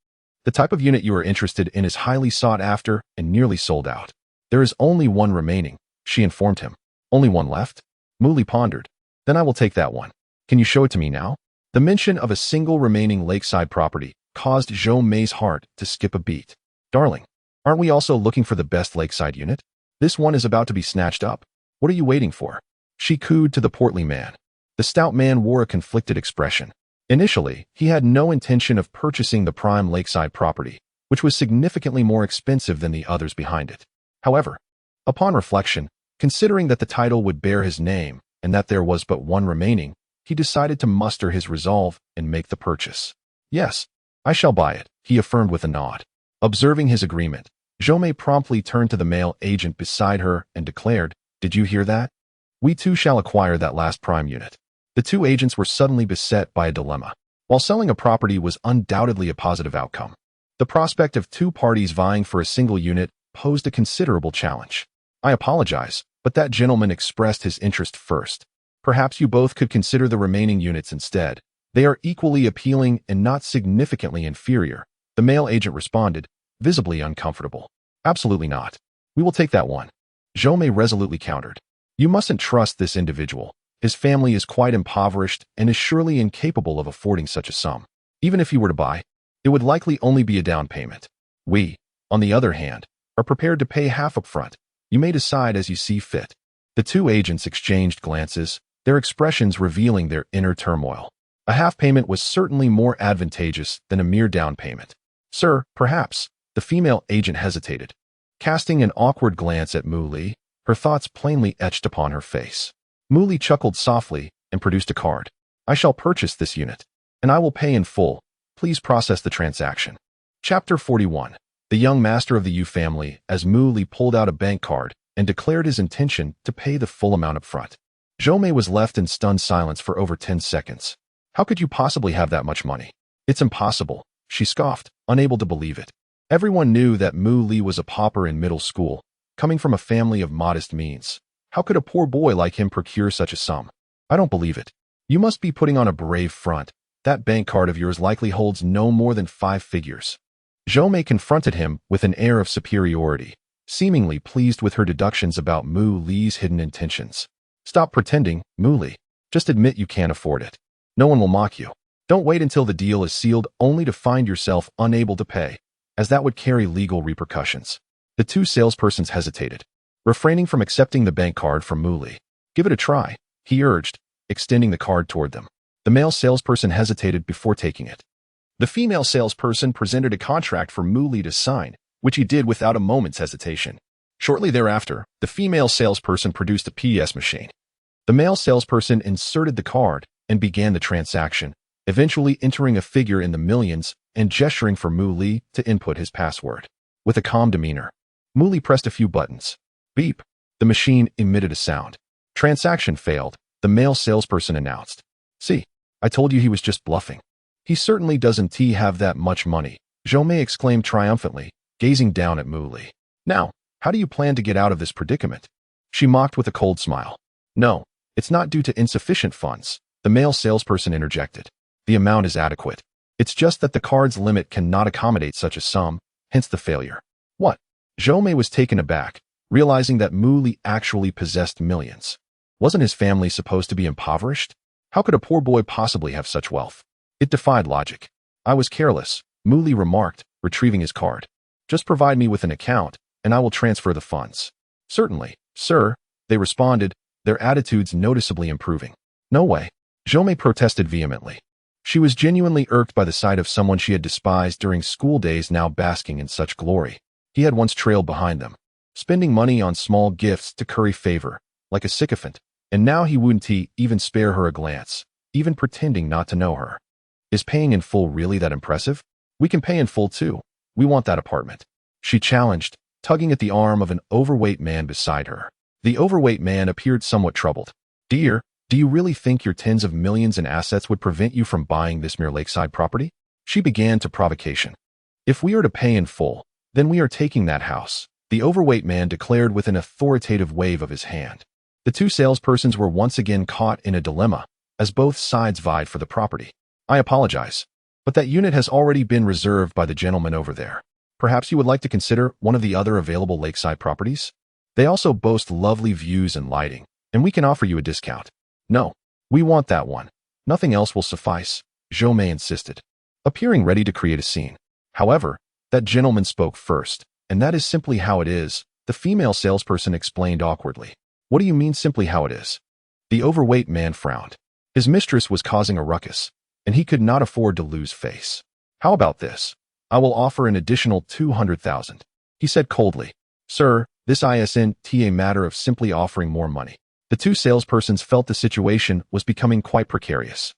the type of unit you are interested in is highly sought after and nearly sold out. There is only one remaining," she informed him. "Only one left?" Mu Li pondered. "Then I will take that one. Can you show it to me now?" The mention of a single remaining lakeside property caused Zhomei's heart to skip a beat. "Darling, aren't we also looking for the best lakeside unit? This one is about to be snatched up. What are you waiting for?" she cooed to the portly man. The stout man wore a conflicted expression. Initially, he had no intention of purchasing the prime lakeside property, which was significantly more expensive than the others behind it. However, upon reflection, considering that the title would bear his name and that there was but one remaining, he decided to muster his resolve and make the purchase. "Yes, I shall buy it," he affirmed with a nod. Observing his agreement, Zhomei promptly turned to the male agent beside her and declared, "Did you hear that? We too shall acquire that last prime unit." The two agents were suddenly beset by a dilemma. While selling a property was undoubtedly a positive outcome, the prospect of two parties vying for a single unit posed a considerable challenge. "I apologize, but that gentleman expressed his interest first. Perhaps you both could consider the remaining units instead. They are equally appealing and not significantly inferior," the male agent responded, visibly uncomfortable. "Absolutely not. We will take that one," Zhomei resolutely countered. "You mustn't trust this individual. His family is quite impoverished and is surely incapable of affording such a sum. Even if he were to buy, it would likely only be a down payment. We, on the other hand, are prepared to pay half up front. You may decide as you see fit." The two agents exchanged glances, their expressions revealing their inner turmoil. A half payment was certainly more advantageous than a mere down payment. "Sir, perhaps," the female agent hesitated, casting an awkward glance at Mu Li, her thoughts plainly etched upon her face. Mu Li chuckled softly and produced a card. "I shall purchase this unit, and I will pay in full. Please process the transaction." Chapter 41. The young master of the Yu family, as Mu Li pulled out a bank card and declared his intention to pay the full amount up front. Zhomei was left in stunned silence for over 10 seconds. "How could you possibly have that much money?" "It's impossible," she scoffed, unable to believe it. Everyone knew that Mu Li was a pauper in middle school, coming from a family of modest means. How could a poor boy like him procure such a sum? "I don't believe it. You must be putting on a brave front. That bank card of yours likely holds no more than 5 figures. Zhomei confronted him with an air of superiority, seemingly pleased with her deductions about Mu Li's hidden intentions. "Stop pretending, Mu Li. Just admit you can't afford it. No one will mock you. Don't wait until the deal is sealed only to find yourself unable to pay, as that would carry legal repercussions." The two salespersons hesitated, refraining from accepting the bank card from Mu Li. "Give it a try," he urged, extending the card toward them. The male salesperson hesitated before taking it. The female salesperson presented a contract for Mu Li to sign, which he did without a moment's hesitation. Shortly thereafter, the female salesperson produced a PS machine. The male salesperson inserted the card and began the transaction, eventually entering a figure in the millions and gesturing for Mu Li to input his password. With a calm demeanor, Mu Li pressed a few buttons. Beep. The machine emitted a sound. Transaction failed, the male salesperson announced. See, I told you he was just bluffing. He certainly doesn't have that much money, Zhou Mei exclaimed triumphantly, gazing down at Mu Li. Now, how do you plan to get out of this predicament? She mocked with a cold smile. No, it's not due to insufficient funds, the male salesperson interjected. The amount is adequate. It's just that the card's limit cannot accommodate such a sum, hence the failure. What? Zhou Mei was taken aback, realizing that Mu Li actually possessed millions. Wasn't his family supposed to be impoverished? How could a poor boy possibly have such wealth? It defied logic. I was careless, Mu Li remarked, retrieving his card. Just provide me with an account, and I will transfer the funds. Certainly, sir, they responded, their attitudes noticeably improving. No way. Zhou Mei protested vehemently. She was genuinely irked by the sight of someone she had despised during school days now basking in such glory. He had once trailed behind them, spending money on small gifts to curry favor, like a sycophant, and now he wouldn't even spare her a glance, even pretending not to know her. Is paying in full really that impressive? We can pay in full too. We want that apartment. She challenged, tugging at the arm of an overweight man beside her. The overweight man appeared somewhat troubled. Dear, do you really think your tens of millions in assets would prevent you from buying this mere lakeside property? She began to provocation. If we are to pay in full, then we are taking that house, the overweight man declared with an authoritative wave of his hand. The two salespersons were once again caught in a dilemma, as both sides vied for the property. I apologize, but that unit has already been reserved by the gentleman over there. Perhaps you would like to consider one of the other available lakeside properties? They also boast lovely views and lighting, and we can offer you a discount. No, we want that one. Nothing else will suffice, Zhou Mei insisted, appearing ready to create a scene. However, that gentleman spoke first, and that is simply how it is, the female salesperson explained awkwardly. What do you mean simply how it is? The overweight man frowned. His mistress was causing a ruckus, and he could not afford to lose face. How about this? I will offer an additional 200,000, he said coldly. Sir, this isn't a matter of simply offering more money. The two salespersons felt the situation was becoming quite precarious.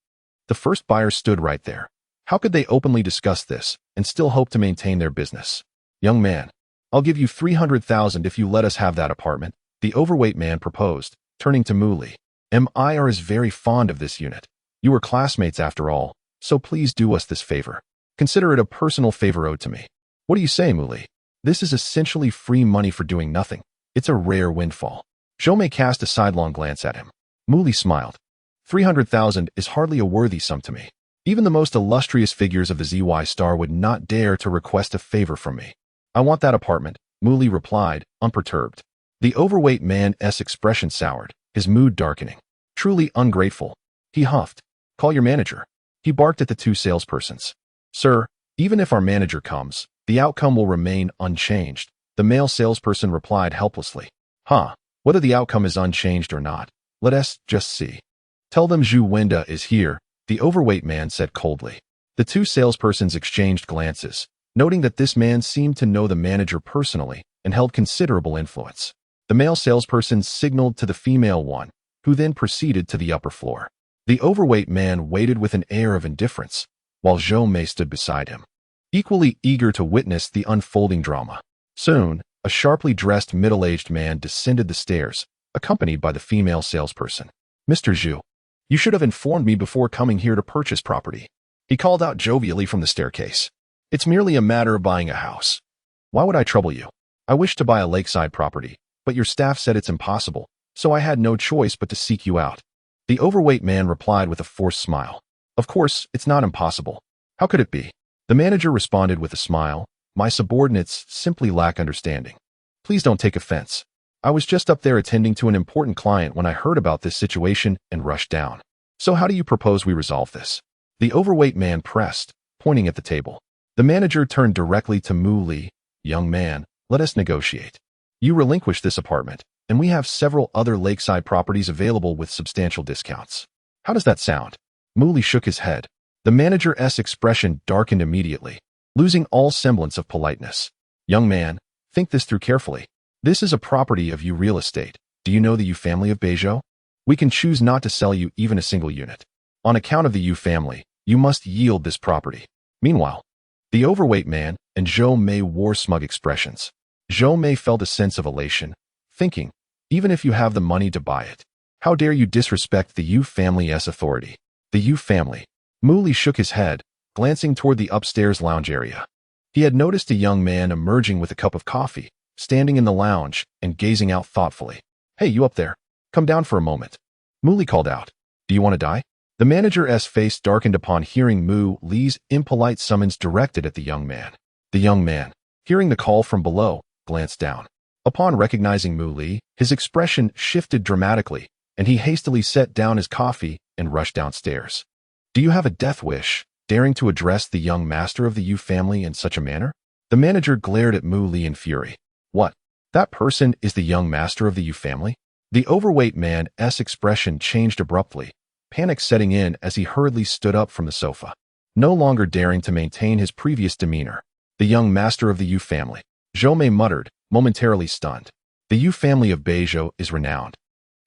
The first buyer stood right there. How could they openly discuss this and still hope to maintain their business? Young man, I'll give you 300,000 if you let us have that apartment, the overweight man proposed, turning to Mu Li. MIR is very fond of this unit. You were classmates after all, so please do us this favor. Consider it a personal favor owed to me. What do you say, Mu Li? This is essentially free money for doing nothing. It's a rare windfall. Zhou Mei cast a sidelong glance at him. Mu Li smiled. 300,000 is hardly a worthy sum to me. Even the most illustrious figures of the ZY Star would not dare to request a favor from me. I want that apartment, Mu Li replied, unperturbed. The overweight man's expression soured, his mood darkening. Truly ungrateful. He huffed. Call your manager. He barked at the two salespersons. Sir, even if our manager comes, the outcome will remain unchanged, the male salesperson replied helplessly. Whether the outcome is unchanged or not, let us just see. Tell them Zhu Wenda is here, the overweight man said coldly. The two salespersons exchanged glances, noting that this man seemed to know the manager personally and held considerable influence. The male salesperson signaled to the female one, who then proceeded to the upper floor. The overweight man waited with an air of indifference, while Zhou Mei stood beside him, equally eager to witness the unfolding drama. Soon, a sharply dressed middle-aged man descended the stairs, accompanied by the female salesperson. Mr. Zhu, you should have informed me before coming here to purchase property. He called out jovially from the staircase. It's merely a matter of buying a house. Why would I trouble you? I wish to buy a lakeside property, but your staff said it's impossible, so I had no choice but to seek you out. The overweight man replied with a forced smile. Of course, it's not impossible. How could it be? The manager responded with a smile. My subordinates simply lack understanding. Please don't take offense. I was just up there attending to an important client when I heard about this situation and rushed down. So how do you propose we resolve this? The overweight man pressed, pointing at the table. The manager turned directly to Mu Li. Young man, let us negotiate. You relinquish this apartment, and we have several other lakeside properties available with substantial discounts. How does that sound? Mu Li shook his head. The manager's expression darkened immediately, losing all semblance of politeness. Young man, think this through carefully. This is a property of you real estate. Do you know the Yu family of Beizhou? We can choose not to sell you even a single unit. On account of the Yu family, you must yield this property. Meanwhile, the overweight man and Zhou Mei wore smug expressions. Zhou Mei felt a sense of elation, thinking, even if you have the money to buy it, how dare you disrespect the Yu family's authority? The Yu family. Mu Li shook his head, glancing toward the upstairs lounge area. He had noticed a young man emerging with a cup of coffee, standing in the lounge and gazing out thoughtfully. Hey, you up there. Come down for a moment. Mu Li called out. Do you want to die? The manager's face darkened upon hearing Mu Li's impolite summons directed at the young man. The young man, hearing the call from below, glanced down. Upon recognizing Mu Li, his expression shifted dramatically, and he hastily set down his coffee and rushed downstairs. Do you have a death wish, daring to address the young master of the Yu family in such a manner? The manager glared at Mu Li in fury. What? That person is the young master of the Yu family? The overweight man's expression changed abruptly, panic setting in as he hurriedly stood up from the sofa, no longer daring to maintain his previous demeanor. The young master of the Yu family, Zhou Mei muttered, momentarily stunned. The Yu family of Beizhou is renowned,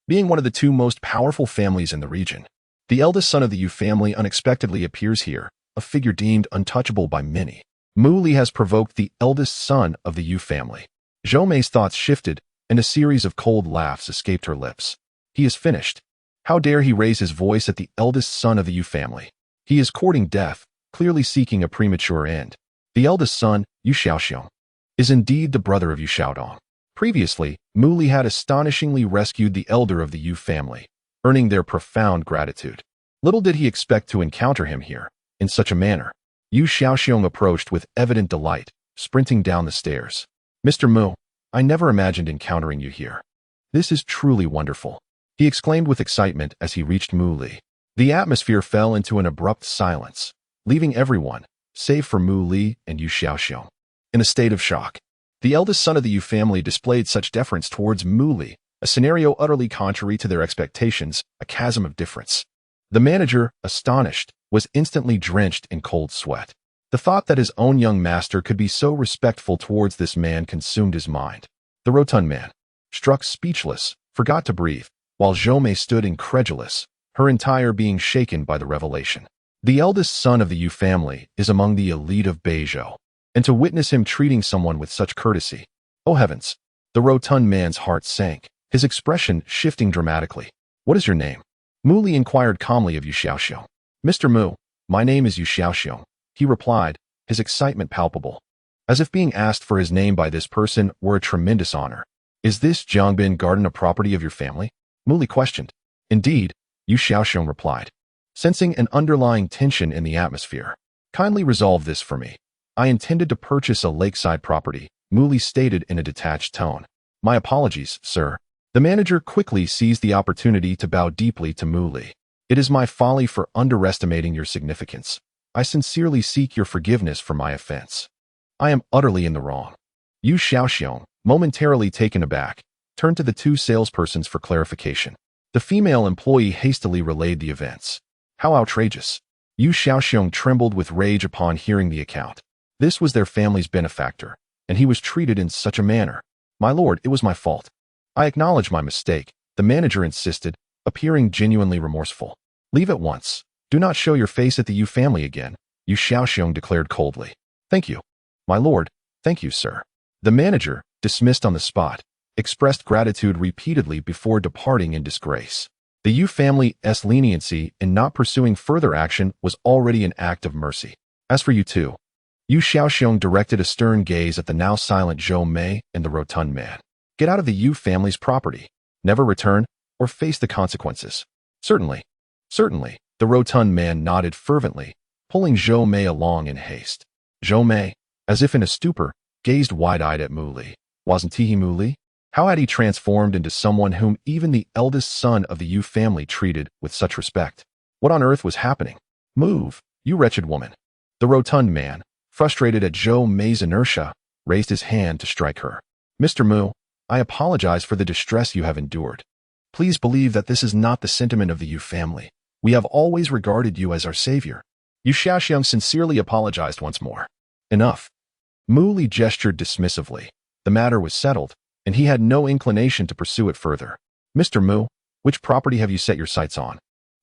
being one of the two most powerful families in the region. The eldest son of the Yu family unexpectedly appears here, a figure deemed untouchable by many. Mu Li has provoked the eldest son of the Yu family. Zhou Mei's thoughts shifted, and a series of cold laughs escaped her lips. He is finished. How dare he raise his voice at the eldest son of the Yu family? He is courting death, clearly seeking a premature end. The eldest son, Yu Xiaoxiong, is indeed the brother of Yu Xiaodong. Previously, Mu Li had astonishingly rescued the elder of the Yu family, earning their profound gratitude. Little did he expect to encounter him here, in such a manner. Yu Xiaoxiong approached with evident delight, sprinting down the stairs. Mr. Mu, I never imagined encountering you here. This is truly wonderful, he exclaimed with excitement as he reached Mu Li. The atmosphere fell into an abrupt silence, leaving everyone, save for Mu Li and Yu Xiaoxiong, in a state of shock. The eldest son of the Yu family displayed such deference towards Mu Li, a scenario utterly contrary to their expectations, a chasm of difference. The manager, astonished, was instantly drenched in cold sweat. The thought that his own young master could be so respectful towards this man consumed his mind. The rotund man, struck speechless, forgot to breathe, while Zhou Mei stood incredulous, her entire being shaken by the revelation. The eldest son of the Yu family is among the elite of Beizhou, and to witness him treating someone with such courtesy. Oh heavens! The rotund man's heart sank, his expression shifting dramatically. What is your name? Mu Li inquired calmly of Yu Xiaoxiong. Mr. Mu, my name is Yu Xiaoxiong, he replied, his excitement palpable, as if being asked for his name by this person were a tremendous honor. Is this Jiangbin garden a property of your family? Mu Li questioned. Indeed, Yu Xiaoxiong replied, sensing an underlying tension in the atmosphere. Kindly resolve this for me. I intended to purchase a lakeside property, Mu Li stated in a detached tone. My apologies, sir. The manager quickly seized the opportunity to bow deeply to Mu Li. It is my folly for underestimating your significance. I sincerely seek your forgiveness for my offense. I am utterly in the wrong. Yu Xiaoxiong, momentarily taken aback, turned to the two salespersons for clarification. The female employee hastily relayed the events. How outrageous! Yu Xiaoxiong trembled with rage upon hearing the account. This was their family's benefactor, and he was treated in such a manner. My lord, it was my fault. I acknowledge my mistake, the manager insisted, appearing genuinely remorseful. Leave at once. Do not show your face at the Yu family again, Yu Xiaoxiong declared coldly. Thank you. My lord, thank you, sir. The manager, dismissed on the spot, expressed gratitude repeatedly before departing in disgrace. The Yu family's leniency in not pursuing further action was already an act of mercy. As for you two, Yu Xiaoxiong directed a stern gaze at the now silent Zhou Mei and the rotund man. Get out of the Yu family's property. Never return, or face the consequences. Certainly. Certainly, the rotund man nodded fervently, pulling Zhou Mei along in haste. Zhou Mei, as if in a stupor, gazed wide-eyed at Mu Li. Wasn't he Mu Li? How had he transformed into someone whom even the eldest son of the Yu family treated with such respect? What on earth was happening? Move, you wretched woman. The rotund man, frustrated at Zhou Mei's inertia, raised his hand to strike her. Mr. Mu, I apologize for the distress you have endured. Please believe that this is not the sentiment of the Yu family. We have always regarded you as our savior. Yu Xiaoxiang sincerely apologized once more. Enough. Mu Li gestured dismissively. The matter was settled, and he had no inclination to pursue it further. Mr. Mu, which property have you set your sights on?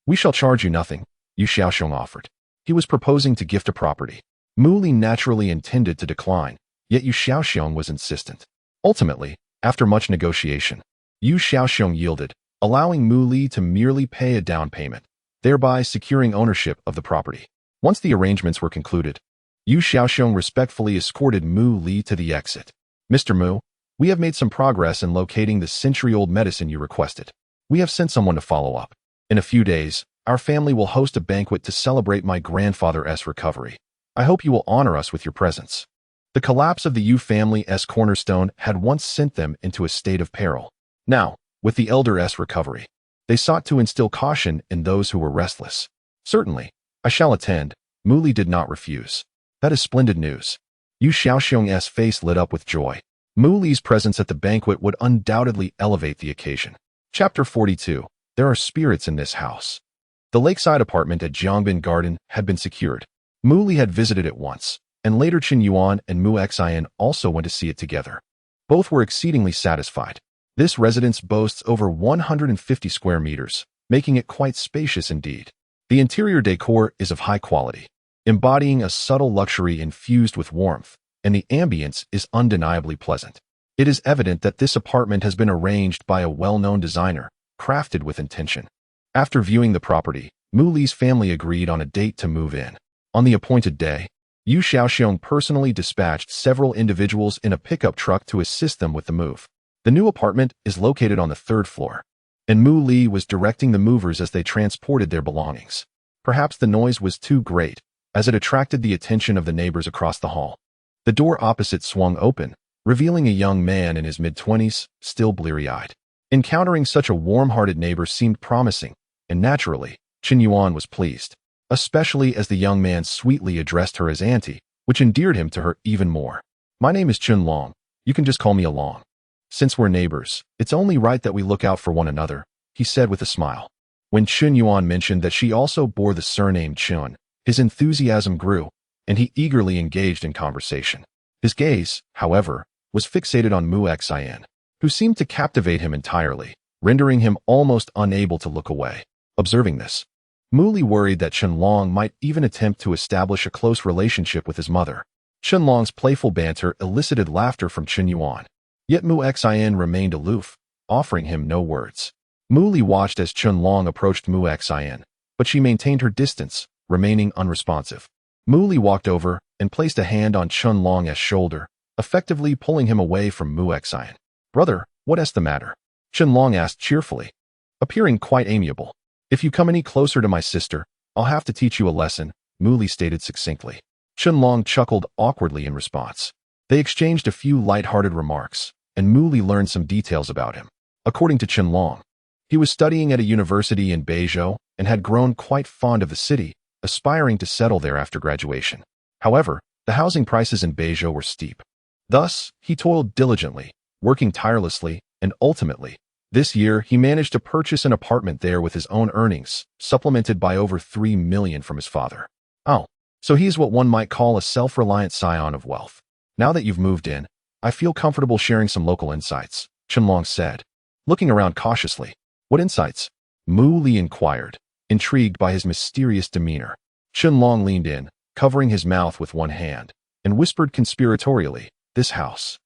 We shall charge you nothing, Yu Xiaoxiang offered. He was proposing to gift a property. Mu Li naturally intended to decline, yet Yu Xiaoxiang was insistent. Ultimately, after much negotiation, Yu Xiaoxiang yielded, allowing Mu Li to merely pay a down payment, thereby securing ownership of the property. Once the arrangements were concluded, Yu Xiaoxiang respectfully escorted Mu Li to the exit. Mr. Mu, we have made some progress in locating the century-old medicine you requested. We have sent someone to follow up. In a few days, our family will host a banquet to celebrate my grandfather's recovery. I hope you will honor us with your presence. The collapse of the Yu family's cornerstone had once sent them into a state of peril. Now, with the elder's recovery, they sought to instill caution in those who were restless. Certainly, I shall attend, Mu Li did not refuse. That is splendid news. Yu Xiaoxiang's face lit up with joy. Mu Li's presence at the banquet would undoubtedly elevate the occasion. Chapter 42. There are spirits in this house. The lakeside apartment at Jiangbin Garden had been secured. Mu Li had visited it once, and later Chen Yuan and Mu Xian also went to see it together. Both were exceedingly satisfied. This residence boasts over 150 square meters, making it quite spacious indeed. The interior decor is of high quality, embodying a subtle luxury infused with warmth, and the ambience is undeniably pleasant. It is evident that this apartment has been arranged by a well-known designer, crafted with intention. After viewing the property, Mu Li's family agreed on a date to move in. On the appointed day, Yu Xiaoxiang personally dispatched several individuals in a pickup truck to assist them with the move. The new apartment is located on the 3rd floor, and Mu Li was directing the movers as they transported their belongings. Perhaps the noise was too great, as it attracted the attention of the neighbors across the hall. The door opposite swung open, revealing a young man in his mid-20s, still bleary-eyed. Encountering such a warm-hearted neighbor seemed promising, and naturally, Chen Yuan was pleased, especially as the young man sweetly addressed her as auntie, which endeared him to her even more. My name is Chen Long. You can just call me Along. Since we're neighbors, it's only right that we look out for one another, he said with a smile. When Chen Yuan mentioned that she also bore the surname Chen, his enthusiasm grew, and he eagerly engaged in conversation. His gaze, however, was fixated on Mu Xian, who seemed to captivate him entirely, rendering him almost unable to look away. Observing this, Mu Li worried that Chen Long might even attempt to establish a close relationship with his mother. Chen Long's playful banter elicited laughter from Chen Yuan, yet Mu Xian remained aloof, offering him no words. Mu Li watched as Chen Long approached Mu Xian, but she maintained her distance, remaining unresponsive. Mu Li walked over and placed a hand on Chen Long's shoulder, effectively pulling him away from Mu Xian. Brother, what's the matter? Chen Long asked cheerfully, appearing quite amiable. If you come any closer to my sister, I'll have to teach you a lesson, Mu Li stated succinctly. Chen Long chuckled awkwardly in response. They exchanged a few light-hearted remarks, and Mu Li learned some details about him. According to Chen Long, he was studying at a university in Beizhou and had grown quite fond of the city, aspiring to settle there after graduation. However, the housing prices in Beizhou were steep. Thus, he toiled diligently, working tirelessly, and ultimately, this year he managed to purchase an apartment there with his own earnings, supplemented by over 3 million from his father. Oh, so he's what one might call a self-reliant scion of wealth. Now that you've moved in, I feel comfortable sharing some local insights, Chen Long said, looking around cautiously. What insights? Mu Li inquired, intrigued by his mysterious demeanor. Chen Long leaned in, covering his mouth with one hand, and whispered conspiratorially, this house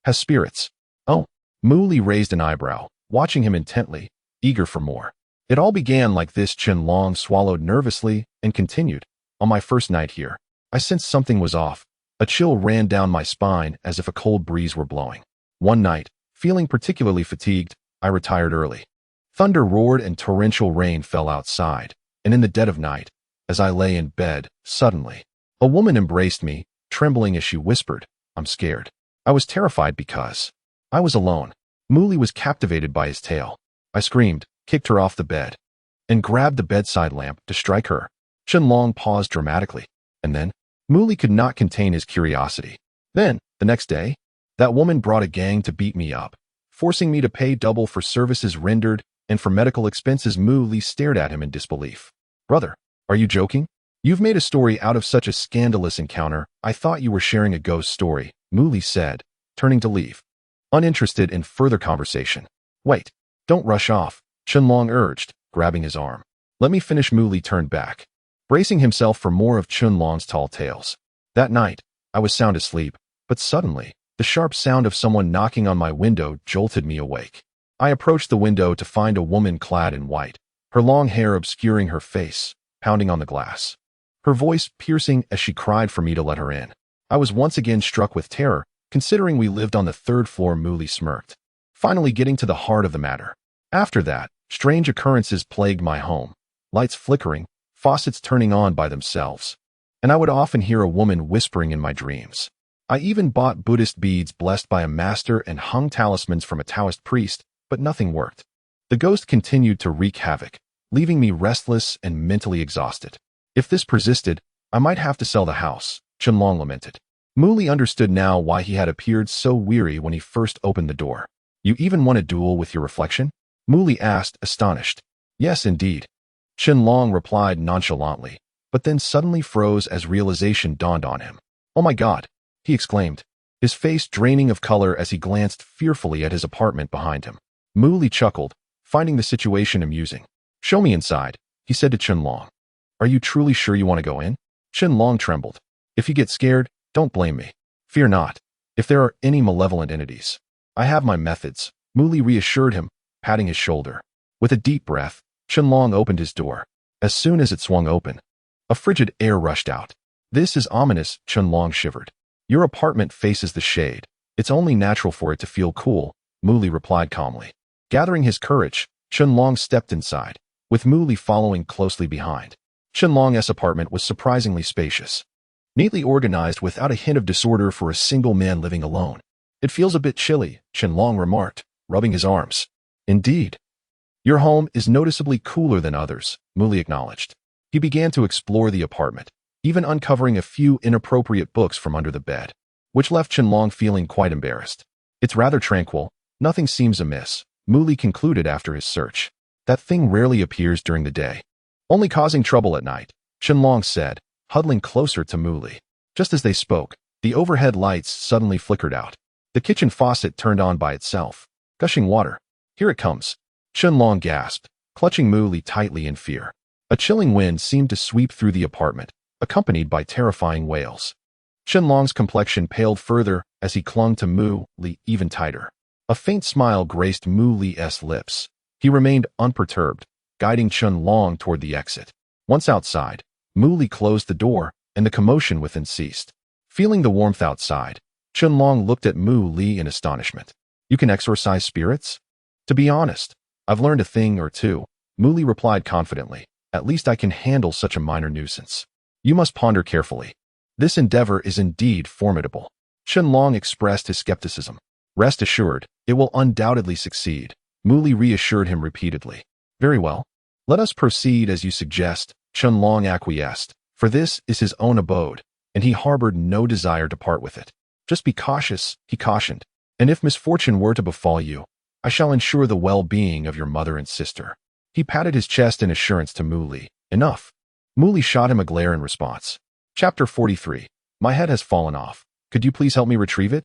has spirits. Oh, Mu Li raised an eyebrow, watching him intently, eager for more. It all began like this. Chen Long swallowed nervously and continued. On my first night here, I sensed something was off. A chill ran down my spine as if a cold breeze were blowing. One night, feeling particularly fatigued, I retired early. Thunder roared and torrential rain fell outside, and in the dead of night, as I lay in bed, suddenly, a woman embraced me, trembling as she whispered, I'm scared. I was terrified because I was alone. Mu Li was captivated by his tale. I screamed, kicked her off the bed, and grabbed the bedside lamp to strike her. Chen Long paused dramatically, and then, Mu Li could not contain his curiosity. Then, the next day, that woman brought a gang to beat me up, forcing me to pay double for services rendered and for medical expenses. Mu Li stared at him in disbelief. Brother, are you joking? You've made a story out of such a scandalous encounter. I thought you were sharing a ghost story, Muli said, turning to leave, uninterested in further conversation. Wait, don't rush off, Chen Long urged, grabbing his arm. Let me finish. Muli turned back, bracing himself for more of Chen Long's tall tales. That night, I was sound asleep, but suddenly, the sharp sound of someone knocking on my window jolted me awake. I approached the window to find a woman clad in white, her long hair obscuring her face, pounding on the glass. Her voice piercing as she cried for me to let her in. I was once again struck with terror, considering we lived on the third floor. Muli smirked, finally getting to the heart of the matter. After that, strange occurrences plagued my home, lights flickering, faucets turning on by themselves, and I would often hear a woman whispering in my dreams. I even bought Buddhist beads blessed by a master and hung talismans from a Daoist priest, but nothing worked. The ghost continued to wreak havoc, leaving me restless and mentally exhausted. If this persisted, I might have to sell the house, Chen Long lamented. Muli understood now why he had appeared so weary when he first opened the door. You even won a duel with your reflection? Muli asked, astonished. Yes, indeed. Chen Long replied nonchalantly, but then suddenly froze as realization dawned on him. Oh my God, he exclaimed, his face draining of color as he glanced fearfully at his apartment behind him. Muli chuckled, finding the situation amusing. Show me inside, he said to Chen Long. Are you truly sure you want to go in? Chen Long trembled. If you get scared, don't blame me. Fear not. If there are any malevolent entities, I have my methods, Muli reassured him, patting his shoulder. With a deep breath, Chen Long opened his door. As soon as it swung open, a frigid air rushed out. This is ominous, Chen Long shivered. Your apartment faces the shade. It's only natural for it to feel cool, Muli replied calmly. Gathering his courage, Chen Long stepped inside, with Muli following closely behind. Chen Long's apartment was surprisingly spacious, neatly organized without a hint of disorder for a single man living alone. It feels a bit chilly, Chen Long remarked, rubbing his arms. Indeed. Your home is noticeably cooler than others, Muli acknowledged. He began to explore the apartment, even uncovering a few inappropriate books from under the bed, which left Chen Long feeling quite embarrassed. It's rather tranquil, nothing seems amiss, Muli concluded after his search. That thing rarely appears during the day, only causing trouble at night, Chen Long said, huddling closer to Muli. Just as they spoke, the overhead lights suddenly flickered out. The kitchen faucet turned on by itself, gushing water. Here it comes, Chen Long gasped, clutching Muli tightly in fear. A chilling wind seemed to sweep through the apartment, accompanied by terrifying wails. Chen Long's complexion paled further as he clung to Muli even tighter. A faint smile graced Muli's lips. He remained unperturbed, guiding Chen Long toward the exit. Once outside, Muli closed the door, and the commotion within ceased. Feeling the warmth outside, Chen Long looked at Muli in astonishment. You can exorcise spirits? To be honest, I've learned a thing or two, Muli replied confidently. At least I can handle such a minor nuisance. You must ponder carefully. This endeavor is indeed formidable. Chen Long expressed his skepticism. Rest assured, it will undoubtedly succeed, Muli reassured him repeatedly. Very well. Let us proceed as you suggest, Chen Long acquiesced, for this is his own abode, and he harbored no desire to part with it. Just be cautious, he cautioned, and if misfortune were to befall you, I shall ensure the well-being of your mother and sister. He patted his chest in assurance to Muli. Enough. Muli shot him a glare in response. Chapter 43. My head has fallen off. Could you please help me retrieve it?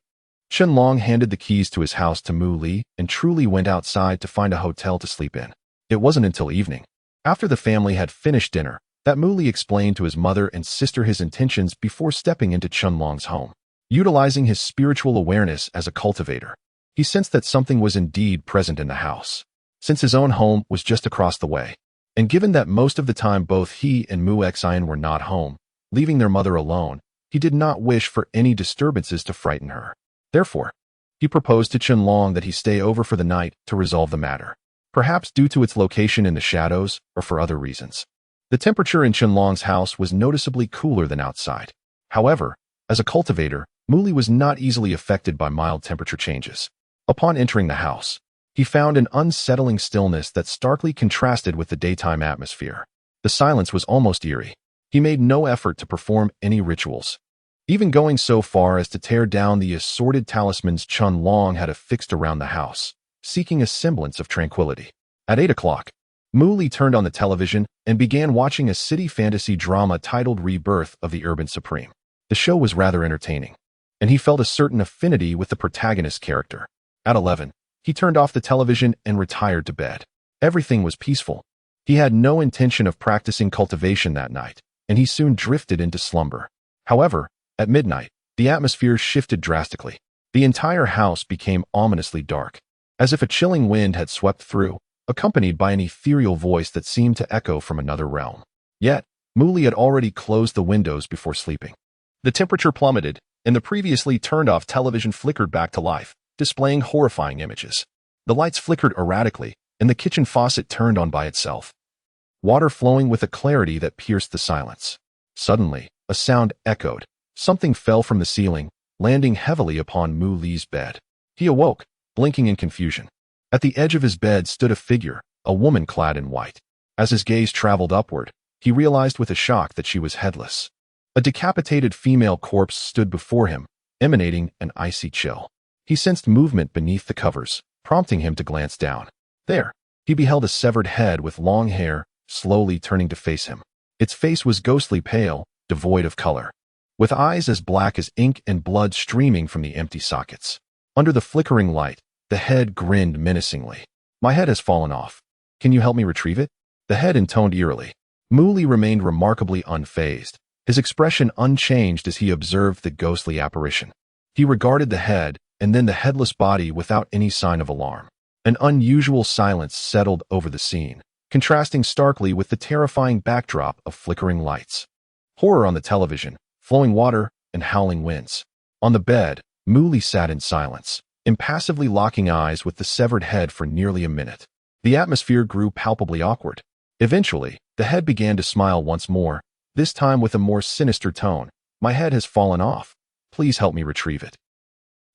Chen Long handed the keys to his house to Muli and truly went outside to find a hotel to sleep in. It wasn't until evening, after the family had finished dinner, that Muli explained to his mother and sister his intentions before stepping into Chen Long's home. Utilizing his spiritual awareness as a cultivator, he sensed that something was indeed present in the house, since his own home was just across the way. And given that most of the time both he and Mu Xian were not home, leaving their mother alone, he did not wish for any disturbances to frighten her. Therefore, he proposed to Chen Long that he stay over for the night to resolve the matter, perhaps due to its location in the shadows or for other reasons. The temperature in Chen Long's house was noticeably cooler than outside. However, as a cultivator, Muli was not easily affected by mild temperature changes. Upon entering the house, he found an unsettling stillness that starkly contrasted with the daytime atmosphere. The silence was almost eerie. He made no effort to perform any rituals, even going so far as to tear down the assorted talismans Chen Long had affixed around the house, seeking a semblance of tranquility. At 8 o'clock, Muli turned on the television and began watching a city fantasy drama titled Rebirth of the Urban Supreme. The show was rather entertaining, and he felt a certain affinity with the protagonist character. At 11, he turned off the television and retired to bed. Everything was peaceful. He had no intention of practicing cultivation that night, and he soon drifted into slumber. However, at midnight, the atmosphere shifted drastically. The entire house became ominously dark, as if a chilling wind had swept through, accompanied by an ethereal voice that seemed to echo from another realm. Yet, Muli had already closed the windows before sleeping. The temperature plummeted, and the previously turned-off television flickered back to life, displaying horrifying images. The lights flickered erratically, and the kitchen faucet turned on by itself, water flowing with a clarity that pierced the silence. Suddenly, a sound echoed. Something fell from the ceiling, landing heavily upon Muli's bed. He awoke, blinking in confusion. At the edge of his bed stood a figure, a woman clad in white. As his gaze traveled upward, he realized with a shock that she was headless. A decapitated female corpse stood before him, emanating an icy chill. He sensed movement beneath the covers, prompting him to glance down. There, he beheld a severed head with long hair, slowly turning to face him. Its face was ghostly pale, devoid of color, with eyes as black as ink and blood streaming from the empty sockets. Under the flickering light, the head grinned menacingly. "My head has fallen off. Can you help me retrieve it?" The head intoned eerily. Muli remained remarkably unfazed, his expression unchanged as he observed the ghostly apparition. He regarded the head and then the headless body without any sign of alarm. An unusual silence settled over the scene, contrasting starkly with the terrifying backdrop of flickering lights, horror on the television, flowing water, and howling winds. On the bed, Muli sat in silence, impassively locking eyes with the severed head for nearly a minute. The atmosphere grew palpably awkward. Eventually, the head began to smile once more, this time with a more sinister tone. "My head has fallen off. Please help me retrieve it."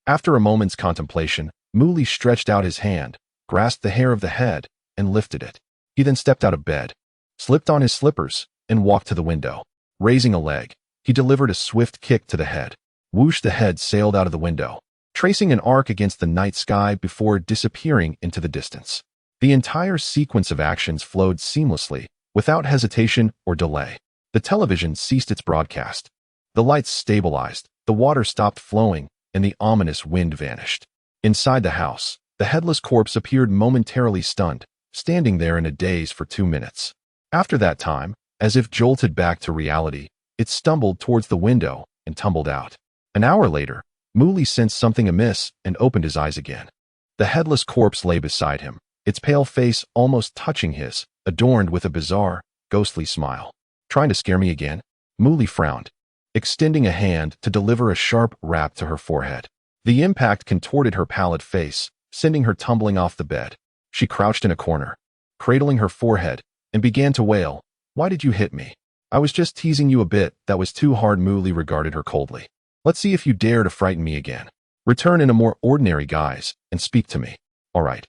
After a moment's contemplation, Muli stretched out his hand, grasped the hair of the head, and lifted it. He then stepped out of bed, slipped on his slippers, and walked to the window. Raising a leg, he delivered a swift kick to the head. Whoosh, the head sailed out of the window, tracing an arc against the night sky before disappearing into the distance. The entire sequence of actions flowed seamlessly, without hesitation or delay. The television ceased its broadcast. The lights stabilized, the water stopped flowing, and the ominous wind vanished. Inside the house, the headless corpse appeared momentarily stunned, standing there in a daze for 2 minutes. After that time, as if jolted back to reality, it stumbled towards the window and tumbled out. An hour later, Muli sensed something amiss and opened his eyes again. The headless corpse lay beside him, its pale face almost touching his, adorned with a bizarre, ghostly smile. "Trying to scare me again?" Muli frowned, extending a hand to deliver a sharp rap to her forehead. The impact contorted her pallid face, sending her tumbling off the bed. She crouched in a corner, cradling her forehead, and began to wail. "Why did you hit me? I was just teasing you a bit. That was too hard." Muli regarded her coldly. "Let's see if you dare to frighten me again. Return in a more ordinary guise and speak to me." All right.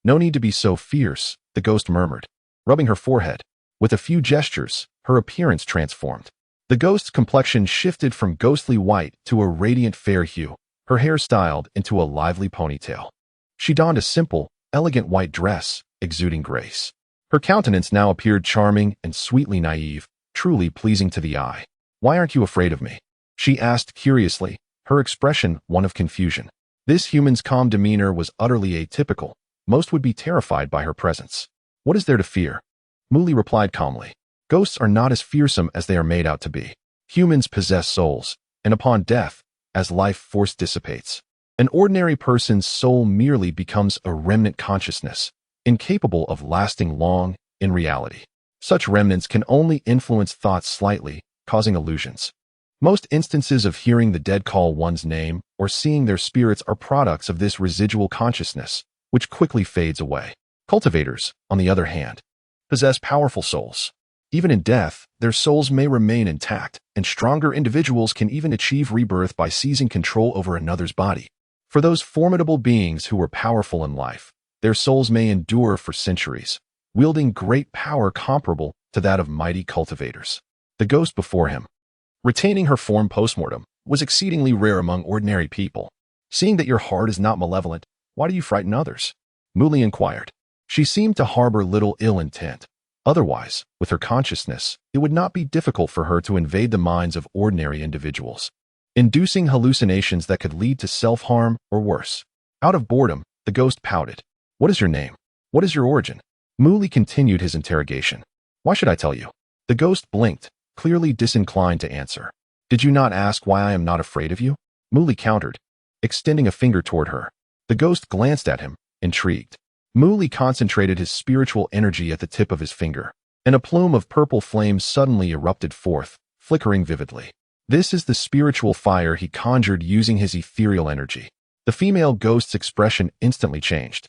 No need to be so fierce," the ghost murmured, rubbing her forehead. With a few gestures, her appearance transformed. The ghost's complexion shifted from ghostly white to a radiant fair hue, her hair styled into a lively ponytail. She donned a simple, elegant white dress, exuding grace. Her countenance now appeared charming and sweetly naive, truly pleasing to the eye. "Why aren't you afraid of me?" she asked curiously, her expression one of confusion. This human's calm demeanor was utterly atypical. Most would be terrified by her presence. "What is there to fear?" Muli replied calmly. "Ghosts are not as fearsome as they are made out to be. Humans possess souls, and upon death, as life force dissipates, an ordinary person's soul merely becomes a remnant consciousness, incapable of lasting long in reality. Such remnants can only influence thoughts slightly, causing illusions. Most instances of hearing the dead call one's name or seeing their spirits are products of this residual consciousness, which quickly fades away. Cultivators, on the other hand, possess powerful souls. Even in death, their souls may remain intact, and stronger individuals can even achieve rebirth by seizing control over another's body. For those formidable beings who were powerful in life, their souls may endure for centuries, wielding great power comparable to that of mighty cultivators. The ghost before him, retaining her form post-mortem, was exceedingly rare among ordinary people. "Seeing that your heart is not malevolent, why do you frighten others?" Muli inquired. She seemed to harbor little ill intent. Otherwise, with her consciousness, it would not be difficult for her to invade the minds of ordinary individuals, inducing hallucinations that could lead to self-harm or worse. Out of boredom, the ghost pouted. "What is your name? What is your origin?" Muli continued his interrogation. "Why should I tell you?" The ghost blinked, clearly disinclined to answer. "Did you not ask why I am not afraid of you?" Muli countered, extending a finger toward her. The ghost glanced at him, intrigued. Muli concentrated his spiritual energy at the tip of his finger, and a plume of purple flame suddenly erupted forth, flickering vividly. This is the spiritual fire he conjured using his ethereal energy. The female ghost's expression instantly changed,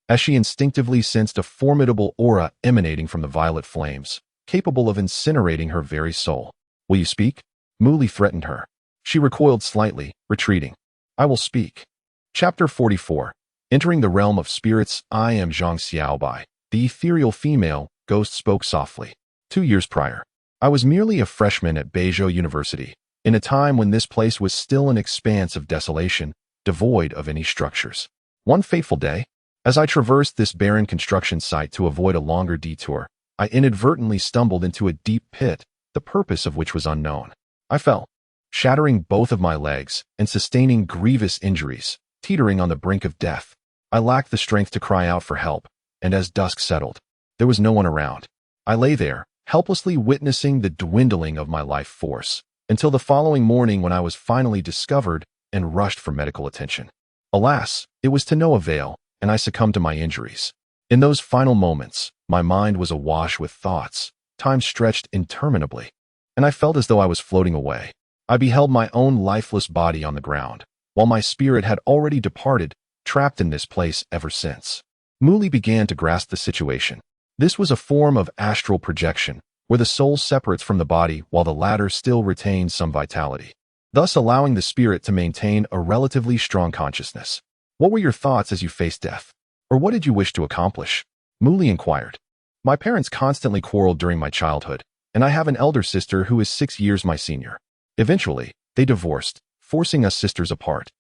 as she instinctively sensed a formidable aura emanating from the violet flames, capable of incinerating her very soul. "Will you speak?" Muli threatened her. She recoiled slightly, retreating. "I will speak." Chapter 44. Entering the realm of spirits. "I am Zhang Xiaobai." The ethereal female ghost spoke softly. 2 years prior, I was merely a freshman at Beizhou University, in a time when this place was still an expanse of desolation, devoid of any structures. One fateful day, as I traversed this barren construction site to avoid a longer detour, I inadvertently stumbled into a deep pit, the purpose of which was unknown. I fell, shattering both of my legs and sustaining grievous injuries, teetering on the brink of death. I lacked the strength to cry out for help, and as dusk settled, there was no one around. I lay there, helplessly witnessing the dwindling of my life force, until the following morning when I was finally discovered and rushed for medical attention. Alas, it was to no avail, and I succumbed to my injuries. In those final moments, my mind was awash with thoughts. Time stretched interminably, and I felt as though I was floating away. I beheld my own lifeless body on the ground, while my spirit had already departed, trapped in this place ever since. Muli began to grasp the situation. This was a form of astral projection, where the soul separates from the body while the latter still retains some vitality, thus allowing the spirit to maintain a relatively strong consciousness. "What were your thoughts as you faced death? Or what did you wish to accomplish?" Muli inquired. "My parents constantly quarreled during my childhood, and I have an elder sister who is 6 years my senior. Eventually, they divorced, forcing us sisters apart,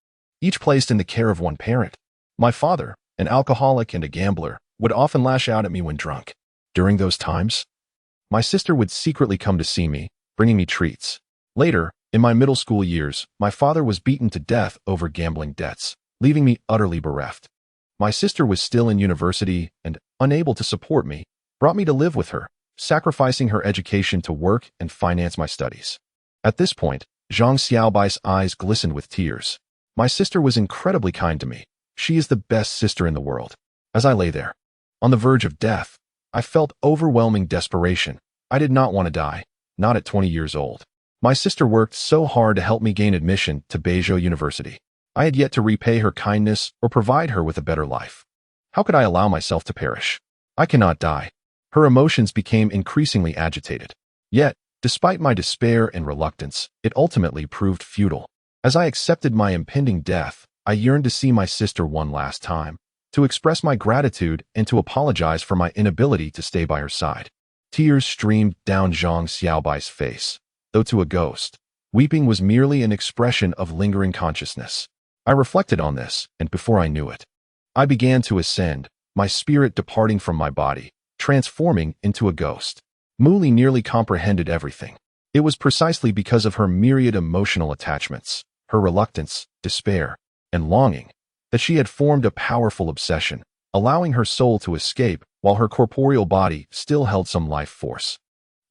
each placed in the care of one parent. My father, an alcoholic and a gambler, would often lash out at me when drunk. During those times, my sister would secretly come to see me, bringing me treats. Later, in my middle school years, my father was beaten to death over gambling debts, leaving me utterly bereft. My sister was still in university and, unable to support me, brought me to live with her, sacrificing her education to work and finance my studies." At this point, Zhang Xiaobai's eyes glistened with tears. "My sister was incredibly kind to me. She is the best sister in the world." As I lay there, on the verge of death, I felt overwhelming desperation. I did not want to die, not at 20 years old. My sister worked so hard to help me gain admission to Beizhou University. I had yet to repay her kindness or provide her with a better life. How could I allow myself to perish? I cannot die. Her emotions became increasingly agitated. Yet, despite my despair and reluctance, it ultimately proved futile. As I accepted my impending death, I yearned to see my sister one last time, to express my gratitude and to apologize for my inability to stay by her side. Tears streamed down Zhang Xiaobai's face, though to a ghost, weeping was merely an expression of lingering consciousness. I reflected on this, and before I knew it, I began to ascend, my spirit departing from my body, transforming into a ghost. Muli nearly comprehended everything. It was precisely because of her myriad emotional attachments, her reluctance, despair, and longing, that she had formed a powerful obsession, allowing her soul to escape while her corporeal body still held some life force,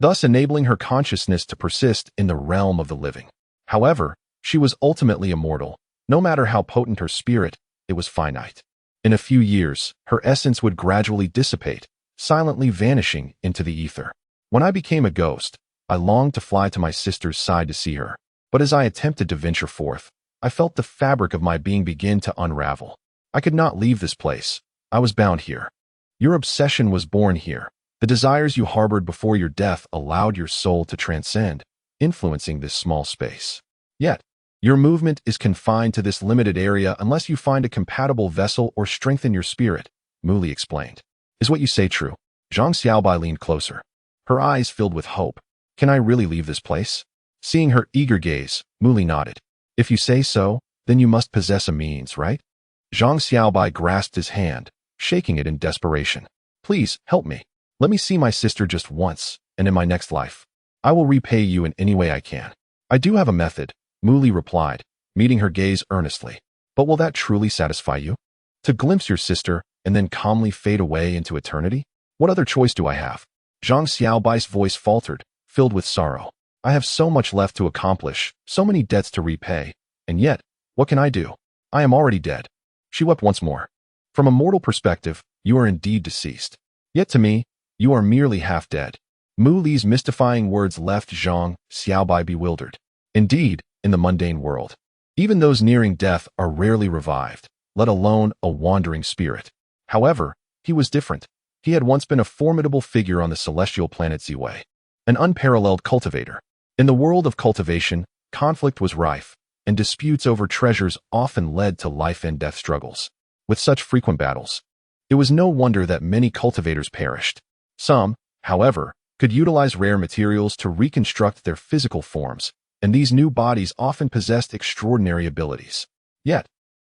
thus enabling her consciousness to persist in the realm of the living. However, she was ultimately immortal. No matter how potent her spirit, it was finite. In a few years, her essence would gradually dissipate, silently vanishing into the ether. When I became a ghost, I longed to fly to my sister's side to see her, but as I attempted to venture forth, I felt the fabric of my being begin to unravel. I could not leave this place. I was bound here. Your obsession was born here. The desires you harbored before your death allowed your soul to transcend, influencing this small space. Yet, your movement is confined to this limited area unless you find a compatible vessel or strengthen your spirit, Muli explained. Is what you say true? Zhang Xiaobai leaned closer, her eyes filled with hope. Can I really leave this place? Seeing her eager gaze, Muli nodded. If you say so, then you must possess a means, right? Zhang Xiaobai grasped his hand, shaking it in desperation. Please, help me. Let me see my sister just once, and in my next life. I will repay you in any way I can. I do have a method, Mu Li replied, meeting her gaze earnestly. But will that truly satisfy you? To glimpse your sister and then calmly fade away into eternity? What other choice do I have? Zhang Xiaobai's voice faltered, filled with sorrow. I have so much left to accomplish, so many debts to repay, and yet, what can I do? I am already dead. She wept once more. From a mortal perspective, you are indeed deceased. Yet to me, you are merely half dead. Mu Li's mystifying words left Zhang Xiaobai bewildered. Indeed, in the mundane world, even those nearing death are rarely revived, let alone a wandering spirit. However, he was different. He had once been a formidable figure on the celestial planet Ziwei, an unparalleled cultivator. In the world of cultivation, conflict was rife, and disputes over treasures often led to life and death struggles. With such frequent battles, it was no wonder that many cultivators perished. Some, however, could utilize rare materials to reconstruct their physical forms, and these new bodies often possessed extraordinary abilities. Yet,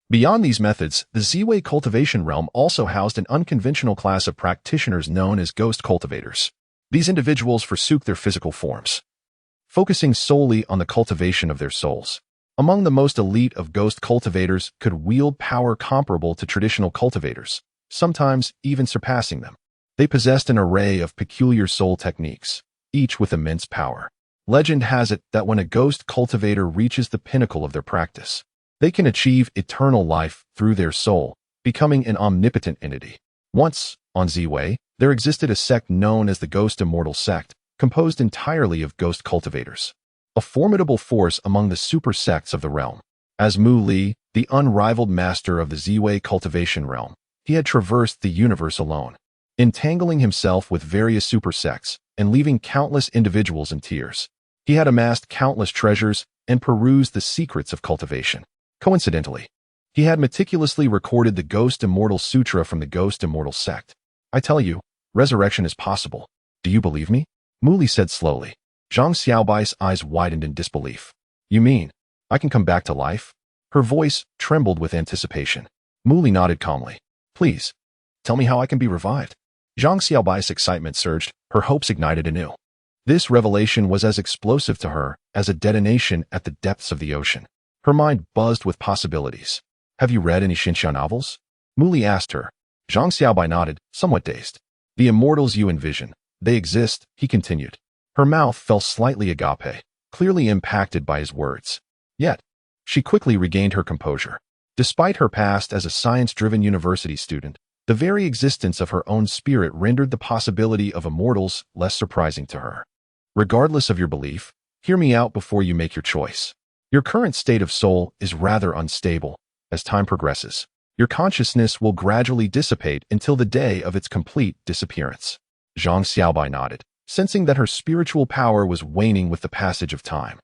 beyond these methods, the Ziwei cultivation realm also housed an unconventional class of practitioners known as ghost cultivators. These individuals forsook their physical forms, focusing solely on the cultivation of their souls. Among the most elite of ghost cultivators could wield power comparable to traditional cultivators, sometimes even surpassing them. They possessed an array of peculiar soul techniques, each with immense power. Legend has it that when a ghost cultivator reaches the pinnacle of their practice, they can achieve eternal life through their soul, becoming an omnipotent entity. Once, on Ziwei, there existed a sect known as the Ghost Immortal sect, composed entirely of ghost cultivators, a formidable force among the super sects of the realm. As Mu Li, the unrivaled master of the Ziwei cultivation realm, he had traversed the universe alone, entangling himself with various super sects and leaving countless individuals in tears. He had amassed countless treasures and perused the secrets of cultivation. Coincidentally, he had meticulously recorded the Ghost Immortal Sutra from the Ghost Immortal sect. I tell you, resurrection is possible. Do you believe me? Mu Li said slowly. Zhang Xiaobai's eyes widened in disbelief. You mean, I can come back to life? Her voice trembled with anticipation. Mu Li nodded calmly. Please, tell me how I can be revived. Zhang Xiaobai's excitement surged, her hopes ignited anew. This revelation was as explosive to her as a detonation at the depths of the ocean. Her mind buzzed with possibilities. Have you read any Xinxia novels? Mu Li asked her. Zhang Xiaobai nodded, somewhat dazed. The immortals you envision, they exist, he continued. Her mouth fell slightly agape, clearly impacted by his words. Yet, she quickly regained her composure. Despite her past as a science-driven university student, the very existence of her own spirit rendered the possibility of immortals less surprising to her. Regardless of your belief, hear me out before you make your choice. Your current state of soul is rather unstable. As time progresses, your consciousness will gradually dissipate until the day of its complete disappearance. Zhang Xiaobai nodded, sensing that her spiritual power was waning with the passage of time.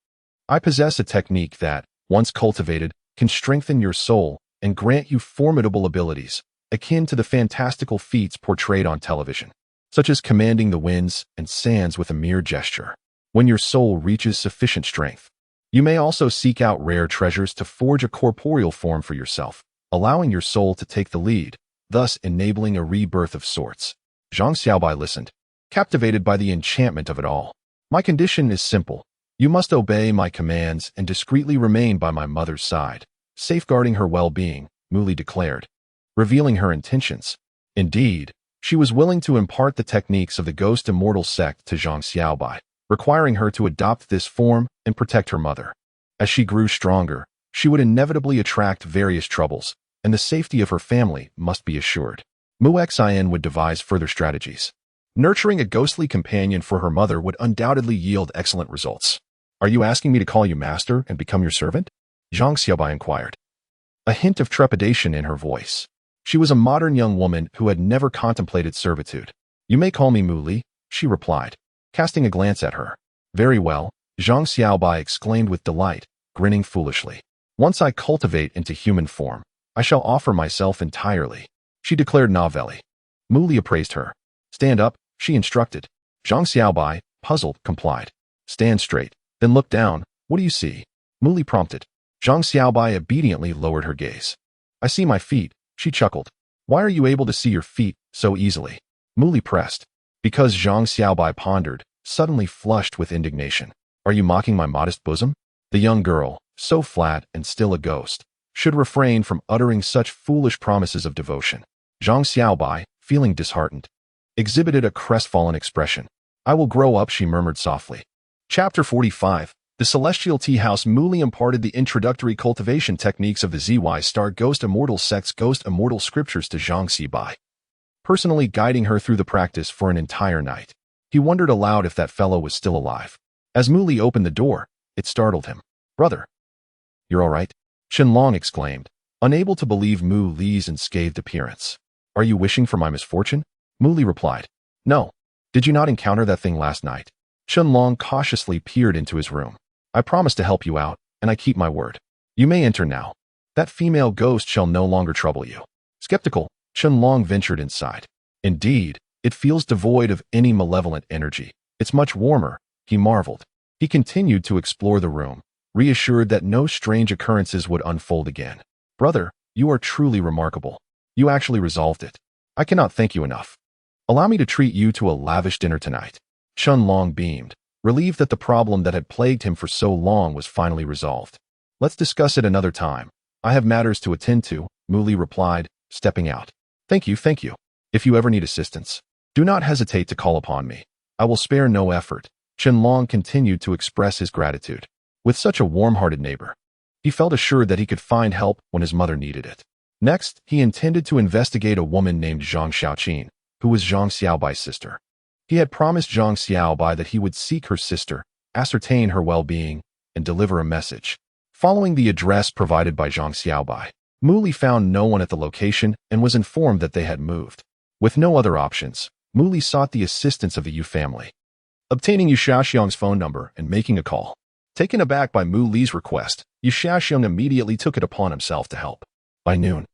I possess a technique that, once cultivated, can strengthen your soul and grant you formidable abilities, akin to the fantastical feats portrayed on television, such as commanding the winds and sands with a mere gesture. When your soul reaches sufficient strength, you may also seek out rare treasures to forge a corporeal form for yourself, allowing your soul to take the lead, thus enabling a rebirth of sorts. Zhang Xiaobai listened, captivated by the enchantment of it all. My condition is simple. You must obey my commands and discreetly remain by my mother's side, safeguarding her well-being, Mu Li declared, revealing her intentions. Indeed, she was willing to impart the techniques of the Ghost Immortal sect to Zhang Xiaobai, requiring her to adopt this form and protect her mother. As she grew stronger, she would inevitably attract various troubles, and the safety of her family must be assured. Mu Xin would devise further strategies. Nurturing a ghostly companion for her mother would undoubtedly yield excellent results. Are you asking me to call you master and become your servant? Zhang Xiaobai inquired, a hint of trepidation in her voice. She was a modern young woman who had never contemplated servitude. You may call me Mu Li, she replied, casting a glance at her. Very well, Zhang Xiaobai exclaimed with delight, grinning foolishly. Once I cultivate into human form, I shall offer myself entirely, she declared novelly. Mu Li appraised her. Stand up, she instructed. Zhang Xiaobai, puzzled, complied. Stand straight, then look down. What do you see? Mu Li prompted. Zhang Xiaobai obediently lowered her gaze. I see my feet, she chuckled. Why are you able to see your feet so easily? Mu Li pressed. Because Zhang Xiaobai pondered, suddenly flushed with indignation. Are you mocking my modest bosom? The young girl, so flat and still a ghost, should refrain from uttering such foolish promises of devotion. Zhang Xiaobai, feeling disheartened, exhibited a crestfallen expression. I will grow up, she murmured softly. Chapter 45. The Celestial Tea House. Mu Li imparted the introductory cultivation techniques of the ZY Star Ghost Immortal Sect's Ghost Immortal Scriptures to Zhang Xiaobai, personally guiding her through the practice for an entire night. He wondered aloud if that fellow was still alive. As Mu Li opened the door, it startled him. Brother, you're all right? Chen Long exclaimed, unable to believe Mu Li's unscathed appearance. Are you wishing for my misfortune? Mu Li replied. No. Did you not encounter that thing last night? Chen Long cautiously peered into his room. I promised to help you out, and I keep my word. You may enter now. That female ghost shall no longer trouble you. Skeptical, Chen Long ventured inside. Indeed, it feels devoid of any malevolent energy. It's much warmer, he marveled. He continued to explore the room, reassured that no strange occurrences would unfold again. Brother, you are truly remarkable. You actually resolved it. I cannot thank you enough. Allow me to treat you to a lavish dinner tonight. Chen Long beamed, relieved that the problem that had plagued him for so long was finally resolved. Let's discuss it another time. I have matters to attend to, Mu Li replied, stepping out. Thank you, thank you. If you ever need assistance, do not hesitate to call upon me. I will spare no effort. Chen Long continued to express his gratitude. With such a warm-hearted neighbor, he felt assured that he could find help when his mother needed it. Next, he intended to investigate a woman named Zhang Xiaoqin, who was Zhang Xiaobai's sister. He had promised Zhang Xiaobai that he would seek her sister, ascertain her well-being, and deliver a message. Following the address provided by Zhang Xiaobai, Mu Li found no one at the location and was informed that they had moved. With no other options, Mu Li sought the assistance of the Yu family, obtaining Yu Xiaoxiang's phone number and making a call. Taken aback by Mu Li's request, Yu Xiaoxiang immediately took it upon himself to help. By noon,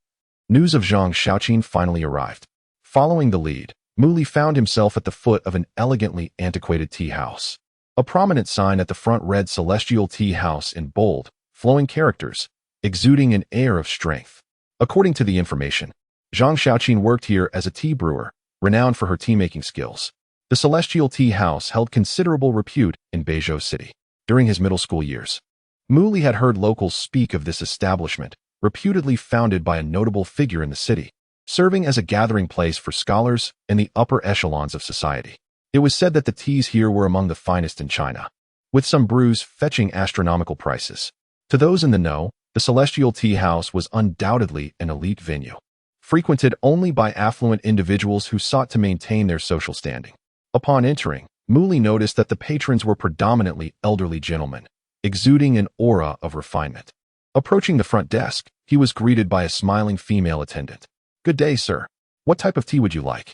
news of Zhang Xiaoqin finally arrived. Following the lead, Mu Li found himself at the foot of an elegantly antiquated tea house. A prominent sign at the front read Celestial Tea House in bold, flowing characters, exuding an air of strength. According to the information, Zhang Xiaoqin worked here as a tea brewer, renowned for her tea-making skills. The Celestial Tea House held considerable repute in Beizhou City. During his middle school years, Mu Li had heard locals speak of this establishment, reputedly founded by a notable figure in the city, serving as a gathering place for scholars and the upper echelons of society. It was said that the teas here were among the finest in China, with some brews fetching astronomical prices. To those in the know, the Celestial Tea House was undoubtedly an elite venue, frequented only by affluent individuals who sought to maintain their social standing. Upon entering, Mu Li noticed that the patrons were predominantly elderly gentlemen, exuding an aura of refinement. Approaching the front desk, he was greeted by a smiling female attendant. Good day, sir. What type of tea would you like?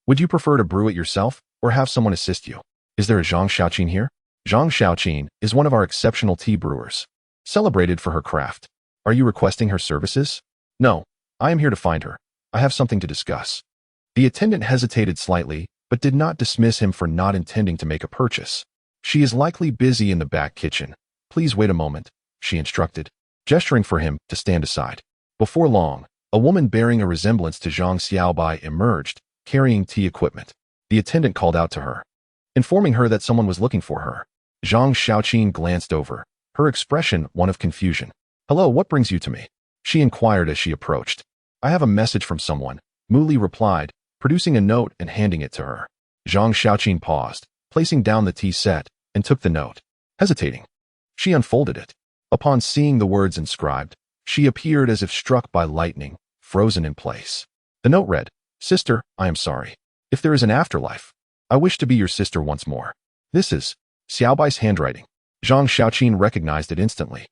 Would you prefer to brew it yourself or have someone assist you? Is there a Zhang Xiaoqin here? Zhang Xiaoqin is one of our exceptional tea brewers, celebrated for her craft. Are you requesting her services? No, I am here to find her. I have something to discuss. The attendant hesitated slightly, but did not dismiss him for not intending to make a purchase. She is likely busy in the back kitchen. Please wait a moment, she instructed, gesturing for him to stand aside. Before long, a woman bearing a resemblance to Zhang Xiaobai emerged, carrying tea equipment. The attendant called out to her, informing her that someone was looking for her. Zhang Xiaoqin glanced over, her expression one of confusion. Hello, what brings you to me? She inquired as she approached. I have a message from someone, Mu Li replied, producing a note and handing it to her. Zhang Xiaoqin paused, placing down the tea set, and took the note. Hesitating, she unfolded it. Upon seeing the words inscribed, she appeared as if struck by lightning, frozen in place. The note read, Sister, I am sorry. If there is an afterlife, I wish to be your sister once more. This is Xiaobai's handwriting. Zhang Xiaoqin recognized it instantly.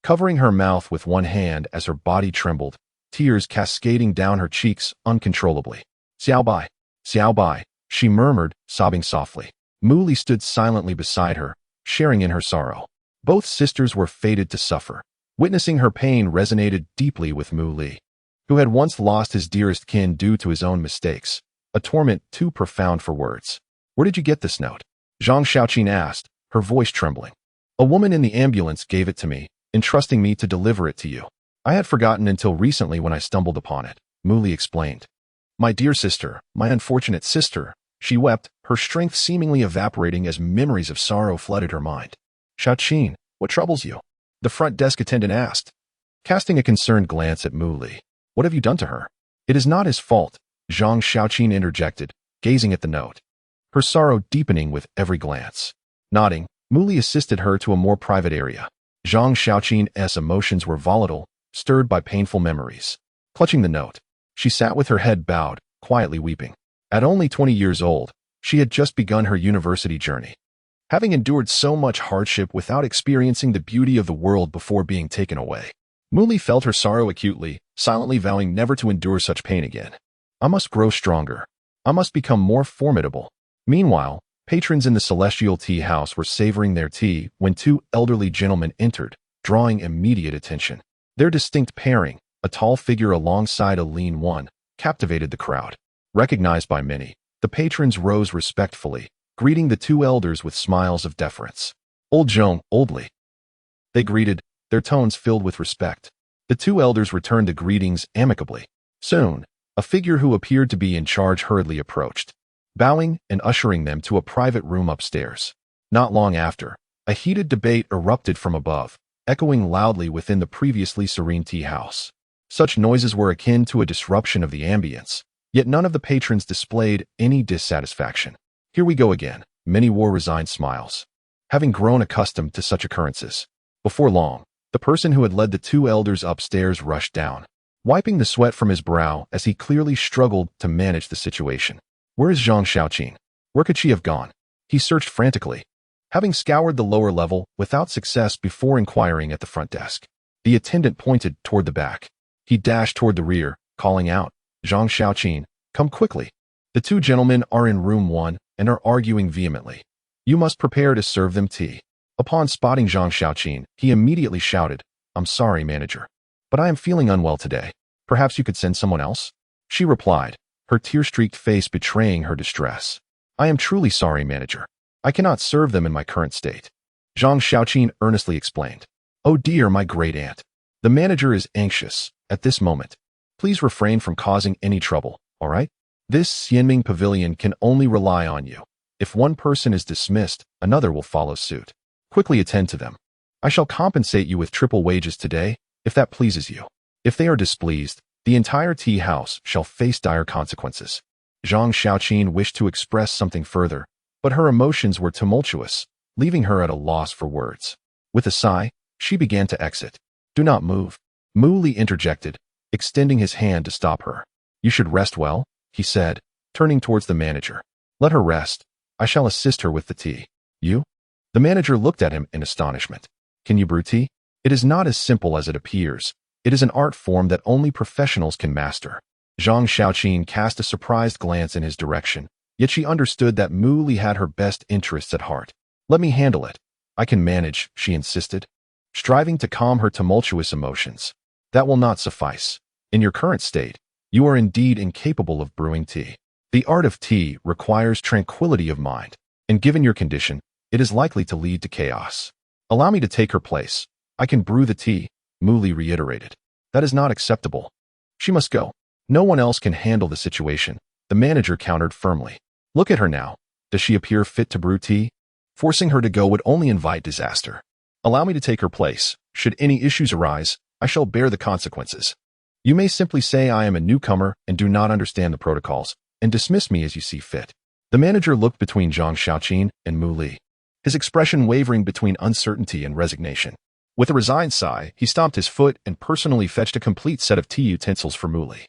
Covering her mouth with one hand as her body trembled, tears cascading down her cheeks uncontrollably. Xiaobai, Xiaobai, she murmured, sobbing softly. Mu Li stood silently beside her, sharing in her sorrow. Both sisters were fated to suffer. Witnessing her pain resonated deeply with Mu Li, who had once lost his dearest kin due to his own mistakes, a torment too profound for words. Where did you get this note? Zhang Xiaoqin asked, her voice trembling. A woman in the ambulance gave it to me, entrusting me to deliver it to you. I had forgotten until recently when I stumbled upon it, Mu Li explained. My dear sister, my unfortunate sister, she wept, her strength seemingly evaporating as memories of sorrow flooded her mind. Xiaoqin, what troubles you? The front desk attendant asked, casting a concerned glance at Mu Li. What have you done to her? It is not his fault, Zhang Xiaoqin interjected, gazing at the note, her sorrow deepening with every glance. Nodding, Mu Li assisted her to a more private area. Zhang Xiaoqin's emotions were volatile, stirred by painful memories. Clutching the note, she sat with her head bowed, quietly weeping. At only 20 years old, she had just begun her university journey. Having endured so much hardship without experiencing the beauty of the world before being taken away, Mu Li felt her sorrow acutely, silently vowing never to endure such pain again. I must grow stronger. I must become more formidable. Meanwhile, patrons in the celestial tea house were savoring their tea when two elderly gentlemen entered, drawing immediate attention. Their distinct pairing, a tall figure alongside a lean one, captivated the crowd. Recognized by many, the patrons rose respectfully, greeting the two elders with smiles of deference. Old Zhong, Old Li. They greeted, their tones filled with respect. The two elders returned the greetings amicably. Soon, a figure who appeared to be in charge hurriedly approached, bowing and ushering them to a private room upstairs. Not long after, a heated debate erupted from above, echoing loudly within the previously serene tea house. Such noises were akin to a disruption of the ambience, yet none of the patrons displayed any dissatisfaction. Here we go again, many wore resigned smiles, having grown accustomed to such occurrences. Before long, the person who had led the two elders upstairs rushed down, wiping the sweat from his brow as he clearly struggled to manage the situation. Where is Zhang Xiaoqin? Where could she have gone? He searched frantically, having scoured the lower level without success before inquiring at the front desk. The attendant pointed toward the back. He dashed toward the rear, calling out, Zhang Xiaoqin, come quickly. The two gentlemen are in room 1 and are arguing vehemently. You must prepare to serve them tea. Upon spotting Zhang Xiaoqin, he immediately shouted, I'm sorry, manager, but I am feeling unwell today. Perhaps you could send someone else? She replied, her tear-streaked face betraying her distress. I am truly sorry, manager. I cannot serve them in my current state. Zhang Xiaoqin earnestly explained. Oh dear, my great aunt. The manager is anxious at this moment. Please refrain from causing any trouble, all right? This Xianming pavilion can only rely on you. If one person is dismissed, another will follow suit. Quickly attend to them. I shall compensate you with triple wages today, if that pleases you. If they are displeased, the entire tea house shall face dire consequences. Zhang Xiaoqin wished to express something further, but her emotions were tumultuous, leaving her at a loss for words. With a sigh, she began to exit. Do not move. Mu Li interjected, extending his hand to stop her. You should rest well, he said, turning towards the manager. Let her rest. I shall assist her with the tea. You? The manager looked at him in astonishment. Can you brew tea? It is not as simple as it appears. It is an art form that only professionals can master. Zhang Xiaoqin cast a surprised glance in his direction, yet she understood that Mu Li had her best interests at heart. Let me handle it. I can manage, she insisted, striving to calm her tumultuous emotions. That will not suffice. In your current state, you are indeed incapable of brewing tea. The art of tea requires tranquility of mind, and given your condition, it is likely to lead to chaos. Allow me to take her place. I can brew the tea, Mu Li reiterated. That is not acceptable. She must go. No one else can handle the situation, the manager countered firmly. Look at her now. Does she appear fit to brew tea? Forcing her to go would only invite disaster. Allow me to take her place. Should any issues arise, I shall bear the consequences. You may simply say I am a newcomer and do not understand the protocols, and dismiss me as you see fit. The manager looked between Zhang Xiaoqin and Mu Li, his expression wavering between uncertainty and resignation. With a resigned sigh, he stomped his foot and personally fetched a complete set of tea utensils for Mu Li.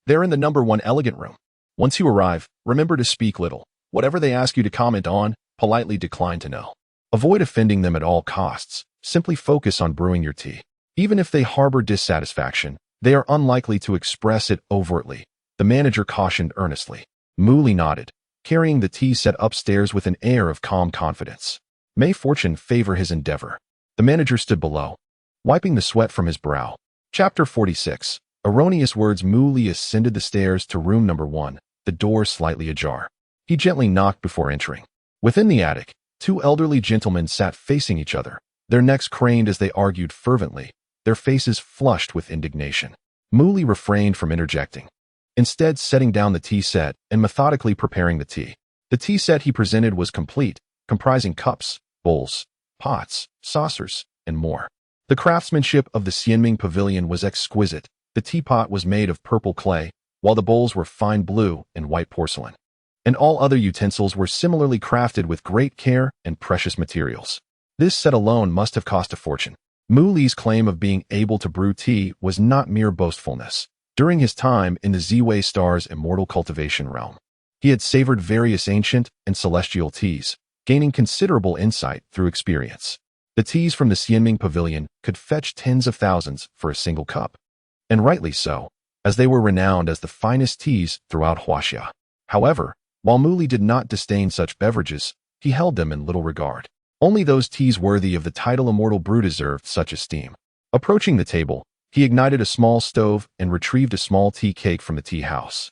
They're in the number 1 elegant room. Once you arrive, remember to speak little. Whatever they ask you to comment on, politely decline to know. Avoid offending them at all costs. Simply focus on brewing your tea. Even if they harbor dissatisfaction, they are unlikely to express it overtly, the manager cautioned earnestly. Mu Li nodded, carrying the tea set upstairs with an air of calm confidence. May fortune favor his endeavor. The manager stood below, wiping the sweat from his brow. Chapter 46. Erroneous words. Mu Li ascended the stairs to room number 1, the door slightly ajar. He gently knocked before entering. Within the attic, two elderly gentlemen sat facing each other, their necks craned as they argued fervently, their faces flushed with indignation. Mu Li refrained from interjecting. instead setting down the tea set and methodically preparing the tea. The tea set he presented was complete, comprising cups, bowls, pots, saucers, and more. The craftsmanship of the Xianming Pavilion was exquisite. The teapot was made of purple clay, while the bowls were fine blue and white porcelain. And all other utensils were similarly crafted with great care and precious materials. This set alone must have cost a fortune. Mu Li's claim of being able to brew tea was not mere boastfulness. During his time in the Ziwei Star's immortal cultivation realm, he had savored various ancient and celestial teas, gaining considerable insight through experience. The teas from the Xianming Pavilion could fetch tens of thousands for a single cup. And rightly so, as they were renowned as the finest teas throughout Huaxia. However, while Mu Li did not disdain such beverages, he held them in little regard. Only those teas worthy of the title immortal brew deserved such esteem. Approaching the table, he ignited a small stove and retrieved a small tea cake from the tea house,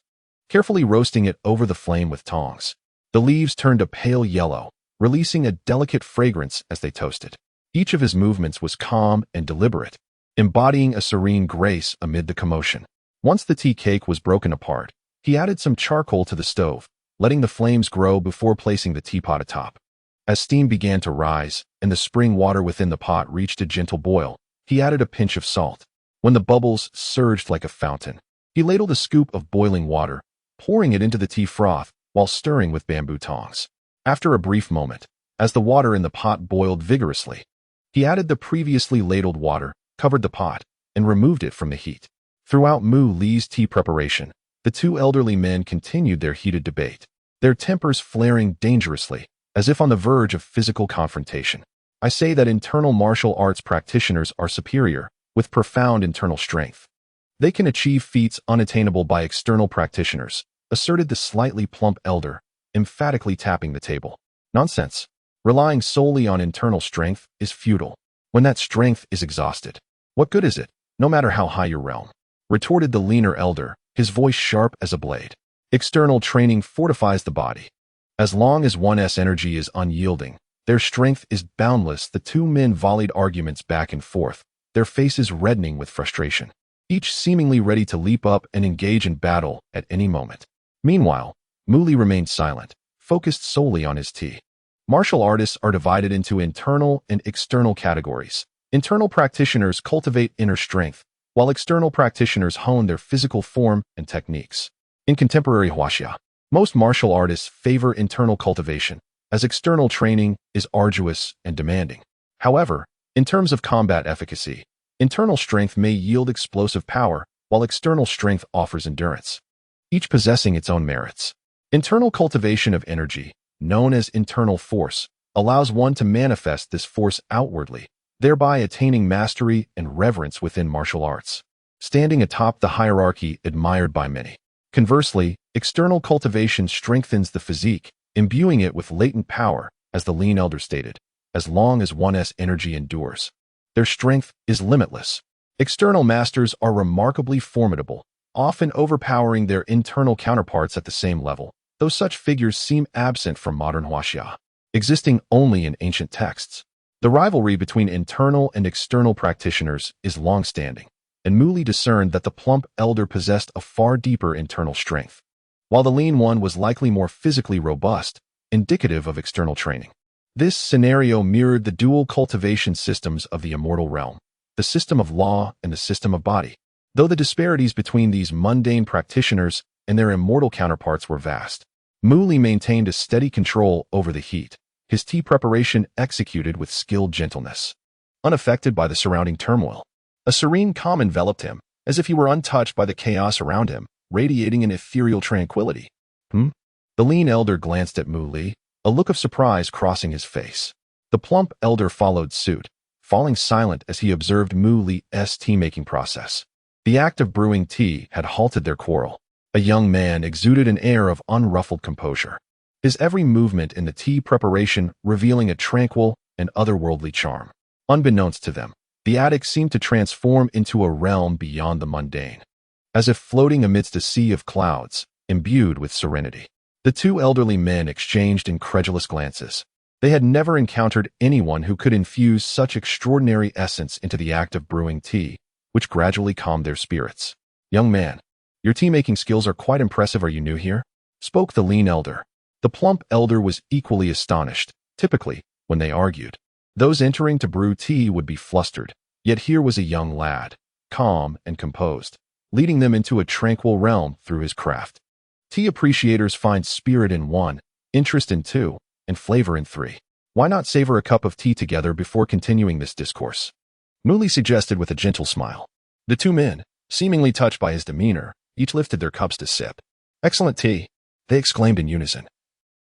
carefully roasting it over the flame with tongs. The leaves turned a pale yellow, releasing a delicate fragrance as they toasted. Each of his movements was calm and deliberate, embodying a serene grace amid the commotion. Once the tea cake was broken apart, he added some charcoal to the stove, letting the flames grow before placing the teapot atop. As steam began to rise and the spring water within the pot reached a gentle boil, he added a pinch of salt. When the bubbles surged like a fountain, he ladled a scoop of boiling water, pouring it into the tea froth while stirring with bamboo tongs. After a brief moment, as the water in the pot boiled vigorously, he added the previously ladled water, covered the pot, and removed it from the heat. Throughout Mu Li's tea preparation, the two elderly men continued their heated debate, their tempers flaring dangerously, as if on the verge of physical confrontation. I say that internal martial arts practitioners are superior, with profound internal strength. They can achieve feats unattainable by external practitioners, asserted the slightly plump elder, emphatically tapping the table. Nonsense. Relying solely on internal strength is futile. When that strength is exhausted, what good is it, no matter how high your realm? Retorted the leaner elder, his voice sharp as a blade. External training fortifies the body. As long as one's energy is unyielding, their strength is boundless. The two men volleyed arguments back and forth, their faces reddening with frustration, each seemingly ready to leap up and engage in battle at any moment. Meanwhile, Mu Li remained silent, focused solely on his tea. Martial artists are divided into internal and external categories. Internal practitioners cultivate inner strength, while external practitioners hone their physical form and techniques. In contemporary Huaxia, most martial artists favor internal cultivation, as external training is arduous and demanding. However, in terms of combat efficacy, internal strength may yield explosive power, while external strength offers endurance, each possessing its own merits. Internal cultivation of energy, known as internal force, allows one to manifest this force outwardly, thereby attaining mastery and reverence within martial arts, standing atop the hierarchy admired by many. Conversely, external cultivation strengthens the physique, imbuing it with latent power, as the lean elder stated. As long as one's energy endures, their strength is limitless. External masters are remarkably formidable, often overpowering their internal counterparts at the same level, though such figures seem absent from modern Huaxia, existing only in ancient texts. The rivalry between internal and external practitioners is long-standing, and Mu Li discerned that the plump elder possessed a far deeper internal strength, while the lean one was likely more physically robust, indicative of external training. This scenario mirrored the dual cultivation systems of the immortal realm, the system of law and the system of body. Though the disparities between these mundane practitioners and their immortal counterparts were vast, Mu Li maintained a steady control over the heat, his tea preparation executed with skilled gentleness, unaffected by the surrounding turmoil. A serene calm enveloped him, as if he were untouched by the chaos around him, radiating an ethereal tranquility. The lean elder glanced at Mu Li, a look of surprise crossing his face. The plump elder followed suit, falling silent as he observed Mu Li's tea-making process. The act of brewing tea had halted their quarrel. A young man exuded an air of unruffled composure, his every movement in the tea preparation revealing a tranquil and otherworldly charm. Unbeknownst to them, the attic seemed to transform into a realm beyond the mundane, as if floating amidst a sea of clouds, imbued with serenity. The two elderly men exchanged incredulous glances. They had never encountered anyone who could infuse such extraordinary essence into the act of brewing tea, which gradually calmed their spirits. Young man, Your tea-making skills are quite impressive. Are you new here? Spoke the lean elder. The plump elder was equally astonished. Typically, when they argued, those entering to brew tea would be flustered. Yet here was a young lad, calm and composed, leading them into a tranquil realm through his craft. Tea appreciators find spirit in 1, interest in 2, and flavor in 3. Why not savor a cup of tea together before continuing this discourse? Muli suggested with a gentle smile. The two men, seemingly touched by his demeanor, each lifted their cups to sip. Excellent tea, they exclaimed in unison,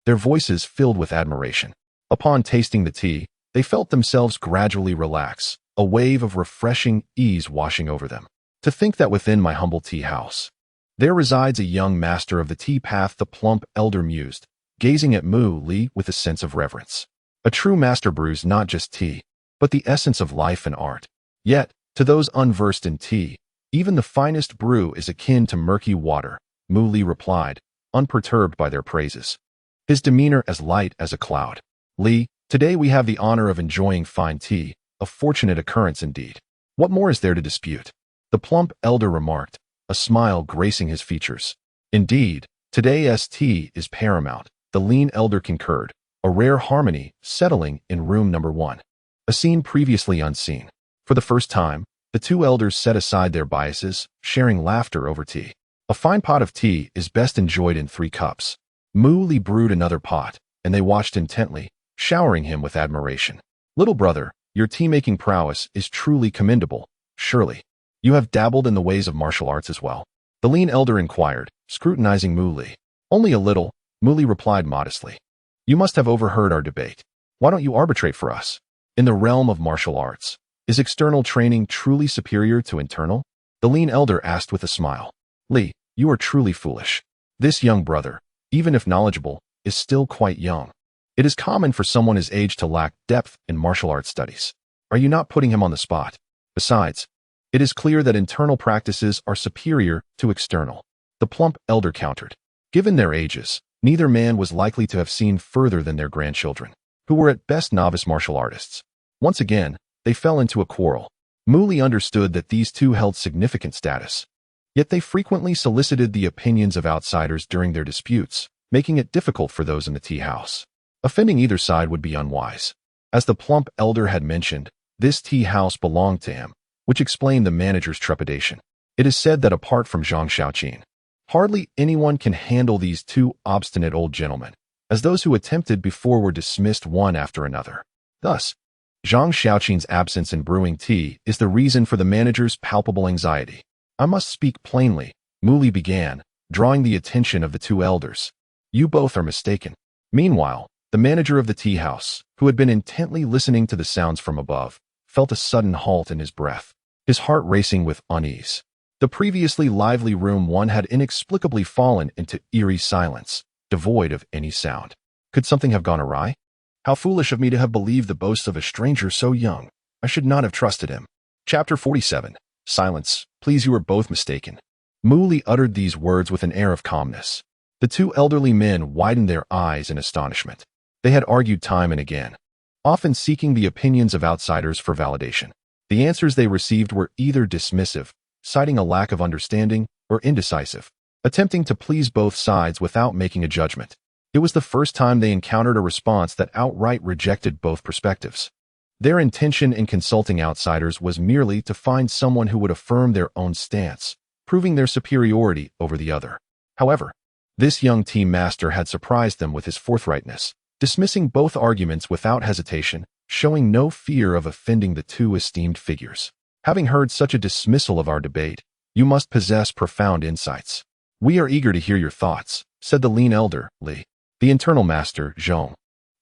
their voices filled with admiration. Upon tasting the tea, they felt themselves gradually relax, a wave of refreshing ease washing over them. To think that within my humble tea house, there resides a young master of the tea path, the plump elder mused, gazing at Mu Li with a sense of reverence. A true master brews not just tea, but the essence of life and art. Yet, to those unversed in tea, even the finest brew is akin to murky water, Mu Li replied, unperturbed by their praises, his demeanor as light as a cloud. Li, today we have the honor of enjoying fine tea, a fortunate occurrence indeed. What more is there to dispute? The plump elder remarked, a smile gracing his features. Indeed, today's tea is paramount, the lean elder concurred, a rare harmony settling in room number 1. A scene previously unseen. For the first time, the two elders set aside their biases, sharing laughter over tea. A fine pot of tea is best enjoyed in 3 cups. Mu Li brewed another pot, and they watched intently, showering him with admiration. Little brother, your tea-making prowess is truly commendable. Surely, you have dabbled in the ways of martial arts as well? The lean elder inquired, scrutinizing Mu Li. Only a little, Mu Li replied modestly. You must have overheard our debate. Why don't you arbitrate for us? In the realm of martial arts, is external training truly superior to internal? The lean elder asked with a smile. Li, you are truly foolish. This young brother, even if knowledgeable, is still quite young. It is common for someone his age to lack depth in martial arts studies. Are you not putting him on the spot? Besides, it is clear that internal practices are superior to external. The plump elder countered. Given their ages, neither man was likely to have seen further than their grandchildren, who were at best novice martial artists. Once again, they fell into a quarrel. Mu Li understood that these two held significant status. Yet they frequently solicited the opinions of outsiders during their disputes, making it difficult for those in the tea house. Offending either side would be unwise. As the plump elder had mentioned, this tea house belonged to him, which explained the manager's trepidation. It is said that apart from Zhang Xiaoqin, hardly anyone can handle these two obstinate old gentlemen, as those who attempted before were dismissed one after another. Thus, Zhang Xiaoqin's absence in brewing tea is the reason for the manager's palpable anxiety. I must speak plainly, Mu Li began, drawing the attention of the two elders. You both are mistaken. Meanwhile, the manager of the tea house, who had been intently listening to the sounds from above, felt a sudden halt in his breath, his heart racing with unease. The previously lively room 1 had inexplicably fallen into eerie silence, devoid of any sound. Could something have gone awry? How foolish of me to have believed the boasts of a stranger so young. I should not have trusted him. Chapter 47. Silence. Please, you are both mistaken. Mu Li uttered these words with an air of calmness. The two elderly men widened their eyes in astonishment. They had argued time and again, often seeking the opinions of outsiders for validation. The answers they received were either dismissive, citing a lack of understanding, or indecisive, attempting to please both sides without making a judgment. It was the first time they encountered a response that outright rejected both perspectives. Their intention in consulting outsiders was merely to find someone who would affirm their own stance, proving their superiority over the other. However, this young tea master had surprised them with his forthrightness, dismissing both arguments without hesitation, showing no fear of offending the two esteemed figures. Having heard such a dismissal of our debate, you must possess profound insights. We are eager to hear your thoughts, said the lean elder, Li. The internal master, Zhong,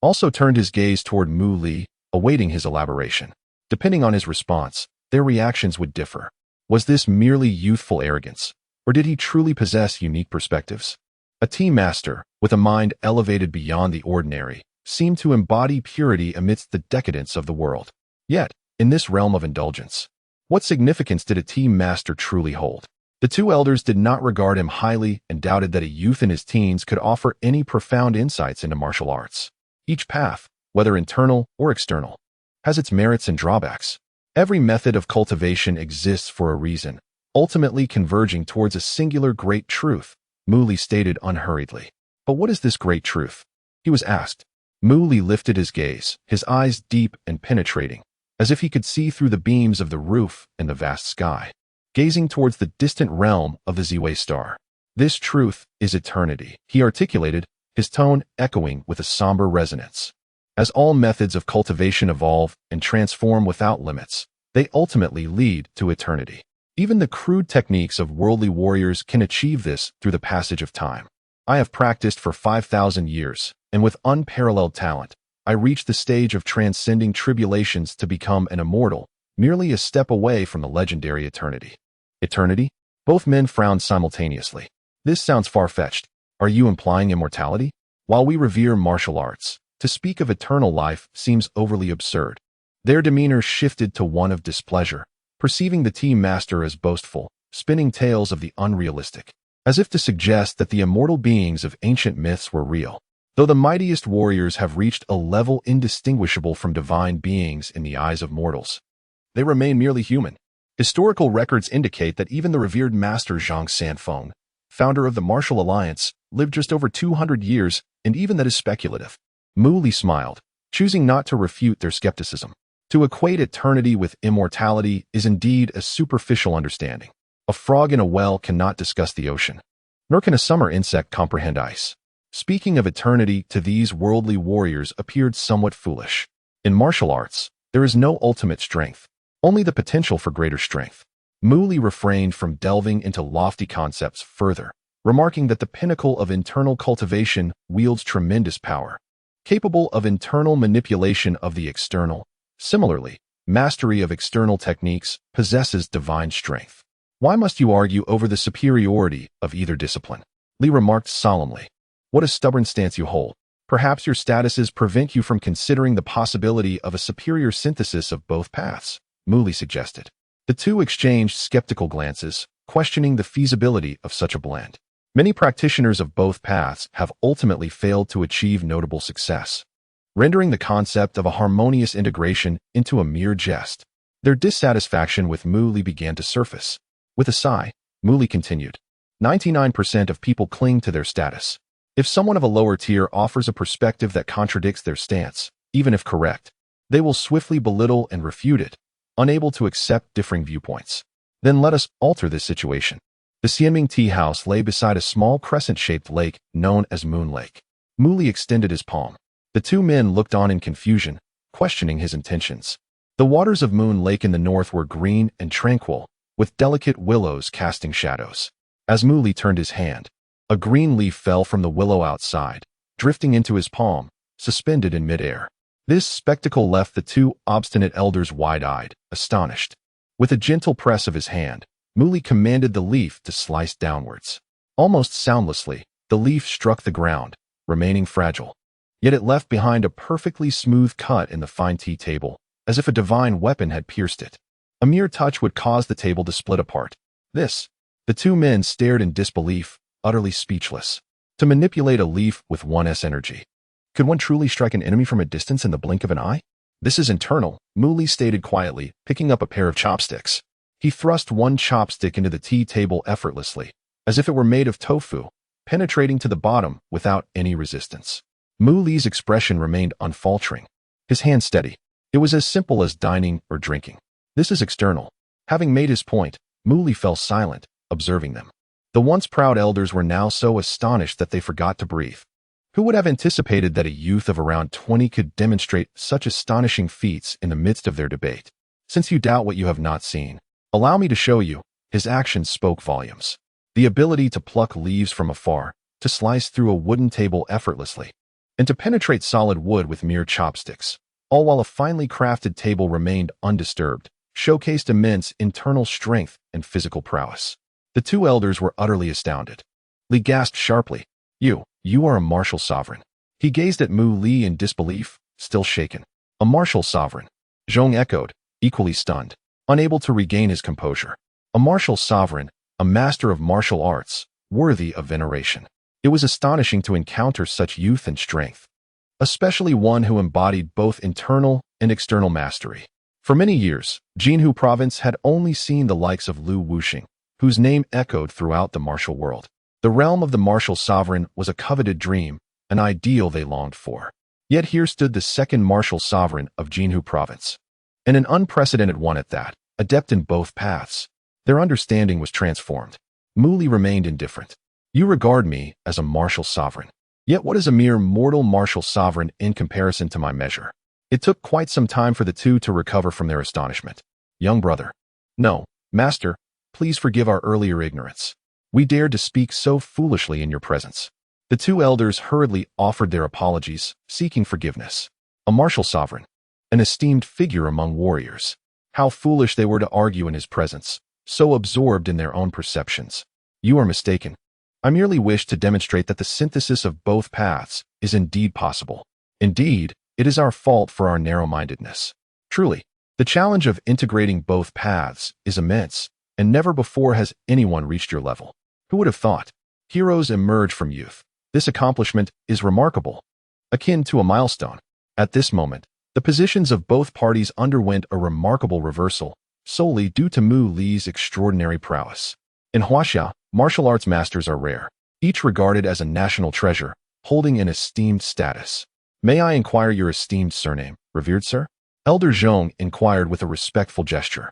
also turned his gaze toward Mu Li, awaiting his elaboration. Depending on his response, their reactions would differ. Was this merely youthful arrogance, or did he truly possess unique perspectives? A tea master, with a mind elevated beyond the ordinary, seemed to embody purity amidst the decadence of the world. Yet, in this realm of indulgence, what significance did a tea master truly hold? The two elders did not regard him highly and doubted that a youth in his teens could offer any profound insights into martial arts. Each path, whether internal or external, has its merits and drawbacks. Every method of cultivation exists for a reason, ultimately converging towards a singular great truth, Mu Li stated unhurriedly. But what is this great truth? He was asked. Mu Li lifted his gaze, his eyes deep and penetrating, as if he could see through the beams of the roof and the vast sky, gazing towards the distant realm of the Ziwei star. This truth is eternity, he articulated, his tone echoing with a somber resonance. As all methods of cultivation evolve and transform without limits, they ultimately lead to eternity. Even the crude techniques of worldly warriors can achieve this through the passage of time. I have practiced for 5,000 years, and with unparalleled talent, I reached the stage of transcending tribulations to become an immortal, merely a step away from the legendary eternity. Eternity? Both men frowned simultaneously. This sounds far-fetched. Are you implying immortality? While we revere martial arts, to speak of eternal life seems overly absurd. Their demeanor shifted to one of displeasure, perceiving the team master as boastful, spinning tales of the unrealistic, as if to suggest that the immortal beings of ancient myths were real. Though the mightiest warriors have reached a level indistinguishable from divine beings in the eyes of mortals, they remain merely human. Historical records indicate that even the revered master Zhang Sanfeng, founder of the Martial Alliance, lived just over 200 years, and even that is speculative. Mu Li smiled, choosing not to refute their skepticism. To equate eternity with immortality is indeed a superficial understanding. A frog in a well cannot discuss the ocean, nor can a summer insect comprehend ice. Speaking of eternity to these worldly warriors appeared somewhat foolish. In martial arts, there is no ultimate strength, only the potential for greater strength. Mu Li refrained from delving into lofty concepts further, remarking that the pinnacle of internal cultivation wields tremendous power, capable of internal manipulation of the external. Similarly, mastery of external techniques possesses divine strength. Why must you argue over the superiority of either discipline? Li remarked solemnly. What a stubborn stance you hold. Perhaps your statuses prevent you from considering the possibility of a superior synthesis of both paths, Mu Li suggested. The two exchanged skeptical glances, questioning the feasibility of such a blend. Many practitioners of both paths have ultimately failed to achieve notable success, rendering the concept of a harmonious integration into a mere jest. Their dissatisfaction with Mu Li began to surface. With a sigh, Mu Li continued, 99% of people cling to their status. If someone of a lower tier offers a perspective that contradicts their stance, even if correct, they will swiftly belittle and refute it, unable to accept differing viewpoints. Then let us alter this situation. The Xianming tea house lay beside a small crescent-shaped lake known as Moon Lake. Mu Li extended his palm. The two men looked on in confusion, questioning his intentions. The waters of Moon Lake in the north were green and tranquil, with delicate willows casting shadows. As Mu Li turned his hand, a green leaf fell from the willow outside, drifting into his palm, suspended in midair. This spectacle left the two obstinate elders wide-eyed, astonished. With a gentle press of his hand, Mu Li commanded the leaf to slice downwards. Almost soundlessly, the leaf struck the ground, remaining fragile. Yet it left behind a perfectly smooth cut in the fine tea table, as if a divine weapon had pierced it. A mere touch would cause the table to split apart. The two men stared in disbelief, utterly speechless. To manipulate a leaf with 1's energy. Could one truly strike an enemy from a distance in the blink of an eye? This is internal, Mu Li stated quietly, picking up a pair of chopsticks. He thrust one chopstick into the tea table effortlessly, as if it were made of tofu, penetrating to the bottom without any resistance. Mu Li's expression remained unfaltering, his hand steady. It was as simple as dining or drinking. This is external. Having made his point, Mu Li fell silent, observing them. The once proud elders were now so astonished that they forgot to breathe. Who would have anticipated that a youth of around 20 could demonstrate such astonishing feats in the midst of their debate? Since you doubt what you have not seen, allow me to show you. His actions spoke volumes. The ability to pluck leaves from afar, to slice through a wooden table effortlessly, and to penetrate solid wood with mere chopsticks, all while a finely crafted table remained undisturbed, showcased immense internal strength and physical prowess. The two elders were utterly astounded. Li gasped sharply, You are a martial sovereign. He gazed at Mu Li in disbelief, still shaken. A martial sovereign. Zhong echoed, equally stunned, unable to regain his composure. A martial sovereign, a master of martial arts, worthy of veneration. It was astonishing to encounter such youth and strength, especially one who embodied both internal and external mastery. For many years, Jinhu province had only seen the likes of Lu Wuxing, whose name echoed throughout the martial world. The realm of the martial sovereign was a coveted dream, an ideal they longed for. Yet here stood the second martial sovereign of Jinhu province, and an unprecedented one at that, adept in both paths. Their understanding was transformed. Muli remained indifferent. You regard me as a martial sovereign. Yet what is a mere mortal martial sovereign in comparison to my measure? It took quite some time for the two to recover from their astonishment. Young brother. No, master, please forgive our earlier ignorance. We dared to speak so foolishly in your presence. The two elders hurriedly offered their apologies, seeking forgiveness. A martial sovereign, an esteemed figure among warriors. How foolish they were to argue in his presence, so absorbed in their own perceptions. You are mistaken. I merely wish to demonstrate that the synthesis of both paths is indeed possible. Indeed, it is our fault for our narrow-mindedness. Truly, the challenge of integrating both paths is immense, and never before has anyone reached your level. Who would have thought? Heroes emerge from youth. This accomplishment is remarkable, akin to a milestone. At this moment, the positions of both parties underwent a remarkable reversal, solely due to Mu Li's extraordinary prowess. In Huaxia, martial arts masters are rare, each regarded as a national treasure, holding an esteemed status. May I inquire your esteemed surname, revered sir? Elder Zhong inquired with a respectful gesture.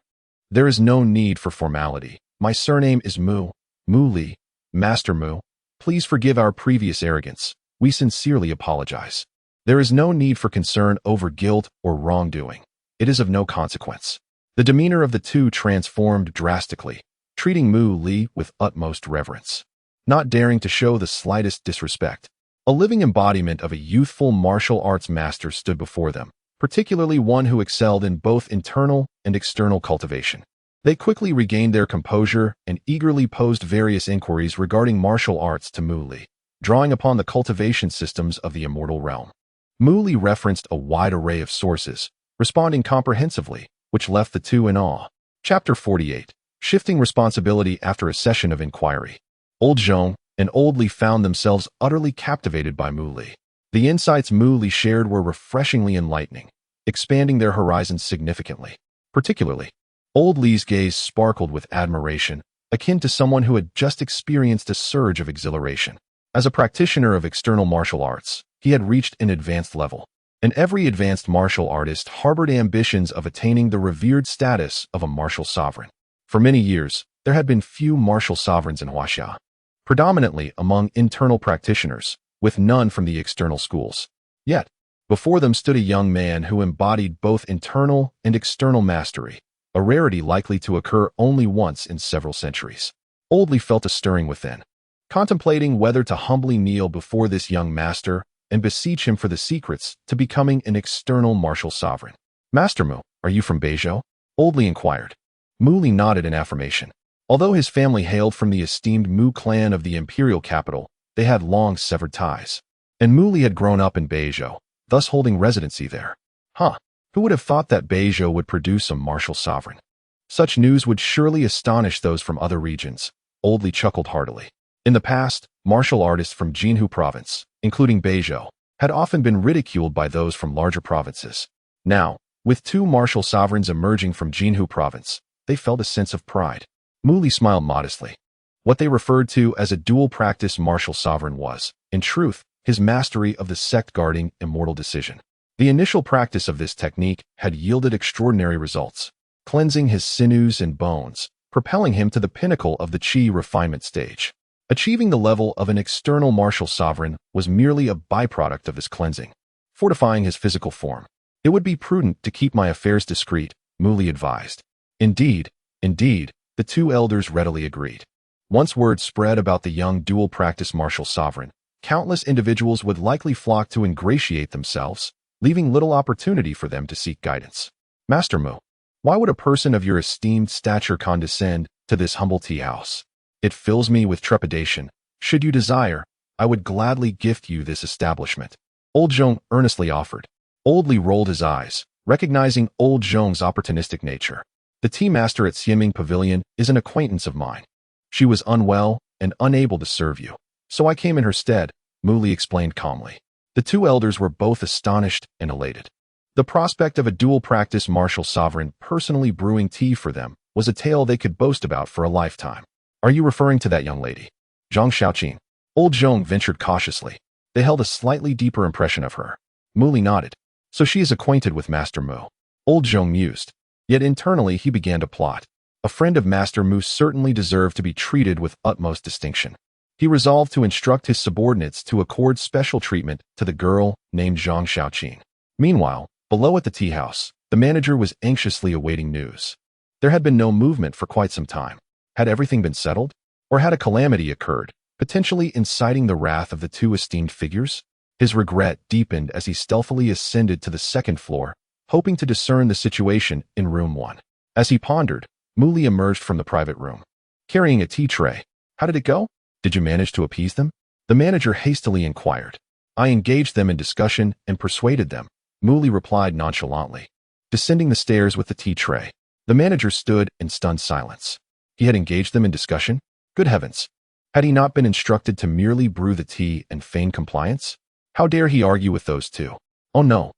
There is no need for formality. My surname is Mu Li, Master Mu. Please forgive our previous arrogance. We sincerely apologize. There is no need for concern over guilt or wrongdoing. It is of no consequence. The demeanor of the two transformed drastically, treating Mu Li with utmost reverence, not daring to show the slightest disrespect. A living embodiment of a youthful martial arts master stood before them, particularly one who excelled in both internal and external cultivation. They quickly regained their composure and eagerly posed various inquiries regarding martial arts to Mu Li, drawing upon the cultivation systems of the immortal realm. Mu Li referenced a wide array of sources, responding comprehensively, which left the two in awe. Chapter 48. Shifting responsibility after a session of inquiry. Old Zhong and Old Li found themselves utterly captivated by Mu Li. The insights Mu Li shared were refreshingly enlightening, expanding their horizons significantly. Particularly, Old Li's gaze sparkled with admiration, akin to someone who had just experienced a surge of exhilaration. As a practitioner of external martial arts, he had reached an advanced level, and every advanced martial artist harbored ambitions of attaining the revered status of a martial sovereign. For many years, there had been few martial sovereigns in Huaxia, predominantly among internal practitioners, with none from the external schools. Yet, before them stood a young man who embodied both internal and external mastery, a rarity likely to occur only once in several centuries. Old Li felt a stirring within, contemplating whether to humbly kneel before this young master and beseech him for the secrets to becoming an external martial sovereign. Master Mu, are you from Beizhou? Old Li inquired. Mu Li nodded in affirmation. Although his family hailed from the esteemed Mu clan of the imperial capital, they had long severed ties. And Mu Li had grown up in Beizhou, thus holding residency there. Who would have thought that Beizhou would produce a martial sovereign? Such news would surely astonish those from other regions. Old Li chuckled heartily. In the past, martial artists from Jinhu province, including Beizhou, had often been ridiculed by those from larger provinces. Now, with two martial sovereigns emerging from Jinhu province, they felt a sense of pride. Mu Li smiled modestly. What they referred to as a dual-practice martial sovereign was, in truth, his mastery of the sect-guarding immortal decision. The initial practice of this technique had yielded extraordinary results, cleansing his sinews and bones, propelling him to the pinnacle of the Qi refinement stage. Achieving the level of an external martial sovereign was merely a byproduct of this cleansing, fortifying his physical form. It would be prudent to keep my affairs discreet, Mu Li advised. Indeed, the two elders readily agreed. Once word spread about the young dual-practice martial sovereign, countless individuals would likely flock to ingratiate themselves, leaving little opportunity for them to seek guidance. Master Mu, why would a person of your esteemed stature condescend to this humble tea house? It fills me with trepidation. Should you desire, I would gladly gift you this establishment. Old Zhong earnestly offered. Old Li rolled his eyes, recognizing Old Zhong's opportunistic nature. The tea master at Xianming Pavilion is an acquaintance of mine. She was unwell and unable to serve you, so I came in her stead, Mu Li explained calmly. The two elders were both astonished and elated. The prospect of a dual-practice martial sovereign personally brewing tea for them was a tale they could boast about for a lifetime. Are you referring to that young lady? Zhang Xiaoqin. Old Zhong ventured cautiously. They held a slightly deeper impression of her. Muli nodded. So she is acquainted with Master Mu. Old Zhong mused. Yet internally he began to plot. A friend of Master Mu certainly deserved to be treated with utmost distinction. He resolved to instruct his subordinates to accord special treatment to the girl named Zhang Xiaoqin. Meanwhile, below at the tea house, the manager was anxiously awaiting news. There had been no movement for quite some time. Had everything been settled? Or had a calamity occurred, potentially inciting the wrath of the two esteemed figures? His regret deepened as he stealthily ascended to the second floor, hoping to discern the situation in room 1. As he pondered, Muli emerged from the private room, carrying a tea tray. How did it go? Did you manage to appease them? The manager hastily inquired. I engaged them in discussion and persuaded them, Muli replied nonchalantly. Descending the stairs with the tea tray, the manager stood in stunned silence. He had engaged them in discussion? Good heavens! Had he not been instructed to merely brew the tea and feign compliance? How dare he argue with those two? Oh no!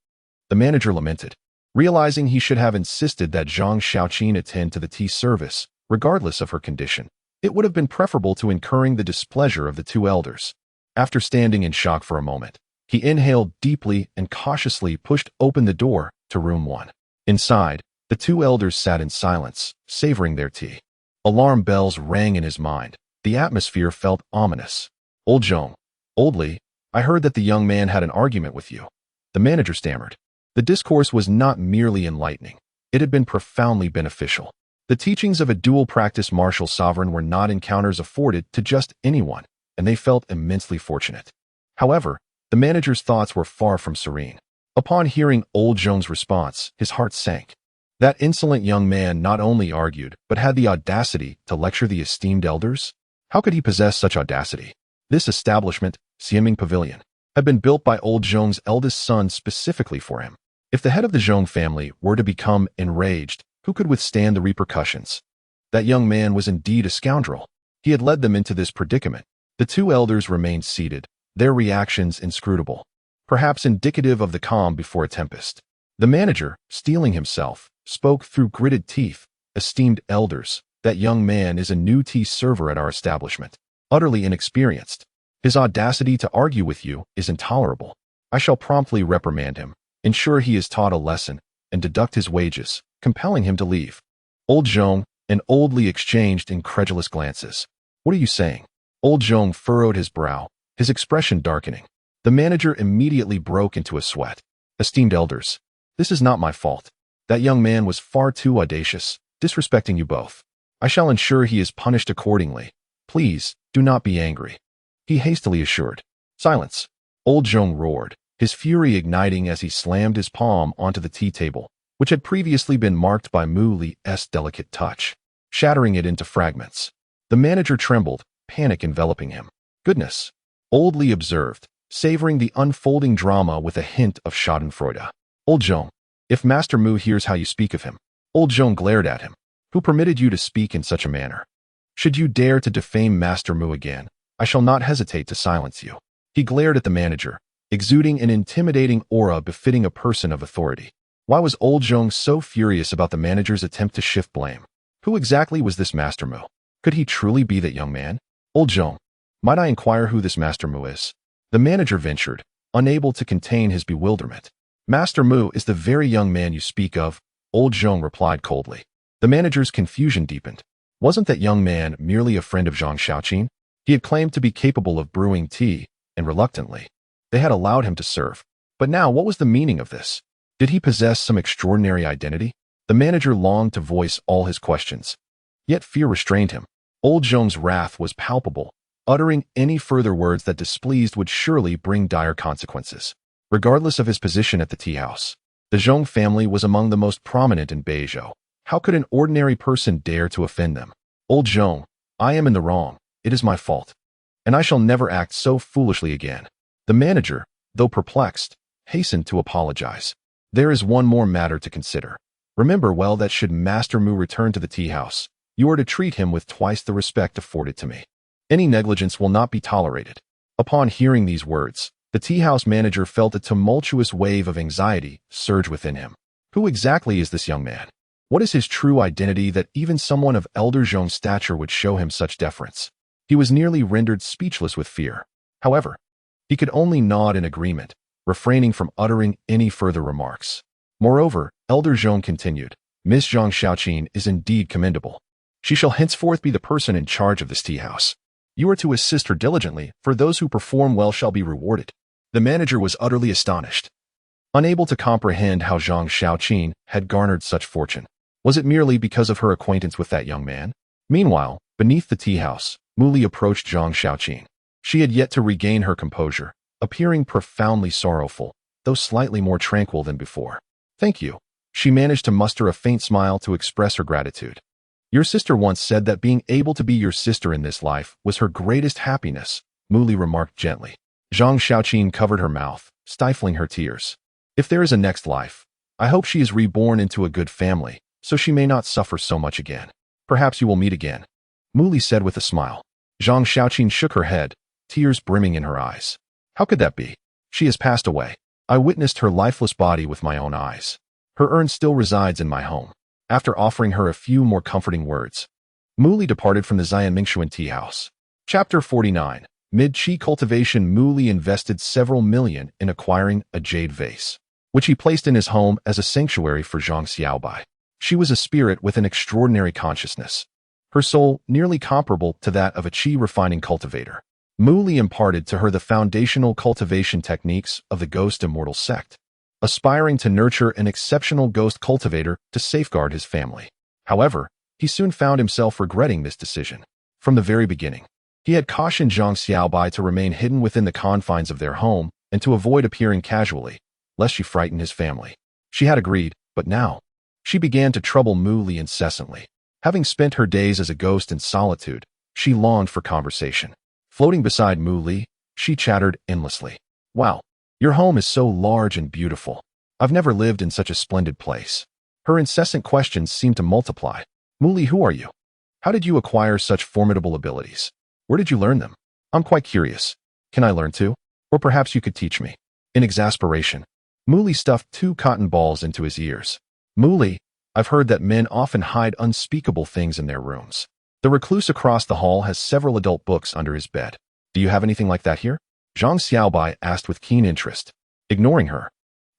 The manager lamented, realizing he should have insisted that Zhang Xiaoqin attend to the tea service, regardless of her condition. It would have been preferable to incurring the displeasure of the two elders. After standing in shock for a moment, he inhaled deeply and cautiously pushed open the door to room 1. Inside, the two elders sat in silence, savoring their tea. Alarm bells rang in his mind. The atmosphere felt ominous. Old Zhong. Old Li, I heard that the young man had an argument with you. The manager stammered. The discourse was not merely enlightening. It had been profoundly beneficial. The teachings of a dual-practice martial sovereign were not encounters afforded to just anyone, and they felt immensely fortunate. However, the manager's thoughts were far from serene. Upon hearing Old Zhong's response, his heart sank. That insolent young man not only argued, but had the audacity to lecture the esteemed elders? How could he possess such audacity? This establishment, Xianming Pavilion, had been built by Old Zhong's eldest son specifically for him. If the head of the Zhong family were to become enraged, who could withstand the repercussions? That young man was indeed a scoundrel. He had led them into this predicament. The two elders remained seated, their reactions inscrutable, perhaps indicative of the calm before a tempest. The manager, steeling himself, spoke through gritted teeth. Esteemed elders, that young man is a new tea server at our establishment, utterly inexperienced. His audacity to argue with you is intolerable. I shall promptly reprimand him, ensure he is taught a lesson, and deduct his wages, compelling him to leave. Old Zhong and Old Li exchanged incredulous glances. What are you saying? Old Zhong furrowed his brow, his expression darkening. The manager immediately broke into a sweat. Esteemed elders, this is not my fault. That young man was far too audacious, disrespecting you both. I shall ensure he is punished accordingly. Please, do not be angry. He hastily assured. Silence. Old Zhong roared, his fury igniting as he slammed his palm onto the tea table, which had previously been marked by Mu Li's delicate touch, shattering it into fragments. The manager trembled, panic enveloping him. Goodness! Old Li observed, savoring the unfolding drama with a hint of schadenfreude. Old Zhong, if Master Mu hears how you speak of him. Old Zhong glared at him. Who permitted you to speak in such a manner? Should you dare to defame Master Mu again, I shall not hesitate to silence you. He glared at the manager, exuding an intimidating aura befitting a person of authority. Why was Old Zhong so furious about the manager's attempt to shift blame? Who exactly was this Master Mu? Could he truly be that young man? Old Zhong, might I inquire who this Master Mu is? The manager ventured, unable to contain his bewilderment. Master Mu is the very young man you speak of, Old Zhong replied coldly. The manager's confusion deepened. Wasn't that young man merely a friend of Zhang Xiaoqin? He had claimed to be capable of brewing tea, and reluctantly, they had allowed him to serve. But now, what was the meaning of this? Did he possess some extraordinary identity? The manager longed to voice all his questions. Yet fear restrained him. Old Zhong's wrath was palpable. Uttering any further words that displeased would surely bring dire consequences. Regardless of his position at the tea house, the Zhong family was among the most prominent in Beizhou. How could an ordinary person dare to offend them? Old Zhong, I am in the wrong. It is my fault. And I shall never act so foolishly again. The manager, though perplexed, hastened to apologize. There is one more matter to consider. Remember well that should Master Mu return to the tea house, you are to treat him with twice the respect afforded to me. Any negligence will not be tolerated. Upon hearing these words, the tea house manager felt a tumultuous wave of anxiety surge within him. Who exactly is this young man? What is his true identity that even someone of elder Zhong's stature would show him such deference? He was nearly rendered speechless with fear. However, he could only nod in agreement, refraining from uttering any further remarks. Moreover, elder Zhong continued, Miss Zhang Xiaoqin is indeed commendable. She shall henceforth be the person in charge of this tea house. You are to assist her diligently, for those who perform well shall be rewarded. The manager was utterly astonished, unable to comprehend how Zhang Xiaoqin had garnered such fortune. Was it merely because of her acquaintance with that young man? Meanwhile, beneath the tea house, Muli approached Zhang Xiaoqin. She had yet to regain her composure, appearing profoundly sorrowful, though slightly more tranquil than before. Thank you. She managed to muster a faint smile to express her gratitude. Your sister once said that being able to be your sister in this life was her greatest happiness, Muli remarked gently. Zhang Xiaoqin covered her mouth, stifling her tears. If there is a next life, I hope she is reborn into a good family, so she may not suffer so much again. Perhaps you will meet again, Muli said with a smile. Zhang Xiaoqin shook her head, tears brimming in her eyes. How could that be? She has passed away. I witnessed her lifeless body with my own eyes. Her urn still resides in my home. After offering her a few more comforting words, Muli departed from the Xianmingshuan tea house. Chapter 49. Mid-Qi Cultivation. Muli invested several million in acquiring a jade vase, which he placed in his home as a sanctuary for Zhang Xiaobai. She was a spirit with an extraordinary consciousness, her soul nearly comparable to that of a qi refining cultivator. Muli imparted to her the foundational cultivation techniques of the ghost immortal sect, aspiring to nurture an exceptional ghost cultivator to safeguard his family. However, he soon found himself regretting this decision. From the very beginning, he had cautioned Zhang Xiaobai to remain hidden within the confines of their home and to avoid appearing casually, lest she frighten his family. She had agreed, but now she began to trouble Muli incessantly. Having spent her days as a ghost in solitude, she longed for conversation. Floating beside Muli, she chattered endlessly. Wow, your home is so large and beautiful. I've never lived in such a splendid place. Her incessant questions seemed to multiply. Muli, who are you? How did you acquire such formidable abilities? Where did you learn them? I'm quite curious. Can I learn too? Or perhaps you could teach me. In exasperation, Muli stuffed 2 cotton balls into his ears. Muli, I've heard that men often hide unspeakable things in their rooms. The recluse across the hall has several adult books under his bed. Do you have anything like that here? Zhang Xiaobai asked with keen interest. Ignoring her,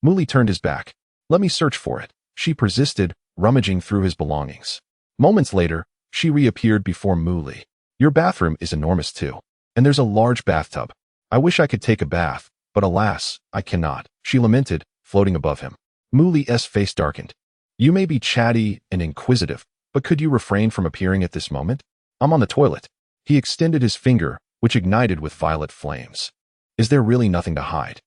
Muli turned his back. Let me search for it, she persisted, rummaging through his belongings. Moments later, she reappeared before Muli. Your bathroom is enormous too, and there's a large bathtub. I wish I could take a bath, but alas, I cannot, she lamented, floating above him. Muli's face darkened. You may be chatty and inquisitive, but could you refrain from appearing at this moment? I'm on the toilet. He extended his finger, which ignited with violet flames. Is there really nothing to hide?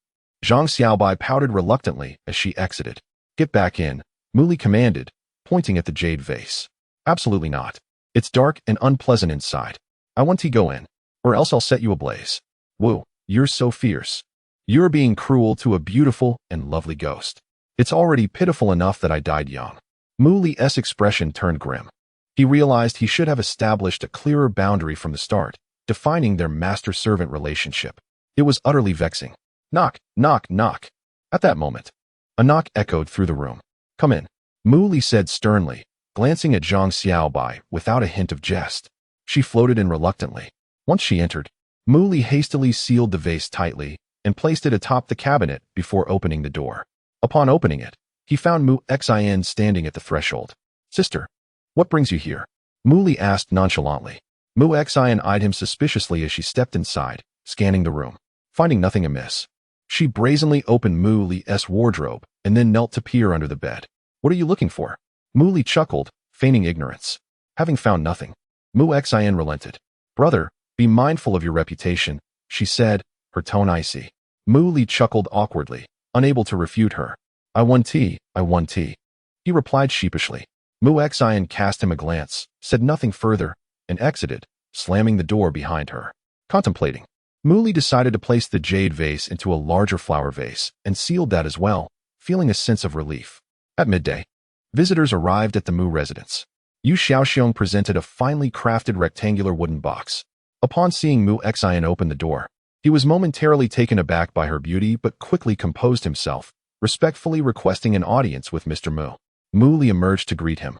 Zhang Xiaobai pouted reluctantly as she exited. Get back in, Muli commanded, pointing at the jade vase. Absolutely not. It's dark and unpleasant inside. I want to go in, or else I'll set you ablaze. Whoa, you're so fierce. You're being cruel to a beautiful and lovely ghost. It's already pitiful enough that I died young. Muli's expression turned grim. He realized he should have established a clearer boundary from the start, defining their master-servant relationship. It was utterly vexing. Knock, knock, knock. At that moment, a knock echoed through the room. Come in, Muli said sternly, glancing at Zhang Xiaobai without a hint of jest. She floated in reluctantly. Once she entered, Muli hastily sealed the vase tightly and placed it atop the cabinet before opening the door. Upon opening it, he found Mu Xin standing at the threshold. Sister, what brings you here? Muli asked nonchalantly. Mu Xin eyed him suspiciously as she stepped inside, scanning the room. Finding nothing amiss, she brazenly opened Muli's wardrobe and then knelt to peer under the bed. What are you looking for? Muli chuckled, feigning ignorance. Having found nothing, Mu Xin relented. Brother, be mindful of your reputation, she said, her tone icy. Muli chuckled awkwardly, unable to refute her. I won tea, he replied sheepishly. Mu Xin cast him a glance, said nothing further, and exited, slamming the door behind her. Contemplating, Muli decided to place the jade vase into a larger flower vase and sealed that as well, feeling a sense of relief. At midday, visitors arrived at the Mu residence. Yu Xiaoxiong presented a finely crafted rectangular wooden box. Upon seeing Mu Xin open the door, he was momentarily taken aback by her beauty but quickly composed himself, respectfully requesting an audience with Mr. Mu. Mu Li emerged to greet him,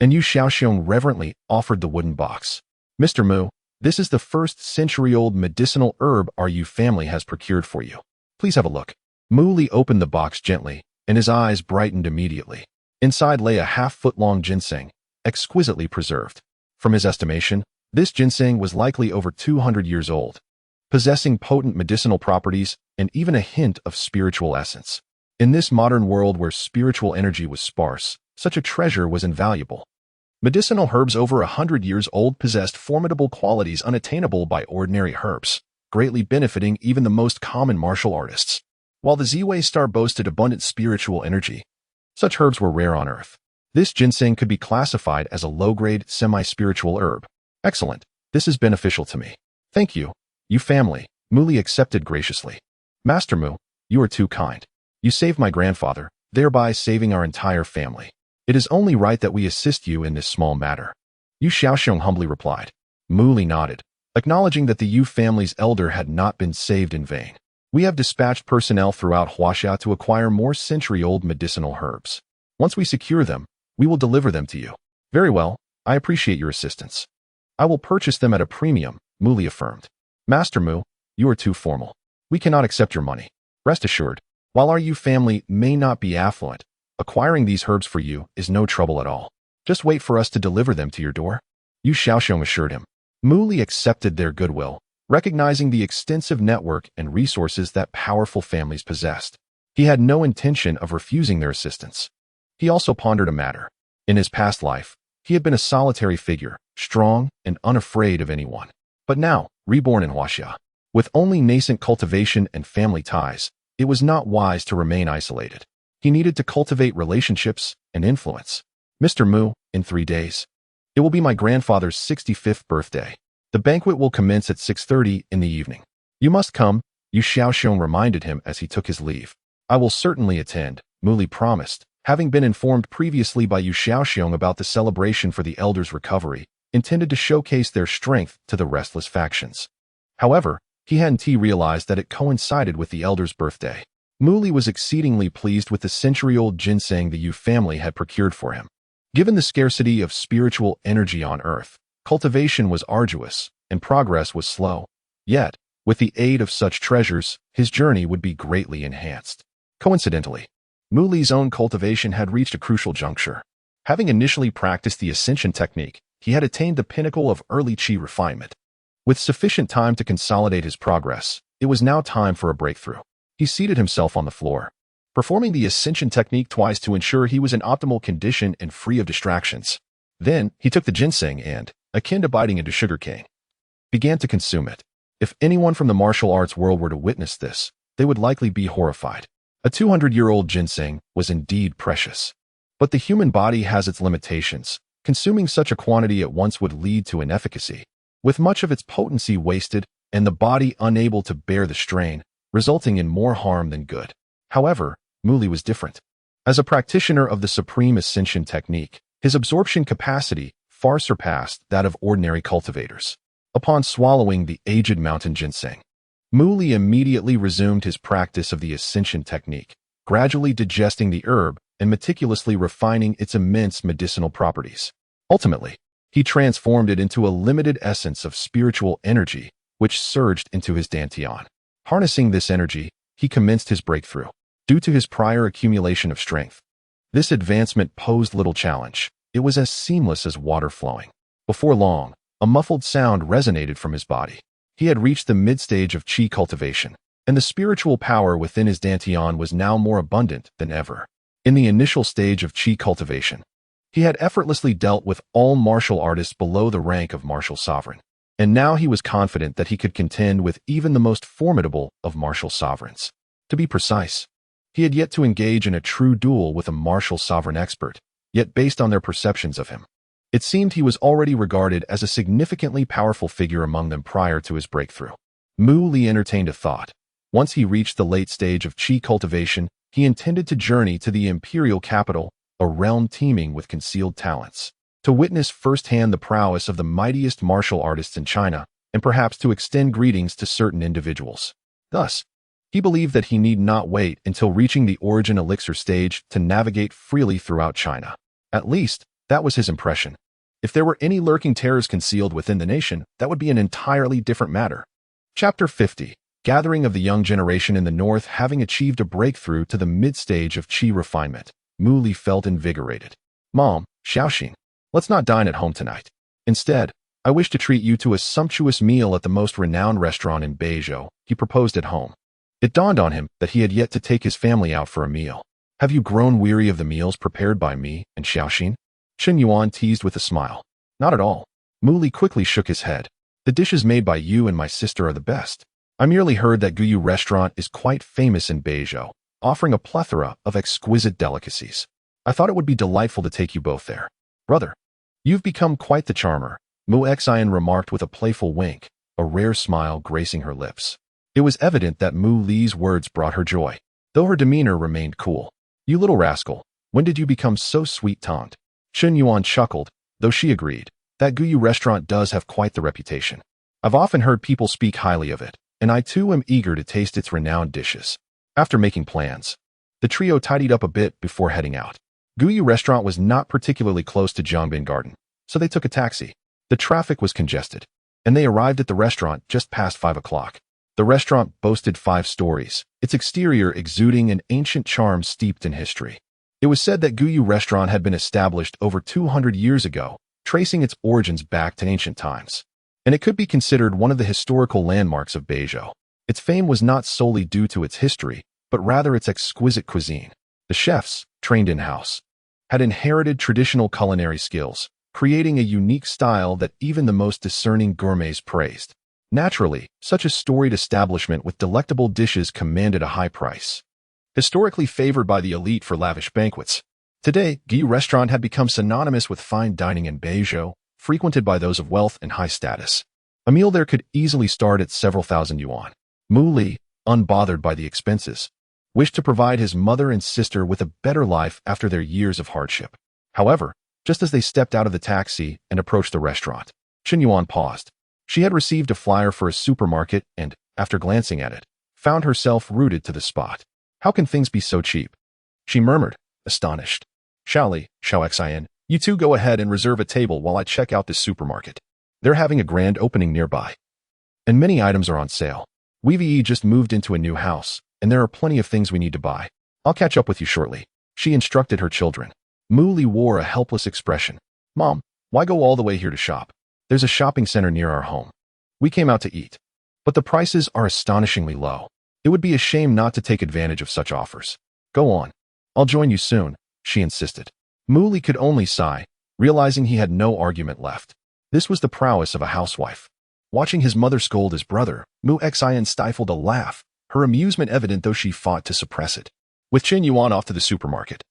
and Yu Xiaoxiong reverently offered the wooden box. Mr. Mu, this is the first-century-old medicinal herb our Yu family has procured for you. Please have a look. Mu Li opened the box gently, and his eyes brightened immediately. Inside lay a half-foot-long ginseng, exquisitely preserved. From his estimation, this ginseng was likely over 200 years old, possessing potent medicinal properties and even a hint of spiritual essence. In this modern world where spiritual energy was sparse, such a treasure was invaluable. Medicinal herbs over 100 years old possessed formidable qualities unattainable by ordinary herbs, greatly benefiting even the most common martial artists. While the Ziwei star boasted abundant spiritual energy, such herbs were rare on Earth. This ginseng could be classified as a low-grade, semi-spiritual herb. Excellent. This is beneficial to me. Thank you. You family. Mu Li accepted graciously. Master Mu, you are too kind. You saved my grandfather, thereby saving our entire family. It is only right that we assist you in this small matter. Yu Xiaoxiong humbly replied. Mu Li nodded, acknowledging that the Yu family's elder had not been saved in vain. We have dispatched personnel throughout Huaxia to acquire more century-old medicinal herbs. Once we secure them, we will deliver them to you. Very well, I appreciate your assistance. I will purchase them at a premium, Mu Li affirmed. Master Mu, you are too formal. We cannot accept your money. Rest assured, while our Yu family may not be affluent, acquiring these herbs for you is no trouble at all. Just wait for us to deliver them to your door. Yu Xiaoxiong assured him. Mu Li accepted their goodwill, recognizing the extensive network and resources that powerful families possessed. He had no intention of refusing their assistance. He also pondered a matter. In his past life, he had been a solitary figure, strong and unafraid of anyone. But now, reborn in Huaxia, with only nascent cultivation and family ties, it was not wise to remain isolated. He needed to cultivate relationships and influence. Mr. Mu, in 3 days. It will be my grandfather's 65th birthday. The banquet will commence at 6:30 in the evening. You must come, Yu Xiaoxiong reminded him as he took his leave. I will certainly attend, Mu Li promised, having been informed previously by Yu Xiaoxiong about the celebration for the elders' recovery, intended to showcase their strength to the restless factions. However, he hadn't realized that it coincided with the elders' birthday. Mu Li was exceedingly pleased with the century-old ginseng the Yu family had procured for him. Given the scarcity of spiritual energy on Earth, cultivation was arduous, and progress was slow. Yet, with the aid of such treasures, his journey would be greatly enhanced. Coincidentally, Mu Li's own cultivation had reached a crucial juncture. Having initially practiced the ascension technique, he had attained the pinnacle of early qi refinement. With sufficient time to consolidate his progress, it was now time for a breakthrough. He seated himself on the floor, performing the ascension technique twice to ensure he was in optimal condition and free of distractions. Then, he took the ginseng and, akin to biting into sugarcane, began to consume it. If anyone from the martial arts world were to witness this, they would likely be horrified. A 200-year-old ginseng was indeed precious. But the human body has its limitations. Consuming such a quantity at once would lead to inefficacy, with much of its potency wasted and the body unable to bear the strain, resulting in more harm than good. However, Mu Li was different. As a practitioner of the supreme ascension technique, his absorption capacity far surpassed that of ordinary cultivators. Upon swallowing the aged mountain ginseng, Mu Li immediately resumed his practice of the ascension technique, gradually digesting the herb and meticulously refining its immense medicinal properties. Ultimately, he transformed it into a limited essence of spiritual energy, which surged into his dantian. Harnessing this energy, he commenced his breakthrough. Due to his prior accumulation of strength, this advancement posed little challenge. It was as seamless as water flowing. Before long, a muffled sound resonated from his body. He had reached the mid-stage of qi cultivation, and the spiritual power within his dantian was now more abundant than ever. In the initial stage of qi cultivation, he had effortlessly dealt with all martial artists below the rank of martial sovereign, and now he was confident that he could contend with even the most formidable of martial sovereigns. To be precise, he had yet to engage in a true duel with a martial sovereign expert, yet based on their perceptions of him, it seemed he was already regarded as a significantly powerful figure among them prior to his breakthrough. Mu Li entertained a thought. Once he reached the late stage of qi cultivation, he intended to journey to the imperial capital, a realm teeming with concealed talents, to witness firsthand the prowess of the mightiest martial artists in China, and perhaps to extend greetings to certain individuals. Thus, He believed that he need not wait until reaching the origin elixir stage to navigate freely throughout China. At least, that was his impression. If there were any lurking terrors concealed within the nation, that would be an entirely different matter. Chapter 50. Gathering of the young generation in the north. Having achieved a breakthrough to the mid-stage of qi refinement, Mu Li felt invigorated. Mom, Xiaoxin, let's not dine at home tonight. Instead, I wish to treat you to a sumptuous meal at the most renowned restaurant in Beizhou, he proposed at home. It dawned on him that he had yet to take his family out for a meal. Have you grown weary of the meals prepared by me and Xiaoxin? Chen Yuan teased with a smile. Not at all. Mu Li quickly shook his head. The dishes made by you and my sister are the best. I merely heard that Guyu restaurant is quite famous in Beizhou, offering a plethora of exquisite delicacies. I thought it would be delightful to take you both there. Brother, you've become quite the charmer, Mu Xian remarked with a playful wink, a rare smile gracing her lips. It was evident that Mu Li's words brought her joy, though her demeanor remained cool. You little rascal, when did you become so sweet-tongued? Chen Yuan chuckled, though she agreed. That Guyu restaurant does have quite the reputation. I've often heard people speak highly of it, and I too am eager to taste its renowned dishes. After making plans, the trio tidied up a bit before heading out. Guyu restaurant was not particularly close to Zhongbin Garden, so they took a taxi. The traffic was congested, and they arrived at the restaurant just past 5 o'clock. The restaurant boasted 5 stories, its exterior exuding an ancient charm steeped in history. It was said that Guyu restaurant had been established over 200 years ago, tracing its origins back to ancient times. And it could be considered one of the historical landmarks of Beizhou. Its fame was not solely due to its history, but rather its exquisite cuisine. The chefs, trained in-house, had inherited traditional culinary skills, creating a unique style that even the most discerning gourmets praised. Naturally, such a storied establishment with delectable dishes commanded a high price. Historically favored by the elite for lavish banquets, today, Guyu restaurant had become synonymous with fine dining in Beizhou, frequented by those of wealth and high status. A meal there could easily start at several thousand yuan. Mu Li, unbothered by the expenses, wished to provide his mother and sister with a better life after their years of hardship. However, just as they stepped out of the taxi and approached the restaurant, Chen Yuan paused. She had received a flyer for a supermarket and, after glancing at it, found herself rooted to the spot. How can things be so cheap? She murmured, astonished. Xiao Xian, you two go ahead and reserve a table while I check out this supermarket. They're having a grand opening nearby. And many items are on sale. We just moved into a new house, and there are plenty of things we need to buy. I'll catch up with you shortly, she instructed her children. Mu Li wore a helpless expression. Mom, why go all the way here to shop? There's a shopping center near our home. We came out to eat. But the prices are astonishingly low. It would be a shame not to take advantage of such offers. Go on. I'll join you soon, she insisted. Mu Li could only sigh, realizing he had no argument left. This was the prowess of a housewife. Watching his mother scold his brother, Mu Xian stifled a laugh, her amusement evident though she fought to suppress it. With Chen Yuan off to the supermarket,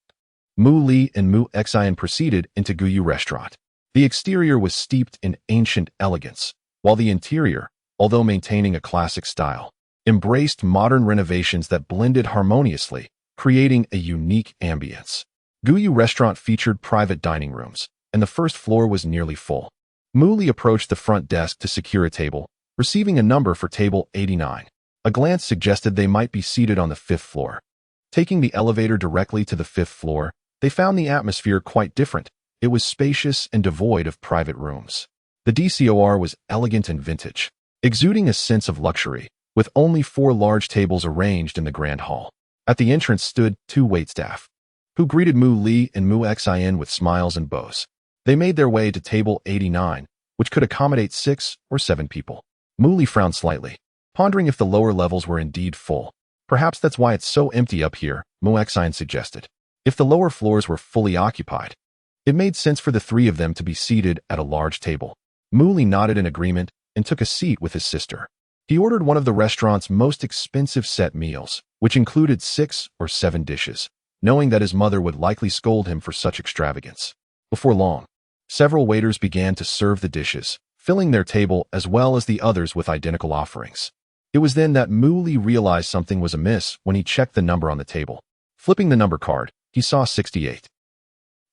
Mu Li and Mu Xian proceeded into Guyu restaurant. The exterior was steeped in ancient elegance, while the interior, although maintaining a classic style, embraced modern renovations that blended harmoniously, creating a unique ambience. Guyu restaurant featured private dining rooms, and the first floor was nearly full. Mu Li approached the front desk to secure a table, receiving a number for table 89. A glance suggested they might be seated on the 5th floor. Taking the elevator directly to the 5th floor, they found the atmosphere quite different. It was spacious and devoid of private rooms. The DCOR was elegant and vintage, exuding a sense of luxury, with only 4 large tables arranged in the grand hall. At the entrance stood 2 waitstaff, who greeted Mu Li and Mu Xian with smiles and bows. They made their way to table 89, which could accommodate 6 or 7 people. Mu Li frowned slightly, pondering if the lower levels were indeed full. Perhaps that's why it's so empty up here, Mu Xian suggested. If the lower floors were fully occupied, it made sense for the 3 of them to be seated at a large table. Mu Li nodded in agreement and took a seat with his sister. He ordered one of the restaurant's most expensive set meals, which included 6 or 7 dishes, knowing that his mother would likely scold him for such extravagance. Before long, several waiters began to serve the dishes, filling their table as well as the others with identical offerings. It was then that Mu Li realized something was amiss when he checked the number on the table. Flipping the number card, he saw 68.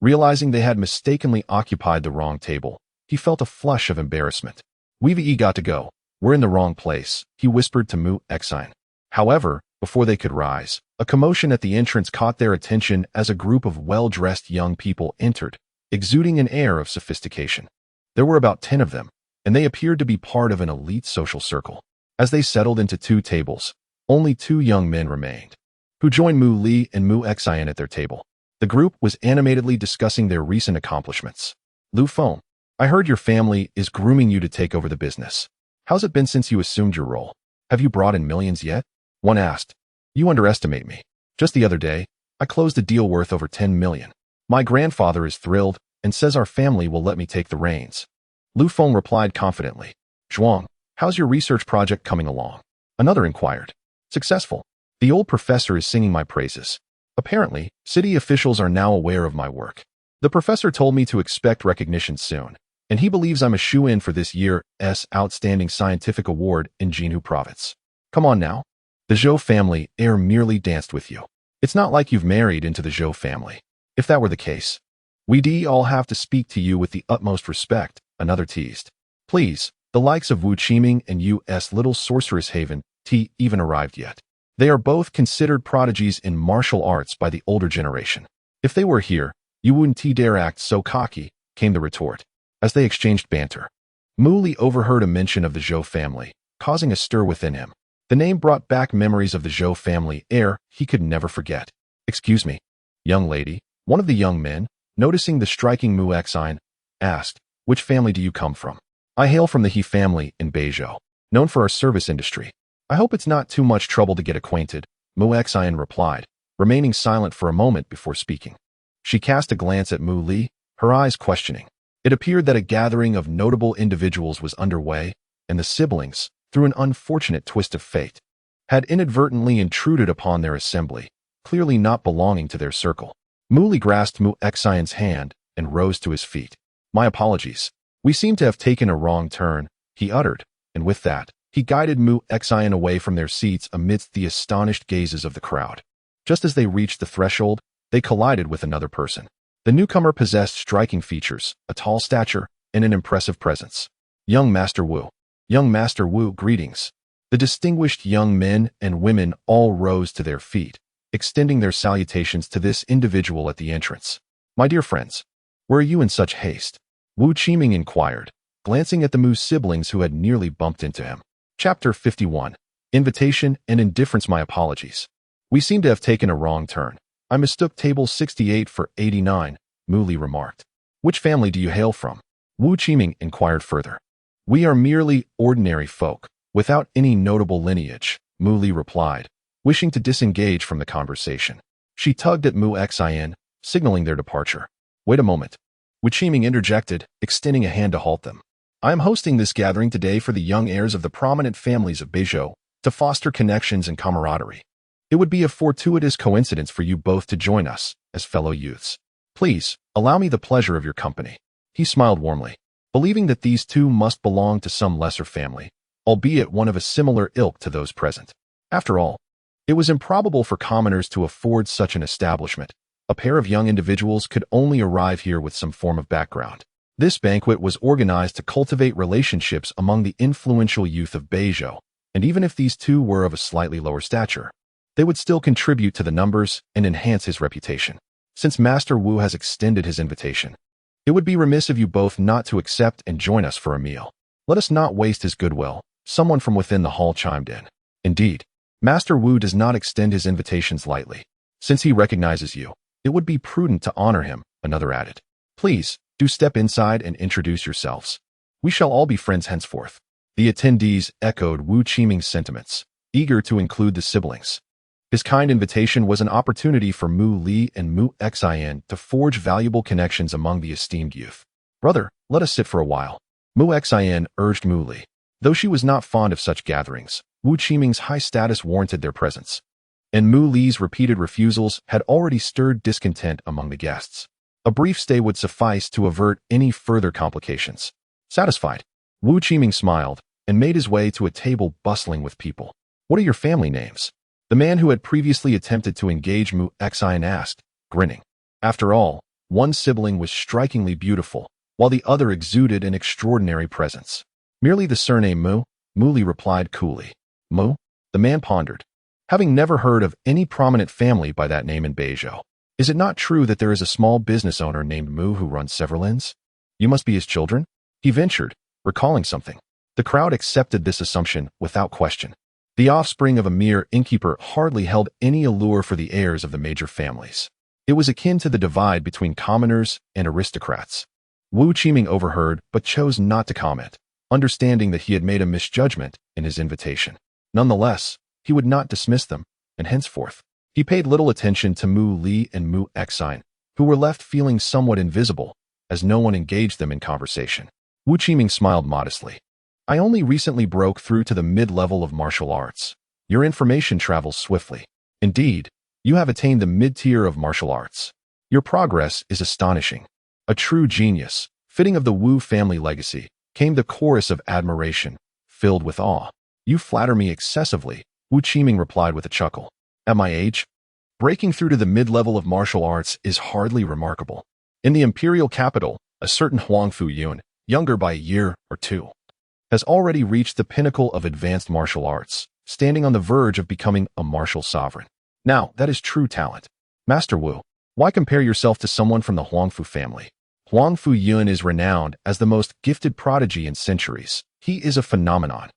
Realizing they had mistakenly occupied the wrong table, he felt a flush of embarrassment. "We got to go. We're in the wrong place," he whispered to Mu Xian. However, Before they could rise, a commotion at the entrance caught their attention as a group of well-dressed young people entered, exuding an air of sophistication. There were about 10 of them, and they appeared to be part of an elite social circle. As they settled into 2 tables, only 2 young men remained, who joined Mu Li and Mu Xian at their table. The group was animatedly discussing their recent accomplishments. Lu Feng, I heard your family is grooming you to take over the business. How's it been since you assumed your role? Have you brought in millions yet? One asked. You underestimate me. Just the other day, I closed a deal worth over 10 million. My grandfather is thrilled and says our family will let me take the reins. Lu Feng replied confidently. Zhuang, how's your research project coming along? Another inquired. Successful. The old professor is singing my praises. Apparently, city officials are now aware of my work. The professor told me to expect recognition soon, and he believes I'm a shoo-in for this year's Outstanding Scientific Award in Jinhu Province. Come on now. The Zhou family heir merely danced with you. It's not like you've married into the Zhou family. If that were the case, we'd all have to speak to you with the utmost respect, another teased. Please, the likes of Wu Qiming and U.S. Little Sorceress Haven T even arrived yet. They are both considered prodigies in martial arts by the older generation. If they were here, you wouldn't dare act so cocky, came the retort. As they exchanged banter, Mu Li overheard a mention of the Zhou family, causing a stir within him. The name brought back memories of the Zhou family heir he could never forget. Excuse me, young lady, one of the young men, noticing the striking Mu Xian, asked, which family do you come from? I hail from the He family in Beizhou, known for our service industry. I hope it's not too much trouble to get acquainted, Mu Xian replied, remaining silent for a moment before speaking. She cast a glance at Mu Li, her eyes questioning. It appeared that a gathering of notable individuals was underway, and the siblings, through an unfortunate twist of fate, had inadvertently intruded upon their assembly, clearly not belonging to their circle. Mu Li grasped Mu Xian's hand and rose to his feet. My apologies. We seem to have taken a wrong turn, he uttered, and with that, he guided Mu Xian away from their seats amidst the astonished gazes of the crowd. Just as they reached the threshold, they collided with another person. The newcomer possessed striking features, a tall stature, and an impressive presence. Young Master Wu. Young Master Wu, greetings. The distinguished young men and women all rose to their feet, extending their salutations to this individual at the entrance. My dear friends, where are you in such haste? Wu Qiming inquired, glancing at the Mu siblings who had nearly bumped into him. Chapter 51. Invitation and indifference. My apologies. We seem to have taken a wrong turn. I mistook table 68 for 89, Mu Li remarked. Which family do you hail from? Wu Qiming inquired further. We are merely ordinary folk, without any notable lineage, Mu Li replied, wishing to disengage from the conversation. She tugged at Mu Xian, signaling their departure. Wait a moment. Wu Qiming interjected, extending a hand to halt them. I am hosting this gathering today for the young heirs of the prominent families of Beizhou, to foster connections and camaraderie. It would be a fortuitous coincidence for you both to join us, as fellow youths. Please, allow me the pleasure of your company. He smiled warmly, believing that these two must belong to some lesser family, albeit one of a similar ilk to those present. After all, it was improbable for commoners to afford such an establishment. A pair of young individuals could only arrive here with some form of background. This banquet was organized to cultivate relationships among the influential youth of Beizhou, and even if these two were of a slightly lower stature, they would still contribute to the numbers and enhance his reputation. Since Master Wu has extended his invitation, it would be remiss of you both not to accept and join us for a meal. Let us not waste his goodwill, someone from within the hall chimed in. Indeed, Master Wu does not extend his invitations lightly. Since he recognizes you, it would be prudent to honor him, another added. Please, do step inside and introduce yourselves. We shall all be friends henceforth. The attendees echoed Wu Qiming's sentiments, eager to include the siblings. His kind invitation was an opportunity for Mu Li and Mu Xian to forge valuable connections among the esteemed youth. Brother, let us sit for a while. Mu Xian urged Mu Li. Though she was not fond of such gatherings, Wu Qiming's high status warranted their presence, and Mu Li's repeated refusals had already stirred discontent among the guests. A brief stay would suffice to avert any further complications. Satisfied, Wu Qiming smiled and made his way to a table bustling with people. What are your family names? The man who had previously attempted to engage Mu Xian asked, grinning. After all, one sibling was strikingly beautiful, while the other exuded an extraordinary presence. Merely the surname Mu, Mu Li replied coolly. Mu? The man pondered. having never heard of any prominent family by that name in Beizhou. Is it not true that there is a small business owner named Mu who runs several inns? You must be his children? He ventured, recalling something. The crowd accepted this assumption without question. The offspring of a mere innkeeper hardly held any allure for the heirs of the major families. It was akin to the divide between commoners and aristocrats. Wu Qiming overheard but chose not to comment, understanding that he had made a misjudgment in his invitation. Nonetheless, he would not dismiss them, and henceforth, he paid little attention to Mu Li and Mu Exine, who were left feeling somewhat invisible, as no one engaged them in conversation. Wu Qiming smiled modestly. I only recently broke through to the mid-level of martial arts. Your information travels swiftly. Indeed, you have attained the mid-tier of martial arts. Your progress is astonishing. A true genius, fitting of the Wu family legacy, came the chorus of admiration, filled with awe. You flatter me excessively, Wu Qiming replied with a chuckle. At my age, breaking through to the mid-level of martial arts is hardly remarkable. In the imperial capital, a certain Huangfu Yun, younger by a year or two, has already reached the pinnacle of advanced martial arts, standing on the verge of becoming a martial sovereign. Now, that is true talent. Master Wu, why compare yourself to someone from the Huangfu family? Huangfu Yun is renowned as the most gifted prodigy in centuries. He is a phenomenon.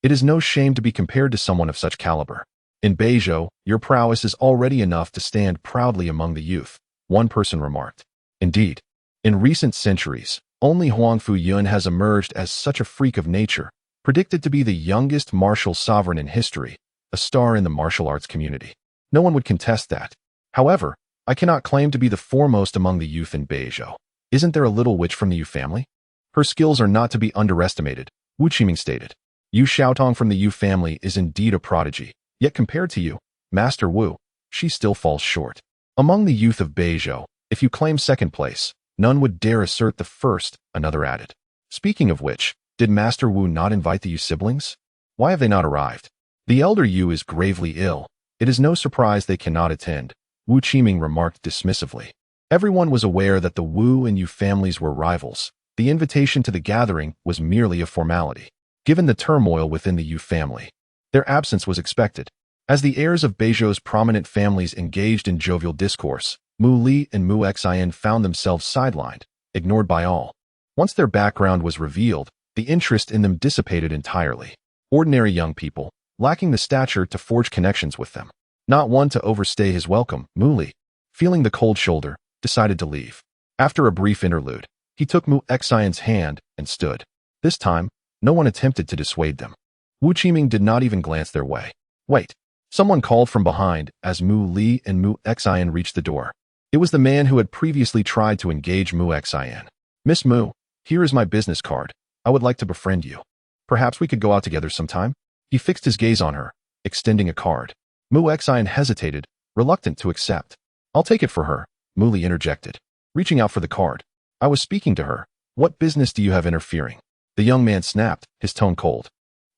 It is no shame to be compared to someone of such caliber. In Beizhou, your prowess is already enough to stand proudly among the youth, one person remarked. Indeed, in recent centuries, only Huangfu Yun has emerged as such a freak of nature, predicted to be the youngest martial sovereign in history, a star in the martial arts community. No one would contest that. However, I cannot claim to be the foremost among the youth in Beizhou. Isn't there a little witch from the Yu family? Her skills are not to be underestimated, Wu Qiming stated. Yu Xiaotong from the Yu family is indeed a prodigy, yet compared to you, Master Wu, she still falls short. Among the youth of Beizhou, if you claim second place, none would dare assert the first, another added. Speaking of which, did Master Wu not invite the Yu siblings? Why have they not arrived? The elder Yu is gravely ill. It is no surprise they cannot attend, Wu Qiming remarked dismissively. Everyone was aware that the Wu and Yu families were rivals. The invitation to the gathering was merely a formality. Given the turmoil within the Yu family, their absence was expected. As the heirs of Beizhou's prominent families engaged in jovial discourse, Mu Li and Mu Exine found themselves sidelined, ignored by all. Once their background was revealed, the interest in them dissipated entirely. Ordinary young people, lacking the stature to forge connections with them. Not one to overstay his welcome, Mu Li, feeling the cold shoulder, decided to leave. After a brief interlude, he took Mu Exine's hand and stood. This time, no one attempted to dissuade them. Wu Qiming did not even glance their way. Wait. Someone called from behind as Mu Li and Mu Exine reached the door. It was the man who had previously tried to engage Mu Exine. Miss Mu, here is my business card. I would like to befriend you. Perhaps we could go out together sometime? He fixed his gaze on her, extending a card. Mu Exine hesitated, reluctant to accept. I'll take it for her, Mu Li interjected, reaching out for the card. I was speaking to her. What business do you have interfering? The young man snapped, his tone cold.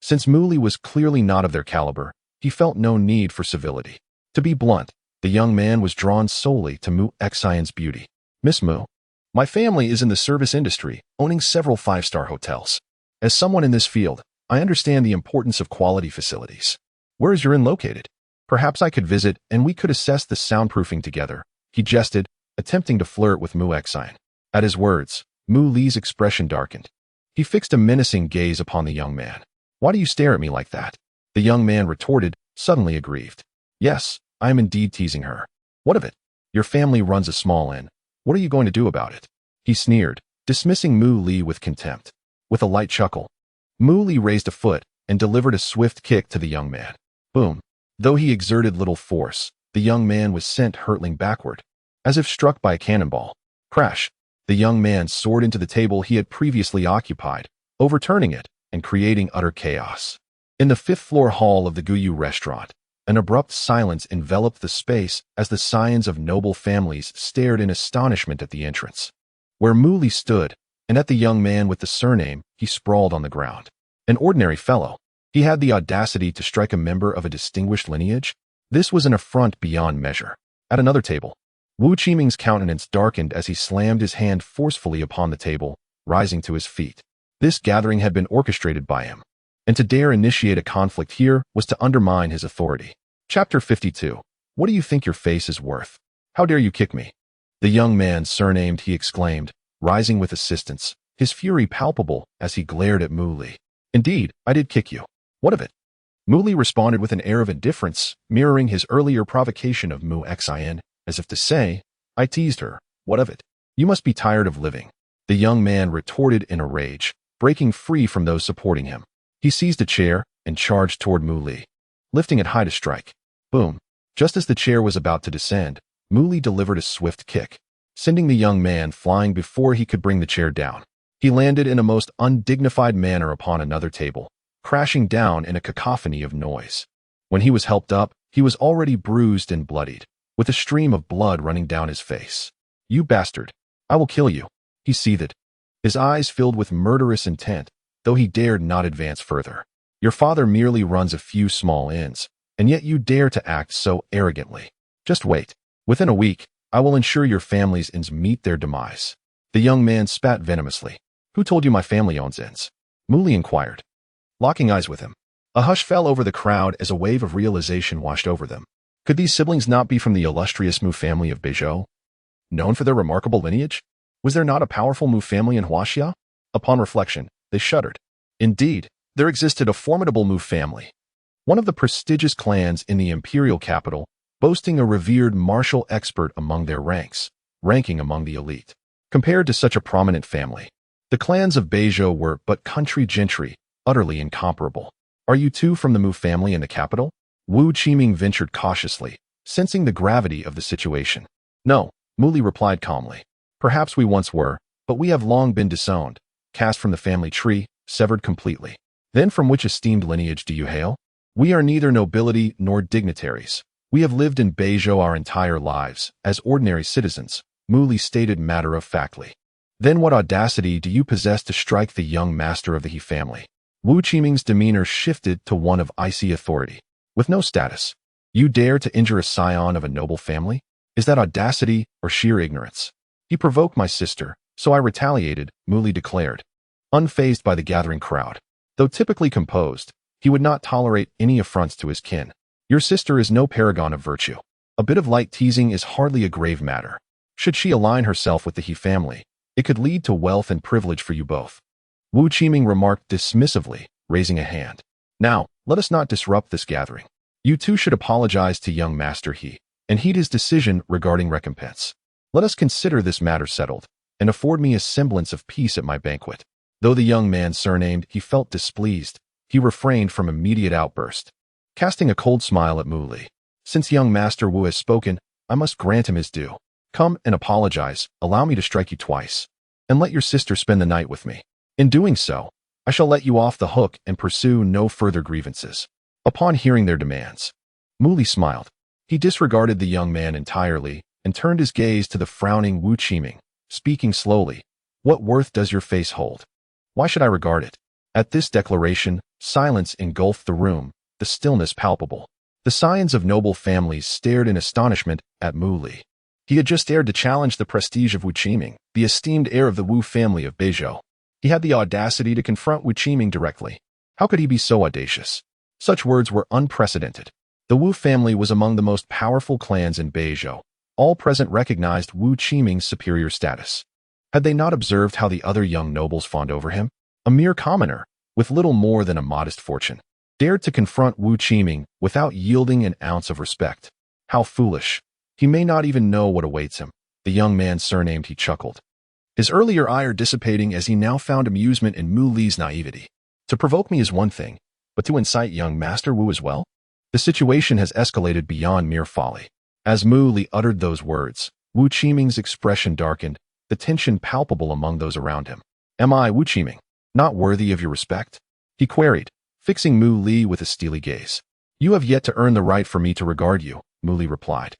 Since Mu Li was clearly not of their caliber, he felt no need for civility. To be blunt, the young man was drawn solely to Mu Exine's beauty. Miss Mu, my family is in the service industry, owning several five-star hotels. As someone in this field, I understand the importance of quality facilities. Where is your inn located? Perhaps I could visit and we could assess the soundproofing together, he jested, attempting to flirt with Mu Exine. At his words, Mu Li's expression darkened. He fixed a menacing gaze upon the young man. Why do you stare at me like that? The young man retorted, suddenly aggrieved. Yes, I am indeed teasing her. What of it? Your family runs a small inn. What are you going to do about it? He sneered, dismissing Mu Li with contempt. With a light chuckle, Mu Li raised a foot and delivered a swift kick to the young man. Boom. Though he exerted little force, the young man was sent hurtling backward, as if struck by a cannonball. Crash. The young man soared into the table he had previously occupied, overturning it and creating utter chaos. In the fifth-floor hall of the Guyu restaurant, an abrupt silence enveloped the space as the scions of noble families stared in astonishment at the entrance. Where Mu Li stood, and at the young man with the surname, he sprawled on the ground. An ordinary fellow. He had the audacity to strike a member of a distinguished lineage? This was an affront beyond measure. At another table, Wu Qiming's countenance darkened as he slammed his hand forcefully upon the table, rising to his feet. This gathering had been orchestrated by him, and to dare initiate a conflict here was to undermine his authority. Chapter 52. What do you think your face is worth? How dare you kick me? The young man surnamed, he exclaimed, rising with assistance, his fury palpable as he glared at Mu Li. Indeed, I did kick you. What of it? Mu Li responded with an air of indifference, mirroring his earlier provocation of Mu Xin, as if to say, I teased her. What of it? You must be tired of living. The young man retorted in a rage, breaking free from those supporting him. He seized a chair and charged toward Mu Li, lifting it high to strike. Boom. Just as the chair was about to descend, Mu Li delivered a swift kick, sending the young man flying before he could bring the chair down. He landed in a most undignified manner upon another table, crashing down in a cacophony of noise. When he was helped up, he was already bruised and bloodied, with a stream of blood running down his face. You bastard! I will kill you, he seethed, his eyes filled with murderous intent, though he dared not advance further. Your father merely runs a few small inns, and yet you dare to act so arrogantly. Just wait. Within a week, I will ensure your family's inns meet their demise. The young man spat venomously. Who told you my family owns inns? Mu Li inquired, locking eyes with him. A hush fell over the crowd as a wave of realization washed over them. Could these siblings not be from the illustrious Mu family of Beizhou? Known for their remarkable lineage? Was there not a powerful Mu family in Huaxia? Upon reflection, they shuddered. Indeed, there existed a formidable Mu family, one of the prestigious clans in the imperial capital, boasting a revered martial expert among their ranks, ranking among the elite. Compared to such a prominent family, the clans of Beizhou were but country gentry, utterly incomparable. Are you too from the Mu family in the capital? Wu Qiming ventured cautiously, sensing the gravity of the situation. No, Mu Li replied calmly. Perhaps we once were, but we have long been disowned, cast from the family tree, severed completely. Then from which esteemed lineage do you hail? We are neither nobility nor dignitaries. We have lived in Beizhou our entire lives, as ordinary citizens, Mu Li stated matter-of-factly. Then what audacity do you possess to strike the young master of the He family? Wu Qiming's demeanor shifted to one of icy authority. With no status, you dare to injure a scion of a noble family? Is that audacity or sheer ignorance? He provoked my sister, so I retaliated, Mu Li declared, unfazed by the gathering crowd. Though typically composed, he would not tolerate any affronts to his kin. Your sister is no paragon of virtue. A bit of light teasing is hardly a grave matter. Should she align herself with the He family, it could lead to wealth and privilege for you both. Wu Qiming remarked dismissively, raising a hand. Now, let us not disrupt this gathering. You two should apologize to young Master He, and heed his decision regarding recompense. Let us consider this matter settled, and afford me a semblance of peace at my banquet. Though the young man surnamed he felt displeased, he refrained from immediate outburst, casting a cold smile at Mu Li. Since young Master Wu has spoken, I must grant him his due. Come and apologize, allow me to strike you twice, and let your sister spend the night with me. In doing so, I shall let you off the hook and pursue no further grievances. Upon hearing their demands, Mu Li smiled. He disregarded the young man entirely and turned his gaze to the frowning Wu Qiming, speaking slowly. What worth does your face hold? Why should I regard it? At this declaration, silence engulfed the room, the stillness palpable. The scions of noble families stared in astonishment at Mu Li. He had just dared to challenge the prestige of Wu Qiming, the esteemed heir of the Wu family of Beizhou. He had the audacity to confront Wu Qiming directly. How could he be so audacious? Such words were unprecedented. The Wu family was among the most powerful clans in Beizhou. All present recognized Wu Qiming's superior status. Had they not observed how the other young nobles fawned over him? A mere commoner, with little more than a modest fortune, dared to confront Wu Qiming without yielding an ounce of respect. How foolish. He may not even know what awaits him. The young man surnamed, he chuckled, his earlier ire dissipating as he now found amusement in Mu Li's naivety. To provoke me is one thing, but to incite young Master Wu as well? The situation has escalated beyond mere folly. As Mu Li uttered those words, Wu Qiming's expression darkened, the tension palpable among those around him. Am I, Wu Qiming, not worthy of your respect? He queried, fixing Mu Li with a steely gaze. You have yet to earn the right for me to regard you, Mu Li replied,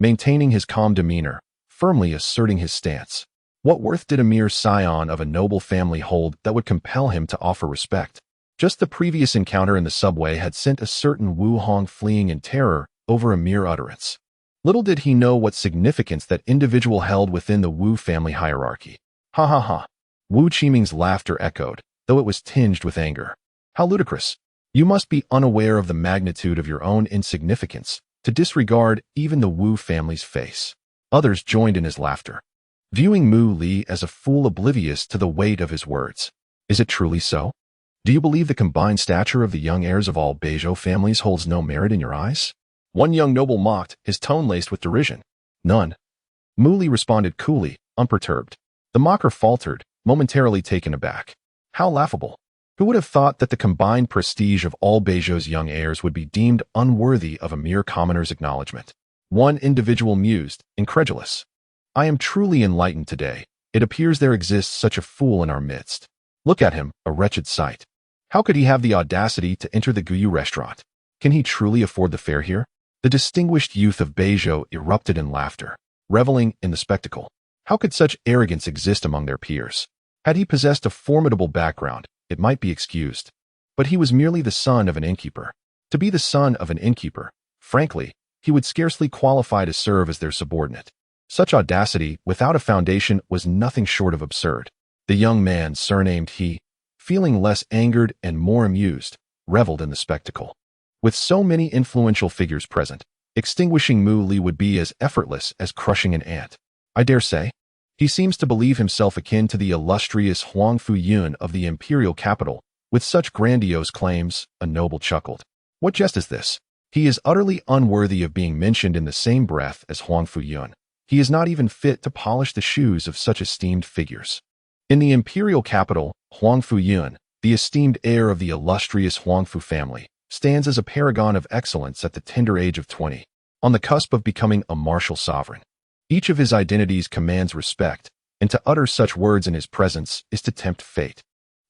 maintaining his calm demeanor, firmly asserting his stance. What worth did a mere scion of a noble family hold that would compel him to offer respect? Just the previous encounter in the subway had sent a certain Wu Hong fleeing in terror over a mere utterance. Little did he know what significance that individual held within the Wu family hierarchy. Ha ha ha. Wu Qiming's laughter echoed, though it was tinged with anger. How ludicrous. You must be unaware of the magnitude of your own insignificance to disregard even the Wu family's face. Others joined in his laughter, viewing Mu Li as a fool oblivious to the weight of his words. Is it truly so? Do you believe the combined stature of the young heirs of all Beizhou families holds no merit in your eyes? One young noble mocked, his tone laced with derision. None. Mu Li responded coolly, unperturbed. The mocker faltered, momentarily taken aback. How laughable. Who would have thought that the combined prestige of all Beizhou's young heirs would be deemed unworthy of a mere commoner's acknowledgement? One individual mused, incredulous. I am truly enlightened today. It appears there exists such a fool in our midst. Look at him, a wretched sight. How could he have the audacity to enter the Guyu restaurant? Can he truly afford the fare here? The distinguished youth of Beizhou erupted in laughter, reveling in the spectacle. How could such arrogance exist among their peers? Had he possessed a formidable background, it might be excused. But he was merely the son of an innkeeper. To be the son of an innkeeper, frankly, he would scarcely qualify to serve as their subordinate. Such audacity, without a foundation, was nothing short of absurd. The young man, surnamed He, feeling less angered and more amused, reveled in the spectacle. With so many influential figures present, extinguishing Mu Li would be as effortless as crushing an ant. I dare say. He seems to believe himself akin to the illustrious Huang Fuyun of the imperial capital, with such grandiose claims. A noble chuckled. What jest is this? He is utterly unworthy of being mentioned in the same breath as Huang Fuyun. He is not even fit to polish the shoes of such esteemed figures. In the imperial capital, Huang Fuyun, the esteemed heir of the illustrious Huangfu family, stands as a paragon of excellence at the tender age of 20, on the cusp of becoming a martial sovereign. Each of his identities commands respect, and to utter such words in his presence is to tempt fate.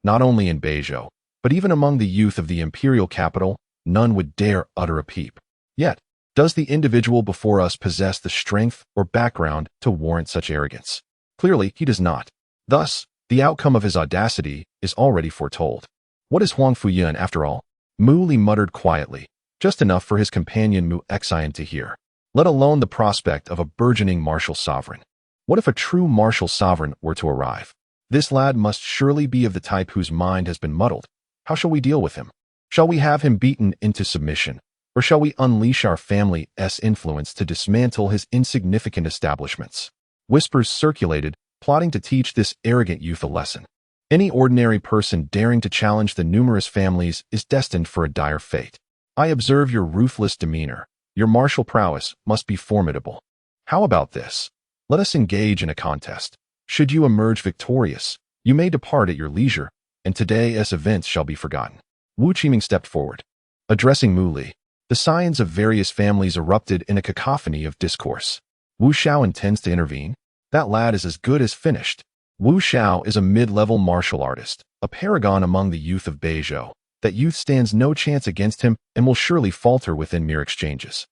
Not only in Beizhou, but even among the youth of the imperial capital, none would dare utter a peep. Yet, does the individual before us possess the strength or background to warrant such arrogance? Clearly, he does not. Thus, the outcome of his audacity is already foretold. What is Huang Fuyun, after all? Mu Li muttered quietly, just enough for his companion Mu Xian to hear. Let alone the prospect of a burgeoning martial sovereign. What if a true martial sovereign were to arrive? This lad must surely be of the type whose mind has been muddled. How shall we deal with him? Shall we have him beaten into submission, or shall we unleash our family's influence to dismantle his insignificant establishments? Whispers circulated, plotting to teach this arrogant youth a lesson. Any ordinary person daring to challenge the numerous families is destined for a dire fate. I observe your ruthless demeanor. Your martial prowess must be formidable. How about this? Let us engage in a contest. Should you emerge victorious, you may depart at your leisure, and today's events shall be forgotten. Wu Qiming stepped forward. Addressing Mu Li, the scions of various families erupted in a cacophony of discourse. Wu Xiao intends to intervene? That lad is as good as finished. Wu Xiao is a mid-level martial artist, a paragon among the youth of Beizhou. That youth stands no chance against him and will surely falter within mere exchanges.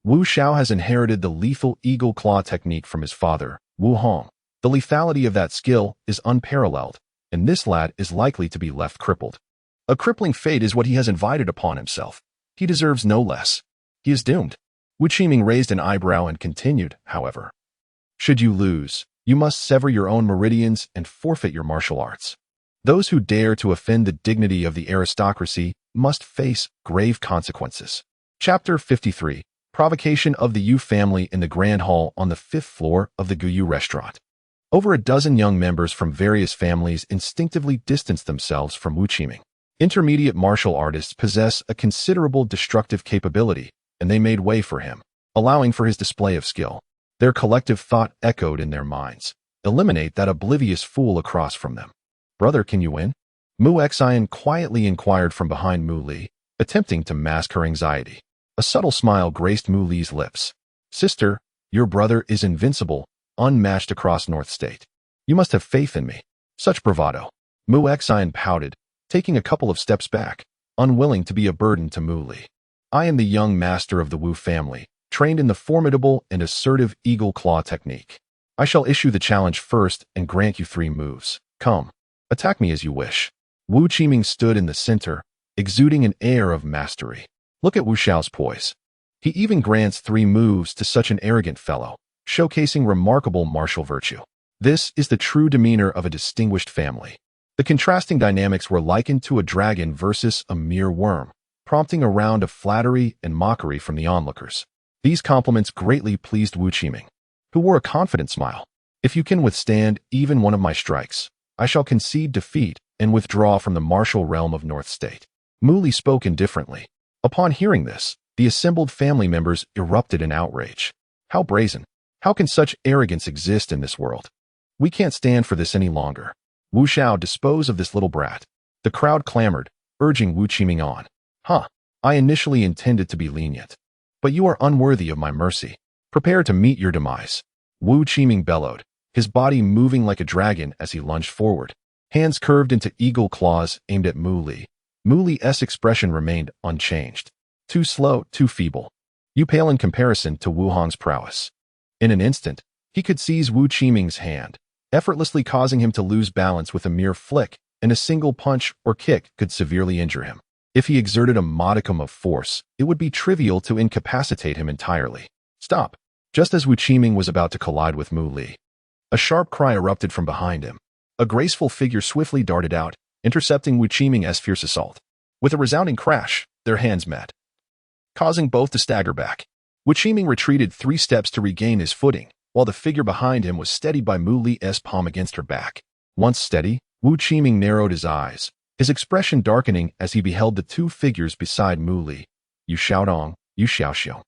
Wu Xiao has inherited the lethal eagle claw technique from his father, Wu Hong. The lethality of that skill is unparalleled, and this lad is likely to be left crippled. A crippling fate is what he has invited upon himself. He deserves no less. He is doomed. Wu Qiming raised an eyebrow and continued, however. Should you lose, you must sever your own meridians and forfeit your martial arts. Those who dare to offend the dignity of the aristocracy must face grave consequences. Chapter 53. Provocation of the Yu family in the Grand Hall on the 5th floor of the Guyu restaurant. Over a dozen young members from various families instinctively distanced themselves from Wu Qiming. Intermediate martial artists possess a considerable destructive capability, and they made way for him, allowing for his display of skill. Their collective thought echoed in their minds. Eliminate that oblivious fool across from them. Brother, can you win? Mu Xian quietly inquired from behind Mu Li, attempting to mask her anxiety. A subtle smile graced Mu Li's lips. Sister, your brother is invincible, unmatched across North State. You must have faith in me. Such bravado. Mu Xian pouted, taking a couple of steps back, unwilling to be a burden to Mu Li. I am the young master of the Wu family, trained in the formidable and assertive eagle claw technique. I shall issue the challenge first and grant you 3 moves. Come. Attack me as you wish. Wu Qiming stood in the center, exuding an air of mastery. Look at Wu Xiao's poise. He even grants 3 moves to such an arrogant fellow, showcasing remarkable martial virtue. This is the true demeanor of a distinguished family. The contrasting dynamics were likened to a dragon versus a mere worm, prompting a round of flattery and mockery from the onlookers. These compliments greatly pleased Wu Qiming, who wore a confident smile. If you can withstand even one of my strikes, I shall concede defeat and withdraw from the martial realm of North State. Mu Li spoke indifferently. Upon hearing this, the assembled family members erupted in outrage. How brazen! How can such arrogance exist in this world? We can't stand for this any longer. Wu Xiao, dispose of this little brat. The crowd clamored, urging Wu Qiming on. I initially intended to be lenient, but you are unworthy of my mercy. Prepare to meet your demise. Wu Qiming bellowed, his body moving like a dragon as he lunged forward. Hands curved into eagle claws aimed at Mu Li. Mu Li's expression remained unchanged. Too slow, too feeble. You pale in comparison to Wu Hong's prowess. In an instant, he could seize Wu Qiming's hand, effortlessly causing him to lose balance with a mere flick, and a single punch or kick could severely injure him. If he exerted a modicum of force, it would be trivial to incapacitate him entirely. Stop! Just as Wu Qiming was about to collide with Mu Li, a sharp cry erupted from behind him. A graceful figure swiftly darted out, intercepting Wu Qiming's fierce assault. With a resounding crash, their hands met, causing both to stagger back. Wu Qiming retreated 3 steps to regain his footing, while the figure behind him was steadied by Mu Li's palm against her back. Once steady, Wu Qiming narrowed his eyes, his expression darkening as he beheld the 2 figures beside Mu Li. Yu Xiaodong, Yu Xiaoxiong.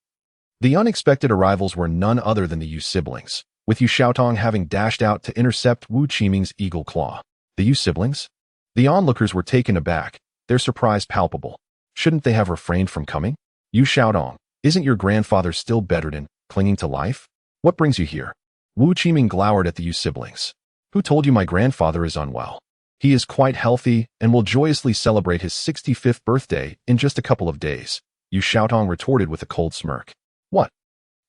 The unexpected arrivals were none other than the Yu siblings, with Yu Xiaotong having dashed out to intercept Wu Qiming's eagle claw. The Yu siblings? The onlookers were taken aback, their surprise palpable. Shouldn't they have refrained from coming? Yu Xiaodong, isn't your grandfather still bedridden, clinging to life? What brings you here? Wu Qiming glowered at the Yu siblings. Who told you my grandfather is unwell? He is quite healthy and will joyously celebrate his 65th birthday in just a couple of days, Yu Xiaotong retorted with a cold smirk. What?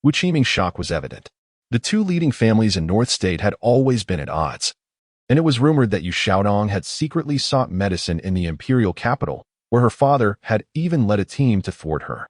Wu Qiming's shock was evident. The 2 leading families in North State had always been at odds, and it was rumored that Yu Xiaodong had secretly sought medicine in the imperial capital, where her father had even led a team to thwart her.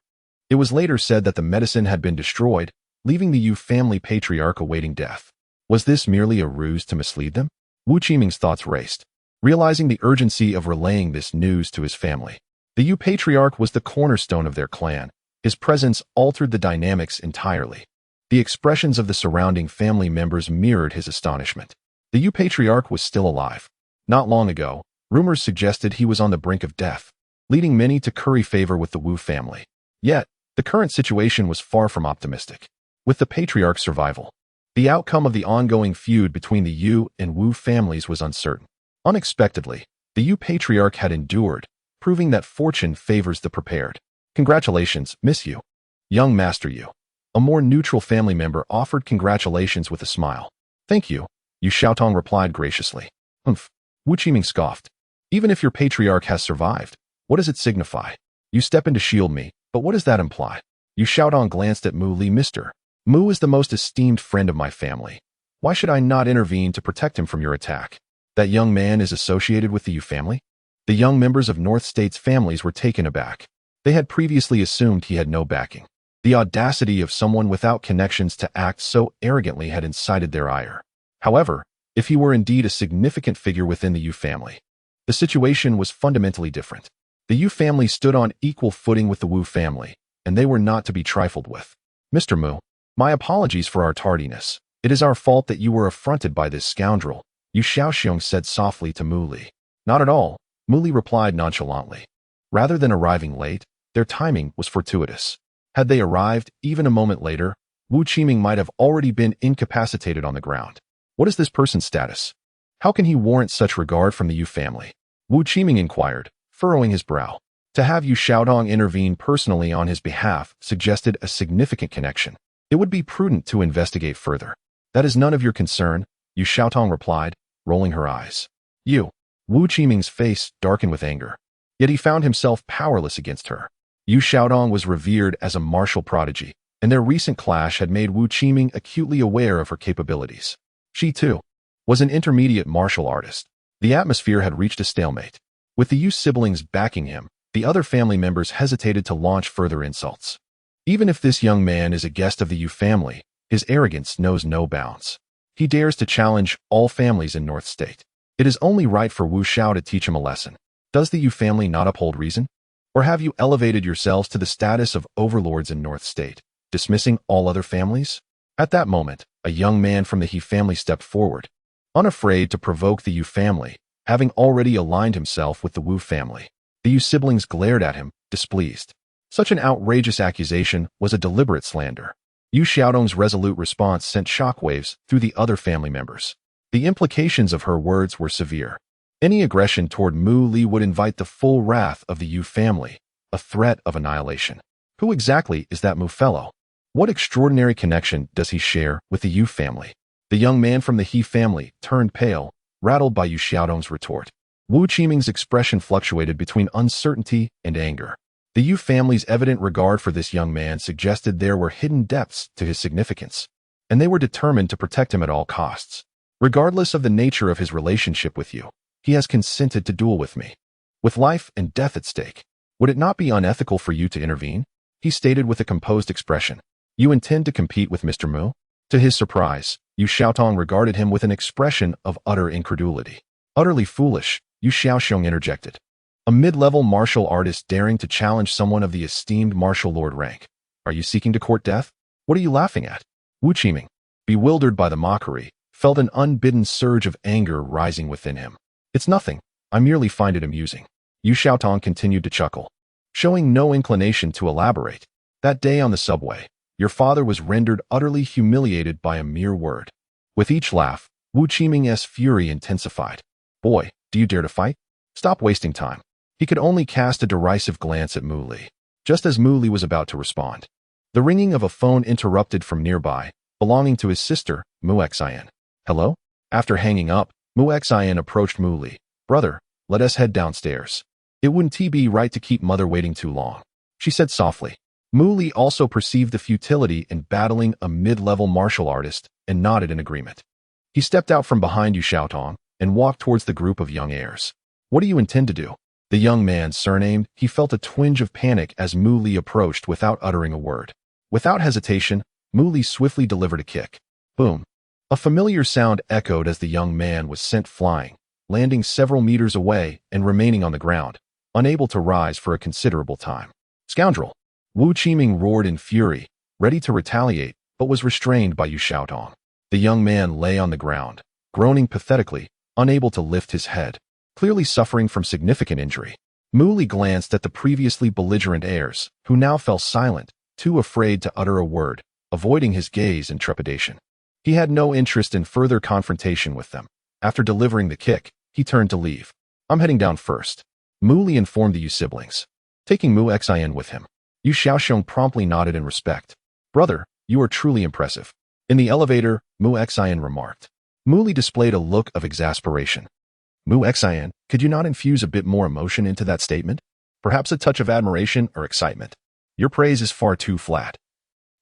It was later said that the medicine had been destroyed, leaving the Yu family patriarch awaiting death. Was this merely a ruse to mislead them? Wu Qiming's thoughts raced, realizing the urgency of relaying this news to his family. The Yu patriarch was the cornerstone of their clan. His presence altered the dynamics entirely. The expressions of the surrounding family members mirrored his astonishment. The Yu patriarch was still alive. Not long ago, rumors suggested he was on the brink of death, leading many to curry favor with the Wu family. Yet, the current situation was far from optimistic. With the patriarch's survival, the outcome of the ongoing feud between the Yu and Wu families was uncertain. Unexpectedly, the Yu patriarch had endured, proving that fortune favors the prepared. Congratulations, Miss Yu. Young Master Yu. A more neutral family member offered congratulations with a smile. Thank you, Yu Xiaotong replied graciously. Humph. Wu Qiming scoffed. Even if your patriarch has survived, what does it signify? You step in to shield me, but what does that imply? Yu Xiaodong glanced at Mu Li. Mr. Mu is the most esteemed friend of my family. Why should I not intervene to protect him from your attack? That young man is associated with the Yu family? The young members of North State's families were taken aback. They had previously assumed he had no backing. The audacity of someone without connections to act so arrogantly had incited their ire. However, if he were indeed a significant figure within the Yu family, the situation was fundamentally different. The Yu family stood on equal footing with the Wu family, and they were not to be trifled with. Mr. Mu, my apologies for our tardiness. It is our fault that you were affronted by this scoundrel, Yu Xiaoxiong said softly to Mu Li. Not at all, Mu Li replied nonchalantly. Rather than arriving late, their timing was fortuitous. Had they arrived even a moment later, Wu Qiming might have already been incapacitated on the ground. What is this person's status? How can he warrant such regard from the Yu family? Wu Qiming inquired, furrowing his brow. To have Yu Xiaodong intervene personally on his behalf suggested a significant connection. It would be prudent to investigate further. That is none of your concern, Yu Xiaotong replied, rolling her eyes. You. Wu Qiming's face darkened with anger. Yet he found himself powerless against her. Yu Xiaodong was revered as a martial prodigy, and their recent clash had made Wu Qiming acutely aware of her capabilities. She, too, was an intermediate martial artist. The atmosphere had reached a stalemate. With the Yu siblings backing him, the other family members hesitated to launch further insults. Even if this young man is a guest of the Yu family, his arrogance knows no bounds. He dares to challenge all families in North State. It is only right for Wu Xiao to teach him a lesson. Does the Yu family not uphold reason? Or have you elevated yourselves to the status of overlords in North State, dismissing all other families? At that moment, a young man from the He family stepped forward, unafraid to provoke the Yu family, having already aligned himself with the Wu family. The Yu siblings glared at him, displeased. Such an outrageous accusation was a deliberate slander. Yu Xiaodong's resolute response sent shockwaves through the other family members. The implications of her words were severe. Any aggression toward Mu Li would invite the full wrath of the Yu family, a threat of annihilation. Who exactly is that Mu fellow? What extraordinary connection does he share with the Yu family? The young man from the He family turned pale, rattled by Yu Xiaodong's retort. Wu Qiming's expression fluctuated between uncertainty and anger. The Yu family's evident regard for this young man suggested there were hidden depths to his significance, and they were determined to protect him at all costs. Regardless of the nature of his relationship with you, he has consented to duel with me. With life and death at stake, would it not be unethical for you to intervene? He stated with a composed expression. You intend to compete with Mr. Mu? To his surprise, Yu Xiaotong regarded him with an expression of utter incredulity. Utterly foolish, Yu Xiaoxiong interjected. A mid-level martial artist daring to challenge someone of the esteemed martial lord rank. Are you seeking to court death? What are you laughing at? Wu Qiming, bewildered by the mockery, felt an unbidden surge of anger rising within him. It's nothing. I merely find it amusing. Yu Xiaotong continued to chuckle, showing no inclination to elaborate. That day on the subway, your father was rendered utterly humiliated by a mere word. With each laugh, Wu Qiming's fury intensified. Boy, do you dare to fight? Stop wasting time. He could only cast a derisive glance at Mu Li, just as Mu Li was about to respond. The ringing of a phone interrupted from nearby, belonging to his sister, Mu Xian. Hello? After hanging up, Mu Xian approached Mu Li. Brother, let us head downstairs. It wouldn't be right to keep mother waiting too long, she said softly. Mu Li also perceived the futility in battling a mid-level martial artist and nodded in agreement. He stepped out from behind Yu Xiaotong and walked towards the group of young heirs. What do you intend to do? The young man surnamed, he felt a twinge of panic as Mu Li approached without uttering a word. Without hesitation, Mu Li swiftly delivered a kick. Boom. A familiar sound echoed as the young man was sent flying, landing several meters away and remaining on the ground, unable to rise for a considerable time. Scoundrel! Wu Qiming roared in fury, ready to retaliate, but was restrained by Yu Xiaotong. The young man lay on the ground, groaning pathetically, unable to lift his head, clearly suffering from significant injury. Mu Li glanced at the previously belligerent heirs, who now fell silent, too afraid to utter a word, avoiding his gaze in trepidation. He had no interest in further confrontation with them. After delivering the kick, he turned to leave. I'm heading down first. Mu Li informed the Yu siblings, taking Mu Xian with him. Yu Xiaoxiong promptly nodded in respect. Brother, you are truly impressive. In the elevator, Mu Xian remarked. Mu Li displayed a look of exasperation. Mu Xian, could you not infuse a bit more emotion into that statement? Perhaps a touch of admiration or excitement. Your praise is far too flat.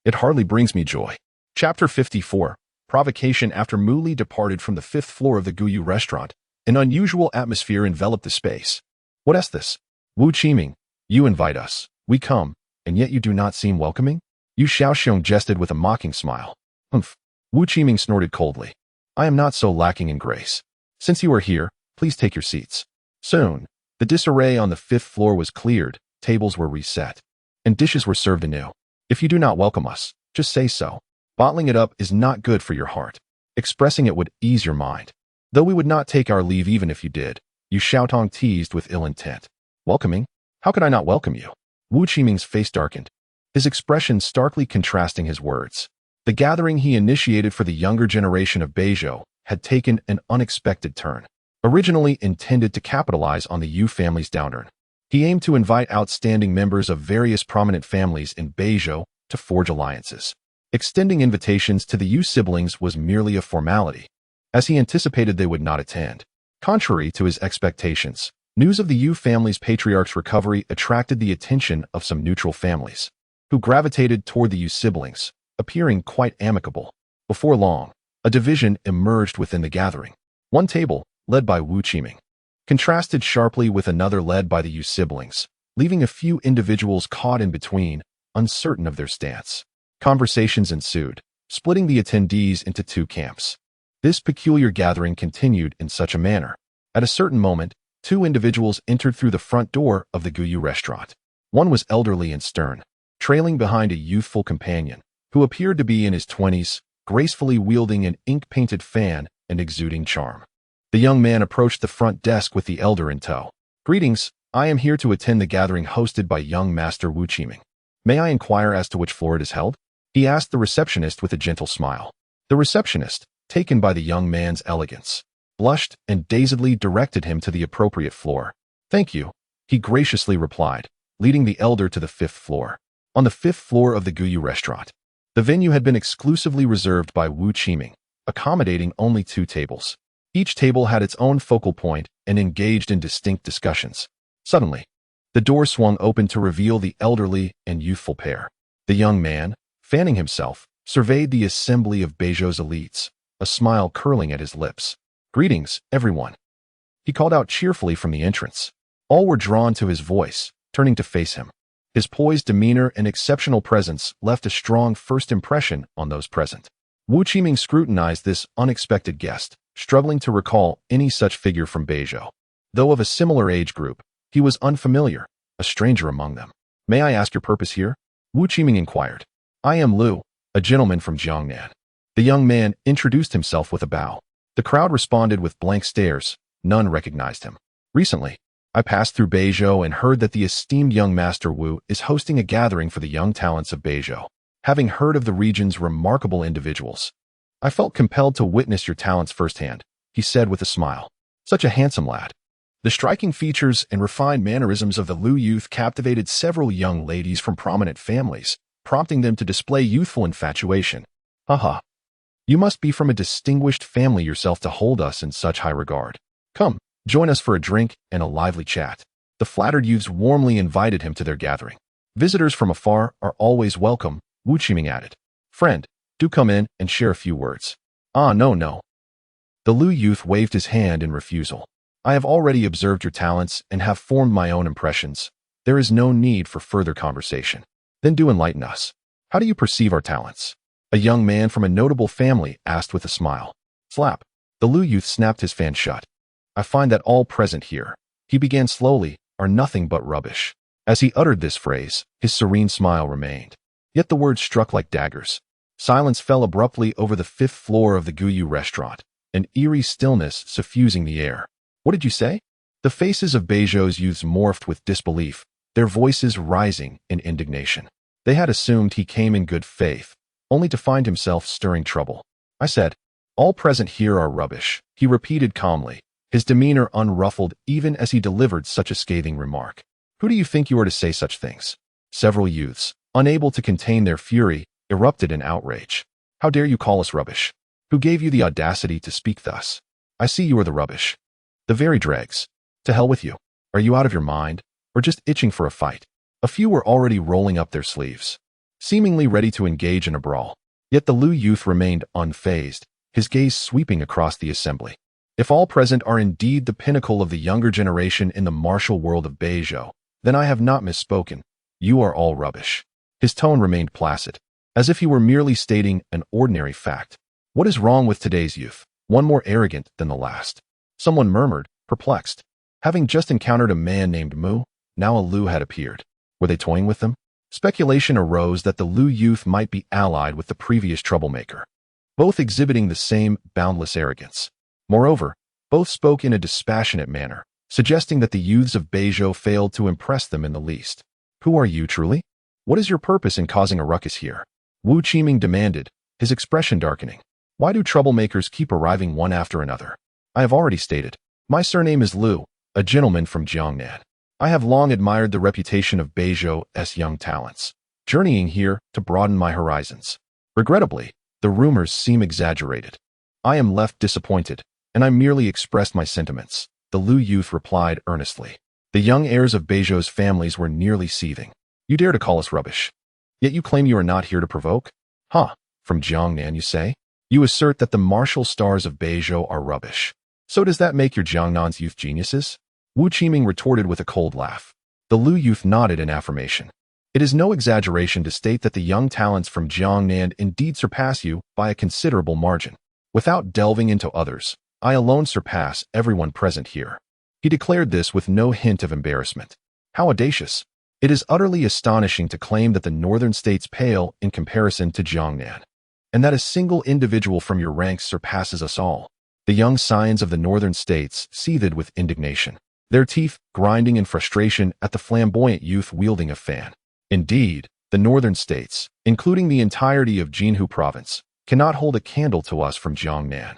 It hardly brings me joy. Chapter 54. Provocation. After Mu Li departed from the 5th floor of the Guyu restaurant, an unusual atmosphere enveloped the space. What is this? Wu Qiming, you invite us. We come, and yet you do not seem welcoming? Yu Xiaoxiong jested with a mocking smile. Humph. Wu Qiming snorted coldly. I am not so lacking in grace. Since you are here, please take your seats. Soon, the disarray on the 5th floor was cleared, tables were reset, and dishes were served anew. If you do not welcome us, just say so. Bottling it up is not good for your heart. Expressing it would ease your mind. Though we would not take our leave even if you did, Yu Xiaotong teased with ill intent. Welcoming? How could I not welcome you? Wu Qiming's face darkened, his expression starkly contrasting his words. The gathering he initiated for the younger generation of Beizhou had taken an unexpected turn. Originally intended to capitalize on the Yu family's downturn, he aimed to invite outstanding members of various prominent families in Beizhou to forge alliances. Extending invitations to the Yu siblings was merely a formality, as he anticipated they would not attend. Contrary to his expectations, news of the Yu family's patriarch's recovery attracted the attention of some neutral families, who gravitated toward the Yu siblings, appearing quite amicable. Before long, a division emerged within the gathering. One table, led by Wu Qiming, contrasted sharply with another led by the Yu siblings, leaving a few individuals caught in between, uncertain of their stance. Conversations ensued, splitting the attendees into two camps. This peculiar gathering continued in such a manner. At a certain moment, Two individuals entered through the front door of the Guyu restaurant. One was elderly and stern, trailing behind a youthful companion, who appeared to be in his 20s, gracefully wielding an ink-painted fan and exuding charm. The young man approached the front desk with the elder in tow. "Greetings, I am here to attend the gathering hosted by young Master Wu Qiming. May I inquire as to which floor it is held?" he asked the receptionist with a gentle smile. The receptionist, taken by the young man's elegance, blushed and dazedly directed him to the appropriate floor. "Thank you," he graciously replied, leading the elder to the 5th floor. On the 5th floor of the Guyu restaurant, the venue had been exclusively reserved by Wu Qiming, accommodating only 2 tables. Each table had its own focal point and engaged in distinct discussions. Suddenly, the door swung open to reveal the elderly and youthful pair. The young man, fanning himself, surveyed the assembly of Beizhou's elites, a smile curling at his lips. "Greetings, everyone," he called out cheerfully from the entrance. All were drawn to his voice, turning to face him. His poised demeanor and exceptional presence left a strong first impression on those present. Wu Qiming scrutinized this unexpected guest, struggling to recall any such figure from Beizhou. Though of a similar age group, he was unfamiliar, a stranger among them. "May I ask your purpose here?" Wu Qiming inquired. "I am Lu, a gentleman from Jiangnan." The young man introduced himself with a bow. The crowd responded with blank stares. None recognized him. "Recently, I passed through Beizhou and heard that the esteemed young Master Wu is hosting a gathering for the young talents of Beizhou. Having heard of the region's remarkable individuals, I felt compelled to witness your talents firsthand," he said with a smile. "Such a handsome lad." The striking features and refined mannerisms of the Lu youth captivated several young ladies from prominent families, prompting them to display youthful infatuation. "Haha. You must be from a distinguished family yourself to hold us in such high regard. Come, join us for a drink and a lively chat." The flattered youths warmly invited him to their gathering. "Visitors from afar are always welcome," Wu Qiming added. "Friend, do come in and share a few words." "Ah, no." The Lu youth waved his hand in refusal. "I have already observed your talents and have formed my own impressions. There is no need for further conversation." "Then do enlighten us. How do you perceive our talents?" a young man from a notable family asked with a smile. Slap. The Lu youth snapped his fan shut. "I find that all present here," he began slowly, "are nothing but rubbish." As he uttered this phrase, his serene smile remained. Yet the words struck like daggers. Silence fell abruptly over the 5th floor of the Guyu restaurant, an eerie stillness suffusing the air. "What did you say?" The faces of Beizhou's youths morphed with disbelief, their voices rising in indignation. They had assumed he came in good faith, only to find himself stirring trouble. "I said, all present here are rubbish," he repeated calmly, his demeanor unruffled even as he delivered such a scathing remark. "Who do you think you are to say such things?" Several youths, unable to contain their fury, erupted in outrage. "How dare you call us rubbish? Who gave you the audacity to speak thus? I see you are the rubbish. The very dregs. To hell with you. Are you out of your mind, or just itching for a fight?" A few were already rolling up their sleeves, seemingly ready to engage in a brawl. Yet the Lu youth remained unfazed, his gaze sweeping across the assembly. "If all present are indeed the pinnacle of the younger generation in the martial world of Beizhou, then I have not misspoken. You are all rubbish." His tone remained placid, as if he were merely stating an ordinary fact. "What is wrong with today's youth? One more arrogant than the last." Someone murmured, perplexed. Having just encountered a man named Mu, now a Lu had appeared. Were they toying with them? Speculation arose that the Lu youth might be allied with the previous troublemaker, both exhibiting the same boundless arrogance. Moreover, both spoke in a dispassionate manner, suggesting that the youths of Beizhou failed to impress them in the least. "Who are you truly? What is your purpose in causing a ruckus here?" Wu Qiming demanded, his expression darkening. "Why do troublemakers keep arriving one after another?" "I have already stated. My surname is Lu, a gentleman from Jiangnan. I have long admired the reputation of Beizhou's young talents, journeying here to broaden my horizons. Regrettably, the rumors seem exaggerated. I am left disappointed, and I merely expressed my sentiments," the Lu youth replied earnestly. The young heirs of Beizhou's families were nearly seething. "You dare to call us rubbish? Yet you claim you are not here to provoke? Huh, from Jiangnan you say? You assert that the martial stars of Beizhou are rubbish. So does that make your Jiangnan's youth geniuses?" Wu Qiming retorted with a cold laugh. The Lu youth nodded in affirmation. "It is no exaggeration to state that the young talents from Jiangnan indeed surpass you by a considerable margin. Without delving into others, I alone surpass everyone present here." He declared this with no hint of embarrassment. How audacious! It is utterly astonishing to claim that the northern states pale in comparison to Jiangnan, and that a single individual from your ranks surpasses us all. The young scions of the northern states seethed with indignation, their teeth grinding in frustration at the flamboyant youth wielding a fan. Indeed, the northern states, including the entirety of Jinhu province, cannot hold a candle to us from Jiangnan.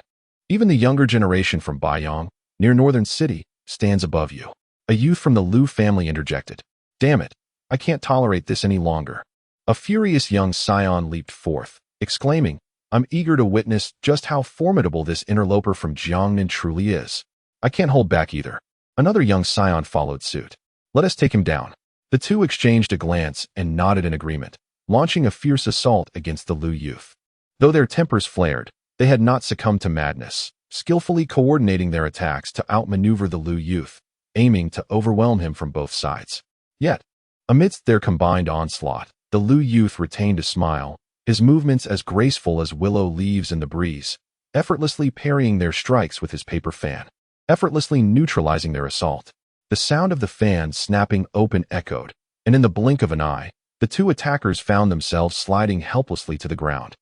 Even the younger generation from Baiyang, near northern city, stands above you. A youth from the Lu family interjected. Damn it, I can't tolerate this any longer. A furious young scion leaped forth, exclaiming, I'm eager to witness just how formidable this interloper from Jiangnan truly is. I can't hold back either. Another young scion followed suit. Let us take him down. The two exchanged a glance and nodded in agreement, launching a fierce assault against the Lu youth. Though their tempers flared, they had not succumbed to madness, skillfully coordinating their attacks to outmaneuver the Lu youth, aiming to overwhelm him from both sides. Yet, amidst their combined onslaught, the Lu youth retained a smile, his movements as graceful as willow leaves in the breeze, effortlessly parrying their strikes with his paper fan, effortlessly neutralizing their assault. The sound of the fan snapping open echoed, and in the blink of an eye, the two attackers found themselves sliding helplessly to the ground,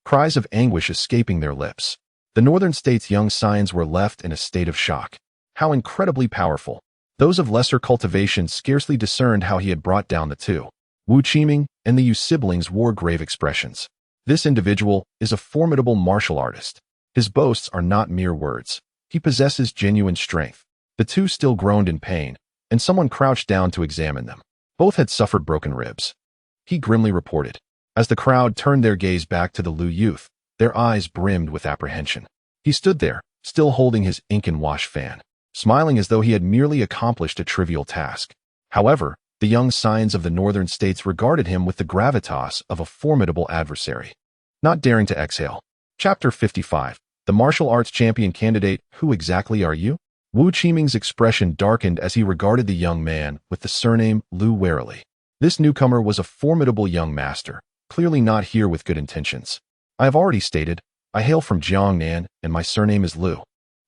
cries of anguish escaping their lips. The northern states' young scions were left in a state of shock. How incredibly powerful! Those of lesser cultivation scarcely discerned how he had brought down the two. Wu Qiming and the Yu siblings wore grave expressions. This individual is a formidable martial artist. His boasts are not mere words. He possesses genuine strength. The two still groaned in pain, and someone crouched down to examine them. Both had suffered broken ribs. He grimly reported. As the crowd turned their gaze back to the Lu youth, their eyes brimmed with apprehension. He stood there, still holding his ink and wash fan, smiling as though he had merely accomplished a trivial task. However, the young scions of the northern states regarded him with the gravitas of a formidable adversary. Not daring to exhale. Chapter 55. The martial arts champion candidate, who exactly are you? Wu Qiming's expression darkened as he regarded the young man with the surname Lu warily. This newcomer was a formidable young master, clearly not here with good intentions. I have already stated, I hail from Jiangnan and my surname is Lu.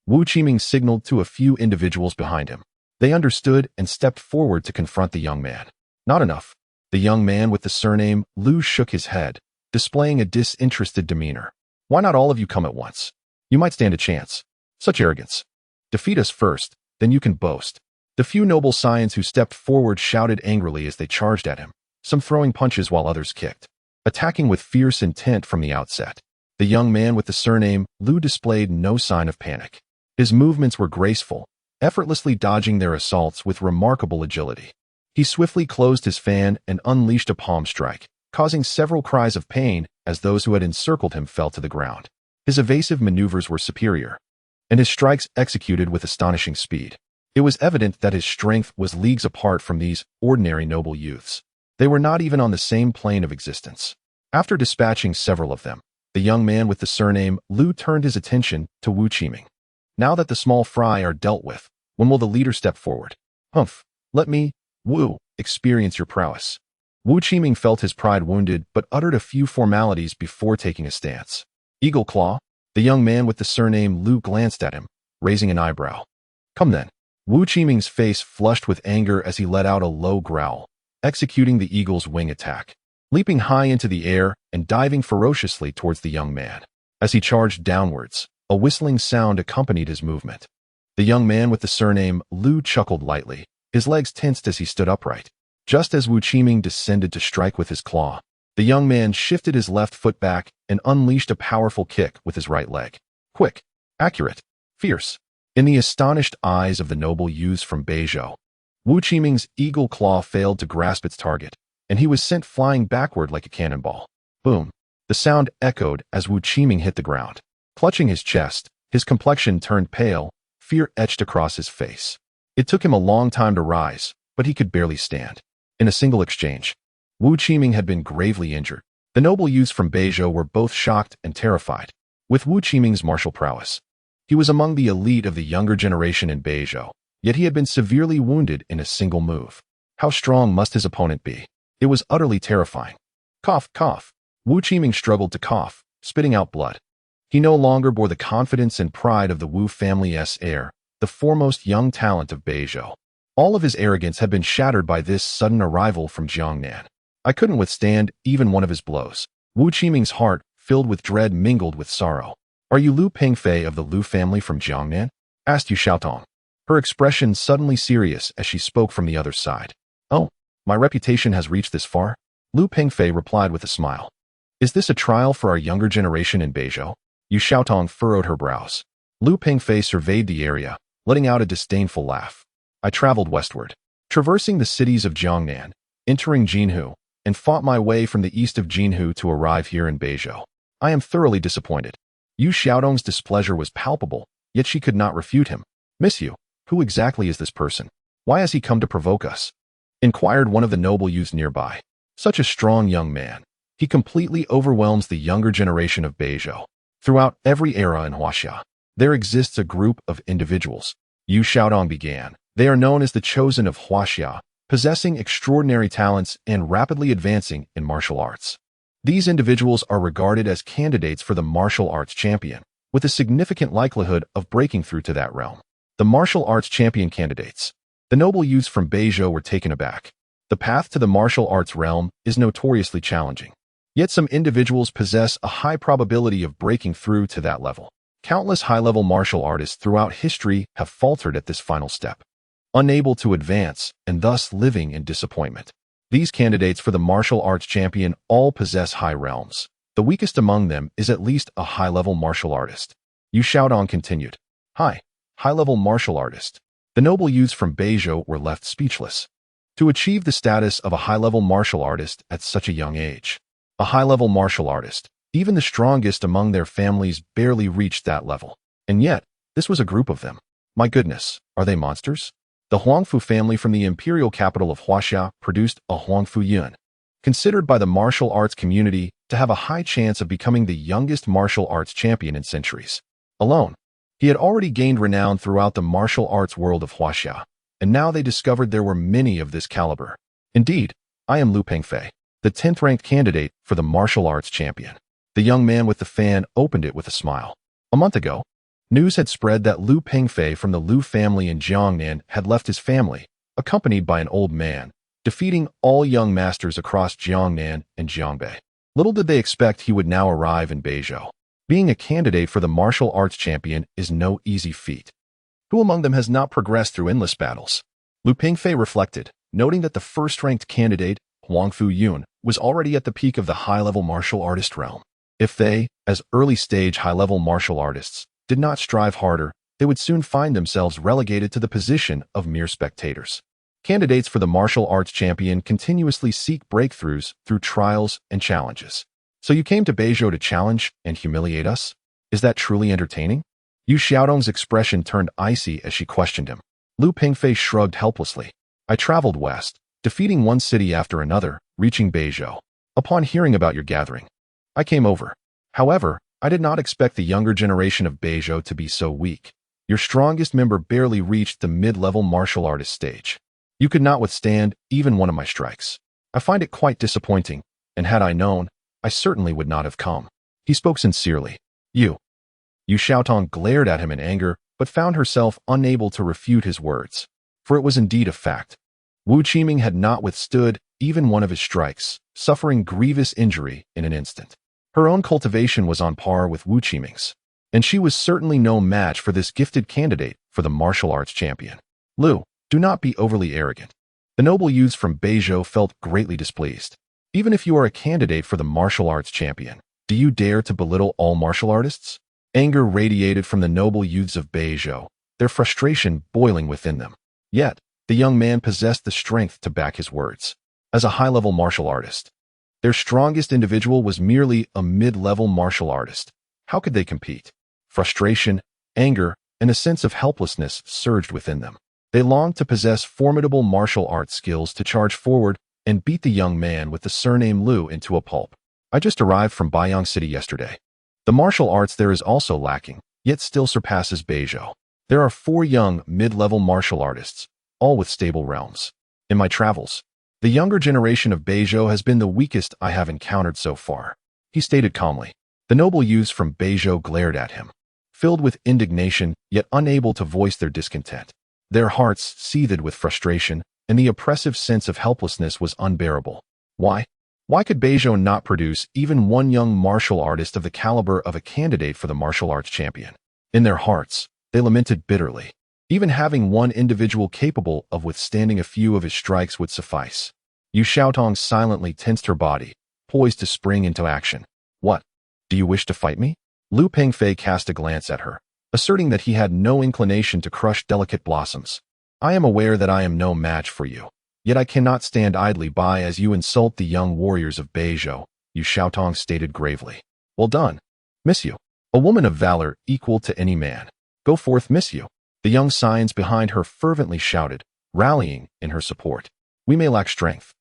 Wu Qiming signaled to a few individuals behind him. They understood and stepped forward to confront the young man. Not enough. The young man with the surname Lu shook his head, displaying a disinterested demeanor. Why not all of you come at once? You might stand a chance. Such arrogance. Defeat us first, then you can boast. The few noble scions who stepped forward shouted angrily as they charged at him, some throwing punches while others kicked, attacking with fierce intent from the outset. The young man with the surname Lu displayed no sign of panic. His movements were graceful, effortlessly dodging their assaults with remarkable agility. He swiftly closed his fan and unleashed a palm strike, causing several cries of pain as those who had encircled him fell to the ground. His evasive maneuvers were superior, and his strikes executed with astonishing speed. It was evident that his strength was leagues apart from these ordinary noble youths. They were not even on the same plane of existence. After dispatching several of them, the young man with the surname Lu turned his attention to Wu Qiming. Now that the small fry are dealt with, when will the leader step forward? Humph, let me, Wu, experience your prowess. Wu Qiming felt his pride wounded but uttered a few formalities before taking a stance. Eagle Claw? The young man with the surname Lu glanced at him, raising an eyebrow. Come then. Wu Qiming's face flushed with anger as he let out a low growl, executing the eagle's wing attack, leaping high into the air and diving ferociously towards the young man. As he charged downwards, a whistling sound accompanied his movement. The young man with the surname Lu chuckled lightly, his legs tensed as he stood upright. Just as Wu Qiming descended to strike with his claw, the young man shifted his left foot back and unleashed a powerful kick with his right leg. Quick, accurate, fierce. In the astonished eyes of the noble youths from Beizhou, Wu Qiming's eagle claw failed to grasp its target, and he was sent flying backward like a cannonball. Boom! The sound echoed as Wu Qiming hit the ground. Clutching his chest, his complexion turned pale, fear etched across his face. It took him a long time to rise, but he could barely stand. In a single exchange, Wu Qiming had been gravely injured. The noble youths from Beizhou were both shocked and terrified. With Wu Qiming's martial prowess, he was among the elite of the younger generation in Beizhou, yet he had been severely wounded in a single move. How strong must his opponent be? It was utterly terrifying. Cough, cough. Wu Qiming struggled to cough, spitting out blood. He no longer bore the confidence and pride of the Wu family's heir, the foremost young talent of Beizhou. All of his arrogance had been shattered by this sudden arrival from Jiangnan. I couldn't withstand even one of his blows. Wu Qiming's heart, filled with dread, mingled with sorrow. "Are you Lu Pingfei of the Lu family from Jiangnan?" asked Yu Xiaotong, her expression suddenly serious as she spoke from the other side. "Oh, my reputation has reached this far?" Lu Pingfei replied with a smile. "Is this a trial for our younger generation in Beizhou?" Yu Xiaotong furrowed her brows. Lu Pingfei surveyed the area, letting out a disdainful laugh. "I traveled westward, traversing the cities of Jiangnan, entering Jinhu, and fought my way from the east of Jinhu to arrive here in Beizhou. I am thoroughly disappointed." Yu Xiaotong's displeasure was palpable, yet she could not refute him. "Miss Yu, who exactly is this person? Why has he come to provoke us?" inquired one of the noble youths nearby. "Such a strong young man. He completely overwhelms the younger generation of Beizhou. Throughout every era in Huaxia, there exists a group of individuals," Yu Xiaotong began. "They are known as the Chosen of Huaxia, possessing extraordinary talents and rapidly advancing in martial arts. These individuals are regarded as candidates for the martial arts champion, with a significant likelihood of breaking through to that realm." The martial arts champion candidates. The noble youths from Beizhou were taken aback. The path to the martial arts realm is notoriously challenging. Yet some individuals possess a high probability of breaking through to that level. Countless high-level martial artists throughout history have faltered at this final step, unable to advance and thus living in disappointment. These candidates for the martial arts champion all possess high realms. The weakest among them is at least a high-level martial artist. Yu Xiaotong continued. High-level martial artist. The noble youths from Beizhou were left speechless. To achieve the status of a high-level martial artist at such a young age. A high-level martial artist. Even the strongest among their families barely reached that level. And yet, this was a group of them. My goodness, are they monsters? The Huangfu family from the imperial capital of Huaxia produced a Huangfu Yun, considered by the martial arts community to have a high chance of becoming the youngest martial arts champion in centuries. Alone, he had already gained renown throughout the martial arts world of Huaxia, and now they discovered there were many of this caliber. Indeed, I am Lu Pingfei, the 10th-ranked candidate for the martial arts champion. The young man with the fan opened it with a smile. A month ago, news had spread that Lu Pingfei from the Lu family in Jiangnan had left his family, accompanied by an old man, defeating all young masters across Jiangnan and Jiangbei. Little did they expect he would now arrive in Beizhou. Being a candidate for the martial arts champion is no easy feat. Who among them has not progressed through endless battles? Lu Pingfei reflected, noting that the first-ranked candidate, Huangfu Yun, was already at the peak of the high-level martial artist realm. If they, as early-stage high-level martial artists, did not strive harder, they would soon find themselves relegated to the position of mere spectators. Candidates for the martial arts champion continuously seek breakthroughs through trials and challenges. So you came to Beizhou to challenge and humiliate us? Is that truly entertaining? Yu Xiaotong's expression turned icy as she questioned him. Lu Pingfei shrugged helplessly. I traveled west, defeating one city after another, reaching Beizhou. Upon hearing about your gathering, I came over. However, I did not expect the younger generation of Beizhou to be so weak. Your strongest member barely reached the mid-level martial artist stage. You could not withstand even one of my strikes. I find it quite disappointing, and had I known, I certainly would not have come. He spoke sincerely. Yu Xiaotong glared at him in anger, but found herself unable to refute his words. For it was indeed a fact. Wu Qiming had not withstood even one of his strikes, suffering grievous injury in an instant. Her own cultivation was on par with Wu Qiming's, and she was certainly no match for this gifted candidate for the martial arts champion. Lu, do not be overly arrogant. The noble youths from Beizhou felt greatly displeased. Even if you are a candidate for the martial arts champion, do you dare to belittle all martial artists? Anger radiated from the noble youths of Beizhou, their frustration boiling within them. Yet, the young man possessed the strength to back his words. As a high-level martial artist, their strongest individual was merely a mid-level martial artist. How could they compete? Frustration, anger, and a sense of helplessness surged within them. They longed to possess formidable martial arts skills to charge forward and beat the young man with the surname Lu into a pulp. I just arrived from Baiyang City yesterday. The martial arts there is also lacking, yet still surpasses Beizhou. There are 4 young, mid-level martial artists, all with stable realms. In my travels, the younger generation of Beizhou has been the weakest I have encountered so far, he stated calmly. The noble youths from Beizhou glared at him. filled with indignation, yet unable to voice their discontent. Their hearts seethed with frustration, and the oppressive sense of helplessness was unbearable. Why? Why could Beizhou not produce even one young martial artist of the caliber of a candidate for the martial arts champion? In their hearts, they lamented bitterly. Even having one individual capable of withstanding a few of his strikes would suffice. Yu Xiaotong silently tensed her body, poised to spring into action. What? Do you wish to fight me? Lu Pengfei cast a glance at her, asserting that he had no inclination to crush delicate blossoms. I am aware that I am no match for you, yet I cannot stand idly by as you insult the young warriors of Beizhou, Yu Xiaotong stated gravely. Well done, Miss Yu. A woman of valor equal to any man. Go forth, Miss Yu. The young scions behind her fervently shouted, rallying in her support. We may lack strength,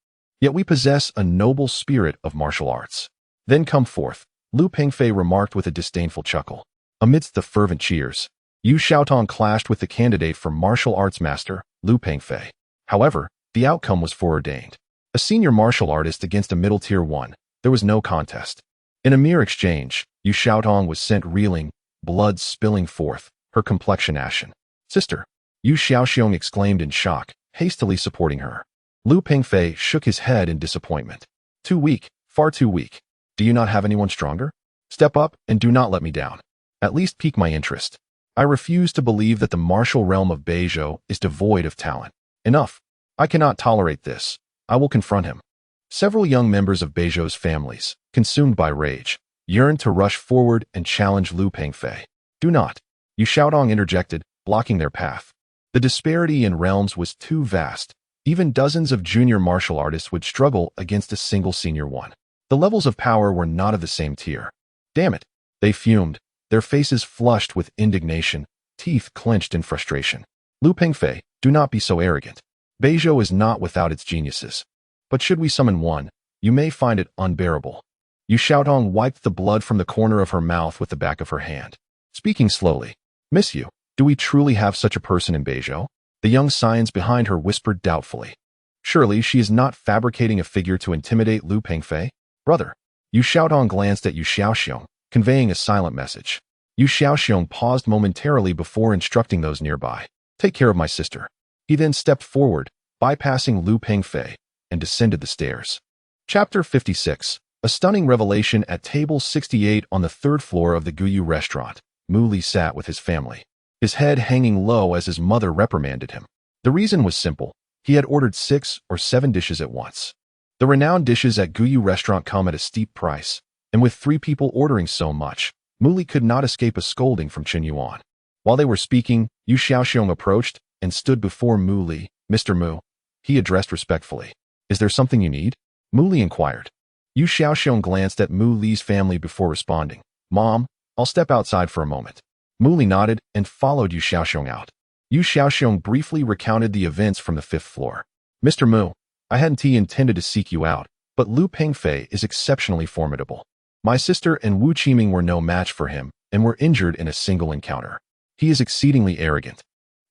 yet we possess a noble spirit of martial arts. Then come forth, Lu Pengfei remarked with a disdainful chuckle. Amidst the fervent cheers, Yu Xiaotong clashed with the candidate for martial arts master, Lu Pengfei. However, the outcome was foreordained. A senior martial artist against a middle tier one, there was no contest. In a mere exchange, Yu Xiaotong was sent reeling, blood spilling forth, her complexion ashen. Sister, Yu Xiaoxiong exclaimed in shock, hastily supporting her. Lu Pengfei shook his head in disappointment. Too weak, far too weak. Do you not have anyone stronger? Step up and do not let me down. At least pique my interest. I refuse to believe that the martial realm of Beizhou is devoid of talent. Enough. I cannot tolerate this. I will confront him. Several young members of Beizhou's families, consumed by rage, yearned to rush forward and challenge Lu Pengfei. Do not. Yu Xiaotong interjected, blocking their path. The disparity in realms was too vast. Even dozens of junior martial artists would struggle against a single senior one. The levels of power were not of the same tier. Damn it. They fumed, their faces flushed with indignation, teeth clenched in frustration. Lu Pengfei, do not be so arrogant. Beizhou is not without its geniuses. But should we summon one, you may find it unbearable. Yu Xiaotong wiped the blood from the corner of her mouth with the back of her hand. Speaking slowly, Miss Yu, do we truly have such a person in Beizhou? The young scions behind her whispered doubtfully. Surely she is not fabricating a figure to intimidate Lu Pengfei? Brother. Yu Xiaotong glanced at Yu Xiaoxiong, conveying a silent message. Yu Xiaoxiong paused momentarily before instructing those nearby. Take care of my sister. He then stepped forward, bypassing Lu Pengfei, and descended the stairs. Chapter 56. A stunning revelation at table 68 on the third floor of the Guyu restaurant. Mu Li sat with his family, his head hanging low as his mother reprimanded him. The reason was simple. He had ordered 6 or 7 dishes at once. The renowned dishes at Guyu restaurant come at a steep price, and with 3 people ordering so much, Mu Li could not escape a scolding from Chen Yuan. While they were speaking, Yu Xiaoxiong approached and stood before Mu Li. Mr. Mu, he addressed respectfully. Is there something you need? Mu Li inquired. Yu Xiaoxiong glanced at Mu Li's family before responding. Mom, I'll step outside for a moment. Mu Li nodded and followed Yu Xiaoxiong out. Yu Xiaoxiong briefly recounted the events from the 5th floor. Mr. Mu, I hadn't intended to seek you out, but Lu Pengfei is exceptionally formidable. My sister and Wu Qiming were no match for him and were injured in a single encounter. He is exceedingly arrogant,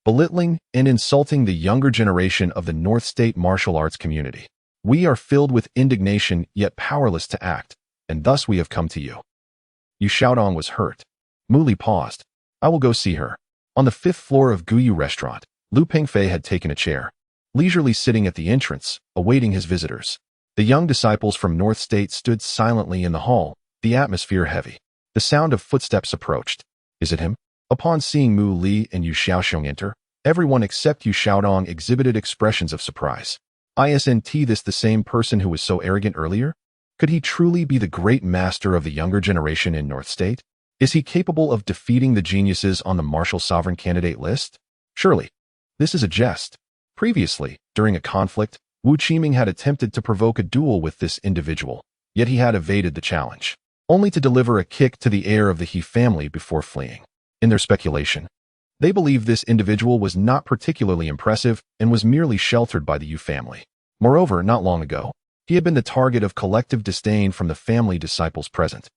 belittling and insulting the younger generation of the North State martial arts community. We are filled with indignation yet powerless to act, and thus we have come to you. Yu Xiaotong was hurt. Mu Li paused. I will go see her. On the 5th floor of Guyu restaurant, Lu Pengfei had taken a chair, leisurely sitting at the entrance, awaiting his visitors. The young disciples from North State stood silently in the hall, the atmosphere heavy. The sound of footsteps approached. Is it him? Upon seeing Mu Li and Yu Xiaoxiong enter, everyone except Yu Xiaotong exhibited expressions of surprise. Isn't this the same person who was so arrogant earlier? Could he truly be the great master of the younger generation in North State? Is he capable of defeating the geniuses on the martial sovereign candidate list? Surely. This is a jest. Previously, during a conflict, Wu Qiming had attempted to provoke a duel with this individual, yet he had evaded the challenge, only to deliver a kick to the heir of the He family before fleeing. In their speculation, they believed this individual was not particularly impressive and was merely sheltered by the Yu family. Moreover, not long ago, he had been the target of collective disdain from the family disciples present.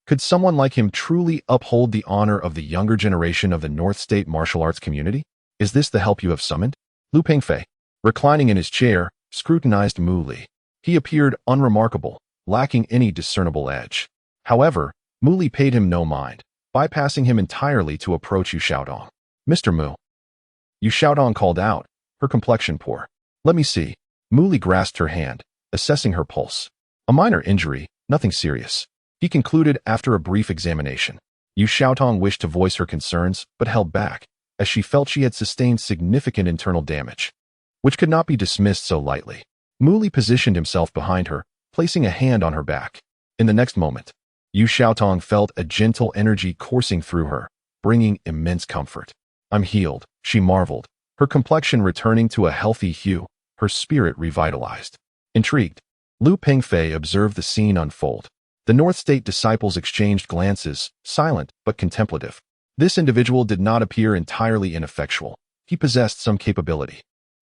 Could someone like him truly uphold the honor of the younger generation of the North State martial arts community? Is this the help you have summoned? Lu Pengfei, reclining in his chair, scrutinized Mu Li. He appeared unremarkable, lacking any discernible edge. However, Mu Li paid him no mind, bypassing him entirely to approach Yu Xiaodong. "Mr. Mu." Yu Xiaodong called out, her complexion poor. "Let me see." Mu Li grasped her hand, assessing her pulse. "A minor injury, nothing serious," he concluded after a brief examination. Yu Xiaotong wished to voice her concerns, but held back, as she felt she had sustained significant internal damage, which could not be dismissed so lightly. Mu Li positioned himself behind her, placing a hand on her back. In the next moment, Yu Xiaotong felt a gentle energy coursing through her, bringing immense comfort. "I'm healed," she marveled, her complexion returning to a healthy hue, her spirit revitalized. Intrigued, Lu Pengfei observed the scene unfold. The North State disciples exchanged glances, silent but contemplative. This individual did not appear entirely ineffectual. He possessed some capability.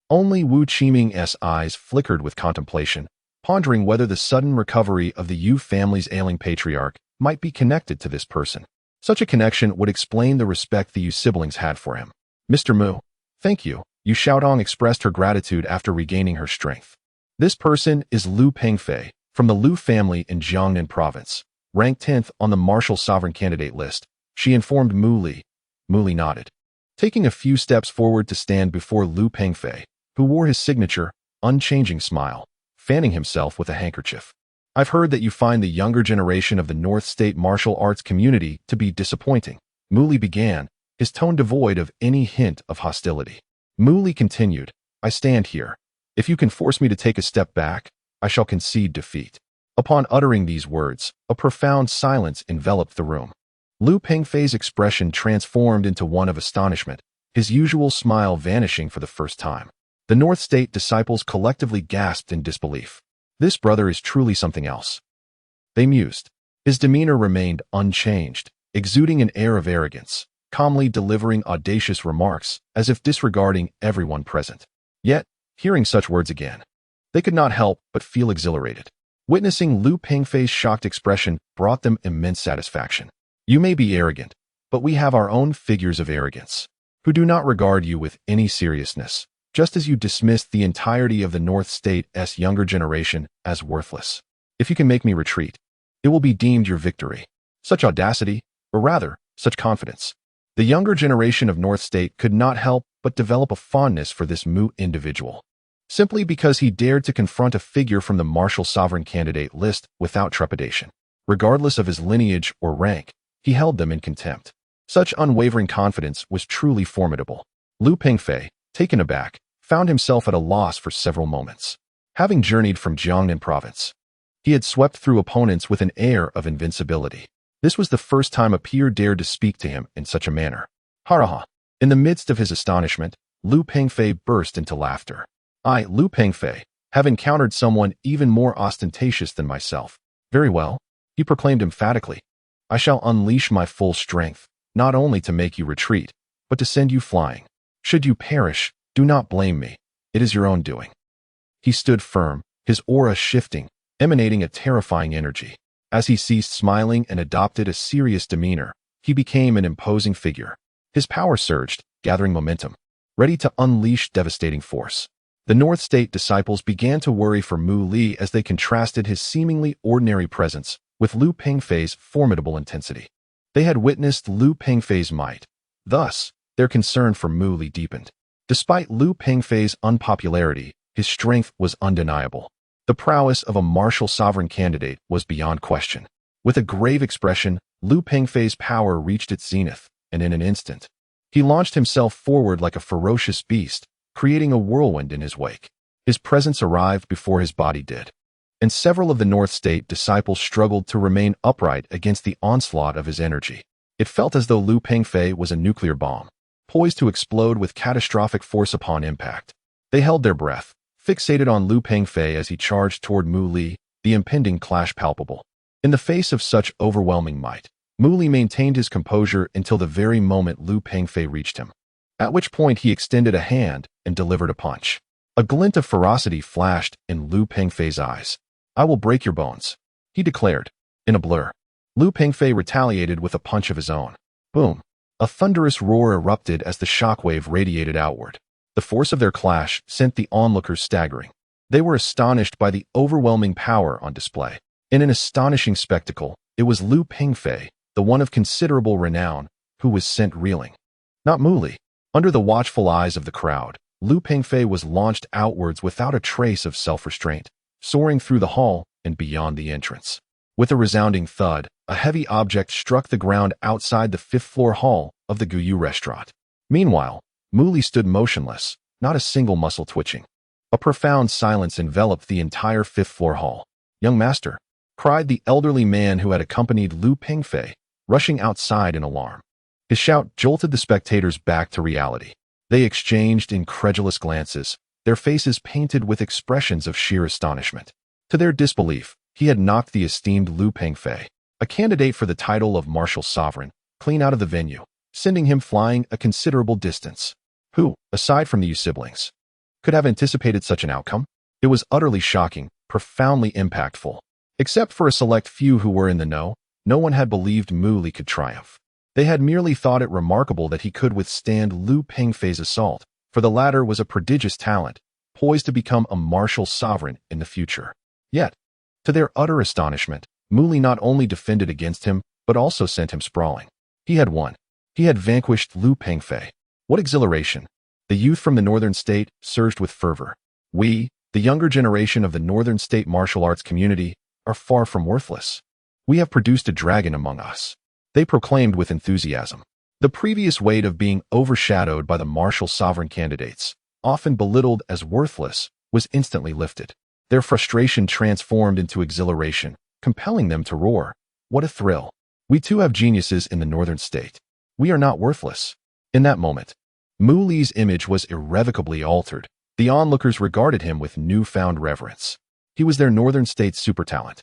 Only Wu Qiming's eyes flickered with contemplation, pondering whether the sudden recovery of the Yu family's ailing patriarch might be connected to this person. Such a connection would explain the respect the Yu siblings had for him. "Mr. Mu, thank you," Yu Xiaodong expressed her gratitude after regaining her strength. "This person is Lu Pengfei, from the Lu family in Jiangnan province, ranked 10th on the martial sovereign candidate list," she informed Mu Li. Mu Li nodded, taking a few steps forward to stand before Lu Pengfei, who wore his signature, unchanging smile, fanning himself with a handkerchief. "I've heard that you find the younger generation of the North State martial arts community to be disappointing," Mu Li began, his tone devoid of any hint of hostility. Mu Li continued, "I stand here. If you can force me to take a step back, I shall concede defeat." Upon uttering these words, a profound silence enveloped the room. Lu Pengfei's expression transformed into one of astonishment, his usual smile vanishing for the first time. The North State disciples collectively gasped in disbelief. "This brother is truly something else," they mused. His demeanor remained unchanged, exuding an air of arrogance, calmly delivering audacious remarks as if disregarding everyone present. Yet, hearing such words again, they could not help but feel exhilarated. Witnessing Lu Pengfei's shocked expression brought them immense satisfaction. "You may be arrogant, but we have our own figures of arrogance, who do not regard you with any seriousness, just as you dismissed the entirety of the North State's younger generation as worthless. If you can make me retreat, it will be deemed your victory." Such audacity, or rather, such confidence. The younger generation of North State could not help but develop a fondness for this Mu individual, simply because he dared to confront a figure from the martial sovereign candidate list without trepidation. Regardless of his lineage or rank, he held them in contempt. Such unwavering confidence was truly formidable. Lu Pengfei, taken aback, found himself at a loss for several moments. Having journeyed from Jiangnan province, he had swept through opponents with an air of invincibility. This was the first time a peer dared to speak to him in such a manner. "Haraha!" In the midst of his astonishment, Lu Pengfei burst into laughter. "I, Lu Pengfei, have encountered someone even more ostentatious than myself. Very well," he proclaimed emphatically. "I shall unleash my full strength, not only to make you retreat, but to send you flying. Should you perish, do not blame me. It is your own doing." He stood firm, his aura shifting, emanating a terrifying energy. As he ceased smiling and adopted a serious demeanor, he became an imposing figure. His power surged, gathering momentum, ready to unleash devastating force. The North State disciples began to worry for Mu Li as they contrasted his seemingly ordinary presence with Lu Pengfei's formidable intensity. They had witnessed Lu Pengfei's might. Thus, their concern for Mu Li deepened. Despite Lu Pengfei's unpopularity, his strength was undeniable. The prowess of a martial sovereign candidate was beyond question. With a grave expression, Lu Pengfei's power reached its zenith, and in an instant, he launched himself forward like a ferocious beast, creating a whirlwind in his wake. His presence arrived before his body did, and several of the North State disciples struggled to remain upright against the onslaught of his energy. It felt as though Lu Pengfei was a nuclear bomb, poised to explode with catastrophic force upon impact. They held their breath, fixated on Lu Pengfei as he charged toward Mu Li, the impending clash palpable. In the face of such overwhelming might, Mu Li maintained his composure until the very moment Lu Pengfei reached him, at which point he extended a hand and delivered a punch. A glint of ferocity flashed in Lu Pengfei's eyes. "I will break your bones," he declared. In a blur, Lu Pengfei retaliated with a punch of his own. Boom! A thunderous roar erupted as the shockwave radiated outward. The force of their clash sent the onlookers staggering. They were astonished by the overwhelming power on display. In an astonishing spectacle, it was Lu Pengfei, the one of considerable renown, who was sent reeling. Not Mu Li. Under the watchful eyes of the crowd, Lu Pengfei was launched outwards without a trace of self-restraint, soaring through the hall and beyond the entrance. With a resounding thud, a heavy object struck the ground outside the fifth-floor hall of the Guyu restaurant. Meanwhile, Mu Li stood motionless, not a single muscle twitching. A profound silence enveloped the entire fifth-floor hall. "Young master," cried the elderly man who had accompanied Lu Pengfei, rushing outside in alarm. His shout jolted the spectators back to reality. They exchanged incredulous glances, their faces painted with expressions of sheer astonishment. To their disbelief, he had knocked the esteemed Lu Pengfei, a candidate for the title of martial sovereign, clean out of the venue, sending him flying a considerable distance. Who, aside from the Yu siblings, could have anticipated such an outcome? It was utterly shocking, profoundly impactful. Except for a select few who were in the know, no one had believed Mu Li could triumph. They had merely thought it remarkable that he could withstand Lu Pengfei's assault, for the latter was a prodigious talent, poised to become a martial sovereign in the future. Yet, to their utter astonishment, Mu Li not only defended against him, but also sent him sprawling. He had won. He had vanquished Lu Pengfei. What exhilaration! The youth from the northern state surged with fervor. We, the younger generation of the northern state martial arts community, are far from worthless. We have produced a dragon among us, they proclaimed with enthusiasm. The previous weight of being overshadowed by the martial sovereign candidates, often belittled as worthless, was instantly lifted. Their frustration transformed into exhilaration, compelling them to roar. What a thrill! We too have geniuses in the northern state. We are not worthless. In that moment, Mu Li's image was irrevocably altered. The onlookers regarded him with newfound reverence. He was their northern state's supertalent,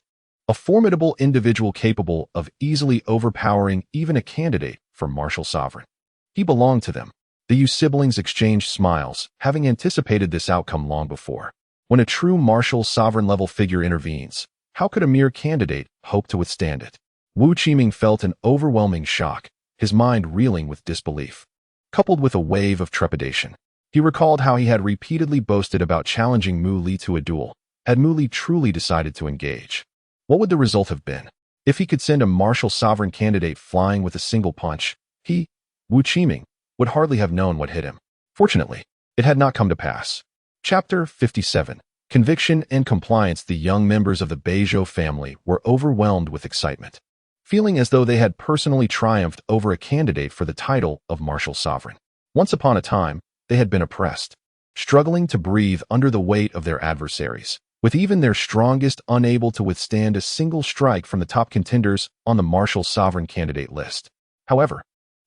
a formidable individual capable of easily overpowering even a candidate for martial sovereign. He belonged to them. The Yu siblings exchanged smiles, having anticipated this outcome long before. When a true martial sovereign-level figure intervenes, how could a mere candidate hope to withstand it? Wu Qiming felt an overwhelming shock, his mind reeling with disbelief, coupled with a wave of trepidation. He recalled how he had repeatedly boasted about challenging Mu Li to a duel. Had Mu Li truly decided to engage, what would the result have been? If he could send a martial sovereign candidate flying with a single punch, he, Wu Qiming, would hardly have known what hit him. Fortunately, it had not come to pass. Chapter 57. Conviction and Compliance. The young members of the Beizhou family were overwhelmed with excitement, feeling as though they had personally triumphed over a candidate for the title of martial sovereign. Once upon a time, they had been oppressed, struggling to breathe under the weight of their adversaries, with even their strongest unable to withstand a single strike from the top contenders on the martial sovereign candidate list. However,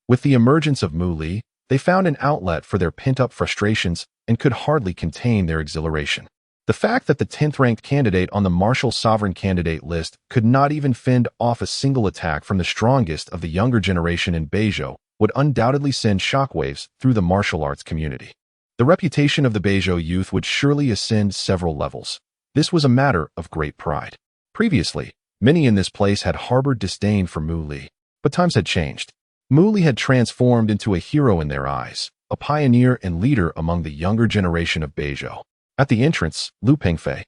with the emergence of Mu Li, they found an outlet for their pent-up frustrations and could hardly contain their exhilaration. The fact that the 10th-ranked candidate on the martial sovereign candidate list could not even fend off a single attack from the strongest of the younger generation in Beizhou would undoubtedly send shockwaves through the martial arts community. The reputation of the Beizhou youth would surely ascend several levels. This was a matter of great pride. Previously, many in this place had harbored disdain for Mu Li, but times had changed. Mu Li had transformed into a hero in their eyes, a pioneer and leader among the younger generation of Beizhou. At the entrance, Lu Pengfei,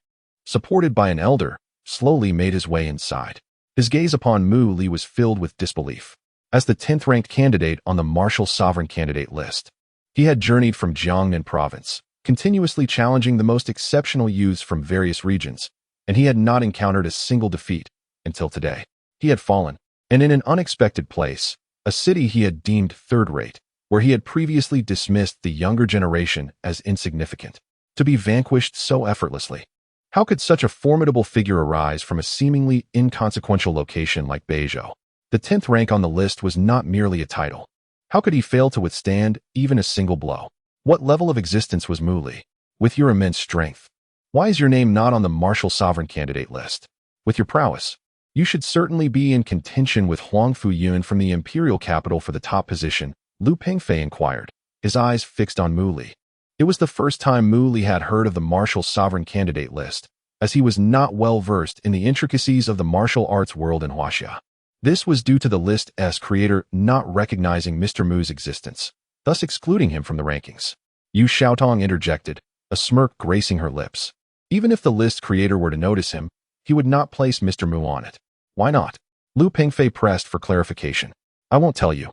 supported by an elder, slowly made his way inside. His gaze upon Mu Li was filled with disbelief. As the 10th-ranked candidate on the martial sovereign candidate list, he had journeyed from Jiangnan province, continuously challenging the most exceptional youths from various regions, and he had not encountered a single defeat until today. He had fallen, and in an unexpected place, a city he had deemed third-rate, where he had previously dismissed the younger generation as insignificant, to be vanquished so effortlessly. How could such a formidable figure arise from a seemingly inconsequential location like Beizhou? The 10th rank on the list was not merely a title. How could he fail to withstand even a single blow? What level of existence was Mu Li? With your immense strength, why is your name not on the martial sovereign candidate list? With your prowess, you should certainly be in contention with Huang Fuyun from the imperial capital for the top position, Lu Pengfei inquired, his eyes fixed on Mu Li. It was the first time Mu Li had heard of the martial sovereign candidate list, as he was not well versed in the intricacies of the martial arts world in Huaxia. This was due to the list's creator not recognizing Mr. Mu's existence, thus excluding him from the rankings. Yu Xiaotong interjected, a smirk gracing her lips. Even if the list creator were to notice him, he would not place Mr. Mu on it. Why not? Lu Pingfei pressed for clarification. I won't tell you.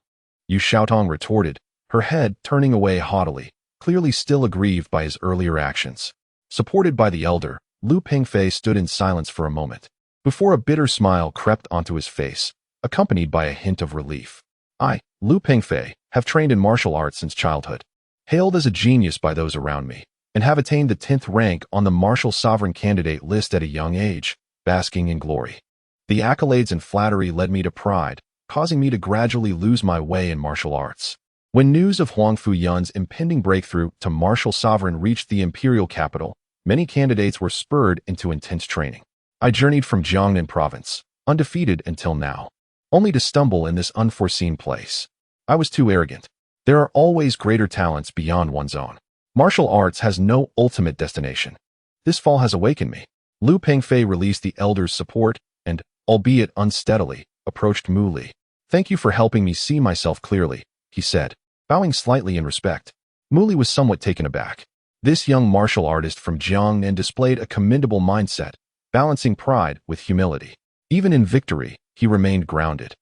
Yu Xiaotong retorted, her head turning away haughtily, clearly still aggrieved by his earlier actions. Supported by the elder, Lu Pingfei stood in silence for a moment, before a bitter smile crept onto his face, accompanied by a hint of relief. I, Lu Pingfei, have trained in martial arts since childhood, hailed as a genius by those around me, and have attained the 10th rank on the martial sovereign candidate list at a young age, basking in glory. The accolades and flattery led me to pride, causing me to gradually lose my way in martial arts. When news of Huang Fuyun's impending breakthrough to martial sovereign reached the imperial capital, many candidates were spurred into intense training. I journeyed from Jiangnan province, undefeated until now, only to stumble in this unforeseen place. I was too arrogant. There are always greater talents beyond one's own. Martial arts has no ultimate destination. This fall has awakened me. Lu Pingfei released the elder's support and, albeit unsteadily, approached Mu Li. Thank you for helping me see myself clearly, he said, bowing slightly in respect. Mu Li was somewhat taken aback. This young martial artist from Jiangnan displayed a commendable mindset, balancing pride with humility. Even in victory, he remained grounded.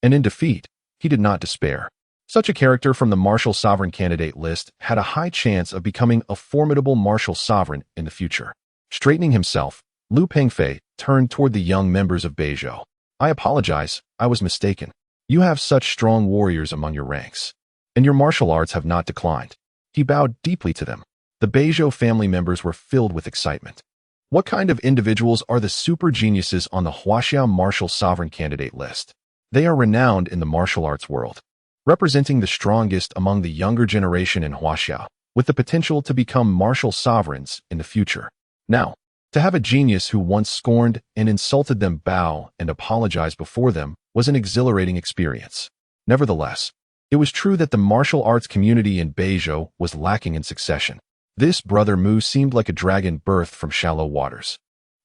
And in defeat, he did not despair. Such a character from the martial sovereign candidate list had a high chance of becoming a formidable martial sovereign in the future. Straightening himself, Lu Pingfei turned toward the young members of Beizhou. I apologize, I was mistaken. You have such strong warriors among your ranks, and your martial arts have not declined. He bowed deeply to them. The Beizhou family members were filled with excitement. What kind of individuals are the super geniuses on the Huaxiao martial sovereign candidate list? They are renowned in the martial arts world, representing the strongest among the younger generation in Huaxiao, with the potential to become martial sovereigns in the future. Now, to have a genius who once scorned and insulted them bow and apologize before them was an exhilarating experience. Nevertheless, it was true that the martial arts community in Beizhou was lacking in succession. This brother Mu seemed like a dragon birthed from shallow waters,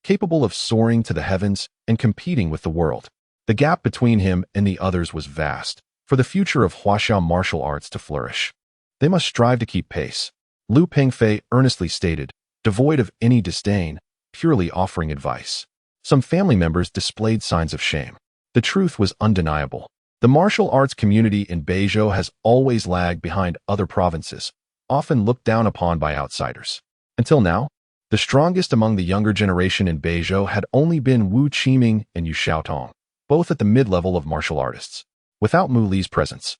capable of soaring to the heavens and competing with the world. The gap between him and the others was vast, for the future of Huaxiao martial arts to flourish. They must strive to keep pace, Lu Pingfei earnestly stated, devoid of any disdain, purely offering advice. Some family members displayed signs of shame. The truth was undeniable. The martial arts community in Beizhou has always lagged behind other provinces, often looked down upon by outsiders. Until now, the strongest among the younger generation in Beizhou had only been Wu Qiming and Yu Xiaotong, both at the mid-level of martial artists. Without Mu Li's presence,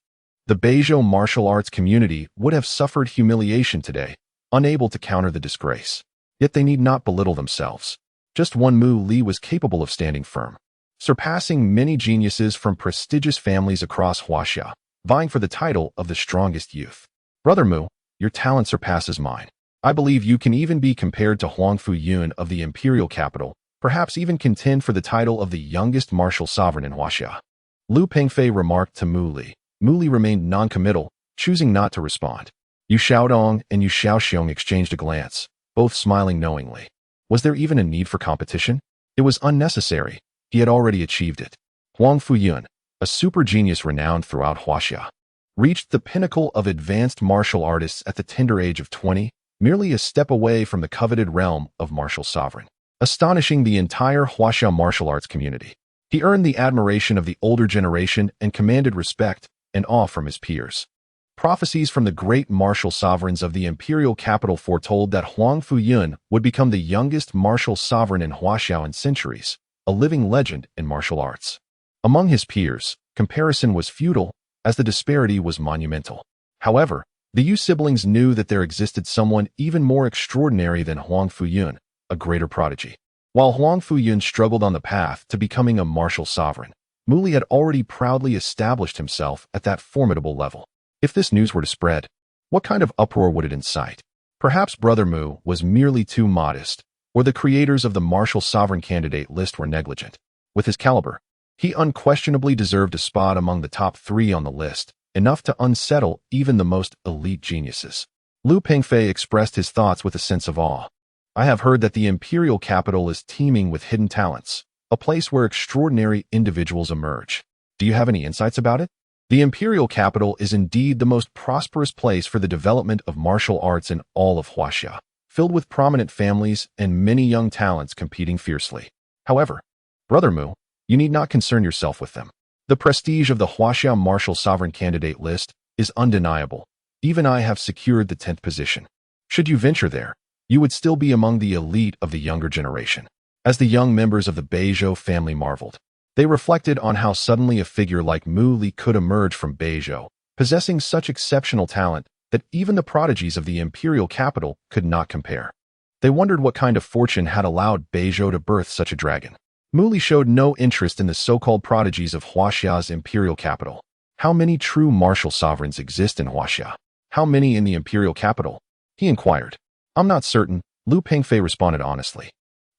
the Beizhou martial arts community would have suffered humiliation today, unable to counter the disgrace. Yet they need not belittle themselves. Just one Mu Li was capable of standing firm, surpassing many geniuses from prestigious families across Huaxia, vying for the title of the strongest youth. Brother Mu, your talent surpasses mine. I believe you can even be compared to Huang Fuyun of the imperial capital, perhaps even contend for the title of the youngest martial sovereign in Huaxia. Lu Pingfei remarked to Mu Li. Mu Li remained non-committal, choosing not to respond. Yu Xiaodong and Yu Xiaoxiong exchanged a glance, both smiling knowingly. Was there even a need for competition? It was unnecessary. He had already achieved it. Huang Fuyun, a super genius renowned throughout Huaxia, reached the pinnacle of advanced martial artists at the tender age of 20, merely a step away from the coveted realm of martial sovereign, astonishing the entire Huaxia martial arts community. He earned the admiration of the older generation and commanded respect and awe from his peers. Prophecies from the great martial sovereigns of the imperial capital foretold that Huang Fuyun would become the youngest martial sovereign in Huaxiao in centuries, a living legend in martial arts. Among his peers, comparison was futile, as the disparity was monumental. However, the Yu siblings knew that there existed someone even more extraordinary than Huang Fuyun, a greater prodigy. While Huang Fuyun struggled on the path to becoming a martial sovereign, Mu Li had already proudly established himself at that formidable level. If this news were to spread, what kind of uproar would it incite? Perhaps Brother Mu was merely too modest, or the creators of the martial sovereign candidate list were negligent. With his caliber, he unquestionably deserved a spot among the top 3 on the list, enough to unsettle even the most elite geniuses. Lu Pingfei expressed his thoughts with a sense of awe. I have heard that the imperial capital is teeming with hidden talents, a place where extraordinary individuals emerge. Do you have any insights about it? The imperial capital is indeed the most prosperous place for the development of martial arts in all of Huaxia, filled with prominent families and many young talents competing fiercely. However, Brother Mu, You need not concern yourself with them. The prestige of the Huaxia martial sovereign candidate list is undeniable. Even I have secured the 10th position. Should you venture there, you would still be among the elite of the younger generation. As the young members of the Beizhou family marveled, they reflected on how suddenly a figure like Mu Li could emerge from Beizhou, possessing such exceptional talent that even the prodigies of the imperial capital could not compare. They wondered what kind of fortune had allowed Beizhou to birth such a dragon. Mu Li showed no interest in the so-called prodigies of Huaxia's imperial capital. How many true martial sovereigns exist in Huaxia? How many in the imperial capital? He inquired. I'm not certain, Lu Pengfei responded honestly.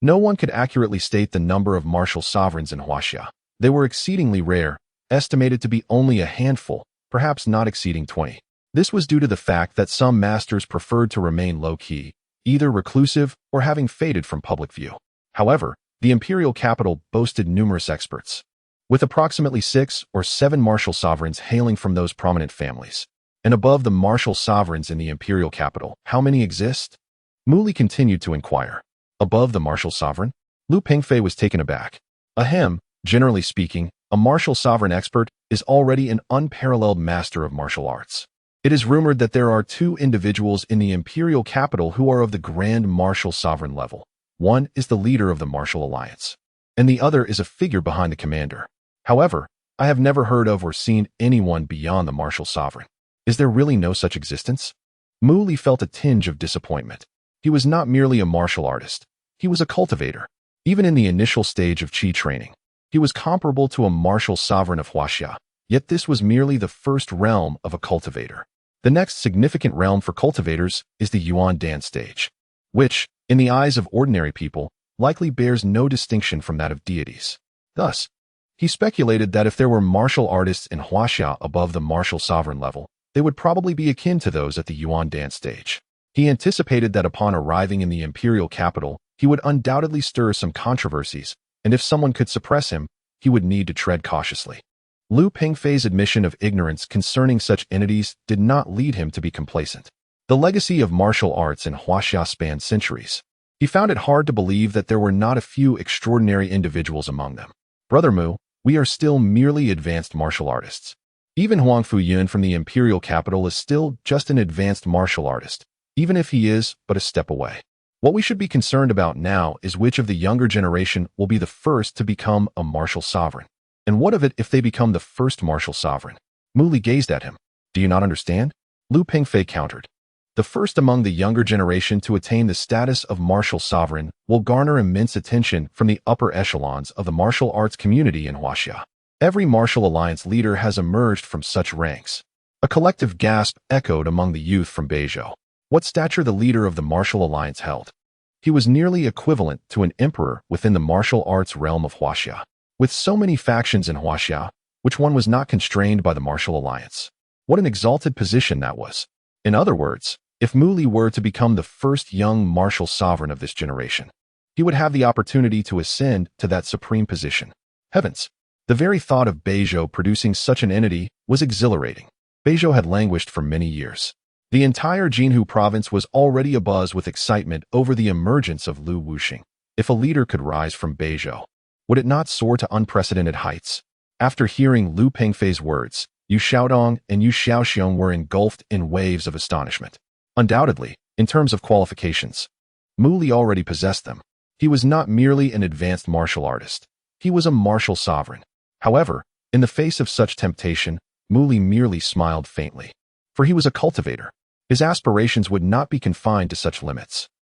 No one could accurately state the number of martial sovereigns in Huaxia. They were exceedingly rare, estimated to be only a handful, perhaps not exceeding 20. This was due to the fact that some masters preferred to remain low-key, either reclusive or having faded from public view. However, the imperial capital boasted numerous experts, with approximately 6 or 7 martial sovereigns hailing from those prominent families. And above the martial sovereigns in the imperial capital, how many exist? Mu Li continued to inquire. Above the martial sovereign? Lu Pengfei was taken aback. Ahem, generally speaking, a martial sovereign expert is already an unparalleled master of martial arts. It is rumored that there are 2 individuals in the imperial capital who are of the grand martial sovereign level. One is the leader of the martial alliance, and the other is a figure behind the commander. However, I have never heard of or seen anyone beyond the martial sovereign. Is there really no such existence? Mu Li felt a tinge of disappointment. He was not merely a martial artist. He was a cultivator. Even in the initial stage of Qi training, he was comparable to a martial sovereign of Huaxia, yet this was merely the first realm of a cultivator. The next significant realm for cultivators is the Yuan Dan stage, which, in the eyes of ordinary people, likely bears no distinction from that of deities. Thus, he speculated that if there were martial artists in Huaxia above the martial sovereign level, they would probably be akin to those at the Yuan Dan stage. He anticipated that upon arriving in the imperial capital, he would undoubtedly stir some controversies, and if someone could suppress him, he would need to tread cautiously. Lu Pengfei's admission of ignorance concerning such entities did not lead him to be complacent. The legacy of martial arts in Huaxia spanned centuries. He found it hard to believe that there were not a few extraordinary individuals among them. Brother Mu, we are still merely advanced martial artists. Even Huang Fuyun from the imperial capital is still just an advanced martial artist, even if he is but a step away. What we should be concerned about now is which of the younger generation will be the first to become a martial sovereign. And what of it if they become the first martial sovereign? Mu Li gazed at him. Do you not understand? Lu Pengfei countered. The first among the younger generation to attain the status of martial sovereign will garner immense attention from the upper echelons of the martial arts community in Huaxia. Every martial alliance leader has emerged from such ranks. A collective gasp echoed among the youth from Beizhou. What stature the leader of the martial alliance held. He was nearly equivalent to an emperor within the martial arts realm of Huaxia. With so many factions in Huaxia, which one was not constrained by the martial alliance? What an exalted position that was. In other words, if Mu Li were to become the first young martial sovereign of this generation, he would have the opportunity to ascend to that supreme position. Heavens! The very thought of Beizhou producing such an entity was exhilarating. Beizhou had languished for many years. The entire Jinhu province was already abuzz with excitement over the emergence of Lu Wuxing. If a leader could rise from Beizhou, would it not soar to unprecedented heights? After hearing Lu Pengfei's words, Yu Xiaodong and Yu Xiaoxiong were engulfed in waves of astonishment. Undoubtedly, in terms of qualifications, Mu Li already possessed them. He was not merely an advanced martial artist. He was a martial sovereign. However, in the face of such temptation, Mu Li merely smiled faintly. For he was a cultivator. His aspirations would not be confined to such limits.